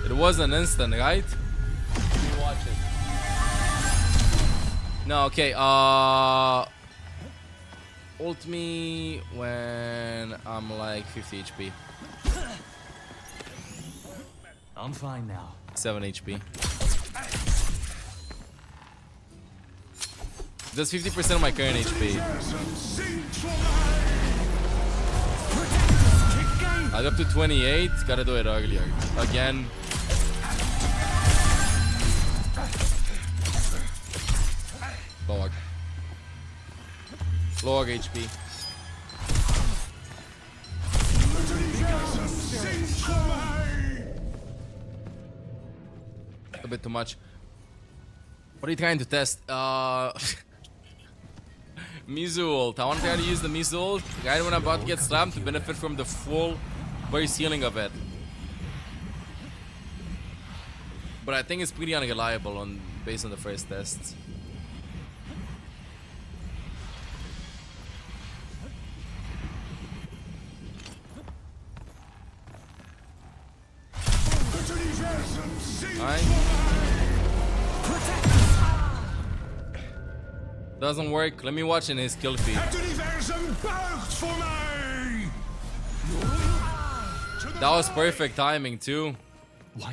It was an instant, right? Let me watch it. No, okay, ult me when I'm like 50 HP. I'm fine now. 7 HP. That's 50% of my current HP. I got up to 28. Gotta do it earlier. Again. Log. Log HP. A bit too much. What are you trying to test? Mizu ult. I want to try to use the Mizu ult right when I'm about to get slammed to benefit from the full burst healing of it. But I think it's pretty unreliable based on the first tests. Doesn't work. Let me watch in his kill feed. That was perfect timing too.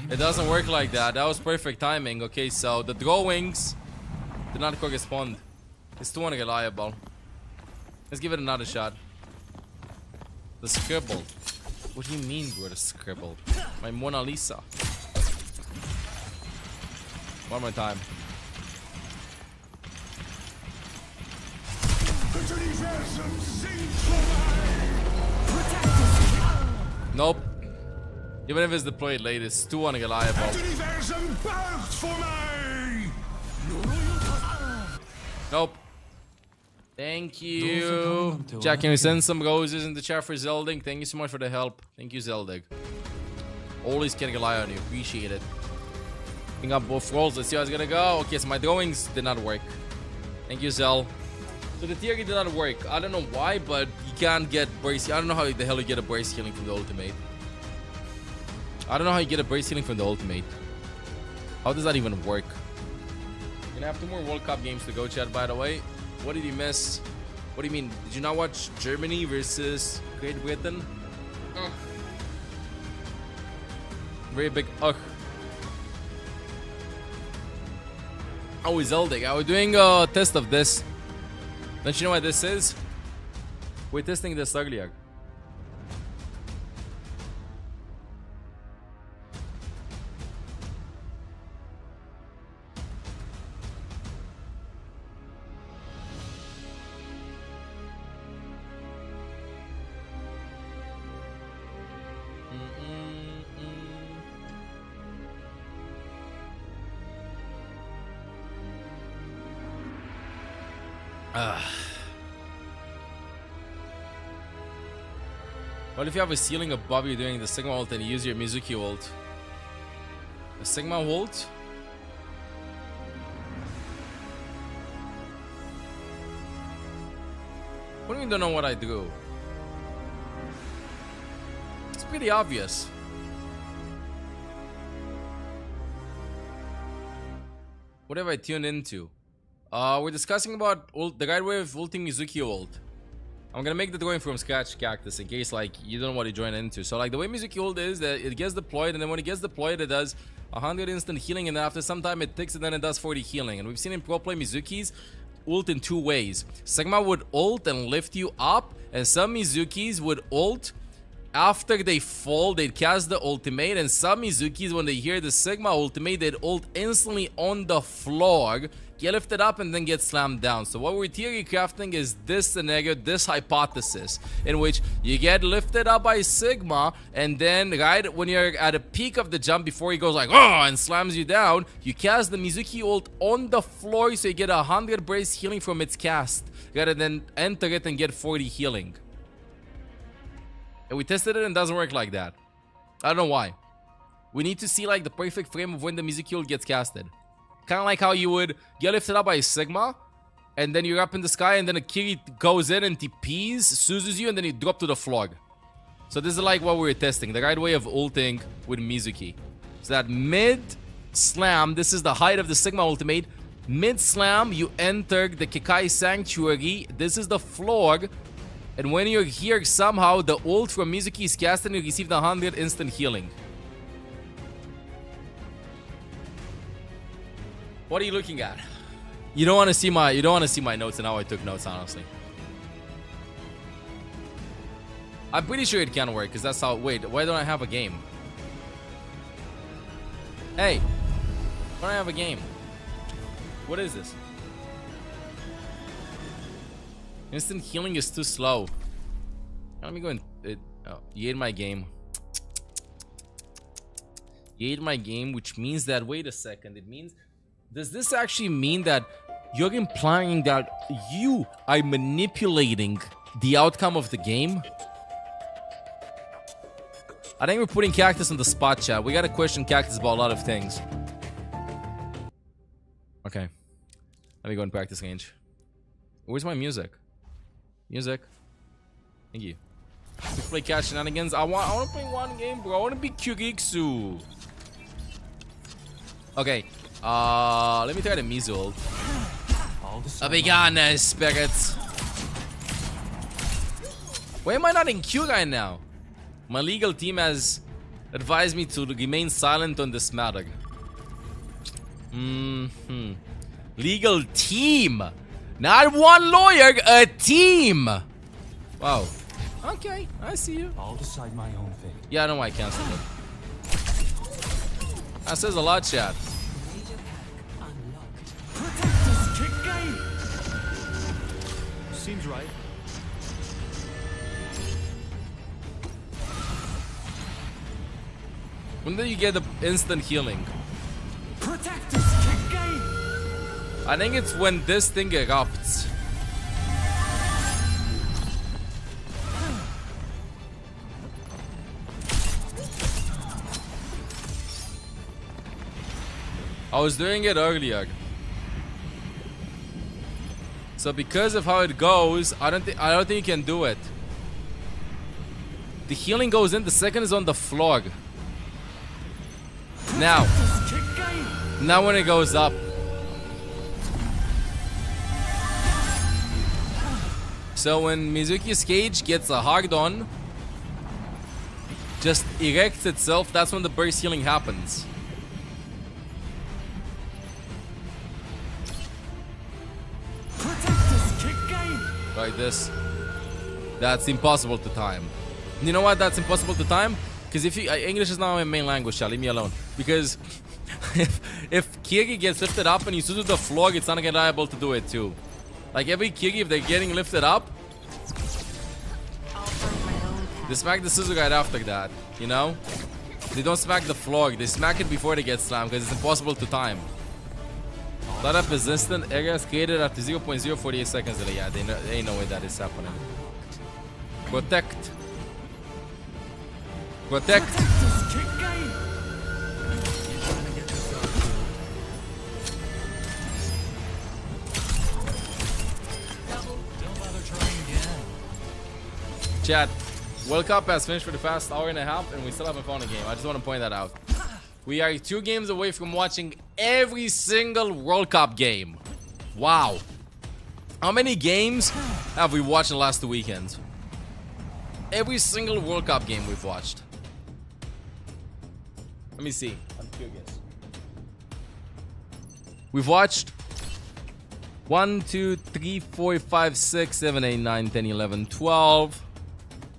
It doesn't work like that. That was perfect timing. Okay, so the drawings do not correspond. It's too unreliable. Let's give it another shot. The scribble. What do you mean, bro? The scribble? My Mona Lisa. One more time. Nope. Even if it's deployed late, it's too unreliable. Nope. Thank you. Jack, can you send some roses in the chat for Zeldig? Thank you so much for the help. Thank you, Zeldig. Always can rely on you. Appreciate it. Picking up both rolls. Let's see how it's gonna go. Okay, so my drawings did not work. Thank you, Zel. So the theory did not work. I don't know why, but you can't get brace. I don't know how the hell you get a brace healing from the ultimate. I don't know how you get a brace healing from the ultimate. How does that even work? We're gonna have 2 more World Cup games to go, chat, by the way. What did you miss? What do you mean? Did you not watch Germany versus Great Britain? Ugh. Very big ugh. Oh, Zeldig. I was doing a test of this. Don't you know what this is? We're testing this earlier. What if you have a ceiling above you doing the Sigma ult and you use your Mizuki ult? The Sigma ult? What do you mean don't know what I do? It's pretty obvious. What have I tuned into? We're discussing about the right way of ulting Mizuki ult. I'm gonna make the drawing from scratch, Cactus, in case like you don't know what you join into. So like the way Mizuki ult is that it gets deployed, and then when it gets deployed, it does 100 instant healing, and then after some time it ticks, and then it does 40 healing. And we've seen in pro play Mizukis ult in 2 ways. Sigma would ult and lift you up, and some Mizukis would ult after they fall, they'd cast the ultimate, and some Mizukis, when they hear the Sigma ultimate, they'd ult instantly on the floor, get lifted up, and then get slammed down. So what we're theory crafting is this scenario, this hypothesis, in which you get lifted up by Sigma, and then right when you're at a peak of the jump, before he goes like, oh, and slams you down, you cast the Mizuki ult on the floor, so you get 100 brace healing from its cast, rather than enter it and get 40 healing. And we tested it and it doesn't work like that. I don't know why. We need to see like the perfect frame of when the Mizuki ult gets casted. Kind of like how you would get lifted up by a Sigma, and then you're up in the sky, and then a Kiri goes in and TPs, Suzes you, and then you drop to the floor. So this is like what we were testing, the right way of ulting with Mizuki. So that mid-slam, this is the height of the Sigma ultimate. Mid-slam, you enter the Kekai Sanctuary. This is the floor. And when you're here, somehow the ult from Mizuki is cast and you receive the 100 instant healing. What are you looking at? You don't want to see my notes and how I took notes, honestly. I'm pretty sure it can work because that's how. Wait, why don't I have a game? Hey, why don't I have a game? What is this? Instant healing is too slow. Let me go and you ate my game. You ate my game, which means that, wait a second, it means, does this actually mean that you're implying that you are manipulating the outcome of the game? I think we're putting Cactus on the spot, chat. We gotta question Cactus about a lot of things. Okay. Let me go and practice range. Where's my music? Music. Thank you. We play cat shenanigans. I want to play one game, bro. I want to be Kyuriksu. Okay. Let me try the Mizu ult. A Begana spirits. Why am I not in Q right now? My legal team has advised me to remain silent on this matter. Legal team. Not one lawyer, a team. Wow. Okay, I see you. I'll decide my own fate. Yeah, I know why I canceled it. That says a lot, chat. Seems right. When do you get the instant healing? I think it's when this thing erupts. I was doing it earlier. So because of how it goes, I don't think you can do it. The healing goes in, the second is on the floor. Now when it goes up. So when Mizuki's cage gets a hard on, just erects itself, that's when the burst healing happens. Like this. That's impossible to time. You know what? That's impossible to time. Because if you English is not my main language, leave me alone. Because if Kiri gets lifted up and you do the floor, it's not gonna be able to do it too. Like every Kiri, if they're getting lifted up, they smack the scissor right after that. You know? They don't smack the floor. They smack it before they get slammed because it's impossible to time. Let up resistant areas created after 0.048 seconds delay. Yeah, they ain't no way that is happening. Protect. Protect. Chat, World Cup has finished for the past hour and a half and we still haven't found a game. I just want to point that out. We are 2 games away from watching every single World Cup game. Wow. How many games have we watched in the last 2 weekends? Every single World Cup game we've watched. Let me see. I'm curious. We've watched 1, 2, 3, 4, 5, 6, 7, 8, 9, 10, 11, 12,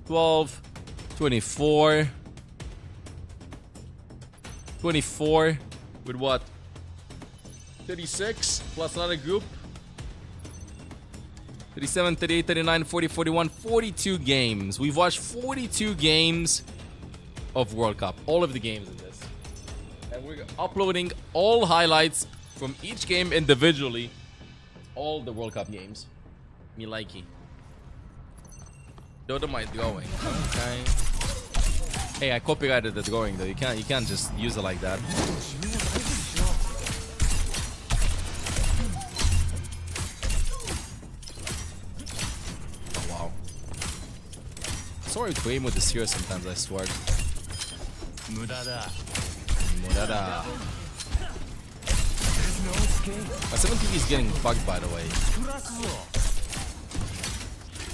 12, 24. 24 with what? 36 plus another group. 37, 38, 39, 40, 41, 42 games. We've watched 42 games of World Cup. All of the games in this. And we're uploading all highlights from each game individually. All the World Cup games. Me likey. Dodo my drawing. Okay. Hey, I copyrighted the drawing though. You can't just use it like that. Oh wow. Sorry to aim with the sphere sometimes, I swear. Murada. My 7TV is getting bugged, by the way.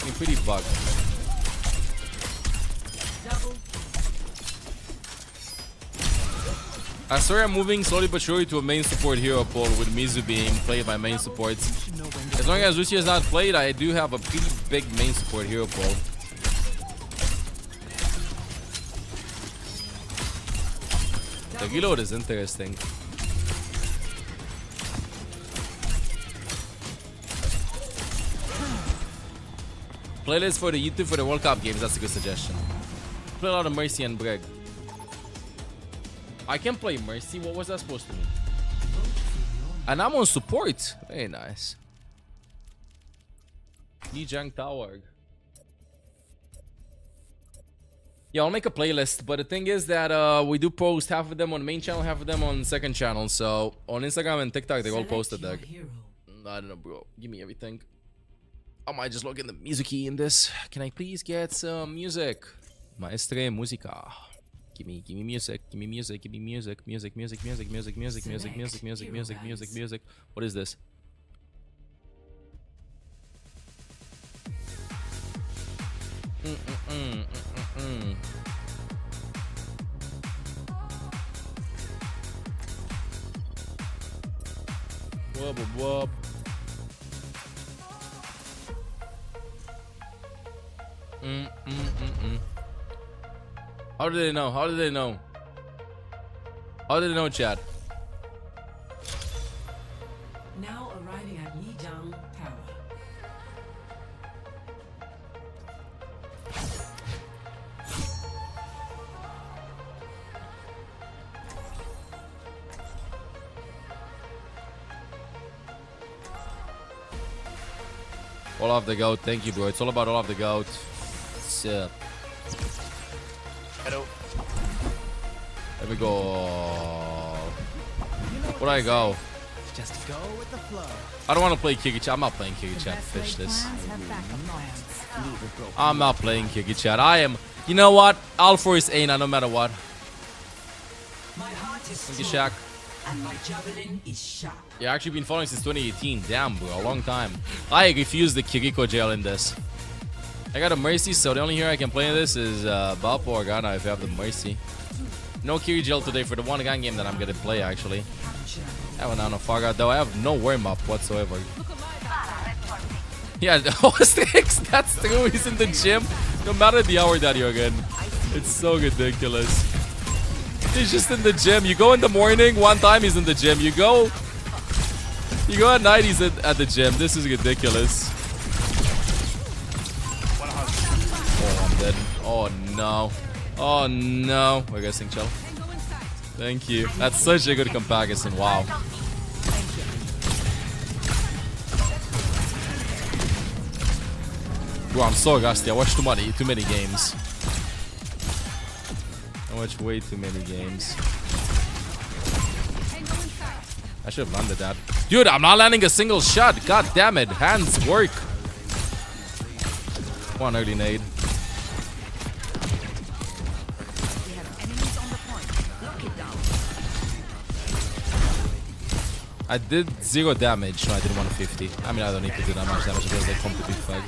Getting pretty bugged. I swear I'm moving slowly but surely to a main support hero pool with Mizu being played by main supports. As long as Lucia is not played, I do have a pretty big main support hero pool. The reload is interesting. Playlist for the YouTube for the World Cup games, that's a good suggestion. Play a lot of Mercy and Breg. I can play Mercy, what was that supposed to mean? And I'm on support. Very nice. Yijang Tower. Yeah, I'll make a playlist, but the thing is that we do post half of them on the main channel, half of them on the second channel. So on Instagram and TikTok, they're all posted there. I don't know, bro. Give me everything. I might just log in the music key in this. Can I please get some music? Maestre musica. Give me music. Give me music. Give me music. Music. What is this? Wub. How did they know? How did they know? How did they know, Chad? Now arriving at Lijiang Tower. All off the goat. Thank you, bro. It's all about all off the goat. What's up? Hello. Let me go. Where'd I go? Just go with the flow. I don't want to play Kiki Chat. I'm not playing Kiki Chat. Fish this. I'm not playing Kiki Chat. I am. You know what? I'll force Aina no matter what. Thank you, Shaq. And my javelin is sharp. Yeah, actually been following since 2018. Damn, bro. A long time. I refuse the Kiriko jail in this. I got a Mercy, so the only hero I can play in this is Bap or Organa if I have the Mercy. No Kiri jail today for the one gun game that I'm gonna play, actually. I have an Anafaga, though I have no warm up whatsoever. Yeah, Owcsdrops, that's true. He's in the gym. No matter the hour that you're in. It's so ridiculous. He's just in the gym. You go in the morning, one time he's in the gym. You go at night, he's at the gym. This is ridiculous. Oh, I'm dead. Oh, no. Oh, no. We're guessing chill. Thank you. That's such a good comparison. Wow. Bro, I'm so rusty. I watched too many games. I watched way too many games. I should have landed that. Dude, I'm not landing a single shot. God damn it. Hands work. One early nade. I did 0 damage. No, I did 150. I mean, I don't need to do that much damage because I completely fag.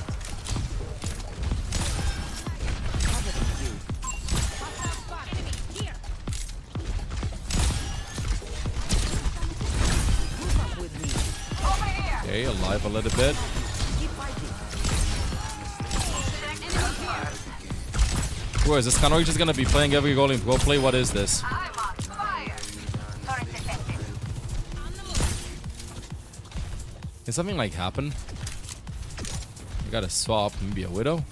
Okay, alive a little bit. Who is this? Kanori just gonna be playing every role in pro play? What is this? Can something like happen? I gotta swap. Maybe a Widow?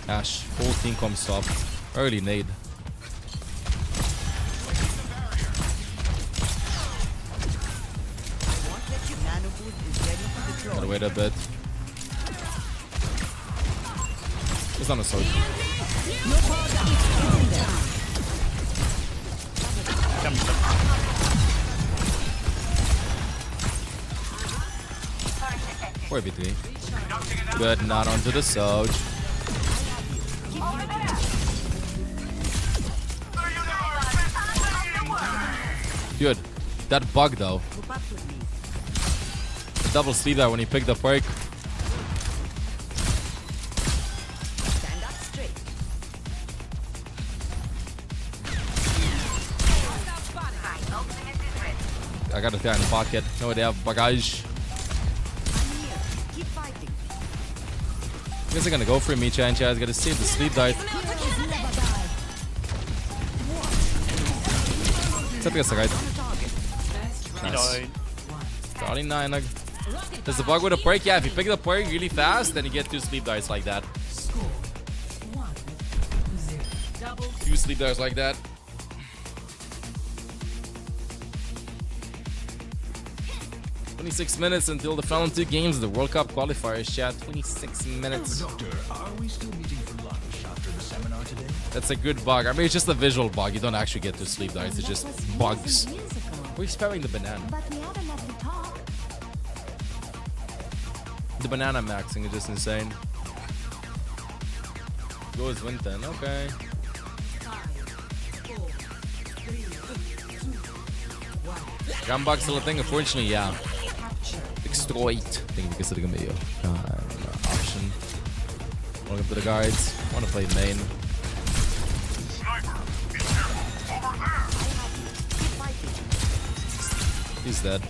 Ash, full team com swap. Early nade. Gotta wait a bit. It's not a sword. Or VT. Good, not onto the Soj. Dude, that bug though. Double sleeve there when he picked the perk. I got a guy in the pocket. No way they have bagage. I guess they're gonna go for me, Chan Chaz. Gotta save the sleep dart. Nice. 49. Does the bug with a perk? Yeah, if you pick the perk really fast, then you get 2 sleep darts like that. 2 sleep darts like that. $26 until the final 2 games of the World Cup qualifiers, chat. 26 minutes. Doctor, are we still meeting for lunch after the seminar today? That's a good bug. I mean, it's just a visual bug. You don't actually get to sleep darts. It's just bugs. We're sparing the banana. The banana maxing is just insane. Goes Winton, okay. Gunbox still a thing? Unfortunately, yeah. Destroyed. I think because of the video. Option. Welcome to the guards. Want to play main. He's dead.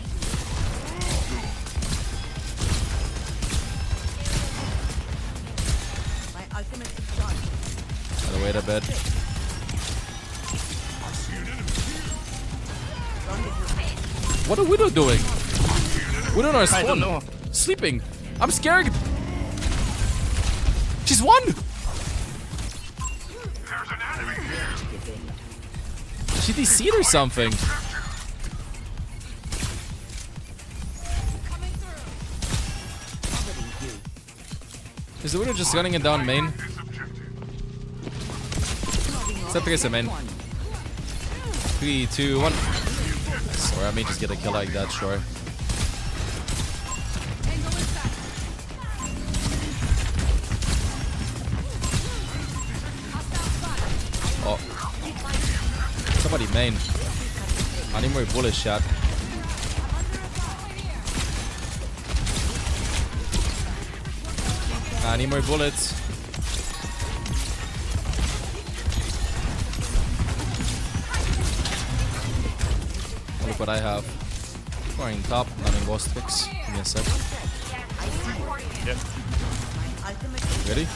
Gotta wait a bit. What are Widow doing? Widow on our spawn. I don't know. Sleeping. I'm scared. She's won. She DC'd or something. Is the Widow just running it down main? Set Tracer main. 3, 2, 1. Sorry, I may just get a kill like that, sure. Oh. Somebody main. I need more bullet shot. I need more bullets. Look what I have. Going top, not in ghost fix. Give me a sec. Yep. Ready?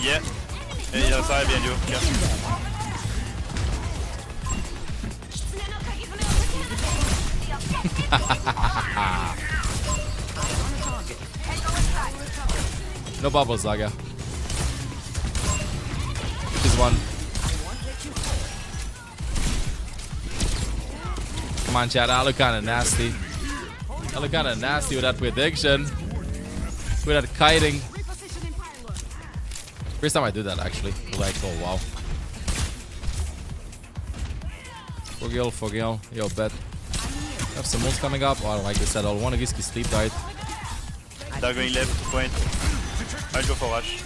Yeah. Hey, other side behind you. Yeah. No bubbles, Zaga. Just one. Come on, chat. I look kind of nasty. I look kind of nasty with that prediction. With that kiting. First time I do that, actually. Like, oh, wow. For Gil. Yo, bet. Have some moves coming up. Oh, I don't like this at all. One of these sleep died. They're going left, point. I'll go for rush.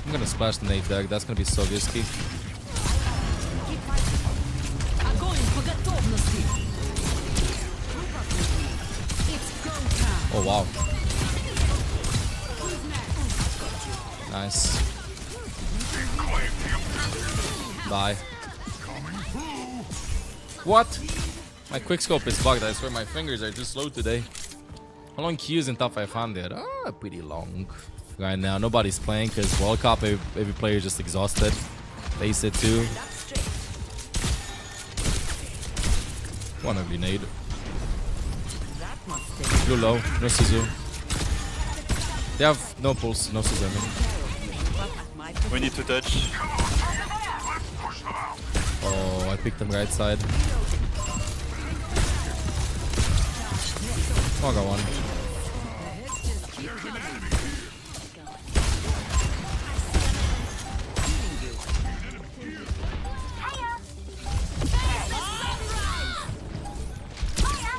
I'm gonna splash the nade deck. That's gonna be so risky. Oh wow. Nice. Die. What? My quickscope is bugged. I swear my fingers are too slow today. How long queues in top 500? Ah, pretty long. Right now, nobody's playing because World Cup, every player is just exhausted. Face it too. One of grenade. Blue low, no Suzu. They have no pulse, no Suzu. We need to touch. Oh, I picked them right side. Oh, I got one.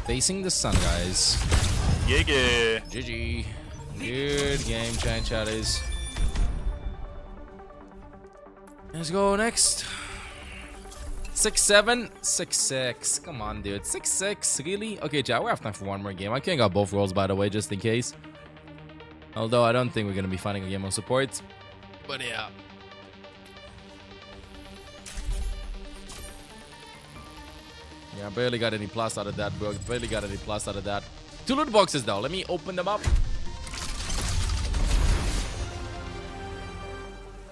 Facing the sun, guys. GG. GG. Good game, chatties. Let's go next. 6-7, 6-6. Come on, dude. 6-6, really? Okay, chat, we have time for one more game. I can't got both rolls, by the way, just in case. Although I don't think we're gonna be finding a game on support. But yeah. Yeah, barely got any plus out of that, bro. Barely got any plus out of that. 2 loot boxes, though. Let me open them up.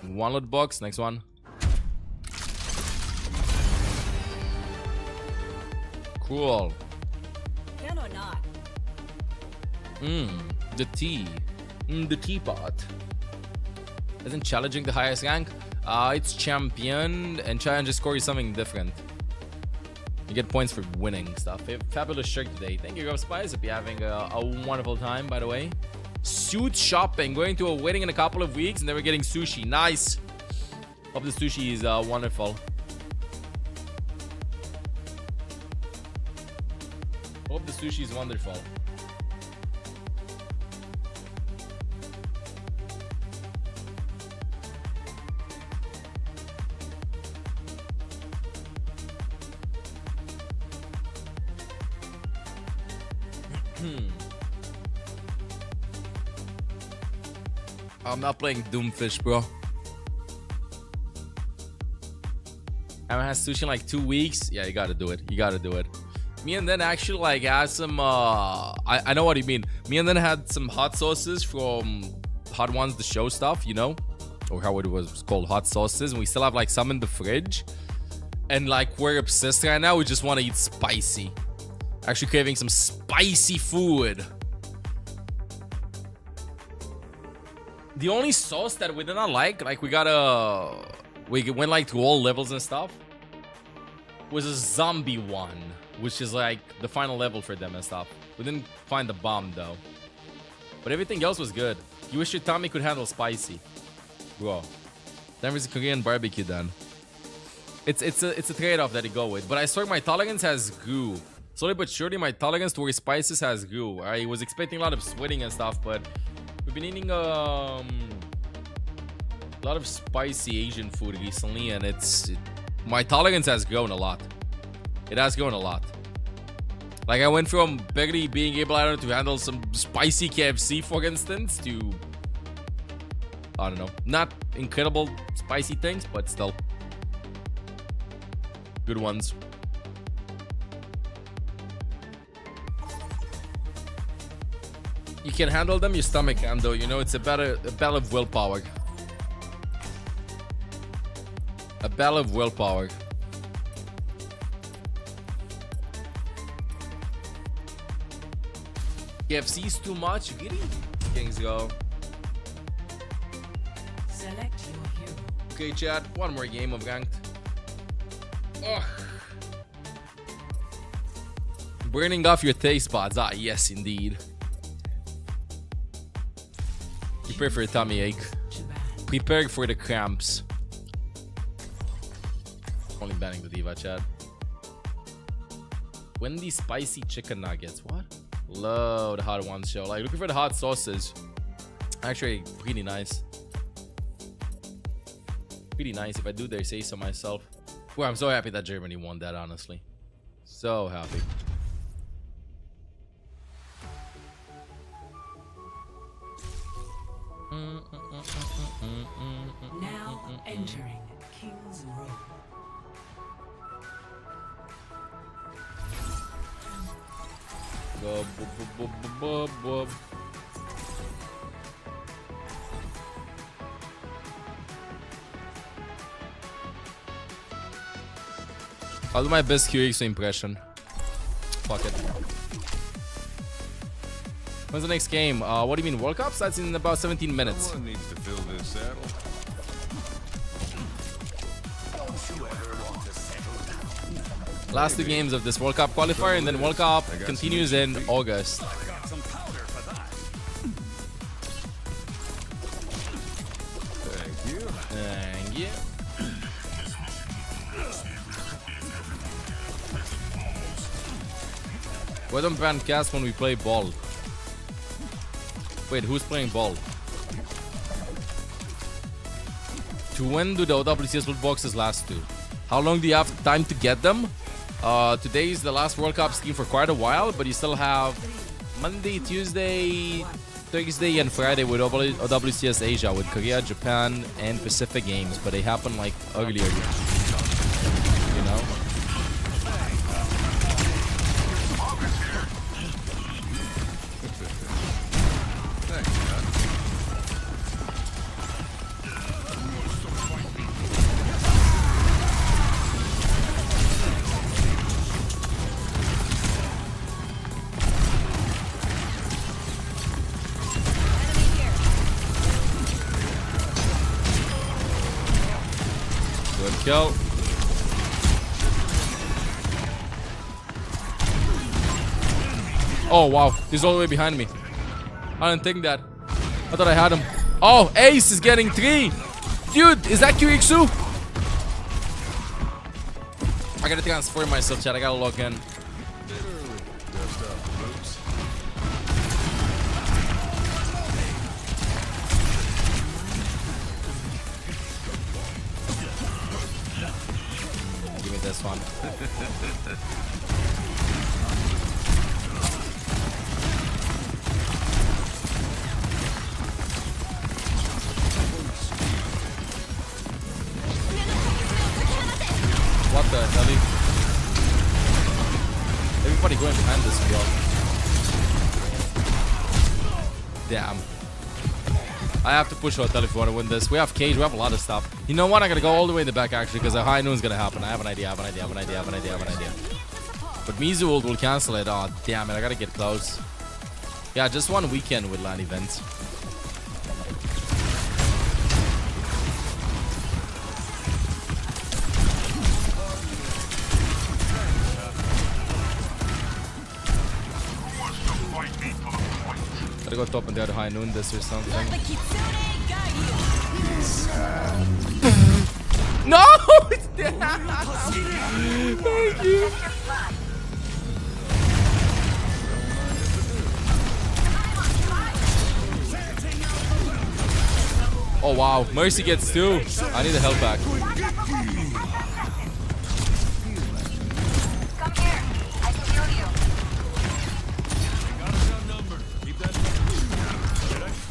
1 loot box. Next one. Cool. Can or not? The tea. The teapot. Isn't challenging the highest rank? It's champion, and challenge score is something different. You get points for winning stuff. Fabulous shirt today. Thank you, Gov Spies. Hope you're having a wonderful time, by the way. Suit shopping. Going to a wedding in a couple of weeks, and then we're getting sushi. Nice. Hope the sushi is wonderful. Hope the sushi is wonderful. I'm not playing Doomfish, bro. I haven't had sushi in like 2 weeks. Yeah, you gotta do it. You gotta do it. Me and then actually like had some I know what you mean. Me and then had some hot sauces from Hot Ones, the show stuff, you know, or how it was called, hot sauces, and we still have like some in the fridge. And like we're obsessed right now. We just want to eat spicy. Actually craving some spicy food. The only sauce that we did not like we went like through all levels and stuff, was a zombie one, which is like the final level for them and stuff. We didn't find the bomb though, but everything else was good. You wish your tummy could handle spicy, bro. Denver's a Korean barbecue then. It's a trade-off that you go with, but I swear my tolerance has grew. Slowly but surely my tolerance towards spices has grew. I was expecting a lot of sweating and stuff, but we've been eating a lot of spicy Asian food recently, and my tolerance has grown a lot. It has grown a lot. Like I went from barely being able, I don't know, to handle some spicy KFC, for instance, to I don't know, not incredible spicy things, but still good ones. You can handle them, your stomach can though, you know, it's a battle of willpower. A battle of willpower. KFC is too much, really? Kings go. Select your hero. Okay, chat, one more game of ranked. Ugh. Burning off your taste buds. Ah, yes, indeed. Prepare for a tummy ache. Prepare for the cramps. Only banning the diva, chat. Wendy's spicy chicken nuggets. What? Love the hot ones show. Like, looking for the hot sauces. Actually, really nice. Really nice. If I do dare say so myself. Well, I'm so happy that Germany won that, honestly. So happy. Now entering King's Row. Bub, bub, bub, bub, bub. I'll do my best QX impression. Fuck it. When's the next game? What do you mean, World Cup? That's in about 17 minutes. Someone needs to fill this saddle. Last two games of this World Cup qualifier, and then World Cup continues in August. Thank you. Thank you. Why don't ban cast when we play ball? Wait, who's playing ball? To when do the OWCS loot boxes last to? How long do you have time to get them? Today is the last World Cup scheme for quite a while, but you still have Monday, Tuesday, Thursday, and Friday with OWCS Asia, with Korea, Japan, and Pacific games, but they happen like earlier, you know? Good kill. Oh wow, he's all the way behind me. I didn't think that. I thought I had him. Oh, Ace is getting 3. Dude, is that QXU? I gotta transform myself, chat. I gotta log in. this one. What the hell? Everybody going behind this block. Damn. I have to push Hotel if we want to win this. We have Cage, we have a lot of stuff. You know what? I'm gonna go all the way in the back actually because a high noon's gonna happen. I have an idea. But Mizu will cancel it. Oh, damn it. I gotta get close. Yeah, just one weekend with LAN events. Gotta go top and the other high noon this or something. No! It's dead! Thank you! Oh wow, Mercy gets 2. I need a help back.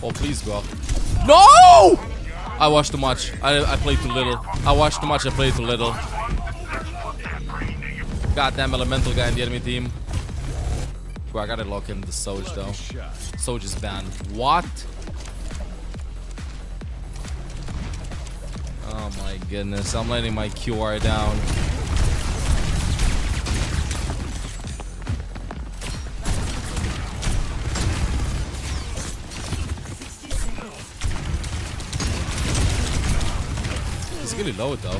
Oh, please go. No! I watched too much. I played too little. I watched too much. I played too little. Goddamn elemental guy in the enemy team. Bro, I gotta lock in the Soj though. Soj is banned. What? Oh my goodness. I'm letting my QR down. He's really low though.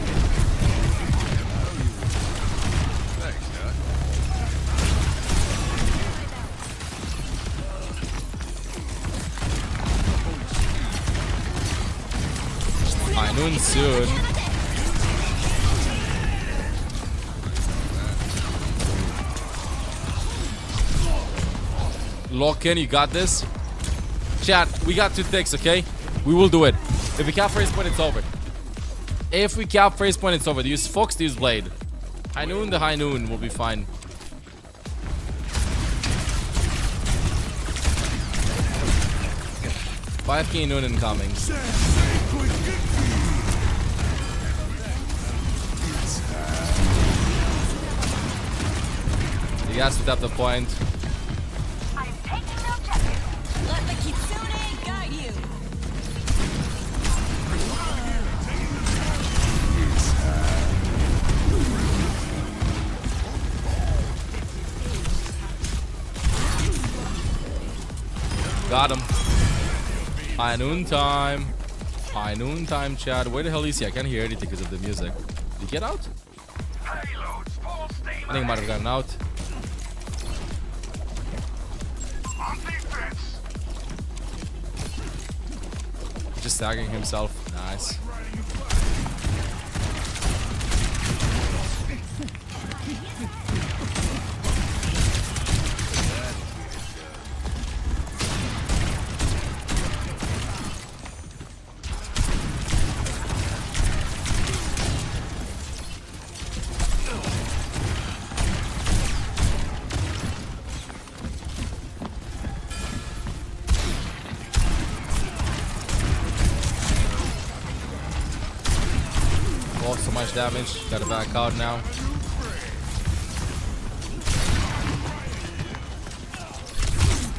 I know soon. Lock in, you got this. Chat, we got 2 ticks, okay? We will do it. If we cap phrase point, it's over. If we cap phrase point, it's over. Use Fox, use Blade. High noon, the high noon will be fine. $5K noon incoming. You guys would have the point. I'm taking the objective. Let the Kitsune guide you. Got him. High noon time. High noon time, Chad. Where the hell is he? I can't hear anything because of the music. Did he get out? I think he might have gotten out. Just tagging himself. Nice. So much damage. Got to back out now.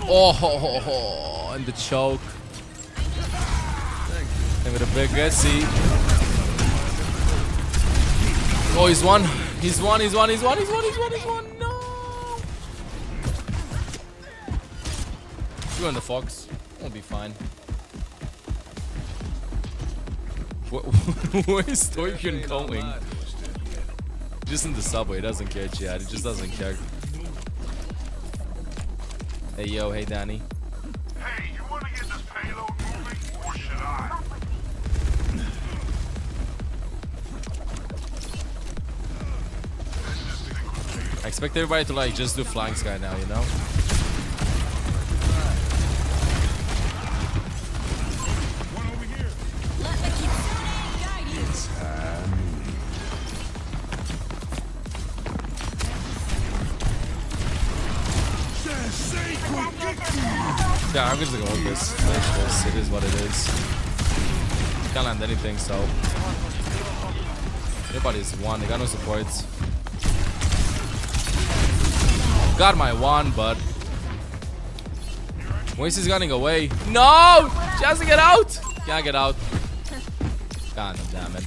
Oh, and the choke. And with a big SC. Oh, he's one. He's one. He's one. He's one. He's one. He's one. He's one. No. You and the Fox. We'll be fine. Where is Toykin going? Just in the subway, he doesn't care, Chad. He just doesn't care. Hey, yo, hey, Danny. Hey, you want to get this payload moving, or should I? I expect everybody to like just do flying sky now, you know? I'm just gonna hold this. It is what it is. Can't land anything, so. Everybody's one. They got no supports. Got my one, but. Waste is running away. No! She has to get out! Can't get out. God damn it.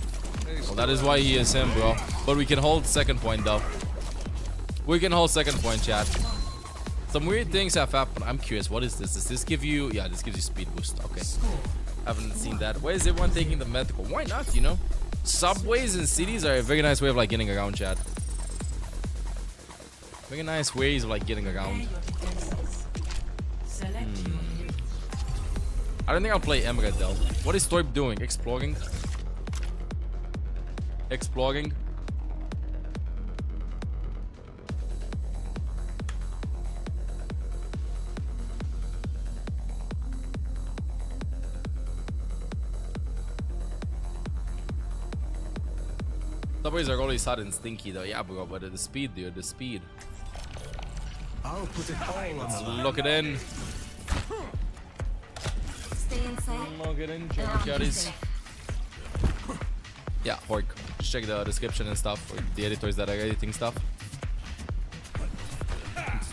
Well, that is why he is him, bro. But we can hold second point, though. We can hold second point, chat. Some weird things have happened. I'm curious, what is this? Does this give you... Yeah, this gives you speed boost. Okay. Haven't seen that. Why is everyone taking the medical? Why not, you know? Subways in cities are a very nice way of, like, getting around, chat. Very nice ways of, like, getting around. I don't think I'll play Emre, though. What is Storp doing? Exploring? Exploring? Subways are always hot and stinky though. Yeah, bro, but the speed, dude, the speed. I'll put it all on the line. Look it in. Stay inside. Look it in, chunky. Yeah, Hork. Just check the description and stuff for the editors that are editing stuff.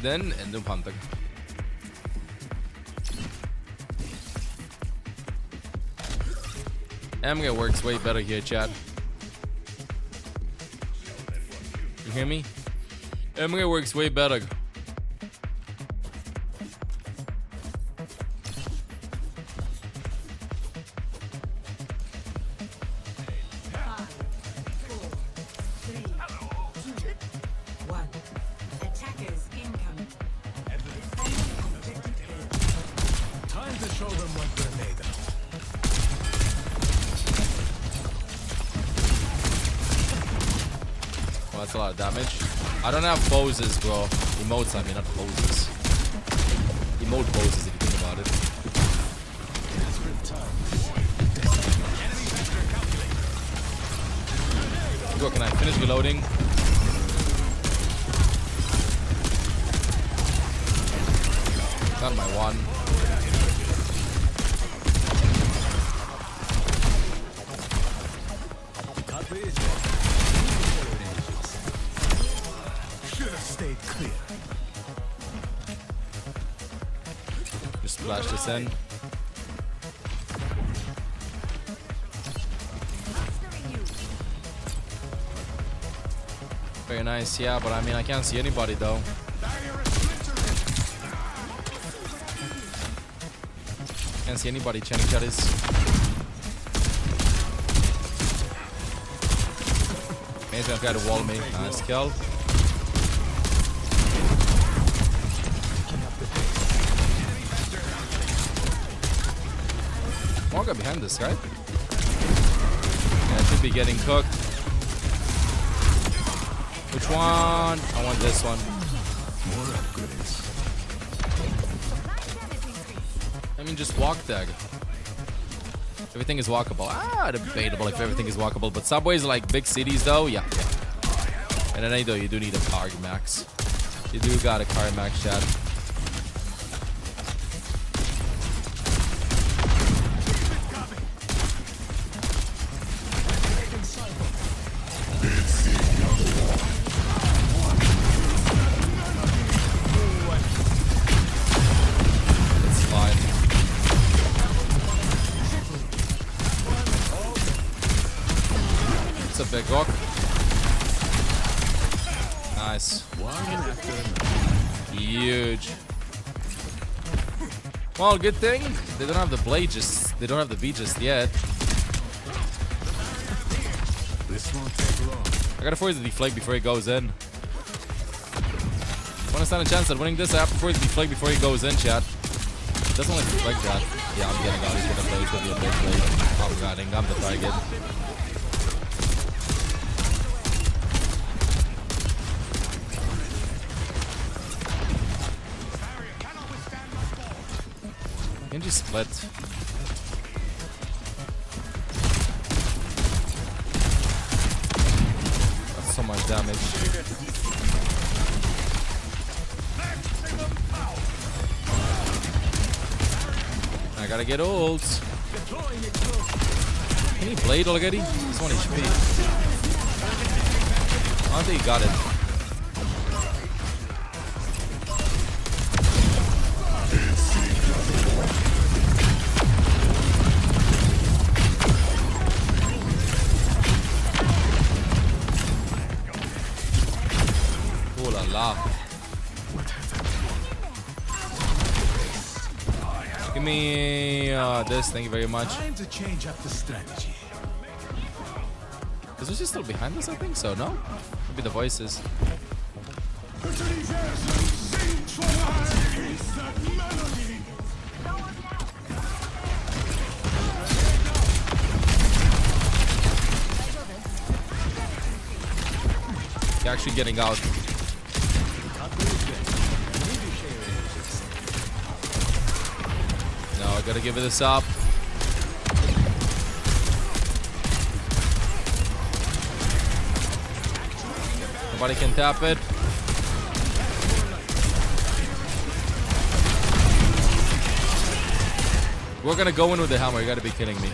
Then, and then Pantag. Emre works way better here, chat. You hear me? Emre works way better. Time to show them what they're made of. Well, that's a lot of damage. I don't have poses, bro. Emotes, I mean, not poses. Emote poses, if you think about it. Bro, can I finish reloading? Got my one. Should have stayed clear. Just splash this in. Very nice, yeah, but I mean, I can't see anybody though. Can't see anybody, Channing Chatties. Man's gonna try to wall me. Nice kill. More guy behind this, right? Yeah, I should be getting cooked. Which one? I want this one. More upgrades. I mean, just walk tag. Everything is walkable. Ah, debatable if everything is walkable. But subways are like big cities, though. Yeah. And then, though, you do need a car max. You do got a car max, chat. It's fine. It's a big rock. Nice. Huge. Well, good thing they don't have the blade just. They don't have the beat just yet. This won't take long. I gotta force the deflect before he goes in. Wanna stand a chance at winning this? I have to force the deflect before he goes in, chat. It doesn't like deflect that. Yeah, I'm getting out. He's gonna play. He's gonna be a big play. I'm running. I'm the target. Genji split. That's so much damage. gotta get ults. Can he blade already? He's 1 HP. I don't think he got it. Oh la la. Give me this, thank you very much. Time to change up the strategy. Is Lucy still behind us? I think so, no? Maybe the voices. You're actually getting out. No, I gotta give it this up. Nobody can tap it. We're gonna go in with the hammer. You gotta be kidding me.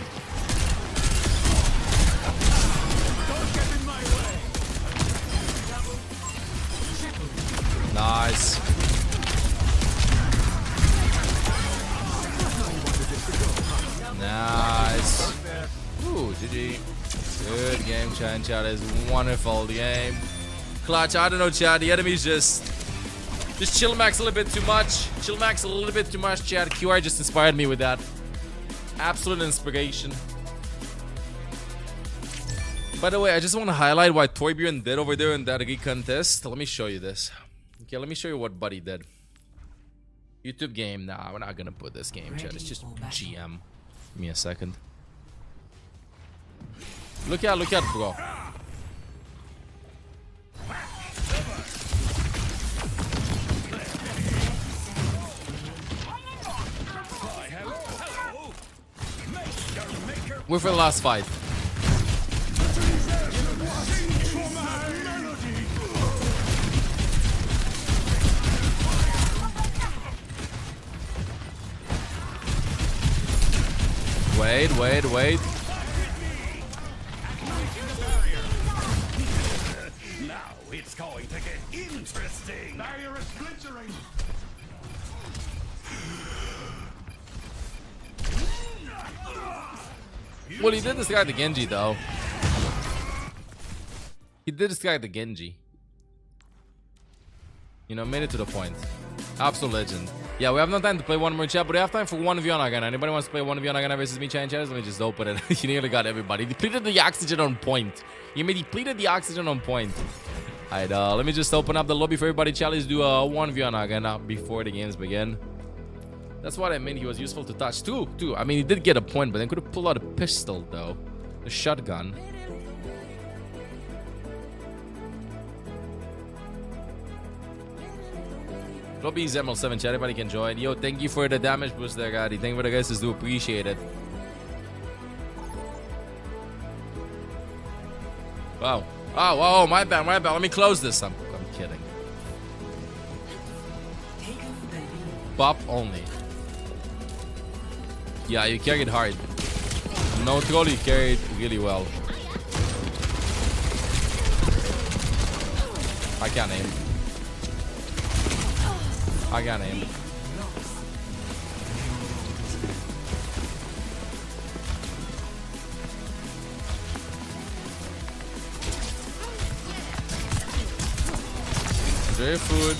Nice. Nice. Ooh, GG. Good game, Chat. Chat is wonderful game. Clutch, I don't know, Chad. The enemy's just chill max a little bit too much. Chill max a little bit too much, Chad. QR just inspired me with that. Absolute inspiration. By the way, I just want to highlight what Torbjorn did over there in that recontest. Let me show you this. Okay, let me show you what Buddy did. YouTube game. Nah, we're not gonna put this game, Chad. It's just GM. Give me a second. Look out, bro. We're for the last fight. Wait. Now it's going to get interesting. Barrier is splintering. Well, he did discard the Genji, though. He did discard the Genji. You know, made it to the point. Absolute legend. Yeah, we have no time to play one more chat, but we have time for 1v1 on Agana. Anybody wants to play 1v1 Agana versus me, chat? Let me just open it. He nearly got everybody. He depleted the oxygen on point. He depleted the oxygen on point. Alright, let me just open up the lobby for everybody. Chat, let's do a 1v1 Agana before the games begin. That's what I mean. He was useful to touch. Two. I mean, he did get a point, but then could have pulled out a pistol, though. A shotgun. Lobby's Emerald 7 chat. Everybody can join. Yo, thank you for the damage boost there, Gotti. Thank you for the guys. Do appreciate it. Wow. Oh, my bad. Let me close this. I'm kidding. Bop only. Yeah, you carried hard. No troll, you carried really well. I can't aim. Is there food?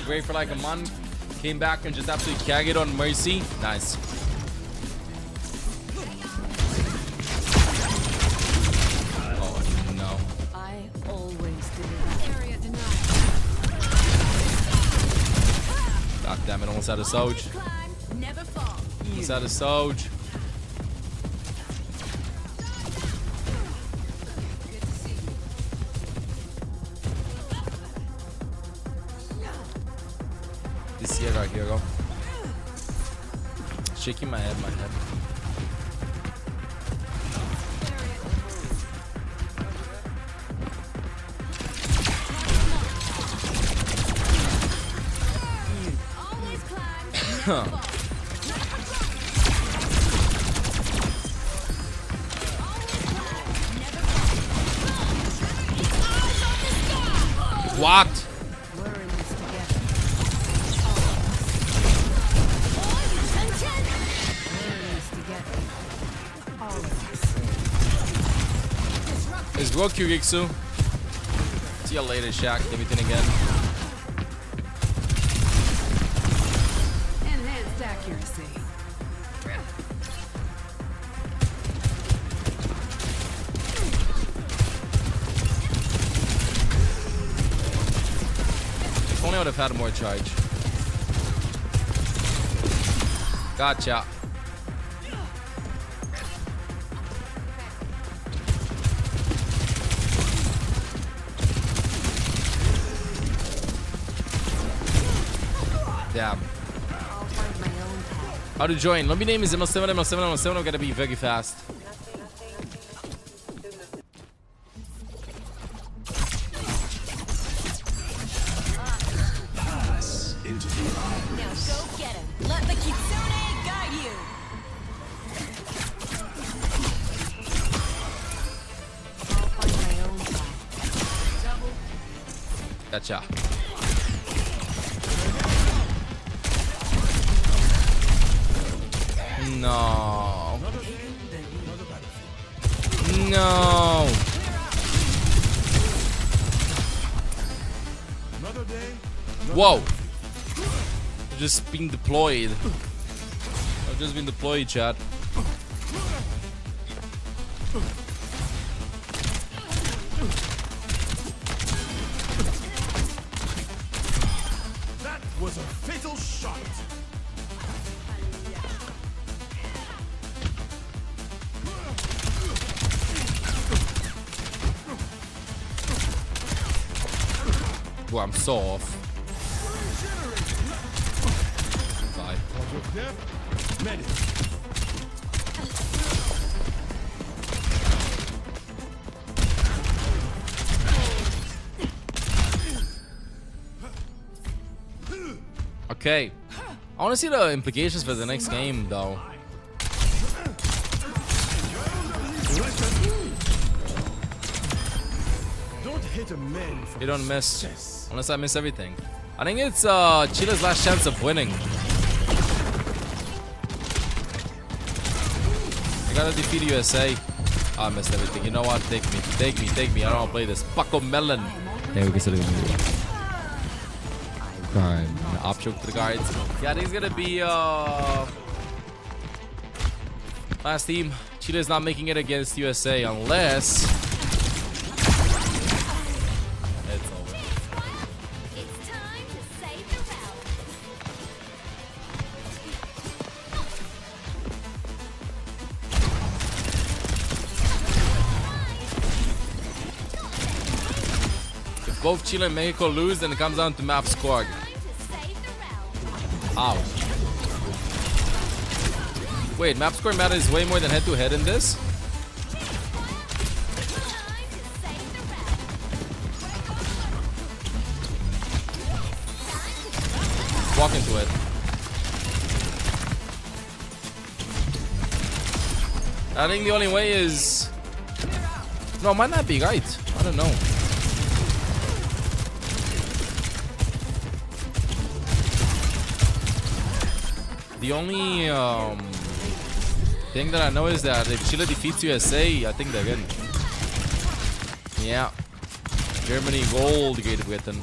Break for like a month, came back and just absolutely carried on Mercy. Nice. Oh no. I always do that. Area denied. God damn it, almost had a Soj. Never fall. Almost had a Soj. see it right here, go. Shaking my head, What? It's Roku Giksu. See you later, Shaq. Everything again. Enhanced accuracy. If only I would have had more charge. Gotcha. Damn. How to join? Lobby name is ML7, ML7, ML7. I'm gonna be very fast. Pass into the eyes. Now go get him. Let the Kitsune guide you. I'll find my own path. Gotcha. No. No. Whoa. I've just been deployed. I've just been deployed, chat. That was a fatal shot. Well, I'm so off. Bye. Okay. I want to see the implications for the next game, though. Don't hit a man for You don't miss. Unless I miss everything. I think it's Chile's last chance of winning. I gotta defeat USA. Oh, I missed everything. You know what? Take me. Take me. Take me. I don't want to play this. Paco Melon. Okay, we can still do it. Alright. Op choke to the guards. Yeah, I think it's gonna be last team. Chile's not making it against USA unless it's over. It's time to save the realm. If both Chile and Mexico lose, then it comes down to map score. Ow. Wait, map score matters way more than head-to-head in this? Walk into it. I think the only way is... No, it might not be right. I don't know. The only thing that I know is that if Chile defeats USA, I think they're in. Yeah. Germany gold Great Britain.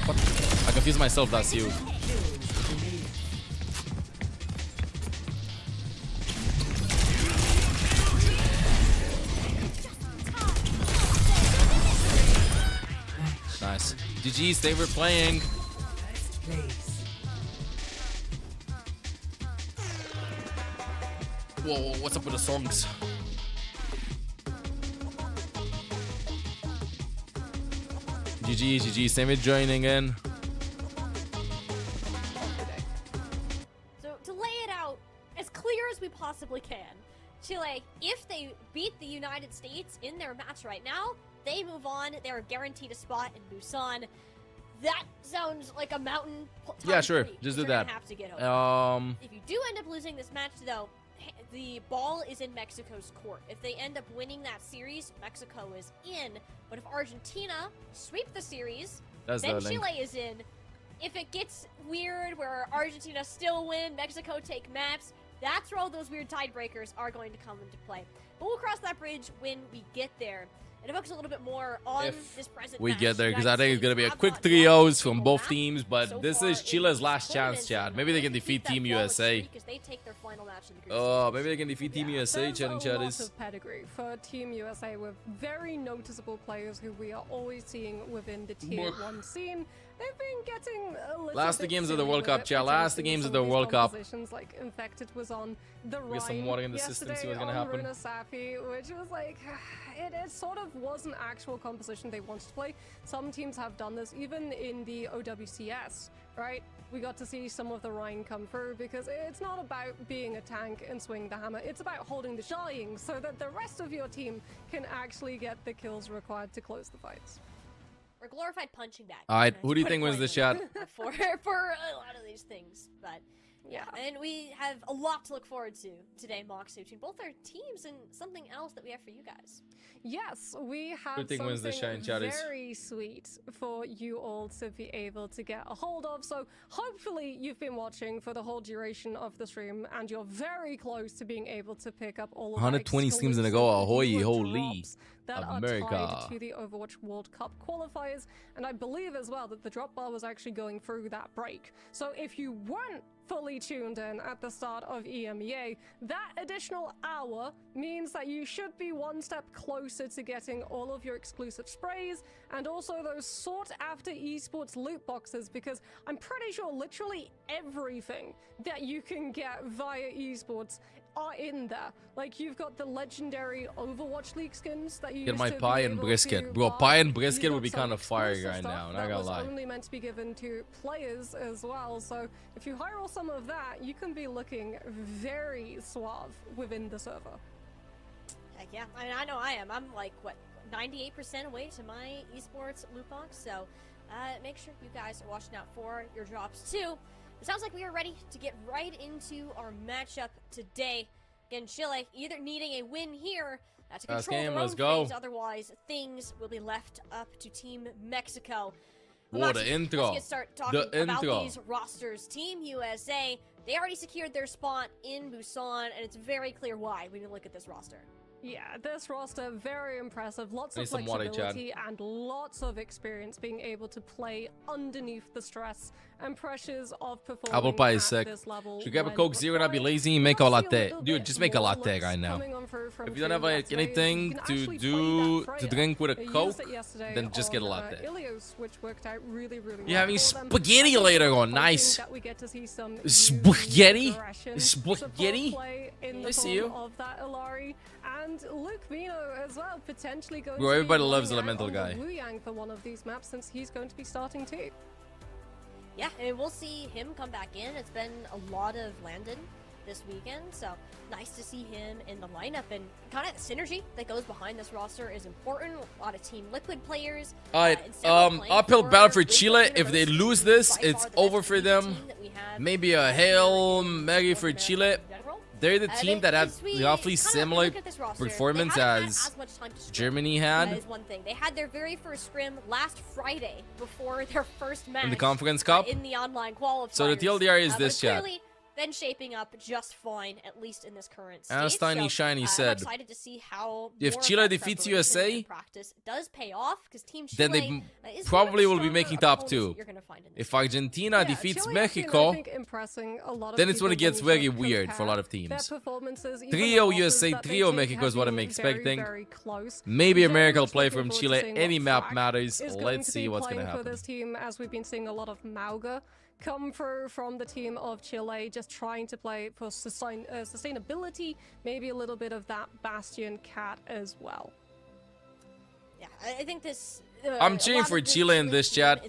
What? I confuse myself, that's you. Nice. GG's, they were playing. Whoa, what's up with the songs? GG, GG, same with joining in. possibly can. Chile, if they beat the United States in their match right now, they move on. They're guaranteed a spot in Busan. That sounds like a mountain. Yeah, sure. 3, Just do you're that. gonna have to get over. If you do end up losing this match, though, the ball is in Mexico's court. If they end up winning that series, Mexico is in. But if Argentina sweep the series, then Chile is in. If it gets weird where Argentina still win, Mexico take maps, that's where all those weird tiebreakers are going to come into play. But we'll cross that bridge when we get there. And focus a little bit more on this present we match. get there, because I think it's going to be a quick 3-0s from both teams, but this is Chile's last chance, Chad. Maybe they can defeat Team USA. Oh, maybe they can defeat Team USA, Chad and Chatters. There's a lot of pedigree for Team USA with very noticeable players who we are always seeing within the Tier 1 scene. They've been getting a little Last bit games of the silly World with Cup, it, Chad. Last the games of the World Cup. Like Infected was on the Get some water in the system, see what's gonna happen. Runa Safi, which was like, it sort of was an actual composition they wanted to play. Some teams have done this, even in the OWCS, right? We got to see some of the Rhine come through, because it's not about being a tank and swing the hammer. It's about holding the dying so that the rest of your team can actually get the kills required to close the fights. We're glorified punching bag. Alright, who do you think wins this, Chad? for a lot of these things, but yeah, and we have a lot to look forward to today, Moxie, between both our teams and something else that we have for you guys. Yes, we have something very sweet for you all to be able to get a hold of. So hopefully you've been watching for the whole duration of the stream and you're very close to being able to pick up all of 120 streams in a go, ahoy, holy. That America. are tied to the Overwatch World Cup qualifiers, and I believe as well that the drop bar was actually going through that break. So if you weren't fully tuned in at the start of EMEA, that additional hour means that you should be one step closer to getting all of your exclusive sprays and also those sought after esports loot boxes, because I'm pretty sure literally everything that you can get via esports are in there. Like, you've got the legendary Overwatch League skins that you Get used my to be pie and able brisket. to Bro, buy. pie and brisket You've would be got kind of some fire exclusive right stuff now, not that gonna was lie. only meant to be given to players as well. So if you hire all some of that, you can be looking very suave within the server. Heck yeah, I mean, I know I am. I'm like, what, 98% away to my esports loot box, so make sure you guys are watching out for your drops too. It sounds like we are ready to get right into our matchup today. Again, Chile either needing a win here to control their own fate, otherwise things will be left up to Team Mexico. Whoa, the intro. Let's get started talking about these rosters. Team USA, they already secured their spot in Busan, and it's very clear why when you look at this roster. Yeah, this roster, very impressive. Lots of some water, flexibility and lots of experience being able to play underneath the stress and pressures of performing Apple pie is at sick. this level. Should grab a Coke Zero, not be lazy, make a latte. Dude, just make a latte right now. If you don't have like, anything to do to drink with a Coke, then just get a latte. Ilios, which worked out really, really You're having spaghetti later on, nice. Spaghetti? Spaghetti? I see you. Of that Ilari. And Luke Mino as well, potentially going Bro, to everybody be loves running Elemental out on guy. Wu Yang for one of these maps, since he's going to be starting too. Yeah, and we'll see him come back in. It's been a lot of Landon this weekend, so nice to see him in the lineup, and kind of the synergy that goes behind this roster is important. A lot of Team Liquid players. Alright, uphill battle for Chile. If they lose this, it's over for them. Maybe a Hail Mary for Chile. They're the team that had roughly similar performance as Germany had. That is one thing. They had their very first scrim last Friday before their first match in the Conference Cup. In the online qualifiers. So the TLDR is this, chat. Been shaping up just fine, at least in this current stage. As Tiny Shiny said, I'm excited to see how if Chile defeats USA, practice does pay off, because Team Chile then they probably will be making top 2. If Argentina defeats Mexico, then it's when it gets very weird for a lot of teams. Trio USA, Trio Mexico is what I'm expecting. Maybe America will play from Chile. Any map matters. Let's see what's going to happen. For this team, as we've been seeing a lot of Mauga come through from the team of Chile, just trying to play for sustainability, maybe a little bit of that Bastion Cat as well. Yeah, I think this... I'm cheering for Chile in this, chat,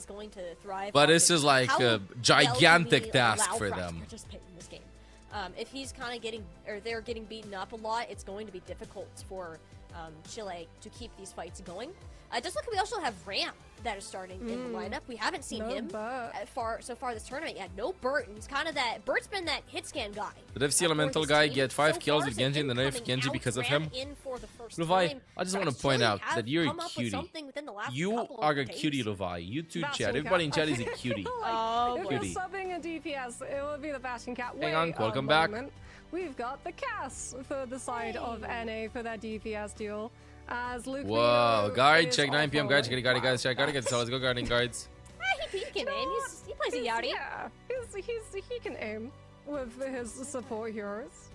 but this is like a gigantic task for them. In this game. if he's kind of getting, or they're getting beaten up a lot, it's going to be difficult for Chile to keep these fights going. Just look, we also have Ram that is starting in the lineup. We haven't seen him so far this tournament yet. No Bert, and he's kind of that. Bert's been that hit scan guy. Did FC Elemental guy get 5 kills with Genji in the nerf Genji because of him? Levi, I just want to point out that you're a cutie. You are a cutie, Levi. YouTube chat. Everybody in chat is a cutie. If we're subbing a DPS, it will be the Bastion Cat. Hang on, welcome back. We've got the Cass for the side of NA for that DPS duel. As Luke Whoa, guard check 9 PM. Guard check, guys check. Gotta get so let's go guarding guards. He can aim. He plays a Yachty. Yeah, he can aim with his support heroes.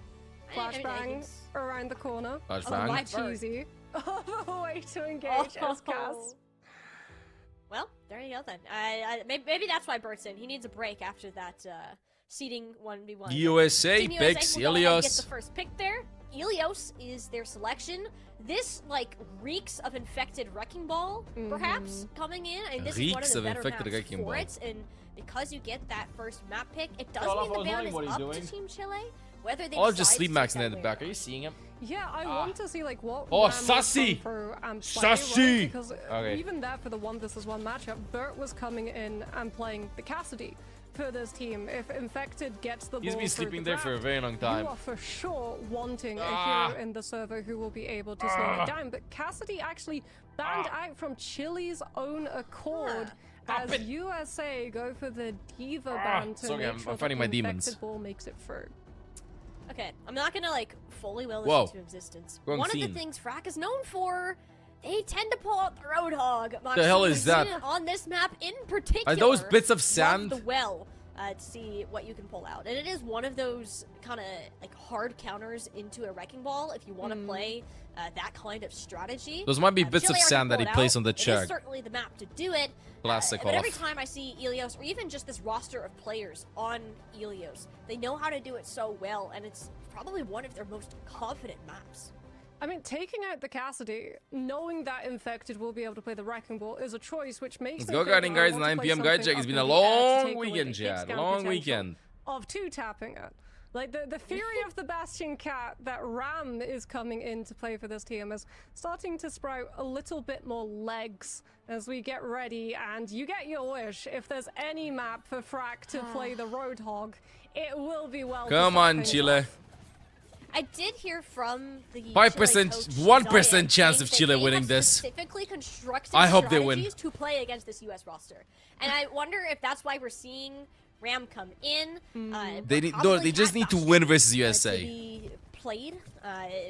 Flashbang around the corner. Flashbang. Cheesy. The way to engage as Cass. Well, there you go then. Maybe that's why Bert's in. He needs a break after that seeding 1v1. USA picks Ilios. Get the first pick there. Ilios is their selection. This reeks of infected wrecking ball, perhaps coming in. And this is one of the better maps for it. And because you get that first map pick, it does mean the ban is up to Team Chile. Whether they just sleep maxing in the back. Are you seeing him? Yeah, I want to see what. Oh, Sassy! Sassy! Right? Because even there for the 1v1 matchup, Bert was coming in and playing the Cassidy for this team. If Infected gets the ball, he's been sleeping there for a very long time. You are for sure wanting a hero in the server who will be able to slow it down. But Cassidy actually banned out from Chile's own accord as USA go for the Diva ban to make sure that the Infected ball makes it through. Okay, I'm not gonna fully will this into existence. One of the things Frack is known for, they tend to pull out the Roadhog. The hell is that? On this map in particular. Are those bits of sand? The well to see what you can pull out, and it is one of those kind of hard counters into a wrecking ball if you want to play that kind of strategy. Those might be bits of sand that he plays on the check. It is certainly the map to do it. Classic but every time I see Ilios, or even just this roster of players on Ilios, they know how to do it so well, and it's probably one of their most confident maps. I mean, taking out the Cassidy, knowing that Infected will be able to play the Wrecking Ball is a choice which makes Let's go guarding guards, 9 PM guard check. It's been a long weekend, Chad. Long weekend. Of 2 tapping it. The fury of the Bastion Cat that Ram is coming in to play for this team is starting to sprout a little bit more legs as we get ready, and you get your wish. If there's any map for Frack to play the Roadhog, it will be well. Come on, Chile. I did hear from the 5%, 1% chance of Chile winning this. Specifically constructed I hope they win. To play against this US roster, and I wonder if that's why we're seeing Ram come in. They just need to win versus USA. To be played.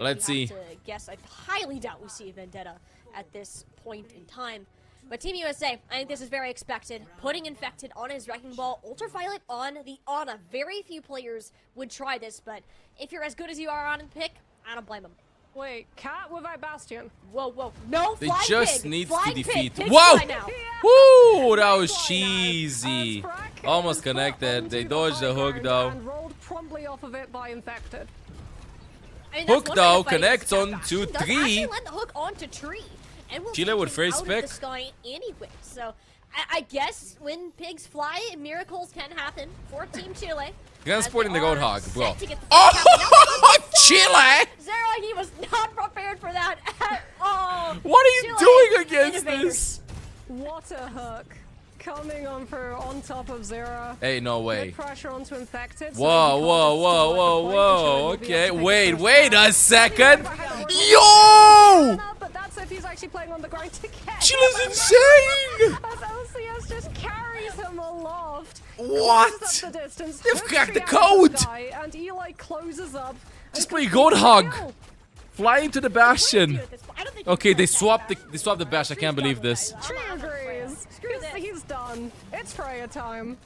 Let's see. To guess, I highly doubt we see Vendetta at this point in time. But Team USA, I think this is very expected. Putting Infected on his Wrecking Ball, Ultraviolet on the Ana. Very few players would try this, but if you're as good as you are on pick, I don't blame him. Wait, Cat without Bastion. Whoa. No, they Flying just Pig. need Flying to defeat. Pig. Whoa! Now. Woo! That was cheesy. Almost connected. They dodged the hook though. And rolled promptly off of it by Infected. I mean, hook though connects on to does 3. actually let the hook onto tree. And we'll Chile would first out pick. Of the sky anyway. So I guess when pigs fly, miracles can happen for Team Chile. Transporting the Roadhog, bro. Oh, Chile! Zero, he was not prepared for that at all. What are you doing against this? What a hook. Coming on top of Zera. Hey, no way. Pressure onto Infected. Whoa. Okay, wait a second. Yo! But that's if he's actually playing on the ground to get. Chile's insane! As LCS just carries him aloft. What? The distance, they've cracked the code! And Eli closes up. Just play Roadhog. Fly into the Bastion. Okay, they swapped the Bastion. I can't believe this. Chile agrees. He's done. It's Freya time.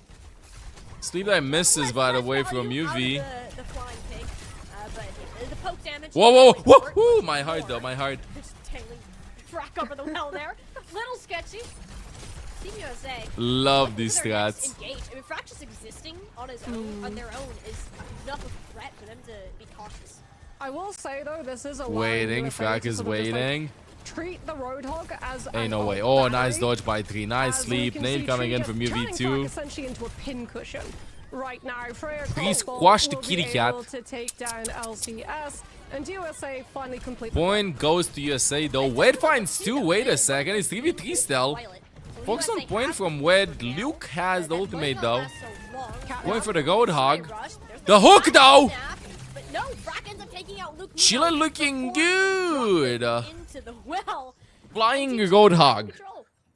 Sleepy misses, by the way, from UV. The flying pig, but the poke damage. Whoa! My heart, though. My heart. Just tailing Frack over the well there. Little sketchy. Team USA. Love these strats. Engaged. I mean, Frack just existing on his own, on their own, is enough of a threat for them to be cautious. I will say though, this is a waiting. Frack is waiting. Treat the Roadhog as ain't no way. Oh, nice dodge by 3. Nice sleep. Nade coming in from UV2. Essentially into a pin cushion. right now. Freya Please Crossbow squash the will kitty be cat. able to take down LCS, and USA finally complete Point goes to USA though. Wed finds 2. Wait a second. It's 3v3 still. Focus on point from Wed. Luke has the ultimate though. Going for the gold hog. The hook though! Chile looking good. Flying gold hog.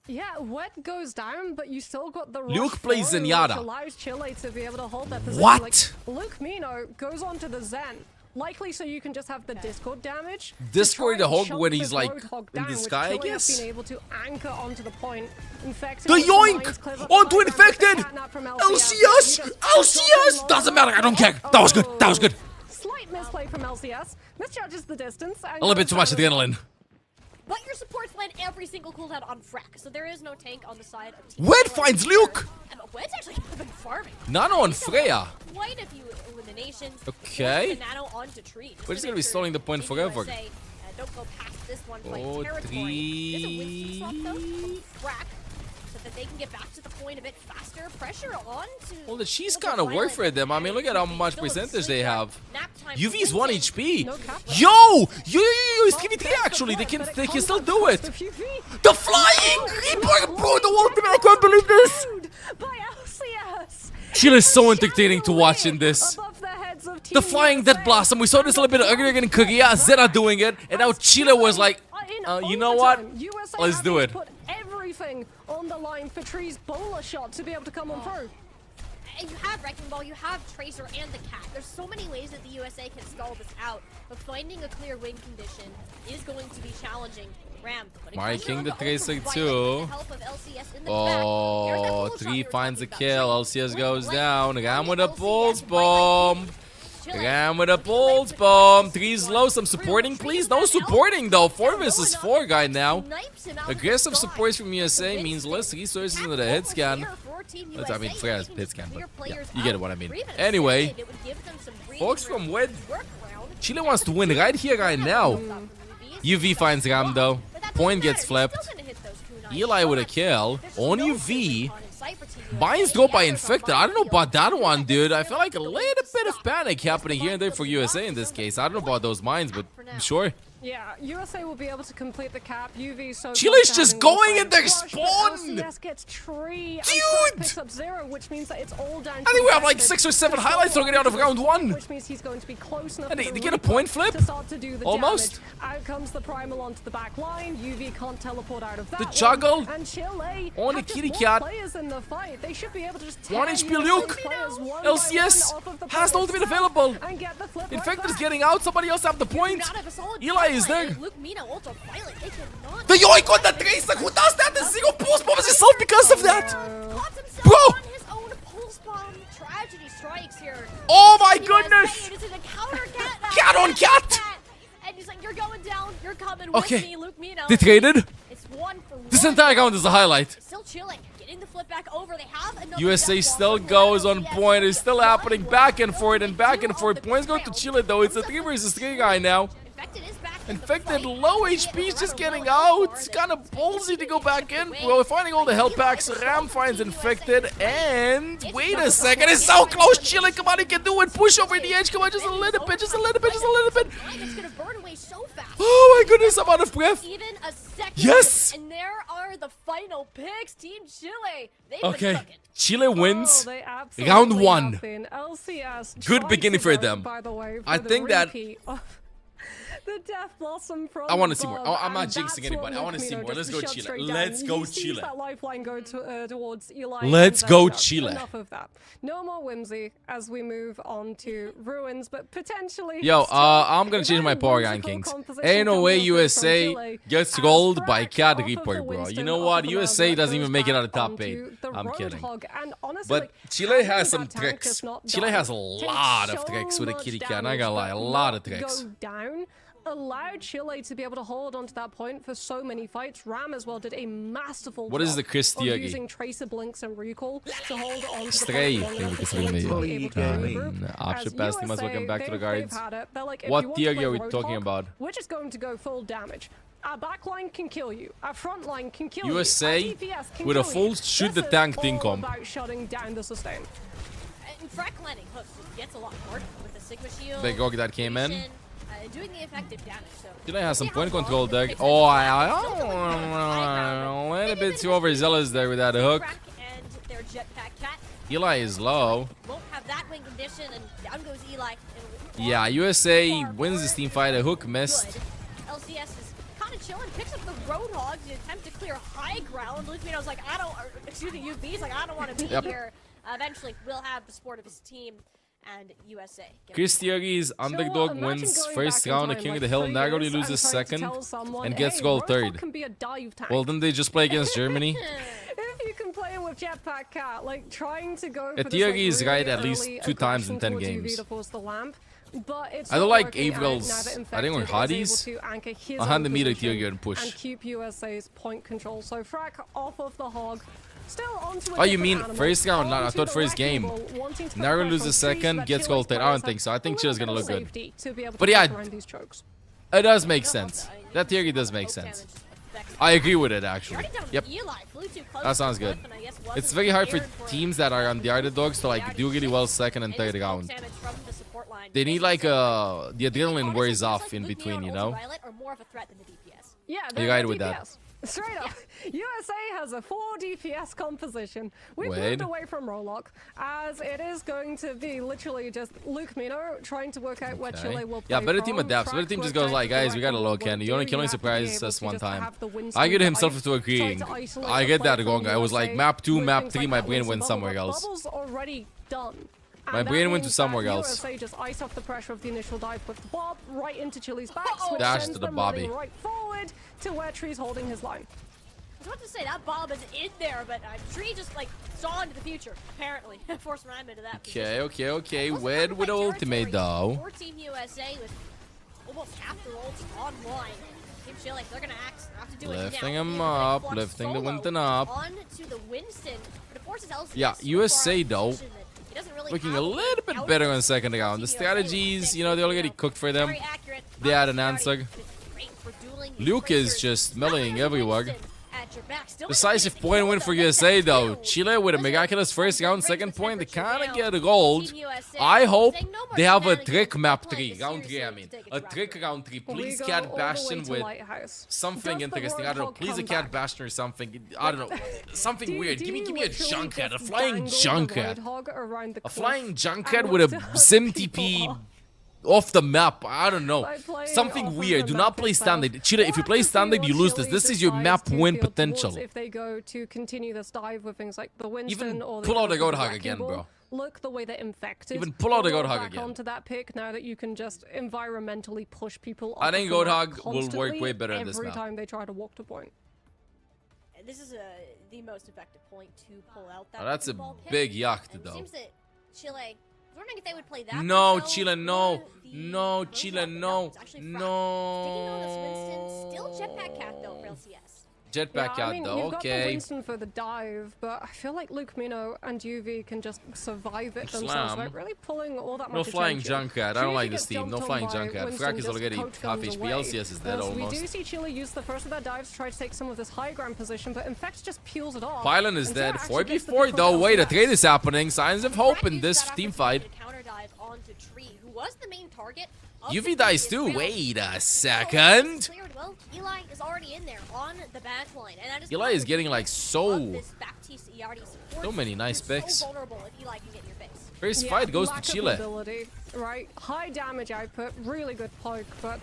Yeah, Wet goes down, but you still got the rush Luke plays forward, Zenyatta. which allows Chile to be able to hold that position. What? Like, Luke Mino goes on to the Zen. Likely so you can just have the Discord damage. Discord the hog chunk when this he's like Roadhog in down, the which sky, I Chile has guess. been able to anchor onto the point. Infected The onto yoink! lines, clever Onto behind infected! the catnap from LCS! LCS! Doesn't matter, I don't care. That was good. That was good. Slight misplay from LCS. Misjudges the distance. A little bit too much adrenaline. But your supports land every single cooldown on Frack, so there is no tank on the side of Team Wed Chile. finds Luke! And Wed's actually been farming. Nano on Freya. Quite a few eliminations. Okay. The Nano onto Tree. We're just gonna be stalling the point forever. Don't go past this one fight Oh, territory. There's a wisdom swap though from Frack, so that they can get back to the point a bit faster. Pressure on to. Well, the cheese kind of work for them. I mean, look at how much percentage they have. UV's 1 HP. Yo! It's 3v3 actually. They can still do it. The flying Reaper, bro, the ultimate. I can't believe this. By LCS. Chile is so entertaining to watch in this. The flying Death Blossom. We saw this a little bit earlier in Korea. Zeta doing it, and now Chile was like, you know what? Let's do it. Put everything on the line for Tree's bowler shot to be able to come on through. And you have Wrecking Ball, you have Tracer, and the Cat. There's so many ways that the USA can stall this out, but finding a clear win condition is going to be challenging. Ram putting pressure Marking on the ult Tracer from Violet too. with the help of LCS in the back. There's that Oh, full shot 3 we were finds a talking about. kill. LCS goes down. Ram with a pulse bomb. Ram with a pulse bomb. 3's low. Some supporting, please. No supporting though. 4 vs 4 guy now. Aggressive supports from USA means less resources into the hit scan. I mean, Freya's hit scan, but yeah, you get what I mean. Anyway, folks from Wed. Chile wants to win right here, right now. UV finds Ram though. Point gets flipped. Eli with a kill. On UV. Binds drop by Infected. I don't know about that one, dude. I feel like a little bit of panic happening here and there for USA in this case. I don't know about those mines, but sure. Yeah, USA will be able to complete the cap. UV so Chile's just going in their spawn! LCS gets Tree. Dude! Picks up 0, which means that it's all down I think we have like 6 or 7 highlights already out of round 1. Which means he's going to be close enough And for they the get a Reaper point flip? to start to do the Almost. damage. Out comes the Primal onto the back line. UV can't teleport out of that The one. juggle And Chile on the have just kitty more cat. players in the fight. They should be able to just 1 tear HP USA Luke. players one by LCS one off of the has the ultimate players available. and get the flip right Infected is back. getting out. Somebody else have the point. Eli is there. Luke Mina ultra Violet, they cannot. The yoink on the Tracer. Who does that? The single pulse bomb himself because of that. Bro. His own pulse bomb tragedy strikes here. Oh my goodness. It is a counter cat. Cat on cat. And he's like, you're going down. You're coming Okay. with me, Luke Mina. They traded. It's 1 for 1. This entire round is a highlight. Still chilling. Getting the flip back over. They have another USA death still block. goes on point. It's still happening back and forth and back and forth. Points go to Chile though. It's a 3 vs 3 guy now. Infected low HP is just getting out. It's kind of ballsy to go back in. Well, we're finding all the health packs. Ram finds Infected. And wait a second. It's so close. Chile, come on. He can do it. Push over the edge. Come on. Just a little bit. Just a little bit. Just a little bit. Oh my goodness. I'm out of breath. Even a second. Yes. And there are the final picks. Team Chile. They've Okay. been cooking. Chile wins They absolutely round 1. have been. LCS Good tries beginning to for go, them. By the way, for I the think that- repeat of the Death Blossom from I want to see more. above, I'm not and jinxing that's anybody. what I want to see Lukmino more. Let's just go shot Chile. straight Let's down. go He sees Chile. that lifeline go towards Eli. Let's and go no, Chile. Enough of that. No more whimsy as we move on to Ruins, but potentially. Yo, still I'm gonna change my very power whimsical rankings. composition Ain't no way coming up from USA Chile gets as rolled by Frack Cat off of Reaper, the bro. You Winston, know off what? of the USA Level doesn't even goes make it back out of top onto 8. the I'm kidding. Roadhog, and honestly, But like, Chile having has that some tank tricks. just not Chile die, has a takes lot of so tricks with a much kitty cat. Not damage, gonna lie, a but lot not of tricks. Go down. Allowed Chile to be able to hold onto that point for so many fights. Ram as well did a masterful What job is the Chris of Diagi? using Tracer Blinks and Recall to hold on to Stray, the point think we can to say be able to regroup. Option As pass team, USA, welcome back to the they've guards. had it. They're like, if What you want to Diagi play are we Roadhog, talking about? We're just going to go full damage. Our backline can kill you. Our front line can kill you. USA Our DPS can with a kill full you. shoot the This is tank thing all comp. about shutting down the sustain. landing hooks just gets a lot harder with the Sigma shield. Big org that came in. Doing the effective damage. So Chile has some point control there. Oh, a little bit too overzealous there with that hook. And their jetpack cat Eli is low. won't have that wing condition, and down goes Eli. Yeah, USA wins this team fight. A hook missed. LCS is kind of chilling, picks up the Roadhog to attempt to clear high ground. Lucino's like, UV's like, I don't want to be here. Eventually, we'll have the support of his team and USA. Chris Thierry's underdog wins first round of King of the Hill. Narrowly loses second and gets gold third. Well, then they just play against Germany. If you can play with Jetpack Cat, like trying to go for Thierry is really right at least early 2 times in 10 aggression towards games. UV to force the lamp, but it's I don't not like working, and Avril's. now that I think we're Infected is hotties. able to anchor his I'll hand the own meter position Thierry and push. and keep USA's point control. So Frack off of the hog. Still onto a Oh, you different mean animal, first round? Not, I onto thought the first wrecking game. ball, wanting to put Narrow pressure loses on second, Trees, gets but gold third. I Chile's don't think so. I think players Chile's have gonna a look little good. bit of safety to be able to But yeah, get around these chokes. it does make sense. That theory does make sense. I agree with it, actually. Yep. That sounds good. It's very hard for teams that are on the underdogs to like do really well second and third round. They need like the adrenaline wears off in between, you know? Yeah, You're right with that. DPS. Straight up, USA has a 4 DPS composition. We've Wade. moved away from Rolock, as it is going to be literally just Luke Mino trying to work out where Chile will play. Yeah, better team from. adapts. Better Frack team just worked goes out like, the guys, we got a direction low we'll candy. You do. only can only have to be surprise able us to one just time. have the Winston I get dive, himself into try agreeing. to isolate I the get that player wrong. from I was like, USA map 2, with map things 3, like my that brain Winston went bubble, somewhere but else. Bubble's already done. My And that brain went to means somewhere that else. USA just ice off the pressure of the initial dive with the Bob right into Chile's backs, which Dash sends to the them Bobby. running right forward to where Tree's holding his line. I was about to say that Bob is in there, but Tree just like saw into the future. Apparently, forced Rhyme into that. Okay. Wed with ultimate though. 4 Team USA with almost half their ults online. Team Chile, they're gonna have to do it now. Lifting him up, lifting the Winston up. On to the Winston, but it forces LCS Yeah, so USA far though, out of position that he doesn't really looking have a little bit better on the second round. The strategies, you know, they already cooked for them. They had an answer. Luke is just meleeing everywhere. Decisive point win for USA though. Chile with a miraculous first round, second point. They kind of get gold. I hope they have a trick map 3. Round 3, I mean. A trick round 3. Please Cat Bastion with something interesting. I don't know. Please a Cat Bastion or something. I don't know. Something weird. Give me a Junkrat. A flying Junkrat. A flying Junkrat with a Sim TP off the map. I don't know. Something weird. Do not play standard. Chile, if you play standard, you lose this. This is your map win potential. If they go to continue this dive with things like the Winston Even or pull out the Roadhog Roadhog again, bro. Look the way they're infected. Even pull out the We'll go Roadhog back again. onto that pick now that you can just environmentally push people. I off think of the map Roadhog will work constantly way better in this every map. time they try to walk to point. This is the most effective point to pull out that. Oh, that's a ball pick. big yacht, And it though. seems that Chile. I was wondering if they would play that. No, themselves Chile, no. or the No, Chile, no. It's actually Frack. Sticking on this Winston. Still jetpack cat though for LCS. Jetpack yeah, I out mean, though, you've got the okay. Winston for the dive, but I feel like Luke Mino and UV can just survive it themselves Slam. without really pulling all that No much flying attention. Junkrat. I don't Trees like get this team. jumped No on flying by Junkrat. Winston Frack is just already coach half guns HP. away. LCS is dead We almost. do see Chile use the first of their dives to try to take some of this high ground position, but Infect just peels it off. Pylon is and dead. Zara actually gets the 4v4 though. different Wait, a kills. trade is happening. Signs of hope in this team fight. Counter dive onto Tree, who was the main target. of UV the dies previous too. round. Wait a So second. cleared well. Eli is already in there on the back line, and that is Eli is getting like so many nice You're picks. so vulnerable if Eli can get in your face. First fight goes to lack of Chile. mobility, right? High damage output, really good poke, but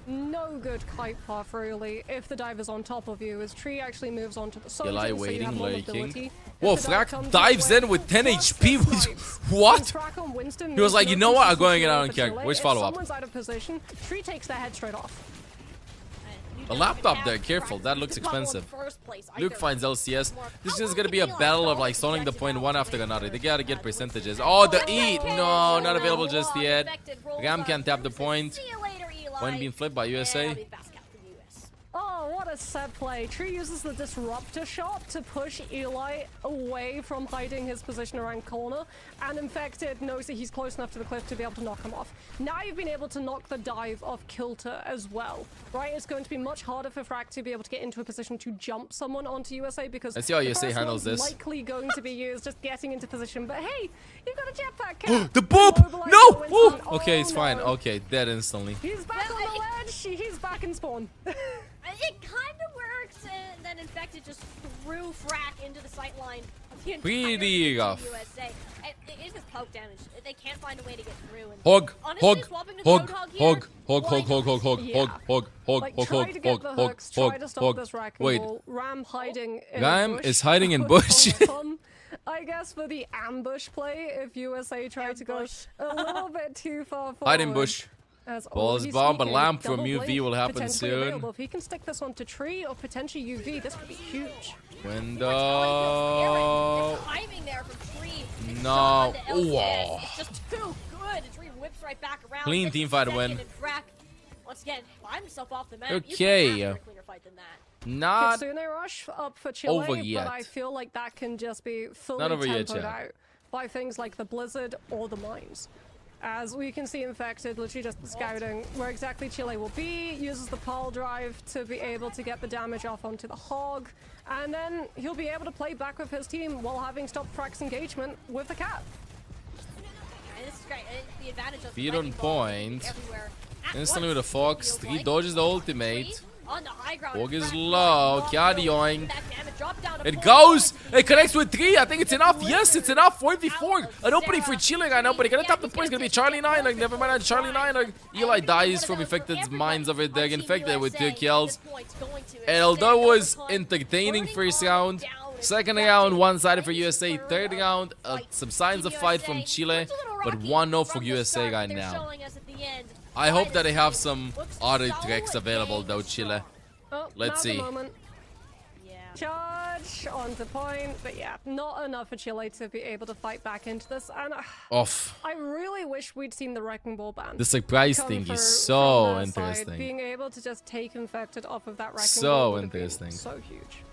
no good kite path really. If the dive is on top of you, as Tree actually moves on to the Sojourn, Eli so you waiting, have more lurking. mobility. If Whoa, the dive Frack comes dives your in way, with 10 just HP. snipes. What? When Frack on Winston He was moves like, you to know a what? I'm position going it out for on Keg. Chile, Where's if follow up? someone's out of position, Tree takes their head straight off. A laptop there, careful, that looks expensive. Luke finds LCS. This is gonna be a battle of like stalling the point one after another. They gotta get percentages. Oh, the eat! No, not available just yet. Ram can't tap the point. Point being flipped by USA. Oh what a set play. Tree uses the disruptor shot to push Eli away from hiding his position around corner, and Infected knows that he's close enough to the cliff to be able to knock him off. Now you've been able to knock the dive off Kilter as well, right? It's going to be much harder for Frack to be able to get into a position to jump someone onto USA because let's see how the USA first handles one's this. likely going to be used just getting into position, but hey, you've got a jetpack cap. The boop! Mobilize No! your Ooh! instant- Okay, it's Oh, fine. no. Okay, dead instantly. He's back on the ledge. He's back in spawn. It kind of works, and then Infected just threw Frack into the sight line of the entire Pretty rough. USA. It is just poke damage. They can't find a way to get through. And Hog, honestly, hog, swapping to hog, Roadhog here, hog, hog, why hog, hog, hog, hog, Yeah. hog, hog, hog, Like, hog, try hog, to get hog, the hog, hooks, try to stop hog, this wrecking Wait, ball. Ram hiding in Ram a bush. is hiding in bush. I guess for the ambush play, if USA try to go a little bit too far forward. hide in bush. As Ball is he's bomb, but sneaking. lamp from Double UV blink will happen potentially soon. available. If he can stick this onto Tree or potentially UV, this could be huge. Window. The timing there from Tree. and No. Sean to LCS Wow. is just too good. Tree whips right back around. Clean gets team the fight second, win. and Frack, once again, climbed himself off the map. Okay. You can't have a cleaner fight than that. Not Kitsune Rush up for Chile, over yet. but I feel like that can just be fully Not over yet, tempered chat. out by things like the Blizzard or the Mines. As we can see Infected literally just scouting where exactly Chile will be, uses the pole drive to be able to get the damage off onto the Hog, and then he'll be able to play back with his team while having stopped Frack's engagement with the Cat. And this is great. The advantage of Feed the on lightning ball point. everywhere. At Instantly with once, a Fox. feels 3 like. dodges the ultimate. On the high ground, Hog is Frack low. dropped Carry down, yoink. that damage dropped down to It 4 goes! points. It connects with 3. I think it's enough. Yes, it's enough. 4v4. An opening for Chile right now, but he gonna tap the point. It's gonna be Charlie 9. Like, never mind, Charlie 9. Like, Eli dies from Infected's minds over there. Infected with 2 kills. And although it was entertaining first round, second round, one-sided for USA. Third round, some signs of fight from Chile, but 1-0 for USA right now. I hope that they have some other tricks available though, Chile. Oh, Let's not the see. moment. Charge onto point, but yeah, not enough for Chile to be able to fight back into this. And Off. I really wish we'd seen the Wrecking Ball ban. The surprise come thing for- is from so their side. interesting. Being able to just take Infected off of that Wrecking So Ball would have been interesting. so huge.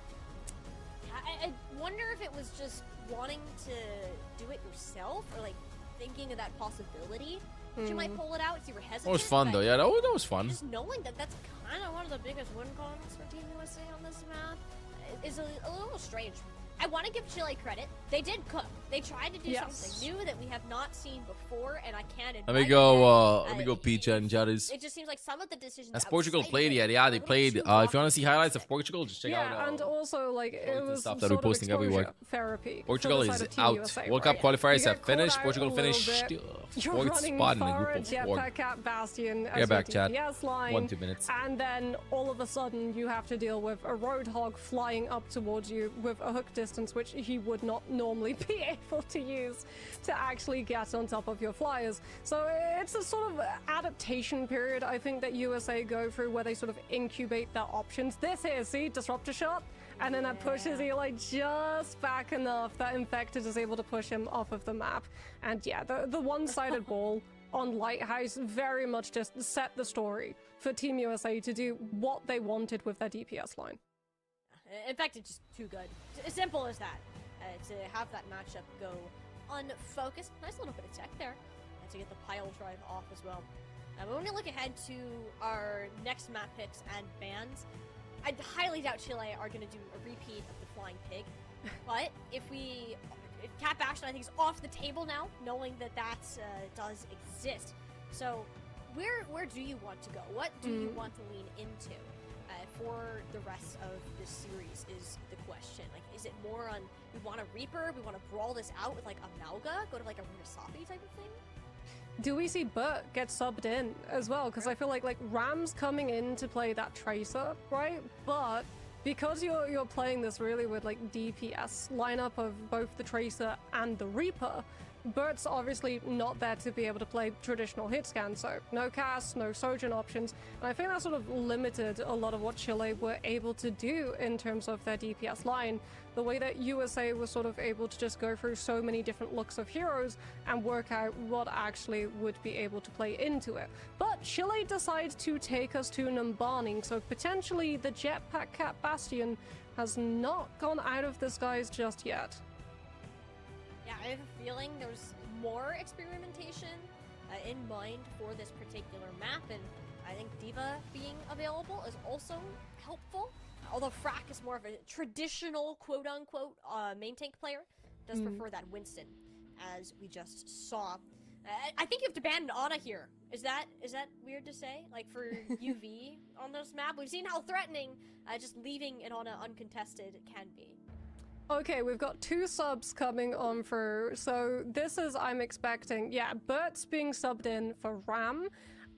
I wonder if it was just wanting to do it yourself, or like thinking of that possibility. That you might pull it out if you were hesitant. That was fun but though. Yeah, that was fun. Just knowing that that's kind of one of the biggest win cons for Team USA on this map is a little strange. I want to give Chile credit. They did cook. They tried to do something new that we have not seen before, and I can't admire Let me go. that. Let me go. Peach and Judges. It just seems like some of the decisions. Has Portugal outside played of it yet? Yeah, they are a played. little too If you want to see highlights of Portugal, just check Yeah, out. and also like it was stuff sort that we're of posting every week. exposure therapy. Portugal for the is side of Team out. USA, World right? Cup qualifiers You have get caught finished. out Portugal a little finished bit. You're fourth running spot in the forward, group of 4. Jetpack Cat Bastion as Get back, your chat. DPS line, 1-2 minutes. and then all of a sudden you have to deal with a Roadhog flying up towards you with a hook distance, which he would not normally be able to use to actually get on top of your flyers. So it's a sort of adaptation period, I think, that USA go through where they sort of incubate their options. This here, see, disruptor shot, and then that pushes Eli just back enough that Infected is able to push him off of the map. And yeah, the one-sided ball on Lighthouse very much just set the story for Team USA to do what they wanted with their DPS line. In fact, it's just too good. As simple as that. To have that matchup go unfocused. Nice little bit of tech there. And to get the pile drive off as well. But when we look ahead to our next map picks and bans, I highly doubt Chile are going to do a repeat of the Flying Pig. But if Cat Bastion, I think, is off the table now, knowing that does exist. So where do you want to go? What do you want to lean into? For the rest of this series is the question. Like, is it more on we want a Reaper, we want to brawl this out with like a Malga, go to like a Murasapi type of thing? Do we see Burt get subbed in as well? Because I feel like Ram's coming in to play that Tracer, right? But because you're playing this really with like DPS lineup of both the Tracer and the Reaper, Bert's obviously not there to be able to play traditional hit scan, so no cast, no Sojourn options, and I think that sort of limited a lot of what Chile were able to do in terms of their DPS line. The way that USA was sort of able to just go through so many different looks of heroes and work out what actually would be able to play into it. But Chile decides to take us to Numbani, so potentially the Jetpack Cat Bastion has not gone out of the skies just yet. Yeah, I have a feeling there's more experimentation in mind for this particular map, and I think D.Va being available is also helpful. Although Frack is more of a traditional quote-unquote main tank player, does prefer that Winston, as we just saw. I think you have to ban Ana here. Is that weird to say? Like for UV on this map, we've seen how threatening just leaving an Ana uncontested can be. Okay, we've got 2 subs coming on through. So this is, I'm expecting, yeah, Bert's being subbed in for Ram.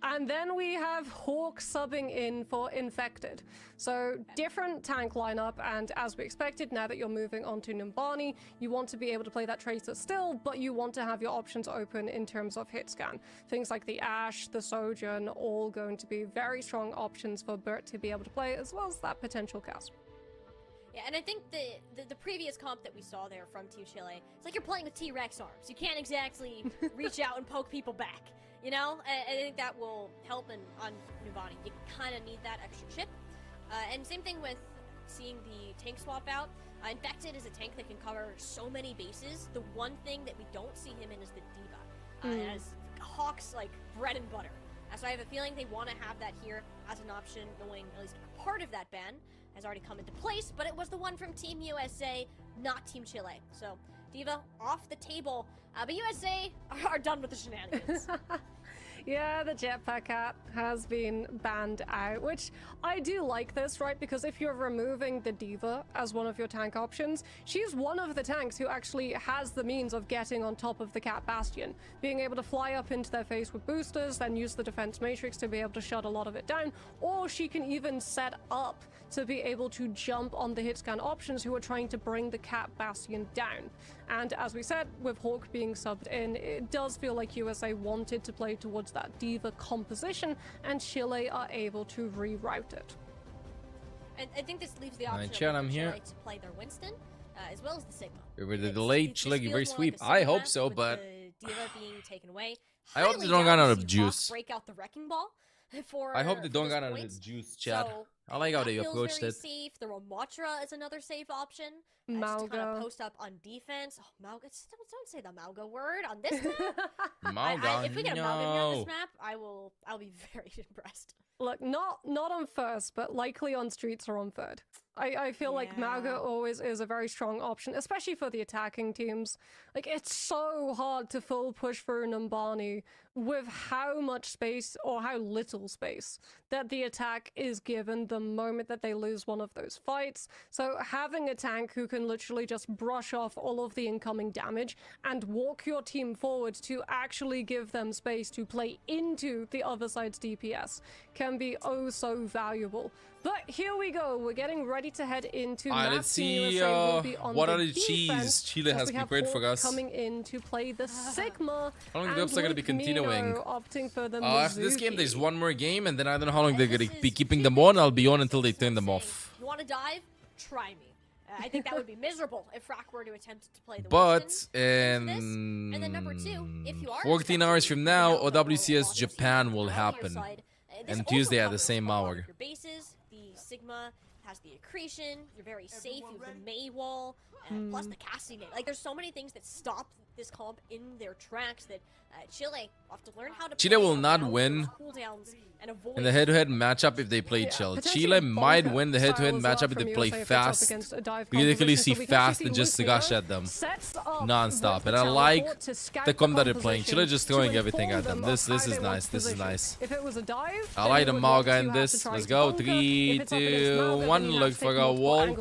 And then we have Hawk subbing in for Infected. So different tank lineup, and as we expected, now that you're moving on to Numbani, you want to be able to play that Tracer still, but you want to have your options open in terms of hit scan. Things like the Ashe, the Sojourn, all going to be very strong options for Bert to be able to play, as well as that potential cast. Yeah, and I think the previous comp that we saw there from Team Chile, it's like you're playing with T-Rex arms. You can't exactly reach out and poke people back. You know, I think that will help on Numbani. You kind of need that extra chip. And same thing with seeing the tank swap out. Infected is a tank that can cover so many bases. The one thing that we don't see him in is the D.Va. As Hawk's like bread and butter. So I have a feeling they want to have that here as an option, knowing at least a part of that ban has already come into place, but it was the one from Team USA, not Team Chile. So D.Va off the table, but USA are done with the shenanigans. Yeah, the Jetpack Cat has been banned out, which I do like this, right? Because if you're removing the D.Va as one of your tank options, she's one of the tanks who actually has the means of getting on top of the Cat Bastion, being able to fly up into their face with boosters, then use the defense matrix to be able to shut a lot of it down, or she can even set up to be able to jump on the hit scan options who are trying to bring the Cat Bastion down. And as we said, with Hawk being subbed in, it does feel like USA wanted to play towards that D.Va composition, and Chile are able to reroute it. And I think this leaves the option Chat, I'm for here. Chile to play their Winston, as well as the Sigma. With the delayed Chile very sweep. Like I hope so, but the D.Va being taken away. I hope they don't run out of Hawk juice. break out the wrecking ball for. I hope they don't this run out point. of juice, Chad. So, I like how that they feels approached very it. Safe. The Ramatra is another safe option. Just to kind of post up on defense. Oh, Mauga! Don't say the Mauga word on this map. Mauga, if we get a Mauga here on this map, I'll be very impressed. Look, not on first, but likely on streets or on third. I feel like Mauga always is a very strong option, especially for the attacking teams. Like, it's so hard to full push through Numbani with how much space, or how little space, that the attack is given the moment that they lose one of those fights. So having a tank who can literally just brush off all of the incoming damage and walk your team forward to actually give them space to play into the other side's DPS can be oh so valuable. But here we go, we're getting ready to head into Alright, let's see what other cheese Chile has prepared for us. Coming in to play the Sigma. How long the ups are going to be continuing? Opting for the After this game, there's one more game, and then I don't know how long they're going to be keeping them on. I'll be on until they turn them off. You want to dive? Try me. I think that would be miserable if Frack were to attempt to play the But Winston and then number 2, if you are 14 hours from now, OWCS Japan will happen. And Tuesday at the same hour. Your bases, the Sigma has the accretion, you're very safe, you have the May wall, plus the casting. Like, there's so many things that stop this comp in their tracks that Chile will have to learn how to Chile will not win in the head-to-head matchup if they play chill. Chile might win the head-to-head matchup if they play fast. We literally see fast and just rush at them non-stop. And I like the comp that they're playing. Chile just throwing everything at them. This is nice. This is nice. If it was a dive, I like the Mauga in this. Let's go. 3, 2, 1. Look for a wall.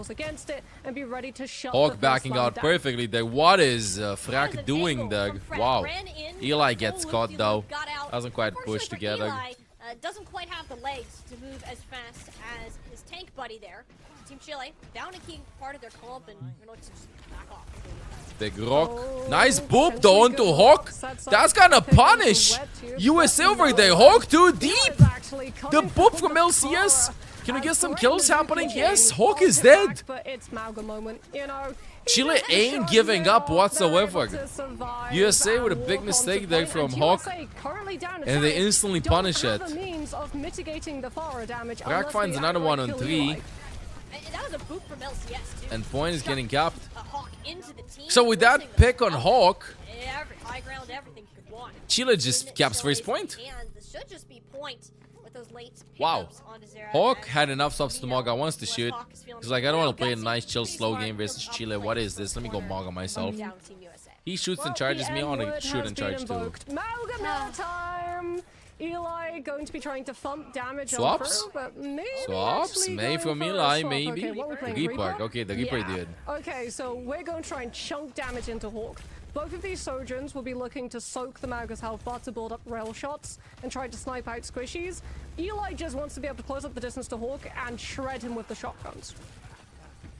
Hawk backing out perfectly there. What is Frack doing there? Wow. Eli gets caught though. Doesn't quite push together. Doesn't quite have the legs to move as fast as his tank buddy there. Team Chile down a key part of their comp and you're going to just back off. Big rock. Nice boop though onto Hawk. That's gonna punish USA over there. Hawk too deep. The boop from LCS. Can we get some kills happening? Yes, Hawk is dead. Chile ain't giving up whatsoever. USA with a big mistake there from Hawk, and they instantly punish it. Brack finds another one on 3. That was a boop from LCS too. And Point is getting capped. Hawk into the team. So with that pick on Hawk, High ground, everything you could want. Chile just caps first point. And this should just be point with those late Wow. onto Zera. Hawk had enough stops to Maga wants to shoot. He's like, I don't want to play a nice, chill, slow game versus Chile. What is this? Let me go Maga myself. He shoots and charges me. I want to shoot and charge too. Malgamel time! Eli going to be trying to thump damage Swaps? on through, but maybe Swaps? May from Eli, maybe. Okay, what are we playing? Reaper. Okay, the Reaper did. Okay, so we're going to try and chunk damage into Hawk. Both of these Sojourns will be looking to soak the Mauga's health bar to build up rail shots and try to snipe out squishies. Eli just wants to be able to close up the distance to Hawk and shred him with the shotguns.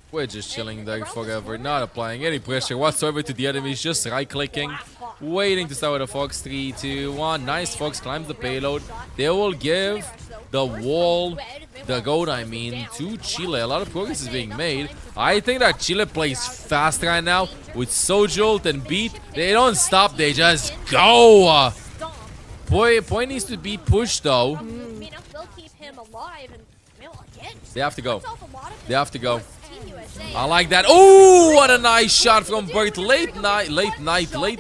We're just chilling there forever, not applying any pressure whatsoever to the enemies, just right-clicking, waiting to start with a Fox. 3, 2, 1. Nice, Fox climbs the payload. They will give the wall, the goat, I mean, to Chile. A lot of progress is being made. I think that Chile plays fast right now with Sojolt and Beat. They don't stop, they just go. Point needs to be pushed though. They have to go. They have to go. I like that. Oh, what a nice shot from Bert. Late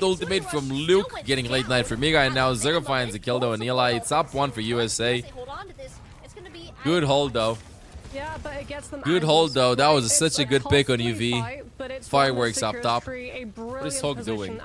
ultimate from Luke. Getting late night for me right now. Zero finds a kill though, and Eli. It's up 1 for USA. Good hold though. Good hold though. That was such a good pick on UV. Fireworks up top. What is Hawk doing?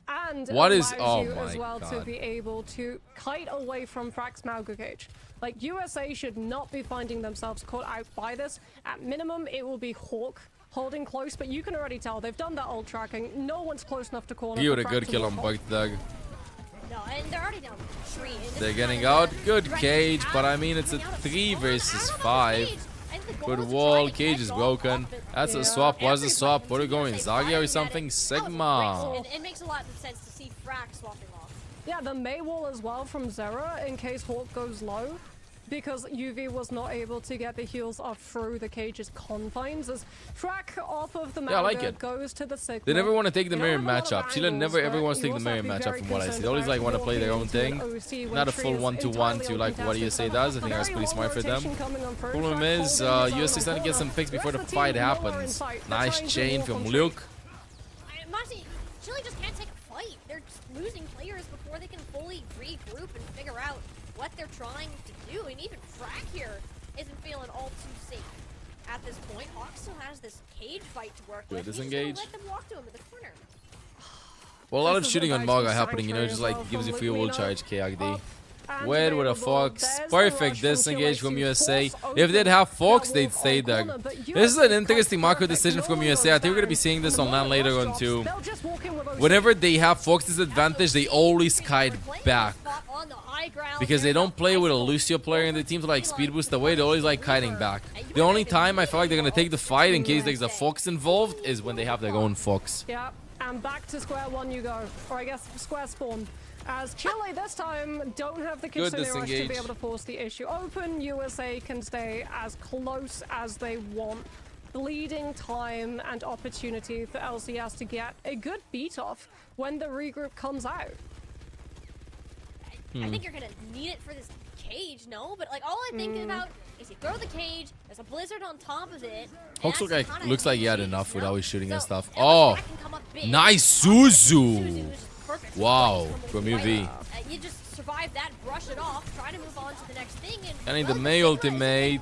And what is? Oh you my as well god! To be able to kite away from Frax Mauga Cage. Like USA should not be finding themselves caught out by this. At minimum, it will be Hawk holding close, but you can already tell they've done that old tracking. No one's close enough to corner. He had a good kill on Bug Doug. No, and they're already down the tree. They're getting out. Good cage, but I mean it's a 3 versus 5. Good wall. Cage is broken. That's a swap. What's the swap? What are we going? Zagia or something? Sigma. It makes a lot of sense to see Frax swapping off. Yeah, the May wall as well from Zera in case Hawk goes low, because UV was not able to get the heals off through the cage's confines. As Frack off of the Mauga goes to the Sigma. They never want to take the mirror matchup. Chile never ever wants to take the mirror matchup from what I see. They always like want to play their own thing. Not a full 1-to-1 to like what USA does. I think that's pretty smart for them. Problem is, USA starting to get some picks before the fight happens. Nice chain from Luke. Chile just can't take a fight. They're just losing players before they can fully regroup and figure out what they're trying to do. And even Frack here isn't feeling all too safe at this point. Hawk still has this cage fight to work with. Disengage. Let them walk to him in the corner. Well, a lot of shooting on Maga happening, you know, just like gives you free wall charge KRD. Wed with a Fox. Perfect disengage from USA. If they'd have Fox, they'd stay there. This is an interesting macro decision from USA. I think we're going to be seeing this on LAN later on too. Whenever they have Fox disadvantage, they always kite back. Because they don't play with a Lucio player in the team to like speed boost away. They always like kiting back. The only time I feel like they're going to take the fight in case there's a Fox involved is when they have their own Fox. Yeah, and back to square one you go. Or I guess square spawn. As Chile this time don't have the Kitsune Rush to be able to force the issue open. USA can stay as close as they want. Bleeding time and opportunity for LCS to get a good beat off when the regroup comes out. I think you're gonna need it for this cage, no? But like all I think about is you throw the cage, there's a blizzard on top of it. Hawks looks like he had enough with always shooting and stuff. Oh, nice Suzu. Wow, from UV. You just survive that, brush it off, try to move on to the next thing, and Getting the May ultimate.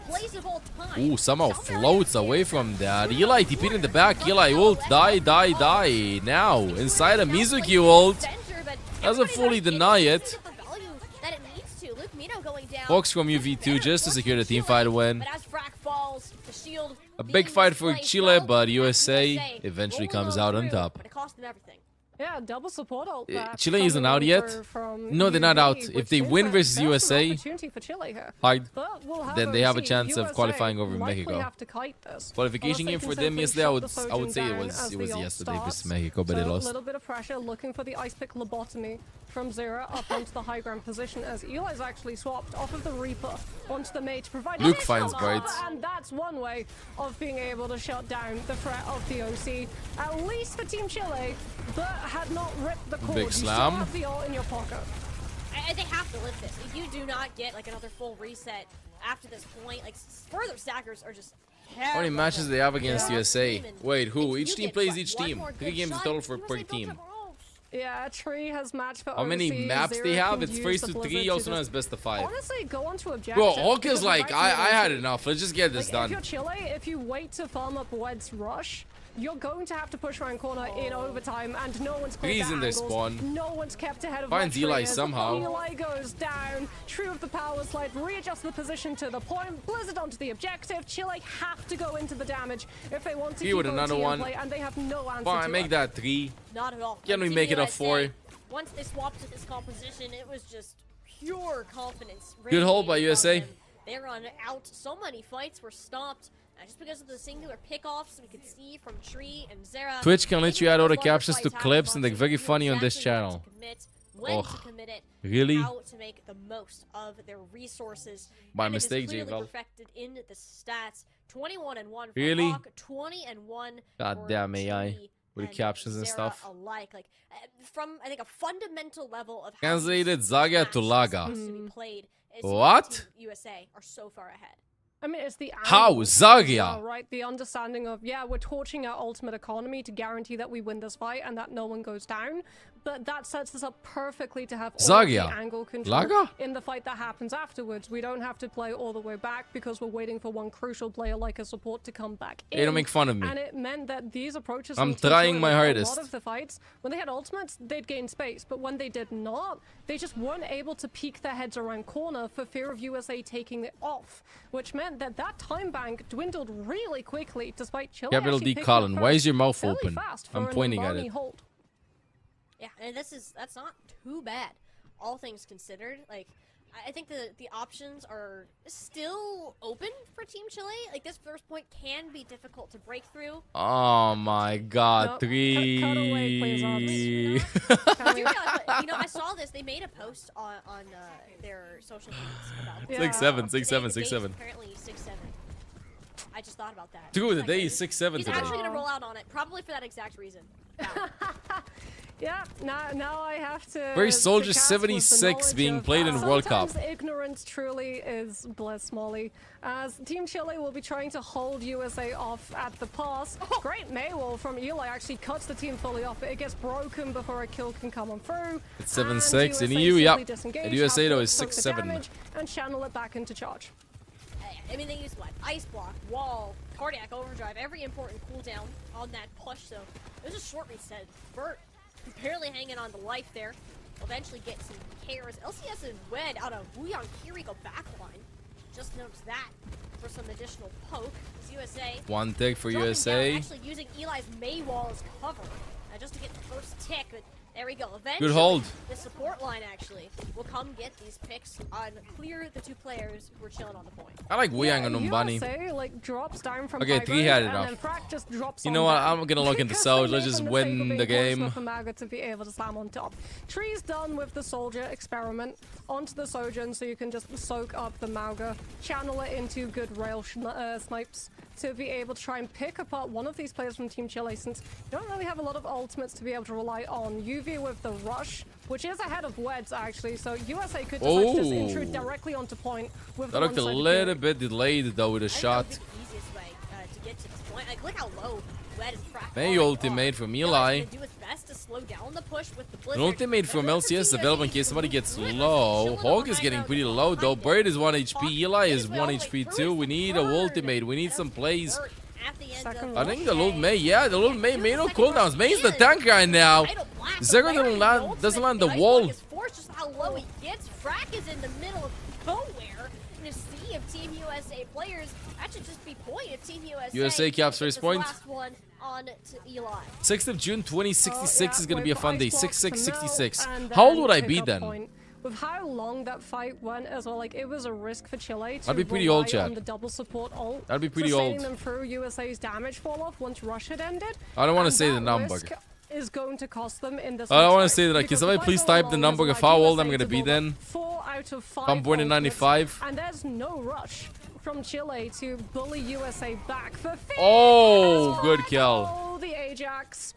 Ooh, somehow floats away from that. Eli TP'd in the back. Eli ult. Die. Now, inside a Mizuki ult. Doesn't fully deny it. Hawks from UV2 just to secure the team fight win. A big fight for Chile, but USA eventually comes out on top. It cost them everything. Yeah, double support ult. Chile isn't out yet. No, they're not out. If they win versus USA, then they have a chance of qualifying over Mexico. Qualification game for them yesterday, I would say it was yesterday versus Mexico, but they lost. A little bit of pressure, looking for the ice pick lobotomy from Zera up onto the high ground position as Eli's actually swapped off of the Reaper onto the mate to provide Luke finds cover, Bright. and that's one way of being able to shut down the threat of the OC, at least for Team Chile, but had not ripped the cord. Big slam. You still have the ult in your pocket. They have to live this. If you do not get like another full reset after this point, like further stackers are just How many matches do they have against USA? Wait, who? Each team plays each team. 3 games total per team. Yeah, Tree has matched for How many overseas. maps Zero they have? can It's use first the to Blizzard 3, also known just- as best of 5. Honestly, go on to objective. Bro, Hulk is because like, right I had now- enough. Let's just get this If done. you're Chile, if you wait to farm up Wed's rush, you're going to have to push around corner in overtime, and no one's cleared He's the in their angles. spawn. No one's kept ahead of Finds what Eli Trey is. somehow. Eli goes down. True of the power slide, readjust the position to the point. Blizzard onto the objective. Chile have to go into the damage if they want to He keep with another OT in one. play, and they have no answer Fine, to make it. that 3. not at all. Can we Team make it a USA, 4? Once they swapped to this composition, it was just pure confidence. Good hold by radiating from USA. them. They run out. So many fights were stopped just because of the singular pickoffs we could see from Tree and Zera. Twitch can let you add all the Those captions to fights happen, clips, and they're very knew funny on this exactly when channel. to commit, when to Ugh. commit it, Really? how to make the most of their resources. By and mistake, it is clearly J-Val. reflected in the stats. 21-1 for Really? Hawk, 20-1 God for damn AI. Tree With the and captions and Zera stuff. alike. Like from I think a fundamental level of how Translated these Zaga matches to are Laga. supposed to be played, it seems What? like Team USA are so far ahead. I mean, it's the How? angle as Zarya? well, right? The understanding of, yeah, we're torching our ultimate economy to guarantee that we win this fight and that no one goes down. But that sets us up perfectly to have all Zarya? the angle control Laga? in the fight that happens afterwards. We don't have to play all the way back because we're waiting for one crucial player like a support to come back in. Hey, don't make fun of me. And it meant that these approaches... I'm from Team trying Chile, my a hardest. lot of the fights, when they had ultimates, they'd gain space. But when they did not, they just weren't able to peek their heads around corner for fear of USA taking it off. Which meant that that time bank dwindled really quickly, despite Chile Capital actually D picking Colin, up why first is your mouth fairly open? fast for I'm an pointing at Umbani it. hold. Yeah, and that's not too bad, all things considered. Like, I think the options are still open for Team Chile. Like, this first point can be difficult to break through. Oh my god, No, 3. cut away, please, You know, I saw this. They made a post on their social medias about this. 6-7, 6-7, Today, the 6-7. date's apparently 6-7. I just thought about that. Dude, the day is 6-7 He's today. actually gonna roll out on it, probably for that exact reason. Yeah, now I have to... Very Soldier to cast with the 76 knowledge being of, played in World Cup. Sometimes ignorance truly is bliss, Molly. As Team Chile will be trying to hold USA off at the pass. Great Maywall from Eli actually cuts the team fully off, but it gets broken before a kill can come on through. It's 7-6 in USA EU, simply yep. disengage, And USA have though to is soak the 6-7. damage and channel it back into charge. I mean, they use what? Ice block, wall, cardiac overdrive, every important cooldown on that push. So there's a short reset. Burt barely hanging on to life there. Eventually get some cares. LCS and Wed out of Wuyang Kiriko backline. Just noticed that for some additional poke. As USA. One tick for dropping USA. down, actually using Eli's Maywall as cover. Just to get the first tick. But there we go. Eventually, Good hold. the support line actually will come get these picks and clear the two players who were chilling on the point. I like Wuyang and Umbani. USA, like, drops down from Okay, high 3 had ground, and enough. then Frack just drops You on know what? down. I'm gonna look into Because Soldier. they Let's made just the mistake of win being the close game. enough for Maga to be able to slam on top. Tree's done with the Soldier experiment onto the Sojourn, so you can just soak up the Mauga, channel it into good rail snipes to be able to try and pick apart one of these players from Team Chile, since you don't really have a lot of ultimates to be able to rely on. UV with the rush, which is ahead of Weds actually, so USA could just intrude directly onto point with That the looked a one-sided little kill. bit delayed though with a shot. The easiest way to get to this point. Like, look how low Wed and Frack May are. ultimate from Eli. Do its best to slow down the push with the An Blizzard. ultimate from LCS available in case somebody gets low. Hulk is getting pretty low though. Bird is 1 HP. Eli is 1 HP too. We need a ultimate. We need some plays. I think the little May, yeah, the little May no cooldowns. May's the tank right now. Zero doesn't land the wall. Just how low he gets. Frack is in the middle of nowhere in a sea of Team USA players. That should just be point if Team USA USA caps first this point. last one on to Eli. 6th of June 2066 is going to be a fun day. 6666. And How old would I pick be up then? point. With how long that fight went as well, like it was a risk for Chile to I'd be pretty rely old, Chad. on the double support ult. I'd be pretty sustaining old. them through USA's damage fall off once rush had ended. I don't want to And say the that number. risk is going to cost them in this. I don't want to next say that. fight, Can because somebody the please fight go type the along number as of like how old USA I'm going to to be build up then? 4 out of 5 I'm born in ultimates, 95. and there's no rush from Chile to bully USA back for 50. Oh, good kill. Oh, the Ajax.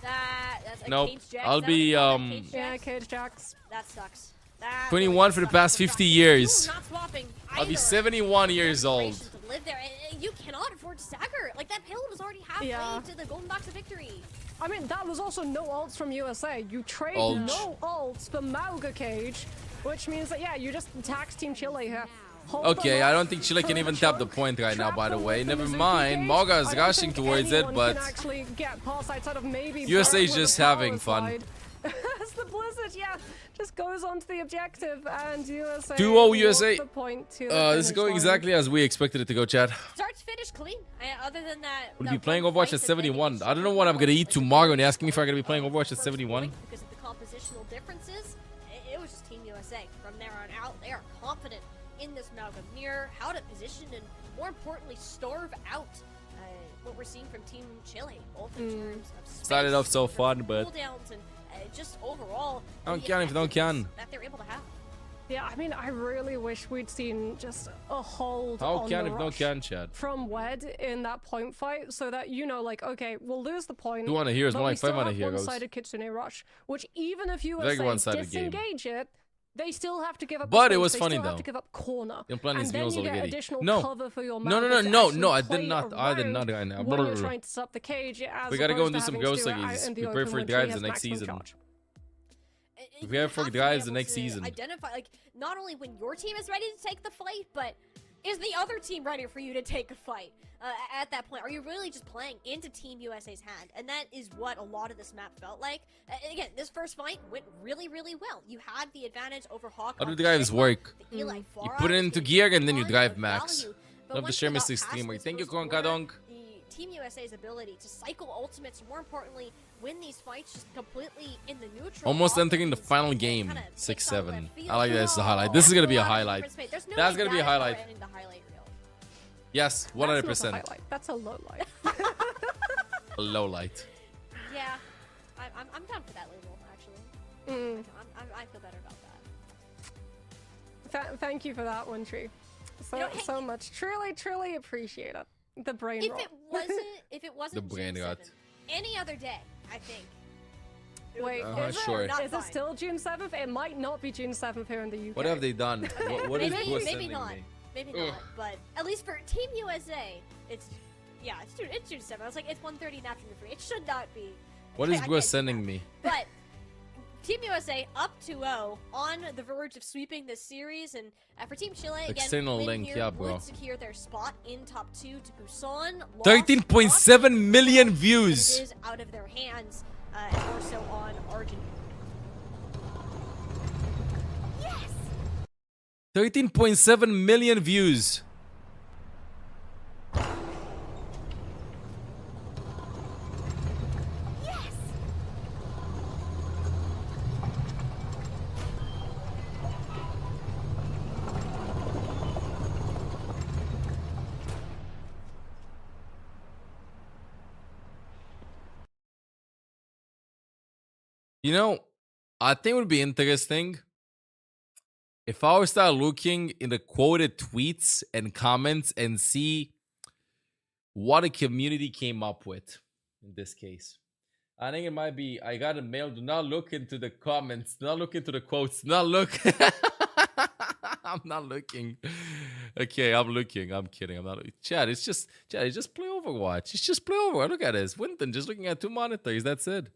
That's a Nope. cage jack. I'll Is that be, what they call that? Cage Yeah, jacks? cage jacks. That sucks. That 21 for the past 50 years. Not swapping I'll be either. 71 years old. To live there, and you cannot afford to stagger. Like that payload was already halfway to the golden box of victory. I mean, that was also no ults from USA. You trade Ulch. no ults for Mauga Cage, which means that, yeah, you just tax Team Chile here. Hold Okay, them I up don't think Chile for can the even tap the choke, point right now, trap by the them way. with the Never Mizuki mind. Cage. Moga is I don't rushing think towards it, anyone but can actually get past outside of maybe USA is Bert with just a power having fun. slide. As the Blizzard, yeah, just goes on to the objective, and USA 2-0 walks USA. the point to the This is finish going line. exactly as we expected it to go, Chad. Starts finish clean. Other than that, Would be playing Overwatch at 71. I don't know what I'm going to eat tomorrow, and you're asking me if I'm going to be playing Overwatch at 71. because of the compositional differences, it was just Team USA. From there on out, they are confident in this Malcolm mirror, how to position and, more importantly, starve out what we're seeing from Team Chile, both in terms of space, Started off so in terms of fun, but cooldowns, and just overall, don't the can if don't can. effectiveness that they're able to have. Yeah, I mean, I really wish we'd seen just a hold How on can the if no rush can, Chad? from Wed in that point fight, so that, you know, like, okay, we'll lose the point. 2 heroes, but more we like still 5 have heroes. one-sided Kitsune rush, which even if Very USA one-sided game. disengage it, they still have to give up. But the it space, was they funny, still have though. to give up corner. You're playing and these then mules you get already. additional No. cover for your No, no, Malga no, to no, actually no, I did play not. I did around not right now. when you're trying to set up the cage. As We gotta go opposed and do to some having to ghost do it out leggies. in the Prepare open for when she drives has the next maximum season. charge. Prepare for have to be drives the able next to season. Identify, like, not only when your team is ready to take the fight, but is the other team ready for you to take a fight? At that point, are you really just playing into Team USA's hand? And that is what a lot of this map felt like. Again, this first fight went really, really well. You had the advantage over Hawk. How do the drives work? You You put it into gear and then you drive max. Love the share Mystic streamer. Thank you, Kronkadonk. Team USA's ability to cycle ultimates, more importantly, win these fights just completely in the neutral. Almost entering the final game. 6-7. I like that as a highlight. This is going to be a highlight. That's going to be a highlight. Yes, 100%. That's not a highlight. That's a low light. A low light. Yeah, I'm down for that label, actually. I feel better about that. Thank you for that one, Tree. So much. Truly appreciate it. The brain If rot. it wasn't The brain June rot. 7th, any other day, I think. Wait, is sure. is it still June 7th? It might not be June 7th here in the UK. What have they done? What is maybe, Bruce maybe sending not. me? Maybe not. But at least for Team USA, it's June 7th. I was like, it's 1:30 in the afternoon for me. It should not be. What is I Bruce can't do sending that. me? But Team USA up 2-0 on the verge of sweeping this series, and for Team Chile again, External win link, here yeah, bro. would secure their spot in top 2 to Busan. 13.7 million It views. is out of their hands, and more so on Argentina. 13.7 million views. You know, I think it would be interesting if I would start looking in the quoted tweets and comments and see what a community came up with in this case. I think it might be, I got a mail, do not look into the comments, do not look into the quotes, do not look. I'm not looking. Okay, I'm looking. I'm kidding. I'm not. Chad, it's just play Overwatch. It's just play Overwatch. Look at this. Winton just looking at 2 monitors. That's it.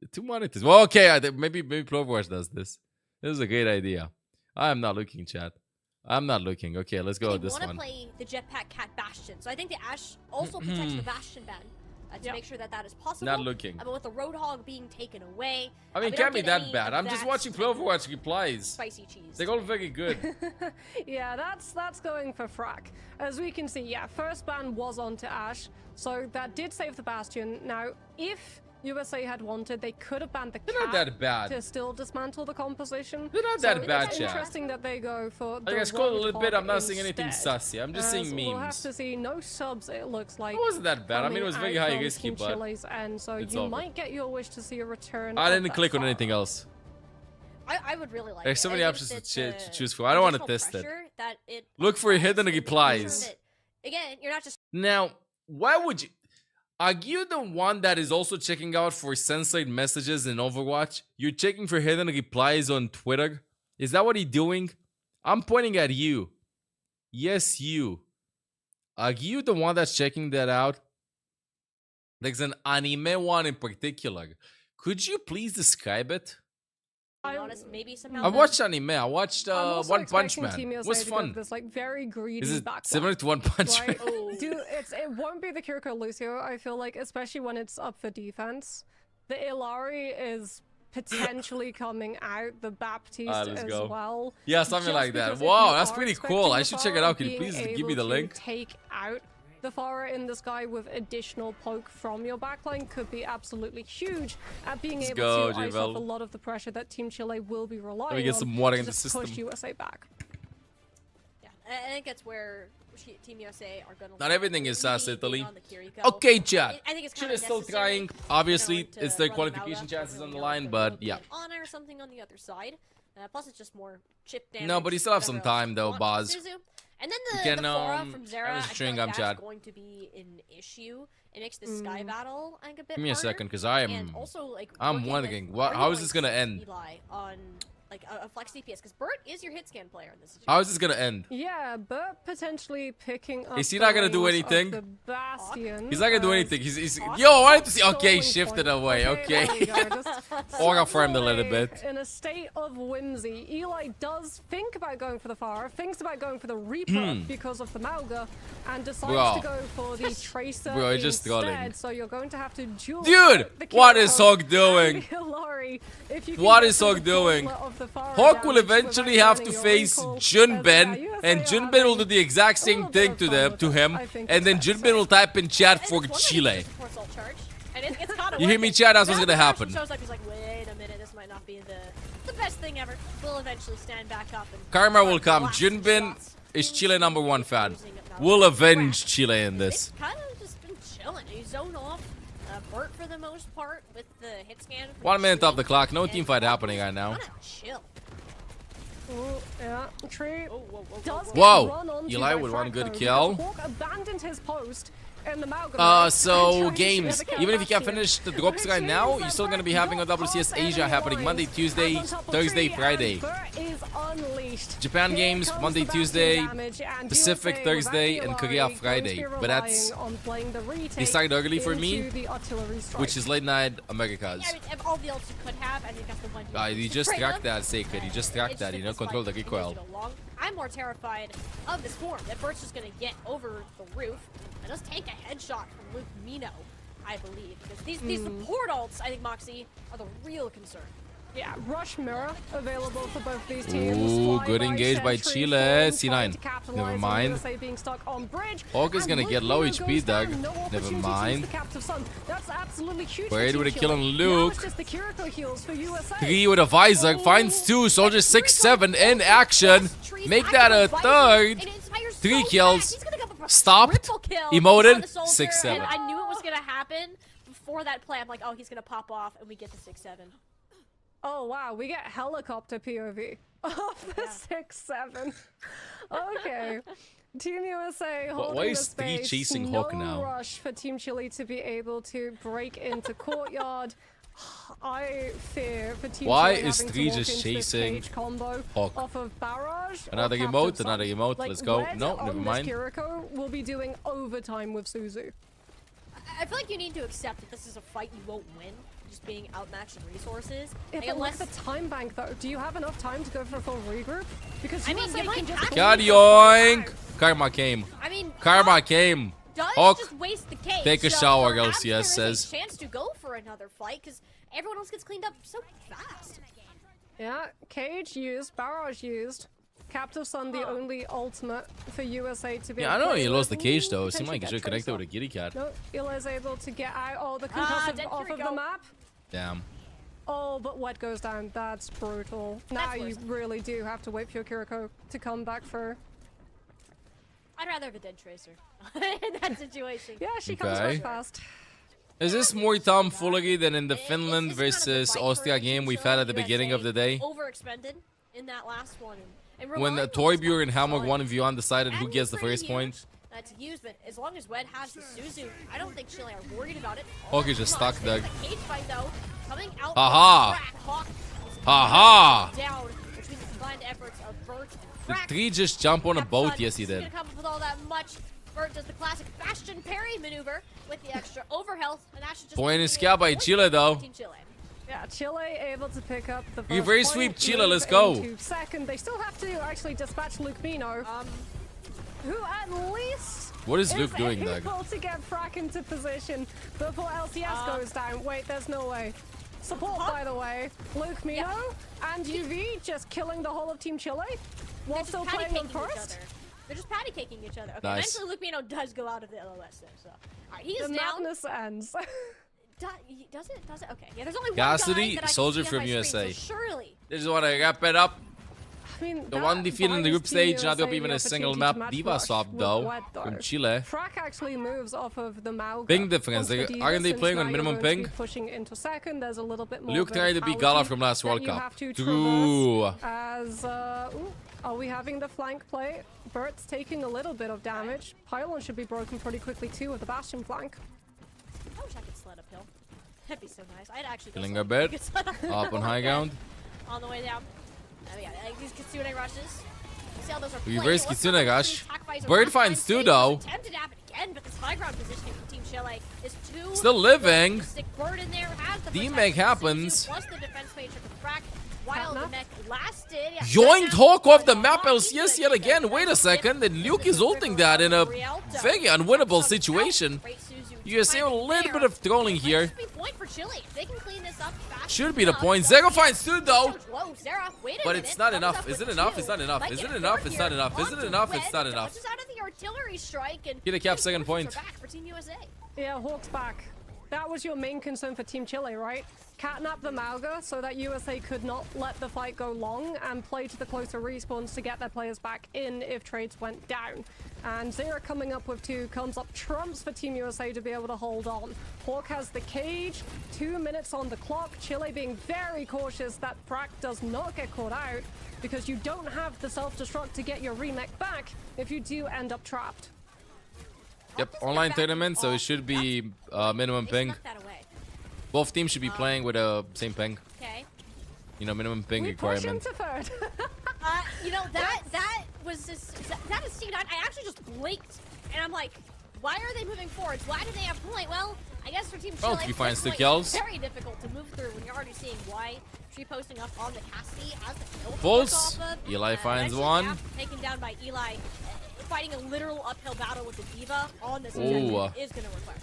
The 2 monitors. Well, okay. Maybe play Overwatch does this. This is a great idea. I am not looking, chat. I'm not looking. Okay, let's go with this one. They want to play the Jetpack Cat Bastion, so I think the Ash also protects the Bastion ban. to make sure that that is possible. Not looking. But with the Roadhog being taken away, I mean, we it can't don't be get that any bad. of I'm just that watching Play Overwatch replies. spicy cheese. They're all very good. Yeah, that's going for Frack. As we can see, yeah, first ban was onto Ashe, so that did save the Bastion. Now, if USA had wanted, they could have banned the They're not that bad. to still dismantle the composition. They're not that bad, It's chat. interesting that they go for the I got scolded a little bit. Roadhog I'm not seeing anything instead. sussy. I'm just seeing We'll have memes. to see no subs, it looks like. It wasn't that bad. I mean, it was very high coming out risky, from Team but Chile's end, so it's you over. might get your wish to see a return. I of didn't that click on far. anything else. I would really like There's it. so many I options think to that choose for. I don't want to additional test it. pressure that it Look for hidden applies, replies. that, again, you're not just Now, why would you... Are you the one that is also checking out for censored messages in Overwatch? You're checking for hidden replies on Twitter? Is that what you're doing? I'm pointing at you. Yes, you. Are you the one that's checking that out? There's an anime one in particular. Could you please describe it? being honest, maybe somehow. I watched anime. I watched I'm also One Punch expecting Man. Team It USA was to go fun. for this like very greedy Is it backline. similar to One Punch Right? Man? Dude, it won't be the Kiriko Lucio, I feel like, especially when it's up for defense. The Ilari is potentially coming out, the Baptiste Let's as go. well. Yeah, something Just like that. because if Wow, you that's are pretty expecting cool. the I should check it Pharah, out. Can you being please give able me the to link? Take out the Pharah in the sky with additional poke from your backline could be absolutely huge at being Let's able go, to ice off J-Vel. a lot of the pressure that Team Chile will be relying Let me get on some water to in the just system. push USA back. Yeah, I think that's where Team USA are going to. Not everything is sus, Italy. on the Kiriko. Okay, chat. I think it's Chile kind is still trying. Obviously, it's their qualification chances on the line, but yeah. Honor or something on the other side. Plus, it's just more chip damage. No, but you still have some whatever else time, you though, want Boz. from Suzu. And then You the can, Pharah from Zera, have a I feel string like on that's chat. going to be an issue. It makes the Sky Battle, I think, a bit Give me a harder. second, because I And am. also, like, I'm working wondering, with how is Argo's this gonna end? Eli on like a flex DPS, because Bert is your hit scan player in this situation. How is this gonna end? Yeah, but potentially picking up. Is he the not gonna do reins of anything? the Bastion, He's not gonna do as anything. He's yo, I wanted to see. Okay, Stolen shifted point. away. Okay. there we go, just Aura farmed a Eli, little bit. In a state of whimsy, Eli does think about going for the Pharah, thinks about going for the Reaper because of the Mauga, and decides Bro. to go for the Tracer Bro, he's just instead. trolling. So you're going to have to duel. Dude, the what is Kiriko Hawk doing? and the Illari. If you can What get is through Hawk the doing? gauntlet of the Pharah Hawk will damage eventually without have to burning your face recall, Junben, as and USA are Junben will do having the exact a same little thing bit to of them, fun to with him, that, I think and then it's fair to Junben will type in chat for It's one of the Chile. support ult charge, and it's kinda You hear me, working. chat? That's what's Now gonna the happen. Shows up, he's like, wait a minute, this might not be the best thing ever. We'll eventually stand back up and Karma will come. blast Junben shots. is Chile #1 fan. We'll avenge Chile in this. Kind of just been chilling. You zone off. Bert for the most part with the hit scan. 1 minute Chile, off the clock. No and team fight happening right now. kinda chill. Oh, yeah, Tree does get Whoa. run onto Eli by with one Franco good because kill. Hawk abandoned his post in the Malcolm So games, even if you can't finish the drops right now, you're still gonna be having a WCS Asia happening Monday, Tuesday, Thursday, Friday. Japan games Monday, Tuesday, Pacific Thursday, and Korea Friday. But that's they started early for me, which is late night Americas. Yeah, I mean, all the ults you could have, and you got the one. You just track that, Sacred. You just track that. You know, control the recoil. I'm more terrified of this form that Bert's just gonna get over the roof and just take a headshot from Luke Mino, I believe. Because these support ults, I think, Moxie, are the real concern. Yeah, Rush Mirror available for both these teams. Ooh, Fly good by engage by Sentry Chile. form, C9. trying to capitalize Never on mind. USA being stuck on bridge. Hawk is And gonna Luke get low Mino HP, goes Doug. down. No Never opportunity to use mind. the Captive Sun. That's absolutely huge for Braid Team with a kill Chile. on Now Luke. it's just the Kiriko heals for USA. 3 with a visor, finds 2, Soldier 6-7 in action. Make that a third. 3 kills. Stopped. Emoted. 6-7. And I knew it was gonna happen before that play. I'm like, oh, he's gonna pop off, and we get the 6-7. Oh wow, we get helicopter POV of the 6-7. Okay. Team USA holding why the is Three space. chasing no Hawk now? rush for Team Chile to be able to break into courtyard. I fear for Team Why Chile is having Three to walk just into chasing this cage combo Hawk? off of barrage. or Another Captive emote, Sun. another emote. Like, Let's go. Red No, on never this mind. Kiriko will be doing overtime with Suzu. I feel like you need to accept that this is a fight you won't win, just being outmatched in resources. Yeah, Like, but look at the time bank though. Do you have enough time to go for a full regroup? Because I mean, USA you might can just have to. God yoink! Karma came. I mean, Karma came. does Hawk, just waste the cage. take a so shower, perhaps LCS there is says. a chance to go for another fight because everyone else gets cleaned up so fast. Yeah, cage used, barrage used. Captive Sun, the only ultimate for USA to be Yeah, I able know to he play lost the with. cage though. Ooh, It seemed like he potentially should connect get with a kitty cat. No, Ila's able to get out. Oh, the concussive off of the map. Damn. Oh, but Wet goes down. That's brutal. Now you really do have to wait for your Kiriko to come back for. I'd rather have a dead Tracer in that situation. Yeah, she comes Okay. back fast. Is this more tomfoolery than in the Finland versus Austria game we've had at the beginning of the day? Overexpended in that last one. And When Torbjörn and Hammer 1v undecided who gets the first point? To use, but as long as Wed has the Suzu, I don't think Chile are worried about it. Hawk is just stuck, Doug. Cage fight though, coming out. Haha! Haha! Down between the combined efforts of Bert and Did Frack. 3 just jump on a boat? Yes, he He's did. gonna come up with all that much. Bert does the classic Bastion parry maneuver with the extra overhealth, and that should just Point in scale by Chile though. Team Chile. Yeah, Chile able to pick up the Reverse first sweep point, Chile, move let's go. into second. They still have to actually dispatch Luke Mino, who at least What is Luke doing, Doug? able to get Frack into position before LCS goes down. Wait, there's no way. Support, by the way. Luke Mino and UV just killing the whole of Team Chile while still playing on first. They're just patty caking each other. Okay, Nice. eventually Luke Mino does go out of the LOS there, so. Alright, he's The down. madness ends. Does it? Does it? Okay. Yeah, there's only one Cassidy, guy that I soldier can see on from my USA. screen, so surely. They just want to wrap it up. I mean, The one defeat in the group stage, not up even a single map. Diva soft soft though from Chile. Frack actually moves off of the Mauga. Ping difference. onto the They- Diva, aren't they since playing on now minimum you're going to ping? be pushing into second. There's a little bit more Luke tried to beat Gala from last World that you Cup. have to True. traverse As ooh, are we having the flank play? Bert's taking a little bit of damage. Pylon should be broken pretty quickly too with the Bastion flank. I wish I could sled uphill. That'd be so nice. I'd actually go Killing sled a bit. uphill. Sled uphill Up on high ground. On the way down. Oh yeah, like these Kitsune rushes. See how those are Reverse played. What's Kitsune up with rush. these attack buys are Bird not finds fine. 2 Sage though. attempted to happen again, but this high ground positioning from Team Chile is too. Still living. Stick Bird in there, has the D-Meg protection. happens. Plus the defense matrix of Frack. While the mech lasted. Yeah, Yoinked Hawk off the map LCS yet again. Wait a second. And Luke is ulting that in a very unwinnable situation. USA with a little bit of trolling here. Point for Chile. If they can clean this up fast Should be the enough, point. Zero finds 2 though. Whoa, Zera, wait a But minute. it's not Comes enough. up Is it with enough? two. It's not enough. Might Is get it a enough? third It's not here. enough. Is it Onto enough? Wed, It's not enough. dodges out of the artillery strike and Get a cap second forces point. are back for Team USA. Yeah, Hawk's back. That was your main concern for Team Chile, right? Catnap the Mauga so that USA could not let the fight go long and play to the closer respawns to get their players back in if trades went down. And Zera coming up with 2 comes up trumps for Team USA to be able to hold on. Hawk has the cage, 2 minutes on the clock. Chile being very cautious that Frack does not get caught out because you don't have the self-destruct to get your remake back if you do end up trapped. Yep, online tournament, so it should be minimum ping. Both teams should be playing with a same ping. Okay. You know, minimum ping requirement. third. You know, that was just, that is C9. I actually just blinked and I'm like, why are they moving forwards? Why do they have point? Well, I guess for Team Chile, Well, 3 finds 2 point kills. is very difficult to move through when you're already seeing why tree posting up on the Cassidy has the kill to False. work off of. Eli finds Eventually, 1. Gap taken down by Eli, fighting a literal uphill battle with the Diva on this Ooh. objective is going to require.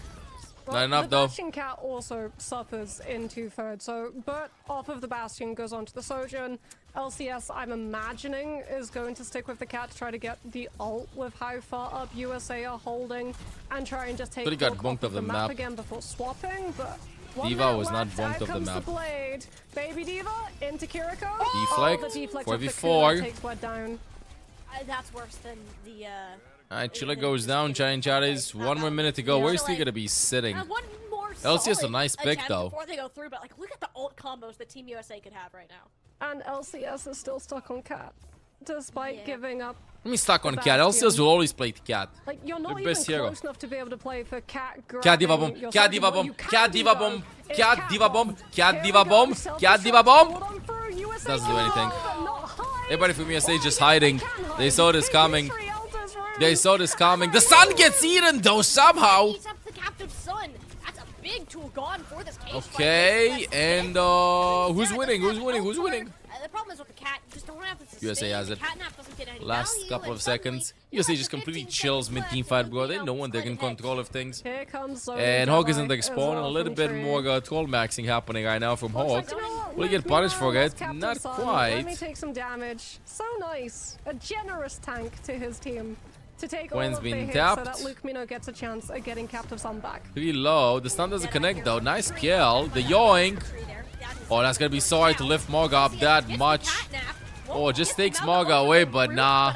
Not enough, the though. Bastion Cat also suffers in 2/3. So Bert off of the Bastion goes on to the Sojourn. LCS, I'm imagining, is going to stick with the Cat to try to get the ult with how far up USA are holding and try and just take But he got Hawk bonked off off the map. again before swapping. But Diva was not left, bonked out off the comes map. The blade. Baby Diva into Kiriko. Deflect, Oh, the deflect 4v4. of the takes Wed down. That's worse than the. Alright, Chile goes down. Giant Chatties. 1 more minute to go. Where's he gonna be sitting? One more LCS a solid nice pick, attempt though. Before they go through, but like, look at the ult combos that Team USA could have right now. And LCS is still stuck on Cat, despite giving up. Let me stuck on the Cat. Bastion. LCS will always play Cat. Like, you're not The even best hero. close enough to be able to play for Cat. Cat Diva bomb. Cat Diva bomb. Cat Diva bomb. Cat Diva bomb. Cat Diva bomb. Cat Diva bomb. Doesn't do anything. Everybody from USA just hiding. They saw this coming. They saw this coming. The sun gets eaten though somehow. Eats up the captive sun. That's a big tool gone for this cage Okay, and who's winning? Who's winning? Who's winning? The problem is with the Cat, you just don't have the USA has it. Catnap doesn't last couple of seconds. USA just completely chills mid-team fight, bro. They know when they're in control of things. Here comes And Hawk is in the spawn, and a little bit more troll maxing happening right now from Hawk. Will he get punished for it? Not Let me quite. take some damage. So nice. A generous tank to his team to take all Gwen's of the been hits tapped. so that Luke Mino gets a chance at getting Captive Sun back. Pretty low. The stun doesn't connect though. Nice kill. The yoink. Oh, that's gonna be so hard to lift Morga up that much. Oh, it just takes Morga away, but nah.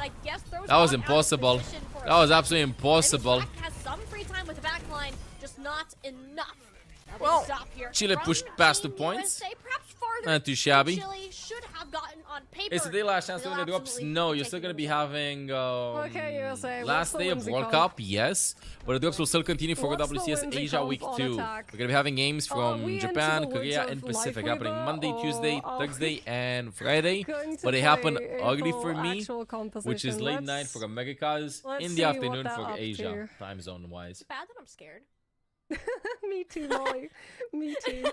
That was impossible. That was absolutely impossible. Has some free time with the backline, just not enough. Well, Chile pushed past the points. Not too shabby. Chile should have gotten on paper. Is today last chance to win the drops? No, you're still gonna be having last day of World Cup, yes, but the drops will still continue for WCS Asia Week 2. We're gonna be having games from Japan, Korea, and Pacific happening Monday, Tuesday, Thursday, and Friday. But they happen early for me, which is late night for Americas, in the afternoon for Asia, time zone wise. Bad that I'm scared. Me too, Molly. Me too.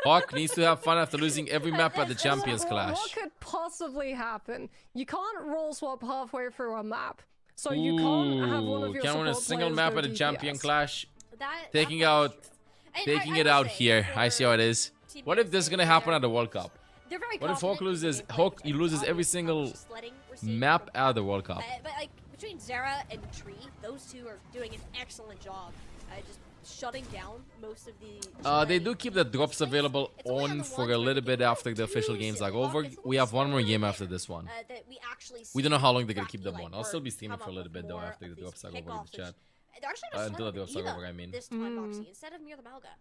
Hawk needs to have fun after losing every map at the Champions Clash. What could possibly happen? You can't roll swap halfway through a map, so you can't have one of your can't win a support single players map go at the DPS. Champion Clash. Taking I it out here. I see how it is. What if this is gonna happen at the World Cup? What if Hawk loses? He loses every single map at the World Cup. But like between Zera and Tree, those two are doing an excellent job. Just shutting down most of the. They do keep the drops available on for a little bit after the official games are over. We have one more game after this one. We don't know how long they're gonna keep them on. I'll still be streaming for a little bit though after the drops are over in the chat. Until the drops are over, I mean. This time, Moxie, instead of Mirror the Malga.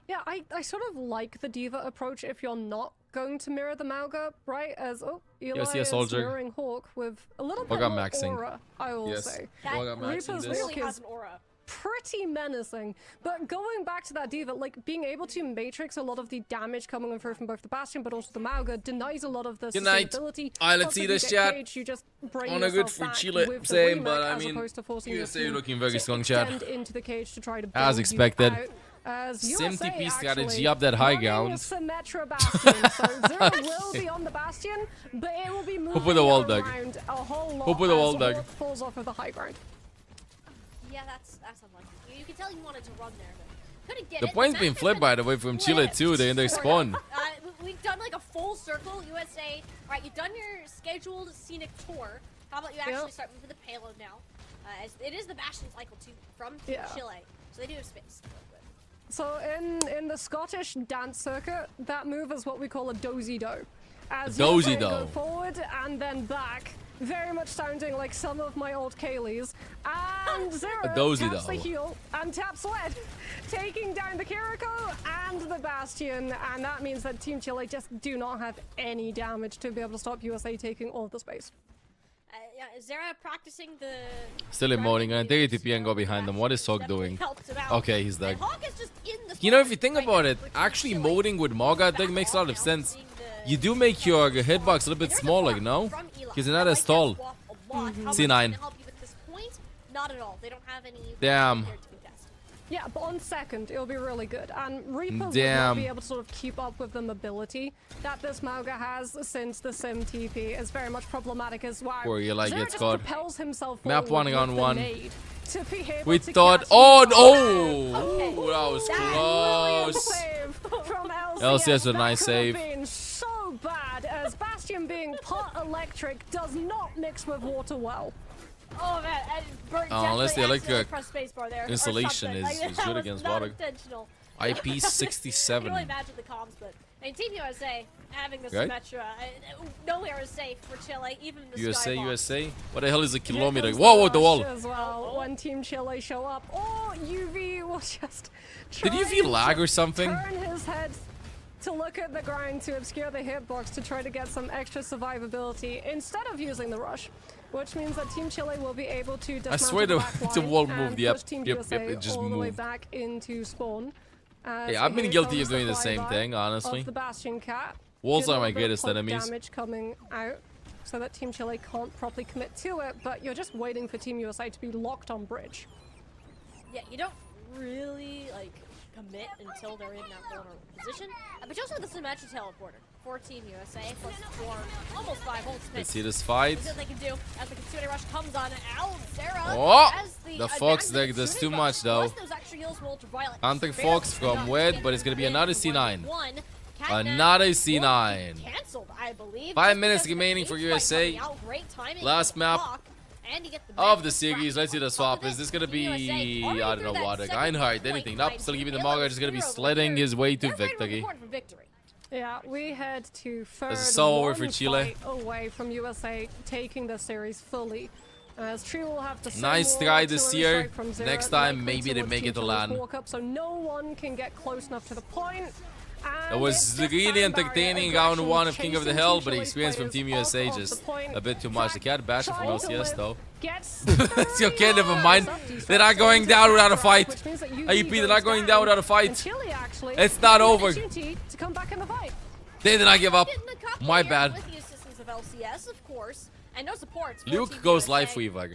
Yeah, I sort of like the D.Va approach if you're not going to mirror the Malga, right? As Eli see a is soldier. mirroring Hawk with a little bit Morga more maxing. aura, I will Yes. say. Morga maxing Reaper's this. look Has is an aura. pretty menacing, but going back to that D.Va, like being able to matrix a lot of the damage coming through from both the Bastion but also the Malga denies a lot of the Good night. sustainability. Alright, let's Plus, see if this you get chat. caged, you just bring On a good yourself for back Chile, with the same, remake but I as mean, opposed to forcing your USA team looking very to strong, chat. extend into the cage to try to As build you expected. out. As Sim USA TP strategy actually up that high running ground. Symmetra Bastion, so Zero will be on the Bastion, but it will be moving put the wall, Doug? around a whole lot Who put the wall, as Doug? Hawk falls off of the high ground. Yeah, that's unlucky. You can tell you wanted to run there, but couldn't get The it. point's being flipped, by the way, from Chile too. They're in their spawn. We've done like a full circle, USA. All right, you've done your scheduled scenic tour. How about you actually start moving the payload now? As it is the Bastion cycle too from Chile, so they do have space. So in the Scottish dance circuit, that move is what we call a dozy-do. As Dozy-do. you go forward and then back, very much sounding like some of my old Kayleys. And Zero A dozy-do. taps the heal and taps Sweat, taking down the Kiriko and the Bastion, and that means that Team Chile just do not have any damage to be able to stop USA taking all of the space. Yeah, is Zera practicing the? Still emoting. And take TP and go behind them. What is Sok doing? Okay, he's dead. Hawk is just in the You know, if you think about it, actually molding with Morga that makes a lot of sense. You do make your hitbox a little bit smaller, no? Because you're not as tall. C9. Not at all. They don't have any. Damn. Yeah, but on second, it'll be really good. And Reaper would Damn. not be able to sort of keep up with the mobility that this Malga has since the Sim TP is very much problematic as well. Poor Eli Zero gets just caught. propels himself Map forward one on with the one. nade to be able We to thought. catch Oh, him. no! That was Brilliant close. save from LCS. LCS a That nice could have save. been so bad as Bastion being pot electric does not mix with water well. Oh man, Unless the electric there, installation is good against water. Intentional. IP67. I can only imagine the comms, but I mean, Team USA having the Right? Symmetra, nowhere is safe for Chile, even the USA, Skybox. USA. What the hell is a kilometer? Here comes Whoa, whoa, the rush wall. As well, when Team Chile show up, or UV will just. Did you try feel lag to or something? Turn his head to look at the ground to obscure the hitbox to try to get some extra survivability instead of using the rush, which means that Team Chile will be able to I dismantle swear the the, back the line wall and moved. Yep, push Team yep, USA yep. It just all the way moved. back into spawn. As Yeah, I've been here guilty comes of doing the same flyby thing, honestly. Of the Bastion Cat. Walls Good are my little bit of greatest poke enemies. damage coming out, so that Team Chile can't properly commit to it, but you're just waiting for Team USA to be locked on bridge. Yeah, you don't really like commit until they're in that vulnerable position. But you also have the Symmetra teleporter for Team USA, plus 4, almost 5 Let's see this fight. Let's see what they can do as the Kitsune Rush comes on. Sarah Oh! has The Fox deck does too much though. Counter Fox from Wed, but it's gonna be another C9. Another C9. Canceled, I believe. 5 minutes remaining for USA. Last map of the series. Let's see the swap. Is this gonna be, I don't know what, like Reinhardt, anything? Nope, still giving the Margaret, just gonna be sledding his way to victory. Yeah, we head to third. This is so over for Chile. Away from USA taking the series fully. As Tree will have to nice try this year. Next time, maybe they make it to LAN. So no one can get close enough to the point. It was really entertaining round 1 of King of the Hill, but the experience from Team USA just a bit too much. The cat basher from LCS though. It's okay, never mind. They're not going down without a fight. IUP, they're not going down without a fight. It's not over. They did not give up. My bad. Luke goes Lifeweaver.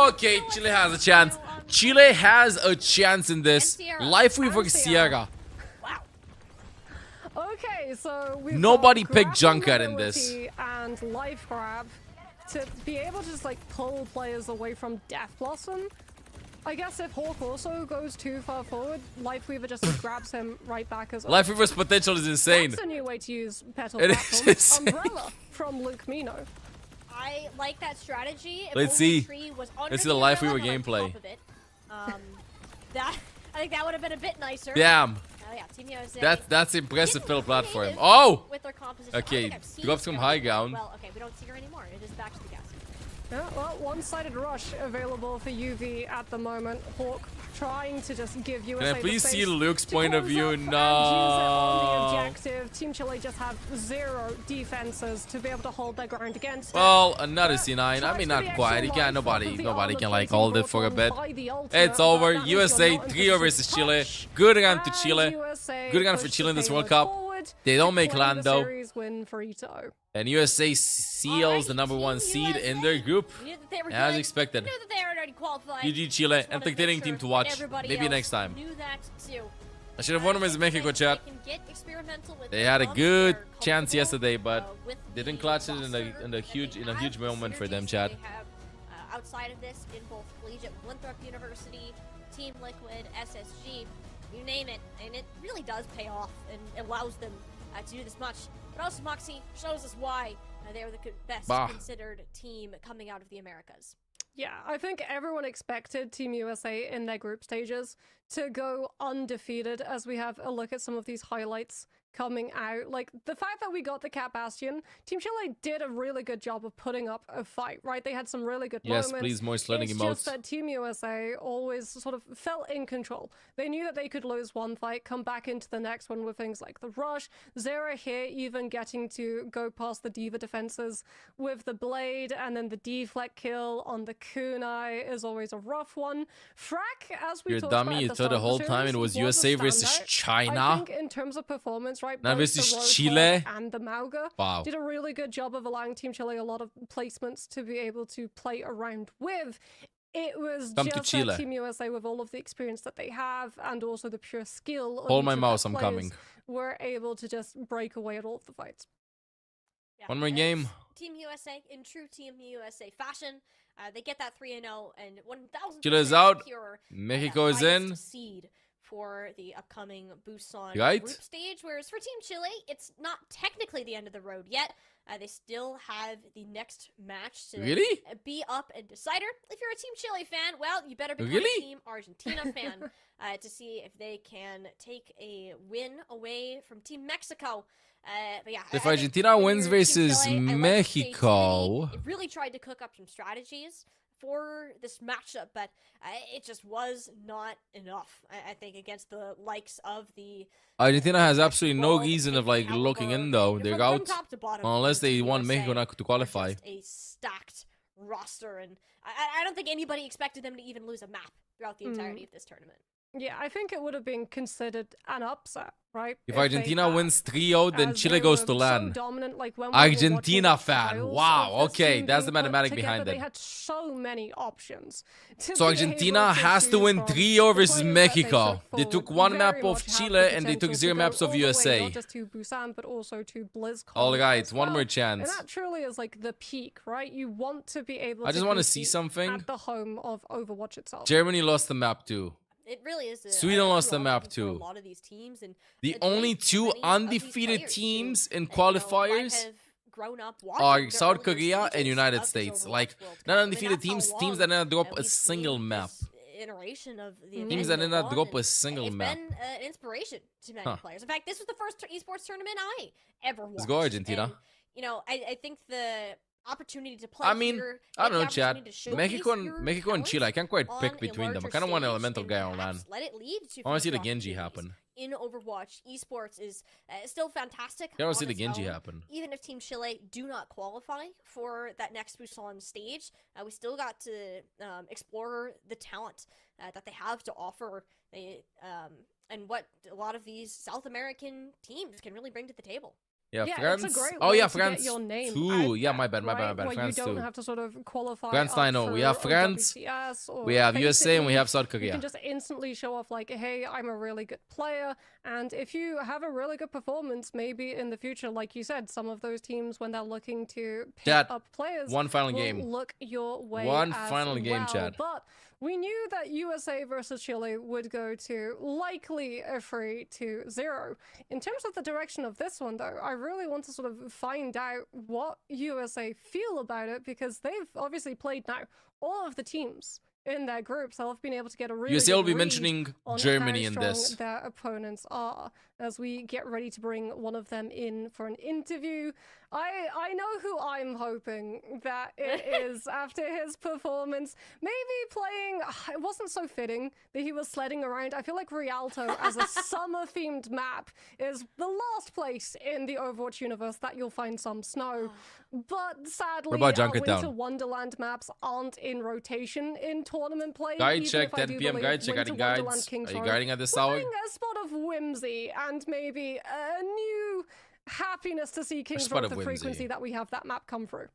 Okay, Chile has a chance. Chile has a chance in this. Lifeweaver Sierra. Okay, so we've nobody got picked Junker in this. And Life Grab to be able to just like pull players away from Death Blossom. I guess if Hawk also goes too far forward, Lifeweaver just grabs him right back as well. Lifeweaver's potential is insane. That's a new way to use Petal It Platform. is insane. Umbrella from Luke Mino. I like that strategy. Let's see. Let's see the Lifeweaver gameplay. I think that would have been a bit nicer. Damn. Oh, yeah, Team USA. That's impressive build platform. Oh! With their composition. Okay, drops from high ground. Well, okay, we don't see her anymore. It is back to the gas. Yeah, well, one-sided rush available for UV at the moment. Hawk trying to just give USA Can I please the see space Luke's to point of close view? up and use it on the objective. Team Chile just have 0 defenses to be able to hold their ground against. Well, another C9. I mean, not quite. You can't. Nobody can like hold it for a bit. It's over. USA 3-0 versus Chile. Good run to Chile. Good run for Chile in this World Cup. They don't make LAN though. And USA seals the #1 seed in their group, as expected. GG Chile, entertaining team to watch. Maybe next time. I should have won with Mexico chat. They had a good chance yesterday, but didn't clutch it in a huge moment for them, chat. Outside of this, in both Collegiate Winthrop University, Team Liquid, SSG, you name it, and it really does pay off and allows them to do this much. But also Moxie shows us why they're the best considered team coming out of the Americas. Yeah, I think everyone expected Team USA in their group stages to go undefeated as we have a look at some of these highlights coming out. Like, the fact that we got the Cat Bastion, Team Chile did a really good job of putting up a fight, right? They had some really good moments. Yes, please, more sledding emotes. It's just that Team USA always sort of felt in control. They knew that they could lose one fight, come back into the next one with things like the Rush. Zera here even getting to go past the Diva defenses with the Blade, and then the deflect kill on the Kunai is always a rough one. Frack, as we talked about You thought the whole time it was USA versus China. I think in terms of performance, right? Now versus Chile and the Mauga did a really good job of allowing Team Chile a lot of placements to be able to play around with. It was just that Team USA, with all of the experience that they have and also the pure skill. Hold my mouse, I'm coming. Were able to just break away at all of the fights. Yeah, one more game. Team USA in true Team USA fashion. They get that 3-0 and 1,000%. Chile is out. Mexico is in. Seed for the upcoming Busan right? group stage, whereas for Team Chile, it's not technically the end of the road yet. They still have the next match to be up and decider. If you're a Team Chile fan, well, you better become a Team Argentina fan to see if they can take a win away from Team Mexico. But yeah, if Argentina wins versus Mexico, it really tried to cook up some strategies for this matchup, but it just was not enough, I think, against the likes of the... Argentina has absolutely no reason of like looking in though. They're out unless they want Mexico not to qualify. A stacked roster, and I don't think anybody expected them to even lose a map throughout the entirety of this tournament. Yeah, I think it would have been considered an upset, right? If they Argentina had, wins 3-0, then as Chile they goes were to so LAN. dominant, like when we were watching Argentina the fan. trials Wow. of this Okay, team that's the being put mathematic together, behind they it. had so many options. So Argentina has to win 3-0 versus Mexico. They took one map of Chile and they took 0 maps of USA. Not just to Busan, but also to BlizzCon. All right, as one well. more And chance. that truly is like the peak, right? You want to be able I just want to see compete something. at the home of Overwatch itself. Germany lost the map too. It really is. Sweden lost the map for a too. lot of these teams, and The only two undefeated teams in qualifiers are South Korea and United States. Like, not undefeated teams, teams that did not drop a single map. Iteration of the Teams that did not drop a single map. It's been an inspiration to many players. In fact, this was the first esports tournament I ever watched. Let's go Argentina. And, you know, I think the opportunity to play. I mean, here, I don't know, Chad. Mexico and Chile. I can't quite pick between them. I kind of want an elemental guy on LAN. Let it lead to I want to see the Genji happen. In Overwatch, esports is still fantastic. I want to see the Genji happen. Even if Team Chile do not qualify for that next Busan stage, we still got to explore the talent that they have to offer, and what a lot of these South American teams can really bring to the table. Yeah, France. It's a great oh way yeah, to France get your name too. Yeah, out my bad, there, my bad. right? France you too. don't have to sort of qualify. France, I know. We have France, we have USA, and we have South Korea. You can just instantly show off like, hey, I'm a really good player, and if you have a really good performance, maybe in the future, like you said, some of those teams when they're looking to pick up players, one final will game. Look your way. One as final game, well. Chad. But we knew that USA versus Chile would go to likely a 3-0. In terms of the direction of this one, though, I really want to sort of find out what USA feel about it, because they've obviously played now all of the teams in their groups. They'll have been able to get a really USA good will be read mentioning on Germany how in strong this. their opponents are as we get ready to bring one of them in for an interview. I know who I'm hoping that it is after his performance. Maybe playing, it wasn't so fitting that he was sledding around. I feel like Rialto as a summer-themed map is the last place in the Overwatch universe that you'll find some snow. But sadly, What about Junkertown? Winter Wonderland maps aren't in rotation in tournament play. Guide even check, if I 10 do PM believe guide check, Winter guiding guides. Wonderland King's Are you Row guiding at this will hour? bring a spot of whimsy and maybe a new happiness to see King's Row with the frequency that we have that map come through.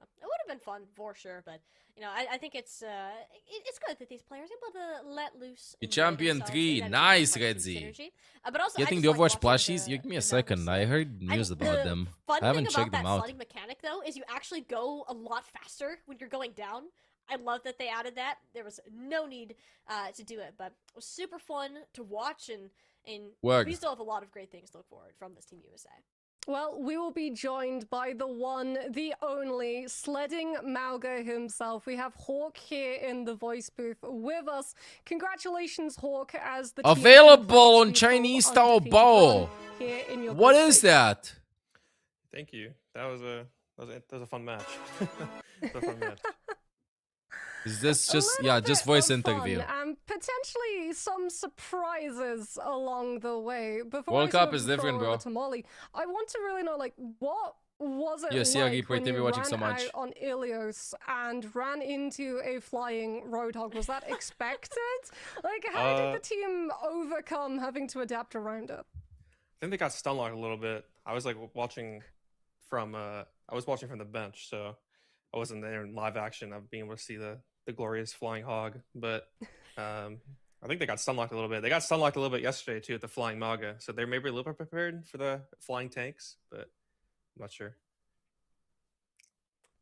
It would have been fun for sure, but you know, I think it's good that these players are able to let loose. You champion 3, nice, Redzi. But also, Getting the Overwatch plushies? You give me a second. I heard news about them. I haven't checked them out. Sledding mechanic though is you actually go a lot faster when you're going down. I love that they added that. There was no need to do it, but it was super fun to watch, and we still have a lot of great things to look forward from this Team USA. Well, we will be joined by the one, the only, sledding Mauga himself. We have Hawk here in the voice booth with us. Congratulations, Hawk, as the available on Chinese Taobao. What is that? Thank you. That was a fun match. That was a fun match. Is this just voice interview? And potentially some surprises along the way. Before World I sort Cup of is different, throw bro. over to Molly, I want to really know, like, what was it Yes, yeah, like Geek when TV you watching ran so much. out on Ilios and ran into a flying Roadhog? Was that expected? Like, how did the team overcome having to adapt around it? I think they got stun locked a little bit. I was like watching from the bench, so I wasn't there in live action of being able to see the glorious flying hog, but I think they got stun locked a little bit. They got stun locked a little bit yesterday too at the flying Maga, so they're maybe a little bit prepared for the flying tanks, but I'm not sure.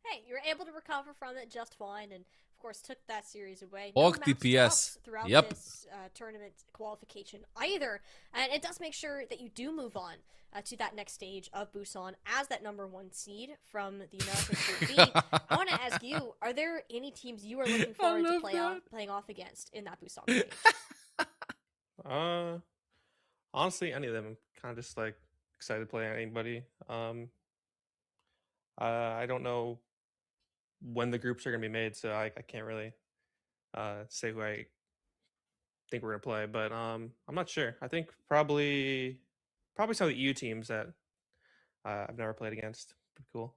Hey, you were able to recover from it just fine, and of course took that series away. Hawk maps DPS. lost throughout Yep. this tournament qualification either, and it does make sure that you do move on to that next stage of Busan as that #1 seed from the American Group B. I want to ask you, are there any teams you are looking forward to playing off against in that Busan stage? Honestly, any of them. I'm kind of just like excited to play anybody. I don't know when the groups are gonna be made, so I can't really say who I think we're gonna play, but I'm not sure. I think probably some of the EU teams that I've never played against. Pretty cool.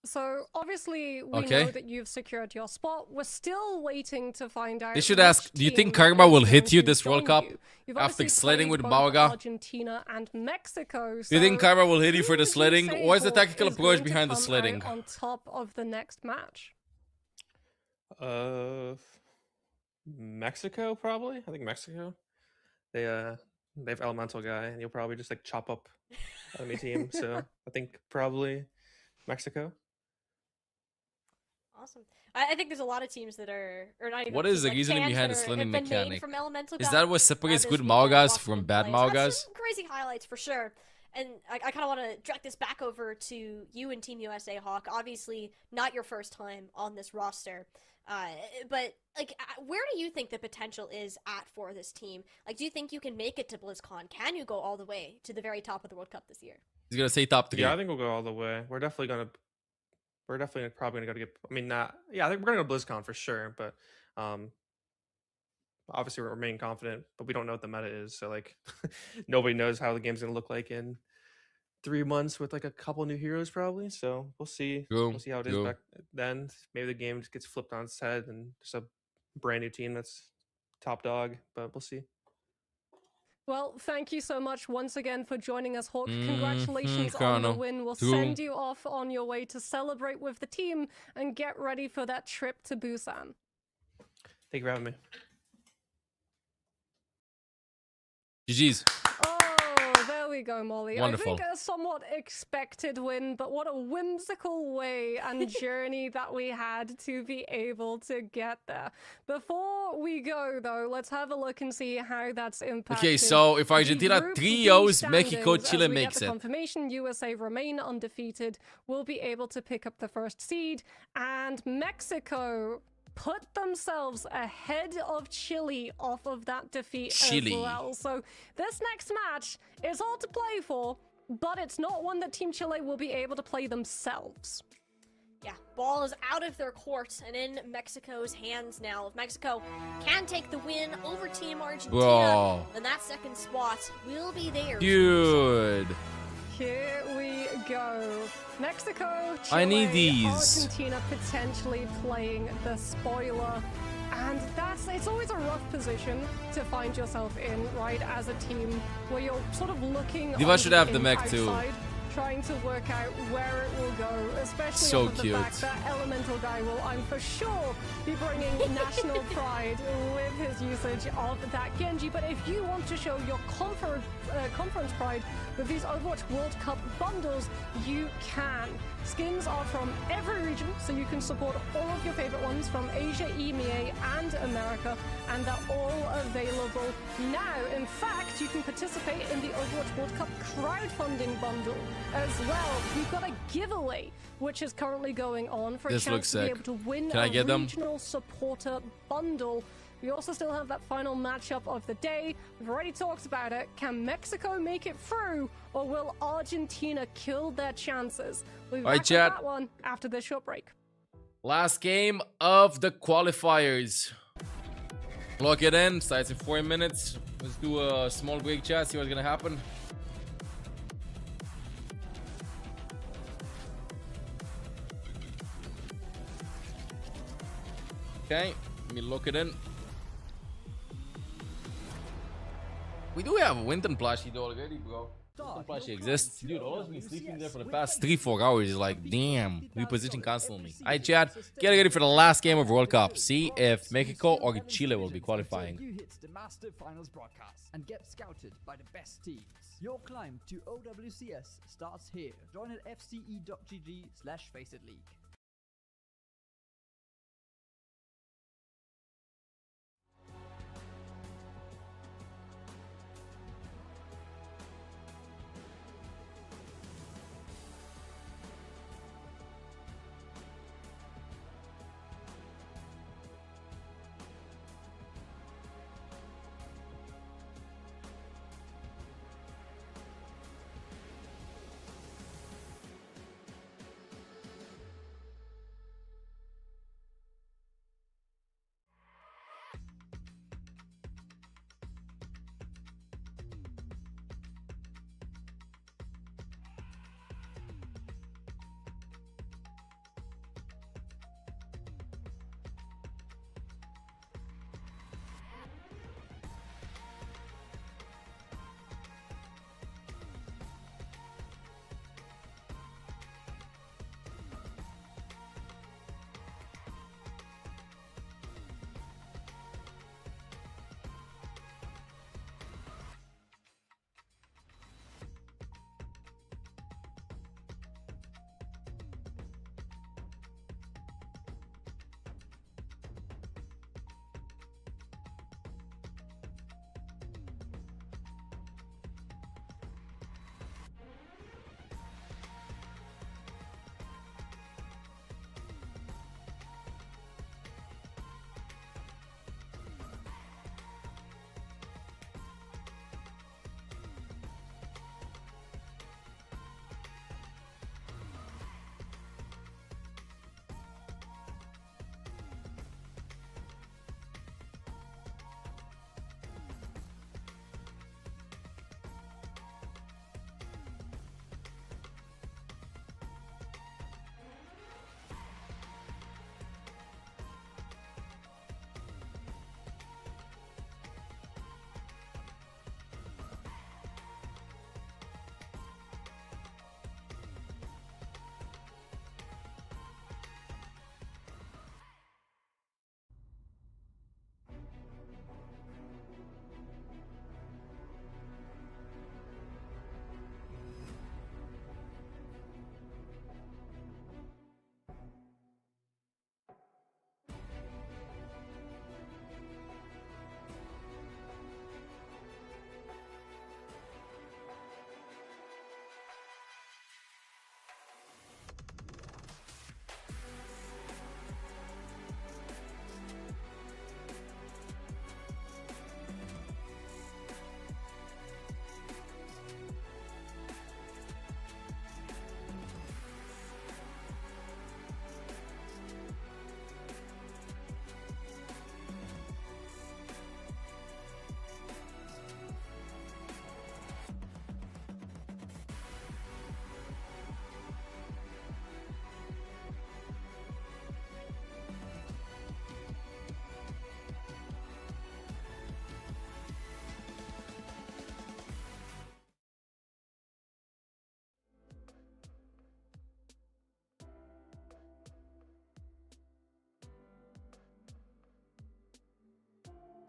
So obviously we Okay. know that you've secured your spot. We're still waiting to find out. They should which ask, do you think team Karma is will going hit you to this World join Cup you. You've after obviously sledding played with both Malaga? Argentina and Mexico. Do you think so Karma will hit you for who the would you sledding? say, What is the Hawk, tactical is approach going to behind the come out sledding? on top of the next match? Mexico probably. I think Mexico. They have elemental guy, and you'll probably just like chop up enemy team. So I think probably Mexico. Awesome. I think there's a lot of teams that are, or not even What teams, is the like reasoning fans behind that the are, sledding have been made mechanic? from elemental Is guy, that what separates this good weekend, Malgas watching from them bad play. So that's Malgas? some crazy highlights for sure. And I kind of want to direct this back over to you and Team USA, Hawk. Obviously, not your first time on this roster. But like, where do you think the potential is at for this team? Like, do you think you can make it to BlizzCon? Can you go all the way to the very top of the World Cup this year? He's gonna say top 3. Yeah, I think we'll go all the way. We're definitely probably gonna go to get. I mean, not. Yeah, I think we're gonna go BlizzCon for sure. But obviously we remain confident, but we don't know what the meta is. So like, nobody knows how the game's gonna look like in 3 months with like a couple new heroes probably. So we'll see. True, We'll see how it is true. back then. Maybe the game just gets flipped on its head and just a brand new team that's top dog. But we'll see. Well, thank you so much once again for joining us, Hawk. Congratulations on the Kano. win. We'll True. send you off on your way to celebrate with the team and get ready for that trip to Busan. Thank you for having me. GG's. Oh, there we go, Molly. Wonderful. I think a somewhat expected win, but what a whimsical way and journey that we had to be able to get there. Before we go, though, let's have a look and see how that's impacted. Okay, so if the Argentina Group 3-0s, B Mexico, standings. Chile As we makes get the it. confirmation USA remain undefeated, will be able to pick up the first seed, and Mexico put themselves ahead of Chile off of that defeat Chile. as well. So this next match is all to play for, but it's not one that Team Chile will be able to play themselves. Yeah, ball is out of their court and in Mexico's hands now. If Mexico can take the win over Team Argentina, Bro. then that second spot will be theirs. Dude. Here we go. Mexico, Chile, I need these. Argentina potentially playing the spoiler. And it's always a rough position to find yourself in, right, as a team, where you're sort of looking Diva should have the in mech too. outside, trying to work out where it will go, especially So off of the cute. fact that Elemental Guy will, I'm for sure, be bringing national pride with his usage of that Genji. But if you want to show your conference pride with these Overwatch World Cup bundles, you can. Skins are from every region, so you can support all of your favorite ones from Asia, EMEA, and America, and they're all available now. In fact, you can participate in the Overwatch World Cup crowdfunding bundle as well. We've got a giveaway, which is currently going on for a This chance looks to be sick. able to win Can I a get them? regional supporter bundle. We also still have that final matchup of the day. We've already talked about it. Can Mexico make it through, or will Argentina kill their chances? We'll be All right, back with chat. that one after this short break. Last game of the qualifiers. Lock it in. Starts in 4 minutes. Let's do a small break, chat. See what's gonna happen. Okay, let me lock it in. We do have a Winton plushie though already, bro. Winton plushie exists. Dude, all of us been sleeping there for the past 3-4 hours. Is like, damn, we position constantly. Alright, Chad, get ready for the last game of World Cup. See if Mexico or Chile will be qualifying. You hit the Master Finals broadcast and get scouted by the best teams. Your climb to OWCS starts here. Join at fce.gg/FacetItLeague.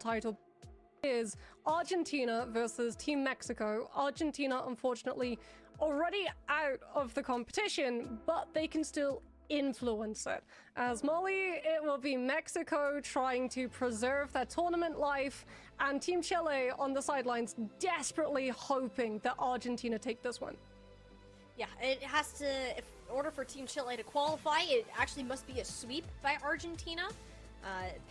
title is Argentina versus Team Mexico. Argentina, unfortunately, already out of the competition, but they can still influence it. As Molly, it will be Mexico trying to preserve their tournament life, and Team Chile on the sidelines desperately hoping that Argentina take this one. Yeah, it has to, in order for Team Chile to qualify, it actually must be a sweep by Argentina,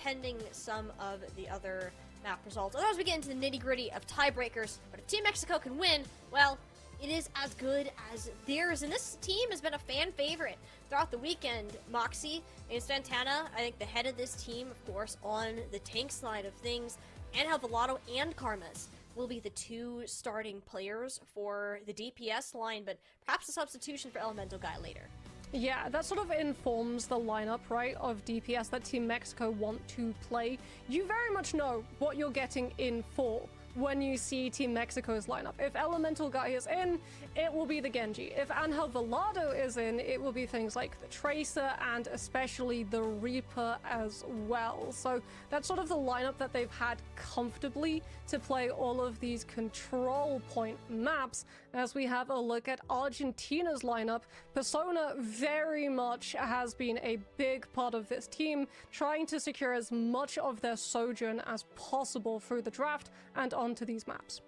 pending some of the other map results. Otherwise, we get into the nitty-gritty of tiebreakers, but if Team Mexico can win, well, it is as good as theirs, and this team has been a fan favorite throughout the weekend. Moxie and Santana, I think the head of this team, of course, on the tank side of things, and Velato and Karmas will be the two starting players for the DPS line, but perhaps a substitution for Elemental Guy later. Yeah, that sort of informs the lineup, right, of DPS that Team Mexico want to play. You very much know what you're getting in for when you see Team Mexico's lineup. If Elemental Guy is in, it will be the Genji. If Angel Velado is in, it will be things like the Tracer and especially the Reaper as well. So that's sort of the lineup that they've had comfortably to play all of these control point maps. As we have a look at Argentina's lineup, Persona very much has been a big part of this team, trying to secure as much of their sojourn as possible through the draft and onto these maps.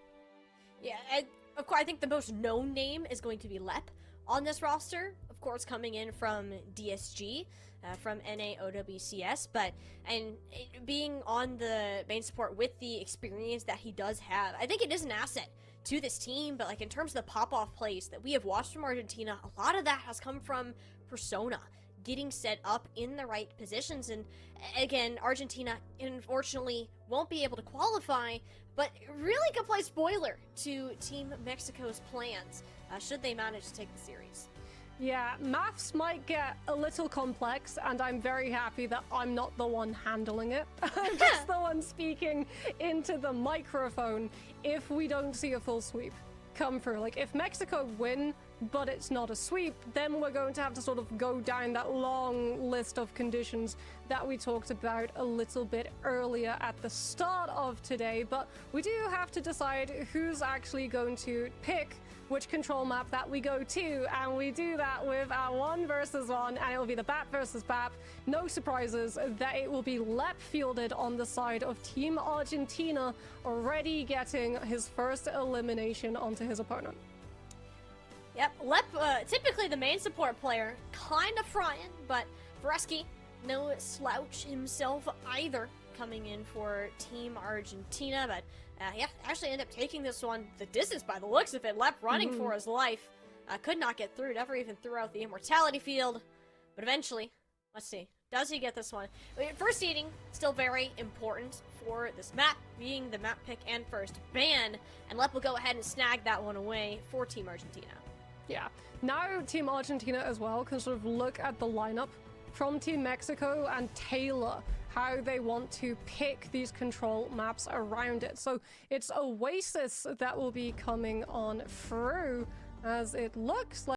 Yeah, and of course, I think the most known name is going to be Lep on this roster. Of course, coming in from DSG, from NA Owcs, being on the main support with the experience that he does have, I think it is an asset to this team. But like in terms of the pop-off plays that we have watched from Argentina, a lot of that has come from Persona getting set up in the right positions. And again, Argentina unfortunately won't be able to qualify, but really could play spoiler to Team Mexico's plans should they manage to take the series. Yeah, maths might get a little complex, and I'm very happy that I'm not the one handling it. I'm just the one speaking into the microphone if we don't see a full sweep come through. Like, if Mexico win, but it's not a sweep, then we're going to have to sort of go down that long list of conditions that we talked about a little bit earlier at the start of today. But we do have to decide who's actually going to pick which control map that we go to, and we do that with our 1 versus 1, and it will be the BAP versus BAP. No surprises that it will be Lep fielded on the side of Team Argentina, already getting his first elimination onto his opponent. Yep, Lep, typically the main support player, kind of frying, but Vareski, no slouch himself either, coming in for Team Argentina, but yeah, actually ended up taking this one the distance by the looks of it. Lep running for his life, could not get through, never even threw out the immortality field, but eventually, let's see, does he get this one? First seeding, still very important for this map, being the map pick and first ban, and Lep will go ahead and snag that one away for Team Argentina. Yeah, now Team Argentina as well can sort of look at the lineup from Team Mexico and tailor how they want to pick these control maps around it. So it's Oasis that will be coming on through, as it looks like